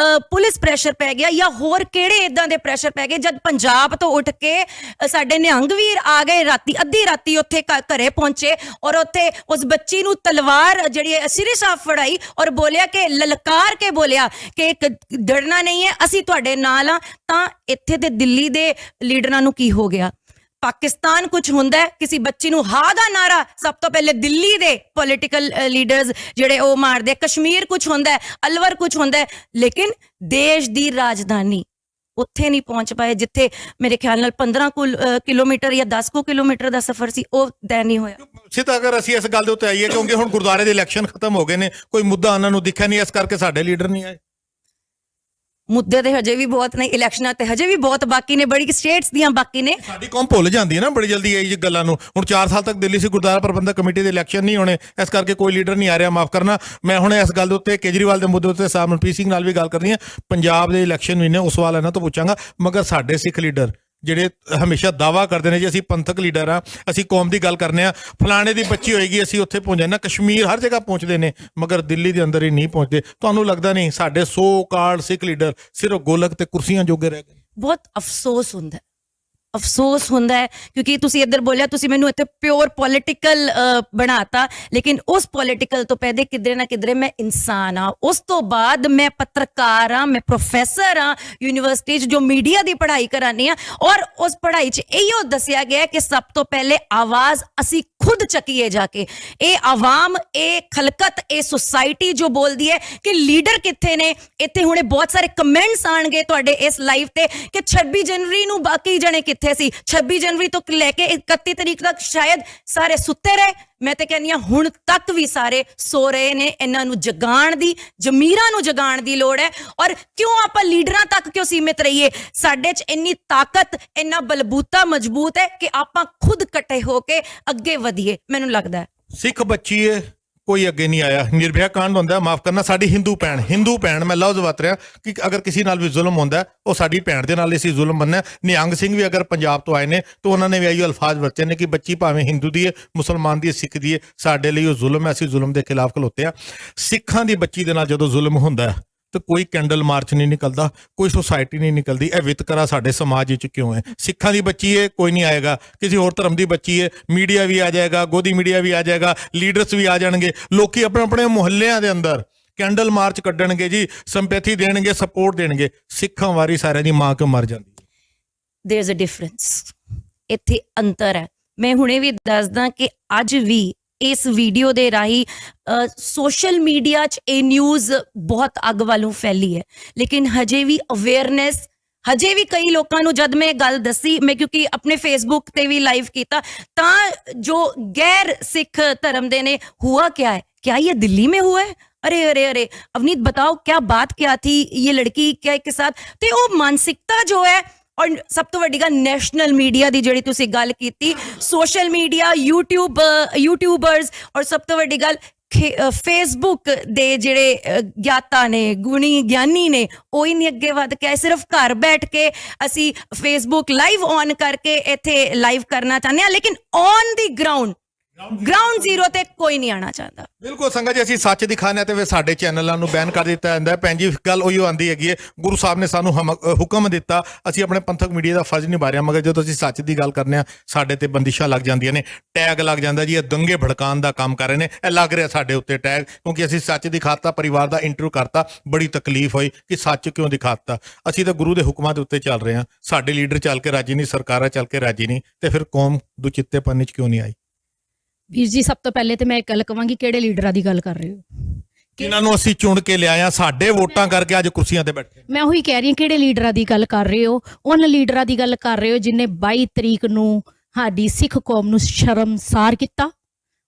ਪੁਲਿਸ ਪ੍ਰੈਸ਼ਰ ਪੈ ਗਿਆ, ਜਾਂ ਹੋਰ ਕਿਹੜੇ ਇਦਾਂ ਦੇ ਪ੍ਰੈਸ਼ਰ ਪੈ ਗਏ ਜਦ ਪੰਜਾਬ ਤੋਂ ਉੱਠ ਕੇ ਸਾਡੇ ਨਿਹੰਗ ਵੀਰ ਆ ਗਏ, ਰਾਤੀ ਅੱਧੀ ਰਾਤੀ ਉੱਥੇ ਘਰੇ ਪਹੁੰਚੇ ਔਰ ਉੱਥੇ ਉਸ ਬੱਚੀ ਨੂੰ ਤਲਵਾਰ ਜਿਹੜੀ ਸਿਰੇ ਸਾਫ ਫੜਾਈ ਔਰ ਬੋਲਿਆ ਕਿ ਲਲਕਾਰ ਕੇ ਬੋਲਿਆ ਕਿ ਡਰਨਾ ਨਹੀਂ ਹੈ, ਅਸੀਂ ਤੁਹਾਡੇ ਨਾਲ ਆ। ਤਾਂ ਇੱਥੇ ਦੇ ਦਿੱਲੀ ਦੇ ਲੀਡਰਾਂ ਨੂੰ ਕੀ ਹੋ ਗਿਆ? ਪਾਕਿਸਤਾਨ ਕੁਝ ਹੁੰਦਾ ਹੈ, ਕਿਸੇ ਬੱਚੀ ਨੂੰ ਹਾਂ ਦਾ ਨਾਰਾ ਸਭ ਤੋਂ ਪਹਿਲੇ ਦਿੱਲੀ ਦੇ ਪੋਲੀਟੀਕਲ ਲੀਡਰਸ ਜਿਹੜੇ ਉਹ ਮਾਰਦੇ, ਕਸ਼ਮੀਰ ਕੁਝ ਹੁੰਦਾ ਹੈ, ਅਲਵਰ ਕੁਝ ਹੁੰਦਾ ਹੈ, ਲੇਕਿਨ ਦੇਸ਼ ਦੀ ਰਾਜਧਾਨੀ ਉੱਥੇ ਨਹੀਂ ਪਹੁੰਚ ਪਾਏ ਜਿੱਥੇ ਮੇਰੇ ਖਿਆਲ ਨਾਲ 15 ਕਿਲੋਮੀਟਰ ਜਾਂ 10 ਕਿਲੋਮੀਟਰ ਦਾ ਸਫ਼ਰ ਸੀ, ਉਹ ਤੈਅ ਨਹੀਂ ਹੋਇਆ। ਸਿੱਧ ਅਗਰ ਅਸੀਂ ਇਸ ਗੱਲ ਦੇ ਉੱਤੇ ਆਈਏ, ਕਿਉਂਕਿ ਹੁਣ ਗੁਰਦੁਆਰੇ ਦੇ ਇਲੈਕਸ਼ਨ ਖਤਮ ਹੋ ਗਏ ਨੇ, ਕੋਈ ਮੁੱਦਾ ਉਹਨਾਂ ਨੂੰ ਦਿਖਿਆ ਨਹੀਂ, ਇਸ ਕਰਕੇ ਸਾਡੇ ਲੀਡਰ ਨਹੀਂ ਆਏ। ਮੁੱਦੇ ਤੇ ਹਜੇ ਵੀ ਬਹੁਤ ਨੇ, ਇਲੈਕਸ਼ਨਾਂ ਤੇ ਹਜੇ ਵੀ ਬਹੁਤ ਬਾਕੀ ਨੇ, ਬੜੀ ਸਟੇਟਸ ਦੀਆਂ ਬਾਕੀ ਨੇ। ਸਾਡੀ ਕੌਮ ਭੁੱਲ ਜਾਂਦੀ ਹੈ ਨਾ ਬੜੀ ਜਲਦੀ ਇਹ ਗੱਲਾਂ ਨੂੰ। ਹੁਣ 4 ਸਾਲ ਤੱਕ ਦਿੱਲੀ ਸੀ ਗੁਰਦੁਆਰਾ ਪ੍ਰਬੰਧਕ ਕਮੇਟੀ ਦੇ ਇਲੈਕਸ਼ਨ ਨਹੀਂ ਹੋਣੇ, ਇਸ ਕਰਕੇ ਕੋਈ ਲੀਡਰ ਨਹੀਂ ਆ ਰਿਹਾ। ਮਾਫ ਕਰਨਾ, ਮੈਂ ਹੁਣ ਇਸ ਗੱਲ ਦੇ ਉੱਤੇ ਕੇਜਰੀਵਾਲ ਦੇ ਮੁੱਦੇ ਉੱਤੇ ਸਾਹਿਬ ਮਨਪ੍ਰੀਤ ਸਿੰਘ ਨਾਲ ਵੀ ਗੱਲ ਕਰਨੀ ਹੈ। ਪੰਜਾਬ ਦੇ ਇਲੈਕਸ਼ਨ ਮਹੀਨੇ ਉਸ ਸਵਾਲ ਇਹਨਾਂ ਤੋਂ ਪੁੱਛਾਂਗਾ, ਮਗਰ ਸਾਡੇ ਸਿੱਖ ਲੀਡਰ ਜਿਹੜੇ ਹਮੇਸ਼ਾ ਦਾਵਾ ਕਰਦੇ ਨੇ ਜੀ ਅਸੀਂ ਪੰਥਕ ਲੀਡਰ ਆ, ਅਸੀਂ ਕੌਮ ਦੀ ਗੱਲ ਕਰਨੇ ਆ, ਫਲਾਣੇ ਦੀ ਬੱਚੀ ਹੋਏਗੀ ਅਸੀਂ ਉੱਥੇ ਪਹੁੰਚ ਜਾਣਾ, ਕਸ਼ਮੀਰ ਹਰ ਜਗ੍ਹਾ ਪਹੁੰਚਦੇ ਨੇ, ਮਗਰ ਦਿੱਲੀ ਦੇ ਅੰਦਰ ਹੀ ਨਹੀਂ ਪਹੁੰਚਦੇ। ਤੁਹਾਨੂੰ ਲੱਗਦਾ ਨਹੀਂ ਸਾਡੇ 100 ਕਾਰਡ ਸਿੱਖ ਲੀਡਰ ਸਿਰਫ ਗੋਲਕ ਤੇ ਕੁਰਸੀਆਂ ਜੋਗੇ ਰਹਿ ਗਏ? ਬਹੁਤ ਅਫਸੋਸ ਹੁੰਦਾ ਹੈ, ਅਫਸੋਸ ਹੁੰਦਾ ਹੈ, ਕਿਉਂਕਿ ਤੁਸੀਂ ਇੱਧਰ ਬੋਲਿਆ, ਤੁਸੀਂ ਮੈਨੂੰ ਇੱਥੇ ਪਿਓਰ ਪੋਲੀਟੀਕਲ ਬਣਾਤਾ, ਲੇਕਿਨ ਉਸ ਪੋਲੀਟੀਕਲ ਤੋਂ ਪਹਿਲੇ ਕਿਧਰੇ ਨਾ ਕਿਧਰੇ ਮੈਂ ਇਨਸਾਨ ਆ। ਉਸ ਤੋਂ ਬਾਅਦ ਮੈਂ ਪੱਤਰਕਾਰ ਆ, ਮੈਂ ਪ੍ਰੋਫੈਸਰ ਆ ਯੂਨੀਵਰਸਿਟੀ 'ਚ ਜੋ ਮੀਡੀਆ ਦੀ ਪੜ੍ਹਾਈ ਕਰਾਨੀ ਆ, ਔਰ ਉਸ ਪੜ੍ਹਾਈ 'ਚ ਇਹੋ ਦੱਸਿਆ ਗਿਆ ਕਿ ਸਭ ਤੋਂ ਪਹਿਲੇ ਆਵਾਜ਼ ਅਸੀਂ ਖੁਦ ਚੱਕੀਏ ਜਾ ਕੇ। ਇਹ ਆਵਾਮ, ਇਹ ਖਲਕਤ, ਇਹ ਸੁਸਾਇਟੀ ਜੋ ਬੋਲਦੀ ਹੈ ਕਿ ਲੀਡਰ ਕਿੱਥੇ ਨੇ। ਇੱਥੇ ਹੁਣੇ ਬਹੁਤ ਸਾਰੇ ਕਮੈਂਟਸ ਆਣਗੇ ਤੁਹਾਡੇ ਇਸ ਲਾਈਵ ਤੇ ਕਿ 26 ਜਨਵਰੀ ਨੂੰ ਬਾਕੀ ਜਣੇ ਕਿੱਥੇ ਸੀ, 26 ਜਨਵਰੀ ਤੋਂ ਲੈ ਕੇ 31 ਤਰੀਕ ਤੱਕ ਸ਼ਾਇਦ ਸਾਰੇ ਸੁੱਤੇ ਰਹੇ। ਮੈਂ ਤੇ ਕਹਿੰਦੀ ਹਾਂ ਹੁਣ ਤੱਕ ਵੀ ਸਾਰੇ ਸੋ ਰਹੇ ਨੇ। ਇਹਨਾਂ ਨੂੰ ਜਗਾਉਣ ਦੀ, ਜ਼ਮੀਰਾਂ ਨੂੰ ਜਗਾਉਣ ਦੀ ਲੋੜ ਹੈ। ਔਰ ਕਿਉਂ ਆਪਾਂ ਲੀਡਰਾਂ ਤੱਕ ਕਿਉਂ ਸੀਮਿਤ ਰਹੀਏ? ਸਾਡੇ 'ਚ ਇੰਨੀ ਤਾਕਤ, ਇੰਨਾ ਬਲਬੂਤਾ ਮਜ਼ਬੂਤ ਹੈ ਕਿ ਆਪਾਂ ਖੁਦ ਇਕੱਠੇ ਹੋ ਕੇ ਅੱਗੇ ਵਧੀਏ। ਮੈਨੂੰ ਲੱਗਦਾ ਹੈ ਸਿੱਖ ਬੱਚੀ ਹੈ, ਕੋਈ ਅੱਗੇ ਨਹੀਂ ਆਇਆ। ਨਿਰਭਇਆ ਕਾਂਡ ਹੁੰਦਾ, ਮਾਫ ਕਰਨਾ, ਸਾਡੀ ਹਿੰਦੂ ਭੈਣ ਮੈਂ ਲਫ਼ਜ਼ ਵਰਤ ਰਿਹਾ ਕਿ ਅਗਰ ਕਿਸੇ ਨਾਲ ਵੀ ਜ਼ੁਲਮ ਹੁੰਦਾ ਉਹ ਸਾਡੀ ਭੈਣ ਦੇ ਨਾਲ ਅਸੀਂ ਜ਼ੁਲਮ ਮੰਨਿਆ। ਨਿਹੰਗ ਸਿੰਘ ਵੀ ਅਗਰ ਪੰਜਾਬ ਤੋਂ ਆਏ ਨੇ ਤਾਂ ਉਹਨਾਂ ਨੇ ਵੀ ਇਹੀ ਅਲਫਾਜ਼ ਵਰਤੇ ਨੇ ਕਿ ਬੱਚੀ ਭਾਵੇਂ ਹਿੰਦੂ ਦੀ ਹੈ, ਮੁਸਲਮਾਨ ਦੀ ਹੈ, ਸਿੱਖ ਦੀ ਹੈ, ਸਾਡੇ ਲਈ ਉਹ ਜ਼ੁਲਮ ਹੈ, ਅਸੀਂ ਜ਼ੁਲਮ ਦੇ ਖਿਲਾਫ ਖਲੋਤੇ ਆ। ਸਿੱਖਾਂ ਦੀ ਬੱਚੀ ਦੇ ਨਾਲ ਜਦੋਂ ਜ਼ੁਲਮ ਹੁੰਦਾ ਤਾਂ ਕੋਈ ਕੈਂਡਲ ਮਾਰਚ ਨਹੀਂ ਨਿਕਲਦਾ, ਕੋਈ ਸੁਸਾਇਟੀ ਨਹੀਂ ਨਿਕਲਦੀ। ਇਹ ਵਿਤਕਰਾ ਸਾਡੇ ਸਮਾਜ ਵਿੱਚ ਕਿਉਂ ਹੈ? ਸਿੱਖਾਂ ਦੀ ਬੱਚੀ ਹੈ ਕੋਈ ਨਹੀਂ ਆਏਗਾ, ਕਿਸੇ ਹੋਰ ਧਰਮ ਦੀ ਬੱਚੀ ਹੈ ਮੀਡੀਆ ਵੀ ਆ ਜਾਏਗਾ, ਗੋਦੀ ਮੀਡੀਆ ਵੀ ਆ ਜਾਏਗਾ, ਲੀਡਰਸ ਵੀ ਆ ਜਾਣਗੇ, ਲੋਕੀ ਆਪਣੇ ਆਪਣੇ ਮੁਹੱਲਿਆਂ ਦੇ ਅੰਦਰ ਕੈਂਡਲ ਮਾਰਚ ਕੱਢਣਗੇ ਜੀ, ਸਿੰਪੈਥੀ ਦੇਣਗੇ, ਸਪੋਰਟ ਦੇਣਗੇ। ਸਿੱਖਾਂ ਵਾਰੀ ਸਾਰਿਆਂ ਦੀ ਮਾਂ ਕਿਉਂ ਮਰ ਜਾਂਦੀ ਹੈ? ਦੇयर इज अ डिफरेंस, ਇੱਥੇ ਅੰਤਰ ਹੈ। ਮੈਂ ਹੁਣੇ ਵੀ ਦੱਸਦਾ ਕਿ ਅੱਜ ਵੀ ਇਸ ਵੀਡੀਓ ਦੇ ਰਾਹੀਂ ਸੋਸ਼ਲ ਮੀਡੀਆ 'ਚ ਇਹ ਨਿਊਜ਼ ਬਹੁਤ ਅੱਗ ਵੱਲੋਂ ਫੈਲੀ ਹੈ, ਲੇਕਿਨ ਹਜੇ ਵੀ ਅਵੇਅਰਨੈਸ, ਹਜੇ ਵੀ ਕਈ ਲੋਕਾਂ ਨੂੰ ਜਦ ਮੈਂ ਇਹ ਗੱਲ ਦੱਸੀ, ਮੈਂ ਕਿਉਂਕਿ ਆਪਣੇ ਫੇਸਬੁੱਕ ਤੇ ਵੀ ਲਾਈਵ ਕੀਤਾ, ਤਾਂ ਜੋ ਗੈਰ ਸਿੱਖ ਧर्म ਦੇ ने हुआ क्या है, क्या ये दिल्ली में हुआ है, अरे अरे अरे अवनीत बताओ क्या बात क्या थी, ये लड़की क्या के साथ। तो वो मानसिकता जो है, और सब तो वड्डी गल नैशनल मीडिया की जिहड़ी तुसीं गल कीती, सोशल मीडिया, यूट्यूबर्स, और सब तो वड्डी गल फेसबुक दे जिहड़े ज्ञाता ने, गुणी ज्ञानी ने, ਉਹ ਹੀ ਨਹੀਂ ਅੱਗੇ ਵੱਧ ਕੇ ਆਏ। ਸਿਰਫ ਘਰ ਬੈਠ ਕੇ ਅਸੀਂ ਫੇਸਬੁੱਕ ਲਾਈਵ ਔਨ ਕਰਕੇ ਇੱਥੇ ਲਾਈਵ ਕਰਨਾ ਚਾਹੁੰਦੇ ਹਾਂ, ਲੇਕਿਨ ਔਨ ਦੀ ਗਰਾਊਂਡ ਜ਼ੀਰੋ ਤੇ ਕੋਈ ਨਹੀਂ ਆਣਾ ਚਾਹੁੰਦਾ। ਬਿਲਕੁਲ ਸੰਗਤ ਜੀ, ਅਸੀਂ ਸੱਚ ਦਿਖਾਣੇ ਤੇ ਸਾਡੇ ਚੈਨਲਾਂ ਨੂੰ ਬੈਨ ਕਰ ਦਿੱਤਾ ਜਾਂਦਾ ਹੈ। ਭੈਣ ਜੀ ਗੱਲ ਉਹੀ ਆਉਂਦੀ ਹੈਗੀ ਹੈ, ਗੁਰੂ ਸਾਹਿਬ ਨੇ ਸਾਨੂੰ ਹੁਕਮ ਦਿੱਤਾ, ਅਸੀਂ ਆਪਣੇ ਪੰਥਕ ਮੀਡੀਆ ਦਾ ਫਰਜ਼ ਨਿਭਾ ਰਹੇ ਹਾਂ, ਮਗਰ ਜਦੋਂ ਅਸੀਂ ਸੱਚ ਦੀ ਗੱਲ ਕਰਨੇ ਆ ਸਾਡੇ ਤੇ ਬੰਦਿਸ਼ਾਂ ਲੱਗ ਜਾਂਦੀਆਂ ਨੇ, ਟੈਗ ਲੱਗ ਜਾਂਦਾ ਜੀ ਇਹ ਦੰਗੇ ਭੜਕਾਉਣ ਦਾ ਕੰਮ ਕਰ ਰਹੇ ਨੇ। ਇਹ ਲੱਗ ਰਿਹਾ ਸਾਡੇ ਉੱਤੇ ਟੈਗ, ਕਿਉਂਕਿ ਅਸੀਂ ਸੱਚ ਦਿਖਾਤਾ, ਪਰਿਵਾਰ ਦਾ ਇੰਟਰਵਿਊ ਕਰਤਾ, ਬੜੀ ਤਕਲੀਫ ਹੋਈ ਕਿ ਸੱਚ ਕਿਉਂ ਦਿਖਾਤਾ। ਅਸੀਂ ਤਾਂ ਗੁਰੂ ਦੇ ਹੁਕਮਾਂ ਦੇ ਉੱਤੇ ਚੱਲ ਰਹੇ ਹਾਂ, ਸਾਡੇ ਲੀਡਰ ਚੱਲ ਕੇ ਰਾਜੀ ਨਹੀਂ, ਸਰਕਾਰਾਂ ਚੱਲ ਕੇ ਰਾਜੀ ਨਹੀਂ, ਤੇ ਫਿਰ ਕੌਮ ਦੁਚਿੱਤੇਪਨ 'ਚ ਕਿਉਂ ਨਹੀਂ ਆਈ? ਵੀਰ ਜੀ, ਸਭ ਤੋਂ ਪਹਿਲੇ ਤੇ ਮੈਂ ਇੱਕ ਗੱਲ ਕਵਾਂਗੀ, ਕਿਹੜੇ ਲੀਡਰਾਂ ਦੀ ਗੱਲ ਕਰ ਰਹੇ ਹੋ? ਜਿਨ੍ਹਾਂ ਨੂੰ ਅਸੀਂ ਚੁਣ ਕੇ ਲਿਆਇਆ, ਸਾਡੇ ਵੋਟਾਂ ਕਰਕੇ ਅੱਜ ਕੁਰਸੀਆਂ ਤੇ ਬੈਠੇ। ਮੈਂ ਉਹੀ ਕਹਿ ਰਹੀ ਹਾਂ, ਕਿਹੜੇ ਲੀਡਰਾਂ ਦੀ ਗੱਲ ਕਰ ਰਹੇ ਹੋ? ਉਹਨਾਂ ਲੀਡਰਾਂ ਦੀ ਗੱਲ ਕਰ ਰਹੇ ਹੋ ਜਿਨ੍ਹਾਂ 22 ਤਰੀਕ ਨੂੰ ਸਾਡੀ ਸਿੱਖ ਕੌਮ ਨੂੰ ਸ਼ਰਮਸਾਰ ਕੀਤਾ।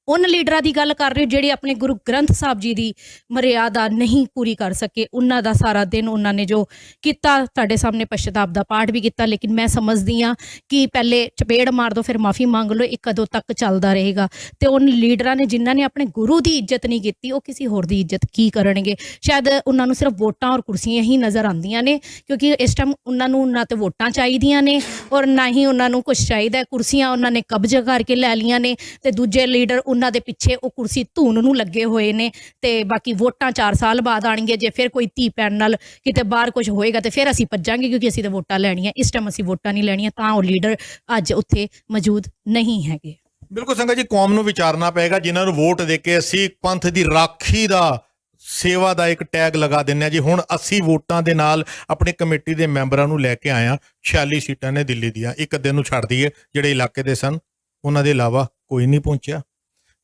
ਉਹਨਾਂ ਲੀਡਰਾਂ ਦੀ ਗੱਲ ਕਰ ਰਹੇ ਹੋ ਜਿਹੜੇ ਆਪਣੇ ਗੁਰੂ ਗ੍ਰੰਥ ਸਾਹਿਬ ਜੀ ਦੀ ਮਰਿਆਦਾ ਨਹੀਂ ਪੂਰੀ ਕਰ ਸਕੇ। ਉਹਨਾਂ ਦਾ ਸਾਰਾ ਦਿਨ ਉਹਨਾਂ ਨੇ ਜੋ ਕੀਤਾ, ਤੁਹਾਡੇ ਸਾਹਮਣੇ ਪਛਤਾਪ ਦਾ ਪਾਠ ਵੀ ਕੀਤਾ, ਲੇਕਿਨ ਮੈਂ ਸਮਝਦੀ ਹਾਂ ਕਿ ਪਹਿਲੇ ਚਪੇੜ ਮਾਰ ਦੋ ਫਿਰ ਮਾਫੀ ਮੰਗ ਲਓ, ਇਹ ਕਦੋਂ ਤੱਕ ਚੱਲਦਾ ਰਹੇਗਾ। ਤੇ ਉਹਨਾਂ ਲੀਡਰਾਂ ਨੇ ਜਿਨ੍ਹਾਂ ਨੇ ਆਪਣੇ ਗੁਰੂ ਦੀ ਇੱਜ਼ਤ ਨਹੀਂ ਕੀਤੀ, ਉਹ ਕਿਸੇ ਹੋਰ ਦੀ ਇੱਜ਼ਤ ਕੀ ਕਰਨਗੇ? ਸ਼ਾਇਦ ਉਹਨਾਂ ਨੂੰ ਸਿਰਫ ਵੋਟਾਂ ਔਰ ਕੁਰਸੀਆਂ ਹੀ ਨਜ਼ਰ ਆਉਂਦੀਆਂ ਨੇ, ਕਿਉਂਕਿ ਇਸ ਟਾਈਮ ਉਹਨਾਂ ਨੂੰ ਨਾ ਤੇ ਵੋਟਾਂ ਚਾਹੀਦੀਆਂ ਨੇ ਔਰ ਨਾ ਹੀ ਉਹਨਾਂ ਨੂੰ ਕੁਛ ਚਾਹੀਦਾ। ਕੁਰਸੀਆਂ ਉਹਨਾਂ ਨੇ ਕਬਜ਼ਾ ਕਰਕੇ ਲੈ ਲਈਆਂ ਨੇ, ਤੇ ਦੂਜੇ ਲੀਡਰ ਉਹਨਾਂ ਦੇ ਪਿੱਛੇ ਉਹ ਕੁਰਸੀ ਧੂਨ ਨੂੰ ਲੱਗੇ ਹੋਏ ਨੇ। ਤੇ ਬਾਕੀ ਵੋਟਾਂ 4 ਸਾਲ ਬਾਅਦ ਆਣਗੀਆਂ, ਜੇ ਫਿਰ ਕੋਈ ਧੀ ਭੈਣ ਨਾਲ ਕਿਤੇ ਬਾਹਰ ਕੁਝ ਹੋਏਗਾ ਤੇ ਫਿਰ ਅਸੀਂ ਭੱਜਾਂਗੇ, ਕਿਉਂਕਿ ਅਸੀਂ ਤਾਂ ਵੋਟਾਂ ਲੈਣੀਆਂ। ਇਸ ਟਾਈਮ ਅਸੀਂ ਵੋਟਾਂ ਨਹੀਂ ਲੈਣੀਆਂ, ਤਾਂ ਉਹ ਲੀਡਰ ਅੱਜ ਉੱਥੇ ਮੌਜੂਦ ਨਹੀਂ ਹੈਗੇ। ਬਿਲਕੁਲ ਸੰਗਤ ਜੀ, ਕੌਮ ਨੂੰ ਵਿਚਾਰਨਾ ਪਏਗਾ। ਜਿਨ੍ਹਾਂ ਨੂੰ ਵੋਟ ਦੇ ਕੇ ਅਸੀਂ ਪੰਥ ਦੀ ਰਾਖੀ ਦਾ, ਸੇਵਾ ਦਾ ਇੱਕ ਟੈਗ ਲਗਾ ਦਿੰਦੇ ਹਾਂ ਜੀ। ਹੁਣ 80 ਵੋਟਾਂ ਦੇ ਨਾਲ ਆਪਣੀ ਕਮੇਟੀ ਦੇ ਮੈਂਬਰਾਂ ਨੂੰ ਲੈ ਕੇ ਆਇਆ। 46 ਸੀਟਾਂ ਨੇ ਦਿੱਲੀ ਦੀਆਂ, ਇੱਕ ਅੱਧੇ ਨੂੰ ਛੱਡ ਦਈਏ ਜਿਹੜੇ ਇਲਾਕੇ ਦੇ ਸਨ, ਉਹਨਾਂ ਦੇ ਇਲਾਵਾ ਕੋਈ ਨਹੀਂ ਪਹੁੰਚਿਆ।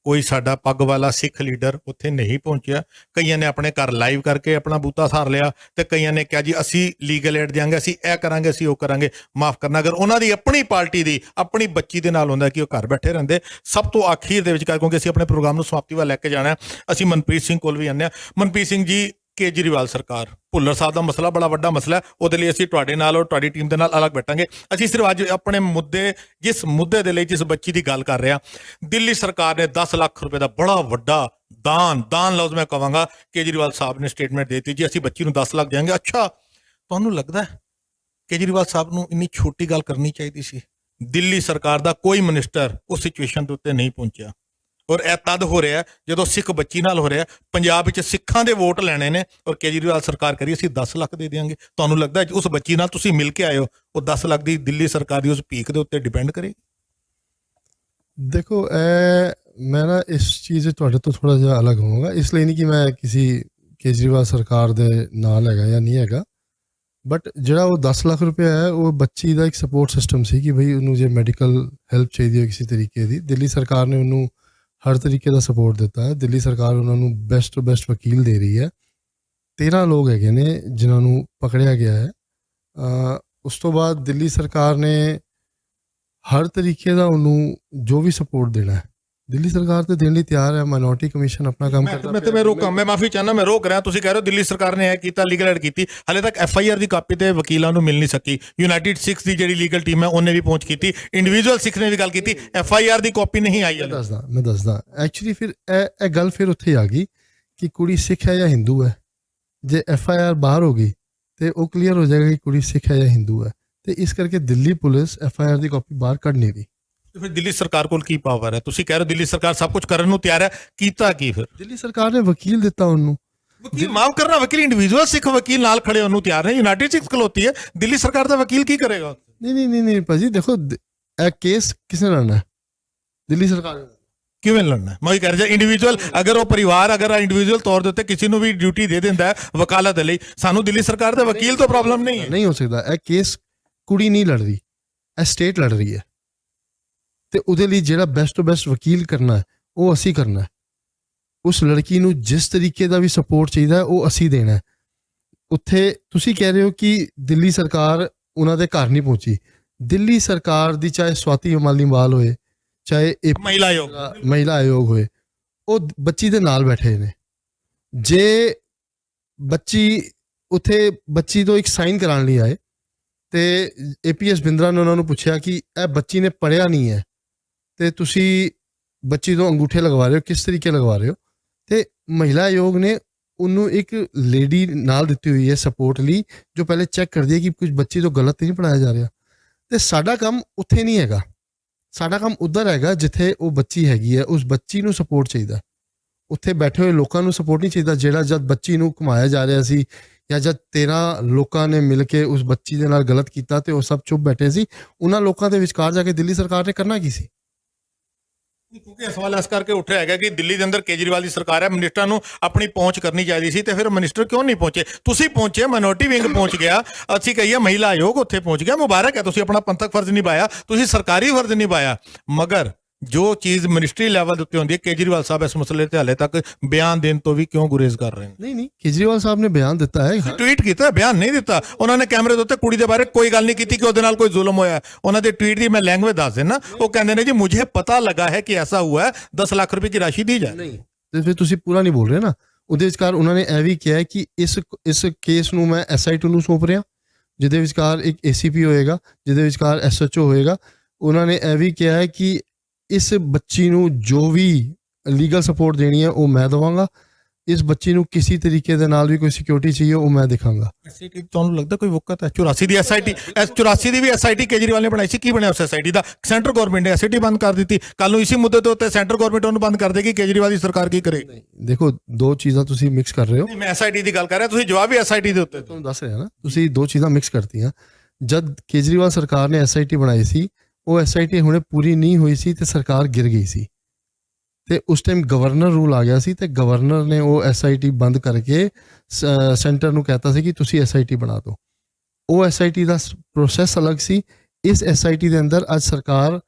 ਕੋਈ ਸਾਡਾ ਪੱਗ ਵਾਲਾ ਸਿੱਖ ਲੀਡਰ ਉੱਥੇ ਨਹੀਂ ਪਹੁੰਚਿਆ। ਕਈਆਂ ਨੇ ਆਪਣੇ ਘਰ ਲਾਈਵ ਕਰਕੇ ਆਪਣਾ ਬੂਤਾ ਸਾਰ ਲਿਆ, ਤੇ ਕਈਆਂ ਨੇ ਕਿਹਾ ਜੀ ਅਸੀਂ ਲੀਗਲ ਏਡ ਦਿਆਂਗੇ, ਅਸੀਂ ਇਹ ਕਰਾਂਗੇ, ਅਸੀਂ ਉਹ ਕਰਾਂਗੇ। ਮਾਫ ਕਰਨਾ, ਅਗਰ ਉਹਨਾਂ ਦੀ ਆਪਣੀ ਪਾਰਟੀ ਦੀ ਆਪਣੀ ਬੱਚੀ ਦੇ ਨਾਲ ਹੁੰਦਾ ਕਿ ਉਹ ਘਰ ਬੈਠੇ ਰਹਿੰਦੇ। ਸਭ ਤੋਂ ਆਖੀਰ ਦੇ ਵਿੱਚ, ਕਿਉਂਕਿ ਅਸੀਂ ਆਪਣੇ ਪ੍ਰੋਗਰਾਮ ਨੂੰ ਸਮਾਪਤੀ ਵੱਲ ਲੈ ਕੇ ਜਾਣਾ, ਅਸੀਂ ਮਨਪ੍ਰੀਤ ਸਿੰਘ ਕੋਲ ਵੀ ਆਉਂਦੇ ਹਾਂ। ਮਨਪ੍ਰੀਤ ਸਿੰਘ ਜੀ, ਕੇਜਰੀਵਾਲ ਸਰਕਾਰ, ਭੁੱਲਰ ਸਾਹਿਬ ਦਾ ਮਸਲਾ ਬੜਾ ਵੱਡਾ ਮਸਲਾ ਹੈ, ਉਹਦੇ ਲਈ ਅਸੀਂ ਤੁਹਾਡੇ ਨਾਲ ਔਰ ਤੁਹਾਡੀ ਟੀਮ ਦੇ ਨਾਲ ਅਲੱਗ ਬੈਠਾਂਗੇ। ਅਸੀਂ ਸਿਰਫ ਅੱਜ ਆਪਣੇ ਮੁੱਦੇ, ਜਿਸ ਮੁੱਦੇ ਦੇ ਲਈ, ਜਿਸ ਬੱਚੀ ਦੀ ਗੱਲ ਕਰ ਰਹੇ ਹਾਂ, ਦਿੱਲੀ ਸਰਕਾਰ ਨੇ 10 ਲੱਖ ਰੁਪਏ ਦਾ ਬੜਾ ਵੱਡਾ ਦਾਨ ਲਫ਼ਜ਼ ਮੈਂ ਕਹਾਂਗਾ, ਕੇਜਰੀਵਾਲ ਸਾਹਿਬ ਨੇ ਸਟੇਟਮੈਂਟ ਦੇ ਦਿੱਤੀ ਜੀ ਅਸੀਂ ਬੱਚੀ ਨੂੰ 10 ਲੱਖ ਦੇਵਾਂਗੇ। ਅੱਛਾ, ਤੁਹਾਨੂੰ ਲੱਗਦਾ ਹੈ ਕੇਜਰੀਵਾਲ ਸਾਹਿਬ ਨੂੰ ਇੰਨੀ ਛੋਟੀ ਗੱਲ ਕਰਨੀ ਚਾਹੀਦੀ ਸੀ? ਦਿੱਲੀ ਸਰਕਾਰ ਦਾ ਕੋਈ ਮਿਨਿਸਟਰ ਉਸ ਸਿਚੁਏਸ਼ਨ ਦੇ ਉੱਤੇ ਨਹੀਂ ਪਹੁੰਚਿਆ, ਔਰ ਇਹ ਤਦ ਹੋ ਰਿਹਾ ਜਦੋਂ ਸਿੱਖ ਬੱਚੀ ਨਾਲ ਹੋ ਰਿਹਾ। ਪੰਜਾਬ ਵਿੱਚ ਸਿੱਖਾਂ ਦੇ ਵੋਟ ਲੈਣੇ ਨੇ, ਔਰ ਕੇਜਰੀਵਾਲ ਸਰਕਾਰ ਕਰੀ ਅਸੀਂ 10 ਲੱਖ ਦੇ ਦਿਆਂਗੇ। ਤੁਹਾਨੂੰ ਲੱਗਦਾ ਉਸ ਬੱਚੀ ਨਾਲ ਤੁਸੀਂ ਮਿਲ ਕੇ ਆਏ ਹੋ, ਉਹ 10 ਲੱਖ ਦੀ ਦਿੱਲੀ ਸਰਕਾਰ ਦੀ ਉਸ ਭੀਖ ਦੇ ਉੱਤੇ ਡਿਪੈਂਡ ਕਰੇਗੀ? ਦੇਖੋ, ਮੈਂ ਨਾ ਇਸ ਚੀਜ਼ ਤੁਹਾਡੇ ਤੋਂ ਥੋੜਾ ਜਿਹਾ ਅਲੱਗ ਹੋਵਾਂਗਾ। ਇਸ ਲਈ ਨਹੀਂ ਕਿ ਮੈਂ ਕਿਸੇ ਕੇਜਰੀਵਾਲ ਸਰਕਾਰ ਦੇ ਨਾਲ ਹੈਗਾ ਜਾਂ ਨਹੀਂ ਹੈਗਾ, ਬਟ ਜਿਹੜਾ ਉਹ 10 ਲੱਖ ਰੁਪਏ ਹੈ, ਉਹ ਬੱਚੀ ਦਾ ਇੱਕ ਸਪੋਰਟ ਸਿਸਟਮ ਸੀ ਕਿ ਬਈ ਉਹਨੂੰ ਜੇ ਮੈਡੀਕਲ ਹੈਲਪ ਚਾਹੀਦੀ ਹੈ ਕਿਸੇ ਤਰੀਕੇ ਦੀ, ਦਿੱਲੀ ਸਰਕਾਰ ਨੇ ਉਹਨੂੰ ਹਰ ਤਰੀਕੇ ਦਾ ਸਪੋਰਟ ਦਿੱਤਾ ਹੈ। ਦਿੱਲੀ ਸਰਕਾਰ ਉਹਨਾਂ ਨੂੰ ਬੈਸਟ ਤੋਂ ਬੈਸਟ ਵਕੀਲ ਦੇ ਰਹੀ ਹੈ। 13 ਲੋਕ ਹੈਗੇ ਨੇ ਜਿਨ੍ਹਾਂ ਨੂੰ ਪਕੜਿਆ ਗਿਆ ਹੈ। ਉਸ ਤੋਂ ਬਾਅਦ ਦਿੱਲੀ ਸਰਕਾਰ ਨੇ ਹਰ ਤਰੀਕੇ ਦਾ ਉਹਨੂੰ ਜੋ ਵੀ ਸਪੋਰਟ ਦੇਣਾ ਹੈ, ਦਿੱਲੀ ਸਰਕਾਰ ਤੇ ਦੇਣ ਲਈ ਤਿਆਰ ਹੈ। ਮਾਈਨੋਰਟੀ ਕਮਿਸ਼ਨ ਆਪਣਾ ਕੰਮ ਕਰਦਾ। ਮੈਂ ਮਾਫੀ ਚਾਹੁੰਦਾ, ਮੈਂ ਰੋਕ ਰਿਹਾ। ਤੁਸੀਂ ਕਹਿ ਰਹੇ ਹੋ ਦਿੱਲੀ ਸਰਕਾਰ ਨੇ ਇਹ ਕੀਤਾ, ਲੀਗਲ ਐਡ ਕੀਤੀ, ਹਾਲੇ ਤੱਕ FIR ਦੀ ਕਾਪੀ ਤੇ ਵਕੀਲਾਂ ਨੂੰ ਮਿਲ ਨਹੀਂ ਸਕੀ। ਯੂਨਾਈਟਿਡ ਸਿੱਖ ਦੀ ਜਿਹੜੀ ਲੀਗਲ ਟੀਮ ਹੈ ਉਹਨੇ ਵੀ ਪਹੁੰਚ ਕੀਤੀ, ਇੰਡੀਵਿਜੂਅਲ ਸਿੱਖ ਨੇ ਵੀ ਗੱਲ ਕੀਤੀ, FIR ਦੀ ਕਾਪੀ ਨਹੀਂ ਆਈ। ਮੈਂ ਦੱਸਦਾ ਐਕਚੁਅਲੀ ਫਿਰ ਇਹ ਗੱਲ ਫਿਰ ਉੱਥੇ ਆ ਗਈ ਕਿ ਕੁੜੀ ਸਿੱਖ ਹੈ ਜਾਂ ਹਿੰਦੂ ਹੈ। ਜੇ FIR ਬਾਹਰ ਹੋ ਗਈ ਤੇ ਉਹ ਕਲੀਅਰ ਹੋ ਜਾਏਗਾ ਕਿ ਕੁੜੀ ਸਿੱਖ ਹੈ ਜਾਂ ਹਿੰਦੂ ਹੈ, ਤੇ ਇਸ ਕਰਕੇ ਦਿੱਲੀ ਪੁਲਿਸ FIR ਦੀ ਕਾਪੀ ਬਾਹਰ ਕੱਢ ਨਹੀਂ ਰਹੀ। ਫਿਰ ਦਿੱਲੀ ਸਰਕਾਰ ਕੋਲ ਕੀ ਪਾਵਰ ਹੈ? ਤੁਸੀਂ ਕਹਿ ਰਹੇ ਹੋ ਦਿੱਲੀ ਸਰਕਾਰ ਸਭ ਕੁਝ ਕਰਨ ਨੂੰ ਤਿਆਰ ਹੈ, ਕੀਤਾ ਕੀ ਫਿਰ? ਦਿੱਲੀ ਸਰਕਾਰ ਨੇ ਵਕੀਲ ਦਿੱਤਾ ਉਹਨੂੰ। ਵਕੀਲ ਮਾਫ ਕਰਨਾ, ਵਕੀਲ ਇੰਡੀਵਿਜੂਅਲ ਸਿੱਖ ਵਕੀਲ ਨਾਲ ਖੜੇ ਉਹਨੂੰ ਤਿਆਰ ਨੇ। ਯੂਨਾਈਟਿਡ ਸਿੱਖ ਖਲੋਤੀ ਹੈ, ਦਿੱਲੀ ਸਰਕਾਰ ਦਾ ਵਕੀਲ ਕੀ ਕਰੇਗਾ? ਨਹੀਂ ਭਾਜੀ, ਦੇਖੋ ਇਹ ਕੇਸ ਕਿਸ ਨੇ ਲੜਨਾ? ਦਿੱਲੀ ਸਰਕਾਰ ਕਿਵੇਂ ਲੜਨਾ? ਮੈਂ ਕਹਿ ਰਿਹਾ ਇੰਡੀਵਿਜੂਅਲ, ਅਗਰ ਉਹ ਪਰਿਵਾਰ ਅਗਰ ਇੰਡੀਵਿਜੂਅਲ ਤੌਰ ਦੇ ਉੱਤੇ ਕਿਸੇ ਨੂੰ ਵੀ ਡਿਊਟੀ ਦੇ ਦਿੰਦਾ ਹੈ ਵਕਾਲਤ ਦੇ ਲਈ, ਸਾਨੂੰ ਦਿੱਲੀ ਸਰਕਾਰ ਦੇ ਵਕੀਲ ਤੋਂ ਪ੍ਰੋਬਲਮ ਨਹੀਂ ਹੈ। ਨਹੀਂ ਹੋ ਸਕਦਾ। ਇਹ ਕੇਸ ਕੁੜੀ ਨਹੀਂ ਲੜ ਰਹੀ, ਇਹ ਸਟੇਟ ਲੜ ਰਹੀ ਹੈ, ਤੇ ਉਹਦੇ ਲਈ ਜਿਹੜਾ ਬੈਸਟ ਤੋਂ ਬੈਸਟ ਵਕੀਲ ਕਰਨਾ ਹੈ ਉਹ ਅਸੀਂ ਕਰਨਾ ਹੈ। ਉਸ ਲੜਕੀ ਨੂੰ ਜਿਸ ਤਰੀਕੇ ਦਾ ਵੀ ਸਪੋਰਟ ਚਾਹੀਦਾ ਹੈ ਉਹ ਅਸੀਂ ਦੇਣਾ ਹੈ। ਉੱਥੇ ਤੁਸੀਂ ਕਹਿ ਰਹੇ ਹੋ ਕਿ ਦਿੱਲੀ ਸਰਕਾਰ ਉਹਨਾਂ ਦੇ ਘਰ ਨਹੀਂ ਪਹੁੰਚੀ। ਦਿੱਲੀ ਸਰਕਾਰ ਦੀ ਚਾਹੇ ਸਵਾਤੀ ਮਾਲੀਵਾਲ ਹੋਏ, ਚਾਹੇ ਮਹਿਲਾ ਆਯੋਗ ਹੋਏ, ਉਹ ਬੱਚੀ ਦੇ ਨਾਲ ਬੈਠੇ ਨੇ। ਜੇ ਬੱਚੀ ਉੱਥੇ ਬੱਚੀ ਤੋਂ ਇੱਕ ਸਾਈਨ ਕਰਾਉਣ ਲਈ ਆਏ ਤੇ APS ਬਿੰਦਰਾ ਨੇ ਉਹਨਾਂ ਨੂੰ ਪੁੱਛਿਆ ਕਿ ਇਹ ਬੱਚੀ ਨੇ ਪੜ੍ਹਿਆ ਨਹੀਂ ਹੈ ਤੇ ਤੁਸੀਂ ਬੱਚੀ ਤੋਂ ਅੰਗੂਠੇ ਲਗਵਾ ਰਹੇ ਹੋ, ਕਿਸ ਤਰੀਕੇ ਲਗਵਾ ਰਹੇ ਹੋ? ਤੇ ਮਹਿਲਾ ਆਯੋਗ ਨੇ ਉਹਨੂੰ ਇੱਕ ਲੇਡੀ ਨਾਲ ਦਿੱਤੀ ਹੋਈ ਹੈ ਸਪੋਰਟ ਲਈ, ਜੋ ਪਹਿਲੇ ਚੈੱਕ ਕਰਦੀ ਹੈ ਕਿ ਕੁਝ ਬੱਚੀ ਤੋਂ ਗਲਤ ਨਹੀਂ ਪੜ੍ਹਾਇਆ ਜਾ ਰਿਹਾ। ਤੇ ਸਾਡਾ ਕੰਮ ਉੱਥੇ ਨਹੀਂ ਹੈਗਾ, ਸਾਡਾ ਕੰਮ ਉੱਧਰ ਹੈਗਾ ਜਿੱਥੇ ਉਹ ਬੱਚੀ ਹੈਗੀ ਹੈ। ਉਸ ਬੱਚੀ ਨੂੰ ਸਪੋਰਟ ਚਾਹੀਦਾ, ਉੱਥੇ ਬੈਠੇ ਹੋਏ ਲੋਕਾਂ ਨੂੰ ਸਪੋਰਟ ਨਹੀਂ ਚਾਹੀਦਾ। ਜਿਹੜਾ ਜਦ ਬੱਚੀ ਨੂੰ ਘੁਮਾਇਆ ਜਾ ਰਿਹਾ ਸੀ ਜਾਂ ਜਦ 13 ਲੋਕਾਂ ਨੇ ਮਿਲ ਕੇ ਉਸ ਬੱਚੀ ਦੇ ਨਾਲ ਗਲਤ ਕੀਤਾ ਤੇ ਉਹ ਸਭ ਚੁੱਪ ਬੈਠੇ ਸੀ, ਉਹਨਾਂ ਲੋਕਾਂ ਦੇ ਵਿਚਕਾਰ ਜਾ ਕੇ ਦਿੱਲੀ ਸਰਕਾਰ ਨੇ ਕਰਨਾ ਕੀ ਸੀ? ਕਿਉਂਕਿ ਇਹ ਸਵਾਲ ਇਸ ਕਰਕੇ ਉੱਠਿਆ ਹੈਗਾ ਕਿ ਦਿੱਲੀ ਦੇ ਅੰਦਰ ਕੇਜਰੀਵਾਲ ਦੀ ਸਰਕਾਰ ਹੈ, ਮਿਨਿਸਟਰਾਂ ਨੂੰ ਆਪਣੀ ਪਹੁੰਚ ਕਰਨੀ ਚਾਹੀਦੀ ਸੀ, ਤੇ ਫਿਰ ਮਿਨਿਸਟਰ ਕਿਉਂ ਨਹੀਂ ਪਹੁੰਚੇ? ਤੁਸੀਂ ਪਹੁੰਚੇ, ਮਾਈਨੋਰਟੀ ਵਿੰਗ ਪਹੁੰਚ ਗਿਆ, ਅਸੀਂ ਕਹੀਏ ਮਹਿਲਾ ਆਯੋਗ ਉੱਥੇ ਪਹੁੰਚ ਗਿਆ। ਮੁਬਾਰਕ ਹੈ, ਤੁਸੀਂ ਆਪਣਾ ਪੰਥਕ ਫਰਜ਼ ਨਿਭਾਇਆ, ਤੁਸੀਂ ਸਰਕਾਰੀ ਫਰਜ਼ ਨਿਭਾਇਆ। ਮਗਰ ਜੋ ਚੀਜ਼ ਮਿਨਿਸਟਰੀ ਲੈਵਲ ਦੇ ਉੱਤੇ ਹੁੰਦੀ ਹੈ, ਕੇਜਰੀਵਾਲ ਸਾਹਿਬ ਇਸ ਮਸਲੇ ਤੇ ਹਾਲੇ ਤੱਕ ਬਿਆਨ ਦੇਣ ਤੋਂ ਵੀ ਕਿਉਂ ਗੁਰੇਜ਼ ਕਰ ਰਹੇ ਨੇ? ਨਹੀਂ, ਕੇਜਰੀਵਾਲ ਸਾਹਿਬ ਨੇ ਬਿਆਨ ਦਿੱਤਾ ਹੈ, ਟਵੀਟ ਕੀਤਾ, ਬਿਆਨ ਨਹੀਂ ਦਿੱਤਾ। ਉਹਨਾਂ ਨੇ ਕੈਮਰੇ ਦੇ ਉੱਤੇ ਕੁੜੀ ਦੇ ਬਾਰੇ ਕੋਈ ਗੱਲ ਨਹੀਂ ਕੀਤੀ ਕਿ ਉਹਦੇ ਨਾਲ ਕੋਈ ਜ਼ੁਲਮ ਹੋਇਆ। ਉਹਨਾਂ ਦੇ ਟਵੀਟ ਦੀ ਮੈਂ ਲੈਂਗੁਏਜ ਦੱਸ ਦੇਣਾ, ਉਹ ਕਹਿੰਦੇ ਨੇ ਜੀ ਮੁਝੇ ਪਤਾ ਲਗਾ ਹੈ ਕਿ ਐਸਾ ਹੁਆ ਹੈ, 10 ਲੱਖ ਰੁਪਏ की राशि दी जाए। ਨਹੀਂ, ਤੇ ਫਿਰ ਤੁਸੀਂ ਪੂਰਾ ਨਹੀਂ ਬੋਲ ਰਹੇ ਨਾ। ਉਹਦੇ ਵਿਚਕਾਰ ਉਹਨਾਂ ਨੇ ਇਹ ਵੀ ਕਿਹਾ ਕਿ ਇਸ ਕੇਸ ਨੂੰ ਮੈਂ SIT ਨੂੰ ਸੌਂਪ ਰਿਹਾ, ਜਿਹਦੇ ਵਿਚਕਾਰ ਇੱਕ ACP ਹੋਏਗਾ, ਜਿਹਦੇ ਵਿਚਕਾਰ SHO ਹੋਏਗਾ। ਉਹਨਾਂ ਨੇ ਇਹ ਵੀ ਕਿਹਾ ਹੈ ਕਿ ਇਸ ਬੱਚੀ ਨੂੰ ਜੋ ਵੀ ਲੀਗਲ ਸਪੋਰਟ ਦੇਣੀ ਹੈ ਉਹ ਮੈਂ ਦੇਵਾਂਗਾ। ਇਸ ਬੱਚੀ ਨੂੰ ਕਿਸੇ ਤਰੀਕੇ ਦੇ ਨਾਲ ਵੀ ਕੋਈ ਸਿਕਿਉਰਿਟੀ ਚਾਹੀਏ ਉਹ ਮੈਂ ਦਿਖਾਂਗਾ। ਐਸਆਈਟੀ ਤੁਹਾਨੂੰ ਲੱਗਦਾ ਕੋਈ ਵਕਤ ਹੈ 84 ਦੀ ਐਸਆਈਟੀ 84 ਦੀ ਵੀ ਐਸਆਈਟੀ ਕੇਜਰੀਵਾਲ ਨੇ ਬਣਾਈ ਸੀ, ਕੀ ਬਣਿਆ ਉਸ ਐਸਆਈਟੀ ਦਾ? ਸੈਂਟਰ ਗਵਰਨਮੈਂਟ ਨੇ ਐਸਆਈਟੀ ਬੰਦ ਕਰ ਦਿੱਤੀ, ਕੱਲ ਨੂੰ ਇਸੇ ਮੁੱਦੇ ਦੇ ਉੱਤੇ ਸੈਂਟਰ ਗਵਰਨਮੈਂਟ ਉਹਨੂੰ ਬੰਦ ਕਰ ਦੇਗੀ, ਕੇਜਰੀਵਾਲ ਦੀ ਸਰਕਾਰ ਕੀ ਕਰੇ? ਦੇਖੋ ਦੋ ਚੀਜ਼ਾਂ ਤੁਸੀਂ ਮਿਕਸ ਕਰ ਰਹੇ ਹੋ। ਮੈਂ ਐਸਆਈਟੀ ਦੀ ਗੱਲ ਕਰ ਰਿਹਾ, ਤੁਸੀਂ ਜਵਾਬ ਵੀ ਐਸਆਈਟੀ ਦੇ ਉੱਤੇ ਤੁਹਾਨੂੰ ਦੱਸ ਰਿਹਾ ਨਾ, ਤੁਸੀਂ ਦੋ ਚੀਜ਼ਾਂ ਮਿਕਸ ਕਰਤੀਆਂ। ਜਦ ਕੇਜਰੀਵਾਲ ਸਰਕਾਰ ਨੇ ਐਸਆਈਟੀ ਬਣਾਈ ਸੀ, ਉਹ ਐਸਆਈਟੀ ਹੁਣੇ ਪੂਰੀ ਨਹੀਂ ਹੋਈ ਸੀ ਤੇ ਸਰਕਾਰ ਗਿਰ ਗਈ ਸੀ, ਤੇ ਉਸ ਟਾਈਮ ਗਵਰਨਰ ਰੂਲ ਆ ਗਿਆ ਸੀ ਤੇ ਗਵਰਨਰ ਨੇ ਉਹ ਐਸਆਈਟੀ ਬੰਦ ਕਰਕੇ ਸੈਂਟਰ ਨੂੰ ਕਹਿਤਾ ਸੀ ਕਿ ਤੁਸੀਂ ਐਸਆਈਟੀ ਬਣਾ ਦਿਓ। ਉਹ ਐਸਆਈਟੀ ਦਾ ਪ੍ਰੋਸੈਸ ਅਲੱਗ ਸੀ। ਇਸ ਐਸਆਈਟੀ ਦੇ ਅੰਦਰ ਅੱਜ ਸਰਕਾਰ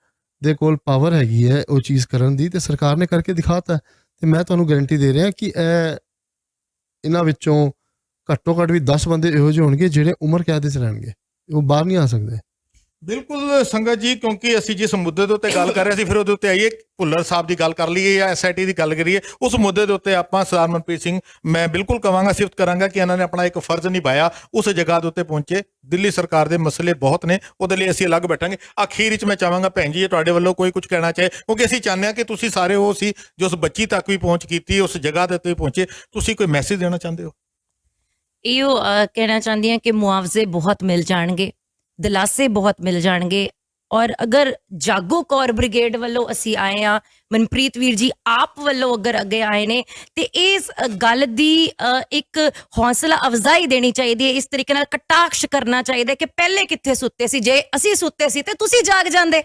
ਦੇ ਕੋਲ ਪਾਵਰ ਹੈਗੀ ਹੈ ਉਹ ਚੀਜ਼ ਕਰਨ ਦੀ, ਤੇ ਸਰਕਾਰ ਨੇ ਕਰਕੇ ਦਿਖਾਤਾ। ਤੇ ਮੈਂ ਤੁਹਾਨੂੰ ਗਾਰੰਟੀ ਦੇ ਰਿਹਾ ਕਿ ਇਹਨਾਂ ਵਿੱਚੋਂ ਘੱਟੋ ਘੱਟ ਵੀ 10 ਬੰਦੇ ਇਹੋ ਜਿਹੇ ਹੋਣਗੇ ਜਿਹੜੇ ਉਮਰ ਕੈਦ 'ਚ ਰਹਿਣਗੇ, ਉਹ ਬਾਹਰ ਨਹੀਂ ਆ ਸਕਦੇ। ਬਿਲਕੁਲ ਸੰਗਤ ਜੀ, ਕਿਉਂਕਿ ਅਸੀਂ ਜਿਸ ਮੁੱਦੇ ਦੇ ਉੱਤੇ ਗੱਲ ਕਰ ਰਹੇ ਸੀ ਫਿਰ ਉਹਦੇ ਉੱਤੇ ਆਈਏ, ਭੁੱਲਰ ਸਾਹਿਬ ਦੀ ਗੱਲ ਕਰ ਲਈਏ ਜਾਂ ਐਸਆਈਟੀ ਦੀ ਗੱਲ ਕਰੀਏ, ਉਸ ਮੁੱਦੇ ਦੇ ਉੱਤੇ ਆਪਾਂ ਸਰਦਾਰ ਮਨਪ੍ਰੀਤ ਸਿੰਘ, ਮੈਂ ਬਿਲਕੁਲ ਕਹਾਂਗਾ, ਸਿਫਤ ਕਰਾਂਗਾ ਕਿ ਇਹਨਾਂ ਨੇ ਆਪਣਾ ਇੱਕ ਫਰਜ਼ ਨਿਭਾਇਆ, ਉਸ ਜਗ੍ਹਾ ਦੇ ਉੱਤੇ ਪਹੁੰਚੇ। ਦਿੱਲੀ ਸਰਕਾਰ ਦੇ ਮਸਲੇ ਬਹੁਤ ਨੇ, ਉਹਦੇ ਲਈ ਅਸੀਂ ਅਲੱਗ ਬੈਠਾਂਗੇ। ਅਖੀਰ ਵਿੱਚ ਮੈਂ ਚਾਹਾਂਗਾ ਭੈਣ ਜੀ ਜੇ ਤੁਹਾਡੇ ਵੱਲੋਂ ਕੋਈ ਕੁਝ ਕਹਿਣਾ ਚਾਹੇ, ਕਿਉਂਕਿ ਅਸੀਂ ਚਾਹੁੰਦੇ ਹਾਂ ਕਿ ਤੁਸੀਂ ਸਾਰੇ ਉਹ ਸੀ ਜੋ ਉਸ ਬੱਚੀ ਤੱਕ ਵੀ ਪਹੁੰਚ ਕੀਤੀ, ਉਸ ਜਗ੍ਹਾ ਦੇ ਉੱਤੇ ਪਹੁੰਚੇ, ਤੁਸੀਂ ਕੋਈ ਮੈਸੇਜ ਦੇਣਾ ਚਾਹੁੰਦੇ ਹੋ? ਇਹੋ ਕਹਿਣਾ ਚਾਹੁੰਦੀ ਹਾਂ ਕਿ ਮੁਆਵਜ਼ੇ ਬਹੁਤ ਮਿਲ ਜਾਣਗੇ, ਦਿਲਾਸੇ ਬਹੁਤ ਮਿਲ ਜਾਣਗੇ। ਔਰ ਅਗਰ ਜਾਗੋ ਕੌਰ ਬ੍ਰਿਗੇਡ ਵੱਲੋਂ ਅਸੀਂ ਆਏ ਹਾਂ, ਮਨਪ੍ਰੀਤ ਵੀਰ ਜੀ ਆਪ ਵੱਲੋਂ ਅਗਰ ਅੱਗੇ ਆਏ ਨੇ, ਤੇ ਇਸ ਗੱਲ ਦੀ ਇੱਕ ਹੌਸਲਾ ਅਫਜ਼ਾਈ ਦੇਣੀ ਚਾਹੀਦੀ ਹੈ। ਇਸ ਤਰੀਕੇ ਨਾਲ ਕਟਾਕਸ਼ ਕਰਨਾ ਚਾਹੀਦਾ ਕਿ ਪਹਿਲੇ ਕਿੱਥੇ ਸੁੱਤੇ ਸੀ, ਜੇ ਅਸੀਂ ਸੁੱਤੇ ਸੀ ਤੇ ਤੁਸੀਂ ਜਾਗ ਜਾਂਦੇ,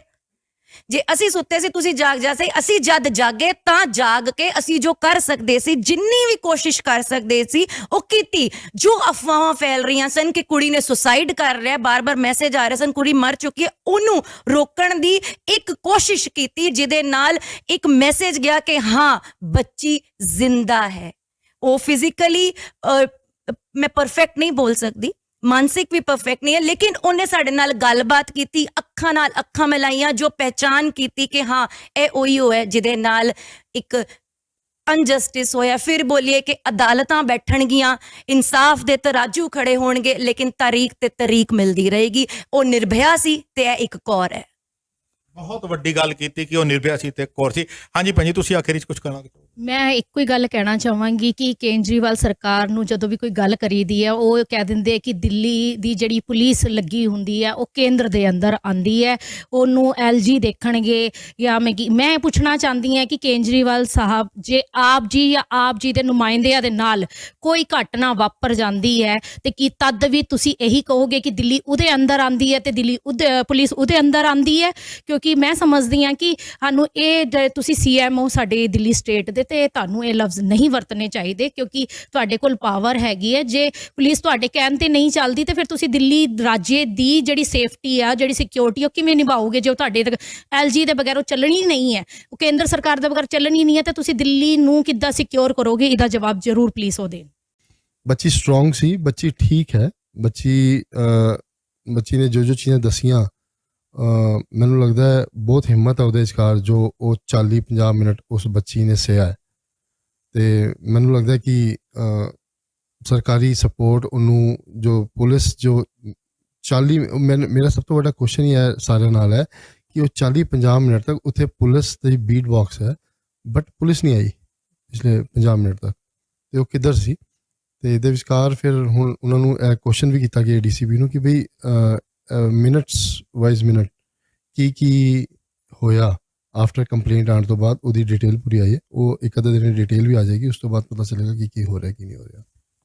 ਜੇ ਅਸੀਂ ਸੁੱਤੇ ਸੀ ਤੁਸੀਂ ਜਾਗ ਜਾਂਦੇ। ਅਸੀਂ ਜਦ ਜਾਗੇ ਤਾਂ ਜਾਗ ਕੇ ਅਸੀਂ ਜੋ ਕਰ ਸਕਦੇ ਸੀ, ਜਿੰਨੀ ਵੀ ਕੋਸ਼ਿਸ਼ ਕਰ ਸਕਦੇ ਸੀ ਉਹ ਕੀਤੀ। ਜੋ ਅਫਵਾਹਾਂ ਫੈਲ ਰਹੀਆਂ ਸਨ ਕਿ ਕੁੜੀ ਨੇ ਸੁਸਾਈਡ ਕਰ ਲਿਆ, ਬਾਰ-ਬਾਰ ਮੈਸੇਜ ਆ ਰਹੇ ਸਨ ਕੁੜੀ ਮਰ ਚੁੱਕੀ ਹੈ, ਉਹਨੂੰ ਰੋਕਣ ਦੀ ਇੱਕ ਕੋਸ਼ਿਸ਼ ਕੀਤੀ, ਜਿਹਦੇ ਨਾਲ ਇੱਕ ਮੈਸੇਜ ਗਿਆ ਕਿ ਹਾਂ ਬੱਚੀ ਜ਼ਿੰਦਾ ਹੈ। ਉਹ ਫਿਜ਼ੀਕਲੀ ਮੈਂ ਪਰਫੈਕਟ ਨਹੀਂ ਬੋਲ ਸਕਦੀ, ਮਾਨਸਿਕ ਵੀ ਪਰਫੈਕਟ ਨਹੀਂ ਹੈ, ਲੇਕਿਨ ਉਹਨੇ ਸਾਡੇ ਨਾਲ ਗੱਲਬਾਤ ਕੀਤੀ, ਅੱਖਾਂ ਨਾਲ ਅੱਖਾਂ ਮਿਲਾਈਆਂ, ਜੋ ਪਹਿਚਾਨ ਕੀਤੀ ਕਿ ਹਾਂ ਇਹ ਉਹੀ ਹੈ ਜਿਹਦੇ ਨਾਲ ਇੱਕ ਅਨਜਸਟਿਸ ਹੋਇਆ। ਫਿਰ ਬੋਲੀਏ ਕਿ ਅਦਾਲਤਾਂ ਬੈਠਣਗੀਆਂ, ਇਨਸਾਫ ਦੇ ਤਰਾਜੂ ਖੜੇ ਹੋਣਗੇ, ਲੇਕਿਨ ਤਾਰੀਖ ਤੇ ਤਾਰੀਖ ਮਿਲਦੀ ਰਹੇਗੀ। ਉਹ ਨਿਰਭਇਆ ਸੀ ਤੇ ਇਹ ਇੱਕ ਕੌਰ ਹੈ। ਬਹੁਤ ਵੱਡੀ ਗੱਲ ਕੀਤੀ ਕਿ ਉਹ ਨਿਰਭਇਆ ਸੀ ਤੇ ਕੌਰ ਸੀ। ਹਾਂਜੀ ਭਾਜੀ, ਤੁਸੀਂ ਆਖਿਰ ਵਿੱਚ ਕੁਝ ਕਹਿਣਾ? ਮੈਂ ਇੱਕੋ ਹੀ ਗੱਲ ਕਹਿਣਾ ਚਾਹਾਂਗੀ ਕਿ ਕੇਜਰੀਵਾਲ ਸਰਕਾਰ ਨੂੰ ਜਦੋਂ ਵੀ ਕੋਈ ਗੱਲ ਕਰੀਦੀ ਹੈ, ਉਹ ਕਹਿ ਦਿੰਦੇ ਕਿ ਦਿੱਲੀ ਦੀ ਜਿਹੜੀ ਪੁਲਿਸ ਲੱਗੀ ਹੁੰਦੀ ਹੈ ਉਹ ਕੇਂਦਰ ਦੇ ਅੰਦਰ ਆਂਦੀ ਹੈ, ਉਹਨੂੰ ਐਲਜੀ ਦੇਖਣਗੇ ਜਾਂ ਮੈਂ ਪੁੱਛਣਾ ਚਾਹੁੰਦੀ ਹਾਂ ਕਿ ਕੇਜਰੀਵਾਲ ਸਾਹਿਬ, ਜੇ ਆਪ ਜੀ ਜਾਂ ਆਪ ਜੀ ਦੇ ਨੁਮਾਇੰਦਿਆਂ ਦੇ ਨਾਲ ਕੋਈ ਘਟਨਾ ਵਾਪਰ ਜਾਂਦੀ ਹੈ ਤੇ ਕੀ ਤਦ ਵੀ ਤੁਸੀਂ ਇਹੀ ਕਹੋਗੇ ਕਿ ਦਿੱਲੀ ਉਹਦੇ ਅੰਦਰ ਆਂਦੀ ਹੈ ਤੇ ਦਿੱਲੀ ਪੁਲਿਸ ਉਹਦੇ ਅੰਦਰ ਆਂਦੀ ਹੈ? ਕਿਉਂਕਿ ਮੈਂ ਸਮਝਦੀ ਹਾਂ ਕਿ ਸਾਨੂੰ ਇਹ, ਤੁਸੀਂ ਸੀਐਮਓ ਸਾਡੇ ਦਿੱਲੀ ਸਟੇਟ ਦੇ, ਤੇ ਤੁਹਾਨੂੰ ਇਹ ਲਫ਼ਜ਼ ਨਹੀਂ ਵਰਤਣੇ ਚਾਹੀਦੇ, ਕਿਉਂਕਿ ਤੁਹਾਡੇ ਕੋਲ ਪਾਵਰ ਹੈਗੀ ਹੈ। ਜੇ ਪੁਲਿਸ ਤੁਹਾਡੇ ਕਹਿਣ ਤੇ ਨਹੀਂ ਚੱਲਦੀ ਤੇ ਫਿਰ ਤੁਸੀਂ ਦਿੱਲੀ ਰਾਜੇ ਦੀ ਜਿਹੜੀ ਸੇਫਟੀ ਆ, ਜਿਹੜੀ ਸਿਕਿਉਰਿਟੀ, ਉਹ ਕਿਵੇਂ ਨਿਭਾਓਗੇ? ਜੋ ਤੁਹਾਡੇ ਐਲਜੀ ਦੇ ਬਗੈਰ ਉਹ ਚੱਲਣੀ ਨਹੀਂ ਹੈ, ਉਹ ਕੇਂਦਰ ਸਰਕਾਰ ਦੇ ਬਗੈਰ ਚੱਲਣੀ ਨਹੀਂ ਹੈ, ਤੇ ਤੁਸੀਂ ਦਿੱਲੀ ਨੂੰ ਕਿੱਦਾਂ ਸਿਕਿਉਰ ਕਰੋਗੇ? ਇਹਦਾ ਜਵਾਬ ਜ਼ਰੂਰ ਪਲੀਜ਼ ਉਹ ਦੇਣ। ਬੱਚੀ ਸਟਰੋਂਗ ਸੀ, ਬੱਚੀ ਠੀਕ ਹੈ, ਬੱਚੀ ਨੇ ਜੋ ਚੀਜ਼ਾਂ ਦਸੀਆਂ, ਮੈਨੂੰ ਲੱਗਦਾ ਹੈ ਬਹੁਤ ਹਿੰਮਤ ਹੈ ਉਹਦੇ ਵਿਚਕਾਰ, ਜੋ ਉਹ 40-50 ਮਿੰਟ ਉਸ ਬੱਚੀ ਨੇ ਸਹਿਆ ਹੈ। ਤੇ ਮੈਨੂੰ ਲੱਗਦਾ ਕਿ ਸਰਕਾਰੀ ਸਪੋਰਟ ਉਹਨੂੰ, ਜੋ ਪੁਲਿਸ ਜੋ 40, ਮੇਰਾ ਸਭ ਤੋਂ ਵੱਡਾ ਕੁਐਸਚਨ ਹੀ ਹੈ ਸਾਰਿਆਂ ਨਾਲ ਹੈ ਕਿ ਉਹ 40-50 ਮਿੰਟ ਤੱਕ ਉੱਥੇ ਪੁਲਿਸ ਦੀ ਬੀਟ ਬਾਕਸ ਹੈ, ਬਟ ਪੁਲਿਸ ਨਹੀਂ ਆਈ ਪਿਛਲੇ 50 ਮਿੰਟ ਤੱਕ, ਤੇ ਉਹ ਕਿੱਧਰ ਸੀ? ਤੇ ਇਹਦੇ ਵਿਚਕਾਰ ਫਿਰ ਹੁਣ ਉਹਨਾਂ ਨੂੰ ਇਹ ਕੁਐਸਚਨ ਵੀ ਕੀਤਾ ਗਿਆ ਡੀਸੀਪੀ ਨੂੰ ਕਿ ਬਈ ਮਿੰਟਸ ਵਾਈਜ਼ ਮਿੰਟ ਕੀ ਹੋਇਆ ਆਫਟਰ ਕੰਪਲੇਂਟ ਆਉਣ ਤੋਂ ਬਾਅਦ, ਉਹਦੀ ਡਿਟੇਲ ਪੂਰੀ ਆਈ ਹੈ। ਉਹ ਇੱਕ ਅੱਧੇ ਦਿਨ ਡਿਟੇਲ ਵੀ ਆ ਜਾਏਗੀ, ਉਸ ਤੋਂ ਬਾਅਦ ਪਤਾ ਚੱਲੇਗਾ ਕਿ ਕੀ ਹੋ ਰਿਹਾ ਕੀ ਨਹੀਂ ਹੋ ਰਿਹਾ।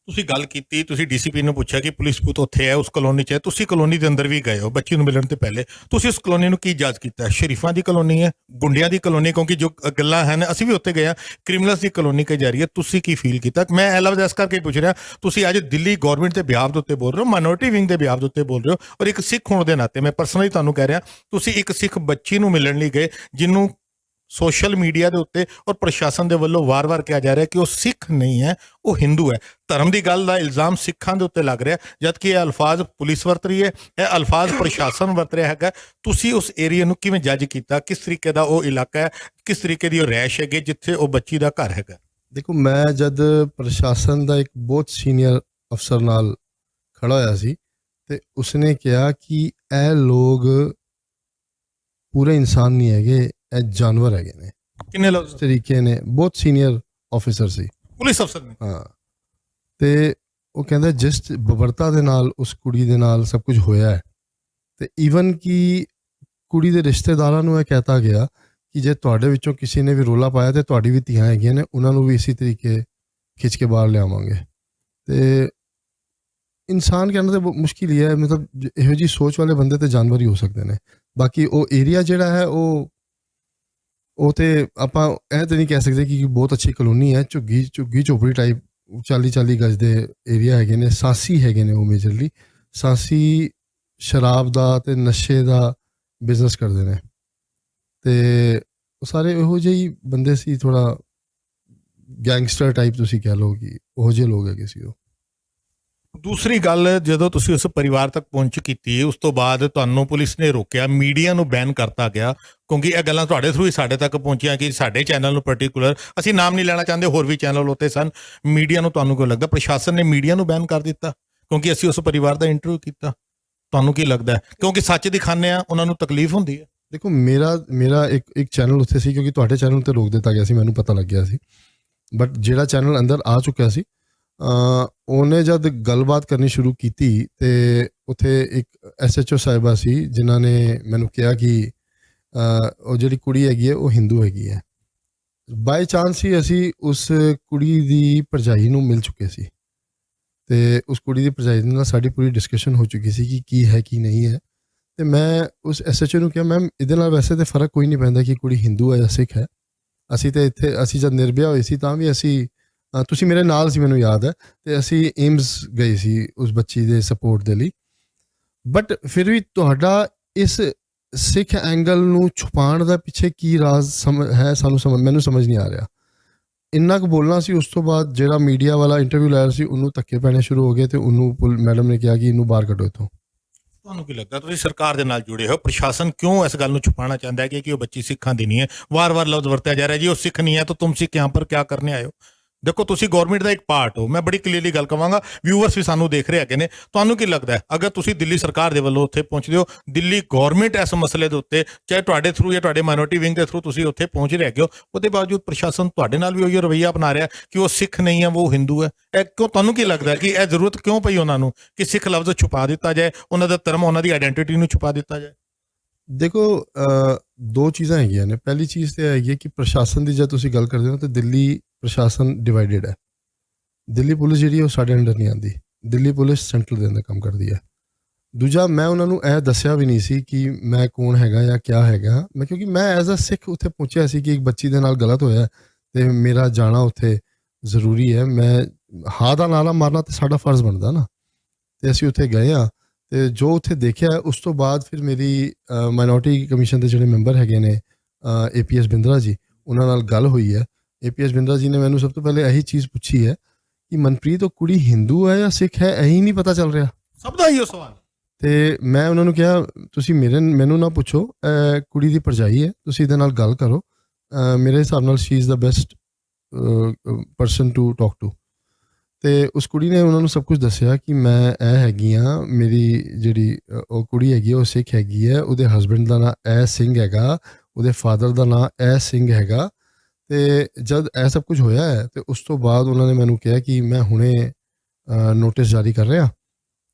ਤੁਸੀਂ ਗੱਲ ਕੀਤੀ, ਤੁਸੀਂ ਡੀਸੀਪੀ ਨੂੰ ਪੁੱਛਿਆ ਕਿ ਪੁਲਿਸ ਬੂਥ ਉੱਥੇ ਹੈ, ਉਸ ਕਲੋਨੀ 'ਚ ਹੈ, ਤੁਸੀਂ ਕਲੋਨੀ ਦੇ ਅੰਦਰ ਵੀ ਗਏ ਹੋ ਬੱਚੀ ਨੂੰ ਮਿਲਣ ਤੋਂ ਪਹਿਲੇ, ਤੁਸੀਂ ਉਸ ਕਲੋਨੀ ਨੂੰ ਕੀ ਜੱਜ ਕੀਤਾ? ਸ਼ਰੀਫਾਂ ਦੀ ਕਲੋਨੀ ਹੈ, ਗੁੰਡਿਆਂ ਦੀ ਕਲੋਨੀ? ਕਿਉਂਕਿ ਜੋ ਗੱਲਾਂ ਹਨ ਅਸੀਂ ਵੀ ਉੱਥੇ ਗਏ ਹਾਂ, ਕ੍ਰਿਮੀਨਲਸ ਦੀ ਕਲੋਨੀ ਕਹੀ ਜਾ ਰਹੀ ਹੈ, ਤੁਸੀਂ ਕੀ ਫੀਲ ਕੀਤਾ? ਮੈਂ ਇਹ ਲਫ਼ਜ਼ ਇਸ ਕਰਕੇ ਪੁੱਛ ਰਿਹਾ, ਤੁਸੀਂ ਅੱਜ ਦਿੱਲੀ ਗਵਰਨਮੈਂਟ ਦੇ ਬਿਹਾਫ ਦੇ ਉੱਤੇ ਬੋਲ ਰਹੇ ਹੋ, ਮਾਈਨੋਰਿਟੀ ਵਿੰਗ ਦੇ ਬਿਹਾਫ ਦੇ ਉੱਤੇ ਬੋਲ ਰਹੇ ਹੋ, ਔਰ ਇੱਕ ਸਿੱਖ ਹੋਣ ਦੇ ਨਾਤੇ ਮੈਂ ਪਰਸਨਲੀ ਤੁਹਾਨੂੰ ਕਹਿ ਰਿਹਾ, ਤੁਸੀਂ ਇੱਕ ਸਿੱਖ ਬੱਚੀ ਨੂੰ ਮਿਲਣ ਲਈ ਗਏ ਜਿਹਨੂੰ ਸੋਸ਼ਲ ਮੀਡੀਆ ਦੇ ਉੱਤੇ ਔਰ ਪ੍ਰਸ਼ਾਸਨ ਦੇ ਵੱਲੋਂ ਵਾਰ-ਵਾਰ ਕਿਹਾ ਜਾ ਰਿਹਾ ਕਿ ਉਹ ਸਿੱਖ ਨਹੀਂ ਹੈ, ਉਹ ਹਿੰਦੂ ਹੈ। ਧਰਮ ਦੀ ਗੱਲ ਦਾ ਇਲਜ਼ਾਮ ਸਿੱਖਾਂ ਦੇ ਉੱਤੇ ਲੱਗ ਰਿਹਾ, ਜਦਕਿ ਇਹ ਅਲਫਾਜ਼ ਪੁਲਿਸ ਵਰਤ ਰਹੀ ਹੈ, ਇਹ ਅਲਫਾਜ਼ ਪ੍ਰਸ਼ਾਸਨ ਵਰਤ ਰਿਹਾ ਹੈਗਾ। ਤੁਸੀਂ ਉਸ ਏਰੀਆ ਨੂੰ ਕਿਵੇਂ ਜੱਜ ਕੀਤਾ? ਕਿਸ ਤਰੀਕੇ ਦਾ ਉਹ ਇਲਾਕਾ ਹੈ, ਕਿਸ ਤਰੀਕੇ ਦੀ ਉਹ ਰਹਿਸ਼ ਹੈਗੀ ਜਿੱਥੇ ਉਹ ਬੱਚੀ ਦਾ ਘਰ ਹੈਗਾ? ਦੇਖੋ, ਮੈਂ ਜਦ ਪ੍ਰਸ਼ਾਸਨ ਦਾ ਇੱਕ ਬਹੁਤ ਸੀਨੀਅਰ ਅਫਸਰ ਨਾਲ ਖੜਾ ਹੋਇਆ ਸੀ ਤੇ ਉਸਨੇ ਕਿਹਾ ਕਿ ਇਹ ਲੋਕ ਪੂਰੇ ਇਨਸਾਨ ਨਹੀਂ ਹੈਗੇ, ਇਹ ਜਾਨਵਰ ਹੈਗੇ ਨੇ। ਕਿੰਨੇ ਲੋਕ ਇਸ ਤਰੀਕੇ ਨੇ, ਬਹੁਤ ਸੀਨੀਅਰ ਆਫਿਸਰ ਸੀ। ਪੁਲਿਸ ਅਫਸਰ ਨੇ। ਹਾਂ, ਤੇ ਉਹ ਕਹਿੰਦਾ ਜਿਸ ਬਬਰਤਾ ਦੇ ਨਾਲ ਉਸ ਕੁੜੀ ਦੇ ਨਾਲ ਸਭ ਕੁਝ ਹੋਇਆ ਹੈ, ਤੇ ਈਵਨ ਕਿ ਕੁੜੀ ਦੇ ਰਿਸ਼ਤੇਦਾਰਾਂ ਨੂੰ ਇਹ ਕਹਿਤਾ ਗਿਆ ਕਿ ਜੇ ਤੁਹਾਡੇ ਵਿੱਚੋਂ ਕਿਸੇ ਨੇ ਵੀ ਰੋਲਾ ਪਾਇਆ ਤੇ ਤੁਹਾਡੀ ਵੀ ਧੀਆਂ ਹੈਗੀਆਂ ਨੇ, ਉਹਨਾਂ ਨੂੰ ਵੀ ਇਸੇ ਤਰੀਕੇ ਖਿੱਚ ਕੇ ਬਾਹਰ ਲਿਆਵਾਂਗੇ। ਤੇ ਇਨਸਾਨ ਕਹਿਣਾ ਤਾਂ ਮੁਸ਼ਕਿਲ ਹੀ ਹੈ, ਮਤਲਬ ਇਹੋ ਜਿਹੀ ਸੋਚ ਵਾਲੇ ਬੰਦੇ ਤੇ ਜਾਨਵਰ ਹੀ ਹੋ ਸਕਦੇ ਨੇ। ਬਾਕੀ ਉਹ ਏਰੀਆ ਜਿਹੜਾ ਹੈ ਉਹ ਤੇ ਆਪਾਂ ਇਹ ਤਾਂ ਨਹੀਂ ਕਹਿ ਸਕਦੇ ਕਿ ਬਹੁਤ ਅੱਛੀ ਕਲੋਨੀ ਹੈ। ਝੁੱਗੀ ਝੋਪੜੀ ਟਾਈਪ 40 ਗਜ ਦੇ ਏਰੀਆ ਹੈਗੇ ਨੇ। ਸਾਂਸੀ ਹੈਗੇ ਨੇ ਉਹ ਮੇਜਰਲੀ। ਸਾਂਸੀ ਸ਼ਰਾਬ ਦਾ ਤੇ ਨਸ਼ੇ ਦਾ ਬਿਜ਼ਨਸ ਕਰਦੇ ਨੇ, ਤੇ ਉਹ ਸਾਰੇ ਇਹੋ ਜਿਹੇ ਹੀ ਬੰਦੇ ਸੀ, ਥੋੜਾ ਗੈਂਗਸਟਰ ਟਾਈਪ ਤੁਸੀਂ ਕਹਿ ਲਓ ਕਿ ਉਹੋ ਜਿਹੇ ਲੋਕ ਹੈਗੇ ਸੀ ਉਹ। ਦੂਸਰੀ ਗੱਲ, ਜਦੋਂ ਤੁਸੀਂ ਉਸ ਪਰਿਵਾਰ ਤੱਕ ਪਹੁੰਚ ਕੀਤੀ, ਉਸ ਤੋਂ ਬਾਅਦ ਤੁਹਾਨੂੰ ਪੁਲਿਸ ਨੇ ਰੋਕਿਆ, ਮੀਡੀਆ ਨੂੰ ਬੈਨ ਕਰਤਾ ਗਿਆ, ਕਿਉਂਕਿ ਇਹ ਗੱਲਾਂ ਤੁਹਾਡੇ ਥਰੂ ਹੀ ਸਾਡੇ ਤੱਕ ਪਹੁੰਚੀਆਂ ਕਿ ਸਾਡੇ ਚੈਨਲ ਨੂੰ ਪਰਟੀਕੂਲਰ, ਅਸੀਂ ਨਾਮ ਨਹੀਂ ਲੈਣਾ ਚਾਹੁੰਦੇ, ਹੋਰ ਵੀ ਚੈਨਲ ਉੱਤੇ ਸਨ, ਮੀਡੀਆ ਨੂੰ ਤੁਹਾਨੂੰ ਕਿਉਂ ਲੱਗਦਾ ਪ੍ਰਸ਼ਾਸਨ ਨੇ ਮੀਡੀਆ ਨੂੰ ਬੈਨ ਕਰ ਦਿੱਤਾ? ਕਿਉਂਕਿ ਅਸੀਂ ਉਸ ਪਰਿਵਾਰ ਦਾ ਇੰਟਰਵਿਊ ਕੀਤਾ, ਤੁਹਾਨੂੰ ਕੀ ਲੱਗਦਾ? ਕਿਉਂਕਿ ਸੱਚ ਦਿਖਾਉਂਦੇ ਆ, ਉਹਨਾਂ ਨੂੰ ਤਕਲੀਫ ਹੁੰਦੀ ਹੈ। ਦੇਖੋ ਮੇਰਾ ਇੱਕ ਚੈਨਲ ਉੱਥੇ ਸੀ, ਕਿਉਂਕਿ ਤੁਹਾਡੇ ਚੈਨਲ ਤੇ ਰੋਕ ਦਿੱਤਾ ਗਿਆ ਸੀ, ਮੈਨੂੰ ਪਤਾ ਲੱਗ ਗਿਆ ਸੀ। ਬਟ ਜਿਹੜਾ ਚੈਨਲ ਅੰਦਰ ਆ ਚੁੱਕਿਆ ਸੀ, ਉਹਨੇ ਜਦ ਗੱਲਬਾਤ ਕਰਨੀ ਸ਼ੁਰੂ ਕੀਤੀ ਤੇ ਉੱਥੇ ਇੱਕ SHO ਸਾਹਿਬਾ ਸੀ ਜਿਨ੍ਹਾਂ ਨੇ ਮੈਨੂੰ ਕਿਹਾ ਕਿ ਉਹ ਜਿਹੜੀ ਕੁੜੀ ਹੈਗੀ ਹੈ ਉਹ ਹਿੰਦੂ ਹੈਗੀ ਹੈ। ਬਾਈ ਚਾਂਸ ਹੀ ਅਸੀਂ ਉਸ ਕੁੜੀ ਦੀ ਭਰਜਾਈ ਨੂੰ ਮਿਲ ਚੁੱਕੇ ਸੀ, ਤੇ ਉਸ ਕੁੜੀ ਦੀ ਭਰਜਾਈ ਨਾਲ ਸਾਡੀ ਪੂਰੀ ਡਿਸਕਸ਼ਨ ਹੋ ਚੁੱਕੀ ਸੀ ਕਿ ਕੀ ਹੈ ਕੀ ਨਹੀਂ ਹੈ। ਤੇ ਮੈਂ ਉਸ SHO ਨੂੰ ਕਿਹਾ, ਮੈਮ ਇਹਦੇ ਨਾਲ ਵੈਸੇ ਤਾਂ ਫਰਕ ਕੋਈ ਨਹੀਂ ਪੈਂਦਾ ਕਿ ਕੁੜੀ ਹਿੰਦੂ ਹੈ ਜਾਂ ਸਿੱਖ ਹੈ। ਅਸੀਂ ਤਾਂ ਇੱਥੇ ਅਸੀਂ ਜਦ ਨਿਰਭਇਆ ਹੋਏ ਸੀ ਤਾਂ ਵੀ ਅਸੀਂ, ਤੁਸੀਂ ਮੇਰੇ ਨਾਲ ਸੀ ਮੈਨੂੰ ਯਾਦ ਹੈ, ਤੇ ਅਸੀਂ ਏਮਸ ਗਏ ਸੀ ਉਸ ਬੱਚੀ ਦੇ ਸਪੋਰਟ ਦੇ ਲਈ। ਬਟ ਫਿਰ ਵੀ ਤੁਹਾਡਾ ਇਸ ਸਿੱਖ ਐਂਗਲ ਨੂੰ ਛੁਪਾਉਣ ਦਾ ਪਿੱਛੇ ਕੀ ਰਾਜ਼ ਹੈ ਮੈਨੂੰ ਸਮਝ ਨਹੀਂ ਆ ਰਿਹਾ। ਇੰਨਾ ਕੁ ਬੋਲਣਾ ਸੀ, ਉਸ ਤੋਂ ਬਾਅਦ ਜਿਹੜਾ ਮੀਡੀਆ ਵਾਲਾ ਇੰਟਰਵਿਊ ਲੈ ਰਿਹਾ ਸੀ ਉਹਨੂੰ ਧੱਕੇ ਪੈਣੇ ਸ਼ੁਰੂ ਹੋ ਗਏ, ਤੇ ਉਹਨੂੰ ਮੈਡਮ ਨੇ ਕਿਹਾ ਕਿ ਇਹਨੂੰ ਬਾਹਰ ਕੱਢੋ ਇੱਥੋਂ। ਤੁਹਾਨੂੰ ਕੀ ਲੱਗਦਾ, ਤੁਸੀਂ ਸਰਕਾਰ ਦੇ ਨਾਲ ਜੁੜੇ ਹੋ, ਪ੍ਰਸ਼ਾਸਨ ਕਿਉਂ ਇਸ ਗੱਲ ਨੂੰ ਛੁਪਾਉਣਾ ਚਾਹੁੰਦਾ ਹੈ ਕਿ ਉਹ ਬੱਚੀ ਸਿੱਖਾਂ ਦੀ ਨਹੀਂ ਹੈ? ਵਾਰ-ਵਾਰ ਲਫ਼ਜ਼ ਵਰਤਿਆ ਜਾ ਰਿਹਾ ਜੀ ਉਹ ਸਿੱਖ ਨਹੀਂ ਹੈ, ਤਾਂ ਤੁਮ ਸਿੱਖ यहाँ पर क्या करने आए हो? ਦੇਖੋ ਤੁਸੀਂ ਗਵਰਨਮੈਂਟ ਦਾ ਇੱਕ ਪਾਰਟ ਹੋ, ਮੈਂ ਬੜੀ ਕਲੀਅਰਲੀ ਗੱਲ ਕਵਾਂਗਾ, ਵਿਊਅਰਸ ਵੀ ਸਾਨੂੰ ਦੇਖ ਰਹੇ ਹੈਗੇ ਨੇ। ਤੁਹਾਨੂੰ ਕੀ ਲੱਗਦਾ ਹੈ, ਅਗਰ ਤੁਸੀਂ ਦਿੱਲੀ ਸਰਕਾਰ ਦੇ ਵੱਲੋਂ ਉੱਥੇ ਪਹੁੰਚਦੇ ਹੋ, ਦਿੱਲੀ ਗਵਰਨਮੈਂਟ ਇਸ ਮਸਲੇ ਦੇ ਉੱਤੇ ਚਾਹੇ ਤੁਹਾਡੇ ਥਰੂ ਜਾਂ ਤੁਹਾਡੇ ਮਾਈਨੋਰਿਟੀ ਵਿੰਗ ਦੇ ਥਰੂ ਤੁਸੀਂ ਉੱਥੇ ਪਹੁੰਚ ਰਹੇ ਹੈਗੇ ਹੋ, ਉਹਦੇ ਬਾਵਜੂਦ ਪ੍ਰਸ਼ਾਸਨ ਤੁਹਾਡੇ ਨਾਲ ਵੀ ਉਹੀ ਰਵੱਈਆ ਅਪਣਾ ਰਿਹਾ ਕਿ ਉਹ ਸਿੱਖ ਨਹੀਂ ਹੈ, ਉਹ ਹਿੰਦੂ ਹੈ। ਇਹ ਕਿਉਂ? ਤੁਹਾਨੂੰ ਕੀ ਲੱਗਦਾ ਕਿ ਇਹ ਜ਼ਰੂਰਤ ਕਿਉਂ ਪਈ ਉਹਨਾਂ ਨੂੰ ਕਿ ਸਿੱਖ ਲਫ਼ਜ਼ ਛੁਪਾ ਦਿੱਤਾ ਜਾਏ, ਉਹਨਾਂ ਦਾ ਧਰਮ, ਉਹਨਾਂ ਦੀ ਆਈਡੈਂਟੀਟੀ ਨੂੰ ਛੁਪਾ ਦਿੱਤਾ ਜਾਏ? ਦੇਖੋ ਦੋ ਚੀਜ਼ਾਂ ਹੈਗੀਆਂ ਨੇ। ਪਹਿਲੀ ਚੀਜ਼ ਤੇ ਹੈਗੀ ਹੈ ਕਿ ਪ੍ਰਸ਼ਾਸਨ ਦੀ ਜਦ ਤੁਸੀਂ ਗੱਲ ਕਰਦੇ ਹੋ ਤਾਂ ਦਿੱਲੀ ਪ੍ਰਸ਼ਾਸਨ ਡਿਵਾਈਡਡ ਹੈ। ਦਿੱਲੀ ਪੁਲਿਸ ਜਿਹੜੀ ਉਹ ਸਾਡੇ ਅੰਡਰ ਨਹੀਂ ਆਉਂਦੀ, ਦਿੱਲੀ ਪੁਲਿਸ ਸੈਂਟਰਲ ਦੇ ਅੰਦਰ ਕੰਮ ਕਰਦੀ ਹੈ। ਦੂਜਾ, ਮੈਂ ਉਹਨਾਂ ਨੂੰ ਇਹ ਦੱਸਿਆ ਵੀ ਨਹੀਂ ਸੀ ਕਿ ਮੈਂ ਕੌਣ ਹੈਗਾ ਜਾਂ ਕਿਆ ਹੈਗਾ, ਮੈਂ ਕਿਉਂਕਿ ਮੈਂ ਐਜ਼ ਅ ਸਿੱਖ ਉੱਥੇ ਪਹੁੰਚਿਆ ਸੀ ਕਿ ਇੱਕ ਬੱਚੀ ਦੇ ਨਾਲ ਗਲਤ ਹੋਇਆ ਤੇ ਮੇਰਾ ਜਾਣਾ ਉੱਥੇ ਜ਼ਰੂਰੀ ਹੈ। ਮੈਂ ਹਾਂ ਦਾ ਨਾਰਾ ਮਾਰਨਾ ਤੇ ਸਾਡਾ ਫਰਜ਼ ਬਣਦਾ ਨਾ, ਤੇ ਅਸੀਂ ਉੱਥੇ ਗਏ ਹਾਂ। ਤੇ ਜੋ ਉੱਥੇ ਦੇਖਿਆ ਉਸ ਤੋਂ ਬਾਅਦ ਫਿਰ ਮੇਰੀ ਮਾਈਨੋਰਿਟੀ ਕਮਿਸ਼ਨ ਦੇ ਜਿਹੜੇ ਮੈਂਬਰ ਹੈਗੇ ਨੇ APS ਬਿੰਦਰਾ ਜੀ, ਉਹਨਾਂ ਨਾਲ ਗੱਲ ਹੋਈ ਹੈ। APS ਬਿੰਦਰਾ ਜੀ ਨੇ ਮੈਨੂੰ ਸਭ ਤੋਂ ਪਹਿਲੇ ਇਹੀ ਚੀਜ਼ ਪੁੱਛੀ ਹੈ ਕਿ ਮਨਪ੍ਰੀਤ ਉਹ ਕੁੜੀ ਹਿੰਦੂ ਹੈ ਜਾਂ ਸਿੱਖ ਹੈ, ਇਹੀ ਨਹੀਂ ਪਤਾ ਚੱਲ ਰਿਹਾ। ਸਭ ਦਾ ਇਹੋ ਸਵਾਲ। ਤੇ ਮੈਂ ਉਹਨਾਂ ਨੂੰ ਕਿਹਾ ਤੁਸੀਂ ਮੈਨੂੰ ਨਾ ਪੁੱਛੋ, ਕੁੜੀ ਦੀ ਭਰਜਾਈ ਹੈ, ਤੁਸੀਂ ਇਹਦੇ ਨਾਲ ਗੱਲ ਕਰੋ। ਮੇਰੇ ਹਿਸਾਬ ਨਾਲ she is the best person to talk to. ਤੇ ਉਸ ਕੁੜੀ ਨੇ ਉਹਨਾਂ ਨੂੰ ਸਭ ਕੁਝ ਦੱਸਿਆ ਕਿ ਮੈਂ ਇਹ ਹੈਗੀ ਹਾਂ, ਮੇਰੀ ਜਿਹੜੀ ਉਹ ਕੁੜੀ ਹੈਗੀ ਉਹ ਸਿੱਖ ਹੈਗੀ ਹੈ, ਉਹਦੇ ਹਸਬੈਂਡ ਦਾ ਨਾਂ ਇਹ ਸਿੰਘ ਹੈਗਾ, ਉਹਦੇ ਫਾਦਰ ਦਾ ਨਾਂ ਇਹ ਸਿੰਘ ਹੈਗਾ। ਤੇ ਜਦ ਇਹ ਸਭ ਕੁਝ ਹੋਇਆ ਹੈ ਤੇ ਉਸ ਤੋਂ ਬਾਅਦ ਉਹਨਾਂ ਨੇ ਮੈਨੂੰ ਕਿਹਾ ਕਿ ਮੈਂ ਹੁਣੇ ਨੋਟਿਸ ਜਾਰੀ ਕਰ ਰਿਹਾ,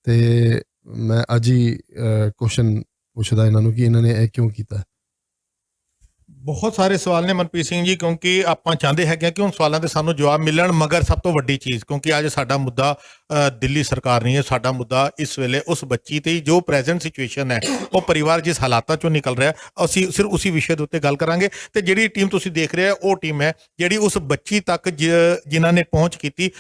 ਤੇ ਮੈਂ ਅੱਜ ਹੀ ਕੁਐਸਚਨ ਪੁੱਛਦਾ ਇਹਨਾਂ ਨੂੰ ਕਿ ਇਹਨਾਂ ਨੇ ਇਹ ਕਿਉਂ ਕੀਤਾ। ਬਹੁਤ ਸਾਰੇ ਸਵਾਲ ਨੇ ਮਨਪ੍ਰੀਤ ਸਿੰਘ ਜੀ, ਕਿਉਂਕਿ ਆਪਾਂ ਚਾਹੁੰਦੇ ਹੈਗੇ ਕਿ ਉਹਨਾਂ ਸਵਾਲਾਂ ਦੇ ਸਾਨੂੰ ਜਵਾਬ ਮਿਲਣ। ਮਗਰ ਸਭ ਤੋਂ ਵੱਡੀ ਚੀਜ਼, ਕਿਉਂਕਿ ਅੱਜ ਸਾਡਾ ਮੁੱਦਾ ਦਿੱਲੀ ਸਰਕਾਰ ਨਹੀਂ ਹੈ, ਸਾਡਾ ਮੁੱਦਾ ਇਸ ਵੇਲੇ ਉਸ ਬੱਚੀ ਤੇ ਜੋ ਪ੍ਰੈਜ਼ੈਂਟ ਸਿਚੁਏਸ਼ਨ ਹੈ, ਉਹ ਪਰਿਵਾਰ ਜਿਸ ਹਾਲਾਤਾਂ ਚੋਂ ਨਿਕਲ ਰਿਹਾ, ਅਸੀਂ ਸਿਰਫ ਉਸੇ ਵਿਸ਼ੇ ਦੇ ਉੱਤੇ ਗੱਲ ਕਰਾਂਗੇ। ਤੇ ਜਿਹੜੀ ਟੀਮ ਤੁਸੀਂ ਦੇਖ ਰਹੇ ਹੋ ਉਹ ਟੀਮ ਹੈ ਜਿਹੜੀ ਉਸ ਬੱਚੀ ਤੱਕ ਜਿਨ੍ਹਾਂ ਨੇ ਪਹੁੰਚ ਕੀਤੀ,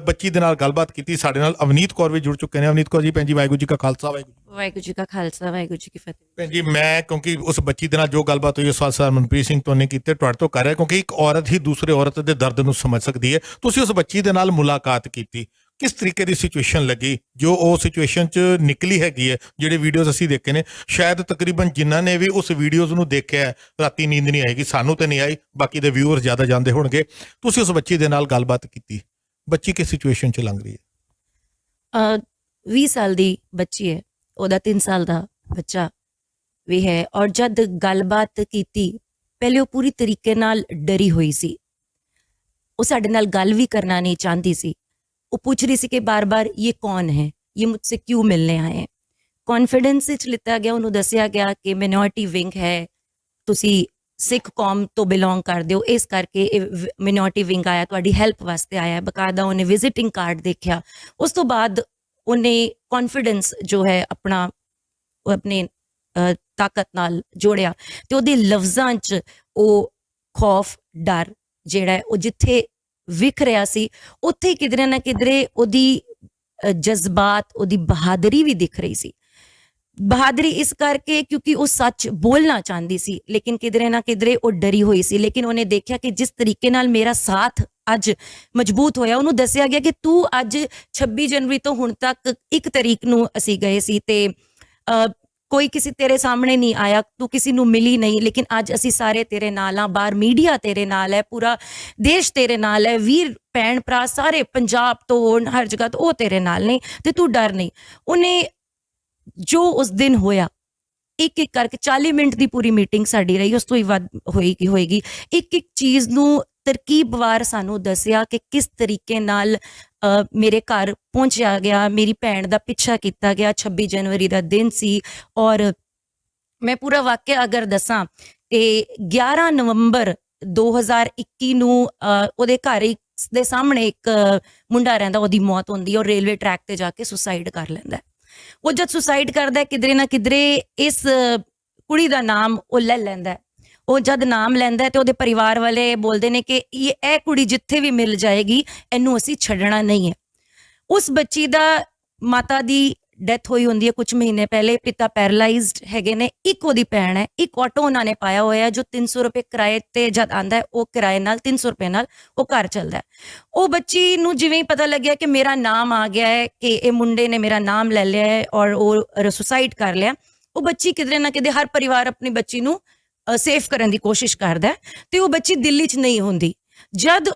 ਬੱਚੀ ਦੇ ਨਾਲ ਗੱਲਬਾਤ ਕੀਤੀ। ਸਾਡੇ ਨਾਲ ਅਵਨੀਤ ਕੌਰ ਵੀ ਜੁੜ ਚੁੱਕੇ ਨੇ। ਅਵਨੀਤ ਕੌਰ ਜੀ, ਭੈਣ ਜੀ ਵਾਹਿਗੁਰੂ ਜੀ ਕਾ ਖਾਲਸਾ, ਵਾਹਿਗੁਰੂ ਜੀ ਕਾ ਖਾਲਸਾ, ਵਾਹਿਗੁਰੂ ਜੀ ਕੀ ਫਤਿਹ। ਭੈਣ ਜੀ, ਮੈਂ ਕਿਉਂਕਿ ਉਸ ਬੱਚੀ ਦੇ ਨਾਲ ਜੋ ਗੱਲਬਾਤ ਹੋਈ, ਸਵਾਲ ਸਰ ਮਨਪ੍ਰੀਤ ਸਿੰਘ ਤੋਂ ਨਹੀਂ ਕੀਤੇ, ਤੁਹਾਡੇ ਤੋਂ ਕਰ ਰਿਹਾ, ਕਿਉਂਕਿ ਇੱਕ ਔਰਤ ਹੀ ਦੂਸਰੇ ਔਰਤ ਦੇ ਦਰਦ ਨੂੰ ਸਮਝ ਸਕਦੀ ਹੈ। ਤੁਸੀਂ ਉਸ ਬੱਚੀ ਦੇ ਨਾਲ ਮੁਲਾਕਾਤ ਕੀਤੀ, ਕਿਸ ਤਰੀਕੇ ਦੀ ਸਿਚੁਏਸ਼ਨ ਲੱਗੀ ਜੋ ਉਹ ਸਿਚੁਏਸ਼ਨ 'ਚ ਨਿਕਲੀ ਹੈਗੀ ਹੈ? ਜਿਹੜੇ ਵੀਡੀਓਜ਼ ਅਸੀਂ ਦੇਖੇ ਨੇ, ਸ਼ਾਇਦ ਤਕਰੀਬਨ ਜਿਨ੍ਹਾਂ ਨੇ ਵੀ ਉਸ ਵੀਡੀਓਜ਼ ਨੂੰ ਦੇਖਿਆ ਰਾਤੀ ਨੀਂਦ ਨਹੀਂ ਆਏਗੀ, ਸਾਨੂੰ ਤੇ ਨਹੀਂ ਆਈ, ਬਾਕੀ ਦੇ ਵਿਊਅਰ ਜ਼ਿਆਦਾ ਜਾਣਦੇ ਹੋਣਗੇ। ਤੁਸੀਂ ਉਸ ਬੱਚੀ ਦੇ ਨਾਲ ਗੱਲਬਾਤ ਕੀਤੀ, ਬੱਚੀ ਕਿਸ ਸਿਚੁਏਸ਼ਨ 'ਚ ਲੰਘ ਰਹੀ ਹੈ? 20 ਸਾਲ ਦੀ ਬੱਚੀ ਹੈ, ਉਹਦਾ 3 ਸਾਲ ਦਾ ਬੱਚਾ ਵੀ ਹੈ। ਔਰ ਜਦ ਗੱਲਬਾਤ ਕੀਤੀ, ਪਹਿਲੇ ਉਹ ਪੂਰੀ ਤਰੀਕੇ ਨਾਲ ਡਰੀ ਹੋਈ ਸੀ। ਉਹ ਸਾਡੇ ਨਾਲ ਗੱਲ ਵੀ ਕਰਨਾ ਨਹੀਂ ਚਾਹੁੰਦੀ ਸੀ। ਉਹ ਪੁੱਛ ਰਹੀ ਸੀ ਕਿ ਬਾਰ-ਬਾਰ ਇਹ ਕੌਣ ਹੈ, ਇਹ ਮੁझसे क्यों मिलने आए हैं। ਕੌਨਫੀਡੈਂਸ ਵਿੱਚ ਲਿੱਤਾ ਗਿਆ, ਉਹਨੂੰ ਦੱਸਿਆ ਗਿਆ ਕਿ ਮਿਨੋਰਿਟੀ ਵਿੰਗ ਹੈ, ਤੁਸੀਂ ਸਿੱਖ ਕੌਮ ਤੋਂ ਬਿਲੋਂਗ ਕਰਦੇ ਹੋ, ਇਸ ਕਰਕੇ ਇਹ ਮਿਨੋਰਿਟੀ ਵਿੰਗ ਆਇਆ, ਤੁਹਾਡੀ ਹੈਲਪ ਵਾਸਤੇ ਆਇਆ। ਬਕਾਇਦਾ ਉਹਨੇ ਵਿਜ਼ਿਟਿੰਗ ਕਾਰਡ ਦੇਖਿਆ। ਉਸ ਤੋਂ ਬਾਅਦ ਉਹਨੇ ਕੌਨਫੀਡੈਂਸ ਜੋ ਹੈ ਆਪਣਾ ਆਪਣੇ ਤਾਕਤ ਨਾਲ ਜੋੜਿਆ ਤੇ ਉਹਦੇ ਲਫ਼ਜ਼ਾਂ 'ਚ ਉਹ ਖੌਫ, ਡਰ ਜਿਹੜਾ ਹੈ ਉਹ ਜਿੱਥੇ ਵਿਖ ਰਿਹਾ ਸੀ, ਉੱਥੇ ਕਿਧਰੇ ਨਾ ਕਿਧਰੇ ਉਹਦੀ ਜਜ਼ਬਾਤ, ਉਹਦੀ ਬਹਾਦਰੀ ਵੀ ਦਿਖ ਰਹੀ ਸੀ। ਬਹਾਦਰੀ ਇਸ ਕਰਕੇ ਕਿਉਂਕਿ ਉਹ ਸੱਚ ਬੋਲਣਾ ਚਾਹੁੰਦੀ ਸੀ, ਲੇਕਿਨ ਕਿਧਰੇ ਨਾ ਕਿਧਰੇ ਉਹ ਡਰੀ ਹੋਈ ਸੀ। ਲੇਕਿਨ ਉਹਨੇ ਦੇਖਿਆ ਕਿ ਜਿਸ ਤਰੀਕੇ ਨਾਲ ਮੇਰਾ ਸਾਥ ਅੱਜ ਮਜ਼ਬੂਤ ਹੋਇਆ, ਉਹਨੂੰ ਦੱਸਿਆ ਗਿਆ ਕਿ ਤੂੰ ਅੱਜ 26 ਜਨਵਰੀ ਤੋਂ ਹੁਣ ਤੱਕ 1 ਤਰੀਕ ਨੂੰ ਅਸੀਂ ਗਏ ਸੀ ਤੇ ਕੋਈ ਕਿਸੇ ਤੇਰੇ ਸਾਹਮਣੇ ਨਹੀਂ ਆਇਆ, ਤੂੰ ਕਿਸੇ ਨੂੰ ਮਿਲੀ ਨਹੀਂ, ਲੇਕਿਨ ਅੱਜ ਅਸੀਂ ਸਾਰੇ ਤੇਰੇ ਨਾਲ ਆ, ਬਾਹਰ ਮੀਡੀਆ ਤੇਰੇ ਨਾਲ ਹੈ, ਪੂਰਾ ਦੇਸ਼ ਤੇਰੇ ਨਾਲ ਹੈ, ਵੀਰ ਭੈਣ ਭਰਾ ਸਾਰੇ ਪੰਜਾਬ ਤੋਂ ਹਰ ਜਗ੍ਹਾ ਤੋਂ ਉਹ ਤੇਰੇ ਨਾਲ ਨੇ ਤੇ ਤੂੰ ਡਰ ਨਹੀਂ। ਉਹਨੇ ਜੋ ਉਸ ਦਿਨ ਹੋਇਆ, ਇੱਕ ਇੱਕ ਕਰਕੇ 40 ਮਿੰਟ ਦੀ ਪੂਰੀ ਮੀਟਿੰਗ ਸਾਡੀ ਰਹੀ, ਉਸ ਤੋਂ ਹੀ ਵੱਧ ਹੋਏਗੀ। ਇੱਕ ਇੱਕ ਚੀਜ਼ ਨੂੰ ਤਰਕੀਬਵਾਰ ਸਾਨੂੰ ਦੱਸਿਆ ਕਿ ਕਿਸ ਤਰੀਕੇ ਨਾਲ ਮੇਰੇ ਘਰ ਪਹੁੰਚਿਆ ਗਿਆ, ਮੇਰੀ ਭੈਣ ਦਾ ਪਿੱਛਾ ਕੀਤਾ ਗਿਆ। 26 ਜਨਵਰੀ ਦਾ ਦਿਨ ਸੀ ਔਰ ਮੈਂ ਪੂਰਾ ਵਾਕਿਆ ਅਗਰ ਦੱਸਾਂ ਤੇ 11 ਨਵੰਬਰ 2021 ਨੂੰ ਉਹਦੇ ਘਰ ਦੇ ਸਾਹਮਣੇ ਇੱਕ ਮੁੰਡਾ ਰਹਿੰਦਾ, ਉਹਦੀ ਮੌਤ ਹੁੰਦੀ ਹੈ ਔਰ ਰੇਲਵੇ ਟਰੈਕ ਤੇ ਜਾ ਕੇ ਸੁਸਾਈਡ ਕਰ ਲੈਂਦਾ। ਉਹ ਜਦ ਸੁਸਾਈਡ ਕਰਦਾ ਕਿਧਰੇ ਨਾ ਕਿਧਰੇ ਇਸ ਕੁੜੀ ਦਾ ਨਾਮ ਉਹ ਲੈ ਲੈਂਦਾ। ਉਹ ਜਦ ਨਾਮ ਲੈਂਦਾ ਤੇ ਉਹਦੇ ਪਰਿਵਾਰ ਵਾਲੇ ਬੋਲਦੇ ਨੇ ਕਿ ਇਹ ਕੁੜੀ ਜਿੱਥੇ ਵੀ ਮਿਲ ਜਾਏਗੀ, ਇਹਨੂੰ ਅਸੀਂ ਛੱਡਣਾ ਨਹੀਂ ਹੈ। ਉਸ ਬੱਚੀ ਦਾ ਮਾਤਾ ਦੀ ਡੈਥ ਹੋਈ ਹੁੰਦੀ ਹੈ ਕੁਝ ਮਹੀਨੇ ਪਹਿਲੇ, ਪਿਤਾ ਪੈਰਾਲਾਈਜ਼ਡ ਹੈਗੇ ਨੇ, ਇੱਕ ਉਹਦੀ ਭੈਣ ਹੈ। ਇੱਕ ਆਟੋ ਉਹਨਾਂ ਨੇ ਪਾਇਆ ਹੋਇਆ ਜੋ 300 ਰੁਪਏ ਕਿਰਾਏ ਤੇ ਜਦ ਆਂਦਾ ਹੈ, ਉਹ ਕਿਰਾਏ ਨਾਲ 300 ਰੁਪਏ ਨਾਲ ਉਹ ਘਰ ਚੱਲਦਾ ਹੈ। ਉਹ ਬੱਚੀ ਨੂੰ ਜਿਵੇਂ ਹੀ ਪਤਾ ਲੱਗਿਆ ਕਿ ਮੇਰਾ ਨਾਮ ਆ ਗਿਆ ਹੈ, ਕਿ ਇਹ ਮੁੰਡੇ ਨੇ ਮੇਰਾ ਨਾਮ ਲੈ ਲਿਆ ਹੈ ਔਰ ਉਹ ਸੁਸਾਈਡ ਕਰ ਲਿਆ, ਉਹ ਬੱਚੀ ਕਿਧਰੇ ਨਾ ਕਿਧਰੇ, ਹਰ ਪਰਿਵਾਰ ਆਪਣੀ ਬੱਚੀ ਨੂੰ ਸੇਫ ਕਰਨ ਦੀ ਕੋਸ਼ਿਸ਼ ਕਰਦਾ ਤੇ ਉਹ ਬੱਚੀ ਦਿੱਲੀ 'ਚ ਨਹੀਂ ਹੁੰਦੀ। ਜਦ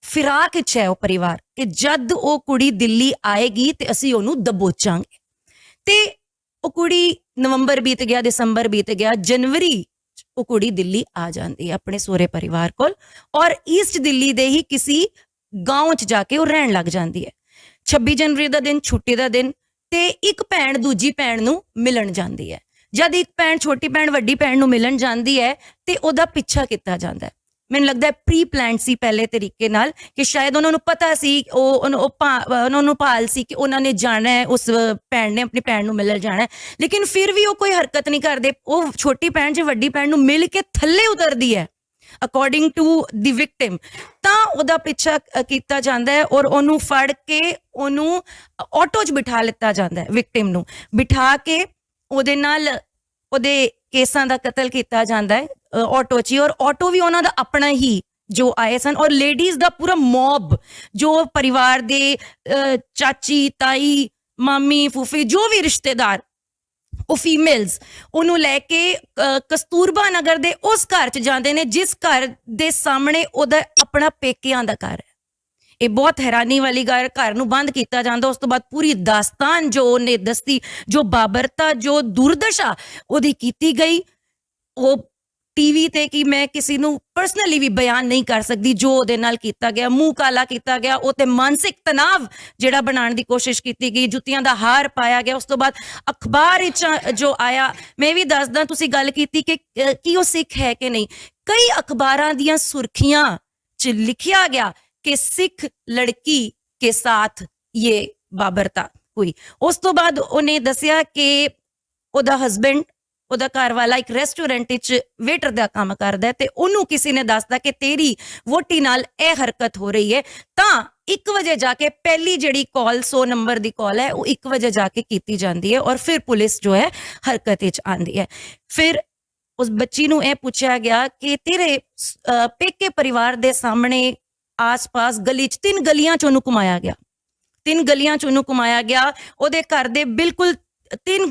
ਫਿਰਾਕ 'ਚ ਹੈ ਉਹ ਪਰਿਵਾਰ ਕਿ ਜਦ ਉਹ ਕੁੜੀ ਦਿੱਲੀ ਆਏਗੀ ਤੇ ਅਸੀਂ ਉਹਨੂੰ ਦਬੋਚਾਂਗੇ। ਤੇ ਉਹ ਕੁੜੀ ਨਵੰਬਰ ਬੀਤ ਗਿਆ, ਦਸੰਬਰ ਬੀਤ ਗਿਆ, ਜਨਵਰੀ ਉਹ ਕੁੜੀ ਦਿੱਲੀ ਆ ਜਾਂਦੀ ਹੈ ਆਪਣੇ ਸਹੁਰੇ ਪਰਿਵਾਰ ਕੋਲ ਔਰ ਈਸਟ ਦਿੱਲੀ ਦੇ ਹੀ ਕਿਸੇ ਗਾਉਂ 'ਚ ਜਾ ਕੇ ਉਹ ਰਹਿਣ ਲੱਗ ਜਾਂਦੀ ਹੈ। 26 ਜਨਵਰੀ ਦਾ ਦਿਨ, ਛੁੱਟੀ ਦਾ ਦਿਨ, ਤੇ ਇੱਕ ਭੈਣ ਦੂਜੀ ਭੈਣ ਨੂੰ ਮਿਲਣ ਜਾਂਦੀ ਹੈ। ਜਦ ਇੱਕ ਭੈਣ ਛੋਟੀ ਭੈਣ ਵੱਡੀ ਭੈਣ ਨੂੰ ਮਿਲਣ ਜਾਂਦੀ ਹੈ ਤੇ ਉਹਦਾ ਪਿੱਛਾ ਕੀਤਾ ਜਾਂਦਾ ਹੈ। ਮੈਨੂੰ ਲੱਗਦਾ ਪ੍ਰੀ ਪਲਾਨ ਸੀ ਪਹਿਲੇ ਤਰੀਕੇ ਨਾਲ ਕਿ ਸ਼ਾਇਦ ਉਹਨਾਂ ਨੂੰ ਪਤਾ ਸੀ, ਉਹਨਾਂ ਨੂੰ ਭਾਲ ਸੀ ਕਿ ਉਹਨਾਂ ਨੇ ਜਾਣਾ ਹੈ, ਉਸ ਭੈਣ ਨੇ ਆਪਣੀ ਭੈਣ ਨੂੰ ਮਿਲਣ ਜਾਣਾ ਹੈ, ਲੇਕਿਨ ਫਿਰ ਵੀ ਉਹ ਕੋਈ ਹਰਕਤ ਨਹੀਂ ਕਰਦੇ। ਉਹ ਛੋਟੀ ਭੈਣ ਜੇ ਵੱਡੀ ਭੈਣ ਨੂੰ ਮਿਲ ਕੇ ਥੱਲੇ ਉਤਰਦੀ ਹੈ ਅਕੋਰਡਿੰਗ ਟੂ ਦੀ ਵਿਕਟਿਮ, ਤਾਂ ਉਹਦਾ ਪਿੱਛਾ ਕੀਤਾ ਜਾਂਦਾ ਹੈ ਔਰ ਉਹਨੂੰ ਫੜ ਕੇ ਉਹਨੂੰ ਆਟੋ 'ਚ ਬਿਠਾ ਲਿੱਤਾ ਜਾਂਦਾ ਹੈ। ਵਿਕਟਿਮ ਨੂੰ ਬਿਠਾ ਕੇ ਉਹਦੇ ਨਾਲ ਉਹਦੇ ਕੇਸਾਂ ਦਾ ਕਤਲ ਕੀਤਾ ਜਾਂਦਾ ਹੈ ਆਟੋ 'ਚ ਹੀ, ਔਰ ਆਟੋ ਵੀ ਉਹਨਾਂ ਦਾ ਆਪਣਾ ਹੀ ਜੋ ਆਏ ਸਨ ਔਰ ਲੇਡੀਜ਼ ਦਾ ਪੂਰਾ ਮੌਬ, ਜੋ ਪਰਿਵਾਰ ਦੇ ਚਾਚੀ, ਤਾਈ, ਮਾਮੀ, ਫੂਫੀ, ਜੋ ਵੀ ਰਿਸ਼ਤੇਦਾਰ, ਉਹ ਫੀਮੇਲਸ ਉਹਨੂੰ ਲੈ ਕੇ ਕਸਤੂਰਬਾ ਨਗਰ ਦੇ ਉਸ ਘਰ 'ਚ ਜਾਂਦੇ ਨੇ ਜਿਸ ਘਰ ਦੇ ਸਾਹਮਣੇ ਉਹਦਾ ਆਪਣਾ ਪੇਕਿਆਂ ਦਾ ਘਰ ਹੈ। ਇਹ ਬਹੁਤ ਹੈਰਾਨੀ ਵਾਲੀ ਗੱਲ, ਘਰ ਨੂੰ ਬੰਦ ਕੀਤਾ ਜਾਂਦਾ। ਉਸ ਤੋਂ ਬਾਅਦ ਪੂਰੀ ਦਾਸਤਾਨ ਜੋ ਉਹਨੇ ਦੱਸੀ, ਜੋ ਬਾਬਰਤਾ, ਜੋ ਦੁਰਦਸ਼ਾ ਉਹਦੀ ਕੀਤੀ ਗਈ, ਉਹ ਟੀਵੀ ਤੇ ਕਿ ਮੈਂ ਕਿਸੇ ਨੂੰ ਪਰਸਨਲੀ ਵੀ ਬਿਆਨ ਨਹੀਂ ਕਰ ਸਕਦੀ ਜੋ ਉਹਦੇ ਨਾਲ ਕੀਤਾ ਗਿਆ। ਮੂੰਹ ਕਾਲਾ ਕੀਤਾ ਗਿਆ, ਉਹ ਤੇ ਮਾਨਸਿਕ ਤਣਾਵ ਜਿਹੜਾ ਬਣਾਉਣ ਦੀ ਕੋਸ਼ਿਸ਼ ਕੀਤੀ ਗਈ, ਜੁੱਤੀਆਂ ਦਾ ਹਾਰ ਪਾਇਆ ਗਿਆ। ਉਸ ਤੋਂ ਬਾਅਦ ਅਖਬਾਰ ਵਿੱਚ ਜੋ ਆਇਆ, ਮੈਂ ਵੀ ਦੱਸਦਾ, ਤੁਸੀਂ ਗੱਲ ਕੀਤੀ ਕਿ ਕੀ ਉਹ ਸਿੱਖ ਹੈ ਕਿ ਨਹੀਂ, ਕਈ ਅਖਬਾਰਾਂ ਦੀਆਂ ਸੁਰਖੀਆਂ 'ਚ ਲਿਖਿਆ ਗਿਆ कि सिख लड़की के साथ ये बाबरता हुई। उस तो बाद उन्हें दसिया कि ओदा हस्बैंड, ओदा घर वाला एक रेस्टोरेंट विच वेटर दा काम करदा है ते ओनू किसी ने दसदा कि तेरी वोटी नाल ए हरकत हो रही है। तां 1 वजे जाके पहली जिहड़ी कॉल 100 नंबर दी कॉल है वो 1 वजे जाके कीती जाती है और फिर पुलिस जो है हरकत विच आंदी है। फिर उस बच्ची नू यह पूछा गया कि तेरे पेके परिवार दे सामने आस-पास गली 'ਚ 3 गलियां 'ਚ ਉਹਨੂੰ ਘੁਮਾਇਆ ਗਿਆ, 3 गलियां 'ਚ ਉਹਨੂੰ ਘੁਮਾਇਆ ਗਿਆ। ਉਹਦੇ ਘਰ ਦੇ ਬਿਲਕੁਲ 3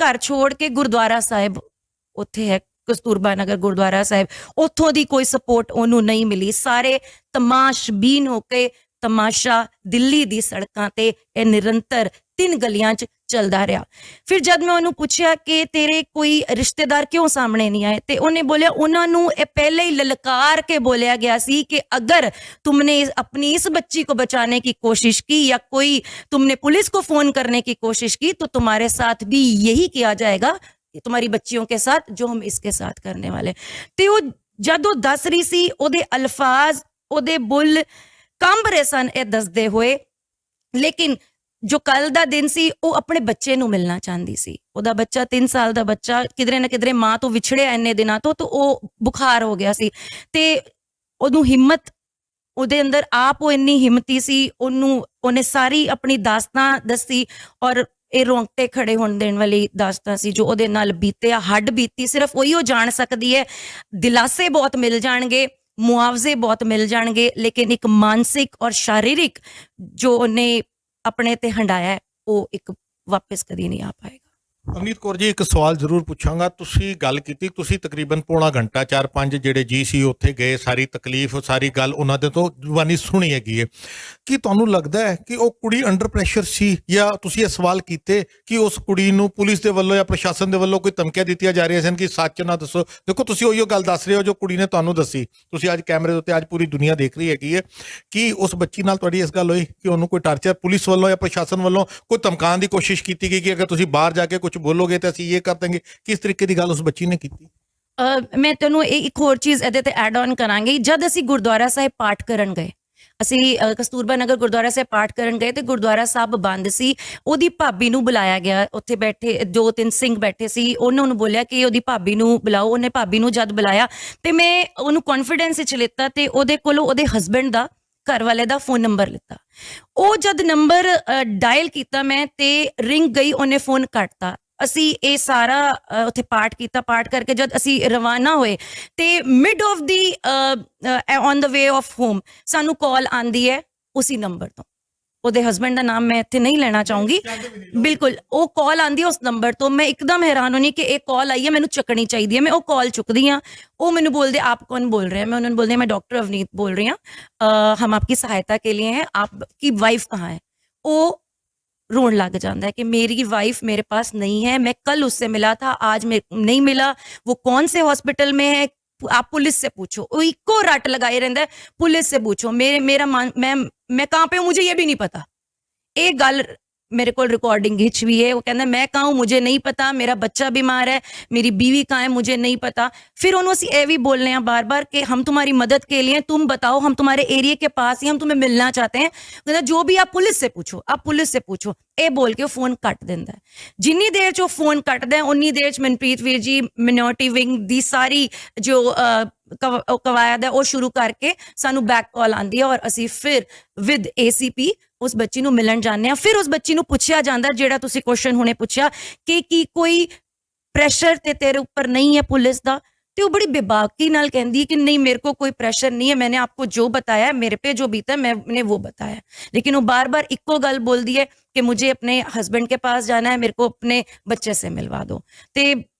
ਘਰ ਛੋੜ ਕੇ ਗੁਰਦੁਆਰਾ ਸਾਹਿਬ ਉੱਥੇ ਹੈ, ਕਸਤੂਰਬਾ ਨਗਰ ਗੁਰਦੁਆਰਾ ਸਾਹਿਬ, ਉੱਥੋਂ ਦੀ ਕੋਈ ਸਪੋਰਟ ਉਹਨੂੰ ਨਹੀਂ ਮਿਲੀ। ਸਾਰੇ ਤਮਾਸ਼ਬੀਨ ਹੋ ਕੇ ਤਮਾਸ਼ਾ ਦਿੱਲੀ ਦੀ ਸੜਕਾਂ ਤੇ ਇਹ ਨਿਰੰਤਰ 3 ਗਲੀਆਂ 'ਚ ਚੱਲਦਾ ਰਿਹਾ। ਫਿਰ ਜਦ ਮੈਂ ਉਹਨੂੰ ਪੁੱਛਿਆ ਕਿ ਤੇਰੇ ਕੋਈ ਰਿਸ਼ਤੇਦਾਰ ਕਿਉਂ ਸਾਹਮਣੇ ਨਹੀਂ ਆਏ, ਤੇ ਉਹਨੇ ਬੋਲਿਆ ਉਹਨਾਂ ਨੂੰ ਇਹ ਪਹਿਲੇ ਹੀ ਲਲਕਾਰ के बोला गया सी कि अगर तुमने अपनी इस बच्ची को बचाने की कोशिश की या कोई तुमने पुलिस को फोन करने की कोशिश की तो तुम्हारे साथ भी यही किया जाएगा, तुम्हारी बच्चियों के साथ जो हम इसके साथ करने वाले। ते वो जद वो दस रही सी ओदे अल्फाज ओदे बुल कंब रहे सन ये दसदे हुए, लेकिन जो कल दा दिन सी वो अपने बच्चे नूं मिलना चाहती सी। ਉਹਦਾ ਬੱਚਾ 3 ਸਾਲ ਦਾ ਬੱਚਾ ਕਿਧਰੇ ਨਾ ਕਿਧਰੇ ਮਾਂ ਤੋਂ ਵਿਛੜਿਆ ਇੰਨੇ ਦਿਨਾਂ ਤੋਂ, ਉਹ ਬੁਖਾਰ ਹੋ ਗਿਆ ਸੀ ਤੇ ਉਹਨੂੰ ਹਿੰਮਤ, ਉਹਦੇ ਅੰਦਰ ਆਪ ਉਹ ਇੰਨੀ ਹਿੰਮਤੀ ਸੀ, ਉਹਨੇ ਸਾਰੀ ਆਪਣੀ ਦਾਸਤਾਂ ਦੱਸੀ ਔਰ ਇਹ ਰੋਂਗਟੇ ਖੜੇ ਹੋਣ ਦੇਣ ਵਾਲੀ ਦਾਸਤਾਂ ਸੀ ਜੋ ਉਹਦੇ ਨਾਲ ਬੀਤਿਆ, ਹੱਡ ਬੀਤੀ ਸਿਰਫ ਉਹੀ ਉਹ ਜਾਣ ਸਕਦੀ ਹੈ। ਦਿਲਾਸੇ ਬਹੁਤ ਮਿਲ ਜਾਣਗੇ, ਮੁਆਵਜ਼ੇ ਬਹੁਤ ਮਿਲ ਜਾਣਗੇ, ਲੇਕਿਨ ਇੱਕ ਮਾਨਸਿਕ ਔਰ ਸ਼ਾਰੀਰਿਕ ਜੋ ਉਹਨੇ ਆਪਣੇ ਤੇ ਹੰਡਾਇਆ ਉਹ ਇੱਕ ਵਾਪਸ ਕਦੀ ਨਹੀਂ ਆ ਪਾਏਗਾ। ਅਵਨੀਤ ਕੌਰ ਜੀ, ਇੱਕ ਸਵਾਲ ਜ਼ਰੂਰ ਪੁੱਛਾਂਗਾ। ਤੁਸੀਂ ਗੱਲ ਕੀਤੀ, ਤੁਸੀਂ ਤਕਰੀਬਨ ਪੌਣਾ ਘੰਟਾ 4-5 ਜਿਹੜੇ ਜੀ ਸੀ ਉੱਥੇ ਗਏ, ਸਾਰੀ ਤਕਲੀਫ ਸਾਰੀ ਗੱਲ ਉਹਨਾਂ ਦੇ ਤੋਂ ਜ਼ੁਬਾਨੀ ਸੁਣੀ ਹੈਗੀ ਹੈ। ਕੀ ਤੁਹਾਨੂੰ ਲੱਗਦਾ ਹੈ ਕਿ ਉਹ ਕੁੜੀ ਅੰਡਰ ਪ੍ਰੈਸ਼ਰ ਸੀ, ਜਾਂ ਤੁਸੀਂ ਇਹ ਸਵਾਲ ਕੀਤੇ ਕਿ ਉਸ ਕੁੜੀ ਨੂੰ ਪੁਲਿਸ ਦੇ ਵੱਲੋਂ ਜਾਂ ਪ੍ਰਸ਼ਾਸਨ ਦੇ ਵੱਲੋਂ ਕੋਈ ਧਮਕੀਆਂ ਦਿੱਤੀਆਂ ਜਾ ਰਹੀਆਂ ਸਨ ਕਿ ਸੱਚ ਨਾ ਦੱਸੋ? ਦੇਖੋ, ਤੁਸੀਂ ਉਹੀ ਗੱਲ ਦੱਸ ਰਹੇ ਹੋ ਜੋ ਕੁੜੀ ਨੇ ਤੁਹਾਨੂੰ ਦੱਸੀ, ਤੁਸੀਂ ਅੱਜ ਕੈਮਰੇ ਦੇ ਉੱਤੇ ਅੱਜ ਪੂਰੀ ਦੁਨੀਆ ਦੇਖ ਰਹੀ ਹੈਗੀ ਹੈ। ਕਿ ਉਸ ਬੱਚੀ ਨਾਲ ਤੁਹਾਡੀ ਇਸ ਗੱਲ ਹੋਈ ਕਿ ਉਹਨੂੰ ਕੋਈ ਟਾਰਚਰ ਪੁਲਿਸ ਵੱਲੋਂ ਜਾਂ ਪ੍ਰਸ਼ਾਸਨ ਵੱਲੋਂ ਕੋਈ ਧਮਕਾਉਣ ਦੀ ਕੋਸ਼ਿਸ਼ ਕੀਤੀ ਗਈ ਕਿ ਅਗਰ ਤੁਸੀਂ ਬਾਹਰ ਜਾ ਕੇ ਕੁਝ ਬੋਲੋਗੇ ਤਾਂ ਅਸੀਂ ਇਹ ਕਰ ਦੇਂਗੇ? ਕਿਸ ਤਰੀਕੇ ਦੀ ਗੱਲ ਉਸ ਬੱਚੀ ਨੇ ਕੀਤੀ? ਮੈਂ ਤੁਹਾਨੂੰ ਇੱਕ ਹੋਰ ਚੀਜ਼ ਇਹਦੇ ਤੇ ਐਡ ਔਨ ਕਰਾਂਗੀ। ਜਦ ਅਸੀਂ ਗੁਰਦੁਆਰਾ ਸਾਹਿਬ ਪਾਠ ਕਰਨ ਗਏ, ਅਸੀਂ ਕਸਤੂਰਬਾ ਨਗਰ ਗੁਰਦੁਆਰਾ ਸਾਹਿਬ ਪਾਠ ਕਰਨ ਗਏ ਤੇ ਗੁਰਦੁਆਰਾ ਸਾਹਿਬ ਬੰਦ ਸੀ। ਉਹਦੀ ਭਾਬੀ ਨੂੰ ਬੁਲਾਇਆ ਗਿਆ, ਉੱਥੇ ਬੈਠੇ 2-3 ਸਿੰਘ ਬੈਠੇ ਸੀ, ਉਹਨਾਂ ਨੂੰ ਬੋਲਿਆ ਕਿ ਉਹਦੀ ਭਾਬੀ ਨੂੰ ਬੁਲਾਓ। ਉਹਨੇ ਭਾਬੀ ਨੂੰ ਜਦ ਬੁਲਾਇਆ ਤੇ ਮੈਂ ਉਹਨੂੰ ਕੌਨਫੀਡੈਂਸ ਵਿੱਚ ਲਿੱਤਾ ਤੇ ਉਹਦੇ ਕੋਲੋਂ ਉਹਦੇ ਹਸਬੈਂਡ ਦਾ, ਘਰ ਵਾਲੇ ਦਾ ਫੋਨ ਨੰਬਰ ਲਿੱਤਾ। ਉਹ ਜਦ ਨੰਬਰ ਡਾਇਲ ਕੀਤਾ ਮੈਂ ਤੇ ਰਿੰਗ ਗਈ, ਉਹਨੇ ਫੋਨ ਕੱਟਤਾ। ਅਸੀਂ ਇਹ ਸਾਰਾ ਉੱਥੇ ਪਾਠ ਕੀਤਾ, ਪਾਠ ਕਰਕੇ ਜਦ ਅਸੀਂ ਰਵਾਨਾ ਹੋਏ ਤੇ mid of the on the way of home ਸਾਨੂੰ ਕਾਲ ਆਂਦੀ ਹੈ ਉਸੇ ਨੰਬਰ ਤੋਂ। ਉਹਦੇ ਹਸਬੈਂਡ ਦਾ ਨਾਮ ਮੈਂ ਇੱਥੇ ਨਹੀਂ ਲੈਣਾ ਚਾਹੂੰਗੀ, ਬਿਲਕੁਲ। ਉਹ ਕਾਲ ਆਂਦੀ ਹੈ ਉਸ ਨੰਬਰ ਤੋਂ। ਮੈਂ ਇੱਕਦਮ ਹੈਰਾਨ ਹੋਣੀ ਕਿ ਇਹ ਕਾਲ ਆਈ ਹੈ, ਮੈਨੂੰ ਚੱਕਣੀ ਚਾਹੀਦੀ ਹੈ। ਮੈਂ ਉਹ ਕਾਲ ਚੁੱਕਦੀ ਹਾਂ। ਉਹ ਮੈਨੂੰ ਬੋਲਦੇ ਆਪ ਕੌਣ बोल रहे हैं? मैं उन्होंने बोल दिया मैं डॉक्टर अवनीत बोल रही हूँ, हम आपकी सहायता के लिए हैं, आपकी वाइफ कहाँ है? वो रोन लग जाता है कि मेरी वाइफ मेरे पास नहीं है, मैं कल उससे मिला था, आज मैं नहीं मिला, वो कौन से हॉस्पिटल में है, आप पुलिस से पूछो। वो इको रट लगाए रहता है, पुलिस से पूछो, मैं कहाँ पे हूँ मुझे ये भी नहीं पता। एक गल मेरे को रिकॉर्डिंग खिंच भी है, वो कहता मैं कहाँ हूँ मुझे नहीं पता, मेरा बच्चा बीमार है, मेरी बीवी कहाँ है मुझे नहीं पता। फिर उन्होंने असी ये भी बोलने हैं बार बार कि हम तुम्हारी मदद के लिए, तुम बताओ, हम तुम्हारे एरिया के पास ही, हम तुम्हें मिलना चाहते हैं। कहता जो भी आप पुलिस से पूछो, आप पुलिस से पूछो। ये बोल के फोन कट देता है। जिन्नी देर च फोन कटदा है उन्नी देर च मनप्रीत वीर जी मिनोरिटी विंग दी सारी जो कवायद है वो शुरू करके सानू बैक कॉल आती है और असी फिर विद ACP उस बच्ची नू मिलन जाने हैं। फिर उस बच्ची नू पुछया जांदा जेड़ा तुसी क्वेश्चन हुणे पुछया कि कोई प्रेशर ते तेरे ऊपर नहीं है पुलिस दा, तो वो बड़ी बेबाकी नाल कहती है कि नहीं मेरे को कोई प्रेशर नहीं है, मैंने आपको जो बताया मेरे पे जो बीता है मैंने वो बताया। लेकिन वो बार बार इक्को गल बोल दी है कि मुझे अपने हस्बैंड के पास जाना है, मेरे को अपने बच्चे से मिलवा दो। ते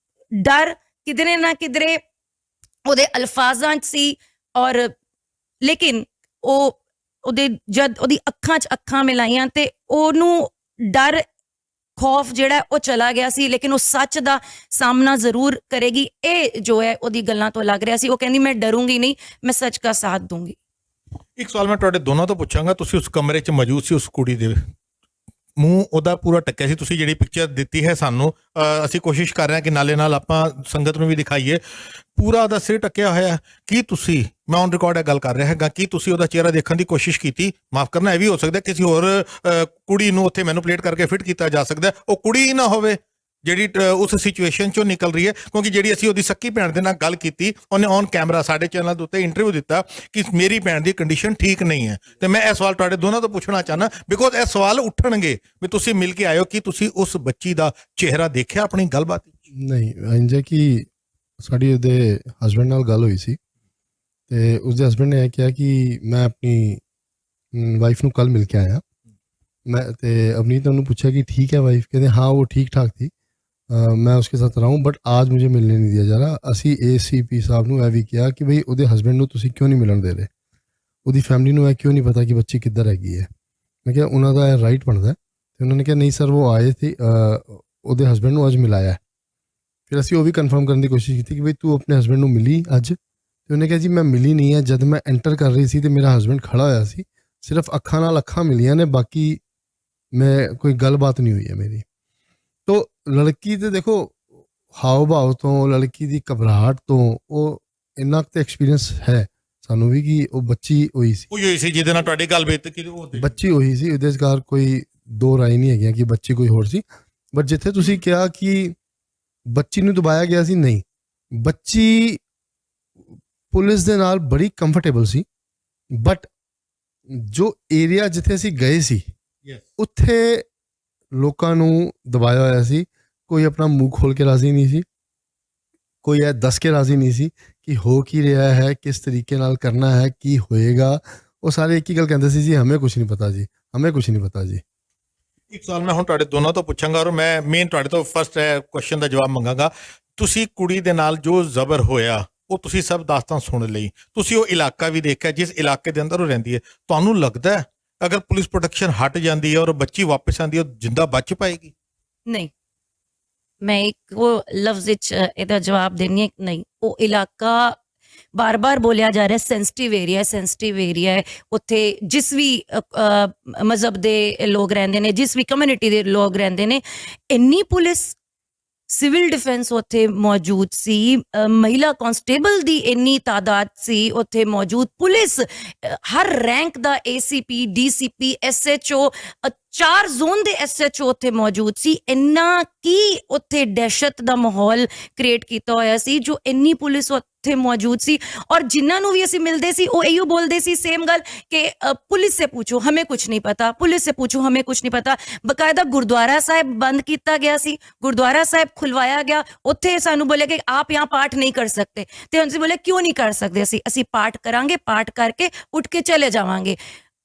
डर किधरे ना किधरे ਉਹਦੇ ਅਲਫਾਜ਼ਾਂ 'ਚ ਸੀ ਔਰ ਲੇਕਿਨ ਉਹਦੇ ਜਦ ਉਹਦੀ ਅੱਖਾਂ 'ਚ ਅੱਖਾਂ ਮਿਲਾਈਆਂ ਤੇ ਉਹਨੂੰ ਡਰ ਖੌਫ ਜਿਹੜਾ ਉਹ ਚਲਾ ਗਿਆ ਸੀ, ਲੇਕਿਨ ਉਹ ਸੱਚ ਦਾ ਸਾਹਮਣਾ ਜ਼ਰੂਰ ਕਰੇਗੀ। ਇਹ ਜੋ ਹੈ ਉਹਦੀ ਗੱਲਾਂ ਤੋਂ ਲੱਗ ਰਿਹਾ ਸੀ। ਉਹ ਕਹਿੰਦੀ ਮੈਂ ਡਰੂੰਗੀ ਨਹੀਂ, ਮੈਂ ਸੱਚ ਦਾ ਸਾਥ ਦੂੰਗੀ। ਇੱਕ ਸਵਾਲ ਮੈਂ ਤੁਹਾਡੇ ਦੋਨਾਂ ਤੋਂ ਪੁੱਛਾਂਗਾ। ਤੁਸੀਂ ਉਸ ਕਮਰੇ 'ਚ ਮੌਜੂਦ ਸੀ, ਉਸ ਕੁੜੀ ਦੇ ਮੂੰਹ ਉਹਦਾ ਪੂਰਾ ਟੱਕਿਆ ਸੀ, ਤੁਸੀਂ ਜਿਹੜੀ ਪਿਕਚਰ ਦਿੱਤੀ ਹੈ ਸਾਨੂੰ, ਅਸੀਂ ਕੋਸ਼ਿਸ਼ ਕਰ ਰਹੇ ਹਾਂ ਕਿ ਨਾਲੇ ਨਾਲ ਆਪਾਂ ਸੰਗਤ ਨੂੰ ਵੀ ਦਿਖਾਈਏ, ਪੂਰਾ ਉਹਦਾ ਸਿਰ ਟੱਕਿਆ ਹੋਇਆ। ਕੀ ਤੁਸੀਂ, ਮੈਂ ਔਨ ਰਿਕਾਰਡ ਇਹ ਗੱਲ ਕਰ ਰਿਹਾ ਹੈਗਾ, ਕੀ ਤੁਸੀਂ ਉਹਦਾ ਚਿਹਰਾ ਦੇਖਣ ਦੀ ਕੋਸ਼ਿਸ਼ ਕੀਤੀ? ਮਾਫ ਕਰਨਾ, ਇਹ ਵੀ ਹੋ ਸਕਦਾ ਕਿਸੇ ਹੋਰ ਕੁੜੀ ਨੂੰ ਉੱਥੇ ਮੈਨੂਪਲੇਟ ਕਰਕੇ ਫਿੱਟ ਕੀਤਾ ਜਾ ਸਕਦਾ, ਉਹ ਕੁੜੀ ਹੀ ਨਾ ਹੋਵੇ ਜਿਹੜੀ ਉਸ ਸਿਚੁਏਸ਼ਨ ਚੋਂ ਨਿਕਲ ਰਹੀ ਹੈ। ਕਿਉਂਕਿ ਜਿਹੜੀ ਅਸੀਂ ਉਹਦੀ ਸੱਕੀ ਭੈਣ ਦੇ ਨਾਲ ਗੱਲ ਕੀਤੀ, ਉਹਨੇ ਔਨ ਕੈਮਰਾ ਸਾਡੇ ਚੈਨਲ ਦੇ ਉੱਤੇ ਇੰਟਰਵਿਊ ਦਿੱਤਾ ਕਿ ਮੇਰੀ ਭੈਣ ਦੀ ਕੰਡੀਸ਼ਨ ਠੀਕ ਨਹੀਂ ਹੈ। ਤੇ ਮੈਂ ਇਹ ਸਵਾਲ ਤੁਹਾਡੇ ਦੋਨਾਂ ਤੋਂ ਪੁੱਛਣਾ ਚਾਹੁੰਦਾ, ਬਿਕੋਜ਼ ਇਹ ਸਵਾਲ ਉੱਠਣਗੇ ਵੀ ਤੁਸੀਂ ਮਿਲ ਕੇ ਆਇਓ, ਕਿ ਤੁਸੀਂ ਉਸ ਬੱਚੀ ਦਾ ਚਿਹਰਾ ਦੇਖਿਆ ਆਪਣੀ ਗੱਲਬਾਤ? ਨਹੀਂ, ਇੰਜ ਕਿ ਸਾਡੀ ਉਹਦੇ ਹਸਬੈਂਡ ਨਾਲ ਗੱਲ ਹੋਈ ਸੀ ਤੇ ਉਸਦੇ ਹਸਬੈਂਡ ਨੇ ਇਹ ਕਿਹਾ ਕਿ ਮੈਂ ਆਪਣੀ ਵਾਈਫ ਨੂੰ ਕੱਲ ਮਿਲ ਕੇ ਆਇਆ। मैं तो अवनीत ने उन्होंने पूछा कि ठीक है वाइफ? कहते हाँ वो ठीक ठाक थी, मैं उसके साथ रहा हूँ, बट आज मुझे मिलने नहीं दिया जा रहा। असी ACP साहब ने यह भी किया कि भाई ਉਹਦੇ ਹਸਬੈਂਡ ਨੂੰ ਤੁਸੀਂ ਕਿਉਂ ਨਹੀਂ ਮਿਲਣ ਦੇ ਰਹੇ, ਉਹਦੀ ਫੈਮਿਲੀ ਨੂੰ ਇਹ ਕਿਉਂ ਨਹੀਂ ਪਤਾ ਕਿ ਬੱਚੀ ਕਿੱਧਰ ਹੈਗੀ ਹੈ। ਮੈਂ ਕਿਹਾ ਉਹਨਾਂ ਦਾ ਰਾਈਟ ਬਣਦਾ ਤੇ ਉਹਨਾਂ ਨੇ ਕਿਹਾ ਨਹੀਂ ਸਰ ਉਹ ਆਏ ਸੀ, ਉਹਦੇ ਹਸਬੈਂਡ ਨੂੰ ਅੱਜ ਮਿਲਾਇਆ। ਫਿਰ ਅਸੀਂ ਉਹ ਵੀ ਕਨਫਰਮ ਕਰਨ ਦੀ ਕੋਸ਼ਿਸ਼ ਕੀਤੀ ਕਿ ਬਈ ਤੂੰ ਆਪਣੇ ਹਸਬੈਂਡ ਨੂੰ ਮਿਲੀ ਅੱਜ? ਤੇ ਉਹਨੇ ਕਿਹਾ ਜੀ ਮੈਂ ਮਿਲੀ ਨਹੀਂ ਹੈ, ਜਦ ਮੈਂ ਐਂਟਰ ਕਰ ਰਹੀ ਸੀ ਤੇ ਮੇਰਾ ਹਸਬੈਂਡ ਖੜਾ ਹੋਇਆ ਸੀ, ਸਿਰਫ ਅੱਖਾਂ ਨਾਲ ਅੱਖਾਂ ਮਿਲੀਆਂ ਨੇ, ਬਾਕੀ ਮੈਂ ਕੋਈ ਗੱਲਬਾਤ ਨਹੀਂ ਹੋਈ ਹੈ ਮੇਰੀ। ਤੋ ਲੜਕੀ ਤੇ ਦੇਖੋ ਹਾਵ ਭਾਵ ਤੋਂ, ਲੜਕੀ ਦੀ ਘਬਰਾਹਟ ਤੋਂ, ਉਹ ਇੰਨਾ ਕੁ ਤਾਂ ਐਕਸਪੀਰੀਅੰਸ ਹੈ ਸਾਨੂੰ ਵੀ ਕਿ ਉਹ ਬੱਚੀ ਹੋਈ ਸੀ ਜਿਹਦੇ ਨਾਲ ਤੁਹਾਡੀ ਗੱਲ ਬੀਤ ਕਿ ਉਹ ਬੱਚੀ ਹੋਈ ਸੀ। ਇਹਦੇ ਕਾਰ ਕੋਈ ਦੋ ਰਾਏ ਨਹੀਂ ਹੈਗੀਆਂ ਕਿ ਬੱਚੀ ਕੋਈ ਹੋਰ ਸੀ। ਬਟ ਜਿੱਥੇ ਤੁਸੀਂ ਕਿਹਾ ਕਿ ਬੱਚੀ ਨੂੰ ਦਬਾਇਆ ਗਿਆ ਸੀ, ਨਹੀਂ, ਬੱਚੀ ਪੁਲਿਸ ਦੇ ਨਾਲ ਬੜੀ ਕੰਫਰਟੇਬਲ ਸੀ। ਬਟ ਜੋ ਏਰੀਆ ਜਿੱਥੇ ਅਸੀਂ ਗਏ ਸੀ ਉੱਥੇ ਲੋਕਾਂ ਨੂੰ ਦਬਾਇਆ ਹੋਇਆ ਸੀ। ਕੋਈ ਆਪਣਾ ਮੂੰਹ ਖੋਲ ਕੇ ਰਾਜ਼ੀ ਨਹੀਂ ਸੀ, ਕੋਈ ਇਹ ਦੱਸ ਕੇ ਰਾਜ਼ੀ ਨਹੀਂ ਸੀ ਕਿ ਹੋ ਕੀ ਰਿਹਾ ਹੈ, ਕਿਸ ਤਰੀਕੇ ਨਾਲ ਕਰਨਾ ਹੈ, ਕੀ ਹੋਏਗਾ। ਉਹ ਸਾਰੇ ਇੱਕ ਹੀ ਗੱਲ ਕਹਿੰਦੇ ਸੀ ਜੀ ਹਮੇ ਕੁਛ ਨਹੀਂ ਪਤਾ ਜੀ, ਹਮੇ ਕੁਛ ਨਹੀਂ ਪਤਾ ਜੀ। ਇੱਕ ਸਵਾਲ ਮੈਂ ਹੁਣ ਤੁਹਾਡੇ ਦੋਨਾਂ ਤੋਂ ਪੁੱਛਾਂਗਾ ਔਰ ਮੈਂ ਮੇਨ ਤੁਹਾਡੇ ਤੋਂ ਫਸਟ ਕੁਐਸਚਨ ਦਾ ਜਵਾਬ ਮੰਗਾਂਗਾ। ਤੁਸੀਂ ਕੁੜੀ ਦੇ ਨਾਲ ਜੋ ਜ਼ਬਰ ਹੋਇਆ ਉਹ ਤੁਸੀਂ ਸਭ ਦਾਸਤਾਨ ਸੁਣ ਲਈ, ਤੁਸੀਂ ਉਹ ਇਲਾਕਾ ਵੀ ਦੇਖਿਆ ਜਿਸ ਇਲਾਕੇ ਦੇ ਅੰਦਰ ਉਹ ਰਹਿੰਦੀ ਹੈ। ਤੁਹਾਨੂੰ ਲੱਗਦਾ ਹੈ ਅਗਰ ਪੁਲਿਸ ਪ੍ਰੋਟੈਕਸ਼ਨ ਹਟ ਜਾਂਦੀ ਹੈ ਔਰ ਬੱਚੀ ਵਾਪਸ ਆਉਂਦੀ ਹੈ ਉਹ ਜਿੰਦਾ ਬਚ ਪਾਏਗੀ? ਨਹੀਂ, ਮੈਂ ਇੱਕ ਉਹ ਲਫ਼ਜ਼ ਵਿੱਚ ਇਹਦਾ ਜਵਾਬ ਦੇਣੀ ਹੈ, ਨਹੀਂ। ਉਹ ਇਲਾਕਾ ਬਾਰ-ਬਾਰ ਬੋਲਿਆ ਜਾ ਰਿਹਾ ਸੈਂਸਿਟਿਵ ਏਰੀਆ, ਸੈਂਸਿਟਿਵ ਏਰੀਆ ਹੈ। ਉੱਥੇ ਜਿਸ ਵੀ ਮਜ਼ਹਬ ਦੇ ਲੋਕ ਰਹਿੰਦੇ ਨੇ, ਜਿਸ ਵੀ ਕਮਿਊਨਿਟੀ ਦੇ ਲੋਕ ਰਹਿੰਦੇ ਨੇ, ਇੰਨੀ ਪੁਲਿਸ, ਸਿਵਲ ਡਿਫੈਂਸ ਉੱਥੇ ਮੌਜੂਦ ਸੀ, ਮਹਿਲਾ ਕਾਂਸਟੇਬਲ ਦੀ ਇੰਨੀ ਤਾਦਾਦ ਸੀ ਉੱਥੇ ਮੌਜੂਦ, ਪੁਲਿਸ ਹਰ ਰੈਂਕ ਦਾ ACP, DCP, SHO, 4 ਜ਼ੋਨ ਦੇ SHO ਉੱਥੇ ਮੌਜੂਦ ਸੀ। ਇੰਨਾ ਕੀ ਉੱਥੇ ਦਹਿਸ਼ਤ ਦਾ ਮਾਹੌਲ ਕ੍ਰੀਏਟ ਕੀਤਾ ਹੋਇਆ ਸੀ ਜੋ ਇੰਨੀ ਪੁਲਿਸ ਉੱਥੇ ਮੌਜੂਦ ਸੀ। ਔਰ ਜਿਨ੍ਹਾਂ ਨੂੰ ਵੀ ਅਸੀਂ ਮਿਲਦੇ ਸੀ ਉਹ ਇਹੋ ਬੋਲਦੇ ਸੀ ਸੇਮ ਗੱਲ ਕਿ ਪੁਲਿਸ ਸੇ ਪੁੱਛੋ ਹमें कुछ नहीं पता, पुलिस से पूछो हमें कुछ नहीं पता। ਬਕਾਇਦਾ ਗੁਰਦੁਆਰਾ ਸਾਹਿਬ ਬੰਦ ਕੀਤਾ ਗਿਆ ਸੀ, ਗੁਰਦੁਆਰਾ ਸਾਹਿਬ ਖੁਲਵਾਇਆ ਗਿਆ। ਉੱਥੇ ਸਾਨੂੰ ਬੋਲਿਆ ਕਿ ਆਪ यहाँ ਪਾਠ नहीं कर सकते। ਤੇ ਅਸੀਂ ਬੋਲੇ ਕਿਉਂ ਨਹੀਂ ਕਰ ਸਕਦੇ? ਅਸੀਂ ਪਾਠ ਕਰਾਂਗੇ, ਪਾਠ ਕਰਕੇ ਉੱਠ ਕੇ ਚਲੇ ਜਾਵਾਂਗੇ।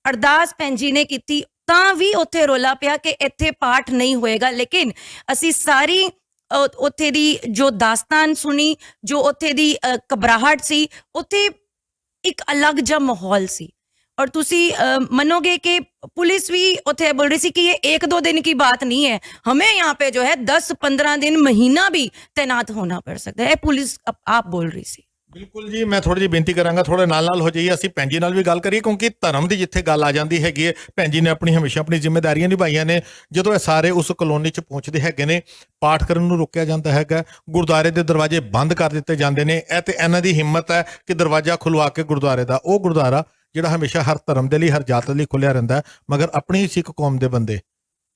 ਅਰਦਾਸ ਭੈਣ ਜੀ ਨੇ ਕੀਤੀ ਤਾਂ ਵੀ ਉੱਥੇ ਰੋਲਾ ਪਿਆ ਕਿ ਇੱਥੇ ਪਾਠ ਨਹੀਂ ਹੋਏਗਾ। ਲੇਕਿਨ ਅਸੀਂ ਸਾਰੀ ਉੱਥੇ ਦੀ ਜੋ ਦਾਸਤਾਨ ਸੁਣੀ, ਜੋ ਉੱਥੇ ਦੀ ਘਬਰਾਹਟ ਸੀ, ਉੱਥੇ ਇੱਕ ਅਲੱਗ ਜਿਹਾ ਮਾਹੌਲ ਸੀ। और तुसी मनोगे कि पुलिस भी उत्थे बोल रही सी कि ये 1-2 दिन की बात नहीं है, हमें यहाँ पे जो है 10-15 दिन, महीना भी तैनात होना पड़ सकता है। पुलिस आप बोल रही सी। ਬਿਲਕੁਲ ਜੀ, ਮੈਂ ਥੋੜੀ ਜਿਹੀ ਬੇਨਤੀ ਕਰਾਂਗਾ ਥੋੜੇ ਨਾਲ ਹੋ ਜਾਈਏ। ਅਸੀਂ ਭੈਣ ਜੀ ਨਾਲ ਵੀ ਗੱਲ ਕਰੀਏ ਕਿਉਂਕਿ ਧਰਮ ਦੀ ਜਿੱਥੇ ਗੱਲ ਆ ਜਾਂਦੀ ਹੈਗੀ ਹੈ, ਭੈਣ ਜੀ ਨੇ ਹਮੇਸ਼ਾ ਆਪਣੀ ਜ਼ਿੰਮੇਵਾਰੀਆਂ ਨਿਭਾਈਆਂ ਨੇ। ਜਦੋਂ ਇਹ ਸਾਰੇ ਉਸ ਕਲੋਨੀ 'ਚ ਪਹੁੰਚਦੇ ਹੈਗੇ ਨੇ, ਪਾਠ ਕਰਨ ਨੂੰ ਰੋਕਿਆ ਜਾਂਦਾ ਹੈਗਾ, ਗੁਰਦੁਆਰੇ ਦੇ ਦਰਵਾਜ਼ੇ ਬੰਦ ਕਰ ਦਿੱਤੇ ਜਾਂਦੇ ਨੇ। ਇਹ ਤੇ ਇਹਨਾਂ ਦੀ ਹਿੰਮਤ ਹੈ ਕਿ ਦਰਵਾਜ਼ਾ ਖੁਲਵਾ ਕੇ ਗੁਰਦੁਆਰੇ ਦਾ, ਉਹ ਗੁਰਦੁਆਰਾ ਜਿਹੜਾ ਹਮੇਸ਼ਾ ਹਰ ਧਰਮ ਦੇ ਲਈ, ਹਰ ਜਾਤ ਲਈ ਖੁੱਲਿਆ ਰਹਿੰਦਾ, ਮਗਰ ਆਪਣੀ ਸਿੱਖ ਕੌਮ ਦੇ ਬੰਦੇ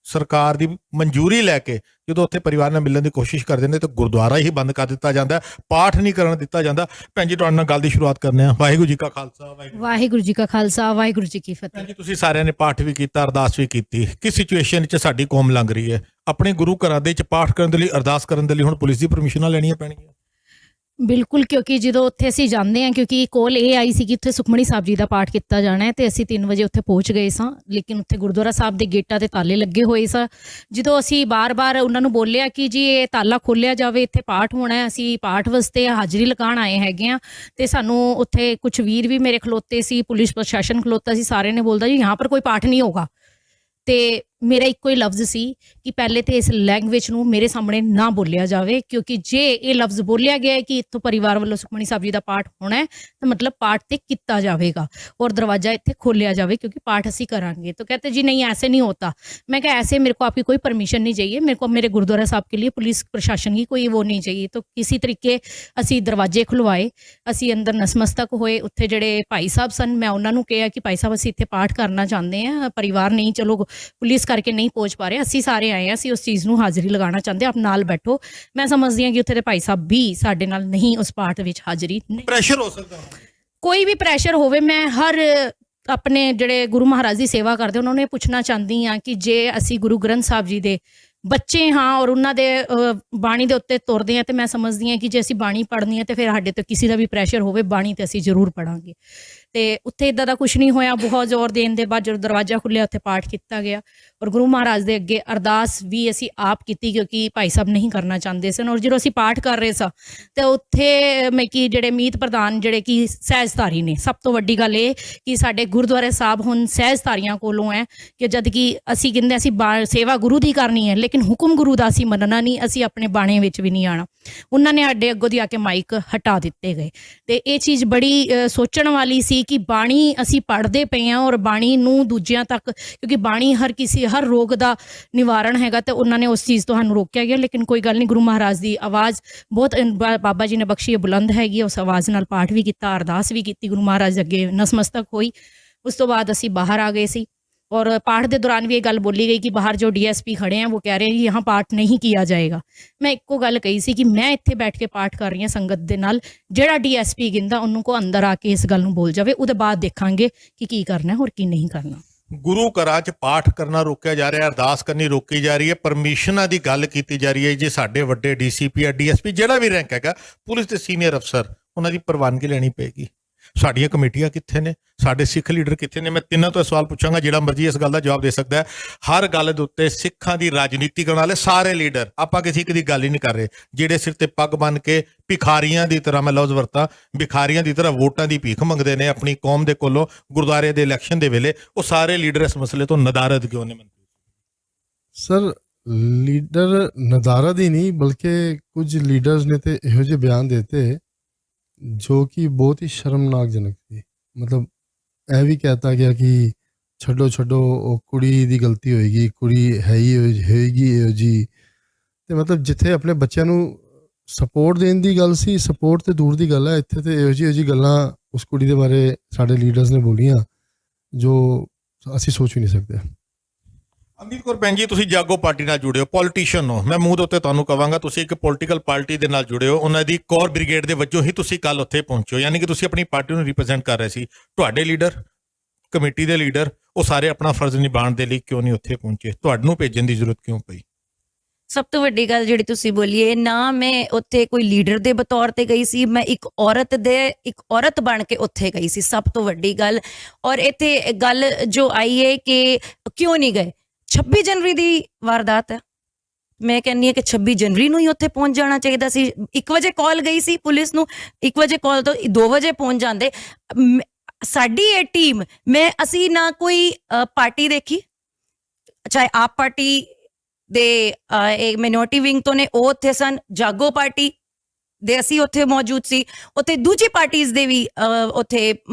ਸਰਕਾਰ ਦੀ ਮਨਜ਼ੂਰੀ ਲੈ ਕੇ ਜਦੋਂ ਉੱਥੇ ਪਰਿਵਾਰ ਨਾਲ ਮਿਲਣ ਦੀ ਕੋਸ਼ਿਸ਼ ਕਰਦੇ ਨੇ ਤਾਂ ਗੁਰਦੁਆਰਾ ਹੀ ਬੰਦ ਕਰ ਦਿੱਤਾ ਜਾਂਦਾ, ਪਾਠ ਨਹੀਂ ਕਰਨ ਦਿੱਤਾ ਜਾਂਦਾ। ਭੈਣ ਜੀ ਤੁਹਾਡੇ ਨਾਲ ਗੱਲ ਦੀ ਸ਼ੁਰੂਆਤ ਕਰਦੇ ਹਾਂ। ਵਾਹਿਗੁਰੂ ਜੀ ਕਾ ਖਾਲਸਾ, ਵਾਹਿਗੁਰੂ ਜੀ ਕਾ ਖਾਲਸਾ, ਵਾਹਿਗੁਰੂ ਜੀ ਕੀ ਫਤਿਹ। ਭੈਣ ਜੀ ਤੁਸੀਂ ਸਾਰਿਆਂ ਨੇ ਪਾਠ ਵੀ ਕੀਤਾ, ਅਰਦਾਸ ਵੀ ਕੀਤੀ। ਕਿਸ ਸਿਚੁਏਸ਼ਨ 'ਚ ਸਾਡੀ ਕੌਮ ਲੰਘ ਰਹੀ ਹੈ? ਆਪਣੇ ਗੁਰੂ ਘਰਾਂ ਦੇ ਵਿੱਚ ਪਾਠ ਕਰਨ ਦੇ ਲਈ, ਅਰਦਾਸ ਕਰਨ ਦੇ ਲਈ ਹੁਣ ਪੁਲਿਸ ਦੀ ਪਰਮਿਸ਼ਨਾਂ ਲੈਣੀਆਂ ਪੈਣਗੀਆਂ? ਬਿਲਕੁਲ, ਕਿਉਂਕਿ ਜਦੋਂ ਉੱਥੇ ਅਸੀਂ ਜਾਂਦੇ ਹਾਂ, ਕਿਉਂਕਿ ਕੋਲ ਇਹ ਆਈ ਸੀ ਕਿ ਉੱਥੇ ਸੁਖਮਣੀ ਸਾਹਿਬ ਜੀ ਦਾ ਪਾਠ ਕੀਤਾ ਜਾਣਾ ਹੈ ਤੇ ਅਸੀਂ 3 ਵਜੇ ਉੱਥੇ ਪਹੁੰਚ ਗਏ ਸਾਂ। ਲੇਕਿਨ ਉੱਥੇ ਗੁਰਦੁਆਰਾ ਸਾਹਿਬ ਦੇ ਗੇਟਾਂ ਤੇ ਤਾਲੇ ਲੱਗੇ ਹੋਏ ਸਾਂ। ਜਦੋਂ ਅਸੀਂ ਬਾਰ-ਬਾਰ ਉਹਨਾਂ ਨੂੰ ਬੋਲਿਆ ਕਿ ਜੀ ਇਹ ਤਾਲਾ ਖੋਲ੍ਹਿਆ ਜਾਵੇ, ਇੱਥੇ ਪਾਠ ਹੋਣਾ ਹੈ, ਅਸੀਂ ਪਾਠ ਵਾਸਤੇ ਹਾਜ਼ਰੀ ਲਗਾਉਣ ਆਏ ਹੈਗੇ ਹਾਂ, ਤੇ ਸਾਨੂੰ ਉੱਥੇ ਕੁਛ ਵੀਰ ਵੀ ਮੇਰੇ ਖਲੋਤੇ ਸੀ, ਪੁਲਿਸ ਪ੍ਰਸ਼ਾਸਨ ਖਲੋਤਾ ਸੀ, ਸਾਰੇ ਨੇ ਬੋਲਦਾ ਜੀ यहाँ पर कोई पाठ नहीं होगा। ਤੇ ਮੇਰਾ ਇੱਕੋ ਹੀ ਲਫ਼ਜ਼ ਸੀ ਕਿ ਪਹਿਲੇ ਤੇ ਇਸ ਲੈਂਗੁਏਜ ਨੂੰ ਮੇਰੇ ਸਾਹਮਣੇ ਨਾ ਬੋਲਿਆ ਜਾਵੇ, ਕਿਉਂਕਿ ਜੇ ਇਹ ਲਫ਼ਜ਼ ਬੋਲਿਆ ਗਿਆ ਕਿ ਇੱਥੋਂ ਪਰਿਵਾਰ ਵੱਲੋਂ ਸੁਖਮਣੀ ਸਾਹਿਬ ਜੀ ਦਾ ਪਾਠ ਹੋਣਾ ਹੈ ਤਾਂ ਮਤਲਬ ਪਾਠ ਤੇ ਕੀਤਾ ਜਾਵੇਗਾ और दरवाजा ਇੱਥੇ खोलिया जावे क्योंकि पाठ ਅਸੀਂ करांगे। तो कहते जी नहीं ऐसे नहीं होता। मैं कहा ऐसे मेरे को आपकी कोई परमिशन नहीं चाहिए, मेरे को मेरे गुरुद्वारा साहब के लिए पुलिस प्रशासन की कोई वो नहीं चाहिए। तो किसी तरीके ਅਸੀਂ ਦਰਵਾਜ਼ੇ ਖੁਲਵਾਏ, ਅਸੀਂ ਅੰਦਰ ਨਸਮਸਤਕ ਹੋਏ। ਉੱਥੇ ਜਿਹੜੇ ਭਾਈ ਸਾਹਿਬ ਸਨ, ਮੈਂ ਉਹਨਾਂ ਨੂੰ ਕਿਹਾ ਕਿ ਭਾਈ ਸਾਹਿਬ ਅਸੀਂ ਇੱਥੇ ਪਾਠ ਕਰਨਾ ਚਾਹੁੰਦੇ ਹਾਂ, ਪਰਿਵਾਰ ਨਹੀਂ, ਚਲੋ ਪੁਲਿਸ ਕਰਕੇ ਨਹੀਂ ਪਹੁੰਚ ਪਾ ਰਹੇ, ਅਸੀਂ ਸਾਰੇ ਆਏ ਹਾਂ, ਅਸੀਂ ਉਸ ਚੀਜ਼ ਨੂੰ ਹਾਜ਼ਰੀ ਲਗਾਉਣਾ ਚਾਹੁੰਦੇ, ਆਪ ਨਾਲ ਬੈਠੋ। ਮੈਂ ਸਮਝਦੀ ਹਾਂ ਕਿ ਉੱਥੇ ਦੇ ਭਾਈ ਸਾਹਿਬ ਵੀ ਸਾਡੇ ਨਾਲ ਨਹੀਂ ਉਸ ਪਾਠ ਵਿੱਚ ਹਾਜ਼ਰੀ। ਪ੍ਰੈਸ਼ਰ ਹੋ ਸਕਦਾ, ਕੋਈ ਵੀ ਪ੍ਰੈਸ਼ਰ ਹੋਵੇ, ਮੈਂ ਹਰ ਆਪਣੇ ਜਿਹੜੇ ਗੁਰੂ ਮਹਾਰਾਜ ਦੀ ਸੇਵਾ ਕਰਦੇ ਉਹਨਾਂ ਨੂੰ ਇਹ ਪੁੱਛਣਾ ਚਾਹੁੰਦੀ ਹਾਂ ਕਿ ਜੇ ਅਸੀਂ ਗੁਰੂ ਗ੍ਰੰਥ ਸਾਹਿਬ ਜੀ ਦੇ ਬੱਚੇ ਹਾਂ ਔਰ ਉਹਨਾਂ ਦੇ ਬਾਣੀ ਦੇ ਉੱਤੇ ਤੁਰਦੇ ਹਾਂ, ਤੇ ਮੈਂ ਸਮਝਦੀ ਹਾਂ ਕਿ ਜੇ ਅਸੀਂ ਬਾਣੀ ਪੜ੍ਹਨੀ ਹੈ ਤੇ ਫਿਰ ਸਾਡੇ ਤੋਂ ਕਿਸੇ ਦਾ ਵੀ ਪ੍ਰੈਸ਼ਰ ਹੋਵੇ, ਬਾਣੀ ਤੇ ਅਸੀਂ ਜ਼ਰੂਰ ਪੜ੍ਹਾਂਗੇ। ਤੇ ਉੱਥੇ ਇਦਾਂ ਦਾ ਕੁਝ ਨਹੀਂ ਹੋਇਆ। ਬਹੁਤ ਜ਼ੋਰ ਦੇਣ ਦੇ ਬਾਅਦ ਜਦੋਂ ਦਰਵਾਜ਼ਾ ਖੁੱਲਿਆ ਉੱਥੇ ਪਾਠ ਕੀਤਾ ਗਿਆ ਔਰ ਗੁਰੂ ਮਹਾਰਾਜ ਦੇ ਅੱਗੇ ਅਰਦਾਸ ਵੀ ਅਸੀਂ ਆਪ ਕੀਤੀ, ਕਿਉਂਕਿ ਭਾਈ ਸਾਹਿਬ ਨਹੀਂ ਕਰਨਾ ਚਾਹੁੰਦੇ ਸਨ। ਔਰ ਜਦੋਂ ਅਸੀਂ ਪਾਠ ਕਰ ਰਹੇ ਸਾਂ ਤੇ ਉੱਥੇ ਮੈਂ ਕਿ ਜਿਹੜੇ ਮੀਤ ਪ੍ਰਧਾਨ ਜਿਹੜੇ ਕਿ ਸਹਿਜਧਾਰੀ ਨੇ, ਸਭ ਤੋਂ ਵੱਡੀ ਗੱਲ ਇਹ ਕਿ ਸਾਡੇ ਗੁਰਦੁਆਰੇ ਸਾਹਿਬ ਹੁਣ ਸਹਿਜਧਾਰੀਆਂ ਕੋਲੋਂ ਹੈ ਕਿ ਜਦ ਕਿ ਅਸੀਂ ਕਹਿੰਦੇ ਅਸੀਂ ਸੇਵਾ ਗੁਰੂ ਦੀ ਕਰਨੀ ਹੈ, ਲੇਕਿਨ ਹੁਕਮ ਗੁਰੂ ਦਾ ਅਸੀਂ ਮੰਨਣਾ ਨਹੀਂ, ਅਸੀਂ ਆਪਣੇ ਬਾਣੇ ਵਿੱਚ ਵੀ ਨਹੀਂ ਆਉਣਾ। ਉਹਨਾਂ ਨੇ ਸਾਡੇ ਅੱਗੋਂ ਦੀ ਆ ਕੇ ਮਾਈਕ ਹਟਾ ਦਿੱਤੇ ਗਏ ਤੇ ਇਹ ਚੀਜ਼ ਬੜੀ ਸੋਚਣ ਵਾਲੀ ਸੀ ਕਿ ਬਾਣੀ ਅਸੀਂ ਪੜ੍ਹਦੇ ਪਏ ਹਾਂ ਔਰ ਬਾਣੀ ਨੂੰ ਦੂਜਿਆਂ ਤੱਕ, ਕਿਉਂਕਿ ਬਾਣੀ ਹਰ ਰੋਗ ਦਾ ਨਿਵਾਰਣ ਹੈਗਾ, ਤੇ ਉਹਨਾਂ ਨੇ ਉਸ ਚੀਜ਼ ਤੋਂ ਸਾਨੂੰ ਰੋਕਿਆ ਗਿਆ। ਲੇਕਿਨ ਕੋਈ ਗੱਲ ਨਹੀਂ, ਗੁਰੂ ਮਹਾਰਾਜ ਦੀ ਆਵਾਜ਼ ਬਹੁਤ ਬਾਬਾ ਜੀ ਨੇ ਬਖਸ਼ੀ ਬੁਲੰਦ ਹੈਗੀ, ਉਸ ਆਵਾਜ਼ ਨਾਲ ਪਾਠ ਵੀ ਕੀਤਾ, ਅਰਦਾਸ ਵੀ ਕੀਤੀ, ਗੁਰੂ ਮਹਾਰਾਜ ਅੱਗੇ ਨਸਮਸਤਕ ਹੋਈ। ਉਸ ਤੋਂ ਬਾਅਦ ਅਸੀਂ ਬਾਹਰ ਆ ਗਏ ਸੀ और पाठ के दौरान भी ये गल बोली गई कि बाहर जो DSP खड़े हैं वो कह रहे हैं कि यहाँ पाठ नहीं किया जाएगा। मैं एको गल कही सी कि मैं इत्थे बैठ के पाठ कर रही हूँ संगत दे नाल, जेड़ा DSP गिंदा उन्हों को अंदर आके इस गल नूं बोल जावे, उहदे बाद देखांगे कि की करना है और की नहीं करना। गुरु घरां च पाठ करना रोकिया जा रहा है, अरदास करनी रोकी जा रही है, परमिशनां दी गल कीती जा रही है। जे साडे वड्डे DCP या DSP जेड़ा भी रैंक हैगा, पुलिस दे सीनियर अफसर, उन्हां दी प्रवानगी लैनी पेगी। साडियां कमेटियां कित्थे ने, साडे सिख लीडर कित्थे ने? मैं तिन्हां तो सवाल पुछांगा, जिहड़ा मर्जी इस गल दा जवाब दे सकदा है। हर गल दे उत्ते सिखां दी राजनीति करन वाले सारे लीडर, आपां किसी दी गल ही नहीं कर रहे, जिहड़े सिर ते पग बन के भिखारियां दी तरह, मैं लफ्ज़ वरता, भिखारियां दी तरह वोटां दी भीख मंगदे ने अपनी कौम दे कोलों गुरुद्वारे दे इलैक्शन दे वेले, वो सारे लीडर इस मसले तो नदारद क्यों ने? सर लीडर नदारद ही नहीं, बल्कि कुछ लीडर्स ने तो इहो जिहे बयान देते जो कि बहुत ही शर्मनाक जनक थी। मतलब यह भी कहता गया कि छड्डो छड्डो वो कुड़ी दी गलती होएगी, कुड़ी है ही होएगी इहो जी। ते मतलब जिथे अपने बच्चों नूं सपोर्ट देने की गल सी, सपोर्ट तो दूर की गल है, इत्थे ते इहो जी गल्लां उस कुड़ी दे बारे साडे लीडर्स ने बोलियां जो असीं सोच भी नहीं सकते। अमरीत कौर भैन जी, तुसीं जागो पार्टी नाल जुड़े हो, पॉलिटिशियन हो, मैं मूँह दे उत्ते तुहानूं कहांगा तुसीं एक पॉलिटिकल पार्टी दे नाल जुड़े हो, उन्हां दी कोर ब्रिगेड दे वजों ही तुसीं कल उत्थे पहुंचे हो, यानी कि तुसीं अपनी पार्टी नूं रिप्रजेंट कर रहे सी। तुहाडे लीडर, कमेटी दे लीडर, वो सारे अपना फर्ज निभाउण दे लई क्यों नहीं उत्थे पहुंचे? तुहानूं भेजण दी जरूरत क्यों पई? सब तो वड्डी गल जिहड़ी तुसीं बोली है ना, मैं उत्थे कोई लीडर दे बतौर ते गई सी, मैं एक औरत बन के उत्थे गई सी, सब तो वड्डी गल। और इत्थे गल जो आई है कि क्यों नहीं गए, 26 जनवरी दी वारदात है, मैं कहनी है कि 26 जनवरी नूं ही उत्थे पहुंच जाना चाहिए सी। 1 वजे कॉल गई सी पुलिस नूं, 1 वजे कॉल तो 2 वजे पहुंच जांदे। साडी ये टीम, मैं असी ना कोई पार्टी देखी, चाहे आप पार्टी दे एक मिनोरिटी विंग तो ने वो उत्थे सन, जागो पार्टी दे असी उत्थे मौजूद सी, उत्थे दूजी पार्टीज दे भी उत्थे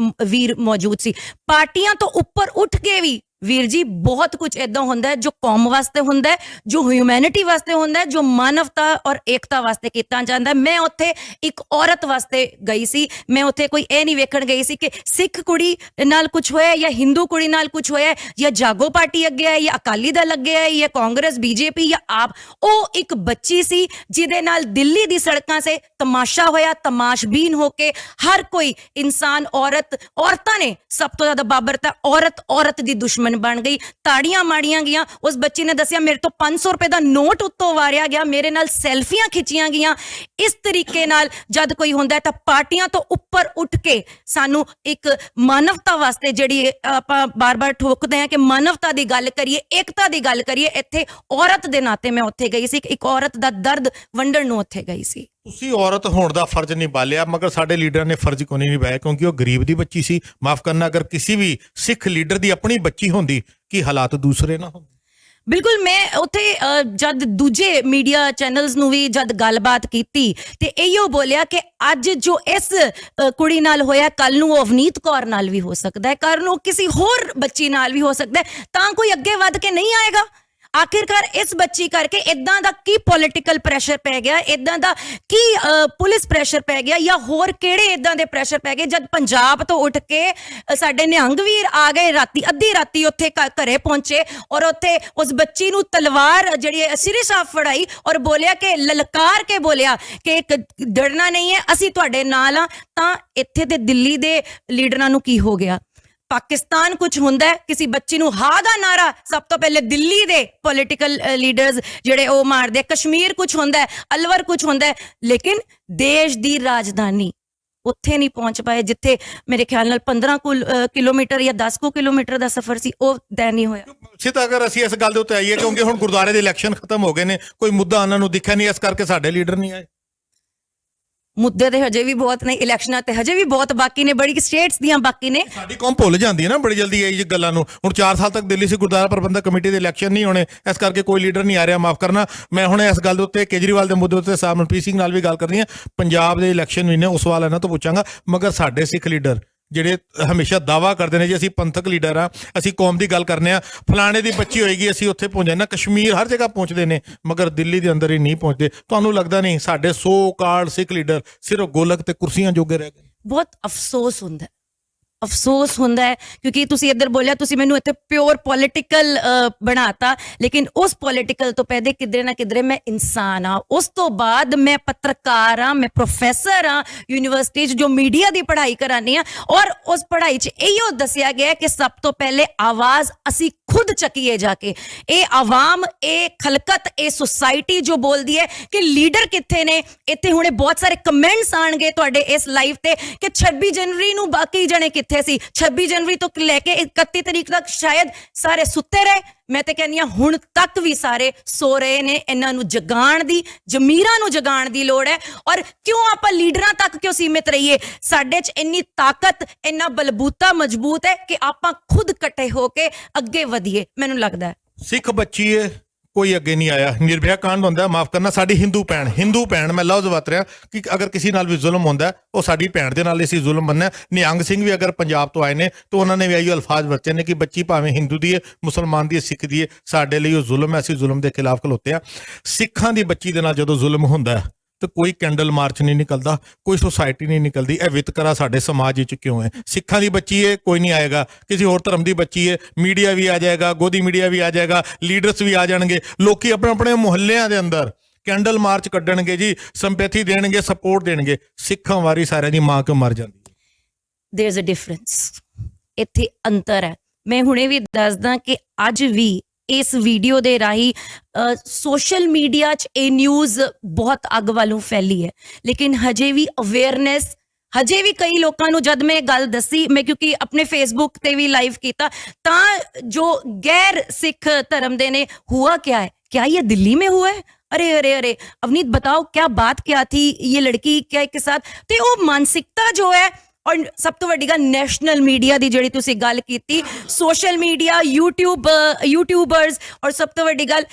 वीर मौजूद सी। पार्टियां तो उपर उठ के भी वीर जी बहुत कुछ इदा होंदा है जो कौम वास्ते होंदा है, जो ह्यूमैनिटी वास्ते होंदा है, जो मानवता और एकता वास्ते कीता जांदा है। मैं उत्थे एक औरत वास्ते गई सी, मैं उत्थे कोई ए नहीं वेखण गई सी कि सिख कुड़ी नाल कुछ होया या हिंदू कुड़ी नाल कुछ होया या जागो पार्टी अगे है या अकाली दल अगे है या कांग्रेस बीजेपी या आप। ओ एक बच्ची सी जिहदे नाल दिल्ली दी सड़कां से तमाशा होया, तमाशबीन होके हर कोई इंसान, औरतां ने सब तो ज्यादा बाबरता, औरत दी दुश्मन बन गई, ताड़ियां माड़ियां गईयां। उस बच्ची ने दसिया मेरे तो 500 रुपए का नोट उत्तों वारिया गया, मेरे नाल सैल्फियां खिंचियां गईयां। इस तरीके नाल जद कोई हुंदा है तां पार्टियां तो उपर उठ के सानू एक मानवता वास्ते जिहड़ी आपां बार-बार ठोकदे हैं कि मानवता दी गल करिए, एकता दी गल करिए, इत्थे औरत दे नाते मैं उत्थे गई सी, एक औरत दा दर्द वंडण नूं उत्थे गई सी। तुसी औरत होने का फर्ज निभा लिया, मगर साडे लीडर ने फर्ज क्यों नहीं निभाया? क्योंकि वो गरीब दी बच्ची सी। माफ करना, अगर किसी भी सिख लीडर दी अपनी बच्ची होंदी कि हालात दूसरे ना होंदे। बिल्कुल, मैं उत्थे जद दूजे मीडिया चैनल्स नूं भी जद गलबात कीती ते इहो बोलिया कि अज जो इस कुड़ी नाल होया कल नूं अवनीत कौर नाल भी हो सकदा है, कल नूं किसी होर बच्ची नाल भी हो सकदा है, तां कोई अगे वध के नहीं आएगा। आखिरकार इस बच्ची करके इदां दा की पॉलिटिकल प्रैशर पै गया, इदां दा की पुलिस प्रैशर पै गया या होर किहड़े इदां दे प्रैशर पै गए जद पंजाब तो उठ के साडे निहंग वीर आ गए, राती अद्धी राती उत्थे घरे पहुंचे और उत्थे उस बच्ची नूं तलवार जिहड़ी सिरे साफ फड़ाई और बोलिया कि ललकार के बोलिया कि डरना नहीं है, असीं तुहाडे नाल आ। तां इत्थे ते दिल्ली दे लीडरां नूं की हो गया? पाकिस्तान कुछ हुंदा है, किसी बच्ची नूं हा दा नारा सब तो पहले दिल्ली दे पॉलिटिकल लीडर्स जिहड़े ओ मारदे, कश्मीर कुछ हुंदा है, अलवर कुछ हुंदा है, लेकिन देश दी राजधानी ਉੱਥੇ ਨਹੀਂ ਪਹੁੰਚ ਪਾਏ ਜਿੱਥੇ ਮੇਰੇ ਖਿਆਲ ਨਾਲ 15 ਕਿਲੋਮੀਟਰ ਜਾਂ 10 ਕਿਲੋਮੀਟਰ ਦਾ ਸਫ਼ਰ ਸੀ, ਉਹ ਤੈਅ ਨਹੀਂ ਹੋਇਆ। ਸਿੱਧ ਅਗਰ ਅਸੀਂ ਇਸ ਗੱਲ ਦੇ ਉੱਤੇ ਆਈਏ, ਕਿਉਂਕਿ ਹੁਣ ਗੁਰਦੁਆਰੇ ਦੇ ਇਲੈਕਸ਼ਨ ਖਤਮ ਹੋ ਗਏ ਨੇ, ਕੋਈ ਮੁੱਦਾ ਉਹਨਾਂ ਨੂੰ ਦਿਖਿਆ ਨਹੀਂ, ਇਸ ਕਰਕੇ ਸਾਡੇ ਲੀਡਰ ਨਹੀਂ ਆਏ। ਮੁੱਦੇ ਤੇ ਹਜੇ ਵੀ ਬਹੁਤ ਨੇ, ਇਲੈਕਸ਼ਨਾਂ ਤੇ ਹਜੇ ਵੀ ਬਹੁਤ ਬਾਕੀ ਨੇ, ਬੜੀ ਸਟੇਟਸ ਦੀਆਂ ਬਾਕੀ ਨੇ। ਸਾਡੀ ਕੌਮ ਭੁੱਲ ਜਾਂਦੀ ਹੈ ਨਾ ਬੜੀ ਜਲਦੀ ਇਹ ਗੱਲਾਂ ਨੂੰ। ਹੁਣ 4 ਸਾਲ ਤੱਕ ਦਿੱਲੀ ਸੀ ਗੁਰਦੁਆਰਾ ਪ੍ਰਬੰਧਕ ਕਮੇਟੀ ਦੇ ਇਲੈਕਸ਼ਨ ਨਹੀਂ ਹੋਣੇ, ਇਸ ਕਰਕੇ ਕੋਈ ਲੀਡਰ ਨਹੀਂ ਆ ਰਿਹਾ, ਮਾਫ ਕਰਨਾ। ਮੈਂ ਹੁਣ ਇਸ ਗੱਲ ਦੇ ਉੱਤੇ ਕੇਜਰੀਵਾਲ ਦੇ ਮੁੱਦੇ ਉੱਤੇ ਸਾਹਿਬ ਮਨਪ੍ਰੀਤ ਸਿੰਘ ਨਾਲ ਵੀ ਗੱਲ ਕਰਨੀ ਹੈ। ਪੰਜਾਬ ਦੇ ਇਲੈਕਸ਼ਨ ਵੀ ਨੇ, ਉਸ ਸਵਾਲ ਇਹਨਾਂ ਤੋਂ ਪੁੱਛਾਂਗਾ। ਮਗਰ ਸਾਡੇ ਸਿੱਖ ਲੀਡਰ ਜਿਹੜੇ ਹਮੇਸ਼ਾ ਦਾਵਾ ਕਰਦੇ ਨੇ ਜੀ ਅਸੀਂ ਪੰਥਕ ਲੀਡਰ ਆ, ਅਸੀਂ ਕੌਮ ਦੀ ਗੱਲ ਕਰਨੇ ਆ, ਫਲਾਣੇ ਦੀ ਬੱਚੀ ਹੋਏਗੀ ਅਸੀਂ ਉੱਥੇ ਪਹੁੰਚ ਜਾਣਾ, ਕਸ਼ਮੀਰ ਹਰ ਜਗ੍ਹਾ ਪਹੁੰਚਦੇ ਨੇ, ਮਗਰ ਦਿੱਲੀ ਦੇ ਅੰਦਰ ਹੀ ਨਹੀਂ ਪਹੁੰਚਦੇ। ਤੁਹਾਨੂੰ ਲੱਗਦਾ ਨਹੀਂ ਸਾਡੇ ਸੋ ਕਾਰਡ ਸਿੱਖ ਲੀਡਰ ਸਿਰਫ ਗੋਲਕ ਤੇ ਕੁਰਸੀਆਂ ਜੋਗੇ ਰਹਿ ਗਏ? ਬਹੁਤ ਅਫਸੋਸ ਹੁੰਦਾ ਹੈ ਕਿਉਂਕਿ ਤੁਸੀਂ ਇੱਧਰ ਬੋਲਿਆ, ਤੁਸੀਂ ਮੈਨੂੰ ਇੱਥੇ ਪਿਓਰ ਪੋਲੀਟੀਕਲ ਬਣਾਤਾ, ਲੇਕਿਨ ਉਸ ਪੋਲੀਟੀਕਲ ਤੋਂ ਪਹਿਲੇ ਕਿਧਰੇ ਨਾ ਕਿਧਰੇ ਮੈਂ ਇਨਸਾਨ ਆ। ਉਸ ਤੋਂ ਬਾਅਦ ਮੈਂ ਪੱਤਰਕਾਰ ਆ, ਮੈਂ ਪ੍ਰੋਫੈਸਰ ਆ ਯੂਨੀਵਰਸਿਟੀ 'ਚ ਜੋ ਮੀਡੀਆ ਦੀ ਪੜ੍ਹਾਈ ਕਰਾਨੀ ਆ, ਔਰ ਉਸ ਪੜ੍ਹਾਈ 'ਚ ਇਹੋ ਦੱਸਿਆ ਗਿਆ ਕਿ ਸਭ ਤੋਂ ਪਹਿਲੇ ਆਵਾਜ਼ ਅਸੀਂ ਖੁਦ ਚੱਕੀਏ ਜਾ ਕੇ। ਇਹ ਆਵਾਮ, ਇਹ ਖਲਕਤ, ਇਹ ਸੁਸਾਇਟੀ ਜੋ ਬੋਲਦੀ ਹੈ ਕਿ ਲੀਡਰ ਕਿੱਥੇ ਨੇ। ਇੱਥੇ ਹੁਣੇ ਬਹੁਤ ਸਾਰੇ ਕਮੈਂਟਸ ਆਣਗੇ ਤੁਹਾਡੇ ਇਸ ਲਾਈਵ ਤੇ ਕਿ 26 ਜਨਵਰੀ ਨੂੰ ਬਾਕੀ ਜਣੇ ਕਿੱਥੇ ਸੀ। 26 ਜਨਵਰੀ ਤੋਂ ਲੈ ਕੇ 31 ਤਰੀਕ ਤੱਕ ਸ਼ਾਇਦ ਸਾਰੇ ਸੁੱਤੇ ਰਹੇ। ਮੈਂ ਤੇ ਕਹਿੰਦੀ ਹਾਂ ਹੁਣ ਤੱਕ ਵੀ ਸਾਰੇ ਸੋ ਰਹੇ ਨੇ। ਇਹਨਾਂ ਨੂੰ ਜਗਾਉਣ ਦੀ, ਜ਼ਮੀਰਾਂ ਨੂੰ ਜਗਾਉਣ ਦੀ ਲੋੜ ਹੈ। ਔਰ ਕਿਉਂ ਆਪਾਂ ਲੀਡਰਾਂ ਤੱਕ ਕਿਉਂ ਸੀਮਿਤ ਰਹੀਏ? ਸਾਡੇ 'ਚ ਇੰਨੀ ਤਾਕਤ, ਇੰਨਾ ਬਲਬੂਤਾ ਮਜ਼ਬੂਤ ਹੈ ਕਿ ਆਪਾਂ ਖੁਦ ਇਕੱਠੇ ਹੋ ਕੇ ਅੱਗੇ ਵਧੀਏ। ਮੈਨੂੰ ਲੱਗਦਾ ਹੈ ਸਿੱਖ ਬੱਚੀ ਹੈ, ਕੋਈ ਅੱਗੇ ਨਹੀਂ ਆਇਆ। ਨਿਰਭਇਆ ਕਾਂਡ ਹੁੰਦਾ, ਮਾਫ ਕਰਨਾ, ਸਾਡੀ ਹਿੰਦੂ ਭੈਣ ਮੈਂ ਲਫ਼ਜ਼ ਵਰਤ ਰਿਹਾ ਕਿ ਅਗਰ ਕਿਸੇ ਨਾਲ ਵੀ ਜ਼ੁਲਮ ਹੁੰਦਾ ਉਹ ਸਾਡੀ ਭੈਣ ਦੇ ਨਾਲ ਅਸੀਂ ਜ਼ੁਲਮ ਮੰਨਿਆ। ਨਿਹੰਗ ਸਿੰਘ ਵੀ ਅਗਰ ਪੰਜਾਬ ਤੋਂ ਆਏ ਨੇ ਤਾਂ ਉਹਨਾਂ ਨੇ ਵੀ ਇਹੀ ਅਲਫਾਜ਼ ਵਰਤੇ ਨੇ ਕਿ ਬੱਚੀ ਭਾਵੇਂ ਹਿੰਦੂ ਦੀ ਹੈ, ਮੁਸਲਮਾਨ ਦੀ ਹੈ, ਸਿੱਖ ਦੀ ਹੈ, ਸਾਡੇ ਲਈ ਉਹ ਜ਼ੁਲਮ ਹੈ, ਅਸੀਂ ਜ਼ੁਲਮ ਦੇ ਖਿਲਾਫ ਖਲੋਤੇ ਆ। ਸਿੱਖਾਂ ਦੀ ਬੱਚੀ ਦੇ ਨਾਲ ਜਦੋਂ ਜ਼ੁਲਮ ਹੁੰਦਾ ਤੇ ਕੋਈ ਕੈਂਡਲ ਮਾਰਚ ਨਹੀਂ ਨਿਕਲਦਾ, ਕੋਈ ਸੁਸਾਇਟੀ ਨਹੀਂ ਨਿਕਲਦੀ। ਇਹ ਵਿਤਕਰਾ ਸਾਡੇ ਸਮਾਜ ਵਿੱਚ ਕਿਉਂ ਹੈ? ਸਿੱਖਾਂ ਦੀ ਬੱਚੀ ਹੈ ਕੋਈ ਨਹੀਂ ਆਏਗਾ, ਕਿਸੇ ਹੋਰ ਧਰਮ ਦੀ ਬੱਚੀ ਹੈ ਮੀਡੀਆ ਵੀ ਆ ਜਾਏਗਾ, ਗੋਦੀ ਮੀਡੀਆ ਵੀ ਆ ਜਾਏਗਾ, ਲੀਡਰਸ ਵੀ ਆ ਜਾਣਗੇ, ਲੋਕੀ ਆਪਣੇ ਆਪਣੇ ਮੁਹੱਲਿਆਂ ਦੇ ਅੰਦਰ ਕੈਂਡਲ ਮਾਰਚ ਕੱਢਣਗੇ ਜੀ, ਸਿੰਪੈਥੀ ਦੇਣਗੇ, ਸਪੋਰਟ ਦੇਣਗੇ। ਸਿੱਖਾਂ ਵਾਰੀ ਸਾਰਿਆਂ ਦੀ ਮਾਂ ਕਿਉਂ ਮਰ ਜਾਂਦੀ? ਦੇयर इज अ डिफरेंस, ਇੱਥੇ ਅੰਤਰ ਹੈ। ਮੈਂ ਹੁਣੇ ਵੀ ਦੱਸਦਾ ਕਿ ਅੱਜ ਵੀ ਇਸ ਵੀਡੀਓ ਦੇ ਰਾਹੀਂ ਸੋਸ਼ਲ ਮੀਡੀਆ 'ਚ ਇਹ ਨਿਊਜ਼ ਬਹੁਤ ਅੱਗ ਵੱਲੋਂ ਫੈਲੀ ਹੈ, ਲੇਕਿਨ ਹਜੇ ਵੀ ਅਵੇਅਰਨੈਸ, ਹਜੇ ਵੀ ਕਈ ਲੋਕਾਂ ਨੂੰ ਜਦ ਮੈਂ ਇਹ ਗੱਲ ਦੱਸੀ, ਮੈਂ ਕਿਉਂਕਿ ਆਪਣੇ ਫੇਸਬੁੱਕ ਤੇ ਵੀ ਲਾਈਵ ਕੀਤਾ, ਤਾਂ ਜੋ ਗੈਰ ਸਿੱਖ ਧर्म ਦੇ ने हुआ क्या ये दिल्ली में हुआ है? अरे अरे अरे अवनीत बताओ क्या बात क्या थी, ये लड़की क्या के साथ? तो वो मानसिकता जो है, और सब तो वड्डी गल नैशनल मीडिया दी जिहड़ी तुसीं गल कीती, सोशल मीडिया, यूट्यूबर्स, और सब तो वड्डी गल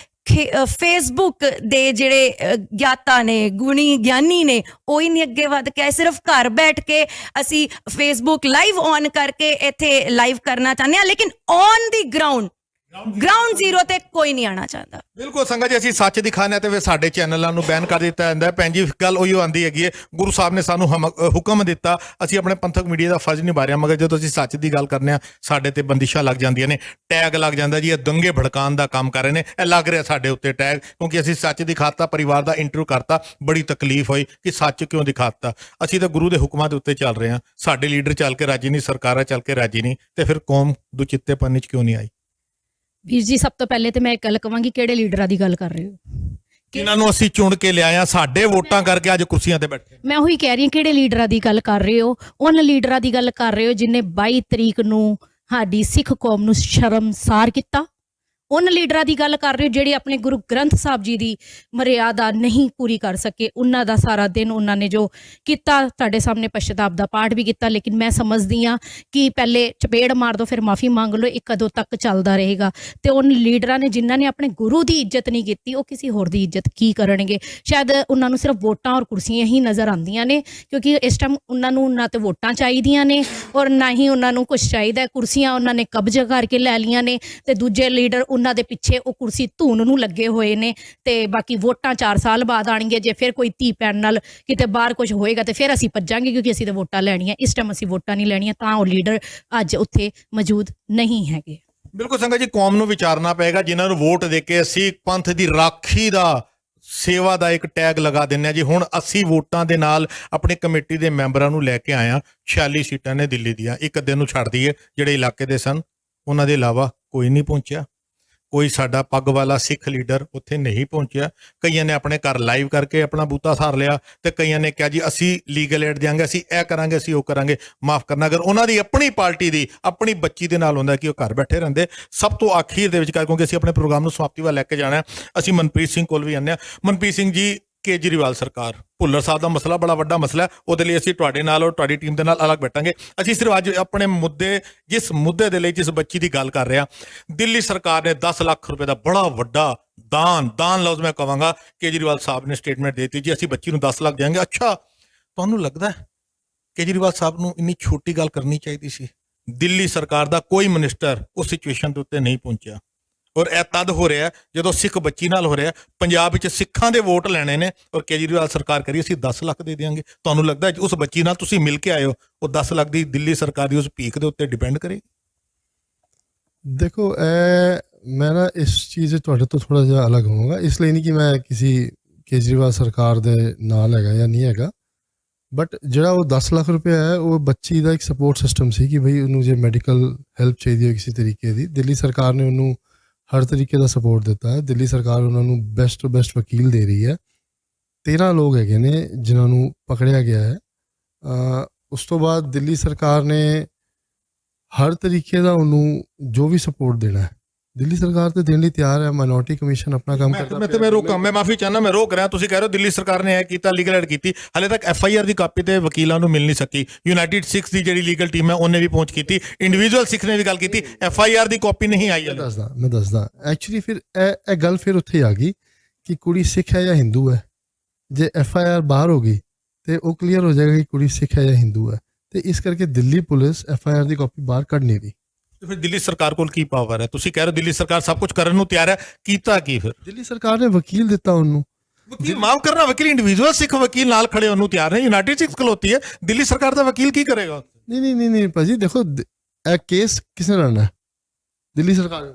फेसबुक दे जिहड़े ज्ञाता ने, गुणी ज्ञानी ने, ਉਹ ਹੀ ਨਹੀਂ ਅੱਗੇ ਵੱਧ ਕੇ ਆਏ। ਸਿਰਫ ਘਰ ਬੈਠ ਕੇ ਅਸੀਂ ਫੇਸਬੁੱਕ ਲਾਈਵ ਔਨ ਕਰਕੇ ਇੱਥੇ ਲਾਈਵ ਕਰਨਾ ਚਾਹੁੰਦੇ ਹਾਂ, ਲੇਕਿਨ ਔਨ ਦੀ ਗਰਾਊਂਡ ਜ਼ੀਰੋ ਤੇ ਕੋਈ ਨਹੀਂ ਆਣਾ ਚਾਹੁੰਦਾ। ਬਿਲਕੁਲ ਸੰਗਤ ਜੀ, ਅਸੀਂ ਸੱਚ ਦਿਖਾਉਂਦੇ ਤੇ ਫਿਰ ਸਾਡੇ ਚੈਨਲਾਂ ਨੂੰ ਬੈਨ ਕਰ ਦਿੱਤਾ ਜਾਂਦਾ। ਭੈਣ ਜੀ ਗੱਲ ਉਹੀ ਆਉਂਦੀ ਹੈਗੀ ਹੈ, ਗੁਰੂ ਸਾਹਿਬ ਨੇ ਸਾਨੂੰ ਹੁਕਮ ਦਿੱਤਾ, ਅਸੀਂ ਆਪਣੇ ਪੰਥਕ ਮੀਡੀਆ ਦਾ ਫਰਜ਼ ਨਿਭਾ ਰਹੇ ਹਾਂ, ਮਗਰ ਜਦੋਂ ਅਸੀਂ ਸੱਚ ਦੀ ਗੱਲ ਕਰਨੇ ਆ ਸਾਡੇ ਤੇ ਬੰਦਿਸ਼ਾਂ ਲੱਗ ਜਾਂਦੀਆਂ ਨੇ, ਟੈਗ ਲੱਗ ਜਾਂਦਾ ਜੀ ਇਹ ਦੰਗੇ ਭੜਕਾਉਣ ਦਾ ਕੰਮ ਕਰ ਰਹੇ ਨੇ। ਇਹ ਲੱਗ ਰਿਹਾ ਸਾਡੇ ਉੱਤੇ ਟੈਗ, ਕਿਉਂਕਿ ਅਸੀਂ ਸੱਚ ਦਿਖਾਤਾ, ਪਰਿਵਾਰ ਦਾ ਇੰਟਰਵਿਊ ਕਰਤਾ, ਬੜੀ ਤਕਲੀਫ ਹੋਈ ਕਿ ਸੱਚ ਕਿਉਂ ਦਿਖਾਤਾ। ਅਸੀਂ ਤਾਂ ਗੁਰੂ ਦੇ ਹੁਕਮਾਂ ਦੇ ਉੱਤੇ ਚੱਲ ਰਹੇ ਹਾਂ, ਸਾਡੇ ਲੀਡਰ ਚੱਲ ਕੇ ਰਾਜੀ ਨਹੀਂ, ਸਰਕਾਰਾਂ ਚੱਲ ਕੇ ਰਾਜੀ ਨਹੀਂ, ਤੇ ਫਿਰ ਕੌਮ ਦੁਚਿੱਤੇਪਨ 'ਚ ਕਿਉਂ ਨਹੀਂ ਆਈ? ਵੀਰ ਜੀ, ਸਭ ਤੋਂ ਪਹਿਲੇ ਤੇ ਮੈਂ ਇੱਕ ਗੱਲ ਕਵਾਂਗੀ, ਕਿਹੜੇ ਲੀਡਰਾਂ ਦੀ ਗੱਲ ਕਰ ਰਹੇ ਹੋ? ਜਿਨ੍ਹਾਂ ਨੂੰ ਅਸੀਂ ਚੁਣ ਕੇ ਲਿਆਇਆ, ਸਾਡੇ ਵੋਟਾਂ ਕਰਕੇ ਅੱਜ ਕੁਰਸੀਆਂ ਤੇ ਬੈਠੇ। ਮੈਂ ਉਹੀ ਕਹਿ ਰਹੀ ਹਾਂ, ਕਿਹੜੇ ਲੀਡਰਾਂ ਦੀ ਗੱਲ ਕਰ ਰਹੇ ਹੋ? ਉਹਨਾਂ ਲੀਡਰਾਂ ਦੀ ਗੱਲ ਕਰ ਰਹੇ ਹੋ ਜਿਨ੍ਹਾਂ 22 ਤਰੀਕ ਨੂੰ ਸਾਡੀ ਸਿੱਖ ਕੌਮ ਨੂੰ ਸ਼ਰਮਸਾਰ ਕੀਤਾ। ਉਹਨਾਂ ਲੀਡਰਾਂ ਦੀ ਗੱਲ ਕਰ ਰਹੇ ਹੋ ਜਿਹੜੇ ਆਪਣੇ ਗੁਰੂ ਗ੍ਰੰਥ ਸਾਹਿਬ ਜੀ ਦੀ ਮਰਿਆਦਾ ਨਹੀਂ ਪੂਰੀ ਕਰ ਸਕੇ। ਉਹਨਾਂ ਦਾ ਸਾਰਾ ਦਿਨ ਉਹਨਾਂ ਨੇ ਜੋ ਕੀਤਾ, ਤੁਹਾਡੇ ਸਾਹਮਣੇ ਪਛਤਾਪ ਦਾ ਪਾਠ ਵੀ ਕੀਤਾ, ਲੇਕਿਨ ਮੈਂ ਸਮਝਦੀ ਹਾਂ ਕਿ ਪਹਿਲੇ ਚਪੇੜ ਮਾਰ ਦੋ ਫਿਰ ਮਾਫੀ ਮੰਗ ਲਓ, ਇਹ ਕਦੋਂ ਤੱਕ ਚੱਲਦਾ ਰਹੇਗਾ? ਤੇ ਉਹਨਾਂ ਲੀਡਰਾਂ ਨੇ ਜਿਨ੍ਹਾਂ ਨੇ ਆਪਣੇ ਗੁਰੂ ਦੀ ਇੱਜ਼ਤ ਨਹੀਂ ਕੀਤੀ, ਉਹ ਕਿਸੇ ਹੋਰ ਦੀ ਇੱਜ਼ਤ ਕੀ ਕਰਨਗੇ? ਸ਼ਾਇਦ ਉਹਨਾਂ ਨੂੰ ਸਿਰਫ ਵੋਟਾਂ ਔਰ ਕੁਰਸੀਆਂ ਹੀ ਨਜ਼ਰ ਆਉਂਦੀਆਂ ਨੇ, ਕਿਉਂਕਿ ਇਸ ਟਾਈਮ ਉਹਨਾਂ ਨੂੰ ਨਾ ਤੇ ਵੋਟਾਂ ਚਾਹੀਦੀਆਂ ਨੇ ਔਰ ਨਾ ਹੀ ਉਹਨਾਂ ਨੂੰ ਕੁਛ ਚਾਹੀਦਾ। ਕੁਰਸੀਆਂ ਉਹਨਾਂ ਨੇ ਕਬਜ਼ਾ ਕਰਕੇ ਲੈ ਲਈਆਂ ਨੇ, ਤੇ ਦੂਜੇ ਲੀਡਰ ਉਹਨਾਂ ਦੇ ਪਿੱਛੇ ਉਹ ਕੁਰਸੀ ਧੂਣ ਨੂੰ ਲੱਗੇ ਹੋਏ ਨੇ। ਤੇ ਬਾਕੀ ਵੋਟਾਂ 4 ਸਾਲ ਬਾਅਦ ਆਣਗੀਆਂ, ਜੇ ਫਿਰ ਕੋਈ ਧੀ ਭੈਣ ਨਾਲ ਕਿਤੇ ਬਾਹਰ ਕੁਝ ਹੋਏਗਾ ਤੇ ਫਿਰ ਅਸੀਂ ਭੱਜਾਂਗੇ, ਕਿਉਂਕਿ ਅਸੀਂ ਤਾਂ ਵੋਟਾਂ ਲੈਣੀਆਂ। ਇਸ ਟਾਈਮ ਅਸੀਂ ਵੋਟਾਂ ਨਹੀਂ ਲੈਣੀਆਂ, ਤਾਂ ਉਹ ਲੀਡਰ ਅੱਜ ਉੱਥੇ ਮੌਜੂਦ ਨਹੀਂ ਹੈਗੇ। ਬਿਲਕੁਲ ਸੰਗਤ ਜੀ, ਕੌਮ ਨੂੰ ਵਿਚਾਰਨਾ ਪਏਗਾ। ਜਿਨ੍ਹਾਂ ਨੂੰ ਵੋਟ ਦੇ ਕੇ ਅਸੀਂ ਪੰਥ ਦੀ ਰਾਖੀ ਦਾ, ਸੇਵਾ ਦਾ ਇੱਕ ਟੈਗ ਲਗਾ ਦਿੰਦੇ ਹਾਂ ਜੀ। ਹੁਣ 80 ਵੋਟਾਂ ਦੇ ਨਾਲ ਆਪਣੀ ਕਮੇਟੀ ਦੇ ਮੈਂਬਰਾਂ ਨੂੰ ਲੈ ਕੇ ਆਇਆ। 46 ਸੀਟਾਂ ਨੇ ਦਿੱਲੀ ਦੀਆਂ, ਇੱਕ ਦਿਨ ਨੂੰ ਛੱਡ ਦਈਏ ਜਿਹੜੇ ਇਲਾਕੇ ਦੇ ਸਨ, ਉਹਨਾਂ ਦੇ ਇਲਾਵਾ ਕੋਈ ਨਹੀਂ ਪਹੁੰਚਿਆ। ਕੋਈ ਸਾਡਾ ਪੱਗ ਵਾਲਾ ਸਿੱਖ ਲੀਡਰ ਉੱਥੇ ਨਹੀਂ ਪਹੁੰਚਿਆ। ਕਈਆਂ ਨੇ ਆਪਣੇ ਘਰ ਲਾਈਵ ਕਰਕੇ ਆਪਣਾ ਬੂਤਾ ਸਾਰ ਲਿਆ ਤੇ ਕਈਆਂ ਨੇ ਕਿਹਾ ਜੀ ਅਸੀਂ ਲੀਗਲ ਏਡ ਦਿਆਂਗੇ, ਅਸੀਂ ਇਹ ਕਰਾਂਗੇ, ਅਸੀਂ ਉਹ ਕਰਾਂਗੇ। ਮਾਫ ਕਰਨਾ, ਅਗਰ ਉਹਨਾਂ ਦੀ ਆਪਣੀ ਪਾਰਟੀ ਦੀ ਆਪਣੀ ਬੱਚੀ ਦੇ ਨਾਲ ਹੁੰਦਾ ਕਿ ਉਹ ਘਰ ਬੈਠੇ ਰਹਿੰਦੇ। ਸਭ ਤੋਂ ਅਖੀਰ ਦੇ ਵਿੱਚ ਕਿਉਂਕਿ ਅਸੀਂ ਆਪਣੇ ਪ੍ਰੋਗਰਾਮ ਨੂੰ ਸਮਾਪਤੀ ਵੱਲ ਲੈ ਕੇ ਜਾਣਾ, ਅਸੀਂ ਮਨਪ੍ਰੀਤ ਸਿੰਘ ਕੋਲ ਵੀ ਆਉਂਦੇ ਹਾਂ। ਮਨਪ੍ਰੀਤ ਸਿੰਘ ਜੀ, ਕੇਜਰੀਵਾਲ ਸਰਕਾਰ, ਭੁੱਲਰ ਸਾਹਿਬ ਦਾ ਮਸਲਾ ਬੜਾ ਵੱਡਾ ਮਸਲਾ ਹੈ, ਉਹਦੇ ਲਈ ਅਸੀਂ ਤੁਹਾਡੇ ਨਾਲ ਔਰ ਤੁਹਾਡੀ ਟੀਮ ਦੇ ਨਾਲ ਅਲੱਗ ਬੈਠਾਂਗੇ। ਅਸੀਂ ਸਿਰਫ ਅੱਜ ਆਪਣੇ ਜਿਸ ਮੁੱਦੇ ਦੇ ਲਈ, ਜਿਸ ਬੱਚੀ ਦੀ ਗੱਲ ਕਰ ਰਹੇ ਹਾਂ, ਦਿੱਲੀ ਸਰਕਾਰ ਨੇ 10 ਲੱਖ ਰੁਪਏ ਦਾ ਬੜਾ ਵੱਡਾ ਦਾਨ ਲਫ਼ਜ਼ ਮੈਂ ਕਹਾਂਗਾ, ਕੇਜਰੀਵਾਲ ਸਾਹਿਬ ਨੇ ਸਟੇਟਮੈਂਟ ਦੇ ਦਿੱਤੀ ਜੀ ਅਸੀਂ ਬੱਚੀ ਨੂੰ 10 ਲੱਖ ਦੇਵਾਂਗੇ। ਅੱਛਾ, ਤੁਹਾਨੂੰ ਲੱਗਦਾ ਹੈ ਕੇਜਰੀਵਾਲ ਸਾਹਿਬ ਨੂੰ ਇੰਨੀ ਛੋਟੀ ਗੱਲ ਕਰਨੀ ਚਾਹੀਦੀ ਸੀ? ਦਿੱਲੀ ਸਰਕਾਰ ਦਾ ਕੋਈ ਮਿਨਿਸਟਰ ਉਸ ਸਿਚੁਏਸ਼ਨ ਦੇ ਉੱਤੇ ਨਹੀਂ ਪਹੁੰਚਿਆ, ਔਰ ਇਹ ਤਦ ਹੋ ਰਿਹਾ ਜਦੋਂ ਸਿੱਖ ਬੱਚੀ ਨਾਲ ਹੋ ਰਿਹਾ। ਪੰਜਾਬ ਵਿੱਚ ਸਿੱਖਾਂ ਦੇ ਵੋਟ ਲੈਣੇ ਨੇ ਔਰ ਕੇਜਰੀਵਾਲ ਸਰਕਾਰ ਕਰੀ ਅਸੀਂ 10 ਲੱਖ ਦੇ ਦਿਆਂਗੇ। ਤੁਹਾਨੂੰ ਲੱਗਦਾ ਉਸ ਬੱਚੀ ਨਾਲ ਤੁਸੀਂ ਮਿਲ ਕੇ ਆਏ ਹੋ, ਉਹ 10 ਲੱਖ ਦੀ ਦਿੱਲੀ ਸਰਕਾਰ ਦੀ ਉਸ ਭੀਖ ਦੇ ਉੱਤੇ ਡਿਪੈਂਡ ਕਰੇਗੀ? ਦੇਖੋ, ਮੈਂ ਨਾ ਇਸ ਚੀਜ਼ ਤੁਹਾਡੇ ਤੋਂ ਥੋੜਾ ਜਿਹਾ ਅਲੱਗ ਹੋਵਾਂਗਾ, ਇਸ ਲਈ ਨਹੀਂ ਕਿ ਮੈਂ ਕਿਸੇ ਕੇਜਰੀਵਾਲ ਸਰਕਾਰ ਦੇ ਨਾਲ ਹੈਗਾ ਜਾਂ ਨਹੀਂ ਹੈਗਾ, ਬਟ ਜਿਹੜਾ ਉਹ 10 ਲੱਖ ਰੁਪਏ ਹੈ ਉਹ ਬੱਚੀ ਦਾ ਇੱਕ ਸਪੋਰਟ ਸਿਸਟਮ ਸੀ ਕਿ ਬਈ ਉਹਨੂੰ ਜੇ ਮੈਡੀਕਲ ਹੈਲਪ ਚਾਹੀਦੀ ਹੋ ਕਿਸੇ ਤਰੀਕੇ ਦੀ, ਦਿੱਲੀ ਸਰਕਾਰ ਨੇ ਉਹਨੂੰ ਹਰ ਤਰੀਕੇ ਦਾ ਸਪੋਰਟ ਦਿੱਤਾ ਹੈ। ਦਿੱਲੀ ਸਰਕਾਰ ਉਹਨਾਂ ਨੂੰ ਬੈਸਟ ਤੋਂ ਬੈਸਟ ਵਕੀਲ ਦੇ ਰਹੀ ਹੈ। 13 ਲੋਕ ਹੈਗੇ ਨੇ ਜਿਨ੍ਹਾਂ ਨੂੰ ਪਕੜਿਆ ਗਿਆ ਹੈ। ਉਸ ਤੋਂ ਬਾਅਦ ਦਿੱਲੀ ਸਰਕਾਰ ਨੇ ਹਰ ਤਰੀਕੇ ਦਾ ਉਹਨੂੰ ਜੋ ਵੀ ਸਪੋਰਟ ਦੇਣਾ ਹੈ, ਦਿੱਲੀ ਸਰਕਾਰ ਤੇ ਦੇਣ ਲਈ ਤਿਆਰ ਹੈ। ਮਾਈਨੋਰਟੀ ਕਮਿਸ਼ਨ ਆਪਣਾ ਕੰਮ ਕਰਦਾ। ਮੈਂ ਮਾਫੀ ਚਾਹੁੰਦਾ, ਮੈਂ ਰੋਕ ਰਿਹਾ। ਤੁਸੀਂ ਕਹਿ ਰਹੇ ਹੋ ਦਿੱਲੀ ਸਰਕਾਰ ਨੇ ਇਹ ਕੀਤਾ, ਲੀਗਲ ਐਡ ਕੀਤੀ, ਹਾਲੇ ਤੱਕ FIR ਦੀ ਕਾਪੀ ਤੇ ਵਕੀਲਾਂ ਨੂੰ ਮਿਲ ਨਹੀਂ ਸਕੀ। ਯੂਨਾਈਟਿਡ ਸਿੱਖਸ ਦੀ ਜਿਹੜੀ ਲੀਗਲ ਟੀਮ ਹੈ ਉਹਨੇ ਵੀ ਪਹੁੰਚ ਕੀਤੀ, ਇੰਡੀਵਿਜੂਅਲ ਸਿੱਖ ਨੇ ਵੀ ਗੱਲ ਕੀਤੀ, FIR ਦੀ ਕਾਪੀ ਨਹੀਂ ਆਈ। ਮੈਂ ਦੱਸਦਾ ਐਕਚੁਅਲੀ ਫਿਰ ਇਹ ਗੱਲ ਫਿਰ ਉੱਥੇ ਆ ਗਈ ਕਿ ਕੁੜੀ ਸਿੱਖ ਹੈ ਜਾਂ ਹਿੰਦੂ ਹੈ। ਜੇ FIR ਬਾਹਰ ਹੋ ਗਈ ਤੇ ਉਹ ਕਲੀਅਰ ਹੋ ਜਾਏਗਾ ਕਿ ਕੁੜੀ ਸਿੱਖ ਹੈ ਜਾਂ ਹਿੰਦੂ ਹੈ, ਤੇ ਇਸ ਕਰਕੇ ਦਿੱਲੀ ਪੁਲਿਸ FIR ਦੀ ਕਾਪੀ ਬਾਹਰ ਕੱਢ ਨਹੀਂ ਰਹੀ। ਫਿਰ ਦਿੱਲੀ ਸਰਕਾਰ ਕੋਲ ਕੀ ਪਾਵਰ ਹੈ? ਤੁਸੀਂ ਕਹਿ ਰਹੇ ਹੋ ਦਿੱਲੀ ਸਰਕਾਰ ਸਭ ਕੁਝ ਕਰਨ ਨੂੰ ਤਿਆਰ ਹੈ, ਕੀਤਾ ਕੀ ਫਿਰ? ਦਿੱਲੀ ਸਰਕਾਰ ਨੇ ਵਕੀਲ ਦਿੱਤਾ ਉਹਨੂੰ। ਵਕੀਲ ਮਾਫ ਕਰਨਾ, ਵਕੀਲ ਇੰਡੀਵਿਜੂਅਲ ਸਿੱਖ ਵਕੀਲ ਨਾਲ ਖੜੇ ਉਹਨੂੰ ਤਿਆਰ ਨੇ। ਯੂਨਾਈਟਿਡ ਸਿੱਖ ਖਲੋਤੀ ਹੈ, ਦਿੱਲੀ ਸਰਕਾਰ ਦਾ ਵਕੀਲ ਕੀ ਕਰੇਗਾ? ਨਹੀਂ ਭਾਜੀ, ਦੇਖੋ ਇਹ ਕੇਸ ਕਿਸਨੇ ਲੜਨਾ ਹੈ? ਦਿੱਲੀ ਸਰਕਾਰ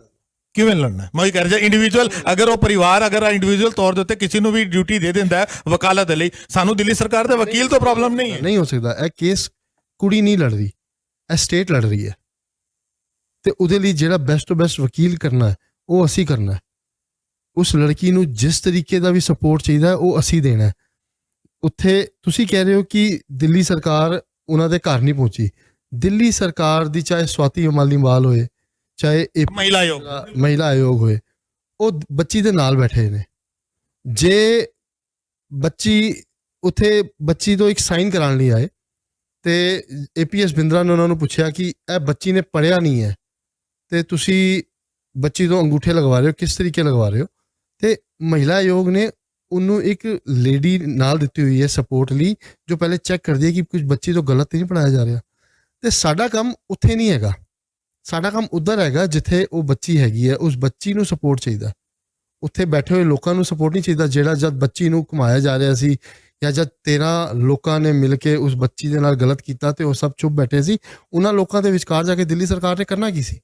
ਕਿਵੇਂ ਲੜਨਾ? ਮੈਂ ਕਹਿ ਰਿਹਾ ਇੰਡੀਵਿਜੂਅਲ, ਅਗਰ ਉਹ ਪਰਿਵਾਰ ਅਗਰ ਇੰਡੀਵਿਜੂਅਲ ਤੌਰ ਦੇ ਉੱਤੇ ਕਿਸੇ ਨੂੰ ਵੀ ਡਿਊਟੀ ਦੇ ਦਿੰਦਾ ਹੈ ਵਕਾਲਤ ਦੇ ਲਈ, ਸਾਨੂੰ ਦਿੱਲੀ ਸਰਕਾਰ ਦੇ ਵਕੀਲ ਤੋਂ ਪ੍ਰੋਬਲਮ ਨਹੀਂ ਹੈ। ਨਹੀਂ ਹੋ ਸਕਦਾ। ਇਹ ਕੇਸ ਕੁੜੀ ਨਹੀਂ ਲੜ ਰਹੀ, ਇਹ ਸਟੇਟ ਲੜ ਰਹੀ ਹੈ, ਤੇ ਉਹਦੇ ਲਈ ਜਿਹੜਾ ਬੈਸਟ ਤੋਂ ਬੈਸਟ ਵਕੀਲ ਕਰਨਾ ਹੈ ਉਹ ਅਸੀਂ ਕਰਨਾ ਹੈ। ਉਸ ਲੜਕੀ ਨੂੰ ਜਿਸ ਤਰੀਕੇ ਦਾ ਵੀ ਸਪੋਰਟ ਚਾਹੀਦਾ ਹੈ ਉਹ ਅਸੀਂ ਦੇਣਾ ਹੈ। ਉੱਥੇ ਤੁਸੀਂ ਕਹਿ ਰਹੇ ਹੋ ਕਿ ਦਿੱਲੀ ਸਰਕਾਰ ਉਹਨਾਂ ਦੇ ਘਰ ਨਹੀਂ ਪਹੁੰਚੀ। ਦਿੱਲੀ ਸਰਕਾਰ ਦੀ ਚਾਹੇ ਸਵਾਤੀ ਮਾਲੀਵਾਲ ਹੋਏ, ਚਾਹੇ ਮਹਿਲਾ ਆਯੋਗ ਹੋਏ, ਉਹ ਬੱਚੀ ਦੇ ਨਾਲ ਬੈਠੇ ਨੇ। ਜੇ ਬੱਚੀ ਉੱਥੇ ਬੱਚੀ ਤੋਂ ਇੱਕ ਸਾਈਨ ਕਰਾਉਣ ਲਈ ਆਏ ਤੇ APS ਬਿੰਦਰਾ ਨੇ ਉਹਨਾਂ ਨੂੰ ਪੁੱਛਿਆ ਕਿ ਇਹ ਬੱਚੀ ਨੇ ਪੜ੍ਹਿਆ ਨਹੀਂ ਹੈ ਤੇ ਤੁਸੀਂ ਬੱਚੀ ਤੋਂ ਅੰਗੂਠੇ ਲਗਵਾ ਰਹੇ ਹੋ, ਕਿਸ ਤਰੀਕੇ ਲਗਵਾ ਰਹੇ ਹੋ? ਤੇ ਮਹਿਲਾ ਆਯੋਗ ਨੇ ਉਹਨੂੰ ਇੱਕ ਲੇਡੀ ਨਾਲ ਦਿੱਤੀ ਹੋਈ ਹੈ ਸਪੋਰਟ ਲਈ, ਜੋ ਪਹਿਲੇ ਚੈੱਕ ਕਰਦੀ ਹੈ ਕਿ ਕੁਝ ਬੱਚੀ ਤੋਂ ਗਲਤ ਨਹੀਂ ਪੜ੍ਹਾਇਆ ਜਾ ਰਿਹਾ। ਤੇ ਸਾਡਾ ਕੰਮ ਉੱਥੇ ਨਹੀਂ ਹੈਗਾ, ਸਾਡਾ ਕੰਮ ਉੱਧਰ ਹੈਗਾ ਜਿੱਥੇ ਉਹ ਬੱਚੀ ਹੈਗੀ ਹੈ। ਉਸ ਬੱਚੀ ਨੂੰ ਸਪੋਰਟ ਚਾਹੀਦਾ, ਉੱਥੇ ਬੈਠੇ ਹੋਏ ਲੋਕਾਂ ਨੂੰ ਸਪੋਰਟ ਨਹੀਂ ਚਾਹੀਦਾ। ਜਿਹੜਾ ਜਦ ਬੱਚੀ ਨੂੰ ਘੁਮਾਇਆ ਜਾ ਰਿਹਾ ਸੀ ਜਾਂ ਜਦ 13 ਲੋਕਾਂ ਨੇ ਮਿਲ ਕੇ ਉਸ ਬੱਚੀ ਦੇ ਨਾਲ ਗਲਤ ਕੀਤਾ ਤੇ ਉਹ ਸਭ ਚੁੱਪ ਬੈਠੇ ਸੀ, ਉਹਨਾਂ ਲੋਕਾਂ ਦੇ ਵਿਚਕਾਰ ਜਾ ਕੇ ਦਿੱਲੀ ਸਰਕਾਰ ਨੇ ਕਰਨਾ ਕੀ ਸੀ?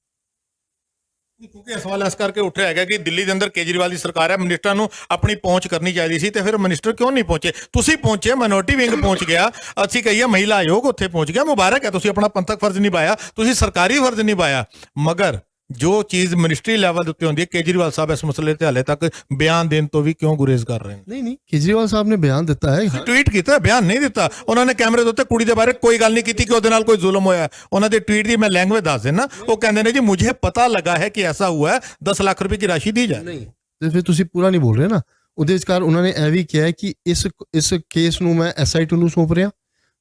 ਕਿਉਂਕਿ ਸਵਾਲ ਇਸ ਕਰਕੇ ਉੱਠਿਆ ਹੈਗਾ ਕਿ ਦਿੱਲੀ ਦੇ ਅੰਦਰ ਕੇਜਰੀਵਾਲ ਦੀ ਸਰਕਾਰ ਹੈ, ਮਿਨਿਸਟਰਾਂ ਨੂੰ ਆਪਣੀ ਪਹੁੰਚ ਕਰਨੀ ਚਾਹੀਦੀ ਸੀ, ਤੇ ਫਿਰ ਮਿਨਿਸਟਰ ਕਿਉਂ ਨਹੀਂ ਪਹੁੰਚੇ? ਤੁਸੀਂ ਪਹੁੰਚੇ, ਮਾਈਨੋਰਟੀ ਵਿੰਗ ਪਹੁੰਚ ਗਿਆ, ਅਸੀਂ ਕਹੀਏ ਮਹਿਲਾ ਆਯੋਗ ਉੱਥੇ ਪਹੁੰਚ ਗਿਆ, ਮੁਬਾਰਕ ਹੈ, ਤੁਸੀਂ ਆਪਣਾ ਪੰਥਕ ਫਰਜ਼ ਨਿਭਾਇਆ, ਤੁਸੀਂ ਸਰਕਾਰੀ ਫਰਜ਼ ਨਿਭਾਇਆ। ਮਗਰ ਜੋ ਚੀਜ਼ ਮਿਨਿਸਟਰੀ ਲੈਵਲ ਦੇ ਉੱਤੇ ਹੁੰਦੀ ਹੈ, ਕੇਜਰੀਵਾਲ ਸਾਹਿਬ ਇਸ ਮਸਲੇ ਤੇ ਹਾਲੇ ਤੱਕ ਬਿਆਨ ਦੇਣ ਤੋਂ ਵੀ ਕਿਉਂ ਗੁਰੇਜ਼ ਕਰ ਰਹੇ ਨੇ? ਨਹੀਂ, ਕੇਜਰੀਵਾਲ ਸਾਹਿਬ ਨੇ ਬਿਆਨ ਦਿੱਤਾ ਹੈ, ਟਵੀਟ ਕੀਤਾ, ਬਿਆਨ ਨਹੀਂ ਦਿੱਤਾ। ਉਹਨਾਂ ਨੇ ਕੈਮਰੇ ਦੇ ਉੱਤੇ ਕੁੜੀ ਦੇ ਬਾਰੇ ਕੋਈ ਗੱਲ ਨਹੀਂ ਕੀਤੀ ਕਿ ਉਹਦੇ ਨਾਲ ਕੋਈ ਜ਼ੁਲਮ ਹੋਇਆ। ਉਹਨਾਂ ਦੇ ਟਵੀਟ ਦੀ ਮੈਂ ਲੈਂਗੁਏਜ ਦੱਸ ਦੇਣਾ, ਉਹ ਕਹਿੰਦੇ ਨੇ ਜੀ ਮੁਝੇ ਪਤਾ ਲਗਾ ਹੈ ਕਿ ਐਸਾ ਹੁਆ ਹੈ, 10 ਲੱਖ ਰੁਪਏ की राशि दी जाए। ਨਹੀਂ, ਤੇ ਫਿਰ ਤੁਸੀਂ ਪੂਰਾ ਨਹੀਂ ਬੋਲ ਰਹੇ ਨਾ। ਉਹਦੇ ਵਿਚਕਾਰ ਉਹਨਾਂ ਨੇ ਇਹ ਵੀ ਕਿਹਾ ਹੈ ਕਿ ਇਸ ਕੇਸ ਨੂੰ ਮੈਂ SIT ਨੂੰ ਸੌਂਪ ਰਿਹਾ,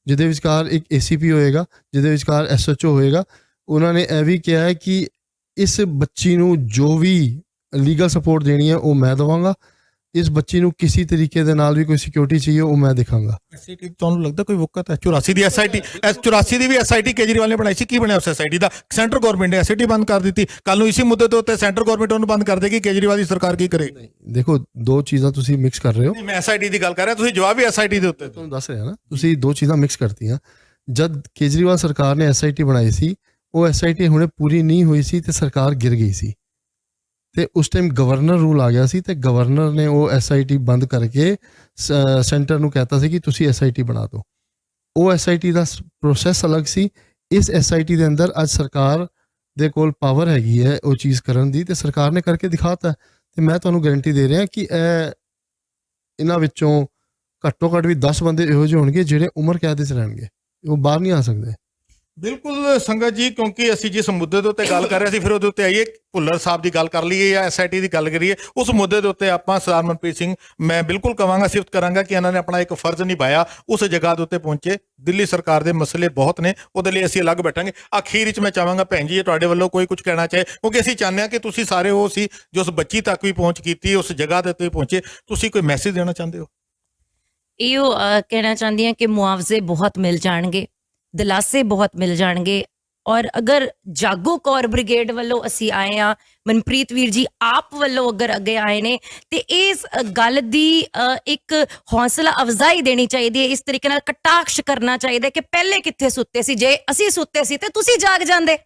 ਜਿਹਦੇ ਵਿਚਕਾਰ ਇੱਕ ACP ਹੋਏਗਾ, ਜਿਹਦੇ ਵਿਚਕਾਰ SHO ਹੋਏਗਾ। ਉਹਨਾਂ ਨੇ ਇਹ ਵੀ ਕਿਹਾ ਹੈ ਕਿ ਇਸ ਬੱਚੀ ਨੂੰ ਜੋ ਵੀ ਲੀਗਲ ਸਪੋਰਟ ਦੇਣੀ ਹੈ ਉਹ ਮੈਂ ਦੇਵਾਂਗਾ। ਇਸ ਬੱਚੀ ਨੂੰ ਕਿਸੇ ਤਰੀਕੇ ਦੇ ਨਾਲ ਵੀ ਕੋਈ ਸਿਕਿਉਰਿਟੀ ਚਾਹੀਏ ਉਹ ਮੈਂ ਦਿਖਾਂਗਾ। SIT ਤੁਹਾਨੂੰ ਲੱਗਦਾ ਕੋਈ ਵਕਤ ਹੈ? 84 ਦੀ SIT, 84 ਦੀ ਵੀ SIT ਕੇਜਰੀਵਾਲ ਨੇ ਬਣਾਈ ਸੀ। ਕੀ ਬਣਿਆ ਉਸ SIT ਦਾ? ਸੈਂਟਰ ਗਵਰਨਮੈਂਟ ਨੇ SIT ਬੰਦ ਕਰ ਦਿੱਤੀ। ਕੱਲ ਨੂੰ ਇਸੇ ਮੁੱਦੇ ਦੇ ਉੱਤੇ ਸੈਂਟਰ ਗਵਰਨਮੈਂਟ ਉਹਨੂੰ ਬੰਦ ਕਰ ਦੇਗੀ, ਕੇਜਰੀਵਾਲ ਦੀ ਸਰਕਾਰ ਕੀ ਕਰੇਗੀ? ਦੇਖੋ, ਦੋ ਚੀਜ਼ਾਂ ਤੁਸੀਂ ਮਿਕਸ ਕਰ ਰਹੇ ਹੋ। ਮੈਂ SIT ਦੀ ਗੱਲ ਕਰ ਰਿਹਾ, ਤੁਸੀਂ ਜਵਾਬ ਵੀ SIT ਦੇ ਉੱਤੇ ਤੁਹਾਨੂੰ ਦੱਸ ਰਿਹਾ ਨਾ। ਤੁਸੀਂ ਦੋ ਚੀਜ਼ਾਂ ਮਿਕਸ ਕਰਤੀਆਂ। ਜਦ ਕੇਜਰੀਵਾਲ ਸਰਕਾਰ ਨੇ SIT ਬਣਾਈ ਸੀ, ਉਹ SIT ਹੁਣੇ ਪੂਰੀ ਨਹੀਂ ਹੋਈ ਸੀ ਤੇ ਸਰਕਾਰ ਗਿਰ ਗਈ ਸੀ, ਤੇ ਉਸ ਟਾਈਮ ਗਵਰਨਰ ਰੂਲ ਆ ਗਿਆ ਸੀ, ਤੇ ਗਵਰਨਰ ਨੇ ਉਹ SIT ਬੰਦ ਕਰਕੇ ਸੈਂਟਰ ਨੂੰ ਕਹਿਤਾ ਸੀ ਕਿ ਤੁਸੀਂ SIT ਬਣਾ ਦਿਓ। ਉਹ SIT ਦਾ ਪ੍ਰੋਸੈਸ ਅਲੱਗ ਸੀ। ਇਸ SIT ਦੇ ਅੰਦਰ ਅੱਜ ਸਰਕਾਰ ਦੇ ਕੋਲ ਪਾਵਰ ਹੈਗੀ ਹੈ ਉਹ ਚੀਜ਼ ਕਰਨ ਦੀ, ਤੇ ਸਰਕਾਰ ਨੇ ਕਰਕੇ ਦਿਖਾਤਾ। ਤੇ ਮੈਂ ਤੁਹਾਨੂੰ ਗਾਰੰਟੀ ਦੇ ਰਿਹਾ ਕਿ ਇਹਨਾਂ ਵਿੱਚੋਂ ਘੱਟੋ ਘੱਟ ਵੀ 10 ਬੰਦੇ ਇਹੋ ਜਿਹੇ ਹੋਣਗੇ ਜਿਹੜੇ ਉਮਰ ਕੈਦ 'ਚ ਰਹਿਣਗੇ, ਉਹ ਬਾਹਰ ਨਹੀਂ ਆ ਸਕਦੇ। ਬਿਲਕੁਲ ਸੰਗਤ ਜੀ, ਕਿਉਂਕਿ ਅਸੀਂ ਜਿਸ ਮੁੱਦੇ ਦੇ ਉੱਤੇ ਗੱਲ ਕਰ ਰਹੇ ਸੀ ਫਿਰ ਉਹਦੇ ਉੱਤੇ ਆਈਏ, ਭੁੱਲਰ ਸਾਹਿਬ ਦੀ ਗੱਲ ਕਰ ਲਈਏ ਜਾਂ SIT ਦੀ ਗੱਲ ਕਰੀਏ, ਉਸ ਮੁੱਦੇ ਦੇ ਉੱਤੇ ਆਪਾਂ ਸਰਦਾਰ ਮਨਪ੍ਰੀਤ ਸਿੰਘ, ਮੈਂ ਬਿਲਕੁਲ ਕਹਾਂਗਾ, ਸਿਫਤ ਕਰਾਂਗਾ ਕਿ ਇਹਨਾਂ ਨੇ ਆਪਣਾ ਇੱਕ ਫਰਜ਼ ਨਿਭਾਇਆ, ਉਸ ਜਗ੍ਹਾ ਦੇ ਉੱਤੇ ਪਹੁੰਚੇ। ਦਿੱਲੀ ਸਰਕਾਰ ਦੇ ਮਸਲੇ ਬਹੁਤ ਨੇ, ਉਹਦੇ ਲਈ ਅਸੀਂ ਅਲੱਗ ਬੈਠਾਂਗੇ। ਅਖੀਰ ਵਿੱਚ ਮੈਂ ਚਾਹਾਂਗਾ ਭੈਣ ਜੀ ਤੁਹਾਡੇ ਵੱਲੋਂ ਕੋਈ ਕੁਝ ਕਹਿਣਾ ਚਾਹੇ, ਕਿਉਂਕਿ ਅਸੀਂ ਚਾਹੁੰਦੇ ਹਾਂ ਕਿ ਤੁਸੀਂ ਸਾਰੇ ਉਹ ਸੀ ਜੋ ਉਸ ਬੱਚੀ ਤੱਕ ਵੀ ਪਹੁੰਚ ਕੀਤੀ, ਉਸ ਜਗ੍ਹਾ ਦੇ ਉੱਤੇ ਪਹੁੰਚੇ, ਤੁਸੀਂ ਕੋਈ ਮੈਸੇਜ ਦੇਣਾ ਚਾਹੁੰਦੇ ਹੋ? ਇਹੋ ਕਹਿਣਾ ਚਾਹੁੰਦੀ ਹਾਂ ਕਿ ਮੁਆਵਜ਼ੇ ਬਹੁਤ ਮਿਲ ਜਾਣਗੇ, ਦਿਲਾਸੇ ਬਹੁਤ ਮਿਲ ਜਾਣਗੇ। ਔਰ ਅਗਰ ਜਾਗੋ ਕੌਰ ਬ੍ਰਿਗੇਡ ਵੱਲੋਂ ਅਸੀਂ ਆਏ ਹਾਂ, ਮਨਪ੍ਰੀਤ ਵੀਰ ਜੀ ਆਪ ਵੱਲੋਂ ਅਗਰ ਅੱਗੇ ਆਏ ਨੇ, ਤੇ ਇਸ ਗੱਲ ਦੀ ਇੱਕ ਹੌਸਲਾ ਅਫਜ਼ਾਈ ਦੇਣੀ ਚਾਹੀਦੀ ਹੈ, ਇਸ ਤਰੀਕੇ ਨਾਲ ਕਟਾਕਸ਼ ਕਰਨਾ ਚਾਹੀਦਾ ਕਿ ਪਹਿਲੇ ਕਿੱਥੇ ਸੁੱਤੇ ਸੀ। ਜੇ ਅਸੀਂ ਸੁੱਤੇ ਸੀ ਤੇ ਤੁਸੀਂ ਜਾਗ ਜਾਂਦੇ,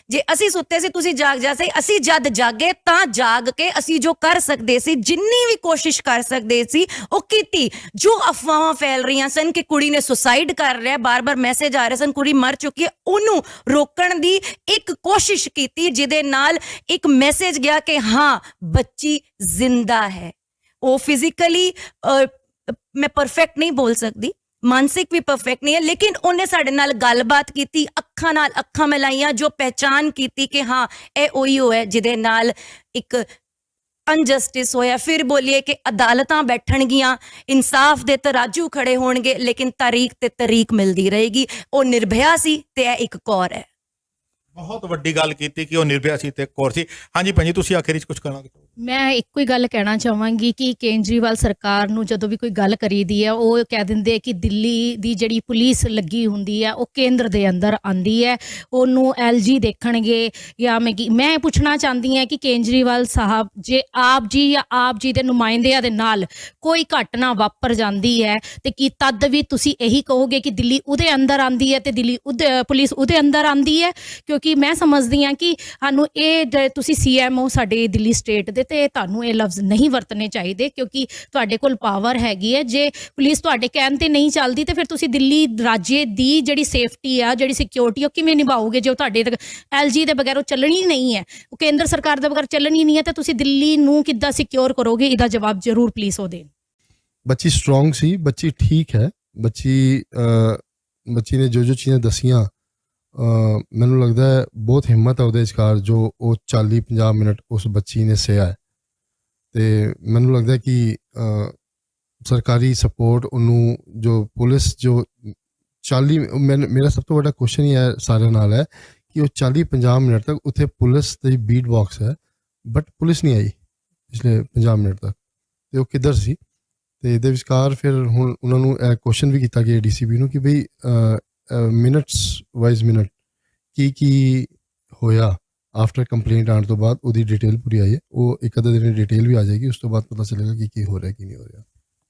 ਜੇ ਅਸੀਂ ਸੁੱਤੇ ਸੀ ਤੁਸੀਂ ਜਾਗ ਜਾਂਦੇ। ਅਸੀਂ ਜਦ ਜਾਗੇ ਤਾਂ ਜਾਗ ਕੇ ਅਸੀਂ ਜੋ ਕਰ ਸਕਦੇ ਸੀ, ਜਿੰਨੀ ਵੀ ਕੋਸ਼ਿਸ਼ ਕਰ ਸਕਦੇ ਸੀ ਉਹ ਕੀਤੀ। ਜੋ ਅਫਵਾਹਾਂ ਫੈਲ ਰਹੀਆਂ ਸਨ ਕਿ ਕੁੜੀ ਨੇ ਸੁਸਾਈਡ ਕਰ ਲਿਆ, ਬਾਰ-ਬਾਰ ਮੈਸੇਜ ਆ ਰਹੇ ਸਨ ਕੁੜੀ ਮਰ ਚੁੱਕੀ ਹੈ, ਉਹਨੂੰ ਰੋਕਣ ਦੀ ਇੱਕ ਕੋਸ਼ਿਸ਼ ਕੀਤੀ, ਜਿਹਦੇ ਨਾਲ ਇੱਕ ਮੈਸੇਜ ਗਿਆ ਕਿ ਹਾਂ ਬੱਚੀ ਜ਼ਿੰਦਾ ਹੈ। ਉਹ ਫਿਜ਼ੀਕਲੀ ਮੈਂ ਪਰਫੈਕਟ ਨਹੀਂ ਬੋਲ ਸਕਦੀ, ਮਾਨਸਿਕ ਵੀ ਪਰਫੈਕਟ ਨਹੀਂ ਹੈ, ਲੇਕਿਨ ਉਹਨੇ ਸਾਡੇ ਨਾਲ ਗੱਲਬਾਤ ਕੀਤੀ, ਅੱਖਾਂ ਨਾਲ ਅੱਖਾਂ ਮਿਲਾਈਆਂ, ਜੋ ਪਹਿਚਾਨ ਕੀਤੀ ਕਿ ਹਾਂ ਇਹ ਉਹੀ ਹੈ ਜਿਹਦੇ ਨਾਲ ਇੱਕ ਅਨਜਸਟਿਸ ਹੋਇਆ। ਫਿਰ ਬੋਲੀਏ ਕਿ ਅਦਾਲਤਾਂ ਬੈਠਣਗੀਆਂ, ਇਨਸਾਫ ਦੇ ਤਰਾਜੂ ਖੜੇ ਹੋਣਗੇ, ਲੇਕਿਨ ਤਾਰੀਖ ਤੇ ਤਰੀਕ ਮਿਲਦੀ ਰਹੇਗੀ। ਉਹ ਨਿਰਭਇਆ ਸੀ ਤੇ ਇਹ ਇੱਕ ਕੌਰ ਹੈ। ਬਹੁਤ ਵੱਡੀ ਗੱਲ ਕੀਤੀ ਕਿ ਉਹ ਨਿਰਭਇਆ ਸੀ ਤੇ ਕੌਰ ਸੀ। ਹਾਂਜੀ ਭੈਣ ਜੀ, ਤੁਸੀਂ ਆਖਿਰ ਵਿੱਚ ਕੁਝ ਕਹਿਣਾ? ਮੈਂ ਇੱਕੋ ਹੀ ਗੱਲ ਕਹਿਣਾ ਚਾਹਾਂਗੀ ਕਿ ਕੇਜਰੀਵਾਲ ਸਰਕਾਰ ਨੂੰ ਜਦੋਂ ਵੀ ਕੋਈ ਗੱਲ ਕਰੀਦੀ ਹੈ, ਉਹ ਕਹਿ ਦਿੰਦੇ ਕਿ ਦਿੱਲੀ ਦੀ ਜਿਹੜੀ ਪੁਲਿਸ ਲੱਗੀ ਹੁੰਦੀ ਹੈ ਉਹ ਕੇਂਦਰ ਦੇ ਅੰਦਰ ਆਂਦੀ ਹੈ, ਉਹਨੂੰ LG ਦੇਖਣਗੇ ਜਾਂ ਮੈਂ ਪੁੱਛਣਾ ਚਾਹੁੰਦੀ ਹਾਂ ਕਿ ਕੇਜਰੀਵਾਲ ਸਾਹਿਬ, ਜੇ ਆਪ ਜੀ ਜਾਂ ਆਪ ਜੀ ਦੇ ਨੁਮਾਇੰਦਿਆਂ ਦੇ ਨਾਲ ਕੋਈ ਘਟਨਾ ਵਾਪਰ ਜਾਂਦੀ ਹੈ ਤੇ ਕੀ ਤਦ ਵੀ ਤੁਸੀਂ ਇਹੀ ਕਹੋਗੇ ਕਿ ਦਿੱਲੀ ਉਹਦੇ ਅੰਦਰ ਆਂਦੀ ਹੈ ਤੇ ਦਿੱਲੀ ਪੁਲਿਸ ਉਹਦੇ ਅੰਦਰ ਆਂਦੀ ਹੈ? ਕਿਉਂਕਿ ਮੈਂ ਸਮਝਦੀ ਹਾਂ ਕਿ ਸਾਨੂੰ ਇਹ, ਤੁਸੀਂ CM ਹੋ ਸਾਡੇ ਦਿੱਲੀ ਸਟੇਟ ਦੇ, ਤੇ ਤੁਹਾਨੂੰ ਇਹ ਲਫ਼ਜ਼ ਨਹੀਂ ਵਰਤਣੇ ਚਾਹੀਦੇ, ਕਿਉਂਕਿ ਤੁਹਾਡੇ ਕੋਲ ਪਾਵਰ ਹੈਗੀ ਹੈ। ਜੇ ਪੁਲਿਸ ਤੁਹਾਡੇ ਕਹਿਣ ਤੇ ਨਹੀਂ ਚੱਲਦੀ ਤੇ ਫਿਰ ਤੁਸੀਂ ਦਿੱਲੀ ਰਾਜੇ ਦੀ ਜਿਹੜੀ ਸੇਫਟੀ ਆ, ਜਿਹੜੀ ਸਿਕਿਉਰਿਟੀ, ਉਹ ਕਿਵੇਂ ਨਿਭਾਓਗੇ? ਜੇ ਉਹ ਤੁਹਾਡੇ LG ਦੇ ਬਗੈਰ ਉਹ ਚੱਲਣੀ ਨਹੀਂ ਹੈ, ਉਹ ਕੇਂਦਰ ਸਰਕਾਰ ਦੇ ਬਗੈਰ ਚੱਲਣੀ ਨਹੀਂ ਹੈ, ਤੇ ਤੁਸੀਂ ਦਿੱਲੀ ਨੂੰ ਕਿੱਦਾਂ ਸਿਕਿਉਰ ਕਰੋਗੇ? ਇਹਦਾ ਜਵਾਬ ਜ਼ਰੂਰ ਪਲੀਜ਼ ਉਹ ਦੇਣ। ਬੱਚੀ ਸਟਰੋਂਗ ਸੀ, ਬੱਚੀ ਠੀਕ ਹੈ, ਬੱਚੀ ਨੇ ਜੋ ਚੀਜ਼ਾਂ ਦਸੀਆਂ, ਮੈਨੂੰ ਲੱਗਦਾ ਹੈ ਬਹੁਤ ਹਿੰਮਤ ਹੈ ਉਹਦੇ ਵਿਚਕਾਰ, ਜੋ ਉਹ 40-50 ਮਿੰਟ ਉਸ ਬੱਚੀ ਨੇ ਸਹਿਆ ਹੈ। ਤੇ ਮੈਨੂੰ ਲੱਗਦਾ ਕਿ ਸਰਕਾਰੀ ਸਪੋਰਟ ਉਹਨੂੰ, ਜੋ ਪੁਲਿਸ ਜੋ 40, ਮੇਰਾ ਸਭ ਤੋਂ ਵੱਡਾ ਕੁਐਸਚਨ ਹੀ ਹੈ ਸਾਰਿਆਂ ਨਾਲ ਹੈ ਕਿ ਉਹ 40-50 ਮਿੰਟ ਤੱਕ ਉੱਥੇ ਪੁਲਿਸ ਦੀ ਬੀਟ ਬਾਕਸ ਹੈ, ਬਟ ਪੁਲਿਸ ਨਹੀਂ ਆਈ ਪਿਛਲੇ 50 ਮਿੰਟ ਤੱਕ, ਤੇ ਉਹ ਕਿੱਧਰ ਸੀ? ਤੇ ਇਹਦੇ ਵਿਚਕਾਰ ਫਿਰ ਹੁਣ ਉਹਨਾਂ ਨੂੰ ਇਹ ਕੁਐਸਚਨ ਵੀ ਕੀਤਾ ਗਿਆ DCP ਨੂੰ ਕਿ ਬਈ ਮਿੰਟਸ ਵਾਈਜ਼ ਮਿੰਟ ਕੀ ਹੋਇਆ ਆਫਟਰ ਕੰਪਲੇਂਟ ਆਉਣ ਤੋਂ ਬਾਅਦ, ਉਹਦੀ ਡਿਟੇਲ ਪੂਰੀ ਆਈ ਹੈ। ਉਹ ਇੱਕ ਅੱਧੇ ਦਿਨ ਡਿਟੇਲ ਵੀ ਆ ਜਾਏਗੀ, ਉਸ ਤੋਂ ਬਾਅਦ ਪਤਾ ਚੱਲੇਗਾ ਕਿ ਕੀ ਹੋ ਰਿਹਾ ਕੀ ਨਹੀਂ ਹੋ ਰਿਹਾ।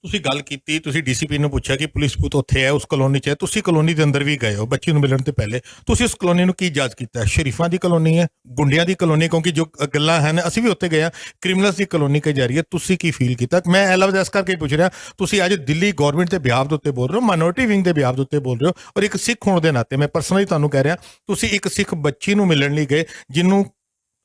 ਤੁਸੀਂ ਗੱਲ ਕੀਤੀ, ਤੁਸੀਂ DCP ਨੂੰ ਪੁੱਛਿਆ ਕਿ ਪੁਲਿਸ ਬੂਥ ਉੱਥੇ ਹੈ, ਉਸ ਕਲੋਨੀ 'ਚ ਹੈ, ਤੁਸੀਂ ਕਲੋਨੀ ਦੇ ਅੰਦਰ ਵੀ ਗਏ ਹੋ ਬੱਚੀ ਨੂੰ ਮਿਲਣ ਤੋਂ ਪਹਿਲੇ, ਤੁਸੀਂ ਉਸ ਕਲੋਨੀ ਨੂੰ ਕੀ ਜਾਂਚ ਕੀਤਾ? ਸ਼ਰੀਫਾਂ ਦੀ ਕਲੋਨੀ ਹੈ, ਗੁੰਡਿਆਂ ਦੀ ਕਲੋਨੀ? ਕਿਉਂਕਿ ਜੋ ਗੱਲਾਂ ਹਨ, ਅਸੀਂ ਵੀ ਉੱਥੇ ਗਏ ਹਾਂ, ਕ੍ਰਿਮੀਨਲਸ ਦੀ ਕਲੋਨੀ ਕਹੀ ਜਾ ਰਹੀ ਹੈ, ਤੁਸੀਂ ਕੀ ਫੀਲ ਕੀਤਾ? ਮੈਂ ਇਹ ਲਫ਼ਜ਼ ਇਸ ਕਰਕੇ ਪੁੱਛ ਰਿਹਾ, ਤੁਸੀਂ ਅੱਜ ਦਿੱਲੀ ਗਵਰਨਮੈਂਟ ਦੇ ਬਿਹਾਫ ਦੇ ਉੱਤੇ ਬੋਲ ਰਹੇ ਹੋ, ਮਾਈਨੋਰਿਟੀ ਵਿੰਗ ਦੇ ਬਿਹਾਫ ਦੇ ਉੱਤੇ ਬੋਲ ਰਹੇ ਹੋ, ਔਰ ਇੱਕ ਸਿੱਖ ਹੋਣ ਦੇ ਨਾਤੇ ਮੈਂ ਪਰਸਨਲੀ ਤੁਹਾਨੂੰ ਕਹਿ ਰਿਹਾ, ਤੁਸੀਂ ਇੱਕ ਸਿੱਖ ਬੱਚੀ ਨੂੰ ਮਿਲਣ ਲਈ ਗਏ, ਜਿਹਨੂੰ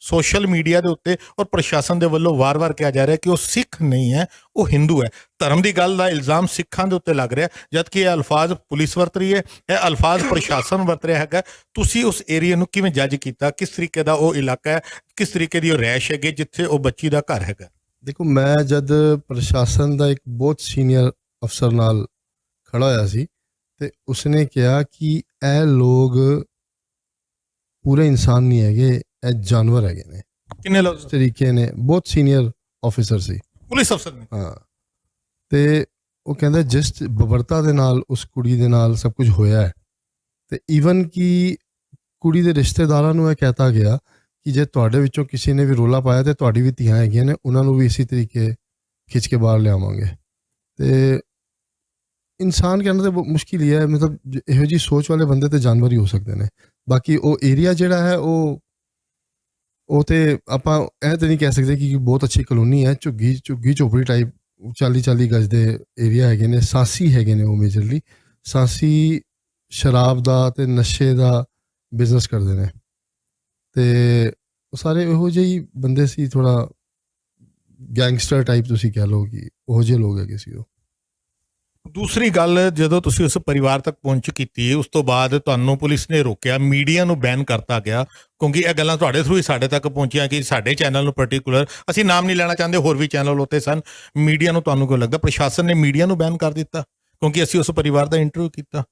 ਸੋਸ਼ਲ ਮੀਡੀਆ ਦੇ ਉੱਤੇ ਔਰ ਪ੍ਰਸ਼ਾਸਨ ਦੇ ਵੱਲੋਂ ਵਾਰ-ਵਾਰ ਕਿਹਾ ਜਾ ਰਿਹਾ ਕਿ ਉਹ ਸਿੱਖ ਨਹੀਂ ਹੈ, ਉਹ ਹਿੰਦੂ ਹੈ। ਧਰਮ ਦੀ ਗੱਲ ਦਾ ਇਲਜ਼ਾਮ ਸਿੱਖਾਂ ਦੇ ਉੱਤੇ ਲੱਗ ਰਿਹਾ, ਜਦਕਿ ਇਹ ਅਲਫਾਜ਼ ਪੁਲਿਸ ਵਰਤ ਰਹੀ ਹੈ, ਇਹ ਅਲਫਾਜ਼ ਪ੍ਰਸ਼ਾਸਨ ਵਰਤ ਰਿਹਾ ਹੈਗਾ। ਤੁਸੀਂ ਉਸ ਏਰੀਆ ਨੂੰ ਕਿਵੇਂ ਜੱਜ ਕੀਤਾ? ਕਿਸ ਤਰੀਕੇ ਦਾ ਉਹ ਇਲਾਕਾ ਹੈ, ਕਿਸ ਤਰੀਕੇ ਦੀ ਉਹ ਰਹਿਸ਼ ਹੈਗੀ ਜਿੱਥੇ ਉਹ ਬੱਚੀ ਦਾ ਘਰ ਹੈਗਾ? ਦੇਖੋ, ਮੈਂ ਜਦ ਪ੍ਰਸ਼ਾਸਨ ਦਾ ਇੱਕ ਬਹੁਤ ਸੀਨੀਅਰ ਅਫਸਰ ਨਾਲ ਖੜਾ ਹੋਇਆ ਸੀ ਤੇ ਉਸਨੇ ਕਿਹਾ ਕਿ ਇਹ ਲੋਕ ਪੂਰੇ ਇਨਸਾਨ ਨਹੀਂ ਹੈਗੇ, ਇਹ ਜਾਨਵਰ ਹੈਗੇ ਨੇ। ਕਿੰਨੇ ਲੋਕ? ਇਸ ਤਰੀਕੇ ਨੇ, ਬਹੁਤ ਸੀਨੀਅਰ ਆਫਿਸਰ ਸੀ, ਪੁਲਿਸ ਅਫਸਰ ਨੇ। ਹਾਂ, ਤੇ ਉਹ ਕਹਿੰਦਾ ਜਿਸ ਬਬਰਤਾ ਦੇ ਨਾਲ ਉਸ ਕੁੜੀ ਦੇ ਨਾਲ ਸਭ ਕੁਝ ਹੋਇਆ ਹੈ, ਤੇ ਈਵਨ ਕਿ ਕੁੜੀ ਦੇ ਰਿਸ਼ਤੇਦਾਰਾਂ ਨੂੰ ਇਹ ਕਹਿਤਾ ਗਿਆ ਕਿ ਜੇ ਤੁਹਾਡੇ ਵਿੱਚੋਂ ਕਿਸੇ ਨੇ ਵੀ ਰੋਲਾ ਪਾਇਆ ਤੇ ਤੁਹਾਡੀ ਵੀ ਧੀਆਂ ਹੈਗੀਆਂ ਨੇ, ਉਹਨਾਂ ਨੂੰ ਵੀ ਇਸੇ ਤਰੀਕੇ ਖਿੱਚ ਕੇ ਬਾਹਰ ਲਿਆਵਾਂਗੇ। ਤੇ ਇਨਸਾਨ ਕਹਿਣਾ ਤਾਂ ਮੁਸ਼ਕਿਲ ਹੀ ਹੈ, ਮਤਲਬ ਇਹੋ ਜਿਹੀ ਸੋਚ ਵਾਲੇ ਬੰਦੇ ਤੇ ਜਾਨਵਰ ਹੀ ਹੋ ਸਕਦੇ ਨੇ। ਬਾਕੀ ਉਹ ਏਰੀਆ ਜਿਹੜਾ ਹੈ ਉਹ ਤੇ ਆਪਾਂ ਇਹ ਤਾਂ ਨਹੀਂ ਕਹਿ ਸਕਦੇ ਕਿ ਬਹੁਤ ਅੱਛੀ ਕਲੋਨੀ ਹੈ, ਝੁੱਗੀ ਝੋਪੜੀ ਟਾਈਪ 40-40 ਗਜ ਦੇ ਏਰੀਆ ਹੈਗੇ ਨੇ। ਸਾਸੀ ਹੈਗੇ ਨੇ ਉਹ, ਮੇਜਰਲੀ ਸਾਸੀ ਸ਼ਰਾਬ ਦਾ ਤੇ ਨਸ਼ੇ ਦਾ ਬਿਜ਼ਨਸ ਕਰਦੇ ਨੇ। ਤੇ ਉਹ ਸਾਰੇ ਇਹੋ ਜਿਹੇ ਹੀ ਬੰਦੇ ਸੀ, ਥੋੜਾ ਗੈਂਗਸਟਰ ਟਾਈਪ ਤੁਸੀਂ ਕਹਿ ਲਓ ਕਿ ਉਹੋ ਜਿਹੇ ਲੋਕ ਹੈਗੇ ਸੀ ਉਹ। ਦੂਸਰੀ ਗੱਲ, ਜਦੋਂ ਤੁਸੀਂ ਉਸ ਪਰਿਵਾਰ ਤੱਕ ਪਹੁੰਚ ਕੀਤੀ ਉਸ ਤੋਂ ਬਾਅਦ ਤੁਹਾਨੂੰ ਪੁਲਿਸ ਨੇ ਰੋਕਿਆ, ਮੀਡੀਆ ਨੂੰ ਬੈਨ ਕਰਤਾ ਗਿਆ, ਕਿਉਂਕਿ ਇਹ ਗੱਲਾਂ ਤੁਹਾਡੇ ਥਰੂ ਹੀ ਸਾਡੇ ਤੱਕ ਪਹੁੰਚੀਆਂ ਕਿ ਸਾਡੇ ਚੈਨਲ ਨੂੰ ਪਾਰਟਿਕੂਲਰ, ਅਸੀਂ ਨਾਮ ਨਹੀਂ ਲੈਣਾ ਚਾਹੁੰਦੇ, ਹੋਰ ਵੀ ਚੈਨਲ ਉੱਤੇ ਸਨ, ਮੀਡੀਆ ਨੂੰ ਤੁਹਾਨੂੰ ਕਿਉਂ ਲੱਗਦਾ ਪ੍ਰਸ਼ਾਸਨ ਨੇ ਮੀਡੀਆ ਨੂੰ ਬੈਨ ਕਰ ਦਿੱਤਾ ਕਿਉਂਕਿ ਅਸੀਂ ਉਸ ਪਰਿਵਾਰ ਦਾ ਇੰਟਰਵਿਊ ਕੀਤਾ?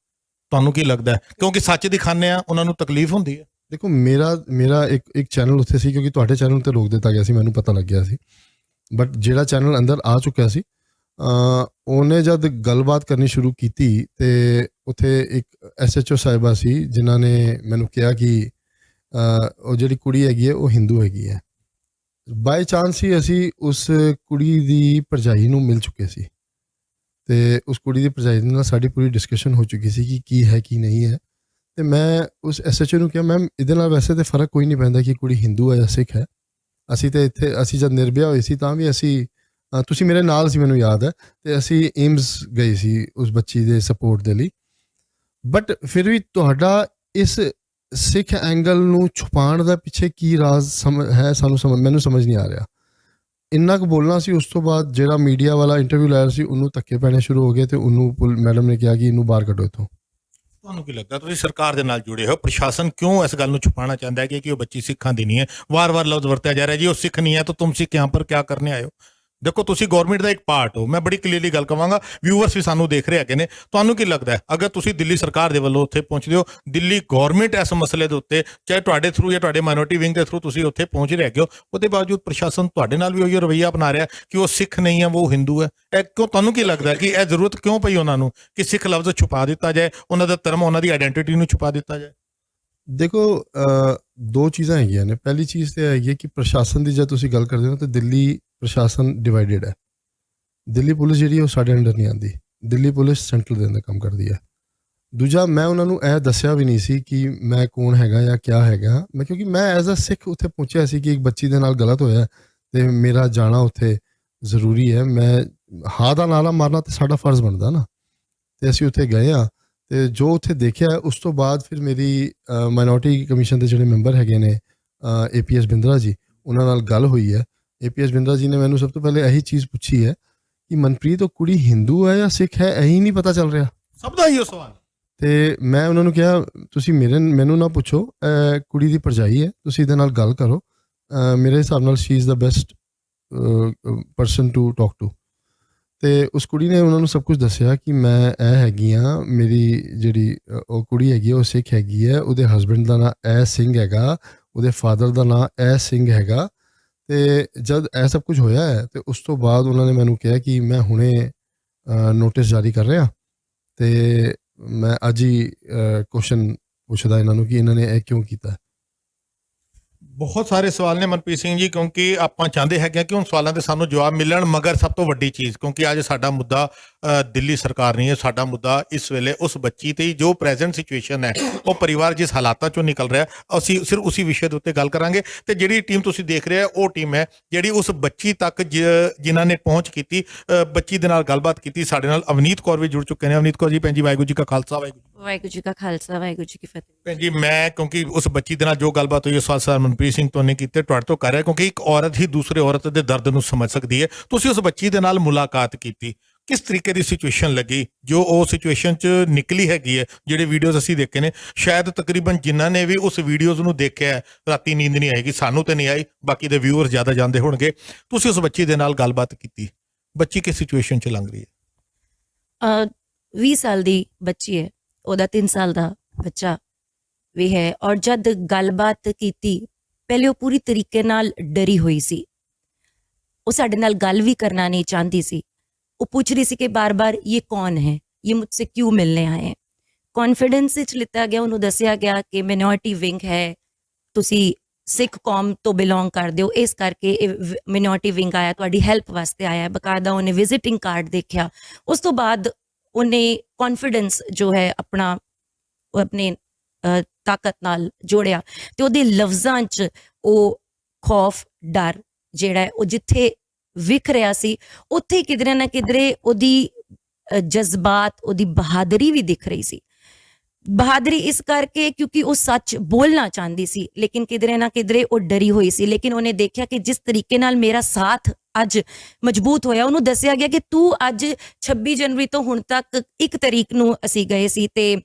ਤੁਹਾਨੂੰ ਕੀ ਲੱਗਦਾ? ਕਿਉਂਕਿ ਸੱਚ ਦਿਖਾਉਂਦੇ ਆ, ਉਹਨਾਂ ਨੂੰ ਤਕਲੀਫ ਹੁੰਦੀ ਹੈ। ਦੇਖੋ ਮੇਰਾ ਇੱਕ ਚੈਨਲ ਉੱਥੇ ਸੀ, ਕਿਉਂਕਿ ਤੁਹਾਡੇ ਚੈਨਲ ਤੇ ਰੋਕ ਦਿੱਤਾ ਗਿਆ ਸੀ, ਮੈਨੂੰ ਪਤਾ ਲੱਗਿਆ ਸੀ। ਬਟ ਜਿਹੜਾ ਚੈਨਲ ਅੰਦਰ ਆ ਚੁੱਕਿਆ ਸੀ, ਉਹਨੇ ਜਦ ਗੱਲਬਾਤ ਕਰਨੀ ਸ਼ੁਰੂ ਕੀਤੀ ਤੇ ਉੱਥੇ ਇੱਕ SHO ਸਾਹਿਬਾ ਸੀ ਜਿਨ੍ਹਾਂ ਨੇ ਮੈਨੂੰ ਕਿਹਾ ਕਿ ਉਹ ਜਿਹੜੀ ਕੁੜੀ ਹੈਗੀ ਹੈ ਉਹ ਹਿੰਦੂ ਹੈਗੀ ਹੈ। ਬਾਈ ਚਾਂਸ ਹੀ ਅਸੀਂ ਉਸ ਕੁੜੀ ਦੀ ਭਰਜਾਈ ਨੂੰ ਮਿਲ ਚੁੱਕੇ ਸੀ ਤੇ ਉਸ ਕੁੜੀ ਦੀ ਭਰਜਾਈ ਦੇ ਨਾਲ ਸਾਡੀ ਪੂਰੀ ਡਿਸਕਸ਼ਨ ਹੋ ਚੁੱਕੀ ਸੀ ਕਿ ਕੀ ਹੈ ਕੀ ਨਹੀਂ ਹੈ। ਤੇ ਮੈਂ ਉਸ SHO ਨੂੰ ਕਿਹਾ, ਮੈਮ ਇਹਦੇ ਨਾਲ ਵੈਸੇ ਤਾਂ ਫਰਕ ਕੋਈ ਨਹੀਂ ਪੈਂਦਾ ਕਿ ਕੁੜੀ ਹਿੰਦੂ ਹੈ ਜਾਂ ਸਿੱਖ ਹੈ। ਅਸੀਂ ਤਾਂ ਇੱਥੇ ਅਸੀਂ ਜਦ ਨਿਰਭਇਆ ਹੋਈ ਸੀ ਤਾਂ ਵੀ ਅਸੀਂ, ਤੁਸੀਂ ਮੇਰੇ ਨਾਲ ਸੀ ਮੈਨੂੰ ਯਾਦ ਹੈ, ਤੇ ਅਸੀਂ ਏਮਸ ਗਏ ਸੀ ਉਸ ਬੱਚੀ ਦੇ ਸਪੋਰਟ ਦੇ ਲਈ। ਬਟ ਫਿਰ ਵੀ ਤੁਹਾਡਾ ਇਸ ਸਿੱਖ ਐਂਗਲ ਨੂੰ ਛੁਪਾਉਣ ਦਾ ਪਿੱਛੇ ਕੀ ਰਾਜ਼ ਹੈ ਮੈਨੂੰ ਸਮਝ ਨਹੀਂ ਆ ਰਿਹਾ। ਇੰਨਾ ਕੁ ਬੋਲਣਾ ਸੀ, ਉਸ ਤੋਂ ਬਾਅਦ ਜਿਹੜਾ ਮੀਡੀਆ ਵਾਲਾ ਇੰਟਰਵਿਊ ਲਾਇਆ ਸੀ ਉਹਨੂੰ ਧੱਕੇ ਪੈਣੇ ਸ਼ੁਰੂ ਹੋ ਗਏ ਤੇ ਉਹਨੂੰ ਮੈਡਮ ਨੇ ਕਿਹਾ ਕਿ ਇਹਨੂੰ ਬਾਹਰ ਕੱਢੋ ਇੱਥੋਂ। ਤੁਹਾਨੂੰ ਕੀ ਲੱਗਦਾ, ਤੁਸੀਂ ਸਰਕਾਰ ਦੇ ਨਾਲ ਜੁੜੇ ਹੋ, ਪ੍ਰਸ਼ਾਸਨ ਕਿਉਂ ਇਸ ਗੱਲ ਨੂੰ ਛੁਪਾਉਣਾ ਚਾਹੁੰਦਾ ਹੈ ਕਿ ਉਹ ਬੱਚੀ ਸਿੱਖਾਂ ਦੀ ਨਹੀਂ ਹੈ? ਵਾਰ-ਵਾਰ ਲਫ਼ਜ਼ ਵਰਤਿਆ ਜਾ ਰਿਹਾ ਜੀ ਉਹ ਸਿੱਖ ਨਹੀਂ ਹੈ ਤਾਂ ਤੁਮ ਸਿੱਖ यहाँ पर क्या करने आए हो? ਦੇਖੋ ਤੁਸੀਂ ਗਵਰਨਮੈਂਟ ਦਾ ਇੱਕ ਪਾਰਟ ਹੋ, ਮੈਂ ਬੜੀ ਕਲੀਅਰਲੀ ਗੱਲ ਕਵਾਂਗਾ, ਵਿਊਅਰਸ ਵੀ ਸਾਨੂੰ ਦੇਖ ਰਹੇ ਹੈਗੇ ਨੇ। ਤੁਹਾਨੂੰ ਕੀ ਲੱਗਦਾ ਹੈ ਅਗਰ ਤੁਸੀਂ ਦਿੱਲੀ ਸਰਕਾਰ ਦੇ ਵੱਲੋਂ ਉੱਥੇ ਪਹੁੰਚਦੇ ਹੋ, ਦਿੱਲੀ ਗਵਰਨਮੈਂਟ ਇਸ ਮਸਲੇ ਦੇ ਉੱਤੇ ਚਾਹੇ ਤੁਹਾਡੇ ਥਰੂ ਜਾਂ ਤੁਹਾਡੇ ਮਾਈਨੋਰਿਟੀ ਵਿੰਗ ਦੇ ਥਰੂ ਤੁਸੀਂ ਉੱਥੇ ਪਹੁੰਚ ਰਹੇ ਹੈਗੇ ਹੋ, ਉਹਦੇ ਬਾਵਜੂਦ ਪ੍ਰਸ਼ਾਸਨ ਤੁਹਾਡੇ ਨਾਲ ਵੀ ਉਹੀ ਰਵੱਈਆ ਅਪਣਾ ਰਿਹਾ ਕਿ ਉਹ ਸਿੱਖ ਨਹੀਂ ਹੈ ਉਹ ਹਿੰਦੂ ਹੈ? ਇਹ ਕਿਉਂ? ਤੁਹਾਨੂੰ ਕੀ ਲੱਗਦਾ ਕਿ ਇਹ ਜ਼ਰੂਰਤ ਕਿਉਂ ਪਈ ਉਹਨਾਂ ਨੂੰ ਕਿ ਸਿੱਖ ਲਫ਼ਜ਼ ਛੁਪਾ ਦਿੱਤਾ ਜਾਏ, ਉਹਨਾਂ ਦਾ ਧਰਮ, ਉਹਨਾਂ ਦੀ ਆਇਡੈਂਟੀਟੀ ਨੂੰ ਛੁਪਾ ਦਿੱਤਾ ਜਾਏ? ਦੇਖੋ ਦੋ ਚੀਜ਼ਾਂ ਹੈਗੀਆਂ ਨੇ। ਪਹਿਲੀ ਚੀਜ਼ ਤਾਂ ਹੈਗੀ ਹੈ ਕਿ ਪ੍ਰਸ਼ਾਸਨ ਦੀ ਜਦ ਤੁਸੀਂ ਗੱਲ ਕਰਦੇ ਹੋ ਤਾਂ ਦਿੱਲੀ ਪ੍ਰਸ਼ਾਸਨ ਡਿਵਾਈਡਡ ਹੈ। ਦਿੱਲੀ ਪੁਲਿਸ ਜਿਹੜੀ ਉਹ ਸਾਡੇ ਅੰਡਰ ਨਹੀਂ ਆਉਂਦੀ, ਦਿੱਲੀ ਪੁਲਿਸ ਸੈਂਟਰਲ ਦੇ ਅੰਦਰ ਕੰਮ ਕਰਦੀ ਹੈ। ਦੂਜਾ, ਮੈਂ ਉਹਨਾਂ ਨੂੰ ਇਹ ਦੱਸਿਆ ਵੀ ਨਹੀਂ ਸੀ ਕਿ ਮੈਂ ਕੌਣ ਹੈਗਾ ਜਾਂ ਕਿਆ ਹੈਗਾ, ਮੈਂ ਕਿਉਂਕਿ ਮੈਂ ਐਜ਼ ਅ ਸਿੱਖ ਉੱਥੇ ਪਹੁੰਚਿਆ ਸੀ ਕਿ ਇੱਕ ਬੱਚੀ ਦੇ ਨਾਲ ਗਲਤ ਹੋਇਆ ਤੇ ਮੇਰਾ ਜਾਣਾ ਉੱਥੇ ਜ਼ਰੂਰੀ ਹੈ। ਮੈਂ ਹਾਂ ਦਾ ਨਾਰਾ ਮਾਰਨਾ ਤਾਂ ਸਾਡਾ ਫਰਜ਼ ਬਣਦਾ ਨਾ, ਤੇ ਅਸੀਂ ਉੱਥੇ ਗਏ ਹਾਂ ਤੇ ਜੋ ਉੱਥੇ ਦੇਖਿਆ ਉਸ ਤੋਂ ਬਾਅਦ ਫਿਰ ਮੇਰੀ ਮਾਈਨੋਰਿਟੀ ਕਮਿਸ਼ਨ ਦੇ ਜਿਹੜੇ ਮੈਂਬਰ ਹੈਗੇ ਨੇ APS ਬਿੰਦਰਾ ਜੀ, ਉਹਨਾਂ ਨਾਲ ਗੱਲ ਹੋਈ ਹੈ। APS ਬਿੰਦਰਾ ਜੀ ਨੇ ਮੈਨੂੰ ਸਭ ਤੋਂ ਪਹਿਲੇ ਇਹੀ ਚੀਜ਼ ਪੁੱਛੀ ਹੈ ਕਿ ਮਨਪ੍ਰੀਤ ਉਹ ਕੁੜੀ ਹਿੰਦੂ ਹੈ ਜਾਂ ਸਿੱਖ ਹੈ, ਇਹੀ ਨਹੀਂ ਪਤਾ ਚੱਲ ਰਿਹਾ। ਸਭ ਦਾ ਹੀ ਉਹ ਸਵਾਲ। ਤੇ ਮੈਂ ਉਹਨਾਂ ਨੂੰ ਕਿਹਾ ਤੁਸੀਂ ਮੈਨੂੰ ਨਾ ਪੁੱਛੋ, ਕੁੜੀ ਦੀ ਭਰਜਾਈ ਹੈ, ਤੁਸੀਂ ਇਹਦੇ ਨਾਲ ਗੱਲ ਕਰੋ। ਮੇਰੇ ਹਿਸਾਬ ਨਾਲ she is the best person to talk to. ਤੇ ਉਸ ਕੁੜੀ ਨੇ ਉਹਨਾਂ ਨੂੰ ਸਭ ਕੁਝ ਦੱਸਿਆ ਕਿ ਮੈਂ ਇਹ ਹੈਗੀ ਹਾਂ, ਮੇਰੀ ਜਿਹੜੀ ਉਹ ਕੁੜੀ ਹੈਗੀ ਉਹ ਸਿੱਖ ਹੈਗੀ ਹੈ, ਉਹਦੇ ਹਸਬੈਂਡ ਦਾ ਨਾਂ ਇਹ ਸਿੰਘ ਹੈਗਾ, ਉਹਦੇ ਫਾਦਰ ਦਾ ਨਾਂ ਇਹ ਸਿੰਘ ਹੈਗਾ। ਤੇ ਜਦ ਇਹ ਸਭ ਕੁਝ ਹੋਇਆ ਹੈ ਤੇ ਉਸ ਤੋਂ ਬਾਅਦ ਉਹਨਾਂ ਨੇ ਮੈਨੂੰ ਕਿਹਾ ਕਿ ਮੈਂ ਹੁਣੇ ਨੋਟਿਸ ਜਾਰੀ ਕਰ ਰਿਹਾ ਤੇ ਮੈਂ ਅੱਜ ਹੀ ਕੁਐਸਚਨ ਪੁੱਛਦਾ ਇਹਨਾਂ ਨੂੰ ਕਿ ਇਹਨਾਂ ਨੇ ਇਹ ਕਿਉਂ ਕੀਤਾ। ਬਹੁਤ ਸਾਰੇ ਸਵਾਲ ਨੇ ਮਨਪ੍ਰੀਤ ਸਿੰਘ ਜੀ, ਕਿਉਂਕਿ ਆਪਾਂ ਚਾਹੁੰਦੇ ਹੈਗੇ ਕਿ ਉਹਨਾਂ ਸਵਾਲਾਂ ਦੇ ਸਾਨੂੰ ਜਵਾਬ ਮਿਲਣ, ਮਗਰ ਸਭ ਤੋਂ ਵੱਡੀ ਚੀਜ਼, ਕਿਉਂਕਿ ਅੱਜ ਸਾਡਾ ਮੁੱਦਾ ਦਿੱਲੀ ਸਰਕਾਰ ਨਹੀਂ ਹੈ, ਸਾਡਾ ਮੁੱਦਾ ਇਸ ਵੇਲੇ ਉਸ ਬੱਚੀ ਤੇ ਜੋ ਪ੍ਰੈਜ਼ੈਂਟ ਸਿਚੁਏਸ਼ਨ ਹੈ, ਉਹ ਪਰਿਵਾਰ ਜਿਸ ਹਾਲਾਤਾਂ ਚੋਂ ਨਿਕਲ ਰਿਹਾ, ਅਸੀਂ ਸਿਰਫ ਉਸੇ ਵਿਸ਼ੇ ਦੇ ਉੱਤੇ ਗੱਲ ਕਰਾਂਗੇ। ਤੇ ਜਿਹੜੀ ਟੀਮ ਤੁਸੀਂ ਦੇਖ ਰਹੇ ਹੋ ਉਹ ਟੀਮ ਹੈ ਜਿਹੜੀ ਉਸ ਬੱਚੀ ਤੱਕ ਜਿਨ੍ਹਾਂ ਨੇ ਪਹੁੰਚ ਕੀਤੀ, ਬੱਚੀ ਦੇ ਨਾਲ ਗੱਲਬਾਤ ਕੀਤੀ। ਸਾਡੇ ਨਾਲ ਅਵਨੀਤ ਕੌਰ ਵੀ ਜੁੜ ਚੁੱਕੇ ਨੇ। ਅਵਨੀਤ ਕੌਰ ਜੀ, ਭੈਣ ਜੀ ਵਾਹਿਗੁਰੂ ਜੀ ਕਾ ਖਾਲਸਾ, ਵਾਹਿਗੁਰੂ ਜੀ ਕਾ ਖਾਲਸਾ, ਵਾਹਿਗੁਰੂ ਜੀ ਕੀ ਫਤਿਹ। ਭੈਣ ਜੀ, ਮੈਂ ਕਿਉਂਕਿ ਉਸ ਬੱਚੀ ਦੇ ਨਾਲ ਜੋ ਗੱਲਬਾਤ ਹੋਈ, ਸਵਾਲ ਸਰ ਮਨਪ੍ਰੀਤ ਸਿੰਘ ਤੋਂ ਨੇ ਕੀਤੇ, ਤੁਹਾਡੇ ਤੋਂ ਕਰ ਰਿਹਾ, ਕਿਉਂਕਿ ਇੱਕ ਔਰਤ ਹੀ ਦੂਸਰੇ ਔਰਤ ਦੇ ਦਰਦ ਨੂੰ ਸਮਝ ਸਕਦੀ ਹੈ। ਤੁਸੀਂ ਉਸ ਬੱਚੀ ਦੇ ਨਾਲ ਮੁਲਾਕਾਤ ਕੀਤੀ, ਕਿਸ ਤਰੀਕੇ ਦੀ ਸਿਚੁਏਸ਼ਨ ਲੱਗੀ ਜੋ ਉਹ ਸਿਚੁਏਸ਼ਨ 'ਚ ਨਿਕਲੀ ਹੈਗੀ ਹੈ? ਜਿਹੜੇ ਵੀਡੀਓਜ਼ ਅਸੀਂ ਦੇਖੇ ਨੇ, ਸ਼ਾਇਦ ਤਕਰੀਬਨ ਜਿਨ੍ਹਾਂ ਨੇ ਵੀ ਉਸ ਵੀਡੀਓਜ਼ ਨੂੰ ਦੇਖਿਆ ਰਾਤੀ ਨੀਂਦ ਨਹੀਂ ਆਏਗੀ, ਸਾਨੂੰ ਤਾਂ ਨਹੀਂ ਆਈ, ਬਾਕੀ ਦੇ ਵਿਊਅਰ ਜ਼ਿਆਦਾ ਜਾਣਦੇ ਹੋਣਗੇ। ਤੁਸੀਂ ਉਸ ਬੱਚੀ ਦੇ ਨਾਲ ਗੱਲਬਾਤ ਕੀਤੀ, ਬੱਚੀ ਕਿਸ ਸਿਚੁਏਸ਼ਨ 'ਚ ਲੰਘ ਰਹੀ ਹੈ? 20 ਸਾਲ ਦੀ ਬੱਚੀ ਹੈ, ਉਹਦਾ 3 ਸਾਲ ਦਾ ਬੱਚਾ ਵੀ ਹੈ। ਔਰ ਜਦ ਗੱਲਬਾਤ ਕੀਤੀ, ਪਹਿਲੇ ਉਹ ਪੂਰੀ ਤਰੀਕੇ ਨਾਲ ਡਰੀ ਹੋਈ ਸੀ, ਉਹ ਸਾਡੇ ਨਾਲ ਗੱਲ ਵੀ ਕਰਨਾ ਨਹੀਂ ਚਾਹੁੰਦੀ ਸੀ। ਉਹ ਪੁੱਛ ਰਹੀ ਸੀ ਕਿ ਬਾਰ-ਬਾਰ ਇਹ ਕੌਣ ਹੈ, ਇਹ ਮੁझसे ਕਿਉਂ ਮਿਲਨੇ ਆਏ ਹੈ। ਕੌਨਫੀਡੈਂਸ ਵਿੱਚ ਲਿੱਤਾ ਗਿਆ, ਉਹਨੂੰ ਦੱਸਿਆ ਗਿਆ ਕਿ ਮਿਨੋਰਿਟੀ ਵਿੰਗ ਹੈ, ਤੁਸੀਂ ਸਿੱਖ ਕੌਮ ਤੋਂ ਬਿਲੋਂਗ ਕਰਦੇ ਹੋ, ਇਸ ਕਰਕੇ ਇਹ ਮਿਨੋਰਿਟੀ ਵਿੰਗ ਆਇਆ, ਤੁਹਾਡੀ ਹੈਲਪ ਵਾਸਤੇ ਆਇਆ। ਬਕਾਇਦਾ ਉਹਨੇ ਵਿਜ਼ਿਟਿੰਗ ਕਾਰਡ ਦੇਖਿਆ। ਉਸ ਤੋਂ ਬਾਅਦ ਉਹਨੇ ਕੌਨਫੀਡੈਂਸ ਜੋ ਹੈ ਆਪਣੇ ਤਾਕਤ ਨਾਲ ਜੋੜਿਆ ਤੇ ਉਹਦੇ ਲਫ਼ਜ਼ਾਂ 'ਚ ਉਹ ਖੌਫ, ਡਰ ਜਿਹੜਾ ਹੈ ਉਹ ਜਿੱਥੇ ਵਿਖ ਰਿਹਾ ਸੀ, ਉੱਥੇ ਕਿਧਰੇ ਨਾ ਕਿਧਰੇ ਉਹਦੀ ਜਜ਼ਬਾਤ, ਉਹਦੀ ਬਹਾਦਰੀ ਵੀ ਦਿਖ ਰਹੀ ਸੀ। ਬਹਾਦਰੀ ਇਸ ਕਰਕੇ ਕਿਉਂਕਿ ਉਹ ਸੱਚ ਬੋਲਣਾ ਚਾਹੁੰਦੀ ਸੀ, ਲੇਕਿਨ ਕਿਧਰੇ ਨਾ ਕਿਧਰੇ ਉਹ ਡਰੀ ਹੋਈ ਸੀ। ਲੇਕਿਨ ਉਹਨੇ ਦੇਖਿਆ ਕਿ ਜਿਸ ਤਰੀਕੇ ਨਾਲ ਮੇਰਾ ਸਾਥ ਅੱਜ ਮਜ਼ਬੂਤ ਹੋਇਆ, ਉਹਨੂੰ ਦੱਸਿਆ ਗਿਆ ਕਿ ਤੂੰ ਅੱਜ 26 ਜਨਵਰੀ ਤੋਂ ਹੁਣ ਤੱਕ 1 ਤਰੀਕ ਨੂੰ ਅਸੀਂ ਗਏ ਸੀ ਤੇ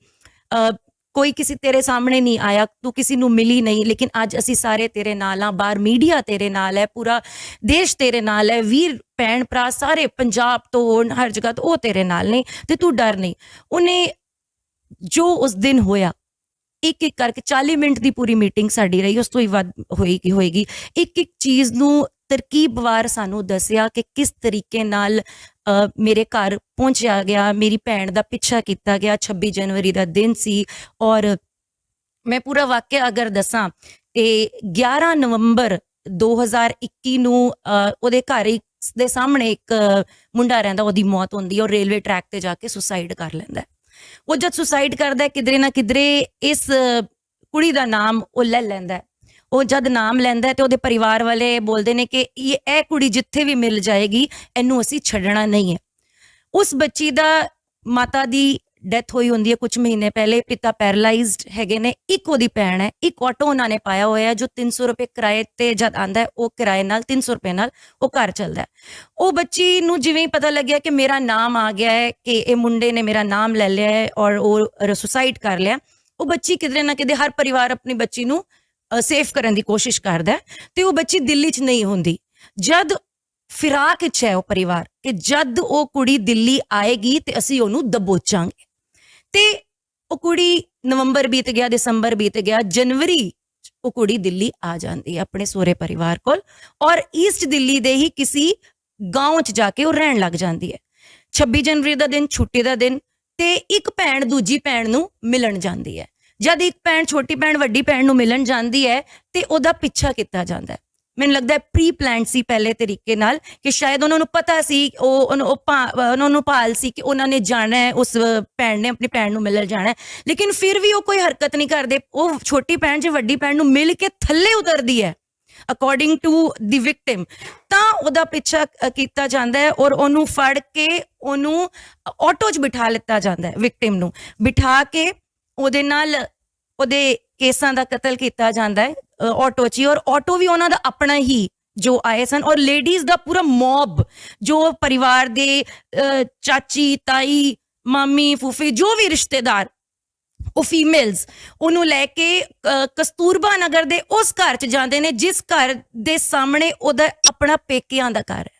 ਕੋਈ ਕਿਸੇ ਤੇਰੇ ਸਾਹਮਣੇ ਨਹੀਂ ਆਇਆ, ਤੂੰ ਕਿਸੇ ਨੂੰ ਮਿਲੀ ਨਹੀਂ, ਲੇਕਿਨ ਅੱਜ ਅਸੀਂ ਸਾਰੇ ਤੇਰੇ ਨਾਲ ਆ, ਬਾਹਰ ਮੀਡੀਆ ਤੇਰੇ ਨਾਲ ਹੈ, ਪੂਰਾ ਦੇਸ਼ ਤੇਰੇ ਨਾਲ ਹੈ, ਵੀਰ ਭੈਣ ਭਰਾ ਸਾਰੇ ਪੰਜਾਬ ਤੋਂ ਹਰ ਜਗ੍ਹਾ ਤੋਂ ਉਹ ਤੇਰੇ ਨਾਲ ਨੇ ਤੇ ਤੂੰ ਡਰ ਨਹੀਂ। ਉਹਨੇ ਜੋ ਉਸ ਦਿਨ ਹੋਇਆ, ਇੱਕ ਇੱਕ ਕਰਕੇ 40 ਮਿੰਟ ਦੀ ਪੂਰੀ ਮੀਟਿੰਗ ਸਾਡੀ ਰਹੀ, ਉਸ ਤੋਂ ਹੀ ਵੱਧ ਹੋਏਗੀ। ਇੱਕ ਇੱਕ ਚੀਜ਼ ਨੂੰ ਤਰਕੀਬਵਾਰ ਸਾਨੂੰ ਦੱਸਿਆ ਕਿ ਕਿਸ ਤਰੀਕੇ ਨਾਲ ਮੇਰੇ ਘਰ ਪਹੁੰਚਿਆ ਗਿਆ, ਮੇਰੀ ਭੈਣ ਦਾ ਪਿੱਛਾ ਕੀਤਾ ਗਿਆ। 26 ਜਨਵਰੀ ਦਾ ਦਿਨ ਸੀ ਔਰ ਮੈਂ ਪੂਰਾ ਵਾਕਿਆ ਅਗਰ ਦੱਸਾਂ ਤੇ 11 ਨਵੰਬਰ 2021 ਨੂੰ ਉਹਦੇ ਘਰ ਦੇ ਸਾਹਮਣੇ ਇੱਕ ਮੁੰਡਾ ਰਹਿੰਦਾ, ਉਹਦੀ ਮੌਤ ਹੁੰਦੀ ਹੈ, ਉਹ ਰੇਲਵੇ ਟਰੈਕ ਤੇ ਜਾ ਕੇ ਸੁਸਾਈਡ ਕਰ ਲੈਂਦਾ। ਉਹ ਜਦ ਸੁਸਾਈਡ ਕਰਦਾ ਕਿਧਰੇ ਨਾ ਕਿਧਰੇ ਇਸ ਕੁੜੀ ਦਾ ਨਾਮ ਉਹ ਲੈ ਲੈਂਦਾ। ਉਹ ਜਦ ਨਾਮ ਲੈਂਦਾ ਤੇ ਉਹਦੇ ਪਰਿਵਾਰ ਵਾਲੇ ਬੋਲਦੇ ਨੇ ਕਿ ਇਹ ਕੁੜੀ ਜਿੱਥੇ ਵੀ ਮਿਲ ਜਾਏਗੀ, ਇਹਨੂੰ ਅਸੀਂ ਛੱਡਣਾ ਨਹੀਂ ਹੈ। ਉਸ ਬੱਚੀ ਦਾ ਮਾਤਾ ਦੀ ਡੈਥ ਹੋਈ ਹੁੰਦੀ ਹੈ ਕੁਝ ਮਹੀਨੇ ਪਹਿਲੇ, ਪਿਤਾ ਪੈਰਾਲਾਈਜ਼ਡ ਹੈਗੇ ਨੇ, ਇੱਕ ਉਹਦੀ ਭੈਣ ਹੈ, ਇੱਕ ਆਟੋ ਉਹਨਾਂ ਨੇ ਪਾਇਆ ਹੋਇਆ ਜੋ 300 ਰੁਪਏ ਕਿਰਾਏ ਤੇ ਜਦ ਆਂਦਾ, ਉਹ ਕਿਰਾਏ ਨਾਲ 300 ਰੁਪਏ ਨਾਲ ਉਹ ਘਰ ਚੱਲਦਾ। ਉਹ ਬੱਚੀ ਨੂੰ ਜਿਵੇਂ ਹੀ ਪਤਾ ਲੱਗਿਆ ਕਿ ਮੇਰਾ ਨਾਮ ਆ ਗਿਆ ਹੈ, ਕਿ ਇਹ ਮੁੰਡੇ ਨੇ ਮੇਰਾ ਨਾਮ ਲੈ ਲਿਆ ਹੈ ਔਰ ਉਹ ਸੁਸਾਈਡ ਕਰ ਲਿਆ, ਉਹ ਬੱਚੀ ਕਿਧਰੇ ਨਾ ਕਿਧਰੇ, ਹਰ ਪਰਿਵਾਰ ਆਪਣੀ ਬੱਚੀ ਨੂੰ ਸੇਫ ਕਰਨ ਦੀ ਕੋਸ਼ਿਸ਼ ਕਰਦਾ ਤੇ ਉਹ ਬੱਚੀ ਦਿੱਲੀ 'ਚ ਨਹੀਂ ਹੁੰਦੀ। ਜਦ ਫਿਰਾਕ 'ਚ ਹੈ ਉਹ ਪਰਿਵਾਰ ਕਿ ਜਦ ਉਹ ਕੁੜੀ ਦਿੱਲੀ ਆਏਗੀ ਤੇ ਅਸੀਂ ਉਹਨੂੰ ਦਬੋਚਾਂਗੇ। ਤੇ ਉਹ ਕੁੜੀ, ਨਵੰਬਰ ਬੀਤ ਗਿਆ, ਦਸੰਬਰ ਬੀਤ ਗਿਆ, ਜਨਵਰੀ ਉਹ ਕੁੜੀ ਦਿੱਲੀ ਆ ਜਾਂਦੀ ਹੈ ਆਪਣੇ ਸਹੁਰੇ ਪਰਿਵਾਰ ਕੋਲ ਔਰ ਈਸਟ ਦਿੱਲੀ ਦੇ ਹੀ ਕਿਸੇ ਗਾਂਵ 'ਚ ਜਾ ਕੇ ਉਹ ਰਹਿਣ ਲੱਗ ਜਾਂਦੀ ਹੈ। 26 ਜਨਵਰੀ ਦਾ ਦਿਨ, ਛੁੱਟੀ ਦਾ ਦਿਨ, ਤੇ ਇੱਕ ਭੈਣ ਦੂਜੀ ਭੈਣ ਨੂੰ ਮਿਲਣ ਜਾਂਦੀ ਹੈ। ਜਦ ਇੱਕ ਭੈਣ ਛੋਟੀ ਭੈਣ ਵੱਡੀ ਭੈਣ ਨੂੰ ਮਿਲਣ ਜਾਂਦੀ ਹੈ ਤੇ ਉਹਦਾ ਪਿੱਛਾ ਕੀਤਾ ਜਾਂਦਾ ਹੈ। ਮੈਨੂੰ ਲੱਗਦਾ ਹੈ ਪ੍ਰੀ ਪਲਾਨ ਸੀ ਪਹਿਲੇ ਤਰੀਕੇ ਨਾਲ, ਕਿ ਸ਼ਾਇਦ ਉਹਨਾਂ ਨੂੰ ਪਤਾ ਸੀ, ਉਹਨਾਂ ਨੂੰ ਭਾਲ ਸੀ ਕਿ ਉਹਨਾਂ ਨੇ ਜਾਣਾ ਹੈ, ਉਸ ਭੈਣ ਨੇ ਆਪਣੀ ਭੈਣ ਨੂੰ ਮਿਲਣ ਜਾਣਾ ਹੈ, ਲੇਕਿਨ ਫਿਰ ਵੀ ਉਹ ਕੋਈ ਹਰਕਤ ਨਹੀਂ ਕਰਦੇ। ਉਹ ਛੋਟੀ ਭੈਣ ਜੇ ਵੱਡੀ ਭੈਣ ਨੂੰ ਮਿਲ ਕੇ ਥੱਲੇ ਉਤਰਦੀ ਹੈ ਅਕੋਰਡਿੰਗ ਟੂ ਦੀ ਵਿਕਟਿਮ, ਤਾਂ ਉਹਦਾ ਪਿੱਛਾ ਕੀਤਾ ਜਾਂਦਾ ਹੈ ਔਰ ਉਹਨੂੰ ਫੜ ਕੇ ਉਹਨੂੰ ਆਟੋ 'ਚ ਬਿਠਾ ਲਿੱਤਾ ਜਾਂਦਾ ਹੈ। ਵਿਕਟਿਮ ਨੂੰ ਬਿਠਾ ਕੇ ਉਹਦੇ ਨਾਲ ਉਹਦੇ ਕੇਸਾਂ ਦਾ ਕਤਲ ਕੀਤਾ ਜਾਂਦਾ ਹੈ ਆਟੋ 'ਚ ਹੀ, ਔਰ ਆਟੋ ਵੀ ਉਹਨਾਂ ਦਾ ਆਪਣਾ ਹੀ ਜੋ ਆਏ ਸਨ, ਔਰ ਲੇਡੀਜ਼ ਦਾ ਪੂਰਾ ਮੌਬ, ਜੋ ਪਰਿਵਾਰ ਦੇ ਚਾਚੀ, ਤਾਈ, ਮਾਮੀ, ਫੂਫੀ, ਜੋ ਵੀ ਰਿਸ਼ਤੇਦਾਰ, ਉਹ ਫੀਮੇਲਸ, ਉਹਨੂੰ ਲੈ ਕੇ ਕਸਤੂਰਬਾ ਨਗਰ ਦੇ ਉਸ ਘਰ 'ਚ ਜਾਂਦੇ ਨੇ ਜਿਸ ਘਰ ਦੇ ਸਾਹਮਣੇ ਉਹਦਾ ਆਪਣਾ ਪੇਕਿਆਂ ਦਾ ਘਰ ਹੈ।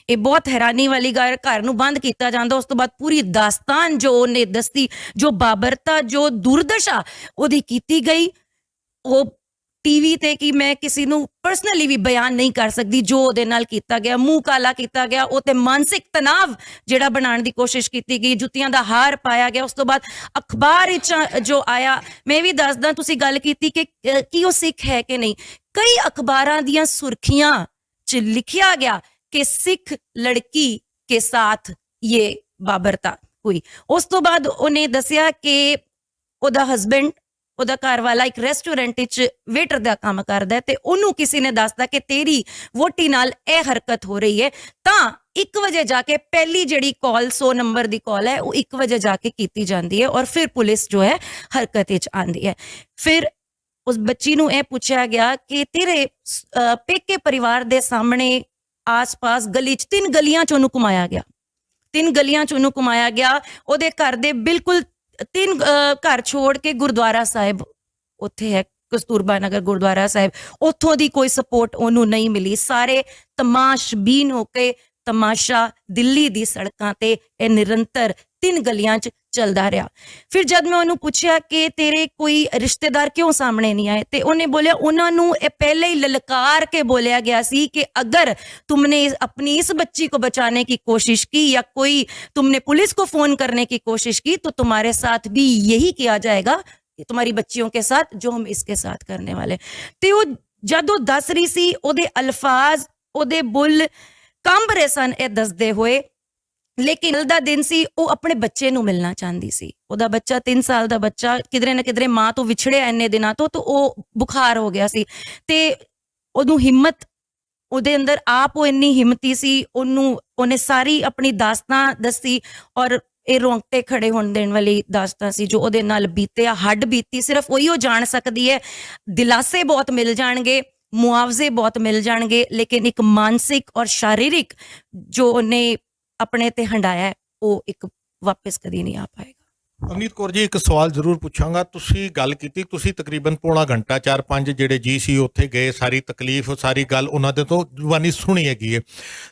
ਇਹ ਬਹੁਤ ਹੈਰਾਨੀ ਵਾਲੀ ਗੱਲ, ਘਰ ਨੂੰ ਬੰਦ ਕੀਤਾ ਜਾਂਦਾ। ਉਸ ਤੋਂ ਬਾਅਦ ਪੂਰੀ ਦਾਸਤਾਨ ਜੋ ਉਹਨੇ ਦੱਸੀ, ਜੋ ਬਾਬਰਤਾ, ਜੋ ਦੁਰਦਸ਼ਾ ਉਹਦੀ ਕੀਤੀ ਗਈ, ਉਹ ਟੀਵੀ ਤੇ ਕਿ ਮੈਂ ਕਿਸੇ ਨੂੰ ਪਰਸਨਲੀ ਵੀ ਬਿਆਨ ਨਹੀਂ ਕਰ ਸਕਦੀ ਜੋ ਉਹਦੇ ਨਾਲ ਕੀਤਾ ਗਿਆ। ਮੂੰਹ ਕਾਲਾ ਕੀਤਾ ਗਿਆ, ਉਹ ਤੇ ਮਾਨਸਿਕ ਤਣਾਵ ਜਿਹੜਾ ਬਣਾਉਣ ਦੀ ਕੋਸ਼ਿਸ਼ ਕੀਤੀ ਗਈ, ਜੁੱਤੀਆਂ ਦਾ ਹਾਰ ਪਾਇਆ ਗਿਆ। ਉਸ ਤੋਂ ਬਾਅਦ ਅਖਬਾਰ ਵਿੱਚ ਜੋ ਆਇਆ, ਮੈਂ ਵੀ ਦੱਸਦਾ, ਤੁਸੀਂ ਗੱਲ ਕੀਤੀ ਕਿ ਕੀ ਉਹ ਸਿੱਖ ਹੈ ਕਿ ਨਹੀਂ, ਕਈ ਅਖਬਾਰਾਂ ਦੀਆਂ ਸੁਰਖੀਆਂ 'ਚ ਲਿਖਿਆ ਗਿਆ कि सिख लड़की के साथ ये बाबरता हुई। उस तो बाद उन्हें दसिया कि ओदा हस्बैंड, ओदा घर वाला एक रेस्टोरेंट विच वेटर दा काम करदा है ते ओनू किसी ने दसदा कि तेरी वोटी नाल ए हरकत हो रही है। तां 1 वजे जाके पहली जिहड़ी कॉल 100 नंबर दी कॉल है वो 1 वजे जाके कीती जांदी है और फिर पुलिस जो है हरकत विच आंदी है। फिर उस बच्ची नू यह पूछा गया कि तेरे पेके परिवार दे सामने आस-पास गली 3 गलियां च ਉਹਨੂੰ ਘੁਮਾਇਆ ਗਿਆ, 3 ਗਲੀਆਂ ਚ ਉਹਨੂੰ ਘੁਮਾਇਆ ਗਿਆ। ਉਹਦੇ ਘਰ ਦੇ ਬਿਲਕੁਲ 3 ਘਰ ਛੋੜ ਕੇ ਗੁਰਦੁਆਰਾ ਸਾਹਿਬ ਉੱਥੇ ਹੈ, ਕਸਤੂਰਬਾ ਨਗਰ ਗੁਰਦੁਆਰਾ ਸਾਹਿਬ, ਉੱਥੋਂ ਦੀ ਕੋਈ ਸਪੋਰਟ ਉਹਨੂੰ ਨਹੀਂ ਮਿਲੀ। ਸਾਰੇ ਤਮਾਸ਼ਬੀਨ ਹੋ ਕੇ ਤਮਾਸ਼ਾ ਦਿੱਲੀ ਦੀ ਸੜਕਾਂ ਤੇ ਇਹ ਨਿਰੰਤਰ 3 ਗਲੀਆਂ ਚ ਚੱਲਦਾ ਰਿਹਾ। ਫਿਰ ਜਦ ਮੈਂ ਉਹਨੂੰ ਪੁੱਛਿਆ ਕਿ ਤੇਰੇ ਕੋਈ ਰਿਸ਼ਤੇਦਾਰ ਕਿਉਂ ਸਾਹਮਣੇ ਨਹੀਂ ਆਏ, ਤੇ ਉਹਨੇ ਬੋਲਿਆ ਉਹਨਾਂ ਨੂੰ ਇਹ ਪਹਿਲੇ ਹੀ ਲਲਕਾਰ ਕੇ बोलिया गया सी कि अगर तुमने अपनी इस बच्ची को बचाने की कोशिश की या कोई तुमने पुलिस को फोन करने की कोशिश की तो तुम्हारे साथ भी यही किया जाएगा, तुम्हारी बच्चियों के साथ जो हम इसके साथ करने वाले। ते वो जद वो दस रही सी, ओदे अल्फाज, ओदे बुल कंब रहे सन ਇਹ ਦੱਸਦੇ ਹੋਏ। ਲੇਕਿਨ ਕੱਲ ਦਾ ਦਿਨ ਸੀ, ਉਹ ਆਪਣੇ ਬੱਚੇ ਨੂੰ ਮਿਲਣਾ ਚਾਹੁੰਦੀ ਸੀ। ਉਹਦਾ ਬੱਚਾ 3 ਸਾਲ ਦਾ ਬੱਚਾ ਕਿਧਰੇ ਨਾ ਕਿਧਰੇ ਮਾਂ ਤੋਂ ਵਿਛੜਿਆ ਇੰਨੇ ਦਿਨਾਂ ਤੋਂ, ਤਾਂ ਉਹ ਬੁਖਾਰ ਹੋ ਗਿਆ ਸੀ ਤੇ ਉਹਨੂੰ ਹਿੰਮਤ, ਉਹਦੇ ਅੰਦਰ ਆਪ ਉਹ ਇੰਨੀ ਹਿੰਮਤੀ ਸੀ, ਉਹਨੇ ਸਾਰੀ ਆਪਣੀ ਦਾਸਤਾਂ ਦੱਸੀ ਔਰ ਇਹ ਰੋਂਗਟੇ ਖੜੇ ਹੋਣ ਦੇਣ ਵਾਲੀ ਦਾਸਤਾਂ ਸੀ ਜੋ ਉਹਦੇ ਨਾਲ ਬੀਤਿਆ, ਹੱਡ ਬੀਤੀ ਸਿਰਫ ਉਹੀ ਉਹ ਜਾਣ ਸਕਦੀ ਹੈ। ਦਿਲਾਸੇ ਬਹੁਤ ਮਿਲ ਜਾਣਗੇ, ਮੁਆਵਜ਼ੇ ਬਹੁਤ ਮਿਲ ਜਾਣਗੇ, ਲੇਕਿਨ ਇੱਕ ਮਾਨਸਿਕ ਔਰ ਸ਼ਾਰੀਰਿਕ ਜੋ ਉਹਨੇ ਆਪਣੇ ਤੇ ਹੰਡਾਇਆ ਹੈ, ਉਹ ਇੱਕ ਵਾਪਸ ਕਦੀ ਨਹੀਂ ਆ ਪਾਏਗਾ। ਅਵਨੀਤ ਕੌਰ ਜੀ, ਇੱਕ ਸਵਾਲ ਜ਼ਰੂਰ ਪੁੱਛਾਂਗਾ। ਤੁਸੀਂ ਗੱਲ ਕੀਤੀ, ਤੁਸੀਂ ਤਕਰੀਬਨ ਪੌਣਾ ਘੰਟਾ 4-5 ਜਿਹੜੇ ਜੀ ਸੀ ਉੱਥੇ ਗਏ, ਸਾਰੀ ਤਕਲੀਫ ਸਾਰੀ ਗੱਲ ਉਹਨਾਂ ਦੇ ਤੋਂ ਜ਼ੁਬਾਨੀ ਸੁਣੀ ਹੈਗੀ ਹੈ।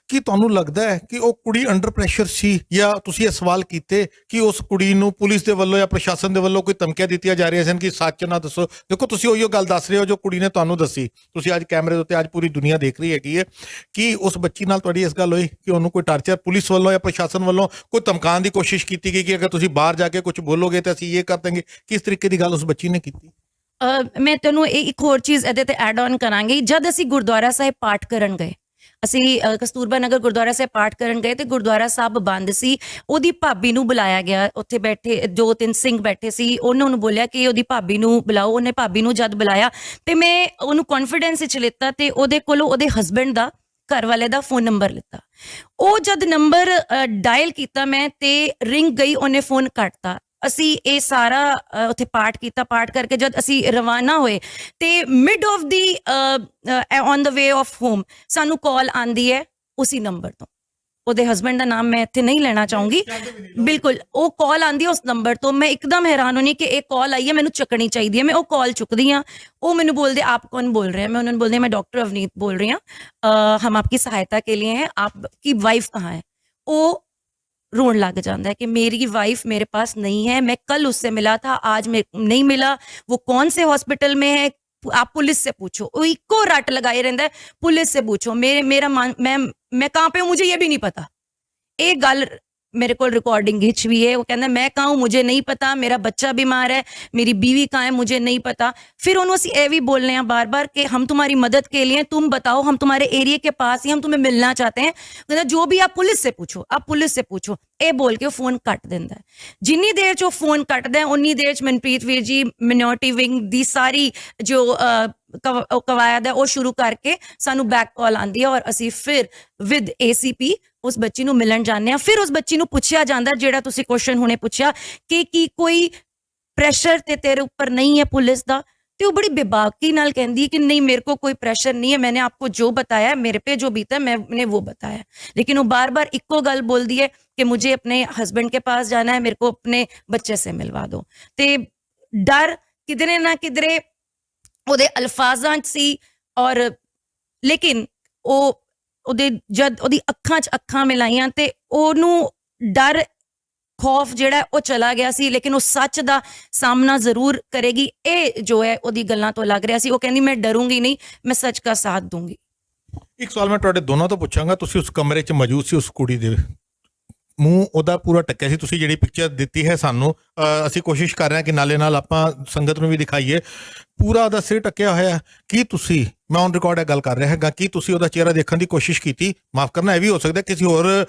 ਕੀ ਤੁਹਾਨੂੰ ਲੱਗਦਾ ਹੈ ਕਿ ਉਹ ਕੁੜੀ ਅੰਡਰ ਪ੍ਰੈਸ਼ਰ ਸੀ, ਜਾਂ ਤੁਸੀਂ ਇਹ ਸਵਾਲ ਕੀਤੇ ਕਿ ਉਸ ਕੁੜੀ ਨੂੰ ਪੁਲਿਸ ਦੇ ਵੱਲੋਂ ਜਾਂ ਪ੍ਰਸ਼ਾਸਨ ਦੇ ਵੱਲੋਂ ਕੋਈ ਧਮਕੀਆਂ ਦਿੱਤੀਆਂ ਜਾ ਰਹੀਆਂ ਸਨ ਕਿ ਸੱਚ ਨਾ ਦੱਸੋ? ਦੇਖੋ, ਤੁਸੀਂ ਉਹੀ ਗੱਲ ਦੱਸ ਰਹੇ ਹੋ ਜੋ ਕੁੜੀ ਨੇ ਤੁਹਾਨੂੰ ਦੱਸੀ। ਤੁਸੀਂ ਅੱਜ ਕੈਮਰੇ ਦੇ ਉੱਤੇ ਅੱਜ ਪੂਰੀ ਦੁਨੀਆ ਦੇਖ ਰਹੀ ਹੈਗੀ ਹੈ ਕਿ ਉਸ ਬੱਚੀ ਨਾਲ ਤੁਹਾਡੀ ਇਸ ਗੱਲ ਹੋਈ ਕਿ ਉਹਨੂੰ ਕੋਈ ਟਾਰਚਰ ਪੁਲਿਸ ਵੱਲੋਂ ਜਾਂ ਪ੍ਰਸ਼ਾਸਨ ਵੱਲੋਂ ਕੋਈ ਧਮਕਾਉਣ ਦੀ ਕੋਸ਼ਿਸ਼ ਕੀਤੀ ਗਈ ਕਿ ਅਗਰ ਤੁਸੀਂ ਬਾਹਰ ਜਾ ਕੇ ਕੁਝ ਬੋਲੋਗੇ ਤਾਂ ਅਸੀਂ ਇਹ ਕਰ ਦੇਂਗੇ? ਕਿਸ ਤਰੀਕੇ ਦੀ ਗੱਲ ਉਸ ਬੱਚੀ ਨੇ ਕੀਤੀ? ਮੈਂ ਤੈਨੂੰ ਇੱਕ ਹੋਰ ਚੀਜ਼ ਇਹਦੇ ਤੇ ਐਡ ਆਨ ਕਰਾਂਗੀ। ਜਦ ਅਸੀਂ ਗੁਰਦੁਆਰਾ ਸਾਹਿਬ ਪਾਠ ਕਰਨ ਗਏ, ਅਸੀਂ ਕਸਤੂਰਬਾ ਨਗਰ ਗੁਰਦੁਆਰਾ ਸਾਹਿਬ ਪਾਠ ਕਰਨ ਗਏ ਤੇ ਗੁਰਦੁਆਰਾ ਸਾਹਿਬ ਬੰਦ ਸੀ। ਉਹਦੀ ਭਾਬੀ ਨੂੰ ਬੁਲਾਇਆ ਗਿਆ, ਉੱਥੇ ਬੈਠੇ 2-3 ਸਿੰਘ ਬੈਠੇ ਸੀ, ਉਹਨਾਂ ਨੂੰ ਬੋਲਿਆ ਕਿ ਉਹਦੀ ਭਾਬੀ ਨੂੰ ਬੁਲਾਓ। ਉਹਨੇ ਭਾਬੀ ਨੂੰ ਜਦ ਬੁਲਾਇਆ ਤੇ ਮੈਂ ਉਹਨੂੰ ਕੌਨਫੀਡੈਂਸ ਵਿੱਚ ਲਿੱਤਾ ਤੇ ਉਹਦੇ ਕੋਲੋਂ ਉਹਦੇ ਹਸਬੈਂਡ ਦਾ, ਘਰ ਵਾਲੇ ਦਾ ਫੋਨ ਨੰਬਰ ਲਿੱਤਾ। ਉਹ ਜਦ ਨੰਬਰ ਡਾਇਲ ਕੀਤਾ ਮੈਂ ਤੇ ਰਿੰਗ ਗਈ, ਉਹਨੇ ਫੋਨ ਕੱਟਤਾ। ਅਸੀਂ ਇਹ ਸਾਰਾ ਉੱਥੇ ਪਾਠ ਕੀਤਾ। ਪਾਠ ਕਰਕੇ ਜਦ ਅਸੀਂ ਰਵਾਨਾ ਹੋਏ ਤੇ mid of the on the way of home ਸਾਨੂੰ ਕਾਲ ਆਂਦੀ ਹੈ ਉਸੇ ਨੰਬਰ ਤੋਂ। ਉਹਦੇ ਹਸਬੈਂਡ ਦਾ ਨਾਮ ਮੈਂ ਇੱਥੇ ਨਹੀਂ ਲੈਣਾ ਚਾਹੂੰਗੀ, ਬਿਲਕੁਲ। ਉਹ ਕਾਲ ਆਂਦੀ ਹੈ ਉਸ ਨੰਬਰ ਤੋਂ। ਮੈਂ ਇੱਕਦਮ ਹੈਰਾਨ ਹੋਣੀ ਕਿ ਇਹ ਕਾਲ ਆਈ ਹੈ, ਮੈਨੂੰ ਚੱਕਣੀ ਚਾਹੀਦੀ ਹੈ। ਮੈਂ ਉਹ ਕਾਲ ਚੁੱਕਦੀ ਹਾਂ। ਉਹ ਮੈਨੂੰ ਬੋਲਦੇ ਆਪ ਕੌਣ बोल रहे हैं? मैं उन्होंने बोलते मैं डॉक्टर अवनीत बोल रही हूँ, हम आपकी सहायता के लिए हैं, आपकी वाइफ कहाँ है? वो रोन लग जाता है कि मेरी वाइफ मेरे पास नहीं है, मैं कल उससे मिला था, आज मैं नहीं मिला, वो कौन से हॉस्पिटल में है, आप पुलिस से पूछो। वो इको रट लगाए रहता है, पुलिस से पूछो। मैं कहाँ पे हूँ मुझे ये भी नहीं पता। एक गल मेरे को रिकॉर्डिंग खिंच हुई है, वो कहता है मैं कहाँ हूँ मुझे नहीं पता, मेरा बच्चा बीमार है, मेरी बीवी कहाँ है मुझे नहीं पता। फिर उन्होंने ये भी बोलने हैं बार बार कि हम तुम्हारी मदद के लिए, तुम बताओ, हम तुम्हारे एरिया के पास ही, हम तुम्हें मिलना चाहते हैं। कहता जो भी आप पुलिस से पूछो, आप पुलिस से पूछो। ਇਹ ਬੋਲ ਕੇ ਉਹ ਫੋਨ ਕੱਟ ਦਿੰਦਾ ਹੈ। ਜਿੰਨੀ ਦੇਰ 'ਚ ਉਹ ਫੋਨ ਕੱਟਦਾ ਉਨੀ ਦੇਰ 'ਚ ਮਨਪ੍ਰੀਤ ਵੀਰ ਜੀ ਮਿਨੋਰਟੀ ਵਿੰਗ ਦੀ ਸਾਰੀ ਜੋ ਕਵਾਇਦ ਹੈ ਉਹ ਸ਼ੁਰੂ ਕਰਕੇ ਸਾਨੂੰ ਬੈਕ ਕਾਲ ਆਉਂਦੀ ਹੈ ਔਰ ਅਸੀਂ ਫਿਰ ਵਿਦ ACP ਉਸ ਬੱਚੀ ਨੂੰ ਮਿਲਣ ਜਾਂਦੇ ਹਾਂ। ਫਿਰ ਉਸ ਬੱਚੀ ਨੂੰ ਪੁੱਛਿਆ ਜਾਂਦਾ ਜਿਹੜਾ ਤੁਸੀਂ ਕੁਐਸਚਨ ਹੁਣੇ ਪੁੱਛਿਆ ਕਿ ਕੀ ਕੋਈ ਪ੍ਰੈਸ਼ਰ ਤੇ ਤੇਰੇ ਉੱਪਰ ਨਹੀਂ ਹੈ ਪੁਲਿਸ ਦਾ? तो वो बड़ी बेबाकी नाल कहती है कि नहीं मेरे को कोई प्रेशर नहीं है, मैंने आपको जो बताया मेरे पे जो बीता मैंने वो बताया। लेकिन वो बार बार इक्को गल बोल दी है कि मुझे अपने हस्बैंड के पास जाना है, मेरे को अपने बच्चे से मिलवा दो। ते डर किधरे ना किधरे ओदे अल्फाजां च सी और लेकिन ओदे जद ओदी अखां च अखां मिलाइयां ते ओनू डर खौफ ਜਿਹੜਾ ਉਹ ਚਲਾ ਗਿਆ ਸੀ। ਲੇਕਿਨ ਉਹ ਸੱਚ ਦਾ ਸਾਹਮਣਾ ਜ਼ਰੂਰ ਕਰੇਗੀ। ਇਹ ਜੋ ਹੈ ਉਹਦੀ ਗੱਲਾਂ ਤੋਂ ਲੱਗ ਰਿਹਾ ਸੀ। ਉਹ ਕਹਿੰਦੀ ਮੈਂ ਡਰੂੰਗੀ ਨਹੀਂ, ਮੈਂ ਸੱਚ ਦਾ ਸਾਥ ਦੂੰਗੀ। ਇੱਕ ਸਵਾਲ ਮੈਂ ਤੁਹਾਡੇ ਦੋਨਾਂ ਤੋਂ ਪੁੱਛਾਂਗਾ। ਤੁਸੀਂ ਉਸ ਕਮਰੇ 'ਚ ਮੌਜੂਦ ਸੀ, ਉਸ ਕੁੜੀ ਦੇ ਮੂੰਹ ਉਹਦਾ ਪੂਰਾ ਟੱਕਿਆ ਸੀ। ਤੁਸੀਂ ਜਿਹੜੀ ਪਿਕਚਰ ਦਿੱਤੀ ਹੈ ਸਾਨੂੰ, ਅਸੀਂ ਕੋਸ਼ਿਸ਼ ਕਰ ਰਹੇ ਹਾਂ ਕਿ ਨਾਲੇ ਨਾਲ ਆਪਾਂ ਸੰਗਤ ਨੂੰ ਵੀ ਦਿਖਾਈਏ। ਪੂਰਾ ਉਹਦਾ ਸਿਰ ਟੱਕਿਆ ਹੋਇਆ। ਕੀ ਤੁਸੀਂ, ਮੈਂ ਔਨ ਰਿਕਾਰਡ ਇਹ ਗੱਲ ਕਰ ਰਿਹਾ ਹੈਗਾ, ਕੀ ਤੁਸੀਂ ਉਹਦਾ ਚਿਹਰਾ ਦੇਖਣ ਦੀ ਕੋਸ਼ਿਸ਼ ਕੀਤੀ? ਮਾਫ ਕਰਨਾ, ਇਹ ਵੀ ਹੋ ਸਕਦਾ ਕਿਸੇ ਹੋਰ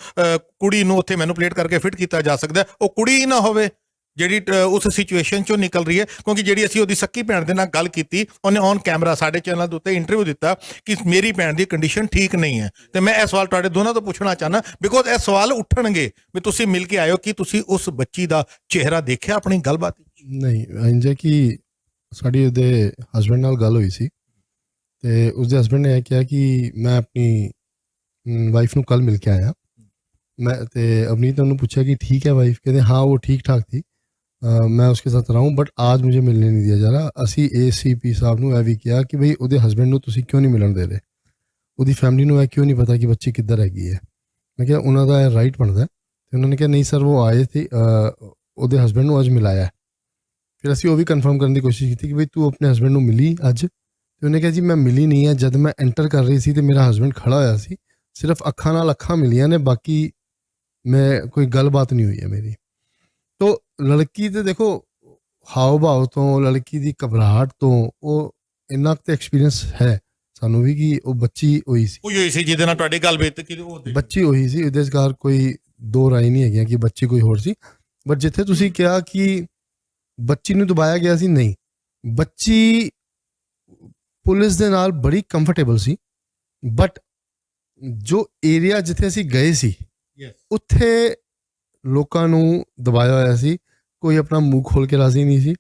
ਕੁੜੀ ਨੂੰ ਉੱਥੇ ਮੈਨੂਪਲੇਟ ਕਰਕੇ ਫਿੱਟ ਕੀਤਾ ਜਾ ਸਕਦਾ, ਉਹ ਕੁੜੀ ਹੀ ਨਾ ਹੋਵੇ ਜਿਹੜੀ ਉਸ ਸਿਚੁਏਸ਼ਨ 'ਚੋਂ ਨਿਕਲ ਰਹੀ ਹੈ। ਕਿਉਂਕਿ ਜਿਹੜੀ ਅਸੀਂ ਉਹਦੀ ਸੱਕੀ ਭੈਣ ਦੇ ਨਾਲ ਗੱਲ ਕੀਤੀ, ਉਹਨੇ ਔਨ ਕੈਮਰਾ ਸਾਡੇ ਚੈਨਲ ਦੇ ਉੱਤੇ ਇੰਟਰਵਿਊ ਦਿੱਤਾ ਕਿ ਮੇਰੀ ਭੈਣ ਦੀ ਕੰਡੀਸ਼ਨ ਠੀਕ ਨਹੀਂ ਹੈ। ਤੇ ਮੈਂ ਇਹ ਸਵਾਲ ਤੁਹਾਡੇ ਦੋਨਾਂ ਤੋਂ ਪੁੱਛਣਾ ਚਾਹੁੰਦਾ, ਬਿਕੋਜ਼ ਇਹ ਸਵਾਲ ਉੱਠਣਗੇ ਵੀ ਤੁਸੀਂ ਮਿਲ ਕੇ ਆਇਓ, ਕਿ ਤੁਸੀਂ ਉਸ ਬੱਚੀ ਦਾ ਚਿਹਰਾ ਦੇਖਿਆ ਆਪਣੀ ਗੱਲਬਾਤ? ਨਹੀਂ, ਇੰਜ ਕਿ ਸਾਡੀ ਉਹਦੇ ਹਸਬੈਂਡ ਨਾਲ ਗੱਲ ਹੋਈ ਸੀ ਤੇ ਉਸਦੇ ਹਸਬੈਂਡ ਨੇ ਇਹ ਕਿਹਾ ਕਿ ਮੈਂ ਆਪਣੀ ਵਾਈਫ ਨੂੰ ਕੱਲ ਮਿਲ ਕੇ ਆਇਆ। मैं तो अवनीत ने पूछा कि ठीक है वाइफ? कहते हाँ वो ठीक ठाक थी, मैं उसके साथ रहा हूँ बट आज मुझे मिलने नहीं दिया जा रहा। असी ACP साहब ने यह भी किया कि भाई ਉਹਦੇ ਹਸਬੈਂਡ ਨੂੰ ਤੁਸੀਂ ਕਿਉਂ ਨਹੀਂ ਮਿਲਣ ਦੇ ਰਹੇ, ਉਹਦੀ ਫੈਮਿਲੀ ਨੂੰ ਇਹ ਕਿਉਂ ਨਹੀਂ ਪਤਾ ਕਿ ਬੱਚੀ ਕਿੱਧਰ ਹੈਗੀ ਹੈ। ਮੈਂ ਕਿਹਾ ਉਹਨਾਂ ਦਾ ਇਹ ਰਾਈਟ ਬਣਦਾ। ਤੇ ਉਹਨਾਂ ਨੇ ਕਿਹਾ ਨਹੀਂ ਸਰ ਉਹ ਆਏ थे, ਉਹਦੇ ਹਸਬੈਂਡ ਨੂੰ ਅੱਜ ਮਿਲਾਇਆ। ਫਿਰ ਅਸੀਂ ਉਹ ਵੀ ਕਨਫਰਮ ਕਰਨ ਦੀ ਕੋਸ਼ਿਸ਼ ਕੀਤੀ ਕਿ ਭਾਈ ਤੂੰ ਆਪਣੇ ਹਸਬੈਂਡ ਨੂੰ ਮਿਲੀ ਅੱਜ? ਤੇ ਉਹਨੇ ਕਿਹਾ ਜੀ ਮੈਂ ਮਿਲੀ ਨਹੀਂ ਹੈ, ਜਦ ਮੈਂ ਐਂਟਰ ਕਰ ਰਹੀ ਸੀ ਤੇ ਮੇਰਾ ਹਸਬੈਂਡ ਖੜਾ ਹੋਇਆ ਸੀ, ਸਿਰਫ ਅੱਖਾਂ ਨਾਲ ਅੱਖਾਂ ਮਿਲੀਆਂ ਨੇ, ਬਾਕੀ ਮੈਂ ਕੋਈ ਗੱਲਬਾਤ ਨਹੀਂ ਹੋਈ ਹੈ ਮੇਰੀ। ਤੋ ਲੜਕੀ ਤੇ ਦੇਖੋ ਹਾਵ ਭਾਵ ਤੋਂ, ਲੜਕੀ ਦੀ ਘਬਰਾਹਟ ਤੋਂ ਉਹ ਇੰਨਾ ਕੁ ਐਕਸਪੀਰੀਅੰਸ ਹੈ ਸਾਨੂੰ ਵੀ ਕਿ ਉਹ ਬੱਚੀ ਹੋਈ ਸੀ ਜਿਹਦੇ ਨਾਲ ਤੁਹਾਡੀ ਗੱਲ ਬੀਤ ਕਿ ਬੱਚੀ ਹੋਈ ਸੀ। ਇਹਦੇ ਕਾਰ ਕੋਈ ਦੋ ਰਾਏ ਨਹੀਂ ਹੈਗੀਆਂ ਕਿ ਬੱਚੀ ਕੋਈ ਹੋਰ ਸੀ। ਬਟ ਜਿੱਥੇ ਤੁਸੀਂ ਕਿਹਾ ਕਿ ਬੱਚੀ ਨੂੰ ਦਬਾਇਆ ਗਿਆ ਸੀ, ਨਹੀਂ, ਬੱਚੀ ਪੁਲਿਸ ਦੇ ਨਾਲ ਬੜੀ ਕੰਫਰਟੇਬਲ ਸੀ। ਬਟ ਜੋ ਏਰੀਆ ਜਿੱਥੇ ਅਸੀਂ ਗਏ ਸੀ ਉੱਥੇ ਲੋਕਾਂ ਨੂੰ ਦਬਾਇਆ ਹੋਇਆ ਸੀ। ਕੋਈ ਆਪਣਾ ਮੂੰਹ ਖੋਲ ਕੇ ਰਾਜ਼ੀ ਨਹੀਂ ਸੀ,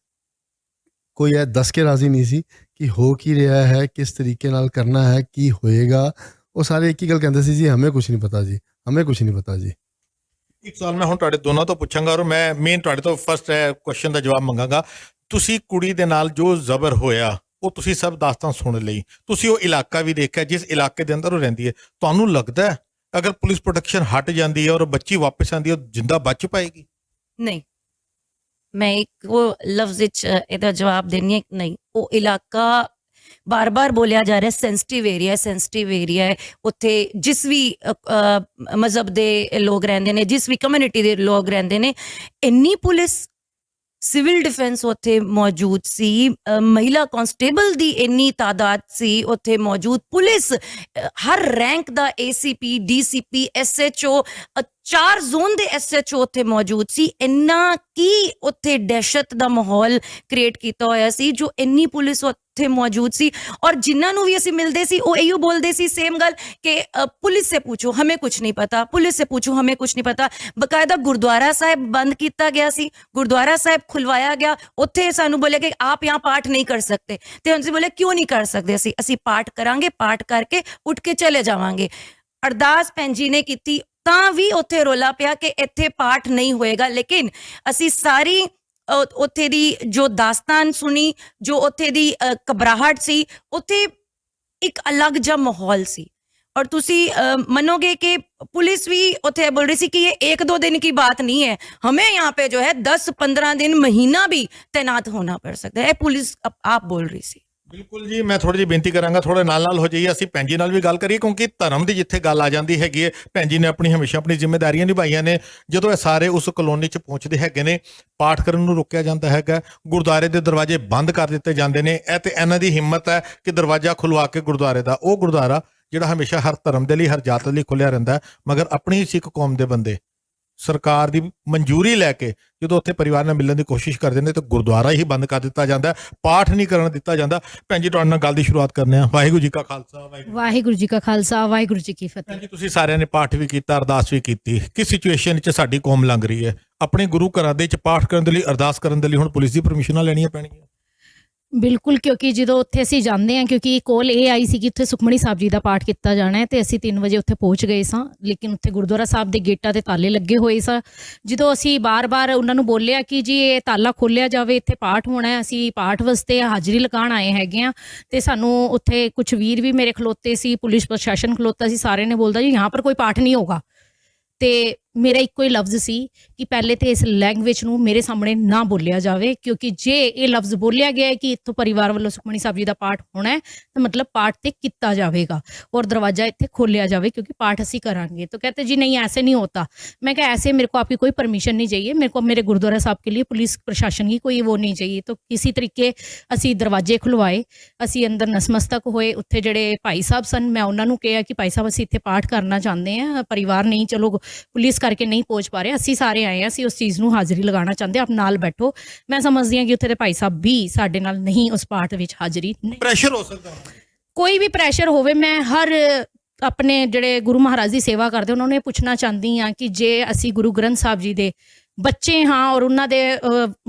ਕੋਈ ਇਹ ਦੱਸ ਕੇ ਰਾਜ਼ੀ ਨਹੀਂ ਸੀ ਕਿ ਹੋ ਕੀ ਰਿਹਾ ਹੈ, ਕਿਸ ਤਰੀਕੇ ਨਾਲ ਕਰਨਾ ਹੈ, ਕੀ ਹੋਏਗਾ। ਉਹ ਸਾਰੇ ਇੱਕ ਹੀ ਗੱਲ ਕਹਿੰਦੇ ਸੀ, ਜੀ ਹमें कुछ नहीं पता, जी हमें कुछ नहीं पता जी। ਇੱਕ ਸਵਾਲ ਮੈਂ ਹੁਣ ਤੁਹਾਡੇ ਦੋਨਾਂ ਤੋਂ ਪੁੱਛਾਂਗਾ ਔਰ ਮੈਂ ਮੇਨ ਤੁਹਾਡੇ ਤੋਂ ਫਸਟ ਕੁਐਸਚਨ ਦਾ ਜਵਾਬ ਮੰਗਾਂਗਾ। ਤੁਸੀਂ ਕੁੜੀ ਦੇ ਨਾਲ ਜੋ ਜ਼ਬਰ ਹੋਇਆ ਉਹ ਤੁਸੀਂ ਸਭ ਦਾਸਤਾਨ ਸੁਣ ਲਈ, ਤੁਸੀਂ ਉਹ ਇਲਾਕਾ ਵੀ ਦੇਖਿਆ ਜਿਸ ਇਲਾਕੇ ਦੇ ਅੰਦਰ ਉਹ ਰਹਿੰਦੀ ਹੈ। ਤੁਹਾਨੂੰ ਲੱਗਦਾ ਹੈ ਅਗਰ ਪੁਲਿਸ ਪ੍ਰੋਟੈਕਸ਼ਨ ਹਟ ਜਾਂਦੀ ਹੈ ਔਰ ਬੱਚੀ ਵਾਪਸ ਆਉਂਦੀ ਹੈ ਉਹ ਜਿੰਦਾ ਬਚ ਪਾਏਗੀ? ਨਹੀਂ, ਮੈਂ ਇੱਕੋ ਲਫ਼ਜ਼ ਵਿੱਚ ਇਹਦਾ ਜਵਾਬ ਦੇਣੀ ਹੈ, ਨਹੀਂ। ਉਹ ਇਲਾਕਾ ਬਾਰ-ਬਾਰ ਬੋਲਿਆ ਜਾ ਰਿਹਾ ਸੈਂਸਿਟਿਵ ਏਰੀਆ, ਸੈਂਸਿਟਿਵ ਏਰੀਆ ਹੈ। ਉੱਥੇ ਜਿਸ ਵੀ ਮਜ਼ਹਬ ਦੇ ਲੋਕ ਰਹਿੰਦੇ ਨੇ, ਜਿਸ ਵੀ ਕਮਿਊਨਿਟੀ ਦੇ ਲੋਕ ਰਹਿੰਦੇ ਨੇ, ਇੰਨੀ ਪੁਲਿਸ, ਸਿਵਲ ਡਿਫੈਂਸ ਉੱਥੇ ਮੌਜੂਦ ਸੀ, ਮਹਿਲਾ ਕਾਂਸਟੇਬਲ ਦੀ ਇੰਨੀ ਤਾਦਾਦ ਸੀ ਉੱਥੇ ਮੌਜੂਦ, ਪੁਲਿਸ ਹਰ ਰੈਂਕ ਦਾ ACP, DCP, SHO, 4 ਜ਼ੋਨ ਦੇ SHO ਉੱਥੇ ਮੌਜੂਦ ਸੀ। ਇੰਨਾ ਕੀ ਉੱਥੇ ਦਹਿਸ਼ਤ ਦਾ ਮਾਹੌਲ ਕ੍ਰੀਏਟ ਕੀਤਾ ਹੋਇਆ ਸੀ ਜੋ ਇੰਨੀ ਪੁਲਿਸ ਉੱਥੇ ਮੌਜੂਦ ਸੀ। ਔਰ ਜਿਨ੍ਹਾਂ ਨੂੰ ਵੀ ਅਸੀਂ ਮਿਲਦੇ ਸੀ ਉਹ ਇਹੋ ਬੋਲਦੇ ਸੀ ਸੇਮ ਗੱਲ ਕਿ ਪੁਲਿਸ ਸੇ ਪੁੱਛੋ ਹमें कुछ नहीं पता, पुलिस से पूछो हमें कुछ नहीं पता। ਬਕਾਇਦਾ ਗੁਰਦੁਆਰਾ ਸਾਹਿਬ ਬੰਦ ਕੀਤਾ ਗਿਆ ਸੀ, ਗੁਰਦੁਆਰਾ ਸਾਹਿਬ ਖੁਲਵਾਇਆ ਗਿਆ। ਉੱਥੇ ਸਾਨੂੰ ਬੋਲਿਆ ਕਿ ਆਪ यहाँ ਪਾਠ नहीं कर सकते, ਤੇ ਅਸੀਂ ਬੋਲੇ ਕਿਉਂ ਨਹੀਂ ਕਰ ਸਕਦੇ, ਅਸੀਂ ਪਾਠ ਕਰਾਂਗੇ, ਪਾਠ ਕਰਕੇ ਉੱਠ ਕੇ ਚਲੇ ਜਾਵਾਂਗੇ। ਅਰਦਾਸ ਭੈਣ ਜੀ ਨੇ ਕੀਤੀ ਤਾਂ ਵੀ ਉੱਥੇ ਰੋਲਾ ਪਿਆ ਕਿ ਇੱਥੇ ਪਾਠ ਨਹੀਂ ਹੋਏਗਾ। ਲੇਕਿਨ ਅਸੀਂ ਸਾਰੀ ਉੱਥੇ ਦੀ ਜੋ ਦਾਸਤਾਨ ਸੁਣੀ, ਜੋ ਉੱਥੇ ਦੀ ਘਬਰਾਹਟ ਸੀ, ਉੱਥੇ ਇੱਕ ਅਲੱਗ ਜਿਹਾ ਮਾਹੌਲ ਸੀ। और तुसी मनोगे कि पुलिस भी उत्थे बोल रही थी कि ये 1-2 दिन की बात नहीं है, हमें यहाँ पे जो है 10-15 दिन, महीना भी तैनात होना पड़ सकता है, पुलिस आप बोल रही थी। ਬਿਲਕੁਲ ਜੀ, ਮੈਂ ਥੋੜੀ ਜਿਹੀ ਬੇਨਤੀ ਕਰਾਂਗਾ ਥੋੜੇ ਨਾਲ ਹੋ ਜਾਈਏ, ਅਸੀਂ ਭੈਣ ਜੀ ਨਾਲ ਵੀ ਗੱਲ ਕਰੀਏ ਕਿਉਂਕਿ ਧਰਮ ਦੀ ਜਿੱਥੇ ਗੱਲ ਆ ਜਾਂਦੀ ਹੈਗੀ ਹੈ, ਭੈਣ ਜੀ ਨੇ ਹਮੇਸ਼ਾ ਆਪਣੀ ਜ਼ਿੰਮੇਵਾਰੀਆਂ ਨਿਭਾਈਆਂ ਨੇ। ਜਦੋਂ ਇਹ ਸਾਰੇ ਉਸ ਕਲੋਨੀ 'ਚ ਪਹੁੰਚਦੇ ਹੈਗੇ ਨੇ, ਪਾਠ ਕਰਨ ਨੂੰ ਰੋਕਿਆ ਜਾਂਦਾ ਹੈਗਾ, ਗੁਰਦੁਆਰੇ ਦੇ ਦਰਵਾਜ਼ੇ ਬੰਦ ਕਰ ਦਿੱਤੇ ਜਾਂਦੇ ਨੇ। ਇਹ ਤੇ ਇਹਨਾਂ ਦੀ ਹਿੰਮਤ ਹੈ ਕਿ ਦਰਵਾਜ਼ਾ ਖੁਲਵਾ ਕੇ ਗੁਰਦੁਆਰੇ ਦਾ, ਉਹ ਗੁਰਦੁਆਰਾ ਜਿਹੜਾ ਹਮੇਸ਼ਾ ਹਰ ਧਰਮ ਦੇ ਲਈ, ਹਰ ਜਾਤ ਲਈ ਖੁੱਲਿਆ ਰਹਿੰਦਾ ਹੈ, ਮਗਰ ਆਪਣੀ ਸਿੱਖ ਕੌਮ ਦੇ ਬੰਦੇ ਸਰਕਾਰ ਦੀ ਮਨਜ਼ੂਰੀ ਲੈ ਕੇ ਜਦੋਂ ਉੱਥੇ ਪਰਿਵਾਰ ਨਾਲ ਮਿਲਣ ਦੀ ਕੋਸ਼ਿਸ਼ ਕਰਦੇ ਨੇ ਤਾਂ ਗੁਰਦੁਆਰਾ ਹੀ ਬੰਦ ਕਰ ਦਿੱਤਾ ਜਾਂਦਾ, ਪਾਠ ਨਹੀਂ ਕਰਨ ਦਿੱਤਾ ਜਾਂਦਾ। ਭੈਣ ਜੀ ਤੁਹਾਡੇ ਨਾਲ ਗੱਲ ਦੀ ਸ਼ੁਰੂਆਤ ਕਰਦੇ ਹਾਂ। ਵਾਹਿਗੁਰੂ ਜੀ ਕਾ ਖਾਲਸਾ, ਵਾਹਿਗੁਰੂ ਜੀ ਕਾ ਖਾਲਸਾ, ਵਾਹਿਗੁਰੂ ਜੀ ਕੀ ਫਤਿਹ। ਭੈਣ ਜੀ ਤੁਸੀਂ ਸਾਰਿਆਂ ਨੇ ਪਾਠ ਵੀ ਕੀਤਾ, ਅਰਦਾਸ ਵੀ ਕੀਤੀ, ਕਿਸ ਸਿਚੁਏਸ਼ਨ ਵਿੱਚ ਸਾਡੀ ਕੌਮ ਲੰਘ ਰਹੀ ਹੈ? ਆਪਣੇ ਗੁਰੂ ਘਰਾਂ ਦੇ ਵਿੱਚ ਪਾਠ ਕਰਨ ਦੇ ਲਈ, ਅਰਦਾਸ ਕਰਨ ਦੇ ਲਈ ਹੁਣ ਪੁਲਿਸ ਦੀ ਪਰਮਿਸ਼ਨਾਂ ਲੈਣੀਆਂ ਪੈਣਗੀਆਂ? ਬਿਲਕੁਲ, ਕਿਉਂਕਿ ਜਦੋਂ ਉੱਥੇ ਅਸੀਂ ਜਾਂਦੇ ਹਾਂ, ਕਿਉਂਕਿ ਕੋਲ ਇਹ ਆਈ ਸੀ ਕਿ ਉੱਥੇ ਸੁਖਮਣੀ ਸਾਹਿਬ ਜੀ ਦਾ ਪਾਠ ਕੀਤਾ ਜਾਣਾ ਹੈ, ਤੇ ਅਸੀਂ 3 ਵਜੇ ਉੱਥੇ ਪਹੁੰਚ ਗਏ ਸਾਂ। ਲੇਕਿਨ ਉੱਥੇ ਗੁਰਦੁਆਰਾ ਸਾਹਿਬ ਦੇ ਗੇਟਾਂ ਤੇ ਤਾਲੇ ਲੱਗੇ ਹੋਏ ਸਾਂ। ਜਦੋਂ ਅਸੀਂ ਬਾਰ-ਬਾਰ ਉਹਨਾਂ ਨੂੰ ਬੋਲਿਆ ਕਿ ਜੀ ਇਹ ਤਾਲਾ ਖੋਲ੍ਹਿਆ ਜਾਵੇ, ਇੱਥੇ ਪਾਠ ਹੋਣਾ ਹੈ, ਅਸੀਂ ਪਾਠ ਵਾਸਤੇ ਹਾਜ਼ਰੀ ਲਗਾਉਣ ਆਏ ਹੈਗੇ ਹਾਂ, ਤੇ ਸਾਨੂੰ ਉੱਥੇ ਕੁਛ ਵੀਰ ਵੀ ਮੇਰੇ ਖਲੋਤੇ ਸੀ, ਪੁਲਿਸ ਪ੍ਰਸ਼ਾਸਨ ਖਲੋਤਾ ਸੀ, ਸਾਰੇ ਨੇ ਬੋਲਦਾ ਜੀ यहाँ पर कोई पाठ नहीं होगा। ਤੇ ਮੇਰਾ ਇੱਕੋ ਹੀ ਲਫ਼ਜ਼ ਸੀ ਕਿ ਪਹਿਲੇ ਤੇ ਇਸ ਲੈਂਗੁਏਜ ਨੂੰ ਮੇਰੇ ਸਾਹਮਣੇ ਨਾ ਬੋਲਿਆ ਜਾਵੇ, ਕਿਉਂਕਿ ਜੇ ਇਹ ਲਫ਼ਜ਼ ਬੋਲਿਆ ਗਿਆ ਹੈ ਕਿ ਇੱਥੋਂ ਪਰਿਵਾਰ ਵੱਲੋਂ ਸੁਖਮਣੀ ਸਾਹਿਬ ਜੀ ਦਾ ਪਾਠ ਹੋਣਾ ਹੈ ਤਾਂ ਮਤਲਬ ਪਾਠ ਤੇ ਕੀਤਾ ਜਾਵੇਗਾ ਔਰ ਦਰਵਾਜ਼ਾ ਇੱਥੇ ਖੋਲਿਆ ਜਾਵੇ क्योंकि पाठ ਅਸੀਂ करांगे। तो कहते जी नहीं ऐसे नहीं होता। मैं कहा ऐसे मेरे को आपकी कोई परमिशन नहीं चाहिए, मेरे को मेरे गुरुद्वारा साहब के लिए पुलिस प्रशासन की कोई वो नहीं चाहिए। तो किसी तरीके ਅਸੀਂ ਦਰਵਾਜ਼ੇ ਖੁਲਵਾਏ, ਅਸੀਂ ਅੰਦਰ ਨਸਮਸਤਕ ਹੋਏ। ਉੱਥੇ ਜਿਹੜੇ ਭਾਈ ਸਾਹਿਬ ਸਨ, ਮੈਂ ਉਹਨਾਂ ਨੂੰ ਕਿਹਾ ਕਿ ਭਾਈ ਸਾਹਿਬ ਅਸੀਂ ਇੱਥੇ ਪਾਠ ਕਰਨਾ ਚਾਹੁੰਦੇ ਹਾਂ, ਪਰਿਵਾਰ ਨਹੀਂ, ਚਲੋ ਪੁਲਿਸ ਕਰਕੇ ਨਹੀਂ ਪਹੁੰਚ ਪਾ ਰਹੇ, ਅਸੀਂ ਸਾਰੇ ਆਏ ਹਾਂ, ਅਸੀਂ ਉਸ ਚੀਜ਼ ਨੂੰ ਹਾਜ਼ਰੀ ਲਗਾਉਣਾ ਚਾਹੁੰਦੇ, ਆਪ ਨਾਲ ਬੈਠੋ। ਮੈਂ ਸਮਝਦੀ ਹਾਂ ਕਿ ਉੱਥੇ ਦੇ ਭਾਈ ਸਾਹਿਬ ਵੀ ਸਾਡੇ ਨਾਲ ਨਹੀਂ ਉਸ ਪਾਠ ਵਿੱਚ ਹਾਜ਼ਰੀ। ਪ੍ਰੈਸ਼ਰ ਹੋ ਸਕਦਾ, ਕੋਈ ਵੀ ਪ੍ਰੈਸ਼ਰ ਹੋਵੇ, ਮੈਂ ਹਰ ਆਪਣੇ ਜਿਹੜੇ ਗੁਰੂ ਮਹਾਰਾਜ ਦੀ ਸੇਵਾ ਕਰਦੇ ਉਹਨਾਂ ਨੂੰ ਇਹ ਪੁੱਛਣਾ ਚਾਹੁੰਦੀ ਹਾਂ ਕਿ ਜੇ ਅਸੀਂ ਗੁਰੂ ਗ੍ਰੰਥ ਸਾਹਿਬ ਜੀ ਦੇ ਬੱਚੇ ਹਾਂ ਔਰ ਉਹਨਾਂ ਦੇ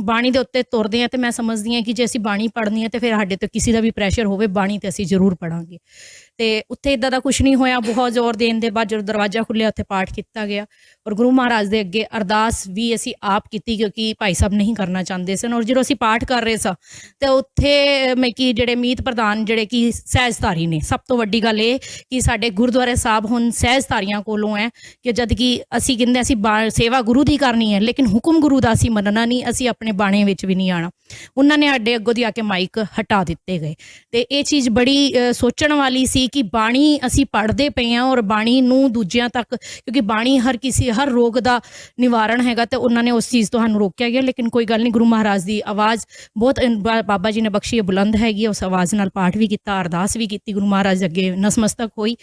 ਬਾਣੀ ਦੇ ਉੱਤੇ ਤੁਰਦੇ ਹਾਂ, ਤੇ ਮੈਂ ਸਮਝਦੀ ਹਾਂ ਕਿ ਜੇ ਅਸੀਂ ਬਾਣੀ ਪੜ੍ਹਨੀ ਹੈ ਤੇ ਫਿਰ ਸਾਡੇ ਤੋਂ ਕਿਸੇ ਦਾ ਵੀ ਪ੍ਰੈਸ਼ਰ ਹੋਵੇ, ਬਾਣੀ ਤੇ ਅਸੀਂ ਜ਼ਰੂਰ ਪੜਾਂਗੇ। ਤੇ ਉੱਥੇ ਇੱਦਾਂ ਦਾ ਕੁਛ ਨਹੀਂ ਹੋਇਆ। ਬਹੁਤ ਜ਼ੋਰ ਦੇਣ ਦੇ ਬਾਅਦ ਜਦੋਂ ਦਰਵਾਜ਼ਾ ਖੁੱਲ੍ਹਿਆ ਉੱਥੇ ਪਾਠ ਕੀਤਾ ਗਿਆ ਔਰ ਗੁਰੂ ਮਹਾਰਾਜ ਦੇ ਅੱਗੇ ਅਰਦਾਸ ਵੀ ਅਸੀਂ ਆਪ ਕੀਤੀ, ਕਿਉਂਕਿ ਭਾਈ ਸਾਹਿਬ ਨਹੀਂ ਕਰਨਾ ਚਾਹੁੰਦੇ ਸਨ। ਔਰ ਜਦੋਂ ਅਸੀਂ ਪਾਠ ਕਰ ਰਹੇ ਸਾਂ ਤੇ ਉੱਥੇ ਮੈਂ ਕਿ ਜਿਹੜੇ ਮੀਤ ਪ੍ਰਧਾਨ ਜਿਹੜੇ ਕਿ ਸਹਿਜਧਾਰੀ ਨੇ, ਸਭ ਤੋਂ ਵੱਡੀ ਗੱਲ ਇਹ ਕਿ ਸਾਡੇ ਗੁਰਦੁਆਰੇ ਸਾਹਿਬ ਹੁਣ ਸਹਿਜਧਾਰੀਆਂ ਕੋਲੋਂ ਹੈ ਕਿ ਜਦ ਕਿ ਅਸੀਂ ਕਹਿੰਦੇ ਅਸੀਂ ਸੇਵਾ ਗੁਰੂ ਦੀ ਕਰਨੀ ਹੈ, ਲੇਕਿਨ ਹੁਕਮ ਗੁਰੂ ਦਾ ਅਸੀਂ ਮੰਨਣਾ ਨਹੀਂ, ਅਸੀਂ ਆਪਣੇ ਬਾਣੇ ਵਿੱਚ ਵੀ ਨਹੀਂ ਆਉਣਾ। ਉਹਨਾਂ ਨੇ ਸਾਡੇ ਅੱਗੋਂ ਦੀ ਆ ਕੇ ਮਾਈਕ ਹਟਾ ਦਿੱਤੇ ਗਏ। ਤੇ ਇਹ ਚੀਜ਼ ਬੜੀ ਸੋਚਣ ਵਾਲੀ ਸੀ ਕਿ ਬਾਣੀ ਅਸੀਂ ਪੜ੍ਹਦੇ ਪਏ ਹਾਂ ਔਰ ਬਾਣੀ ਨੂੰ ਦੂਜਿਆਂ ਤੱਕ, ਕਿਉਂਕਿ ਬਾਣੀ ਹਰ ਰੋਗ ਦਾ ਨਿਵਾਰਨ ਹੈਗਾ, ਤੇ ਉਹਨਾਂ ਨੇ ਉਸ ਚੀਜ਼ ਤੋਂ ਸਾਨੂੰ ਰੋਕਿਆ ਗਿਆ। ਲੇਕਿਨ ਕੋਈ ਗੱਲ ਨਹੀਂ, ਗੁਰੂ ਮਹਾਰਾਜ ਦੀ ਆਵਾਜ਼ ਬਹੁਤ ਬਾਬਾ ਜੀ ਨੇ ਬਖਸ਼ੀ ਬੁਲੰਦ ਹੈਗੀ, ਉਸ ਆਵਾਜ਼ ਨਾਲ ਪਾਠ ਵੀ ਕੀਤਾ, ਅਰਦਾਸ ਵੀ ਕੀਤੀ, ਗੁਰੂ ਮਹਾਰਾਜ ਅੱਗੇ ਨਸਮਸਤਕ ਹੋਈ।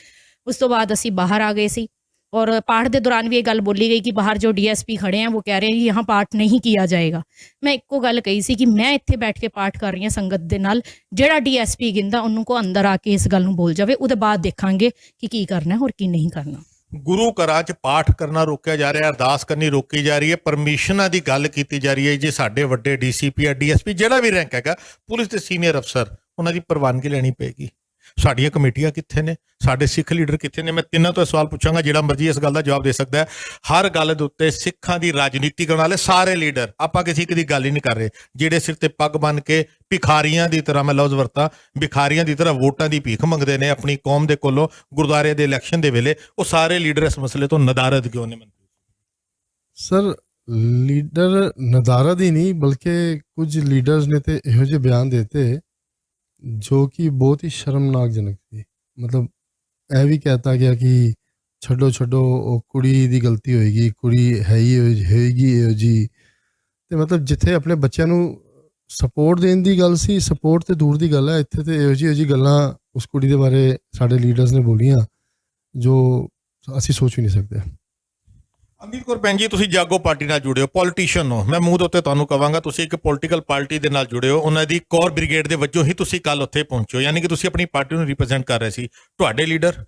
ਉਸ ਤੋਂ ਬਾਅਦ ਅਸੀਂ ਬਾਹਰ ਆ ਗਏ ਸੀ और पाठ के दौरान भी ये गल बोली गई कि बाहर जो DSP खड़े हैं वो कह रहे हैं कि यहाँ पाठ नहीं किया जाएगा। मैं एको गल कही सी कि मैं इत्थे बैठ के पाठ कर रही हूँ संगत दे नाल, जेड़ा DSP गिंदा उन्होंने को अंदर आके इस गल नूं बोल जावे, उहदे बाद देखांगे कि की करना है और की नहीं करना। ਗੁਰੂ ਘਰਾਂ 'ਚ ਪਾਠ ਕਰਨਾ ਰੋਕਿਆ ਜਾ ਰਿਹਾ, ਅਰਦਾਸ ਕਰਨੀ ਰੋਕੀ ਜਾ ਰਹੀ ਹੈ, ਪਰਮਿਸ਼ਨਾਂ ਦੀ ਗੱਲ ਕੀਤੀ ਜਾ ਰਹੀ ਹੈ। ਜੇ ਸਾਡੇ ਵੱਡੇ ਡੀਸੀਪੀ ਡੀਐਸਪੀ ਜਿਹੜਾ ਵੀ ਰੈਂਕ ਹੈਗਾ, ਪੁਲਿਸ ਦੇ ਸੀਨੀਅਰ ਅਫਸਰ, ਉਹਨਾਂ ਦੀ ਪ੍ਰਵਾਨਗੀ ਲੈਣੀ ਪਏਗੀ। ਸਾਡੀਆਂ ਕਮੇਟੀਆਂ ਕਿੱਥੇ ਨੇ, ਸਾਡੇ ਸਿੱਖ ਲੀਡਰ ਕਿੱਥੇ ਨੇ? ਮੈਂ ਤਿੰਨਾਂ ਤੋਂ ਸਵਾਲ ਪੁੱਛਾਂਗਾ, ਜਿਹੜਾ ਮਰਜ਼ੀ ਇਸ ਗੱਲ ਦਾ ਜਵਾਬ ਦੇ ਸਕਦਾ ਹੈ। ਹਰ ਗੱਲ ਦੇ ਉੱਤੇ ਸਿੱਖਾਂ ਦੀ ਰਾਜਨੀਤੀ ਕਰਨ ਵਾਲੇ ਸਾਰੇ ਲੀਡਰ, ਆਪਾਂ ਕਿਸੇ ਇੱਕ ਦੀ ਗੱਲ ਹੀ ਨਹੀਂ ਕਰ ਰਹੇ, ਜਿਹੜੇ ਸਿਰ ਤੇ ਪੱਗ ਬੰਨ੍ਹ ਕੇ ਭਿਖਾਰੀਆਂ ਦੀ ਤਰ੍ਹਾਂ, ਮੈਂ ਲਫ਼ਜ਼ ਵਰਤਾਂ, ਭਿਖਾਰੀਆਂ ਦੀ ਤਰ੍ਹਾਂ ਵੋਟਾਂ ਦੀ ਭੀਖ ਮੰਗਦੇ ਨੇ ਆਪਣੀ ਕੌਮ ਦੇ ਕੋਲੋਂ ਗੁਰਦੁਆਰੇ ਦੇ ਇਲੈਕਸ਼ਨ ਦੇ ਵੇਲੇ, ਉਹ ਸਾਰੇ ਲੀਡਰ ਇਸ ਮਸਲੇ ਤੋਂ ਨਦਾਰਦ ਕਿਉਂ ਨੇ? ਸਰ ਲੀਡਰ ਨਦਾਰਦ ਹੀ ਨਹੀਂ, ਬਲਕਿ ਕੁਝ ਲੀਡਰਸ ਨੇ ਤੇ ਇਹੋ ਜਿਹੇ ਬਿਆਨ ਦਿੱਤੇ ਜੋ ਕਿ ਬਹੁਤ ਹੀ ਸ਼ਰਮਨਾਕਜਨਕ ਸੀ। ਮਤਲਬ ਇਹ ਵੀ ਕਹਿਤਾ ਗਿਆ ਕਿ ਛੱਡੋ ਉਹ ਕੁੜੀ ਦੀ ਗਲਤੀ ਹੋਏਗੀ, ਕੁੜੀ ਹੋਏਗੀ ਇਹੋ ਜੀ। ਤੇ ਮਤਲਬ ਜਿੱਥੇ ਆਪਣੇ ਬੱਚਿਆਂ ਨੂੰ ਸਪੋਰਟ ਦੇਣ ਦੀ ਗੱਲ ਸੀ, ਸਪੋਰਟ ਤੇ ਦੂਰ ਦੀ ਗੱਲ ਹੈ, ਇੱਥੇ ਤੇ ਇਹੋ ਜਿਹੀ ਗੱਲਾਂ ਉਸ ਕੁੜੀ ਦੇ ਬਾਰੇ ਸਾਡੇ ਲੀਡਰਸ ਨੇ ਬੋਲੀਆਂ ਜੋ ਅਸੀਂ ਸੋਚ ਵੀ ਨਹੀਂ ਸਕਦੇ। ਅਮੀਰ ਕੌਰ ਭੈਣ ਜੀ, ਤੁਸੀਂ ਜਾਗੋ ਪਾਰਟੀ ਨਾਲ ਜੁੜੇ ਹੋ, ਪੋਲੀਟੀਸ਼ੀਅਨ ਹੋ। ਮੈਂ ਮੂੰਹ ਦੇ ਉੱਤੇ ਤੁਹਾਨੂੰ ਕਹਾਂਗਾ, ਤੁਸੀਂ ਇੱਕ ਪੋਲੀਟੀਕਲ ਪਾਰਟੀ ਦੇ ਨਾਲ ਜੁੜੇ ਹੋ, ਉਹਨਾਂ ਦੀ ਕੋਰ ਬ੍ਰਿਗੇਡ ਦੇ ਵਜੋਂ ਹੀ ਤੁਸੀਂ ਕੱਲ ਉੱਥੇ ਪਹੁੰਚੇ ਹੋ, ਯਾਨੀ ਕਿ ਤੁਸੀਂ ਆਪਣੀ ਪਾਰਟੀ ਨੂੰ ਰਿਪਰੈਜ਼ੈਂਟ ਕਰ ਰਹੇ ਸੀ। ਤੁਹਾਡੇ ਲੀਡਰ,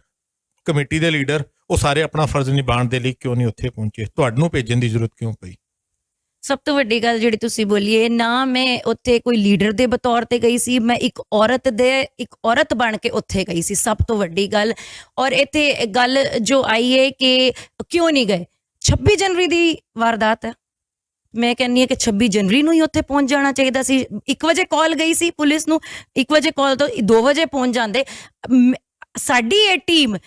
ਕਮੇਟੀ ਦੇ ਲੀਡਰ, ਉਹ ਸਾਰੇ ਆਪਣਾ ਫਰਜ਼ ਨਿਭਾਉਣ ਦੇ ਲਈ ਕਿਉਂ ਨਹੀਂ ਉੱਥੇ ਪਹੁੰਚੇ? ਤੁਹਾਨੂੰ ਭੇਜਣ ਦੀ ਜ਼ਰੂਰਤ ਕਿਉਂ ਪਈ? ਸਭ ਤੋਂ ਵੱਡੀ ਗੱਲ ਜਿਹੜੀ ਤੁਸੀਂ ਬੋਲੀਏ ਨਾ, ਮੈਂ ਉੱਥੇ ਕੋਈ ਲੀਡਰ ਦੇ ਬਤੌਰ ਤੇ ਗਈ ਸੀ, ਮੈਂ ਇੱਕ ਔਰਤ ਬਣ ਕੇ ਉੱਥੇ ਗਈ ਸੀ, ਸਭ ਤੋਂ ਵੱਡੀ ਗੱਲ। ਔਰ ਇੱਥੇ ਗੱਲ ਜੋ ਆਈ ਹੈ ਕਿ ਕਿਉਂ ਨਹੀਂ ਗਏ, 26 ਜਨਵਰੀ ਦੀ ਵਾਰਦਾਤ ਹੈ। ਮੈਂ ਕਹਿੰਦੀ ਹਾਂ ਕਿ 26 ਜਨਵਰੀ ਨੂੰ ਹੀ ਉੱਥੇ ਪਹੁੰਚ ਜਾਣਾ ਚਾਹੀਦਾ ਸੀ। 1 ਵਜੇ ਕਾਲ ਗਈ ਸੀ ਪੁਲਿਸ ਨੂੰ, 1 ਵਜੇ ਕਾਲ ਤੋਂ 2 ਵਜੇ ਪਹੁੰਚ ਜਾਂਦੇ। ਸਾਡੀ ਇਹ ਟੀਮ,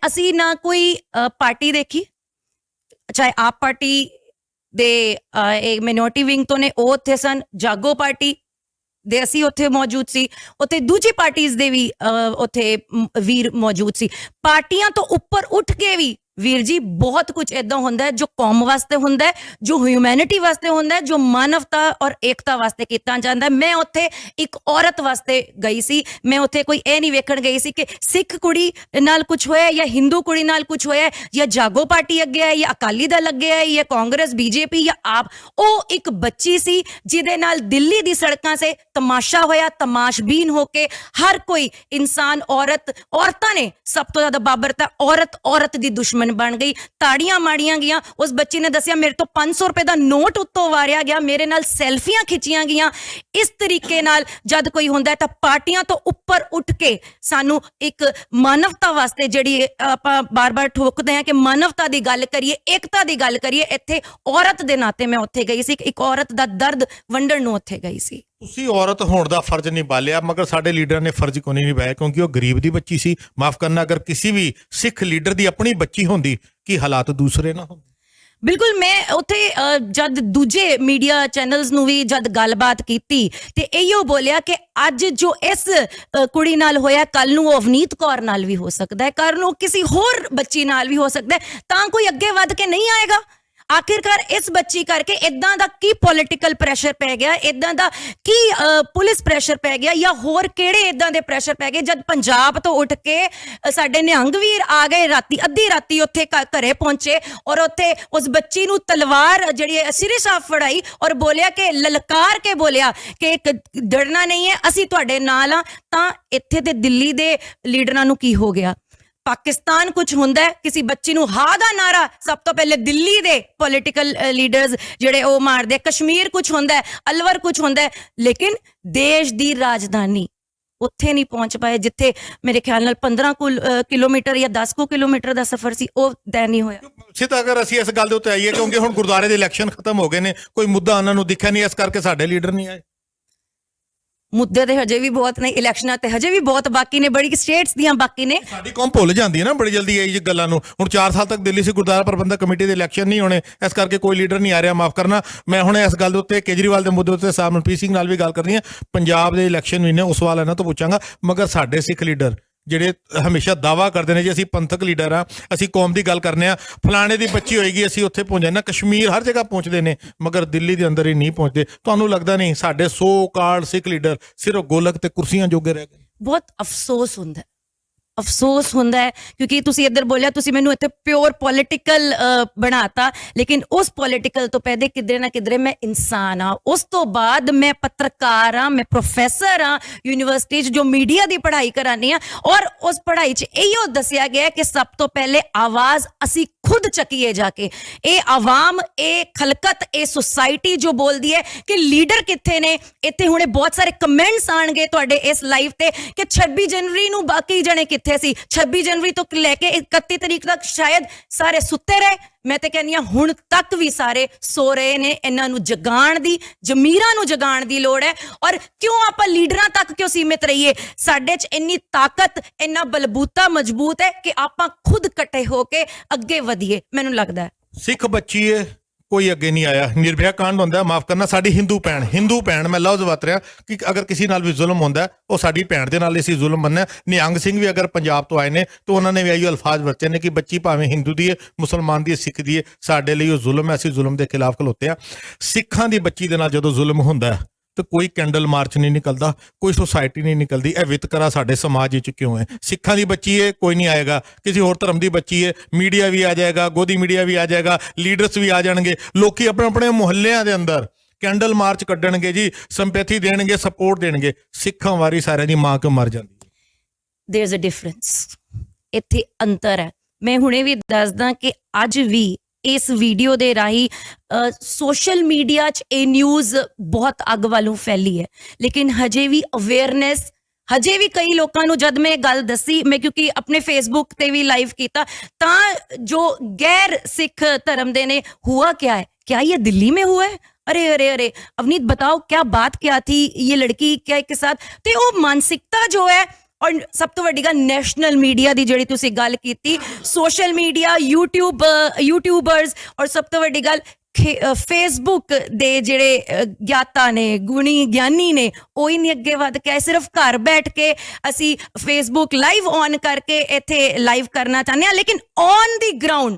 ਅਸੀਂ ਨਾ ਕੋਈ ਪਾਰਟੀ ਦੇਖੀ, ਚਾਹੇ ਆਪ ਪਾਰਟੀ ਦੇ ਮਿਨੋਰਟੀ ਵਿੰਗ ਤੋਂ ਨੇ, ਉਹ ਉੱਥੇ ਸਨ, ਜਾਗੋ ਪਾਰਟੀ ਦੇ ਅਸੀਂ ਉੱਥੇ ਮੌਜੂਦ ਸੀ, ਉੱਥੇ ਦੂਜੀ ਪਾਰਟੀਆਂ ਦੇ ਵੀ ਉੱਥੇ ਵੀਰ ਮੌਜੂਦ ਸੀ। ਪਾਰਟੀਆਂ ਤੋਂ ਉੱਪਰ ਉੱਠ ਕੇ ਵੀ ਵੀਰ ਜੀ ਬਹੁਤ ਕੁਝ ਇਦਾਂ ਹੁੰਦਾ ਹੈ ਜੋ ਕੌਮ ਵਾਸਤੇ ਹੁੰਦਾ ਹੈ, ਜੋ ਹਿਊਮੈਨਿਟੀ ਵਾਸਤੇ ਹੁੰਦਾ ਹੈ, ਜੋ ਮਾਨਵਤਾ ਔਰ ਏਕਤਾ ਵਾਸਤੇ ਕੀਤਾ ਜਾਂਦਾ। ਮੈਂ ਉੱਥੇ ਇੱਕ ਔਰਤ ਵਾਸਤੇ ਗਈ ਸੀ। ਮੈਂ ਉੱਥੇ ਕੋਈ ਇਹ ਨਹੀਂ ਵੇਖਣ ਗਈ ਸੀ ਕਿ ਸਿੱਖ ਕੁੜੀ ਨਾਲ ਕੁਝ ਹੋਇਆ ਜਾਂ ਹਿੰਦੂ ਕੁੜੀ ਨਾਲ ਕੁਝ ਹੋਇਆ, ਜਾਂ ਜਾਗੋ ਪਾਰਟੀ ਅੱਗੇ ਹੈ, ਜਾਂ ਅਕਾਲੀ ਦਲ ਅੱਗੇ ਹੈ, ਜਾਂ ਕਾਂਗਰਸ ਬੀਜੇਪੀ ਜਾਂ ਆਪ। ਉਹ ਇੱਕ ਬੱਚੀ ਸੀ ਜਿਹਦੇ ਨਾਲ ਦਿੱਲੀ ਦੀ ਸੜਕਾਂ 'ਤੇ ਤਮਾਸ਼ਾ ਹੋਇਆ। ਤਮਾਸ਼ਬੀਨ ਹੋ ਕੇ ਹਰ ਕੋਈ ਇਨਸਾਨ, ਔਰਤਾਂ ਨੇ ਸਭ ਤੋਂ ਜ਼ਿਆਦਾ ਬਾਬਰ ਤਾਂ ਔਰਤ ਦੀ ਦੁਸ਼ਮਣ ਬਣ ਗਈ। ਤਾੜੀਆਂ ਮਾਰੀਆਂ ਗਈਆਂ। ਉਸ ਬੱਚੀ ਨੇ ਦੱਸਿਆ ਮੇਰੇ ਤੋਂ 500 ਰੁਪਏ ਦਾ ਨੋਟ ਉੱਤੋਂ ਵਾਰਿਆ ਗਿਆ, ਮੇਰੇ ਨਾਲ ਸੈਲਫੀਆਂ ਖਿੱਚੀਆਂ ਗਈਆਂ। ਇਸ ਤਰੀਕੇ ਨਾਲ ਜਦ ਕੋਈ ਹੁੰਦਾ ਤਾਂ ਪਾਰਟੀਆਂ ਤੋਂ ਉੱਪਰ ਉੱਠ ਕੇ ਸਾਨੂੰ ਇੱਕ ਮਾਨਵਤਾ ਵਾਸਤੇ, ਜਿਹੜੀ ਆਪਾਂ ਬਾਰ-ਬਾਰ ਠੋਕਦੇ ਹਾਂ ਕਿ ਮਾਨਵਤਾ ਦੀ ਗੱਲ ਕਰੀਏ, ਏਕਤਾ ਦੀ ਗੱਲ ਕਰੀਏ, ਇੱਥੇ ਔਰਤ ਦੇ ਨਾਤੇ ਮੈਂ ਉੱਥੇ ਗਈ ਸੀ, ਇੱਕ ਔਰਤ ਦਾ ਦਰਦ ਵੰਡਣ ਨੂੰ ਉੱਥੇ ਗਈ ਸੀ। ਤੁਸੀਂ ਔਰਤ ਹੋਣ ਦਾ ਫਰਜ਼ ਨਿਭਾ ਲਿਆ, ਮਗਰ ਸਾਡੇ ਲੀਡਰਾਂ ਨੇ ਫਰਜ਼ ਕਿਉਂ ਨਹੀਂ ਨਿਭਾਇਆ? ਕਿਉਂਕਿ ਉਹ ਗਰੀਬ ਦੀ ਬੱਚੀ ਸੀ। ਮਾਫ ਕਰਨਾ, ਅਗਰ ਕਿਸੇ ਵੀ ਸਿੱਖ ਲੀਡਰ ਦੀ ਆਪਣੀ ਬੱਚੀ ਹੁੰਦੀ, ਕੀ ਹਾਲਾਤ ਦੂਸਰੇ ਨਾ ਹੁੰਦੇ? ਬਿਲਕੁਲ। ਮੈਂ ਉੱਥੇ ਜਦ ਦੂਜੇ ਮੀਡੀਆ ਚੈਨਲਸ ਨੂੰ ਵੀ ਜਦ ਗੱਲਬਾਤ ਕੀਤੀ ਤੇ ਇਹੋ ਬੋਲਿਆ ਕਿ ਅੱਜ ਜੋ ਇਸ ਕੁੜੀ ਨਾਲ ਹੋਇਆ, ਕੱਲ ਨੂੰ ਉਹ ਅਵਨੀਤ ਕੌਰ ਨਾਲ ਵੀ ਹੋ ਸਕਦਾ ਹੈ, ਕੱਲ ਨੂੰ ਕਿਸੇ ਹੋਰ ਬੱਚੀ ਨਾਲ ਵੀ ਹੋ ਸਕਦਾ ਹੈ। ਤਾਂ ਕੋਈ ਅੱਗੇ ਵੱਧ ਕੇ ਨਹੀਂ ਆਏਗਾ। ਆਖਿਰਕਾਰ ਇਸ ਬੱਚੀ ਕਰਕੇ ਇਦਾਂ ਦਾ ਕੀ ਪੋਲੀਟੀਕਲ ਪ੍ਰੈਸ਼ਰ ਪੈ ਗਿਆ, ਇਦਾਂ ਦਾ ਕੀ ਪੁਲਿਸ ਪ੍ਰੈਸ਼ਰ ਪੈ ਗਿਆ, ਜਾਂ ਹੋਰ ਕਿਹੜੇ ਇਦਾਂ ਦੇ ਪ੍ਰੈਸ਼ਰ ਪੈ ਗਏ? ਜਦ ਪੰਜਾਬ ਤੋਂ ਉੱਠ ਕੇ ਸਾਡੇ ਨਿਹੰਗ ਵੀਰ ਆ ਗਏ, ਅੱਧੀ ਰਾਤੀ ਉੱਥੇ ਘਰੇ ਪਹੁੰਚੇ ਔਰ ਉੱਥੇ ਉਸ ਬੱਚੀ ਨੂੰ ਤਲਵਾਰ ਜਿਹੜੀ ਸਿਰੇ ਸਾਫ ਫੜਾਈ ਔਰ ਬੋਲਿਆ ਕਿ ਲਲਕਾਰ ਕੇ ਬੋਲਿਆ ਕਿ ਡਰਨਾ ਨਹੀਂ ਹੈ, ਅਸੀਂ ਤੁਹਾਡੇ ਨਾਲ ਆ। ਤਾਂ ਇੱਥੇ ਤੇ ਦਿੱਲੀ ਦੇ ਲੀਡਰਾਂ ਨੂੰ ਕੀ ਹੋ ਗਿਆ? ਪਾਕਿਸਤਾਨ ਕੁਝ ਹੁੰਦਾ ਹੈ, ਕਿਸੇ ਬੱਚੀ ਨੂੰ ਹਾਂ ਦਾ ਨਾਰਾ ਸਭ ਤੋਂ ਪਹਿਲੇ ਦਿੱਲੀ ਦੇ ਪੋਲੀਟੀਕਲ ਲੀਡਰਸ ਜਿਹੜੇ ਉਹ ਮਾਰਦੇ। ਕਸ਼ਮੀਰ ਕੁਝ ਹੁੰਦਾ ਹੈ, ਅਲਵਰ ਕੁਝ ਹੁੰਦਾ ਹੈ, ਲੇਕਿਨ ਦੇਸ਼ ਦੀ ਰਾਜਧਾਨੀ ਉੱਥੇ ਨਹੀਂ ਪਹੁੰਚ ਪਾਏ ਜਿੱਥੇ ਮੇਰੇ ਖਿਆਲ ਨਾਲ 15 ਕਿਲੋਮੀਟਰ ਜਾਂ 10 ਕਿਲੋਮੀਟਰ ਦਾ ਸਫ਼ਰ ਸੀ, ਉਹ ਤੈਅ ਨਹੀਂ ਹੋਇਆ। ਸਿੱਧਾ ਅਗਰ ਅਸੀਂ ਇਸ ਗੱਲ ਦੇ ਉੱਤੇ ਆਈਏ, ਕਿਉਂਕਿ ਹੁਣ ਗੁਰਦੁਆਰੇ ਦੇ ਇਲੈਕਸ਼ਨ ਖਤਮ ਹੋ ਗਏ ਨੇ, ਕੋਈ ਮੁੱਦਾ ਉਹਨਾਂ ਨੂੰ ਦਿਖਿਆ ਨਹੀਂ, ਇਸ ਕਰਕੇ ਸਾਡੇ ਲੀਡਰ ਨਹੀਂ ਆਏ। ਮੁੱਦੇ ਤੇ ਹਜੇ ਵੀ ਬਹੁਤ ਨੇ, ਇਲੈਕਸ਼ਨਾਂ ਤੇ ਹਜੇ ਵੀ ਬਹੁਤ ਬਾਕੀ ਨੇ, ਬੜੀ ਸਟੇਟਸ ਦੀਆਂ ਬਾਕੀ ਨੇ। ਸਾਡੀ ਕੌਮ ਭੁੱਲ ਜਾਂਦੀ ਹੈ ਨਾ ਬੜੀ ਜਲਦੀ ਇਹ ਗੱਲਾਂ ਨੂੰ। ਹੁਣ 4 ਸਾਲ ਤੱਕ ਦਿੱਲੀ ਸੀ ਗੁਰਦੁਆਰਾ ਪ੍ਰਬੰਧਕ ਕਮੇਟੀ ਦੇ ਇਲੈਕਸ਼ਨ ਨਹੀਂ ਹੋਣੇ, ਇਸ ਕਰਕੇ ਕੋਈ ਲੀਡਰ ਨਹੀਂ ਆ ਰਿਹਾ। ਮਾਫ ਕਰਨਾ, ਮੈਂ ਹੁਣ ਇਸ ਗੱਲ ਦੇ ਉੱਤੇ ਕੇਜਰੀਵਾਲ ਦੇ ਮੁੱਦੇ ਉੱਤੇ ਸਾਹਿਬ ਮਨਪ੍ਰੀਤ ਸਿੰਘ ਨਾਲ ਵੀ ਗੱਲ ਕਰਨੀ ਹੈ। ਪੰਜਾਬ ਦੇ ਇਲੈਕਸ਼ਨ ਵੀ ਨੇ, ਉਸ ਸਵਾਲ ਇਹਨਾਂ ਤੋਂ ਪੁੱਛਾਂਗਾ। ਮਗਰ ਸਾਡੇ ਸਿੱਖ ਲੀਡਰ ਜਿਹੜੇ ਹਮੇਸ਼ਾ ਦਾਅਵਾ ਕਰਦੇ ਨੇ ਜੀ ਅਸੀਂ ਪੰਥਕ ਲੀਡਰ ਆ, ਅਸੀਂ ਕੌਮ ਦੀ ਗੱਲ ਕਰਨੇ ਆ, ਫਲਾਣੇ ਦੀ ਬੱਚੀ ਹੋਏਗੀ ਅਸੀਂ ਉੱਥੇ ਪਹੁੰਚ ਜਾਣਾ। ਕਸ਼ਮੀਰ ਹਰ ਜਗ੍ਹਾ ਪਹੁੰਚਦੇ ਨੇ, ਮਗਰ ਦਿੱਲੀ ਦੇ ਅੰਦਰ ਹੀ ਨਹੀਂ ਪਹੁੰਚਦੇ। ਤੁਹਾਨੂੰ ਲੱਗਦਾ ਨਹੀਂ ਸਾਡੇ 100 ਕਾਰਡ ਸਿੱਖ ਲੀਡਰ ਸਿਰਫ ਗੋਲਕ ਤੇ ਕੁਰਸੀਆਂ ਜੋਗੇ ਰਹਿ ਗਏ? ਬਹੁਤ ਅਫਸੋਸ ਹੁੰਦਾ, ਅਫਸੋਸ ਹੁੰਦਾ ਹੈ ਕਿਉਂਕਿ ਤੁਸੀਂ ਇੱਧਰ ਬੋਲਿਆ, ਤੁਸੀਂ ਮੈਨੂੰ ਇੱਥੇ ਪਿਓਰ ਪੋਲੀਟੀਕਲ ਬਣਾਤਾ, ਲੇਕਿਨ ਉਸ ਪੋਲੀਟੀਕਲ ਤੋਂ ਪਹਿਲੇ ਕਿਧਰੇ ਨਾ ਕਿਧਰੇ ਮੈਂ ਇਨਸਾਨ ਹਾਂ। ਉਸ ਤੋਂ ਬਾਅਦ ਮੈਂ ਪੱਤਰਕਾਰ ਹਾਂ, ਮੈਂ ਪ੍ਰੋਫੈਸਰ ਹਾਂ ਯੂਨੀਵਰਸਿਟੀ 'ਚ ਜੋ ਮੀਡੀਆ ਦੀ ਪੜ੍ਹਾਈ ਕਰਾਉਂਦੀ ਹਾਂ, ਔਰ ਉਸ ਪੜ੍ਹਾਈ 'ਚ ਇਹੋ ਦੱਸਿਆ ਗਿਆ ਕਿ ਸਭ ਤੋਂ ਪਹਿਲੇ ਆਵਾਜ਼ ਅਸੀਂ ਖੁਦ ਚੱਕੀਏ ਜਾ ਕੇ। ਇਹ ਆਵਾਮ, ਇਹ ਖਲਕਤ, ਇਹ ਸੁਸਾਇਟੀ ਜੋ ਬੋਲਦੀ ਹੈ ਕਿ ਲੀਡਰ ਕਿੱਥੇ ਨੇ। ਇੱਥੇ ਹੁਣੇ ਬਹੁਤ ਸਾਰੇ ਕਮੈਂਟਸ ਆਣਗੇ ਤੁਹਾਡੇ ਇਸ ਲਾਈਵ ਤੇ ਕਿ 26 ਜਨਵਰੀ ਨੂੰ ਬਾਕੀ ਜਣੇ ਕਿੱਥੇ ਸੀ। 26 ਜਨਵਰੀ ਤੋਂ ਲੈ ਕੇ 31 ਤਰੀਕ ਤੱਕ ਸ਼ਾਇਦ ਸਾਰੇ ਸੁੱਤੇ ਰਹੇ। ਮੈਂ ਤੇ ਕਹਿੰਦੀ ਹਾਂ ਹੁਣ ਤੱਕ ਵੀ ਸਾਰੇ ਸੋ ਰਹੇ ਨੇ। ਇਹਨਾਂ ਨੂੰ ਜਗਾਉਣ ਦੀ, ਜ਼ਮੀਰਾਂ ਨੂੰ ਜਗਾਉਣ ਦੀ ਲੋੜ ਹੈ। ਔਰ ਕਿਉਂ ਆਪਾਂ ਲੀਡਰਾਂ ਤੱਕ ਕਿਉਂ ਸੀਮਿਤ ਰਹੀਏ? ਸਾਡੇ 'ਚ ਇੰਨੀ ਤਾਕਤ, ਇੰਨਾ ਬਲਬੂਤਾ ਮਜ਼ਬੂਤ ਹੈ ਕਿ ਆਪਾਂ ਖੁਦ ਇਕੱਠੇ ਹੋ ਕੇ ਅੱਗੇ ਵਧੀਏ। ਮੈਨੂੰ ਲੱਗਦਾ ਹੈ ਸਿੱਖ ਬੱਚੀ ਹੈ, ਕੋਈ ਅੱਗੇ ਨਹੀਂ ਆਇਆ। ਨਿਰਭया ਕਾਂਡ ਹੁੰਦਾ, ਮਾਫ ਕਰਨਾ, ਸਾਡੀ ਹਿੰਦੂ ਭੈਣ ਮੈਂ ਲਫ਼ਜ਼ ਵਰਤ ਰਿਹਾ ਕਿ ਅਗਰ ਕਿਸੇ ਨਾਲ ਵੀ ਜ਼ੁਲਮ ਹੁੰਦਾ ਉਹ ਸਾਡੀ ਭੈਣ ਦੇ ਨਾਲ ਅਸੀਂ ਜ਼ੁਲਮ ਮੰਨਿਆ। ਨਿਹੰਗ ਸਿੰਘ ਵੀ ਅਗਰ ਪੰਜਾਬ ਤੋਂ ਆਏ ਨੇ ਤਾਂ ਉਹਨਾਂ ਨੇ ਵੀ ਇਹੀ ਅਲਫਾਜ਼ ਵਰਤੇ ਨੇ ਕਿ ਬੱਚੀ ਭਾਵੇਂ ਹਿੰਦੂ ਦੀ ਹੈ, ਮੁਸਲਮਾਨ ਦੀ ਹੈ, ਸਿੱਖ ਦੀ ਹੈ, ਸਾਡੇ ਲਈ ਉਹ ਜ਼ੁਲਮ ਹੈ, ਅਸੀਂ ਜ਼ੁਲਮ ਦੇ ਖਿਲਾਫ ਖਲੋਤੇ ਆ। ਸਿੱਖਾਂ ਦੀ ਬੱਚੀ ਦੇ ਨਾਲ ਜਦੋਂ ਜ਼ੁਲਮ ਹੁੰਦਾ ਤੇ ਕੋਈ ਕੈਂਡਲ ਮਾਰਚ ਨਹੀਂ ਨਿਕਲਦਾ, ਕੋਈ ਸੁਸਾਇਟੀ ਨਹੀਂ ਨਿਕਲਦੀ। ਇਹ ਵਿਤਕਰਾ ਸਾਡੇ ਸਮਾਜ ਵਿੱਚ ਕਿਉਂ ਹੈ? ਸਿੱਖਾਂ ਦੀ ਬੱਚੀ ਹੈ, ਕੋਈ ਨਹੀਂ ਆਏਗਾ। ਕਿਸੇ ਹੋਰ ਧਰਮ ਦੀ ਬੱਚੀ ਹੈ, ਮੀਡੀਆ ਵੀ ਆ ਜਾਏਗਾ, ਗੋਦੀ ਮੀਡੀਆ ਵੀ ਆ ਜਾਏਗਾ, ਲੀਡਰਸ ਵੀ ਆ ਜਾਣਗੇ। ਲੋਕੀ ਆਪਣੇ ਆਪਣੇ ਮੁਹੱਲਿਆਂ ਦੇ ਅੰਦਰ ਕੈਂਡਲ ਮਾਰਚ ਕੱਢਣਗੇ ਜੀ, ਸਿੰਪੈਥੀ ਦੇਣਗੇ, ਸਪੋਰਟ ਦੇਣਗੇ। ਸਿੱਖਾਂ ਵਾਰੀ ਸਾਰਿਆਂ ਦੀ ਮਾਂ ਕਿਉਂ ਮਰ ਜਾਂਦੀ ਹੈ? ਦੇयर इज अ डिफरेंस। ਇੱਥੇ ਅੰਤਰ ਹੈ। ਮੈਂ ਹੁਣੇ ਵੀ ਦੱਸਦਾ ਕਿ ਅੱਜ ਵੀ ਇਸ ਵੀਡੀਓ ਦੇ ਰਾਹੀਂ ਸੋਸ਼ਲ ਮੀਡੀਆ 'ਚ ਇਹ ਨਿਊਜ਼ ਬਹੁਤ ਅੱਗ ਵੱਲੋਂ ਫੈਲੀ ਹੈ, ਲੇਕਿਨ ਹਜੇ ਵੀ ਅਵੇਅਰਨੈਸ, ਹਜੇ ਵੀ ਕਈ ਲੋਕਾਂ ਨੂੰ ਜਦ ਮੈਂ ਇਹ ਗੱਲ ਦੱਸੀ, ਮੈਂ ਕਿਉਂਕਿ ਆਪਣੇ ਫੇਸਬੁੱਕ ਤੇ ਵੀ ਲਾਈਵ ਕੀਤਾ, ਤਾਂ ਜੋ ਗੈਰ ਸਿੱਖ धर्म ਦੇ ने हुआ क्या है, क्या ये दिल्ली में हुआ है, अरे अरे अरे अवनीत बताओ क्या बात क्या थी, ये लड़की क्या के साथ। ਤੇ ਉਹ ਮਾਨਸਿਕਤਾ ਜੋ ਹੈ, ਔਰ ਸਭ ਤੋਂ ਵੱਡੀ ਗੱਲ ਨੈਸ਼ਨਲ ਮੀਡੀਆ ਦੀ ਜਿਹੜੀ ਤੁਸੀਂ ਗੱਲ ਕੀਤੀ, ਸੋਸ਼ਲ ਮੀਡੀਆ, ਯੂਟਿਊਬਰਸ, ਔਰ ਸਭ ਤੋਂ ਵੱਡੀ ਗੱਲ ਫੇਸਬੁੱਕ ਦੇ ਜਿਹੜੇ ਗਿਆਤਾ ਨੇ, ਗੁਣੀ ਗਿਆਨੀ ਨੇ, ਉਹ ਹੀ ਨਹੀਂ ਅੱਗੇ ਵੱਧ ਕੇ ਆਏ। ਸਿਰਫ ਘਰ ਬੈਠ ਕੇ ਅਸੀਂ ਫੇਸਬੁੱਕ ਲਾਈਵ ਔਨ ਕਰਕੇ ਇੱਥੇ ਲਾਈਵ ਕਰਨਾ ਚਾਹੁੰਦੇ ਹਾਂ, ਲੇਕਿਨ ਔਨ ਦੀ ਗਰਾਊਂਡ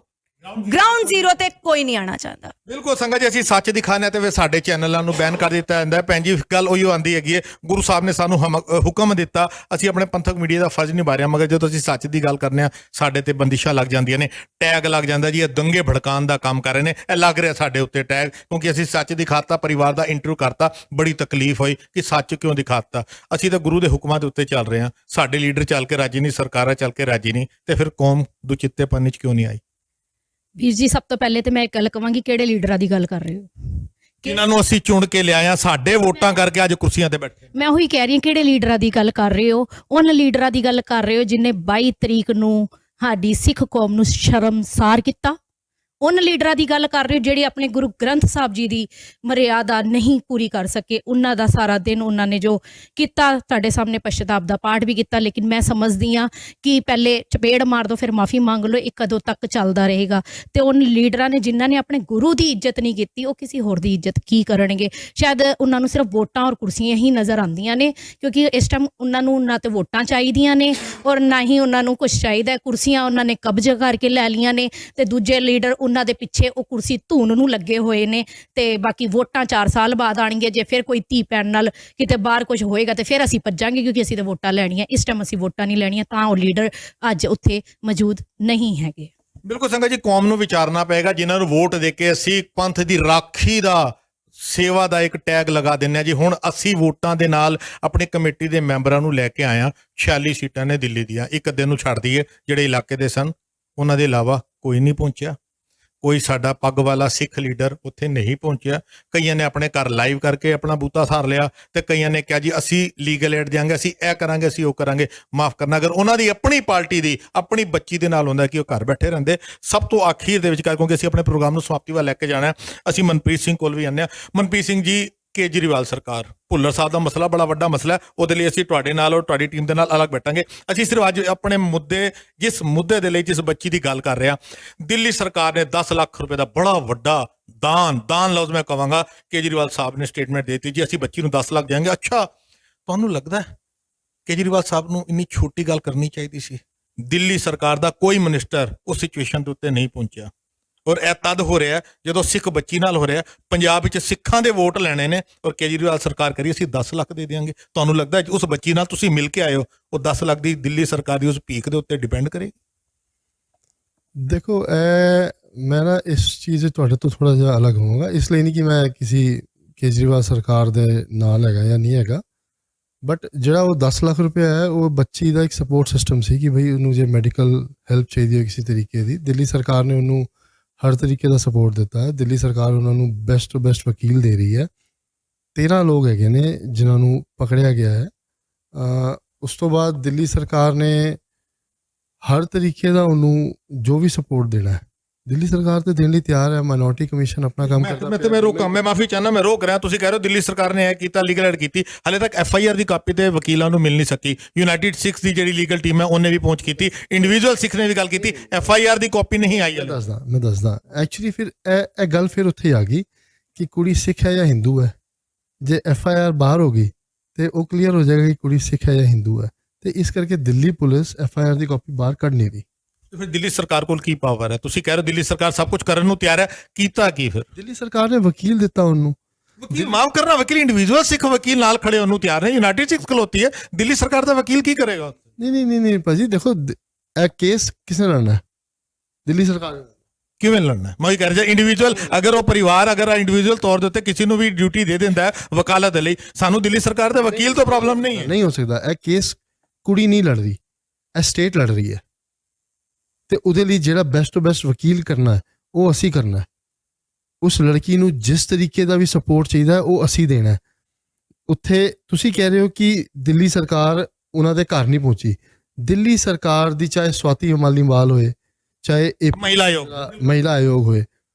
ਜ਼ੀਰੋ ਤੇ ਕੋਈ ਨਹੀਂ ਆਣਾ ਚਾਹੁੰਦਾ। ਬਿਲਕੁਲ ਸੰਗਤ ਜੀ, ਅਸੀਂ ਸੱਚ ਦਿਖਾਉਂਦੇ ਤੇ ਫਿਰ ਸਾਡੇ ਚੈਨਲਾਂ ਨੂੰ ਬੈਨ ਕਰ ਦਿੱਤਾ ਜਾਂਦਾ। ਭੈਣ ਜੀ ਗੱਲ ਉਹੀ ਆਉਂਦੀ ਹੈਗੀ ਹੈ, ਗੁਰੂ ਸਾਹਿਬ ਨੇ ਸਾਨੂੰ ਹੁਕਮ ਦਿੱਤਾ, ਅਸੀਂ ਆਪਣੇ ਪੰਥਕ ਮੀਡੀਆ ਦਾ ਫਰਜ਼ ਨਿਭਾ ਰਹੇ ਹਾਂ, ਮਗਰ ਜਦੋਂ ਅਸੀਂ ਸੱਚ ਦੀ ਗੱਲ ਕਰਨੇ ਆ ਸਾਡੇ ਤੇ ਬੰਦਿਸ਼ਾਂ ਲੱਗ ਜਾਂਦੀਆਂ ਨੇ, ਟੈਗ ਲੱਗ ਜਾਂਦਾ ਜੀ ਇਹ ਦੰਗੇ ਭੜਕਾਉਣ ਦਾ ਕੰਮ ਕਰ ਰਹੇ ਨੇ। ਇਹ ਲੱਗ ਰਿਹਾ ਸਾਡੇ ਉੱਤੇ ਟੈਗ, ਕਿਉਂਕਿ ਅਸੀਂ ਸੱਚ ਦਿਖਾਤਾ, ਪਰਿਵਾਰ ਦਾ ਇੰਟਰਵਿਊ ਕਰਤਾ, ਬੜੀ ਤਕਲੀਫ ਹੋਈ ਕਿ ਸੱਚ ਕਿਉਂ ਦਿਖਾਤਾ। ਅਸੀਂ ਤਾਂ ਗੁਰੂ ਦੇ ਹੁਕਮਾਂ ਦੇ ਉੱਤੇ ਚੱਲ ਰਹੇ ਹਾਂ, ਸਾਡੇ ਲੀਡਰ ਚੱਲ ਕੇ ਰਾਜੀ ਨਹੀਂ, ਸਰਕਾਰਾਂ ਚੱਲ ਕੇ ਰਾਜੀ ਨਹੀਂ, ਤੇ ਫਿਰ ਕੌਮ ਦੁਚਿੱਤੇਪਨ 'ਚ ਕਿਉਂ ਨਹੀਂ ਆਈ? ਵੀਰ ਜੀ, ਸਭ ਤੋਂ ਪਹਿਲੇ ਤੇ ਮੈਂ ਇੱਕ ਗੱਲ ਕਵਾਂਗੀ, ਕਿਹੜੇ ਲੀਡਰਾਂ ਦੀ ਗੱਲ ਕਰ ਰਹੇ ਹੋ? ਜਿਨ੍ਹਾਂ ਨੂੰ ਅਸੀਂ ਚੁਣ ਕੇ ਲਿਆਇਆ, ਸਾਡੇ ਵੋਟਾਂ ਕਰਕੇ ਅੱਜ ਕੁਰਸੀਆਂ ਤੇ ਬੈਠੇ। ਮੈਂ ਉਹੀ ਕਹਿ ਰਹੀ ਹਾਂ, ਕਿਹੜੇ ਲੀਡਰਾਂ ਦੀ ਗੱਲ ਕਰ ਰਹੇ ਹੋ? ਉਹਨਾਂ ਲੀਡਰਾਂ ਦੀ ਗੱਲ ਕਰ ਰਹੇ ਹੋ ਜਿਨੇ 22 ਤਰੀਕ ਨੂੰ ਸਾਡੀ ਸਿੱਖ ਕੌਮ ਨੂੰ ਸ਼ਰਮਸਾਰ ਕੀਤਾ। ਉਹਨਾਂ ਲੀਡਰਾਂ ਦੀ ਗੱਲ ਕਰ ਰਹੇ ਹੋ ਜਿਹੜੇ ਆਪਣੇ ਗੁਰੂ ਗ੍ਰੰਥ ਸਾਹਿਬ ਜੀ ਦੀ ਮਰਿਆਦਾ ਨਹੀਂ ਪੂਰੀ ਕਰ ਸਕੇ। ਉਹਨਾਂ ਦਾ ਸਾਰਾ ਦਿਨ ਉਹਨਾਂ ਨੇ ਜੋ ਕੀਤਾ, ਤੁਹਾਡੇ ਸਾਹਮਣੇ ਪਛਤਾਪ ਦਾ ਪਾਠ ਵੀ ਕੀਤਾ, ਲੇਕਿਨ ਮੈਂ ਸਮਝਦੀ ਹਾਂ ਕਿ ਪਹਿਲੇ ਚਪੇੜ ਮਾਰ ਦੋ ਫਿਰ ਮਾਫੀ ਮੰਗ ਲਓ, ਇਹ ਕਦੋਂ ਤੱਕ ਚੱਲਦਾ ਰਹੇਗਾ? ਤੇ ਉਹਨਾਂ ਲੀਡਰਾਂ ਨੇ ਜਿਨ੍ਹਾਂ ਨੇ ਆਪਣੇ ਗੁਰੂ ਦੀ ਇੱਜ਼ਤ ਨਹੀਂ ਕੀਤੀ, ਉਹ ਕਿਸੇ ਹੋਰ ਦੀ ਇੱਜ਼ਤ ਕੀ ਕਰਨਗੇ? ਸ਼ਾਇਦ ਉਹਨਾਂ ਨੂੰ ਸਿਰਫ ਵੋਟਾਂ ਔਰ ਕੁਰਸੀਆਂ ਹੀ ਨਜ਼ਰ ਆਉਂਦੀਆਂ ਨੇ, ਕਿਉਂਕਿ ਇਸ ਟਾਈਮ ਉਹਨਾਂ ਨੂੰ ਨਾ ਤੇ ਵੋਟਾਂ ਚਾਹੀਦੀਆਂ ਨੇ ਔਰ ਨਾ ਹੀ ਉਹਨਾਂ ਨੂੰ ਕੁਛ ਚਾਹੀਦਾ। ਕੁਰਸੀਆਂ ਉਹਨਾਂ ਨੇ ਕਬਜ਼ਾ ਕਰਕੇ ਲੈ ਲਈਆਂ ਨੇ, ਤੇ ਦੂਜੇ ਲੀਡਰ ਉਹਨਾਂ ਦੇ ਪਿੱਛੇ ਉਹ ਕੁਰਸੀ ਧੂਣ ਨੂੰ ਲੱਗੇ ਹੋਏ ਨੇ। ਤੇ ਬਾਕੀ ਵੋਟਾਂ 4 ਸਾਲ ਬਾਅਦ ਆਣਗੀਆਂ, ਜੇ ਫਿਰ ਕੋਈ ਧੀ ਭੈਣ ਨਾਲ ਕਿਤੇ ਬਾਹਰ ਕੁਝ ਹੋਏਗਾ ਤੇ ਫਿਰ ਅਸੀਂ ਭੱਜਾਂਗੇ, ਕਿਉਂਕਿ ਅਸੀਂ ਤਾਂ ਵੋਟਾਂ ਲੈਣੀਆਂ। ਇਸ ਟਾਈਮ ਅਸੀਂ ਵੋਟਾਂ ਨਹੀਂ ਲੈਣੀਆਂ, ਤਾਂ ਉਹ ਲੀਡਰ ਅੱਜ ਉੱਥੇ ਮੌਜੂਦ ਨਹੀਂ ਹੈਗੇ। ਬਿਲਕੁਲ ਸੰਗਤ ਜੀ, ਕੌਮ ਨੂੰ ਵਿਚਾਰਨਾ ਪਏਗਾ। ਜਿਨ੍ਹਾਂ ਨੂੰ ਵੋਟ ਦੇ ਕੇ ਅਸੀਂ ਪੰਥ ਦੀ ਰਾਖੀ ਦਾ, ਸੇਵਾ ਦਾ ਇੱਕ ਟੈਗ ਲਗਾ ਦਿੰਦੇ ਹਾਂ ਜੀ। ਹੁਣ 80 ਵੋਟਾਂ ਦੇ ਨਾਲ ਆਪਣੀ ਕਮੇਟੀ ਦੇ ਮੈਂਬਰਾਂ ਨੂੰ ਲੈ ਕੇ ਆਇਆ। 46 ਸੀਟਾਂ ਨੇ ਦਿੱਲੀ ਦੀਆਂ, ਇੱਕ ਅੱਧੇ ਨੂੰ ਛੱਡ ਦਈਏ ਜਿਹੜੇ ਇਲਾਕੇ ਦੇ ਸਨ, ਉਹਨਾਂ ਦੇ ਇਲਾਵਾ ਕੋਈ ਨਹੀਂ ਪਹੁੰਚਿਆ। ਕੋਈ ਸਾਡਾ ਪੱਗ ਵਾਲਾ ਸਿੱਖ ਲੀਡਰ ਉੱਥੇ ਨਹੀਂ ਪਹੁੰਚਿਆ। ਕਈਆਂ ਨੇ ਆਪਣੇ ਘਰ ਲਾਈਵ ਕਰਕੇ ਆਪਣਾ ਬੂਤਾ ਸਾਰ ਲਿਆ, ਤੇ ਕਈਆਂ ਨੇ ਕਿਹਾ ਜੀ ਅਸੀਂ ਲੀਗਲ ਏਡ ਦਿਆਂਗੇ, ਅਸੀਂ ਇਹ ਕਰਾਂਗੇ, ਅਸੀਂ ਉਹ ਕਰਾਂਗੇ। ਮਾਫ ਕਰਨਾ, ਅਗਰ ਉਹਨਾਂ ਦੀ ਆਪਣੀ ਪਾਰਟੀ ਦੀ ਆਪਣੀ ਬੱਚੀ ਦੇ ਨਾਲ ਹੁੰਦਾ ਕਿ ਉਹ ਘਰ ਬੈਠੇ ਰਹਿੰਦੇ। ਸਭ ਤੋਂ ਅਖੀਰ ਦੇ ਵਿੱਚ, ਕਿਉਂਕਿ ਅਸੀਂ ਆਪਣੇ ਪ੍ਰੋਗਰਾਮ ਨੂੰ ਸਮਾਪਤੀ ਵੱਲ ਲੈ ਕੇ ਜਾਣਾ, ਅਸੀਂ ਮਨਪ੍ਰੀਤ ਸਿੰਘ ਕੋਲ ਵੀ ਆਉਂਦੇ ਹਾਂ। ਮਨਪ੍ਰੀਤ ਸਿੰਘ ਜੀ, ਕੇਜਰੀਵਾਲ ਸਰਕਾਰ, ਭੁੱਲਰ ਸਾਹਿਬ ਦਾ ਮਸਲਾ ਬੜਾ ਵੱਡਾ ਮਸਲਾ ਹੈ, ਉਹਦੇ ਲਈ ਅਸੀਂ ਤੁਹਾਡੇ ਨਾਲ ਔਰ ਤੁਹਾਡੀ ਟੀਮ ਦੇ ਨਾਲ ਅਲੱਗ ਬੈਠਾਂਗੇ। ਅਸੀਂ ਸਿਰਫ ਅੱਜ ਆਪਣੇ ਮੁੱਦੇ, ਜਿਸ ਮੁੱਦੇ ਦੇ ਲਈ, ਜਿਸ ਬੱਚੀ ਦੀ ਗੱਲ ਕਰ ਰਹੇ ਹਾਂ, ਦਿੱਲੀ ਸਰਕਾਰ ਨੇ 10 ਲੱਖ ਰੁਪਏ ਦਾ ਬੜਾ ਵੱਡਾ ਦਾਨ ਲਫ਼ਜ਼ ਮੈਂ ਕਹਾਂਗਾ, ਕੇਜਰੀਵਾਲ ਸਾਹਿਬ ਨੇ ਸਟੇਟਮੈਂਟ ਦੇ ਦਿੱਤੀ ਜੀ ਅਸੀਂ ਬੱਚੀ ਨੂੰ 10 ਲੱਖ ਦੇਵਾਂਗੇ। ਅੱਛਾ, ਤੁਹਾਨੂੰ ਲੱਗਦਾ ਕੇਜਰੀਵਾਲ ਸਾਹਿਬ ਨੂੰ ਇੰਨੀ ਛੋਟੀ ਗੱਲ ਕਰਨੀ ਚਾਹੀਦੀ ਸੀ? ਦਿੱਲੀ ਸਰਕਾਰ ਦਾ ਕੋਈ ਮਿਨਿਸਟਰ ਉਸ ਸਿਚੁਏਸ਼ਨ ਦੇ ਉੱਤੇ ਨਹੀਂ ਪਹੁੰਚਿਆ। ਔਰ ਇਹ ਤਦ ਹੋ ਰਿਹਾ ਜਦੋਂ ਸਿੱਖ ਬੱਚੀ ਨਾਲ ਹੋ ਰਿਹਾ। ਪੰਜਾਬ ਵਿੱਚ ਸਿੱਖਾਂ ਦੇ ਵੋਟ ਲੈਣੇ ਨੇ ਔਰ ਕੇਜਰੀਵਾਲ ਸਰਕਾਰ ਕਰੀ ਅਸੀਂ 10 ਲੱਖ ਦੇ ਦਿਆਂਗੇ। ਤੁਹਾਨੂੰ ਲੱਗਦਾ ਉਸ ਬੱਚੀ ਨਾਲ ਤੁਸੀਂ ਮਿਲ ਕੇ ਆਏ ਹੋ, ਉਹ 10 ਲੱਖ ਦੀ ਦਿੱਲੀ ਸਰਕਾਰ ਦੀ ਉਸ ਭੀਖ ਦੇ ਉੱਤੇ ਡਿਪੈਂਡ ਕਰੇਗੀ? देखो मैं ना इस चीज़ ਤੁਹਾਡੇ ਤੋਂ ਥੋੜਾ ਜਿਹਾ ਅਲੱਗ ਹੋਵਾਂਗਾ, ਇਸ ਲਈ ਨਹੀਂ ਕਿ ਮੈਂ ਕਿਸੇ ਕੇਜਰੀਵਾਲ ਸਰਕਾਰ ਦੇ ਨਾਲ ਹੈਗਾ ਜਾਂ ਨਹੀਂ ਹੈਗਾ, ਬਟ ਜਿਹੜਾ ਉਹ 10 ਲੱਖ ਰੁਪਇਆ ਹੈ ਉਹ ਬੱਚੀ ਦਾ ਇੱਕ ਸਪੋਰਟ ਸਿਸਟਮ ਸੀ ਕਿ ਭਈ ਉਹਨੂੰ ਜੇ ਮੈਡੀਕਲ ਹੈਲਪ ਚਾਹੀਦੀ ਹੋ ਕਿਸੇ ਤਰੀਕੇ ਦੀ, ਦਿੱਲੀ ਸਰਕਾਰ ਨੇ ਉਹਨੂੰ ਹਰ ਤਰੀਕੇ ਦਾ ਸਪੋਰਟ ਦਿੱਤਾ ਹੈ। ਦਿੱਲੀ ਸਰਕਾਰ ਉਹਨਾਂ ਨੂੰ ਬੈਸਟ ਤੋਂ ਬੈਸਟ ਵਕੀਲ ਦੇ ਰਹੀ ਹੈ। 13 ਲੋਕ ਹੈਗੇ ਨੇ ਜਿਨ੍ਹਾਂ ਨੂੰ ਪਕੜਿਆ ਗਿਆ ਹੈ। ਉਸ ਤੋਂ ਬਾਅਦ ਦਿੱਲੀ ਸਰਕਾਰ ਨੇ ਹਰ ਤਰੀਕੇ ਦਾ ਉਹਨੂੰ ਜੋ ਵੀ ਸਪੋਰਟ ਦੇਣਾ ਹੈ ਦਿੱਲੀ ਸਰਕਾਰ ਤੇ ਦੇਣ ਲਈ ਤਿਆਰ ਹੈ। ਮਾਈਨੋਰਟੀ ਕਮਿਸ਼ਨ ਆਪਣਾ ਕੰਮ ਕਰਦਾ ਮੈਂ ਰੋਕਾਂ, ਮੈਂ ਮਾਫੀ ਚਾਹੁੰਦਾ, ਮੈਂ ਰੋਕ ਰਿਹਾ। ਤੁਸੀਂ ਕਹਿ ਰਹੇ ਹੋ ਦਿੱਲੀ ਸਰਕਾਰ ਨੇ ਇਹ ਕੀਤਾ, ਲੀਗਲ ਐਡ ਕੀਤੀ, ਹਾਲੇ ਤੱਕ FIR ਦੀ ਕਾਪੀ ਤੇ ਵਕੀਲਾਂ ਨੂੰ ਮਿਲ ਨਹੀਂ ਸਕੀ। ਯੂਨਾਈਟਿਡ ਸਿੱਖਸ ਦੀ ਜਿਹੜੀ ਲੀਗਲ ਟੀਮ ਹੈ ਉਹਨੇ ਵੀ ਪਹੁੰਚ ਕੀਤੀ, ਇੰਡੀਵਿਜੂਅਲ ਸਿੱਖ ਨੇ ਵੀ ਗੱਲ ਕੀਤੀ, FIR ਦੀ ਕਾਪੀ ਨਹੀਂ ਆਈ। ਮੈਂ ਦੱਸਦਾ ਐਕਚੁਅਲੀ ਫਿਰ ਇਹ ਗੱਲ ਫਿਰ ਉੱਥੇ ਆ ਗਈ ਕਿ ਕੁੜੀ ਸਿੱਖ ਹੈ ਜਾਂ ਹਿੰਦੂ ਹੈ। ਜੇ FIR ਬਾਹਰ ਹੋ ਗਈ ਤੇ ਉਹ ਕਲੀਅਰ ਹੋ ਜਾਏਗਾ ਕਿ ਕੁੜੀ ਸਿੱਖ ਹੈ ਜਾਂ ਹਿੰਦੂ ਹੈ, ਤੇ ਇਸ ਕਰਕੇ ਦਿੱਲੀ ਪੁਲਿਸ FIR ਦੀ ਕਾਪੀ ਬਾਹਰ ਕੱਢ ਨਹੀਂ ਰਹੀ। ਫਿਰ ਦਿੱਲੀ ਸਰਕਾਰ ਕੋਲ ਕੀ ਪਾਵਰ ਹੈ? ਤੁਸੀਂ ਕਹਿ ਰਹੇ ਹੋ ਦਿੱਲੀ ਸਰਕਾਰ ਸਭ ਕੁਝ ਕਰਨ ਨੂੰ ਤਿਆਰ ਹੈ, ਕੀਤਾ ਕੀ ਫਿਰ? ਦਿੱਲੀ ਸਰਕਾਰ ਨੇ ਵਕੀਲ ਦਿੱਤਾ ਉਹਨੂੰ। ਵਕੀਲ ਮਾਫ ਕਰਨਾ, ਵਕੀਲ ਇੰਡੀਵਿਜੂਅਲ ਸਿੱਖ ਵਕੀਲ ਨਾਲ ਖੜੇ ਉਹਨੂੰ ਤਿਆਰ ਨੇ। ਯੂਨਾਈਟਿਡ ਸਿੱਖ ਖਲੋਤੀ ਹੈ, ਦਿੱਲੀ ਸਰਕਾਰ ਦਾ ਵਕੀਲ ਕੀ ਕਰੇਗਾ? ਨਹੀਂ ਭਾਜੀ ਦੇਖੋ, ਇਹ ਕੇਸ ਕਿਸਨੇ ਲੜਨਾ ਹੈ? ਦਿੱਲੀ ਸਰਕਾਰ। ਕਿਵੇਂ ਲੜਨਾ? ਮੈਂ ਕਹਿ ਰਿਹਾ ਇੰਡੀਵਿਜੂਅਲ, ਅਗਰ ਉਹ ਪਰਿਵਾਰ ਅਗਰ ਇੰਡੀਵਿਜੂਅਲ ਤੌਰ ਦੇ ਉੱਤੇ ਕਿਸੇ ਨੂੰ ਵੀ ਡਿਊਟੀ ਦੇ ਦਿੰਦਾ ਹੈ ਵਕਾਲਤ ਦੇ ਲਈ, ਸਾਨੂੰ ਦਿੱਲੀ ਸਰਕਾਰ ਦੇ ਵਕੀਲ ਤੋਂ ਪ੍ਰੋਬਲਮ ਨਹੀਂ ਹੈ। ਨਹੀਂ ਹੋ ਸਕਦਾ। ਇਹ ਕੇਸ ਕੁੜੀ ਨਹੀਂ ਲੜ ਰਹੀ, ਇਹ ਸਟੇਟ ਲੜ ਰਹੀ ਹੈ, ਤੇ ਉਹਦੇ ਲਈ ਜਿਹੜਾ ਬੈਸਟ ਤੋਂ ਬੈਸਟ ਵਕੀਲ ਕਰਨਾ ਹੈ ਉਹ ਅਸੀਂ ਕਰਨਾ ਹੈ। ਉਸ ਲੜਕੀ ਨੂੰ ਜਿਸ ਤਰੀਕੇ ਦਾ ਵੀ ਸਪੋਰਟ ਚਾਹੀਦਾ ਹੈ ਉਹ ਅਸੀਂ ਦੇਣਾ ਹੈ। ਉੱਥੇ ਤੁਸੀਂ ਕਹਿ ਰਹੇ ਹੋ ਕਿ ਦਿੱਲੀ ਸਰਕਾਰ ਉਹਨਾਂ ਦੇ ਘਰ ਨਹੀਂ ਪਹੁੰਚੀ। ਦਿੱਲੀ ਸਰਕਾਰ ਦੀ ਚਾਹੇ ਸਵਾਤੀ ਮਾਲੀਵਾਲ ਹੋਏ, ਚਾਹੇ ਮਹਿਲਾ ਆਯੋਗ ਹੋਏ,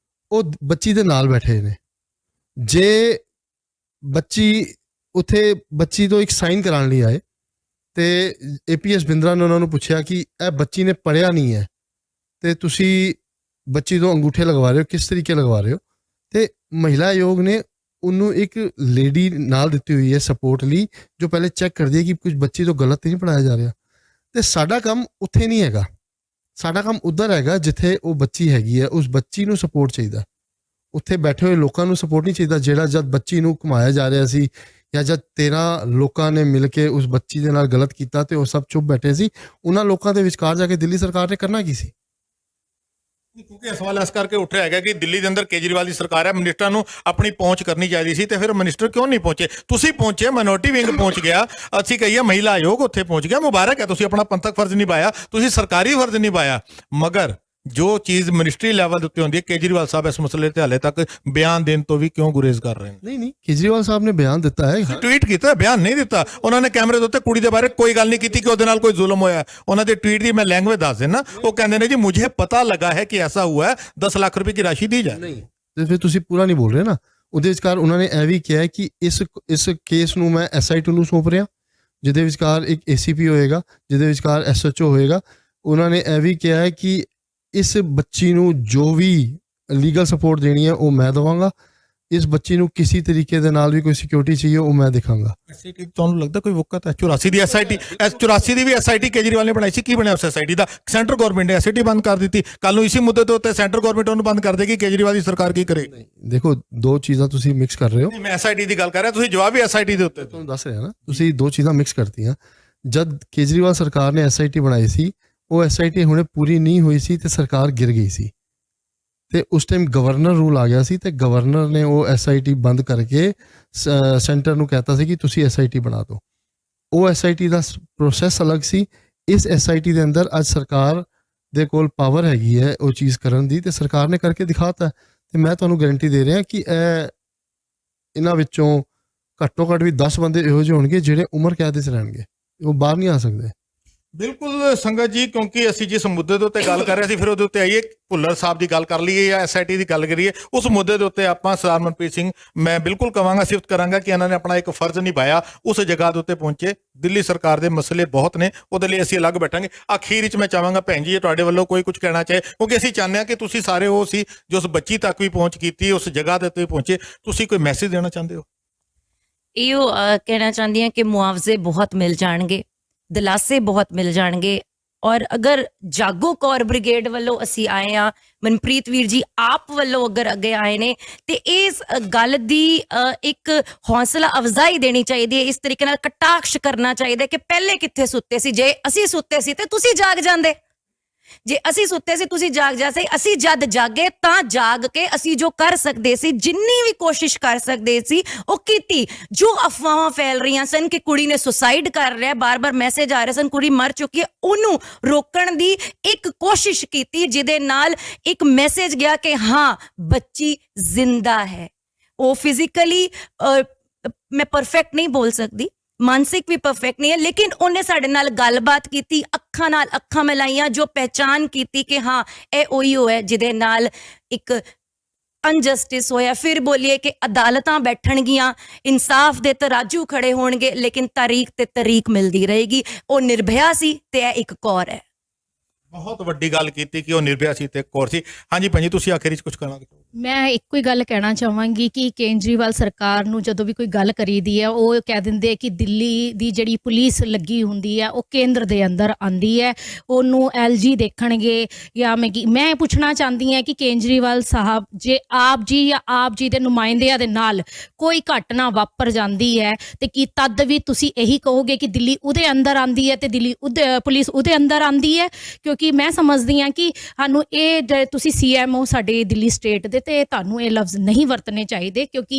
ਉਹ ਬੱਚੀ ਦੇ ਨਾਲ ਬੈਠੇ ਨੇ। ਜੇ ਬੱਚੀ ਉੱਥੇ ਬੱਚੀ ਤੋਂ ਇੱਕ ਸਾਈਨ ਕਰਾਉਣ ਲਈ ਆਏ ਤੇ APS ਬਿੰਦਰਾ ਨੇ ਉਹਨਾਂ ਨੂੰ ਪੁੱਛਿਆ ਕਿ ਇਹ ਬੱਚੀ ਨੇ ਪੜ੍ਹਿਆ ਨਹੀਂ ਹੈ ਤੇ ਤੁਸੀਂ ਬੱਚੀ ਤੋਂ ਅੰਗੂਠੇ ਲਗਵਾ ਰਹੇ ਹੋ, ਕਿਸ ਤਰੀਕੇ ਲਗਵਾ ਰਹੇ ਹੋ? ਤੇ ਮਹਿਲਾ ਆਯੋਗ ਨੇ ਉਹਨੂੰ ਇੱਕ ਲੇਡੀ ਨਾਲ ਦਿੱਤੀ ਹੋਈ ਹੈ ਸਪੋਰਟ ਲਈ, ਜੋ ਪਹਿਲੇ ਚੈੱਕ ਕਰਦੀ ਹੈ ਕਿ ਕੁਝ ਬੱਚੀ ਤੋਂ ਗਲਤ ਨਹੀਂ ਪੜ੍ਹਾਇਆ ਜਾ ਰਿਹਾ। ਤੇ ਸਾਡਾ ਕੰਮ ਉੱਥੇ ਨਹੀਂ ਹੈਗਾ, ਸਾਡਾ ਕੰਮ ਉੱਧਰ ਹੈਗਾ ਜਿੱਥੇ ਉਹ ਬੱਚੀ ਹੈਗੀ ਹੈ। ਉਸ ਬੱਚੀ ਨੂੰ ਸਪੋਰਟ ਚਾਹੀਦਾ, ਉੱਥੇ ਬੈਠੇ ਹੋਏ ਲੋਕਾਂ ਨੂੰ ਸਪੋਰਟ ਨਹੀਂ ਚਾਹੀਦਾ। ਜਿਹੜਾ ਜਦ ਬੱਚੀ ਨੂੰ ਘੁਮਾਇਆ ਜਾ ਰਿਹਾ ਸੀ ਜਾਂ ਜਦ 13 ਲੋਕਾਂ ਨੇ ਮਿਲ ਕੇ ਉਸ ਬੱਚੀ ਦੇ ਨਾਲ ਗਲਤ ਕੀਤਾ ਤੇ ਉਹ ਸਭ ਚੁੱਪ ਬੈਠੇ ਸੀ, ਉਹਨਾਂ ਲੋਕਾਂ ਦੇ ਵਿਚਕਾਰ ਜਾ ਕੇ ਦਿੱਲੀ ਸਰਕਾਰ ਨੇ ਕਰਨਾ ਕੀ ਸੀ? ਕਿਉਂਕਿ ਸਵਾਲ ਇਸ ਕਰਕੇ ਉੱਠਿਆ ਹੈਗਾ ਕਿ ਦਿੱਲੀ ਦੇ ਅੰਦਰ ਕੇਜਰੀਵਾਲ ਦੀ ਸਰਕਾਰ ਹੈ, ਮਿਨਿਸਟਰਾਂ ਨੂੰ ਆਪਣੀ ਪਹੁੰਚ ਕਰਨੀ ਚਾਹੀਦੀ ਸੀ, ਤੇ ਫਿਰ ਮਿਨਿਸਟਰ ਕਿਉਂ ਨਹੀਂ ਪਹੁੰਚੇ? ਤੁਸੀਂ ਪਹੁੰਚੇ, ਮਾਈਨੋਰਟੀ ਵਿੰਗ ਪਹੁੰਚ ਗਿਆ, ਅਸੀਂ ਕਹੀਏ ਮਹਿਲਾ ਆਯੋਗ ਉੱਥੇ ਪਹੁੰਚ ਗਿਆ, ਮੁਬਾਰਕ ਹੈ, ਤੁਸੀਂ ਆਪਣਾ ਪੰਥਕ ਫਰਜ਼ ਨਿਭਾਇਆ, ਤੁਸੀਂ ਸਰਕਾਰੀ ਫਰਜ਼ ਨਿਭਾਇਆ। ਮਗਰ ਜੋ ਚੀਜ਼ ਮਿਨਿਸਟਰੀ ਲੈਵਲ ਦੇ ਉੱਤੇ ਹੁੰਦੀ ਹੈ, ਕੇਜਰੀਵਾਲ ਸਾਹਿਬ ਇਸ ਮਸਲੇ ਤੇ ਹਾਲੇ ਤੱਕ ਬਿਆਨ ਦੇਣ ਤੋਂ ਵੀ ਕਿਉਂ ਗੁਰੇਜ਼ ਕਰ ਰਹੇ ਨੇ? ਨਹੀਂ ਕੇਜਰੀਵਾਲ ਸਾਹਿਬ ਨੇ ਬਿਆਨ ਦਿੱਤਾ ਹੈ, ਟਵੀਟ ਕੀਤਾ, ਬਿਆਨ ਨਹੀਂ ਦਿੱਤਾ। ਉਹਨਾਂ ਨੇ ਕੈਮਰੇ ਦੇ ਉੱਤੇ ਕੁੜੀ ਦੇ ਬਾਰੇ ਕੋਈ ਗੱਲ ਨਹੀਂ ਕੀਤੀ ਕਿ ਉਹਦੇ ਨਾਲ ਕੋਈ ਜ਼ੁਲਮ ਹੋਇਆ। ਉਹਨਾਂ ਦੇ ਟਵੀਟ ਦੀ ਮੈਂ ਲੈਂਗੁਏਜ ਦੱਸ ਦੇਣਾ, ਉਹ ਕਹਿੰਦੇ ਨੇ ਜੀ ਮੁਝੇ ਪਤਾ ਲਗਾ ਹੈ ਕਿ ਐਸਾ ਹੁਆ ਹੈ, 10 ਲੱਖ ਰੁਪਏ की राशि दी जाए। ਨਹੀਂ ਤੇ ਫਿਰ ਤੁਸੀਂ ਪੂਰਾ ਨਹੀਂ ਬੋਲ ਰਹੇ ਨਾ। ਉਹਦੇ ਵਿਚਕਾਰ ਉਹਨਾਂ ਨੇ ਇਹ ਵੀ ਕਿਹਾ ਕਿ ਇਸ ਕੇਸ ਨੂੰ ਮੈਂ SIT ਨੂੰ ਸੌਂਪ ਰਿਹਾ, ਜਿਹਦੇ ਵਿਚਕਾਰ ਇੱਕ ACP ਹੋਏਗਾ, ਜਿਹਦੇ ਵਿਚਕਾਰ SHO ਹੋਏਗਾ। ਉਹਨਾਂ ਨੇ ਇਹ ਵੀ ਕਿਹਾ ਹੈ ਕਿ ਇਸ ਬੱਚੀ ਨੂੰ ਜੋ ਵੀ ਲੀਗਲ ਸਪੋਰਟ ਦੇਣੀ ਹੈ ਉਹ ਮੈਂ ਦੇਵਾਂਗਾ। ਇਸ ਬੱਚੀ ਨੂੰ ਕਿਸੇ ਤਰੀਕੇ ਦੇ ਨਾਲ ਵੀ ਕੋਈ ਸਿਕਿਉਰਿਟੀ ਚਾਹੀਏ ਉਹ ਮੈਂ ਦਿਖਾਂਗਾ। ਤੁਹਾਨੂੰ ਲੱਗਦਾ ਕੋਈ ਵਕਤ ਹੈ 84 ਦੀ SIT, 84 ਦੀ ਵੀ SIT ਕੇਜਰੀਵਾਲ ਨੇ ਬਣਾਈ ਸੀ, ਕੀ ਬਣਿਆ ਉਸ SIT ਦਾ? ਸੈਂਟਰ ਗਵਰਨਮੈਂਟ ਨੇ SIT ਬੰਦ ਕਰ ਦਿੱਤੀ। ਕੱਲ ਨੂੰ ਇਸੇ ਮੁੱਦੇ ਦੇ ਉੱਤੇ ਸੈਂਟਰ ਗਵਰਨਮੈਂਟ ਉਹਨੂੰ ਬੰਦ ਕਰ ਦੇਗੀ, ਕੇਜਰੀਵਾਲ ਦੀ ਸਰਕਾਰ ਕੀ ਕਰੇਗੀ? ਦੇਖੋ ਦੋ ਚੀਜ਼ਾਂ ਤੁਸੀਂ ਮਿਕਸ ਕਰ ਰਹੇ ਹੋ। ਮੈਂ SIT ਦੀ ਗੱਲ ਕਰ ਰਿਹਾ, ਤੁਸੀਂ ਜਵਾਬ ਵੀ SIT ਦੇ ਉੱਤੇ ਤੁਹਾਨੂੰ ਦੱਸ ਰਿਹਾ ਨਾ, ਤੁਸੀਂ ਦੋ ਚੀਜ਼ਾਂ ਮਿਕਸ ਕਰਤੀਆਂ। ਜਦ ਕੇਜਰੀਵਾਲ ਸਰਕਾਰ ਨੇ SIT ਬਣਾਈ ਸੀ, ਉਹ SIT ਹੁਣੇ ਪੂਰੀ ਨਹੀਂ ਹੋਈ ਸੀ ਤੇ ਸਰਕਾਰ ਗਿਰ ਗਈ ਸੀ, ਤੇ ਉਸ ਟਾਈਮ ਗਵਰਨਰ ਰੂਲ ਆ ਗਿਆ ਸੀ ਤੇ ਗਵਰਨਰ ਨੇ ਉਹ SIT ਬੰਦ ਕਰਕੇ ਸੈਂਟਰ ਨੂੰ ਕਹਿਤਾ ਸੀ ਕਿ ਤੁਸੀਂ SIT ਬਣਾ ਦਿਓ। ਉਹ SIT ਦਾ ਪ੍ਰੋਸੈਸ ਅਲੱਗ ਸੀ। ਇਸ SIT ਦੇ ਅੰਦਰ ਅੱਜ ਸਰਕਾਰ ਦੇ ਕੋਲ ਪਾਵਰ ਹੈਗੀ ਹੈ ਉਹ ਚੀਜ਼ ਕਰਨ ਦੀ, ਤੇ ਸਰਕਾਰ ਨੇ ਕਰਕੇ ਦਿਖਾਤਾ। ਤੇ ਮੈਂ ਤੁਹਾਨੂੰ ਗਾਰੰਟੀ ਦੇ ਰਿਹਾ ਕਿ ਇਹਨਾਂ ਵਿੱਚੋਂ ਘੱਟੋ ਘੱਟ ਵੀ 10 ਬੰਦੇ ਇਹੋ ਜਿਹੇ ਹੋਣਗੇ ਜਿਹੜੇ ਉਮਰ ਕੈਦ 'ਚ ਰਹਿਣਗੇ, ਉਹ ਬਾਹਰ ਨਹੀਂ ਆ ਸਕਦੇ। ਬਿਲਕੁਲ ਸੰਗਤ ਜੀ, ਕਿਉਂਕਿ ਅਸੀਂ ਜਿਸ ਮੁੱਦੇ ਦੇ ਉੱਤੇ ਗੱਲ ਕਰ ਰਹੇ ਸੀ ਫਿਰ ਉਹਦੇ ਉੱਤੇ ਆਈਏ, ਭੁੱਲਰ ਸਾਹਿਬ ਦੀ ਗੱਲ ਕਰ ਲਈਏ ਜਾਂ SIT ਦੀ ਗੱਲ ਕਰੀਏ, ਉਸ ਮੁੱਦੇ ਦੇ ਉੱਤੇ ਆਪਾਂ ਸਰਦਾਰ ਮਨਪ੍ਰੀਤ ਸਿੰਘ, ਮੈਂ ਬਿਲਕੁਲ ਕਹਾਂਗਾ, ਸਿਫਤ ਕਰਾਂਗਾ ਕਿ ਇਹਨਾਂ ਨੇ ਆਪਣਾ ਇੱਕ ਫਰਜ਼ ਨਿਭਾਇਆ, ਉਸ ਜਗ੍ਹਾ ਦੇ ਉੱਤੇ ਪਹੁੰਚੇ। ਦਿੱਲੀ ਸਰਕਾਰ ਦੇ ਮਸਲੇ ਬਹੁਤ ਨੇ, ਉਹਦੇ ਲਈ ਅਸੀਂ ਅਲੱਗ ਬੈਠਾਂਗੇ। ਅਖੀਰ ਵਿੱਚ ਮੈਂ ਚਾਹਾਂਗਾ ਭੈਣ ਜੀ ਤੁਹਾਡੇ ਵੱਲੋਂ ਕੋਈ ਕੁਝ ਕਹਿਣਾ ਚਾਹੇ, ਕਿਉਂਕਿ ਅਸੀਂ ਚਾਹੁੰਦੇ ਹਾਂ ਕਿ ਤੁਸੀਂ ਸਾਰੇ ਉਹ ਸੀ ਜੋ ਉਸ ਬੱਚੀ ਤੱਕ ਵੀ ਪਹੁੰਚ ਕੀਤੀ, ਉਸ ਜਗ੍ਹਾ ਦੇ ਉੱਤੇ ਪਹੁੰਚੇ। ਤੁਸੀਂ ਕੋਈ ਮੈਸੇਜ ਦੇਣਾ ਚਾਹੁੰਦੇ ਹੋ? ਇਹੋ ਕਹਿਣਾ ਚਾਹੁੰਦੀ ਹਾਂ ਕਿ ਮੁਆਵਜ਼ੇ ਬਹੁਤ ਮਿਲ ਜਾਣਗੇ, ਦਿਲਾਸੇ ਬਹੁਤ ਮਿਲ ਜਾਣਗੇ, ਔਰ ਅਗਰ ਜਾਗੋ ਕੌਰ ਬ੍ਰਿਗੇਡ ਵੱਲੋਂ ਅਸੀਂ ਆਏ ਆ, ਮਨਪ੍ਰੀਤ ਵੀਰ ਜੀ ਆਪ ਵੱਲੋਂ ਅਗਰ ਅੱਗੇ ਆਏ ਨੇ, ਤੇ ਇਸ ਗੱਲ ਦੀ ਇੱਕ ਹੌਸਲਾ ਅਫਜ਼ਾਈ ਦੇਣੀ ਚਾਹੀਦੀ ਹੈ, ਇਸ ਤਰੀਕੇ ਨਾਲ ਕਟਾਕਸ਼ ਕਰਨਾ ਚਾਹੀਦਾ ਕਿ ਪਹਿਲੇ ਕਿੱਥੇ ਸੁੱਤੇ ਸੀ। ਜੇ ਅਸੀਂ ਸੁੱਤੇ ਸੀ ਤੇ ਤੁਸੀਂ ਜਾਗ ਜਾਂਦੇ, ਜੇ ਅਸੀਂ ਸੁੱਤੇ ਸੀ ਤੁਸੀਂ ਜਾਗ ਜਾਂਦੇ। ਅਸੀਂ ਜਦ ਜਾਗੇ ਤਾਂ ਜਾਗ ਕੇ ਅਸੀਂ ਜੋ ਕਰ ਸਕਦੇ ਸੀ, ਜਿੰਨੀ ਵੀ ਕੋਸ਼ਿਸ਼ ਕਰ ਸਕਦੇ ਸੀ ਉਹ ਕੀਤੀ। ਜੋ ਅਫਵਾਹਾਂ ਫੈਲ ਰਹੀਆਂ ਸਨ ਕਿ ਕੁੜੀ ਨੇ ਸੁਸਾਈਡ ਕਰ ਲਿਆ, ਬਾਰ-ਬਾਰ ਮੈਸੇਜ ਆ ਰਹੇ ਸਨ ਕੁੜੀ ਮਰ ਚੁੱਕੀ ਹੈ, ਉਹਨੂੰ ਰੋਕਣ ਦੀ ਇੱਕ ਕੋਸ਼ਿਸ਼ ਕੀਤੀ, ਜਿਹਦੇ ਨਾਲ ਇੱਕ ਮੈਸੇਜ ਗਿਆ ਕਿ ਹਾਂ ਬੱਚੀ ਜ਼ਿੰਦਾ ਹੈ। ਉਹ ਫਿਜ਼ੀਕਲੀ ਮੈਂ ਪਰਫੈਕਟ ਨਹੀਂ ਬੋਲ ਸਕਦੀ, ਮਾਨਸਿਕ ਵੀ ਪਰਫੈਕਟ ਨਹੀਂ ਹੈ, ਲੇਕਿਨ ਉਹਨੇ ਸਾਡੇ ਨਾਲ ਗੱਲਬਾਤ ਕੀਤੀ, ਅੱਖਾਂ ਨਾਲ ਅੱਖਾਂ ਮਿਲਾਈਆਂ, ਜੋ ਪਹਿਚਾਨ ਕੀਤੀ ਕਿ ਹਾਂ ਇਹ ਉਹੀ ਹੈ ਜਿਹਦੇ ਨਾਲ ਇੱਕ ਅਨਜਸਟਿਸ ਹੋਇਆ। ਫਿਰ ਬੋਲੀਏ ਕਿ ਅਦਾਲਤਾਂ ਬੈਠਣਗੀਆਂ, ਇਨਸਾਫ ਦੇ ਤਰਾਜੂ ਖੜੇ ਹੋਣਗੇ, ਲੇਕਿਨ ਤਾਰੀਖ ਤੇ ਤਰੀਕ ਮਿਲਦੀ ਰਹੇਗੀ। ਉਹ ਨਿਰਭਇਆ ਸੀ ਤੇ ਇਹ ਇੱਕ ਕੌਰ ਹੈ। ਬਹੁਤ ਵੱਡੀ ਗੱਲ ਕੀਤੀ ਕਿ ਉਹ ਨਿਰਭਇਆ ਸੀ ਤੇ ਕੌਰ ਸੀ। ਹਾਂਜੀ ਭੈਣ ਜੀ, ਤੁਸੀਂ ਆਖਿਰ ਵਿੱਚ ਕੁਝ ਕਹਿਣਾ? ਮੈਂ ਇੱਕੋ ਹੀ ਗੱਲ ਕਹਿਣਾ ਚਾਹਾਂਗੀ ਕਿ ਕੇਜਰੀਵਾਲ ਸਰਕਾਰ ਨੂੰ ਜਦੋਂ ਵੀ ਕੋਈ ਗੱਲ ਕਰੀਦੀ ਹੈ ਉਹ ਕਹਿ ਦਿੰਦੇ ਕਿ ਦਿੱਲੀ ਦੀ ਜਿਹੜੀ ਪੁਲਿਸ ਲੱਗੀ ਹੁੰਦੀ ਹੈ ਉਹ ਕੇਂਦਰ ਦੇ ਅੰਦਰ ਆਂਦੀ ਹੈ, ਉਹਨੂੰ LG ਦੇਖਣਗੇ ਜਾਂ ਮੈਂ ਪੁੱਛਣਾ ਚਾਹੁੰਦੀ ਹਾਂ ਕਿ ਕੇਜਰੀਵਾਲ ਸਾਹਿਬ, ਜੇ ਆਪ ਜੀ ਜਾਂ ਆਪ ਜੀ ਦੇ ਨੁਮਾਇੰਦਿਆਂ ਦੇ ਨਾਲ ਕੋਈ ਘਟਨਾ ਵਾਪਰ ਜਾਂਦੀ ਹੈ ਤੇ ਕੀ ਤਦ ਵੀ ਤੁਸੀਂ ਇਹੀ ਕਹੋਗੇ ਕਿ ਦਿੱਲੀ ਉਹਦੇ ਅੰਦਰ ਆਂਦੀ ਹੈ ਤੇ ਦਿੱਲੀ ਪੁਲਿਸ ਉਹਦੇ ਅੰਦਰ ਆਂਦੀ ਹੈ? ਕਿਉਂਕਿ ਮੈਂ ਸਮਝਦੀ ਹਾਂ ਕਿ ਸਾਨੂੰ ਇਹ ਤੁਸੀਂ CM ਹੋ ਸਾਡੇ ਦਿੱਲੀ ਸਟੇਟ ਦੇ, ਤੇ ਤੁਹਾਨੂੰ ਇਹ ਲਫ਼ਜ਼ ਨਹੀਂ ਵਰਤਣੇ ਚਾਹੀਦੇ, ਕਿਉਂਕਿ